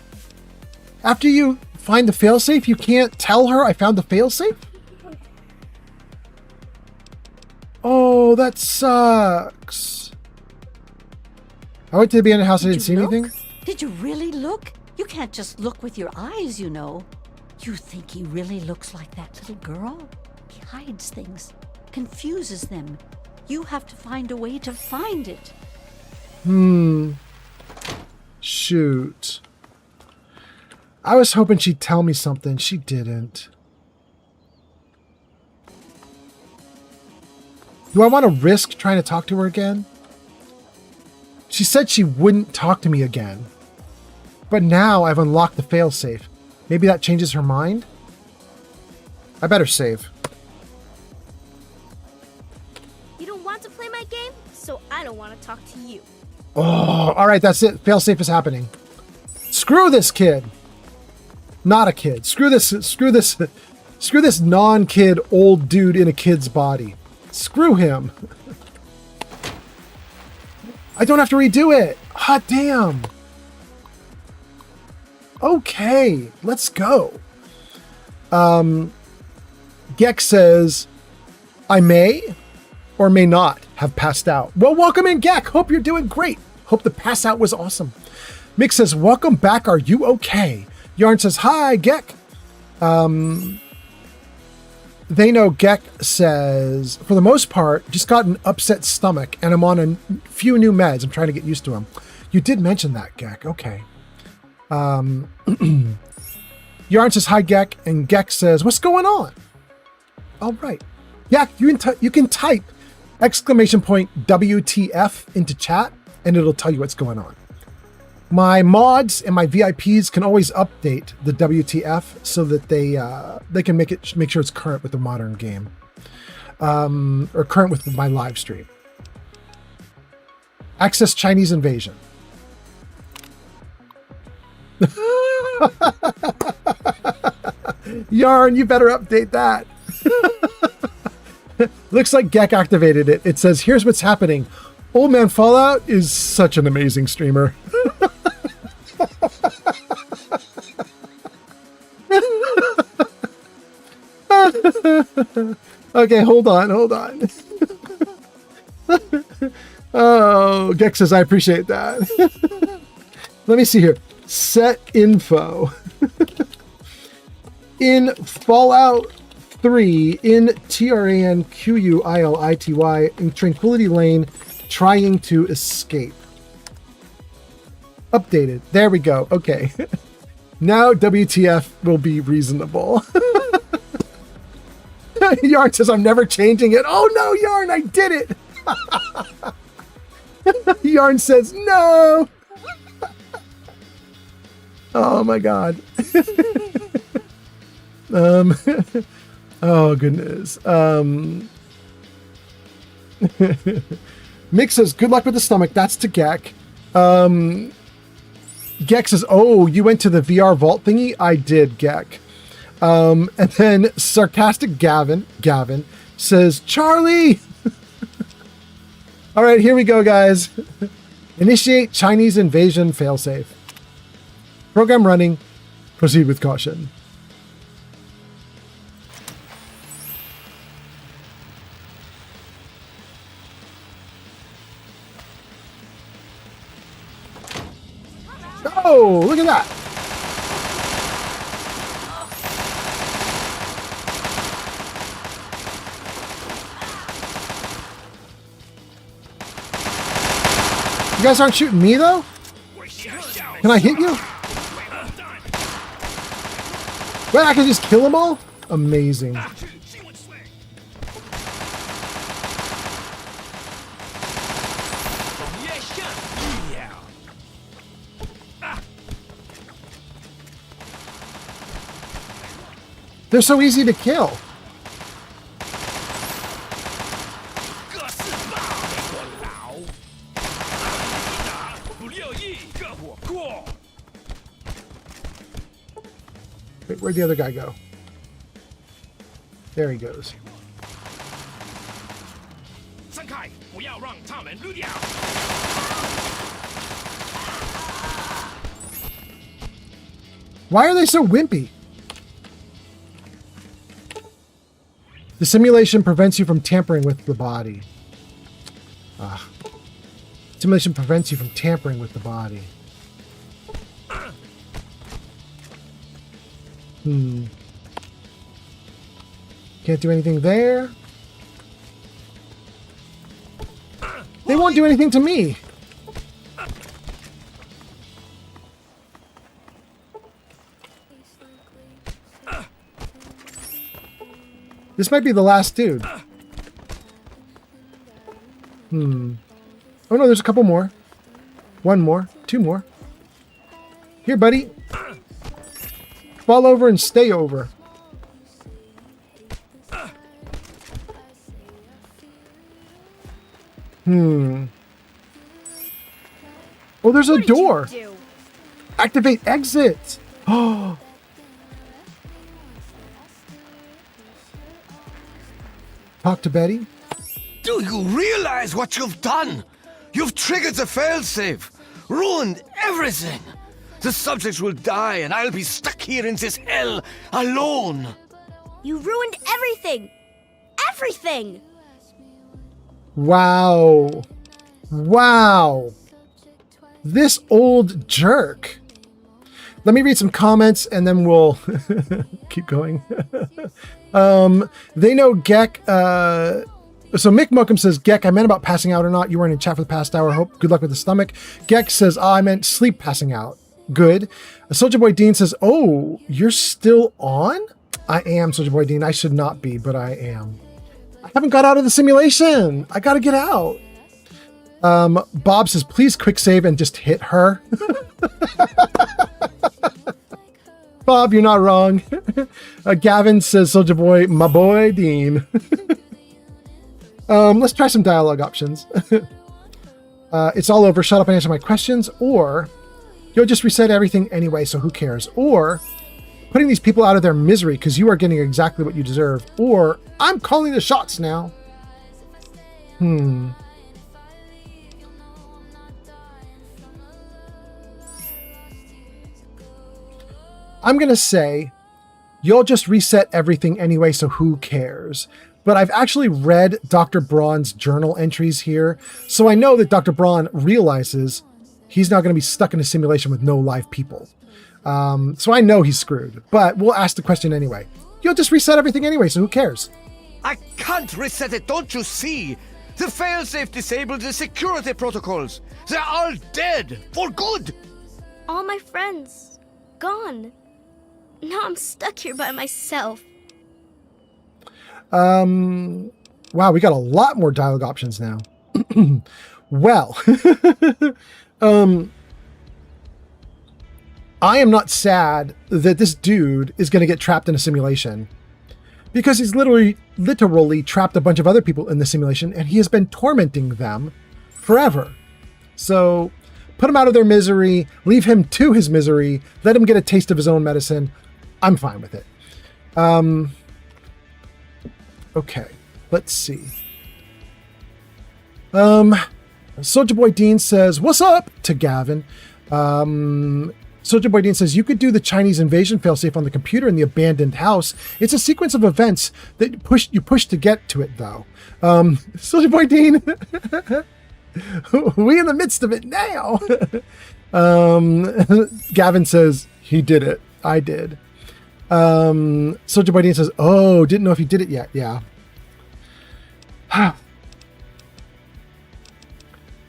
After you find the failsafe, you can't tell her I found the failsafe? Oh, that sucks. I went to the abandoned house. I didn't see anything. Did you really look? You can't just look with your eyes, you know. You think he really looks like that little girl? He hides things, confuses them. You have to find a way to find it. Shoot. I was hoping she'd tell me something. She didn't. Do I want to risk trying to talk to her again? She said she wouldn't talk to me again. But now I've unlocked the failsafe. Maybe that changes her mind? I better save. You don't want to play my game, so I don't want to talk to you. Oh, all right, that's it. Failsafe is happening. Screw this kid. Not a kid. Screw this non-kid old dude in a kid's body. Screw him. I don't have to redo it. Hot damn. Okay, let's go. Gex says, I may or may not have passed out. Well, welcome in, Gex. Hope you're doing great. Hope the pass out was awesome. Mick says, welcome back. Are you okay? Yarn says, hi, Gex. They know Gex says, for the most part, just got an upset stomach and I'm on a few new meds. I'm trying to get used to them. You did mention that, Gex. Okay. Yarn says, hi, Gex. And Gex says, what's going on? All right. Yeah, you can type exclamation point WTF into chat and it'll tell you what's going on. My mods and my VIPs can always update the WTF so that they can make sure it's current with the modern game, or current with my live stream. Access Chinese invasion. Yarn, you better update that. Looks like Geck activated it. It says, here's what's happening. Old Man Fallout is such an amazing streamer. Okay, hold on. Oh, Gex says, I appreciate that. Let me see here. Set info. In Fallout 3, in TRANQUILITY, in Tranquility Lane, trying to escape. Updated. There we go. Okay. Now WTF will be reasonable. Yarn says, I'm never changing it. Oh no, Yarn, I did it. Yarn says, no. Oh my God. Oh goodness. Mick says, good luck with the stomach. That's to Gek. Gek says, oh, you went to the VR vault thingy? I did, Gek. And then sarcastic Gavin says, Charlie. All right, here we go, guys. Initiate Chinese invasion failsafe. Program running. Proceed with caution. Oh, look at that. You guys aren't shooting me, though? Can I hit you? Wait, I can just kill them all? Amazing. They're so easy to kill. Wait, where'd the other guy go? There he goes. Why are they so wimpy? The simulation prevents you from tampering with the body. Ah. Simulation prevents you from tampering with the body. Can't do anything there. They won't do anything to me. This might be the last dude. Oh no, there's a couple more. One more. Two more. Here, buddy. Fall over and stay over. Oh, there's a door. Activate exit. Oh. Talk to Betty. Do you realize what you've done? You've triggered the failsafe, ruined everything. The subjects will die and I'll be stuck here in this hell alone. You ruined everything! Everything! Wow. Wow. This old jerk. Let me read some comments and then we'll keep going. They know Gek. So Mick Mockham says, Gek, I meant about passing out or not. You weren't in chat for the past hour. Hope good luck with the stomach. Gek says, I meant sleep passing out. Good. Soldier Boy Dean says, oh, you're still on? I am, Soldier Boy Dean. I should not be, but I am. I haven't got out of the simulation. I gotta get out. Bob says, please quick save and just hit her. Bob, you're not wrong. Gavin says, Soldier Boy, my boy Dean. Let's try some dialogue options. It's all over. Shut up and answer my questions. Or you'll just reset everything anyway, so who cares? Or putting these people out of their misery because you are getting exactly what you deserve. Or I'm calling the shots now. I'm going to say you'll just reset everything anyway, so who cares? But I've actually read Dr. Braun's journal entries here, so I know that Dr. Braun realizes he's not going to be stuck in a simulation with no live people. So I know he's screwed, but we'll ask the question anyway. You'll just reset everything anyway, so who cares? I can't reset it, don't you see? The failsafe disabled the security protocols. They're all dead, for good. All my friends, gone. Now I'm stuck here by myself. Wow, we got a lot more dialogue options now. Well, I am not sad that this dude is going to get trapped in a simulation because he's literally trapped a bunch of other people in the simulation and he has been tormenting them forever. So put him out of their misery, leave him to his misery, let him get a taste of his own medicine. I'm fine with it. Okay, let's see. Soldier Boy Dean says, what's up to Gavin? Soldier Boy Dean says, you could do the Chinese invasion failsafe on the computer in the abandoned house. It's a sequence of events that you push to get to it, though. Soldier Boy Dean, we in the midst of it now. Gavin says, he did it. I did. Soldier Boy Dean says, oh, didn't know if he did it yet. Yeah.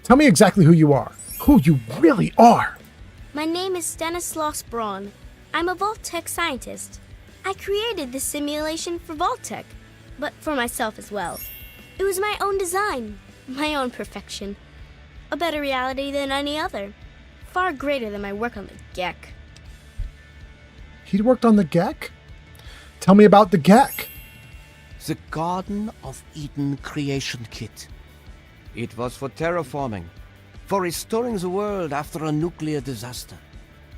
Tell me exactly who you are. Who you really are. My name is Stanislaus Braun. I'm a Vault-Tec scientist. I created this simulation for Vault-Tec, but for myself as well. It was my own design, my own perfection. A better reality than any other. Far greater than my work on the Gek. He'd worked on the Gek? Tell me about the Gek. The Garden of Eden creation kit. It was for terraforming, for restoring the world after a nuclear disaster.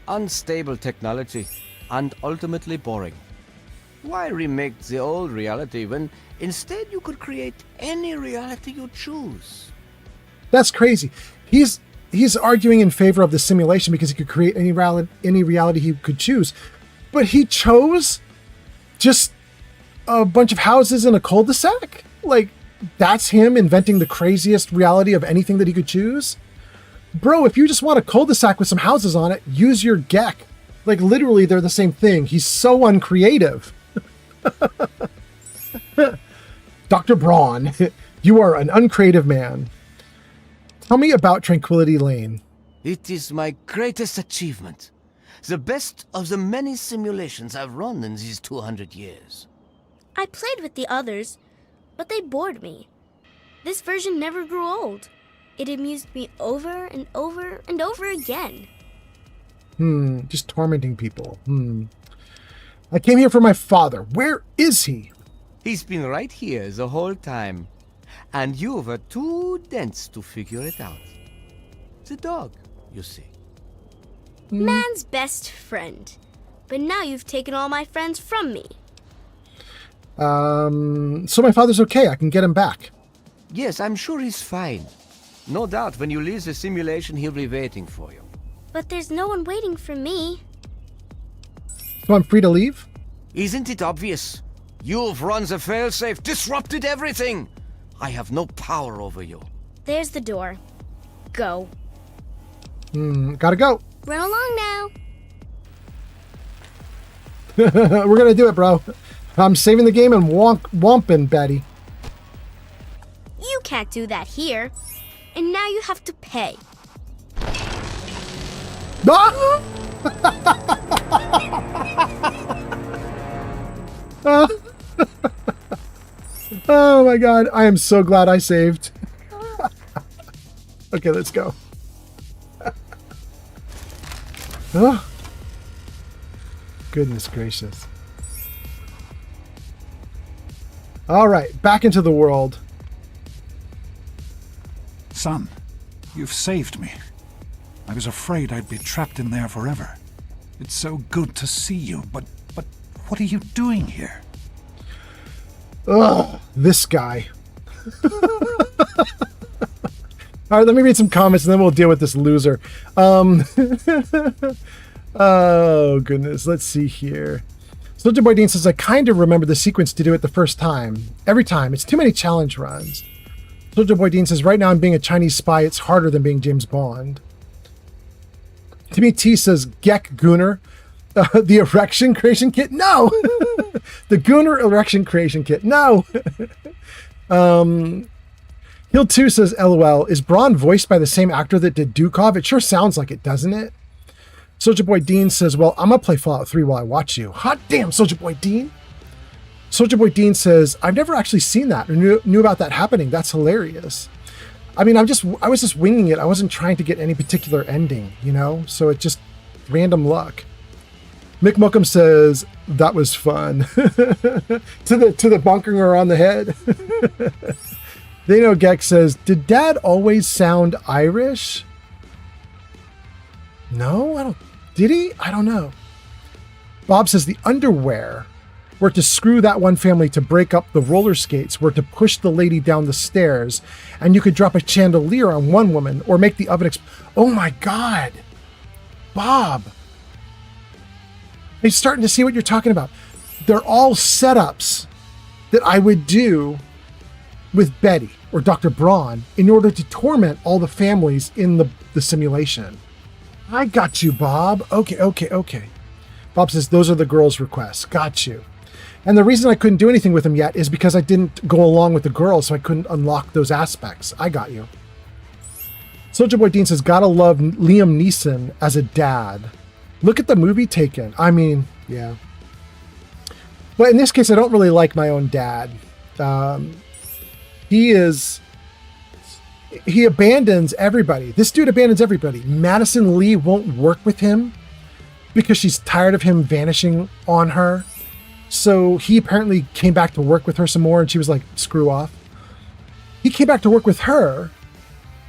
Unstable technology, and ultimately boring. Why remake the old reality when instead you could create any reality you choose? That's crazy. He's arguing in favor of the simulation because he could create any reality he could choose. But he chose just a bunch of houses in a cul-de-sac? Like, that's him inventing the craziest reality of anything that he could choose? Bro, if you just want a cul-de-sac with some houses on it, use your Gek. Like, literally, they're the same thing. He's so uncreative. Dr. Braun, you are an uncreative man. Tell me about Tranquility Lane. It is my greatest achievement. The best of the many simulations I've run in these 200 years. I played with the others, but they bored me. This version never grew old. It amused me over and over and over again. Just tormenting people. I came here for my father. Where is he? He's been right here the whole time. And you were too dense to figure it out. The dog, you see. Man's best friend. But now you've taken all my friends from me. So my father's okay. I can get him back. Yes, I'm sure he's fine. No doubt when you leave the simulation, he'll be waiting for you. But there's no one waiting for me. So I'm free to leave? Isn't it obvious? You've run the failsafe, disrupted everything. I have no power over you. There's the door. Go. Gotta go. Run along now. We're gonna do it, bro. I'm saving the game and womping, Betty. You can't do that here. And now you have to pay. Oh my god, I am so glad I saved. Okay, let's go. Oh, goodness gracious. All right, back into the world. Son, you've saved me. I was afraid I'd be trapped in there forever. It's so good to see you, but what are you doing here? Ugh, this guy. All right, let me read some comments and then we'll deal with this loser. Oh, goodness. Let's see here. Soldier Boy Dean says, I kind of remember the sequence to do it the first time. Every time. It's too many challenge runs. Soldier Boy Dean says, right now I'm being a Chinese spy. It's harder than being James Bond. Timmy T says, Gek Gooner. The erection creation kit? No! The Gooner erection creation kit? No! Hill 2 says, LOL, is Braun voiced by the same actor that did Dukov? It sure sounds like it, doesn't it? Soldier Boy Dean says, well, I'm gonna play Fallout 3 while I watch you. Hot damn, Soldier Boy Dean! Soldier Boy Dean says, I've never actually seen that or knew about that happening. That's hilarious. I mean, I was just winging it. I wasn't trying to get any particular ending, you know? So it just random luck. Mick Mookum says, that was fun. to the bunkering around the head. They know Gek says, did Dad always sound Irish? No, did he? I don't know. Bob says the underwear were to screw that one family to break up the roller skates, were to push the lady down the stairs, and you could drop a chandelier on one woman or make the oven oh my God. Bob. I'm starting to see what you're talking about. They're all setups that I would do with Betty or Dr. Braun in order to torment all the families in the simulation. I got you, Bob. Okay. Bob says, those are the girls' requests. Got you. And the reason I couldn't do anything with them yet is because I didn't go along with the girls, so I couldn't unlock those aspects. I got you. Soldier Boy Dean says, gotta love Liam Neeson as a dad. Look at the movie Taken. I mean, yeah. But in this case, I don't really like my own dad. He abandons everybody. This dude abandons everybody. Madison Lee won't work with him because she's tired of him vanishing on her. So he apparently came back to work with her some more, and she was like, screw off. He came back to work with her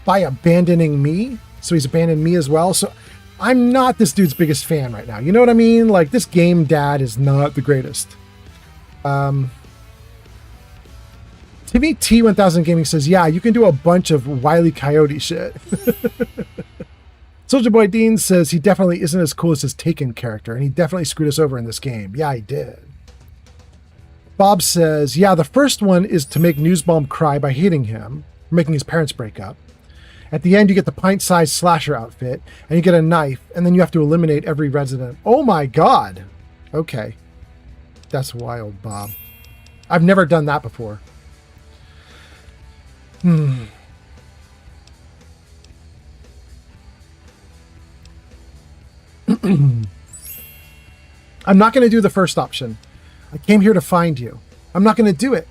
by abandoning me. So he's abandoned me as well. So I'm not this dude's biggest fan right now. You know what I mean? Like, this game dad is not the greatest. Timmy T1000 Gaming says, yeah, you can do a bunch of Wile E. Coyote shit. Soldier Boy Dean says he definitely isn't as cool as his Taken character, and he definitely screwed us over in this game. Yeah, he did. Bob says, yeah, the first one is to make Newsbomb cry by hitting him, making his parents break up. At the end, you get the pint-sized slasher outfit, and you get a knife, and then you have to eliminate every resident. Oh my god! Okay. That's wild, Bob. I've never done that before. I'm not going to do the first option. I came here to find you. I'm not going to do it.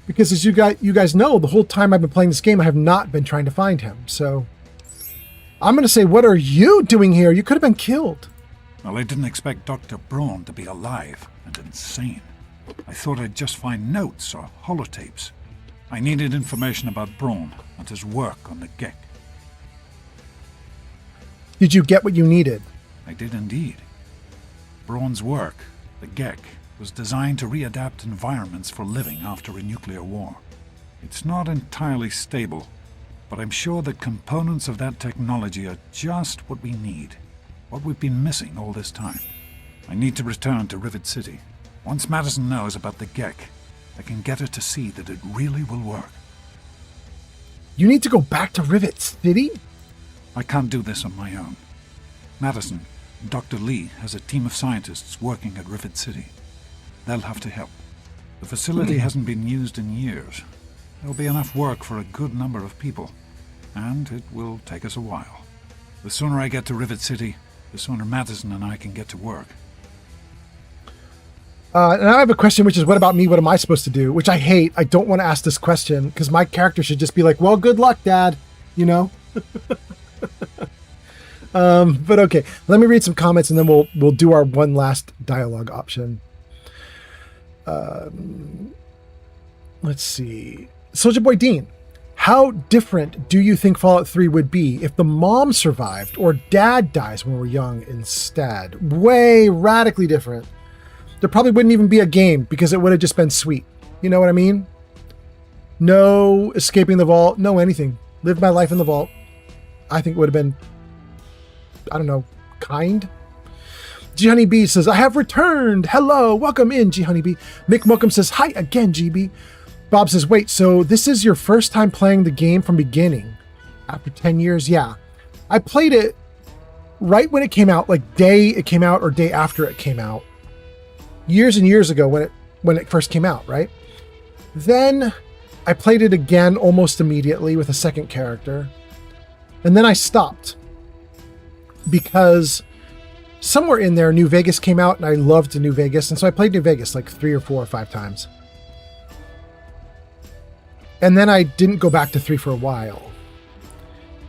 Because as you guys know, the whole time I've been playing this game, I have not been trying to find him. So I'm going to say, what are you doing here? You could have been killed. Well, I didn't expect Dr. Braun to be alive and insane. I thought I'd just find notes or holotapes. I needed information about Braun and his work on the Gek. Did you get what you needed? I did indeed. Braun's work, the Gek, was designed to readapt environments for living after a nuclear war. It's not entirely stable, but I'm sure that components of that technology are just what we need, what we've been missing all this time. I need to return to Rivet City. Once Madison knows about the Gek, I can get her to see that it really will work. You need to go back to Rivet City? I can't do this on my own. Madison, Dr. Lee has a team of scientists working at Rivet City. They'll have to help. The facility hasn't been used in years. There'll be enough work for a good number of people, and it will take us a while. The sooner I get to Rivet City, the sooner Madison and I can get to work. And I have a question, which is, what about me? What am I supposed to do? Which I hate. I don't want to ask this question, because my character should just be like, well, good luck, Dad. You know? But okay, let me read some comments, and then we'll do our one last dialogue option. Let's see. Soldier Boy Dean, how different do you think Fallout 3 would be if the mom survived or dad dies when we're young instead? Way radically different. There probably wouldn't even be a game because it would have just been sweet. You know what I mean? No escaping the vault, no anything. Lived my life in the vault. I think it would have been, I don't know, kind. G Honeybee says, I have returned. Hello, welcome in, G Honeybee. Mick Mookum says, hi again, GB. Bob says, wait, so this is your first time playing the game from beginning? After 10 years? Yeah. I played it right when it came out, like day it came out or day after it came out. Years and years ago when it first came out, right? Then I played it again almost immediately with a second character. And then I stopped because somewhere in there, New Vegas came out, and I loved New Vegas. And so I played New Vegas like 3 or 4 or 5 times. And then I didn't go back to 3 for a while.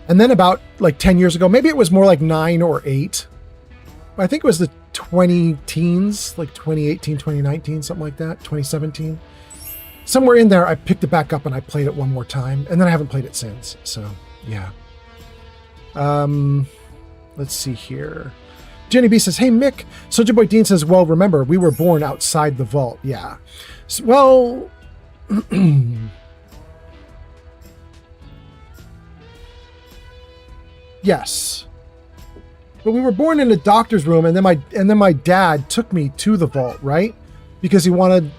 And then about like 10 years ago, maybe it was more like 9 or 8. I think it was the 20-teens, like 2018, 2019, something like that, 2017. Somewhere in there, I picked it back up and I played it one more time. And then I haven't played it since. So, yeah. Let's see here. Jenny B says, hey, Mick. Soldier Boy Dean says, well, remember, we were born outside the vault. Yeah. So, well... yes. But we were born in a doctor's room, and then my dad took me to the vault, right? Because he wanted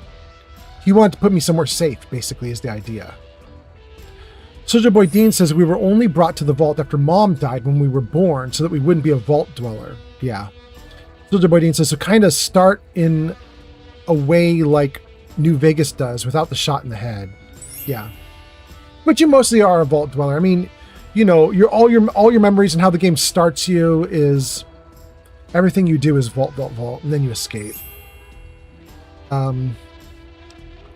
to put me somewhere safe, basically, is the idea. Soldier Boy Dean says we were only brought to the vault after Mom died when we were born, so that we wouldn't be a vault dweller. Yeah. Soldier Boy Dean says, so kind of start in a way like New Vegas does, without the shot in the head. Yeah. But you mostly are a vault dweller. I mean, you know, all your memories and how the game starts you is everything you do is vault, and then you escape. All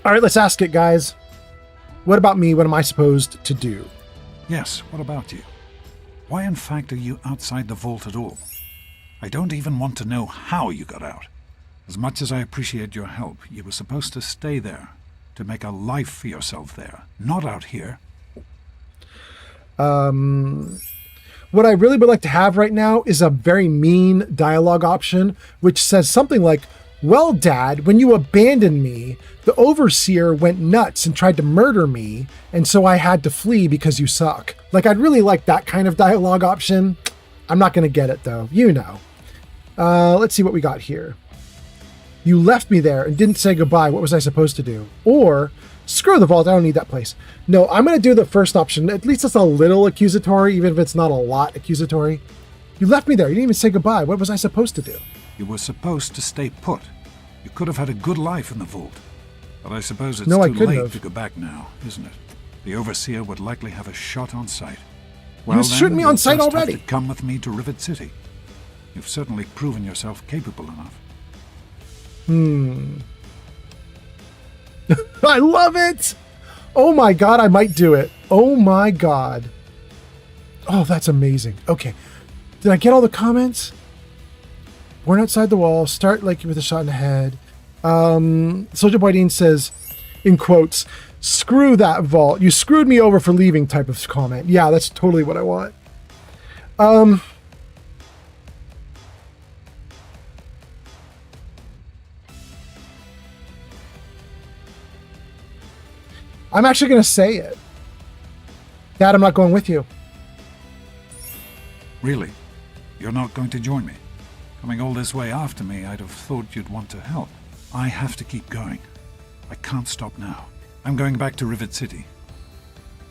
right, let's ask it, guys. What about me? What am I supposed to do? Yes, what about you? Why, in fact, are you outside the vault at all? I don't even want to know how you got out. As much as I appreciate your help, you were supposed to stay there, to make a life for yourself there, not out here. What I really would like to have right now is a very mean dialogue option, which says something like, well, Dad, when you abandoned me, the overseer went nuts and tried to murder me, and so I had to flee because you suck. Like, I'd really like that kind of dialogue option. I'm not going to get it, though. You know. Let's see what we got here. You left me there and didn't say goodbye. What was I supposed to do? Or, screw the vault, I don't need that place. No, I'm going to do the first option. At least it's a little accusatory, even if it's not a lot accusatory. You left me there. You didn't even say goodbye. What was I supposed to do? You were supposed to stay put. You could have had a good life in the vault. But I suppose it's No, I too couldn't late have. to go back now, isn't it? The overseer would likely have a shot on sight. He was shooting me you'll on sight just have already. to come with me to Rivet City. You've certainly proven yourself capable enough. I love it! Oh my god, I might do it. Oh my god. Oh, that's amazing. Okay. Did I get all the comments? Born outside the wall, start like with a shot in the head. Soldier Boy Dean says, in quotes, screw that vault. You screwed me over for leaving type of comment. Yeah, that's totally what I want. I'm actually going to say it. Dad, I'm not going with you. Really? You're not going to join me? Coming all this way after me, I'd have thought you'd want to help. I have to keep going. I can't stop now. I'm going back to Rivet City.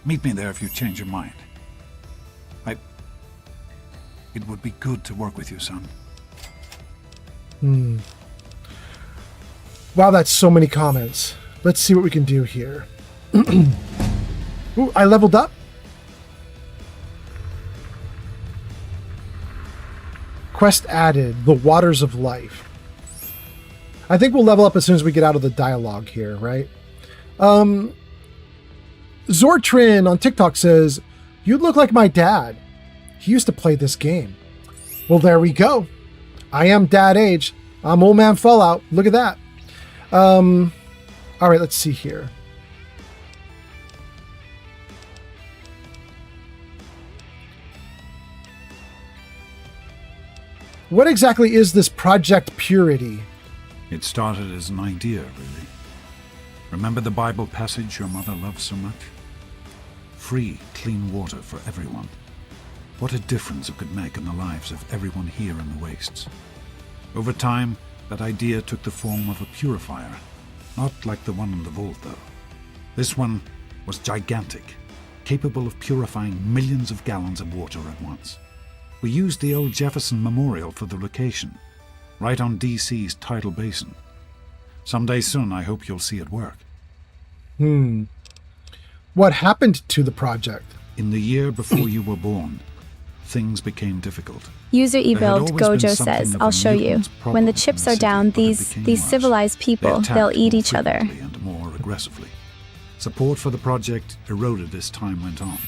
Meet me there if you change your mind. It would be good to work with you, son. Wow, that's so many comments. Let's see what we can do here. Ooh, I leveled up. Quest added, the Waters of Life. I think we'll level up as soon as we get out of the dialogue here, right? Zortrin on TikTok says, you look like my dad. He used to play this game. Well, there we go. I am dad age. I'm old man Fallout. Look at that. All right, let's see here. What exactly is this Project Purity? It started as an idea, really. Remember the Bible passage your mother loved so much? Free, clean water for everyone. What a difference it could make in the lives of everyone here in the wastes. Over time, that idea took the form of a purifier. Not like the one in the vault, though. This one was gigantic, capable of purifying millions of gallons of water at once. We used the old Jefferson Memorial for the location, right on DC's tidal basin. Someday soon, I hope you'll see it work. What happened to the project? In the year before you were born, things became difficult. User There had ebuild always Gojo been something says, of I'll a show you. mutant's When problem the in chips the are city, down, but it these became worse. civilized They people, attacked they'll eat more each other. frequently and more aggressively. Support for the project eroded as time went on,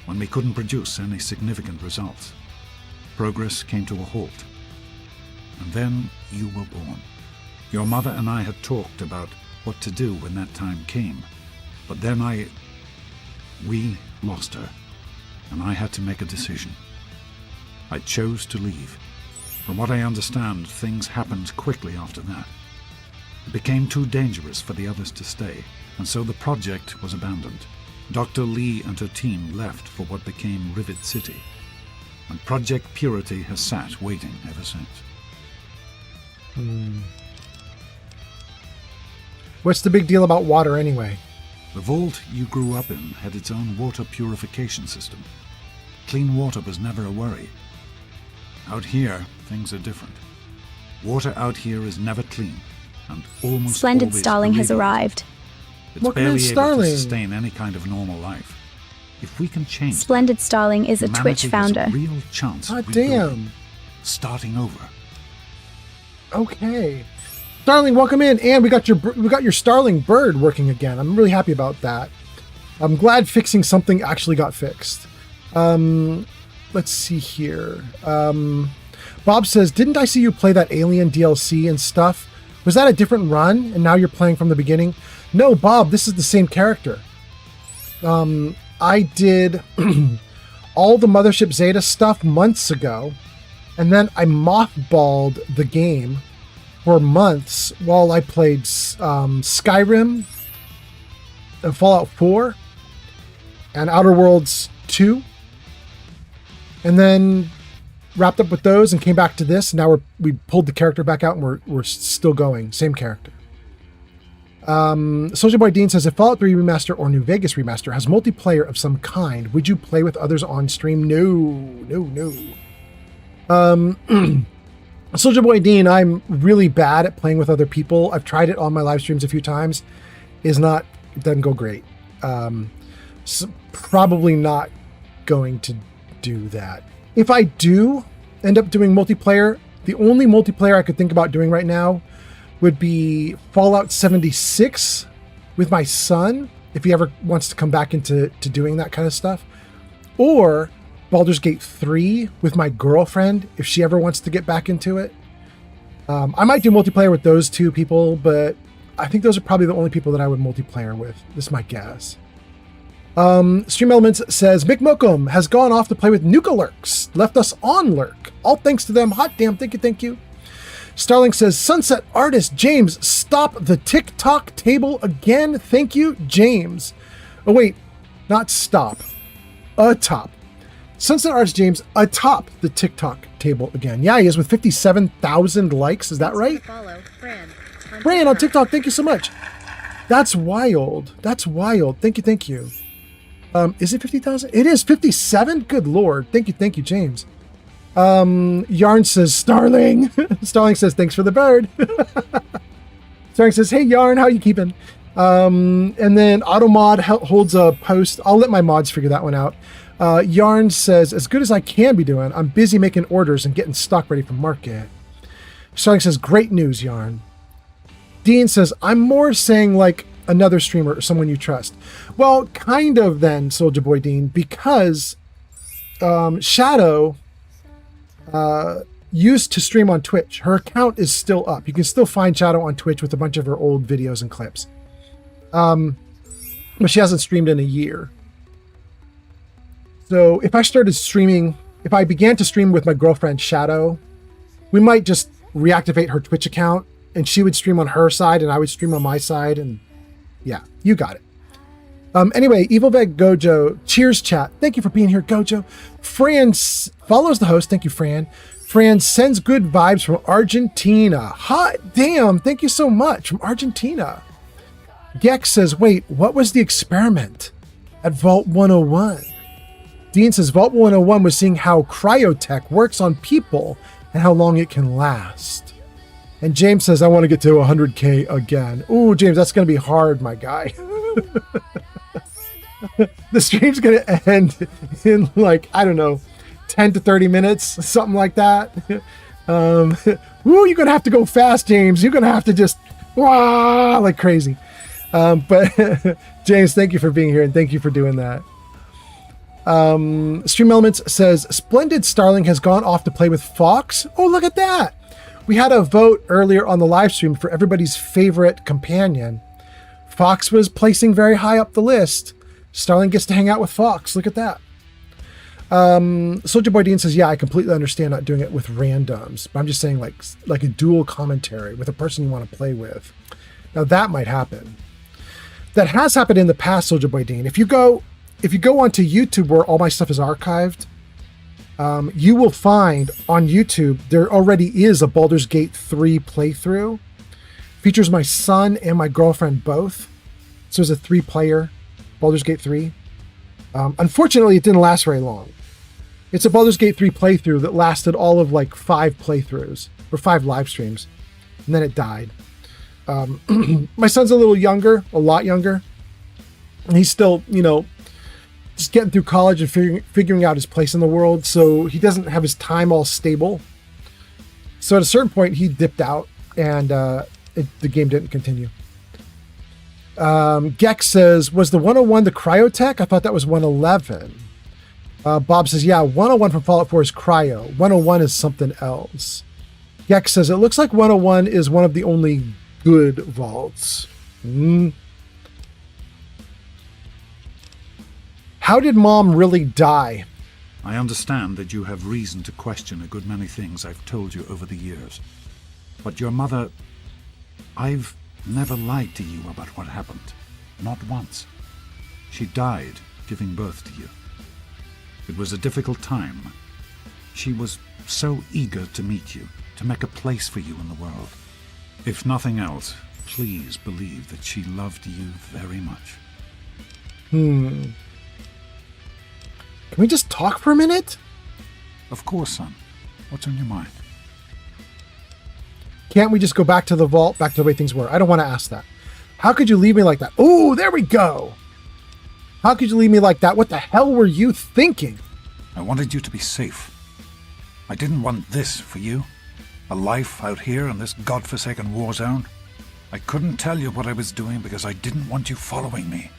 when we couldn't produce any significant results. Progress came to a halt. And then you were born. Your mother and I had talked about what to do when that time came. But then we lost her, and I had to make a decision. I chose to leave. From what I understand, things happened quickly after that. It became too dangerous for the others to stay, and so the project was abandoned. Dr. Lee and her team left for what became Rivet City, and Project Purity has sat waiting ever since. What's the big deal about water anyway? The vault you grew up in had its own water purification system. Clean water was never a worry. Out here, things are different. Water out here is never clean, and almost Splendid always Starling has irradiated. arrived. It's Welcome barely in, able Starling. to sustain any kind of normal life. If we can change Splendid Starling is a humanity Twitch has founder. a real chance Ah, of rebuilding, damn. starting over. Okay. Starling, welcome in. And we got your Starling bird working again. I'm really happy about that. I'm glad fixing something actually got fixed. Let's see here. Bob says, didn't I see you play that Alien DLC and stuff? Was that a different run and now you're playing from the beginning? No, Bob, this is the same character. I did all the Mothership Zeta stuff months ago, and then I mothballed the game for months while I played Skyrim and Fallout 4 and Outer Worlds 2, and then wrapped up with those and came back to this. And now we pulled the character back out and we're still going. Same character. Soldier Boy Dean says, if Fallout 3 Remaster or New Vegas Remaster has multiplayer of some kind, would you play with others on stream? No. Soldier Boy Dean, I'm really bad at playing with other people. I've tried it on my live streams a few times. It doesn't go great. So probably not going to do that. If I do end up doing multiplayer, the only multiplayer I could think about doing right now would be Fallout 76 with my son, if he ever wants to come back into doing that kind of stuff. Or Baldur's Gate 3 with my girlfriend, if she ever wants to get back into it. I might do multiplayer with those two people, but I think those are probably the only people that I would multiplayer with. This is my guess. Stream Elements says, Mick Mokum has gone off to play with Nuka Lurks, left us on Lurk. All thanks to them. Hot damn, thank you. Starling says, Sunset Artist James, stop the TikTok table again. Thank you, James. Oh, wait, not stop. Atop. Sunset Artist James atop the TikTok table again. Yeah, he is with 57,000 likes. Is that right? Fran on TikTok, thank you so much. That's wild. Thank you. Is it 50,000? It is 57? Good Lord. Thank you, James. Yarn says, Starling. Starling says, thanks for the bird. Starling says, hey, Yarn, how you keeping? And then Automod holds a post. I'll let my mods figure that one out. Yarn says, as good as I can be doing, I'm busy making orders and getting stock ready for market. Starling says, great news, Yarn. Dean says, I'm more saying like another streamer or someone you trust. Well, kind of then, Soldier Boy Dean, because Shadow used to stream on Twitch. Her account is still up. You can still find Shadow on Twitch with a bunch of her old videos and clips. But she hasn't streamed in a year. So if I began to stream with my girlfriend Shadow, we might just reactivate her Twitch account and she would stream on her side and I would stream on my side. And yeah, you got it. Anyway, Evilveg Gojo, cheers chat. Thank you for being here, Gojo. Fran follows the host. Thank you, Fran. Fran sends good vibes from Argentina. Hot damn. Thank you so much from Argentina. Gex says, wait, what was the experiment at Vault 101? Dean says, Vault 101 was seeing how cryotech works on people and how long it can last. And James says, I want to get to 100K again. Ooh, James, that's going to be hard, my guy. The stream's going to end in like, I don't know, 10 to 30 minutes, something like that. Ooh, you're going to have to go fast, James. You're going to have to just, wah, like crazy. But James, thank you for being here and thank you for doing that. Stream Elements says, Splendid Starling has gone off to play with Fox. Oh, look at that. We had a vote earlier on the live stream for everybody's favorite companion. Fox was placing very high up the list. Starling gets to hang out with Fox. Look at that. Soldier Boy Dean says, yeah, I completely understand not doing it with randoms, but I'm just saying like a dual commentary with a person you want to play with. Now that might happen. That has happened in the past, Soldier Boy Dean. If you go onto YouTube where all my stuff is archived, you will find on YouTube there already is a Baldur's Gate 3 playthrough. Features my son and my girlfriend both. So it's a 3-player Baldur's Gate 3. Unfortunately, it didn't last very long. It's a Baldur's Gate 3 playthrough that lasted all of like 5 playthroughs or 5 live streams, and then it died. My son's a lot younger. And he's still, just getting through college and figuring out his place in the world. So he doesn't have his time all stable. So at a certain point, he dipped out and the game didn't continue. Gex says, was the 101 the cryotech? I thought that was 111. Bob says, yeah, 101 from Fallout 4 is cryo. 101 is something else. Gex says, it looks like 101 is one of the only good vaults. How did Mom really die? I understand that you have reason to question a good many things I've told you over the years. But your mother... I've never lied to you about what happened. Not once. She died giving birth to you. It was a difficult time. She was so eager to meet you, to make a place for you in the world. If nothing else, please believe that she loved you very much. Can we just talk for a minute? Of course, son. What's on your mind? Can't we just go back to the vault, back to the way things were? I don't want to ask that. How could you leave me like that? Oh, there we go. How could you leave me like that? What the hell were you thinking? I wanted you to be safe. I didn't want this for you. A life out here in this godforsaken war zone. I couldn't tell you what I was doing because I didn't want you following me.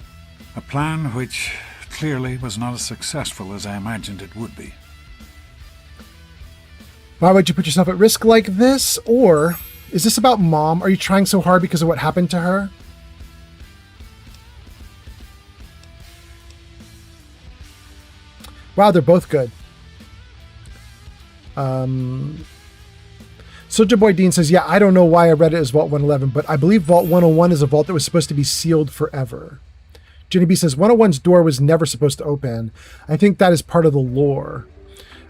A plan which clearly was not as successful as I imagined it would be. Why would you put yourself at risk like this? Or is this about Mom? Are you trying so hard because of what happened to her? Wow, they're both good. Soldier Boy Dean says, yeah, I don't know why I read it as Vault 111, but I believe Vault 101 is a vault that was supposed to be sealed forever. Jenny B says, 101's door was never supposed to open. I think that is part of the lore.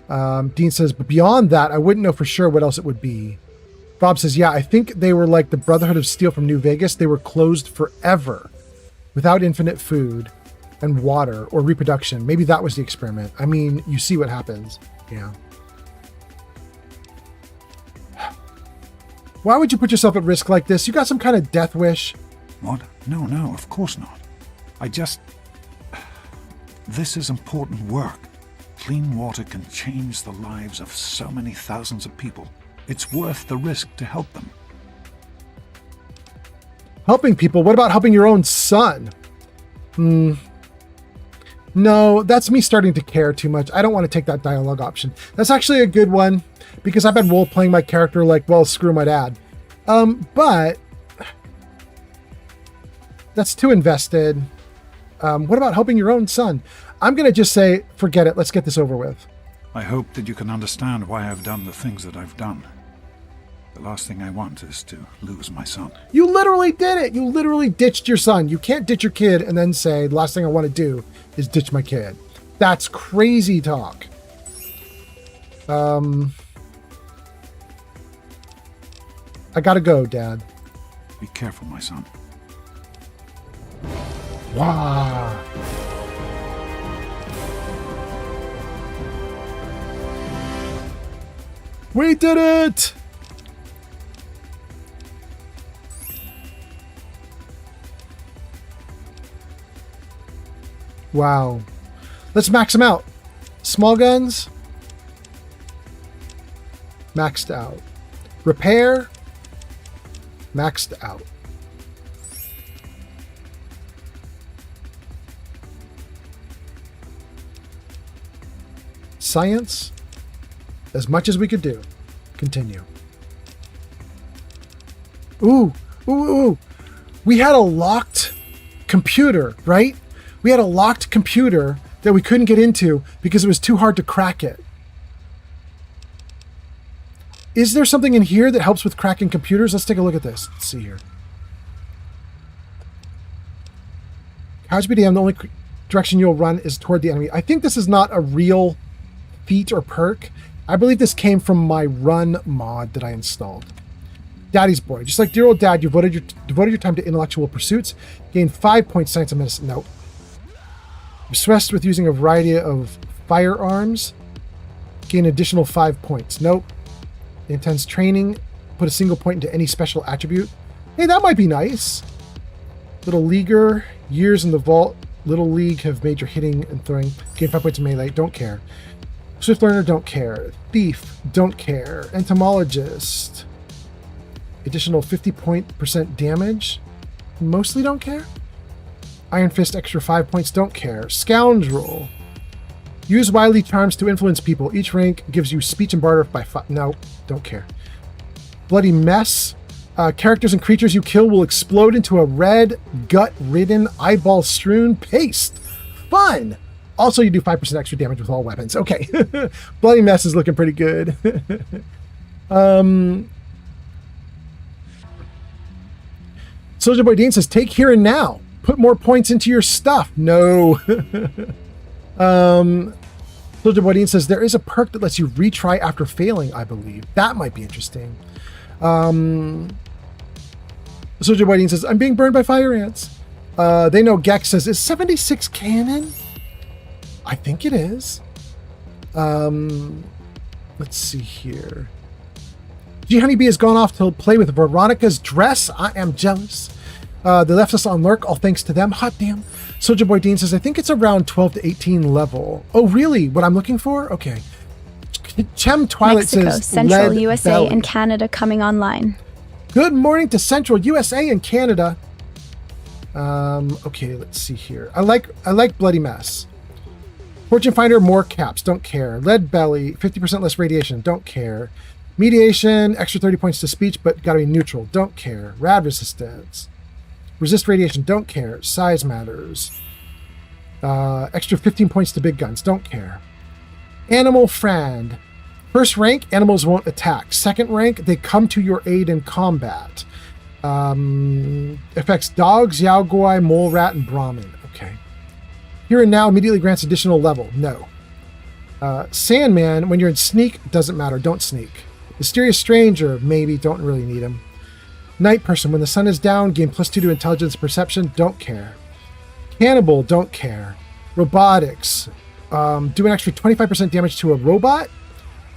Dean says, but beyond that, I wouldn't know for sure what else it would be. Bob says, yeah, I think they were like the Brotherhood of Steel from New Vegas. They were closed forever, without infinite food and water or reproduction. Maybe that was the experiment. I mean, you see what happens. Yeah. Why would you put yourself at risk like this? You got some kind of death wish? What? No, of course not. This is important work. Clean water can change the lives of so many thousands of people. It's worth the risk to help them. Helping people? What about helping your own son? No, that's me starting to care too much. I don't want to take that dialogue option. That's actually a good one, because I've been role-playing my character like, well, screw my dad. But that's too invested. What about helping your own son? I'm going to just say, forget it. Let's get this over with. I hope that you can understand why I've done the things that I've done. The last thing I want is to lose my son. You literally did it. You literally ditched your son. You can't ditch your kid and then say, the last thing I want to do is ditch my kid. That's crazy talk. I gotta go, Dad. Be careful, my son. Wow. We did it! Wow. Let's max them out. Small guns. Maxed out. Repair. Maxed out. Science. As much as we could do. Continue. Ooh. We had a locked computer, right? We had a locked computer that we couldn't get into because it was too hard to crack it. Is there something in here that helps with cracking computers? Let's take a look at this. Let's see here. Couch BDM, the only direction you'll run is toward the enemy. I think this is not a real feat or perk. I believe this came from my run mod that I installed. Daddy's boy. Just like dear old dad, you devoted your time to intellectual pursuits. Gain 5 points science and medicine. Nope. Obsessed with using a variety of firearms. Gain additional 5 points. Nope. Intense training. Put a single point into any special attribute. Hey, that might be nice. Little leaguer. Years in the vault. Little league have made your hitting and throwing. Gain 5 points in melee. Don't care. Swift learner. Don't care. Thief. Don't care. Entomologist. Additional 50% damage. Mostly don't care. Iron Fist, extra 5 points. Don't care. Scoundrel. Use wily charms to influence people. Each rank gives you speech and barter by 5. No, don't care. Bloody Mess. Characters and creatures you kill will explode into a red, gut-ridden, eyeball-strewn paste. Fun! Also, you do 5% extra damage with all weapons. Okay. Bloody Mess is looking pretty good. Soldier Boy Dean says, take here and now. Put more points into your stuff. No. Soldier Boy Dean says, there is a perk that lets you retry after failing, I believe. That might be interesting. Soldier Boy Dean says, I'm being burned by fire ants. They know Gex says, is 76 canon? I think it is. Let's see here. G Honeybee has gone off to play with Veronica's dress. I am jealous. They left us on lurk, all thanks to them. Hot damn. Soldier Boy Dean says, I think it's around 12 to 18 level. Oh, really? What I'm looking for? Okay. Chem Twilight Mexico, says, Central Lead USA Belly. and Canada coming online. Good morning to Central USA and Canada. Okay, let's see here. I like Bloody Mess. Fortune Finder, more caps, don't care. Lead Belly, 50% less radiation, don't care. Mediation, extra 30 points to speech, but gotta be neutral, don't care. Rad resistance. Resist radiation, don't care. Size matters. Extra 15 points to big guns, don't care. Animal Friend. First rank, animals won't attack. Second rank, they come to your aid in combat. Affects dogs, Yaoguai, Mole Rat, and Brahmin. Okay. Here and now immediately grants additional level. No. Sandman, when you're in sneak, doesn't matter. Don't sneak. Mysterious Stranger, maybe. Don't really need him. Night Person, when the sun is down, gain +2 to intelligence and perception. Don't care. Cannibal, don't care. Robotics, do an extra 25% damage to a robot.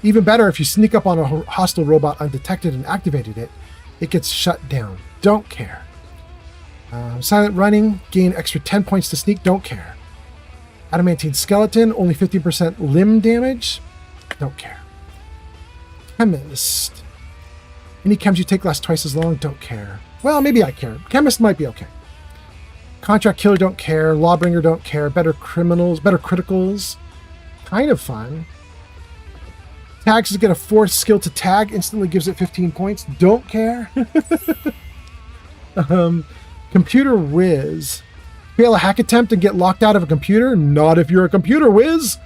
Even better, if you sneak up on a hostile robot undetected and activated it, it gets shut down. Don't care. Silent Running, gain extra 10 points to sneak. Don't care. Adamantine Skeleton, only 50% limb damage. Don't care. Chemist. Any chems you take last twice as long. Don't care. Well, maybe I care. Chemist might be okay. Contract Killer, don't care. Lawbringer, don't care. Better Criminals, Better Criticals. Kind of fun. Tags get a 4th skill to tag, instantly gives it 15 points. Don't care. Computer Whiz. Fail a hack attempt and get locked out of a computer? Not if you're a computer whiz.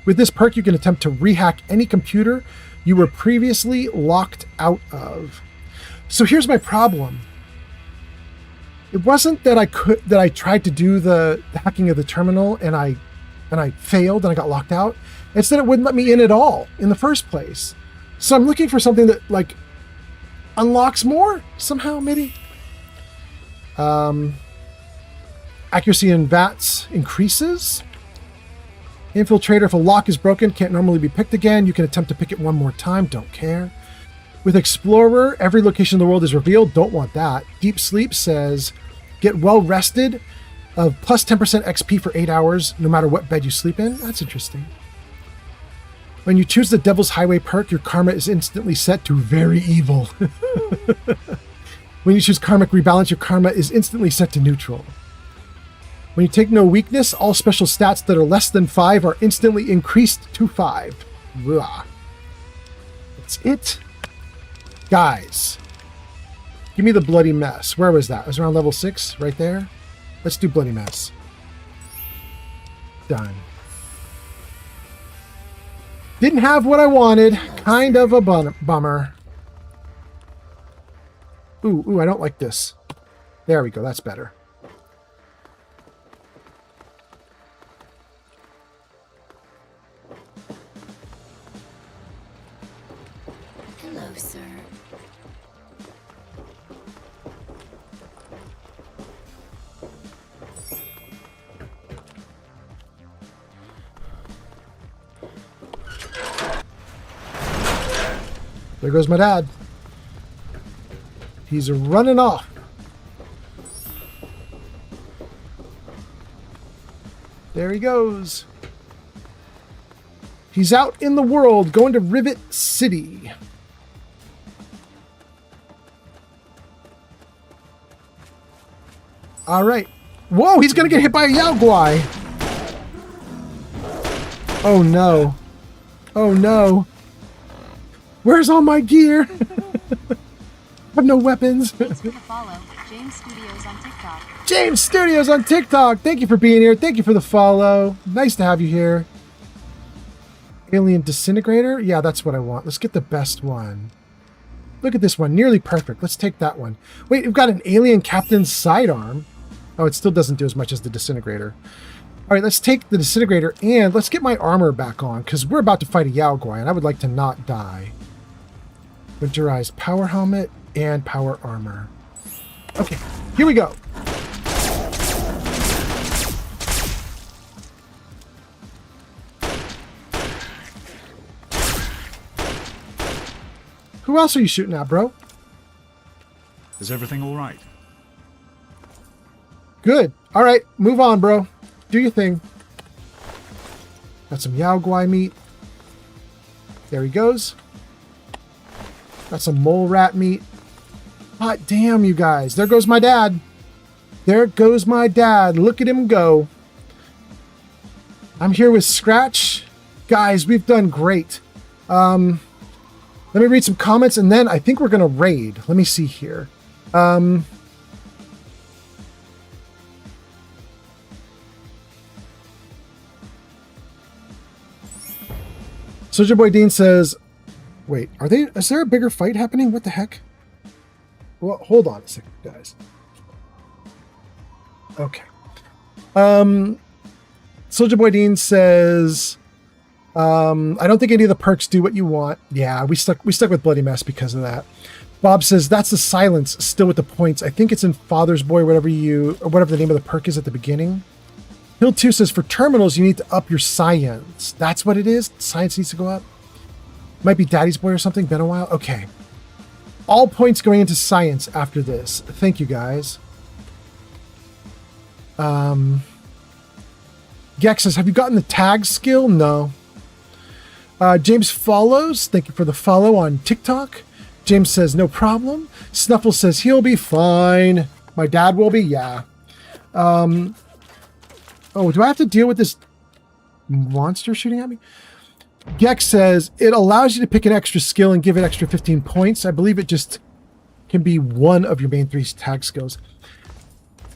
With this perk, you can attempt to rehack any computer you were previously locked out of. So here's my problem. It wasn't that I tried to do the hacking of the terminal and I failed and I got locked out. It's that it wouldn't let me in at all in the first place. So I'm looking for something that like unlocks more somehow, maybe. Accuracy in VATS increases. Infiltrator, if a lock is broken, can't normally be picked again. You can attempt to pick it one more time. Don't care. With Explorer, every location in the world is revealed. Don't want that. Deep Sleep says, get well rested of plus 10% XP for 8 hours, no matter what bed you sleep in. That's interesting. When you choose the Devil's Highway perk, your karma is instantly set to very evil. When you choose Karmic Rebalance, your karma is instantly set to neutral. When you take no weakness, all special stats that are less than 5 are instantly increased to 5. Blah. That's it. Guys, give me the Bloody Mess. Where was that? It was around level 6, right there. Let's do Bloody Mess. Done. Didn't have what I wanted. Kind of a bummer. Ooh, I don't like this. There we go. That's better. Hello, sir. There goes my dad. He's running off. There he goes. He's out in the world going to Rivet City. All right. Whoa, he's going to get hit by a Yaoguai. Oh, no. Oh, no. Where's all my gear? have no weapons. Thanks for the follow. James Studios on TikTok. James Studios on TikTok. Thank you for being here. Thank you for the follow. Nice to have you here. Alien Disintegrator? Yeah, that's what I want. Let's get the best one. Look at this one. Nearly perfect. Let's take that one. Wait, we've got an Alien Captain's sidearm. Oh, it still doesn't do as much as the Disintegrator. All right, let's take the Disintegrator and let's get my armor back on because we're about to fight a Yao Guai and I would like to not die. Winterized power helmet and power armor. Okay, here we go. Who else are you shooting at, bro? Is everything all right? Good. All right, move on, bro. Do your thing. Got some Yao Guai meat. There he goes. Got some mole rat meat. Hot damn, you guys. There goes my dad. There goes my dad. Look at him go. I'm here with Scratch. Guys, we've done great. Let me read some comments, and then I think we're going to raid. Let me see here. Soldier Boy Dean says, wait, is there a bigger fight happening? What the heck? Well, hold on a second, guys. Okay. Soldier Boy Dean says, I don't think any of the perks do what you want. Yeah, we stuck with Bloody Mess because of that. Bob says, that's the silence still with the points. I think it's in Father's Boy, whatever the name of the perk is at the beginning. Hill 2 says, for terminals, you need to up your science. That's what it is? Science needs to go up? Might be Daddy's Boy or something. Been a while? Okay. All points going into science after this. Thank you, guys. Gex says, have you gotten the tag skill? No. James follows. Thank you for the follow on TikTok. James says, no problem. Snuffle says, he'll be fine. My dad will be, yeah. Oh, do I have to deal with this monster shooting at me? Gex says, it allows you to pick an extra skill and give it extra 15 points. I believe it just can be one of your main 3 tag skills.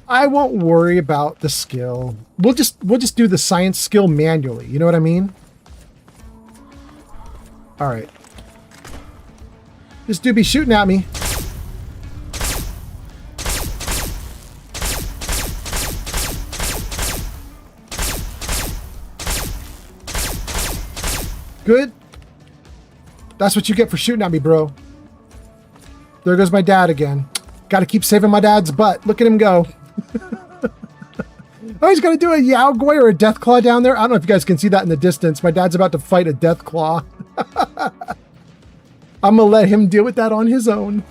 I won't worry about the skill. We'll just do the science skill manually. You know what I mean? All right. This dude be shooting at me. Good. That's what you get for shooting at me, bro. There goes my dad again. Got to keep saving my dad's butt. Look at him go. Oh, he's going to do a Yao Guai or a Death Claw down there. I don't know if you guys can see that in the distance. My dad's about to fight a Death Claw. I'm going to let him deal with that on his own.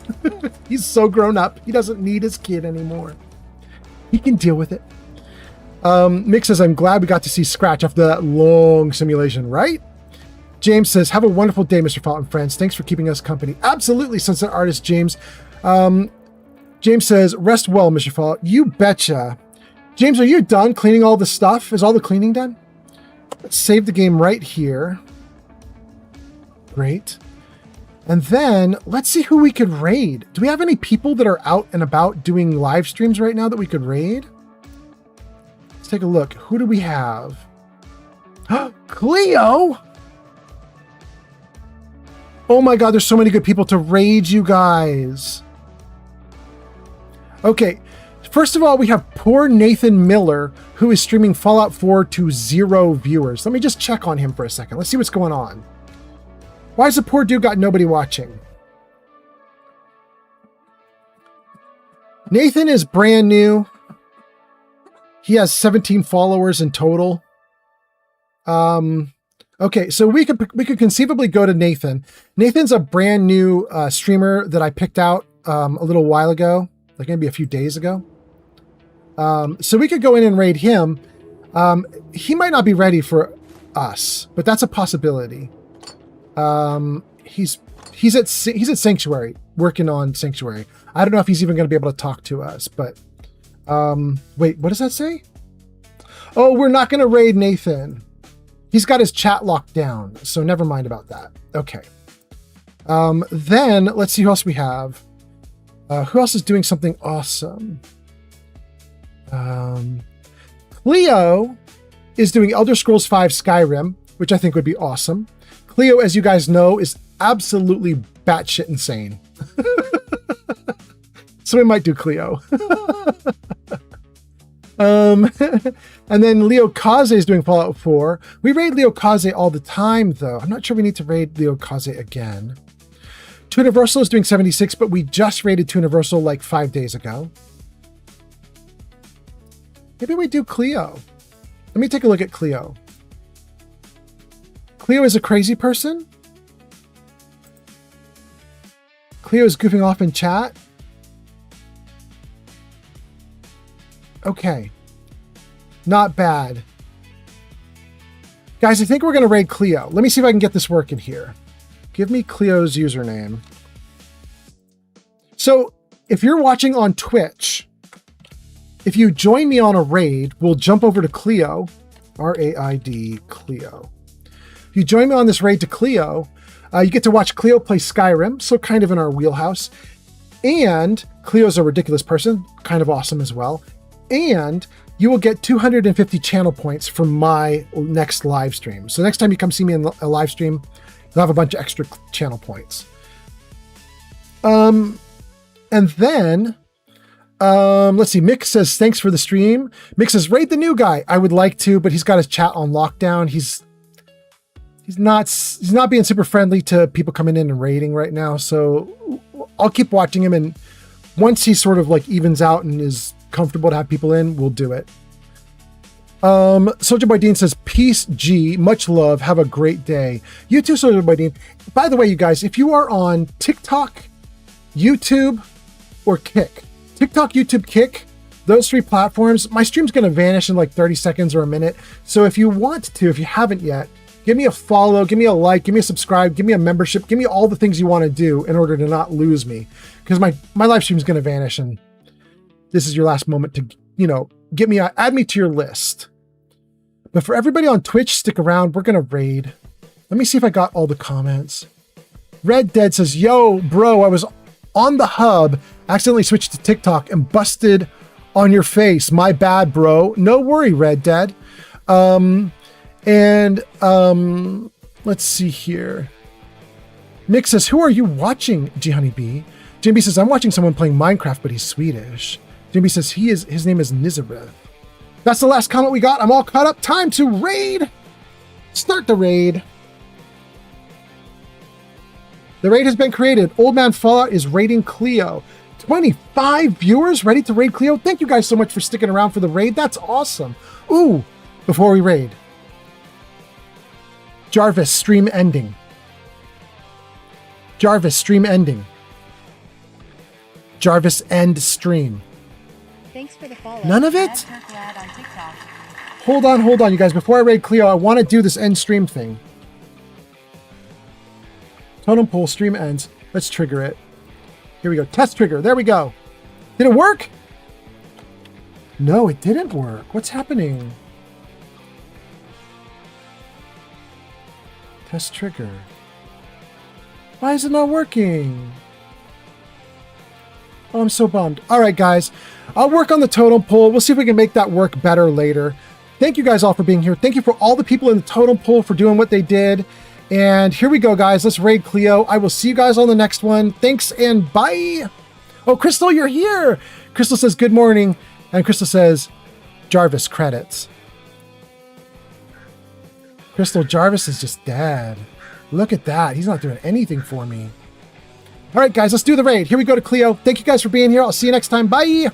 He's so grown up. He doesn't need his kid anymore. He can deal with it. Mick says, I'm glad we got to see Scratch after that long simulation, right? James says, have a wonderful day, Mr. Fault and friends. Thanks for keeping us company. Absolutely, Sunset Artist James. James says, rest well, Mr. Fault. You betcha. James, are you done cleaning all the stuff? Is all the cleaning done? Let's save the game right here. Great. And then let's see who we could raid. Do we have any people that are out and about doing live streams right now that we could raid? Let's take a look. Who do we have? Cleo! Oh my god, there's so many good people to raid, you guys. Okay, first of all, we have poor Nathan Miller, who is streaming Fallout 4 to 0 viewers. Let me just check on him for a second. Let's see what's going on. Why has the poor dude got nobody watching? Nathan is brand new. He has 17 followers in total. Okay, so we could conceivably go to Nathan. Nathan's a brand new streamer that I picked out a little while ago, like maybe a few days ago. So we could go in and raid him. He might not be ready for us, but that's a possibility. He's at Sanctuary, working on Sanctuary. I don't know if he's even going to be able to talk to us, but wait, what does that say? Oh, we're not going to raid Nathan. He's got his chat locked down, so never mind about that. Okay. Then let's see who else we have. Who else is doing something awesome? Cleo is doing Elder Scrolls V Skyrim, which I think would be awesome. Cleo, as you guys know, is absolutely batshit insane. So we might do Cleo. And then Leo Kaze is doing Fallout 4. We raid Leo Kaze all the time, though. I'm not sure we need to raid Leo Kaze again. Tuniversal is doing 76, but we just raided Tuniversal like 5 days ago. Maybe we do Cleo. Let me take a look at Cleo. Cleo is a crazy person. Cleo is goofing off in chat. Okay. Not bad. Guys, I think we're going to raid Cleo. Let me see if I can get this working here. Give me Cleo's username. So, if you're watching on Twitch, if you join me on a raid, we'll jump over to Cleo. R-A-I-D, Cleo. If you join me on this raid to Cleo, you get to watch Cleo play Skyrim, so kind of in our wheelhouse. And Cleo's a ridiculous person, kind of awesome as well. And you will get 250 channel points from my next live stream. So next time you come see me in a live stream, you'll have a bunch of extra channel points. And then, let's see, Mick says, thanks for the stream. Mick says, raid the new guy. I would like to, but he's got his chat on lockdown. He's not being super friendly to people coming in and raiding right now. So I'll keep watching him. And once he sort of like evens out and is comfortable to have people in, we'll do it. Soldier Boy Dean says, peace, G, much love, have a great day. You too, Soldier Boy Dean. By the way, you guys, if you are on TikTok, YouTube, or Kick, TikTok, YouTube, Kick, those three platforms, my stream's going to vanish in like 30 seconds or a minute. So if you want to, if you haven't yet, give me a follow, give me a like, give me a subscribe, give me a membership, give me all the things you want to do in order to not lose me. Because my live stream is going to vanish, and this is your last moment to, you know, add me to your list. But for everybody on Twitch, stick around. We're going to raid. Let me see if I got all the comments. Red Dead says, yo, bro, I was on the hub, accidentally switched to TikTok and busted on your face. My bad, bro. No worry, Red Dead. Let's see here. Mick says, who are you watching, G Honeybee? Jimby says, I'm watching someone playing Minecraft, but he's Swedish. Jimby says, his name is Nizareth. That's the last comment we got. I'm all caught up. Time to raid. Start the raid. The raid has been created. Old Man Fallout is raiding Cleo. 25 viewers ready to raid Cleo. Thank you guys so much for sticking around for the raid. That's awesome. Ooh, before we raid. Jarvis, stream ending. Jarvis, stream ending. Jarvis, end stream. Thanks for the follow. None of it? Hold on, you guys. Before I raid Cleo, I want to do this end stream thing. Totem pole, stream ends. Let's trigger it. Here we go. Test trigger. There we go. Did it work? No, it didn't work. What's happening? Test trigger. Why is it not working? Oh, I'm so bummed. All right, guys. I'll work on the totem pole. We'll see if we can make that work better later. Thank you guys all for being here. Thank you for all the people in the totem pole for doing what they did. And here we go, guys. Let's raid Cleo. I will see you guys on the next one. Thanks and bye. Oh, Crystal, you're here. Crystal says, good morning. And Crystal says, Jarvis credits. Crystal, Jarvis is just dead. Look at that. He's not doing anything for me. All right, guys, let's do the raid. Here we go to Cleo. Thank you guys for being here. I'll see you next time. Bye.